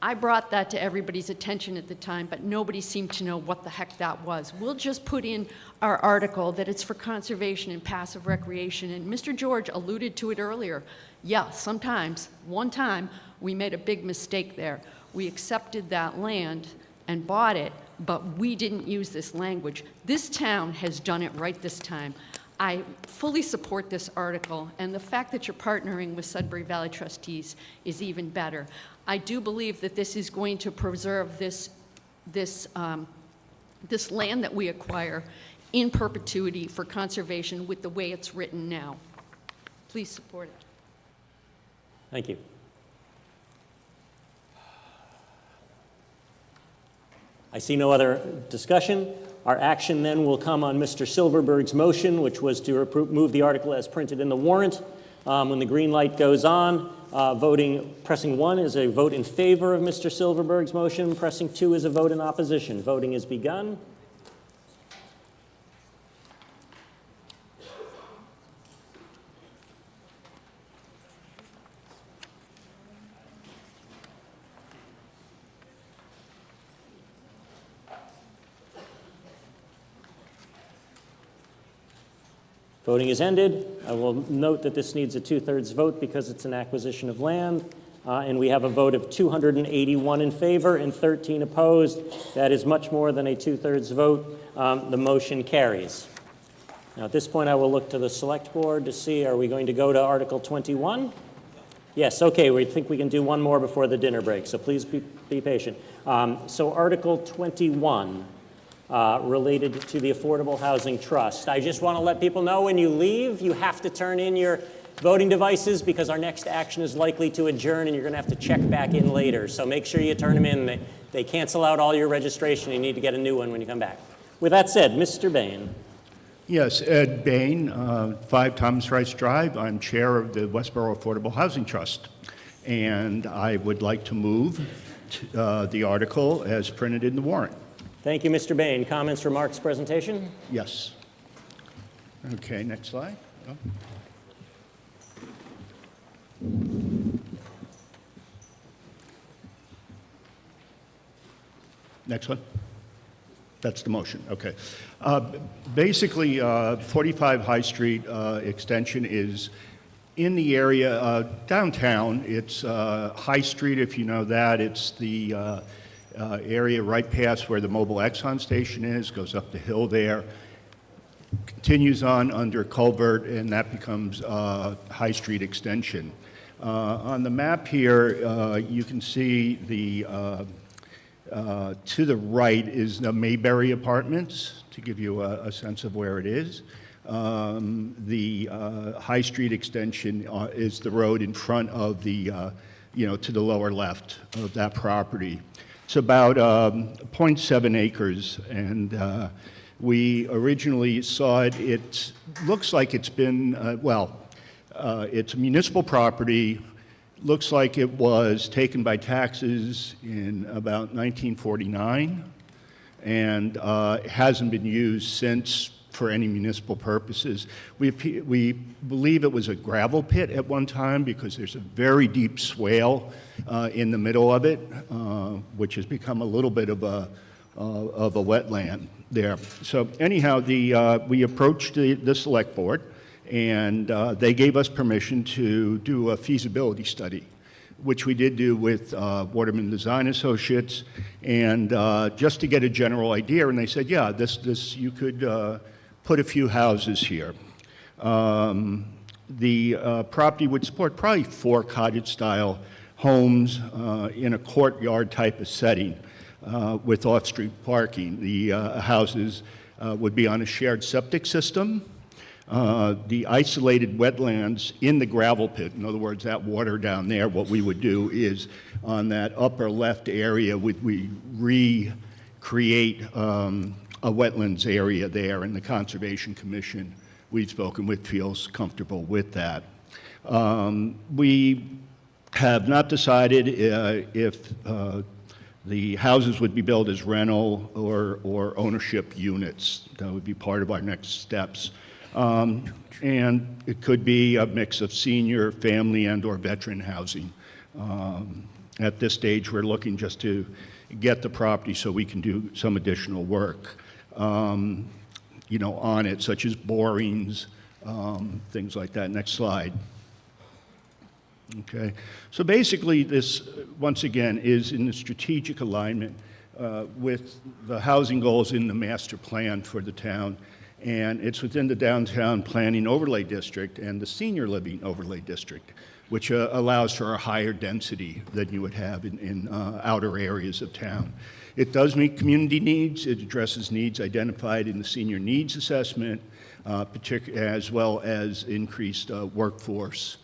T: I brought that to everybody's attention at the time, but nobody seemed to know what the heck that was. We'll just put in our article that it's for conservation and passive recreation, and Mr. George alluded to it earlier. Yeah, sometimes, one time, we made a big mistake there. We accepted that land and bought it, but we didn't use this language. This town has done it right this time. I fully support this article, and the fact that you're partnering with Sudbury Valley trustees is even better. I do believe that this is going to preserve this land that we acquire in perpetuity for conservation with the way it's written now. Please support it.
A: Thank you. I see no other discussion. Our action then will come on Mr. Silverberg's motion, which was to move the article as printed in the warrant. When the green light goes on, pressing 1 is a vote in favor of Mr. Silverberg's motion. Pressing 2 is a vote in opposition. Voting is begun. Voting is ended. I will note that this needs a 2/3 vote because it's an acquisition of land, and we have a vote of 281 in favor and 13 opposed. That is much more than a 2/3 vote. The motion carries. Now, at this point, I will look to the Select Board to see, are we going to go to Article 21? Yes, okay, we think we can do one more before the dinner break, so please be patient. So Article 21. Related to the Affordable Housing Trust. I just want to let people know when you leave, you have to turn in your voting devices because our next action is likely to adjourn and you're going to have to check back in later. So make sure you turn them in. They cancel out all your registration. You need to get a new one when you come back. With that said, Mr. Bain.
P: Yes, Ed Bain, 5 Thomas Rice Drive. I'm chair of the Westborough Affordable Housing Trust. And I would like to move the article as printed in the warrant.
A: Thank you, Mr. Bain. Comments for Mark's presentation?
P: Yes. Okay, next slide. Oh. Next one. That's the motion, okay. Basically, 45 High Street extension is in the area downtown. It's High Street, if you know that. It's the area right past where the mobile Exxon station is, goes up the hill there, continues on under Culvert, and that becomes High Street Extension. On the map here, you can see the to the right is the Mayberry Apartments, to give you a sense of where it is. The High Street Extension is the road in front of the, to the lower left of that property. It's about 0.7 acres, and we originally saw it. It looks like it's been, it's a municipal property. Looks like it was taken by taxes in about 1949, and hasn't been used since for any municipal purposes. We believe it was a gravel pit at one time because there's a very deep swale in the middle of it, which has become a little bit of a wetland there. So anyhow, we approached the Select Board, and they gave us permission to do a feasibility study, which we did do with Waterman Design Associates, and just to get a general idea. And they said, yeah, this you could put a few houses here. The property would support probably 4 cottage-style homes in a courtyard type of setting with off-street parking. The houses would be on a shared septic system. The isolated wetlands in the gravel pit, in other words, that water down there, what we would do is on that upper left area, we recreate a wetlands area there, and the Conservation Commission we've spoken with feels comfortable with that. We have not decided if the houses would be built as rental or ownership units. That would be part of our next steps. And it could be a mix of senior, family, and/or veteran housing. At this stage, we're looking just to get the property so we can do some additional work, on it, such as borings, things like that. Next slide. Okay, so basically this, once again, is in the strategic alignment with the housing goals in the master plan for the town, and it's within the downtown planning overlay district and the senior living overlay district, which allows for a higher density than you would have in outer areas of town. It does meet community needs. It addresses needs identified in the senior needs assessment, as well as increased workforce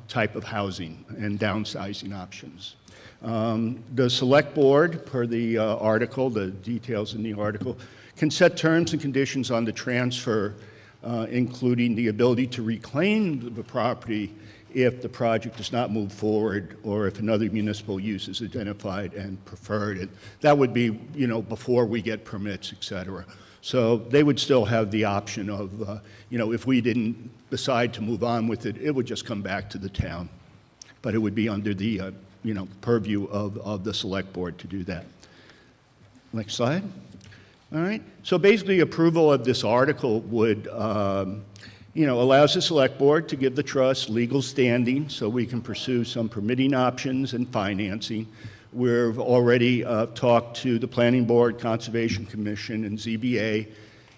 P: type of housing and downsizing options. The select board, per the article, the details in the article, can set terms and conditions on the transfer, including the ability to reclaim the property if the project does not move forward or if another municipal use is identified and preferred. That would be, before we get permits, et cetera. So they would still have the option of, if we didn't decide to move on with it, it would just come back to the town. But it would be under the, purview of the select board to do that. Next slide. All right. So basically, approval of this article would, allows the select board to give the trust legal standing so we can pursue some permitting options and financing. We've already talked to the Planning Board, Conservation Commission, and ZBA.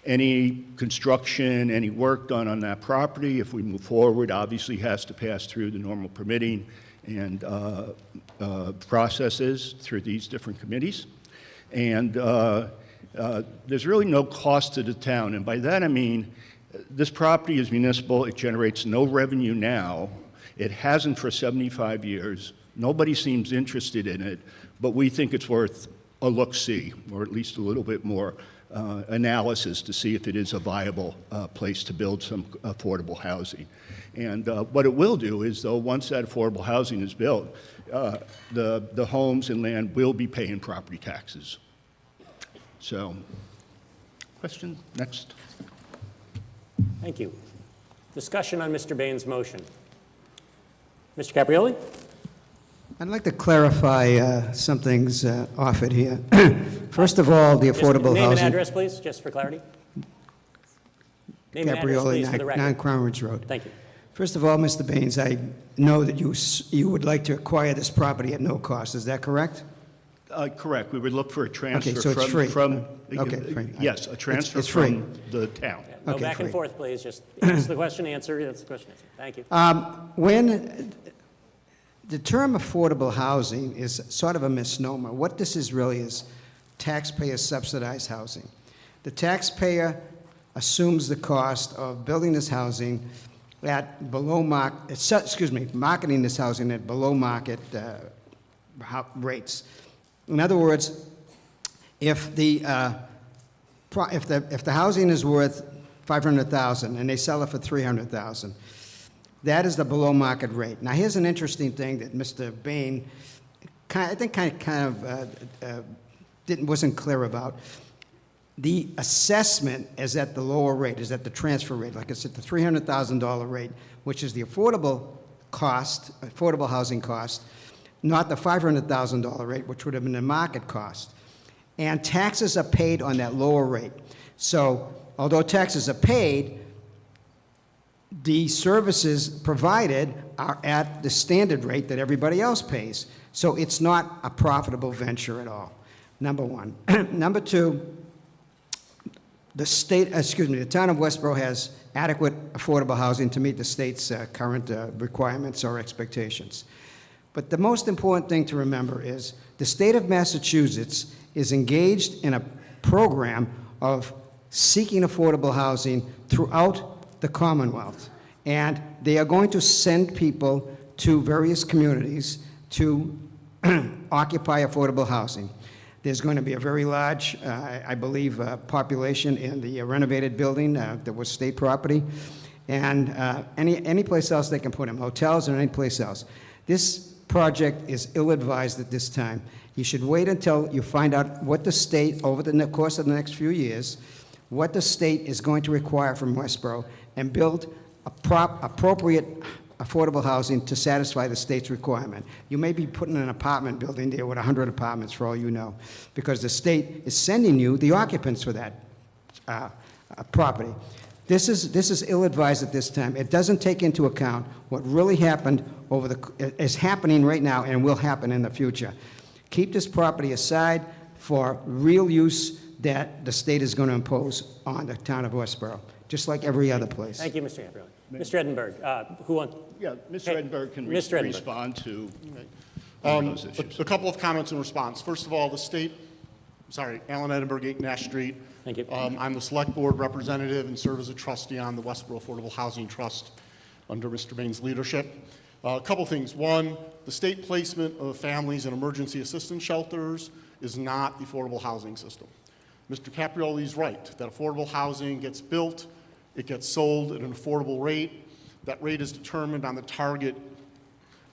P: Any construction, any work done on that property, if we move forward, obviously has to pass through the normal permitting and processes through these different committees. And there's really no cost to the town. And by that I mean, this property is municipal. It generates no revenue now. It hasn't for 75 years. Nobody seems interested in it, but we think it's worth a look-see, or at least a little bit more analysis to see if it is a viable place to build some affordable housing. And what it will do is, though, once that affordable housing is built, the homes and land will be paying property taxes. So, question? Next.
A: Thank you. Discussion on Mr. Bain's motion. Mr. Caprioli?
H: I'd like to clarify some things offered here. First of all, the affordable
A: Name and
H: housing.
A: address, please, just for clarity. Name and address,
H: Caprioli,
A: please, for the record.
H: 9 Crown Ridge Road.
A: Thank you.
H: First of all, Mr. Baines, I know that you would like to acquire this property at no cost. Is that correct?
P: Correct. We would look for a transfer
H: Okay, so it's free.
P: from
H: Okay, free.
P: yes, a transfer
H: It's free.
P: from the town.
A: Go
H: Okay,
A: back and
H: free.
A: forth, please. Just answer the question, answer. That's the question, answer. Thank you.
H: When the term affordable housing is sort of a misnomer. What this is really is taxpayer subsidized housing. The taxpayer assumes the cost of building this housing at below market, marketing this housing at below market rates. In other words, if the housing is worth $500,000 and they sell it for $300,000, that is the below market rate. Now, here's an interesting thing that Mr. Bain, wasn't clear about. The assessment is at the lower rate, is at the transfer rate, like I said, the $300,000 rate, which is the affordable housing cost, not the $500,000 rate, which would have been the market cost. And taxes are paid on that lower rate. So, although taxes are paid, the services provided are at the standard rate that everybody else pays. So it's not a profitable venture at all, number one. Number two, the town of Westborough has adequate affordable housing to meet the state's current requirements or expectations. But the most important thing to remember is the state of Massachusetts is engaged in a program of seeking affordable housing throughout the Commonwealth. And they are going to send people to various communities to occupy affordable housing. There's going to be a very large, I believe, population in the renovated building that was state property. And any place else they can put them, hotels or any place else. This project is ill-advised at this time. You should wait until you find out what the state, over the course of the next few years, what the state is going to require from Westborough, and build appropriate affordable housing to satisfy the state's requirement. You may be putting an apartment building there with 100 apartments, for all you know, because the state is sending you the occupants for that property. This is ill-advised at this time. It doesn't take into account what really happened is happening right now and will happen in the future. Keep this property aside for real use that the state is going to impose on the town of Westborough, just like every other place.
A: Thank you, Mr. Gabrielli. Mr. Edinburgh, who wants?
R: Yeah, Mr. Edinburgh can
A: Mr. Edinburgh.
R: respond to those issues.
S: A couple of comments in response. First of all, the state, Alan Edinburgh, 8 Nash Street.
A: Thank you.
S: I'm the select board representative and serve as a trustee on the Westborough Affordable Housing Trust under Mr. Bain's leadership. A couple things. One, the state placement of families in emergency assistance shelters is not the affordable housing system. Mr. Caprioli is right that affordable housing gets built, it gets sold at an affordable rate. That rate is determined on the target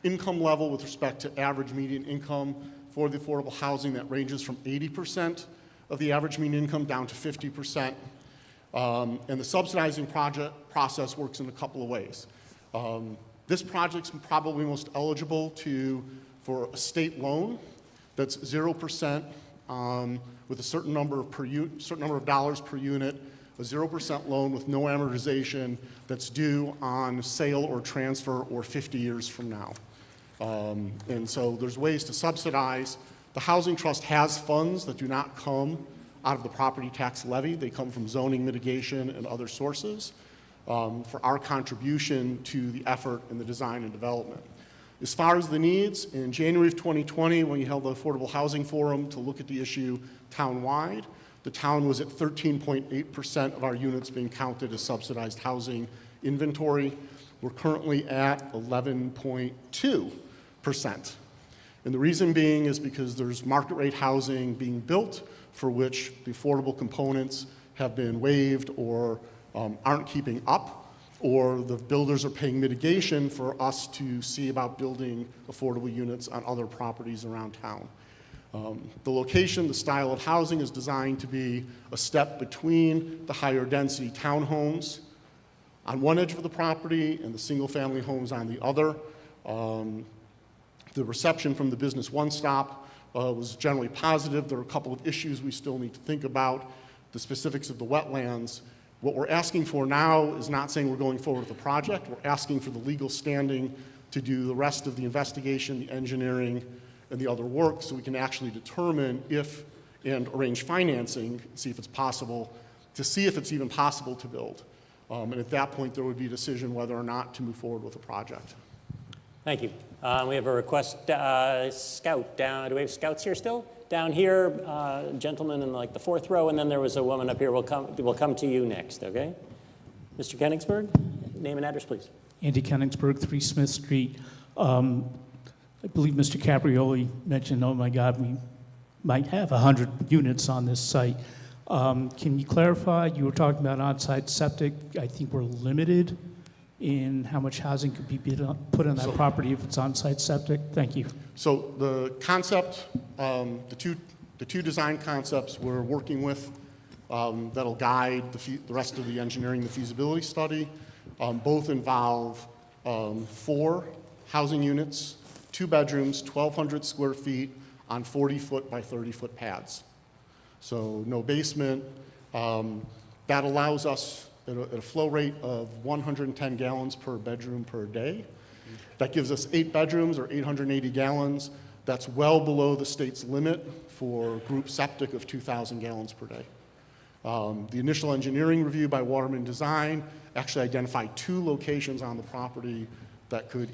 S: income level with respect to average median income for the affordable housing that ranges from 80% of the average median income down to 50%. And the subsidizing process works in a couple of ways. This project's probably most eligible for a state loan that's 0% with a certain number of dollars per unit, a 0% loan with no amortization that's due on sale or transfer or 50 years from now. And so there's ways to subsidize. The Housing Trust has funds that do not come out of the property tax levy. They come from zoning mitigation and other sources for our contribution to the effort in the design and development. As far as the needs, in January of 2020, when you held the Affordable Housing Forum to look at the issue town-wide, the town was at 13.8% of our units being counted as subsidized housing inventory. We're currently at 11.2%. And the reason being is because there's market rate housing being built for which the affordable components have been waived or aren't keeping up, or the builders are paying mitigation for us to see about building affordable units on other properties around town. The location, the style of housing is designed to be a step between the higher density townhomes on one edge of the property and the single family homes on the other. The reception from the Business One Stop was generally positive. There are a couple of issues we still need to think about, the specifics of the wetlands. What we're asking for now is not saying we're going forward with the project. We're asking for the legal standing to do the rest of the investigation, the engineering, and the other work so we can actually determine if and arrange financing, see if it's possible, to see if it's even possible to build. And at that point, there would be a decision whether or not to move forward with the project.
A: Thank you. We have a request, Scout down. Do we have Scouts here still? Down here, gentleman in like the 4th row, and then there was a woman up here. We'll come to you next, okay? Mr. Kenningsburg, name and address, please.
W: Andy Kenningsburg, 3 Smith Street. I believe Mr. Caprioli mentioned, oh my God, we might have 100 units on this site. Can you clarify, you were talking about on-site septic. I think we're limited in how much housing could be put on that property if it's on-site septic? Thank you.
S: So the concept, the two design concepts we're working with that'll guide the rest of the engineering, the feasibility study, both involve 4 housing units, 2 bedrooms, 1,200 square feet on 40-foot by 30-foot pads. So no basement. That allows us at a flow rate of 110 gallons per bedroom per day. That gives us 8 bedrooms or 880 gallons. That's well below the state's limit for group septic of 2,000 gallons per day. The initial engineering review by Waterman Design actually identified 2 locations on the property that could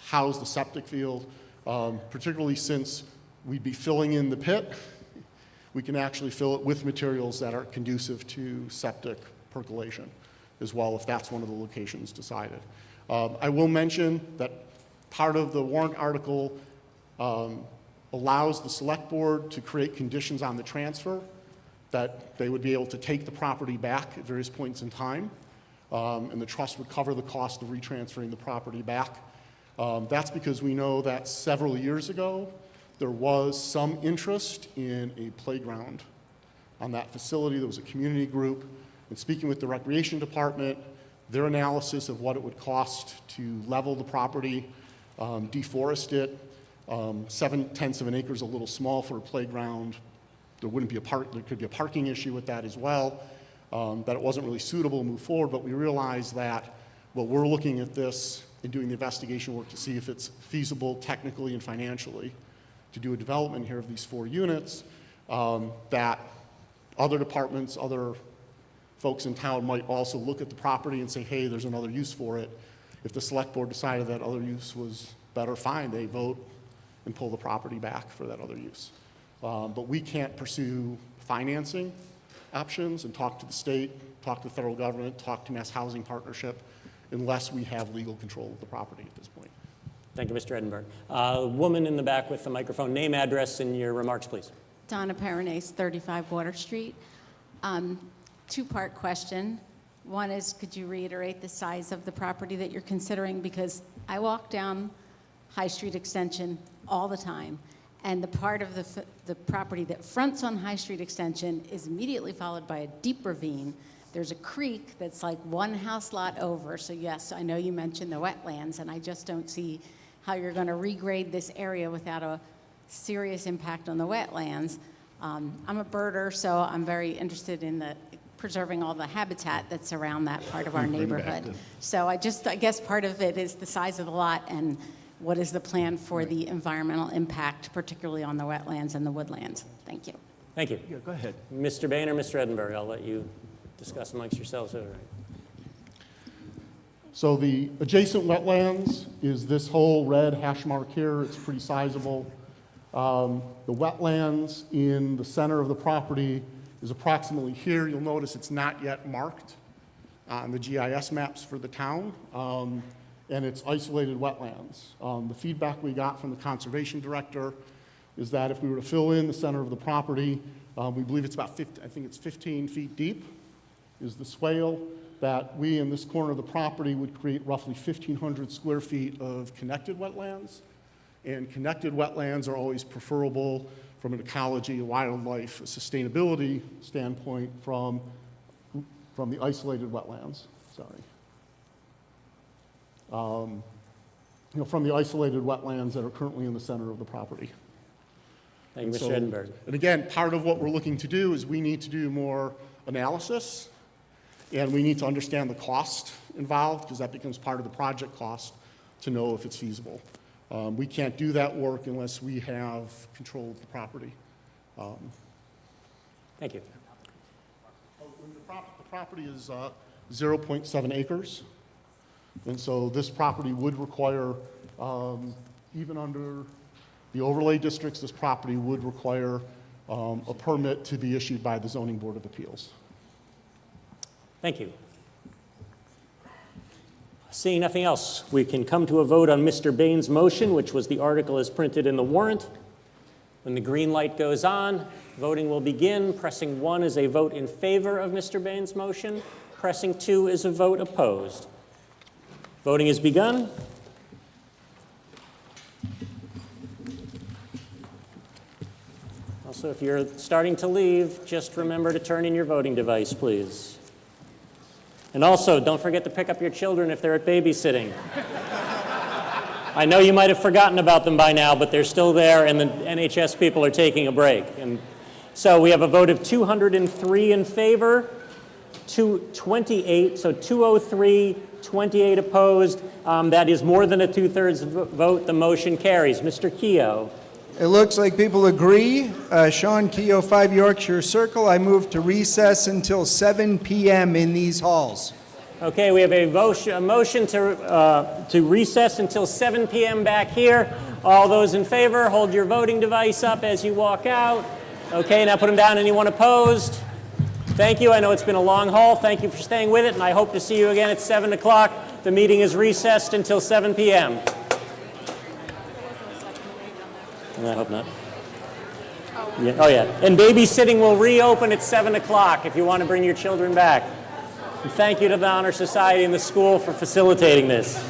S: house the septic field, particularly since we'd be filling in the pit. We can actually fill it with materials that are conducive to septic percolation as well, if that's one of the locations decided. I will mention that part of the warrant article allows the select board to create conditions on the transfer that they would be able to take the property back at various points in time, and the trust would cover the cost of retransferring the property back. That's because we know that several years ago, there was some interest in a playground on that facility. There was a community group, and speaking with the Recreation Department, their analysis of what it would cost to level the property, deforest it, 7/10 of an acre is a little small for a playground. There could be a parking issue with that as well, that it wasn't really suitable to move forward, but we realized that, well, we're looking at this and doing the investigation work to see if it's feasible technically and financially to do a development here of these 4 units, that other departments, other folks in town might also look at the property and say, hey, there's another use for it. If the select board decided that other use was better, fine, they vote and pull the property back for that other use. But we can't pursue financing options and talk to the state, talk to the federal government, talk to Mass Housing Partnership, unless we have legal control of the property at this point.
A: Thank you, Mr. Edinburgh. Woman in the back with the microphone, name, address, and your remarks, please.
D: Donna Paranese, 35 Water Street. Two-part question. One is, could you reiterate the size of the property that you're considering? Because I walk down High Street Extension all the time, and the part of the property that fronts on High Street Extension is immediately followed by a deep ravine. There's a creek that's like one house lot over. So yes, I know you mentioned the wetlands, and I just don't see how you're going to regrade this area without a serious impact on the wetlands. I'm a birder, so I'm very interested in preserving all the habitat that's around that part of our neighborhood. So I guess part of it is the size of the lot and what is the plan for the environmental impact, particularly on the wetlands and the woodlands. Thank you.
A: Thank you.
P: Yeah, go ahead.
A: Mr. Bain or Mr. Edinburgh, I'll let you discuss amongst yourselves. All right.
S: So the adjacent wetlands is this whole red hash mark here. It's pretty sizable. The wetlands in the center of the property is approximately here. You'll notice it's not yet marked on the GIS maps for the town, and it's isolated wetlands. The feedback we got from the conservation director is that if we were to fill in the center of the property, we believe it's about 15 feet deep is the swale, that we in this corner of the property would create roughly 1,500 square feet of connected wetlands. And connected wetlands are always preferable from an ecology, a wildlife, a sustainability standpoint from the isolated wetlands. From the isolated wetlands that are currently in the center of the property.
A: Thank you, Mr. Edinburgh.
S: And again, part of what we're looking to do is we need to do more analysis, and we need to understand the cost involved, because that becomes part of the project cost to know if it's feasible. We can't do that work unless we have control of the property.
A: Thank you.
S: The property is 0.7 acres, and so this property would require, even under the overlay districts, this property would require a permit to be issued by the Zoning Board of Appeals.
A: Thank you. Seeing nothing else, we can come to a vote on Mr. Bain's motion, which was the article as printed in the warrant. When the green light goes on, voting will begin. Pressing 1 is a vote in favor of Mr. Bain's motion. Pressing 2 is a vote opposed. Voting has begun. Also, if you're starting to leave, just remember to turn in your voting device, please. And also, don't forget to pick up your children if they're at babysitting. I know you might have forgotten about them by now, but they're still there, and the NHS people are taking a break. And so we have a vote of 203 in favor, 228, so 203, 28 opposed. That is more than a two-thirds vote. The motion carries. Mr. Keogh.
E: It looks like people agree. Sean Keogh, 5 Yorkshire Circle. I move to recess until 7 p.m. in these halls.
A: Okay, we have a motion to recess until 7 p.m. back here. All those in favor, hold your voting device up as you walk out. Okay, now put them down. Anyone opposed? Thank you. I know it's been a long haul. Thank you for staying with it, and I hope to see you again at 7 o'clock. The meeting is recessed until 7 p.m. I hope not. Yeah. Oh, yeah. And babysitting will reopen at 7 o'clock if you want to bring your children back. And thank you to the Honor Society and the school for facilitating this.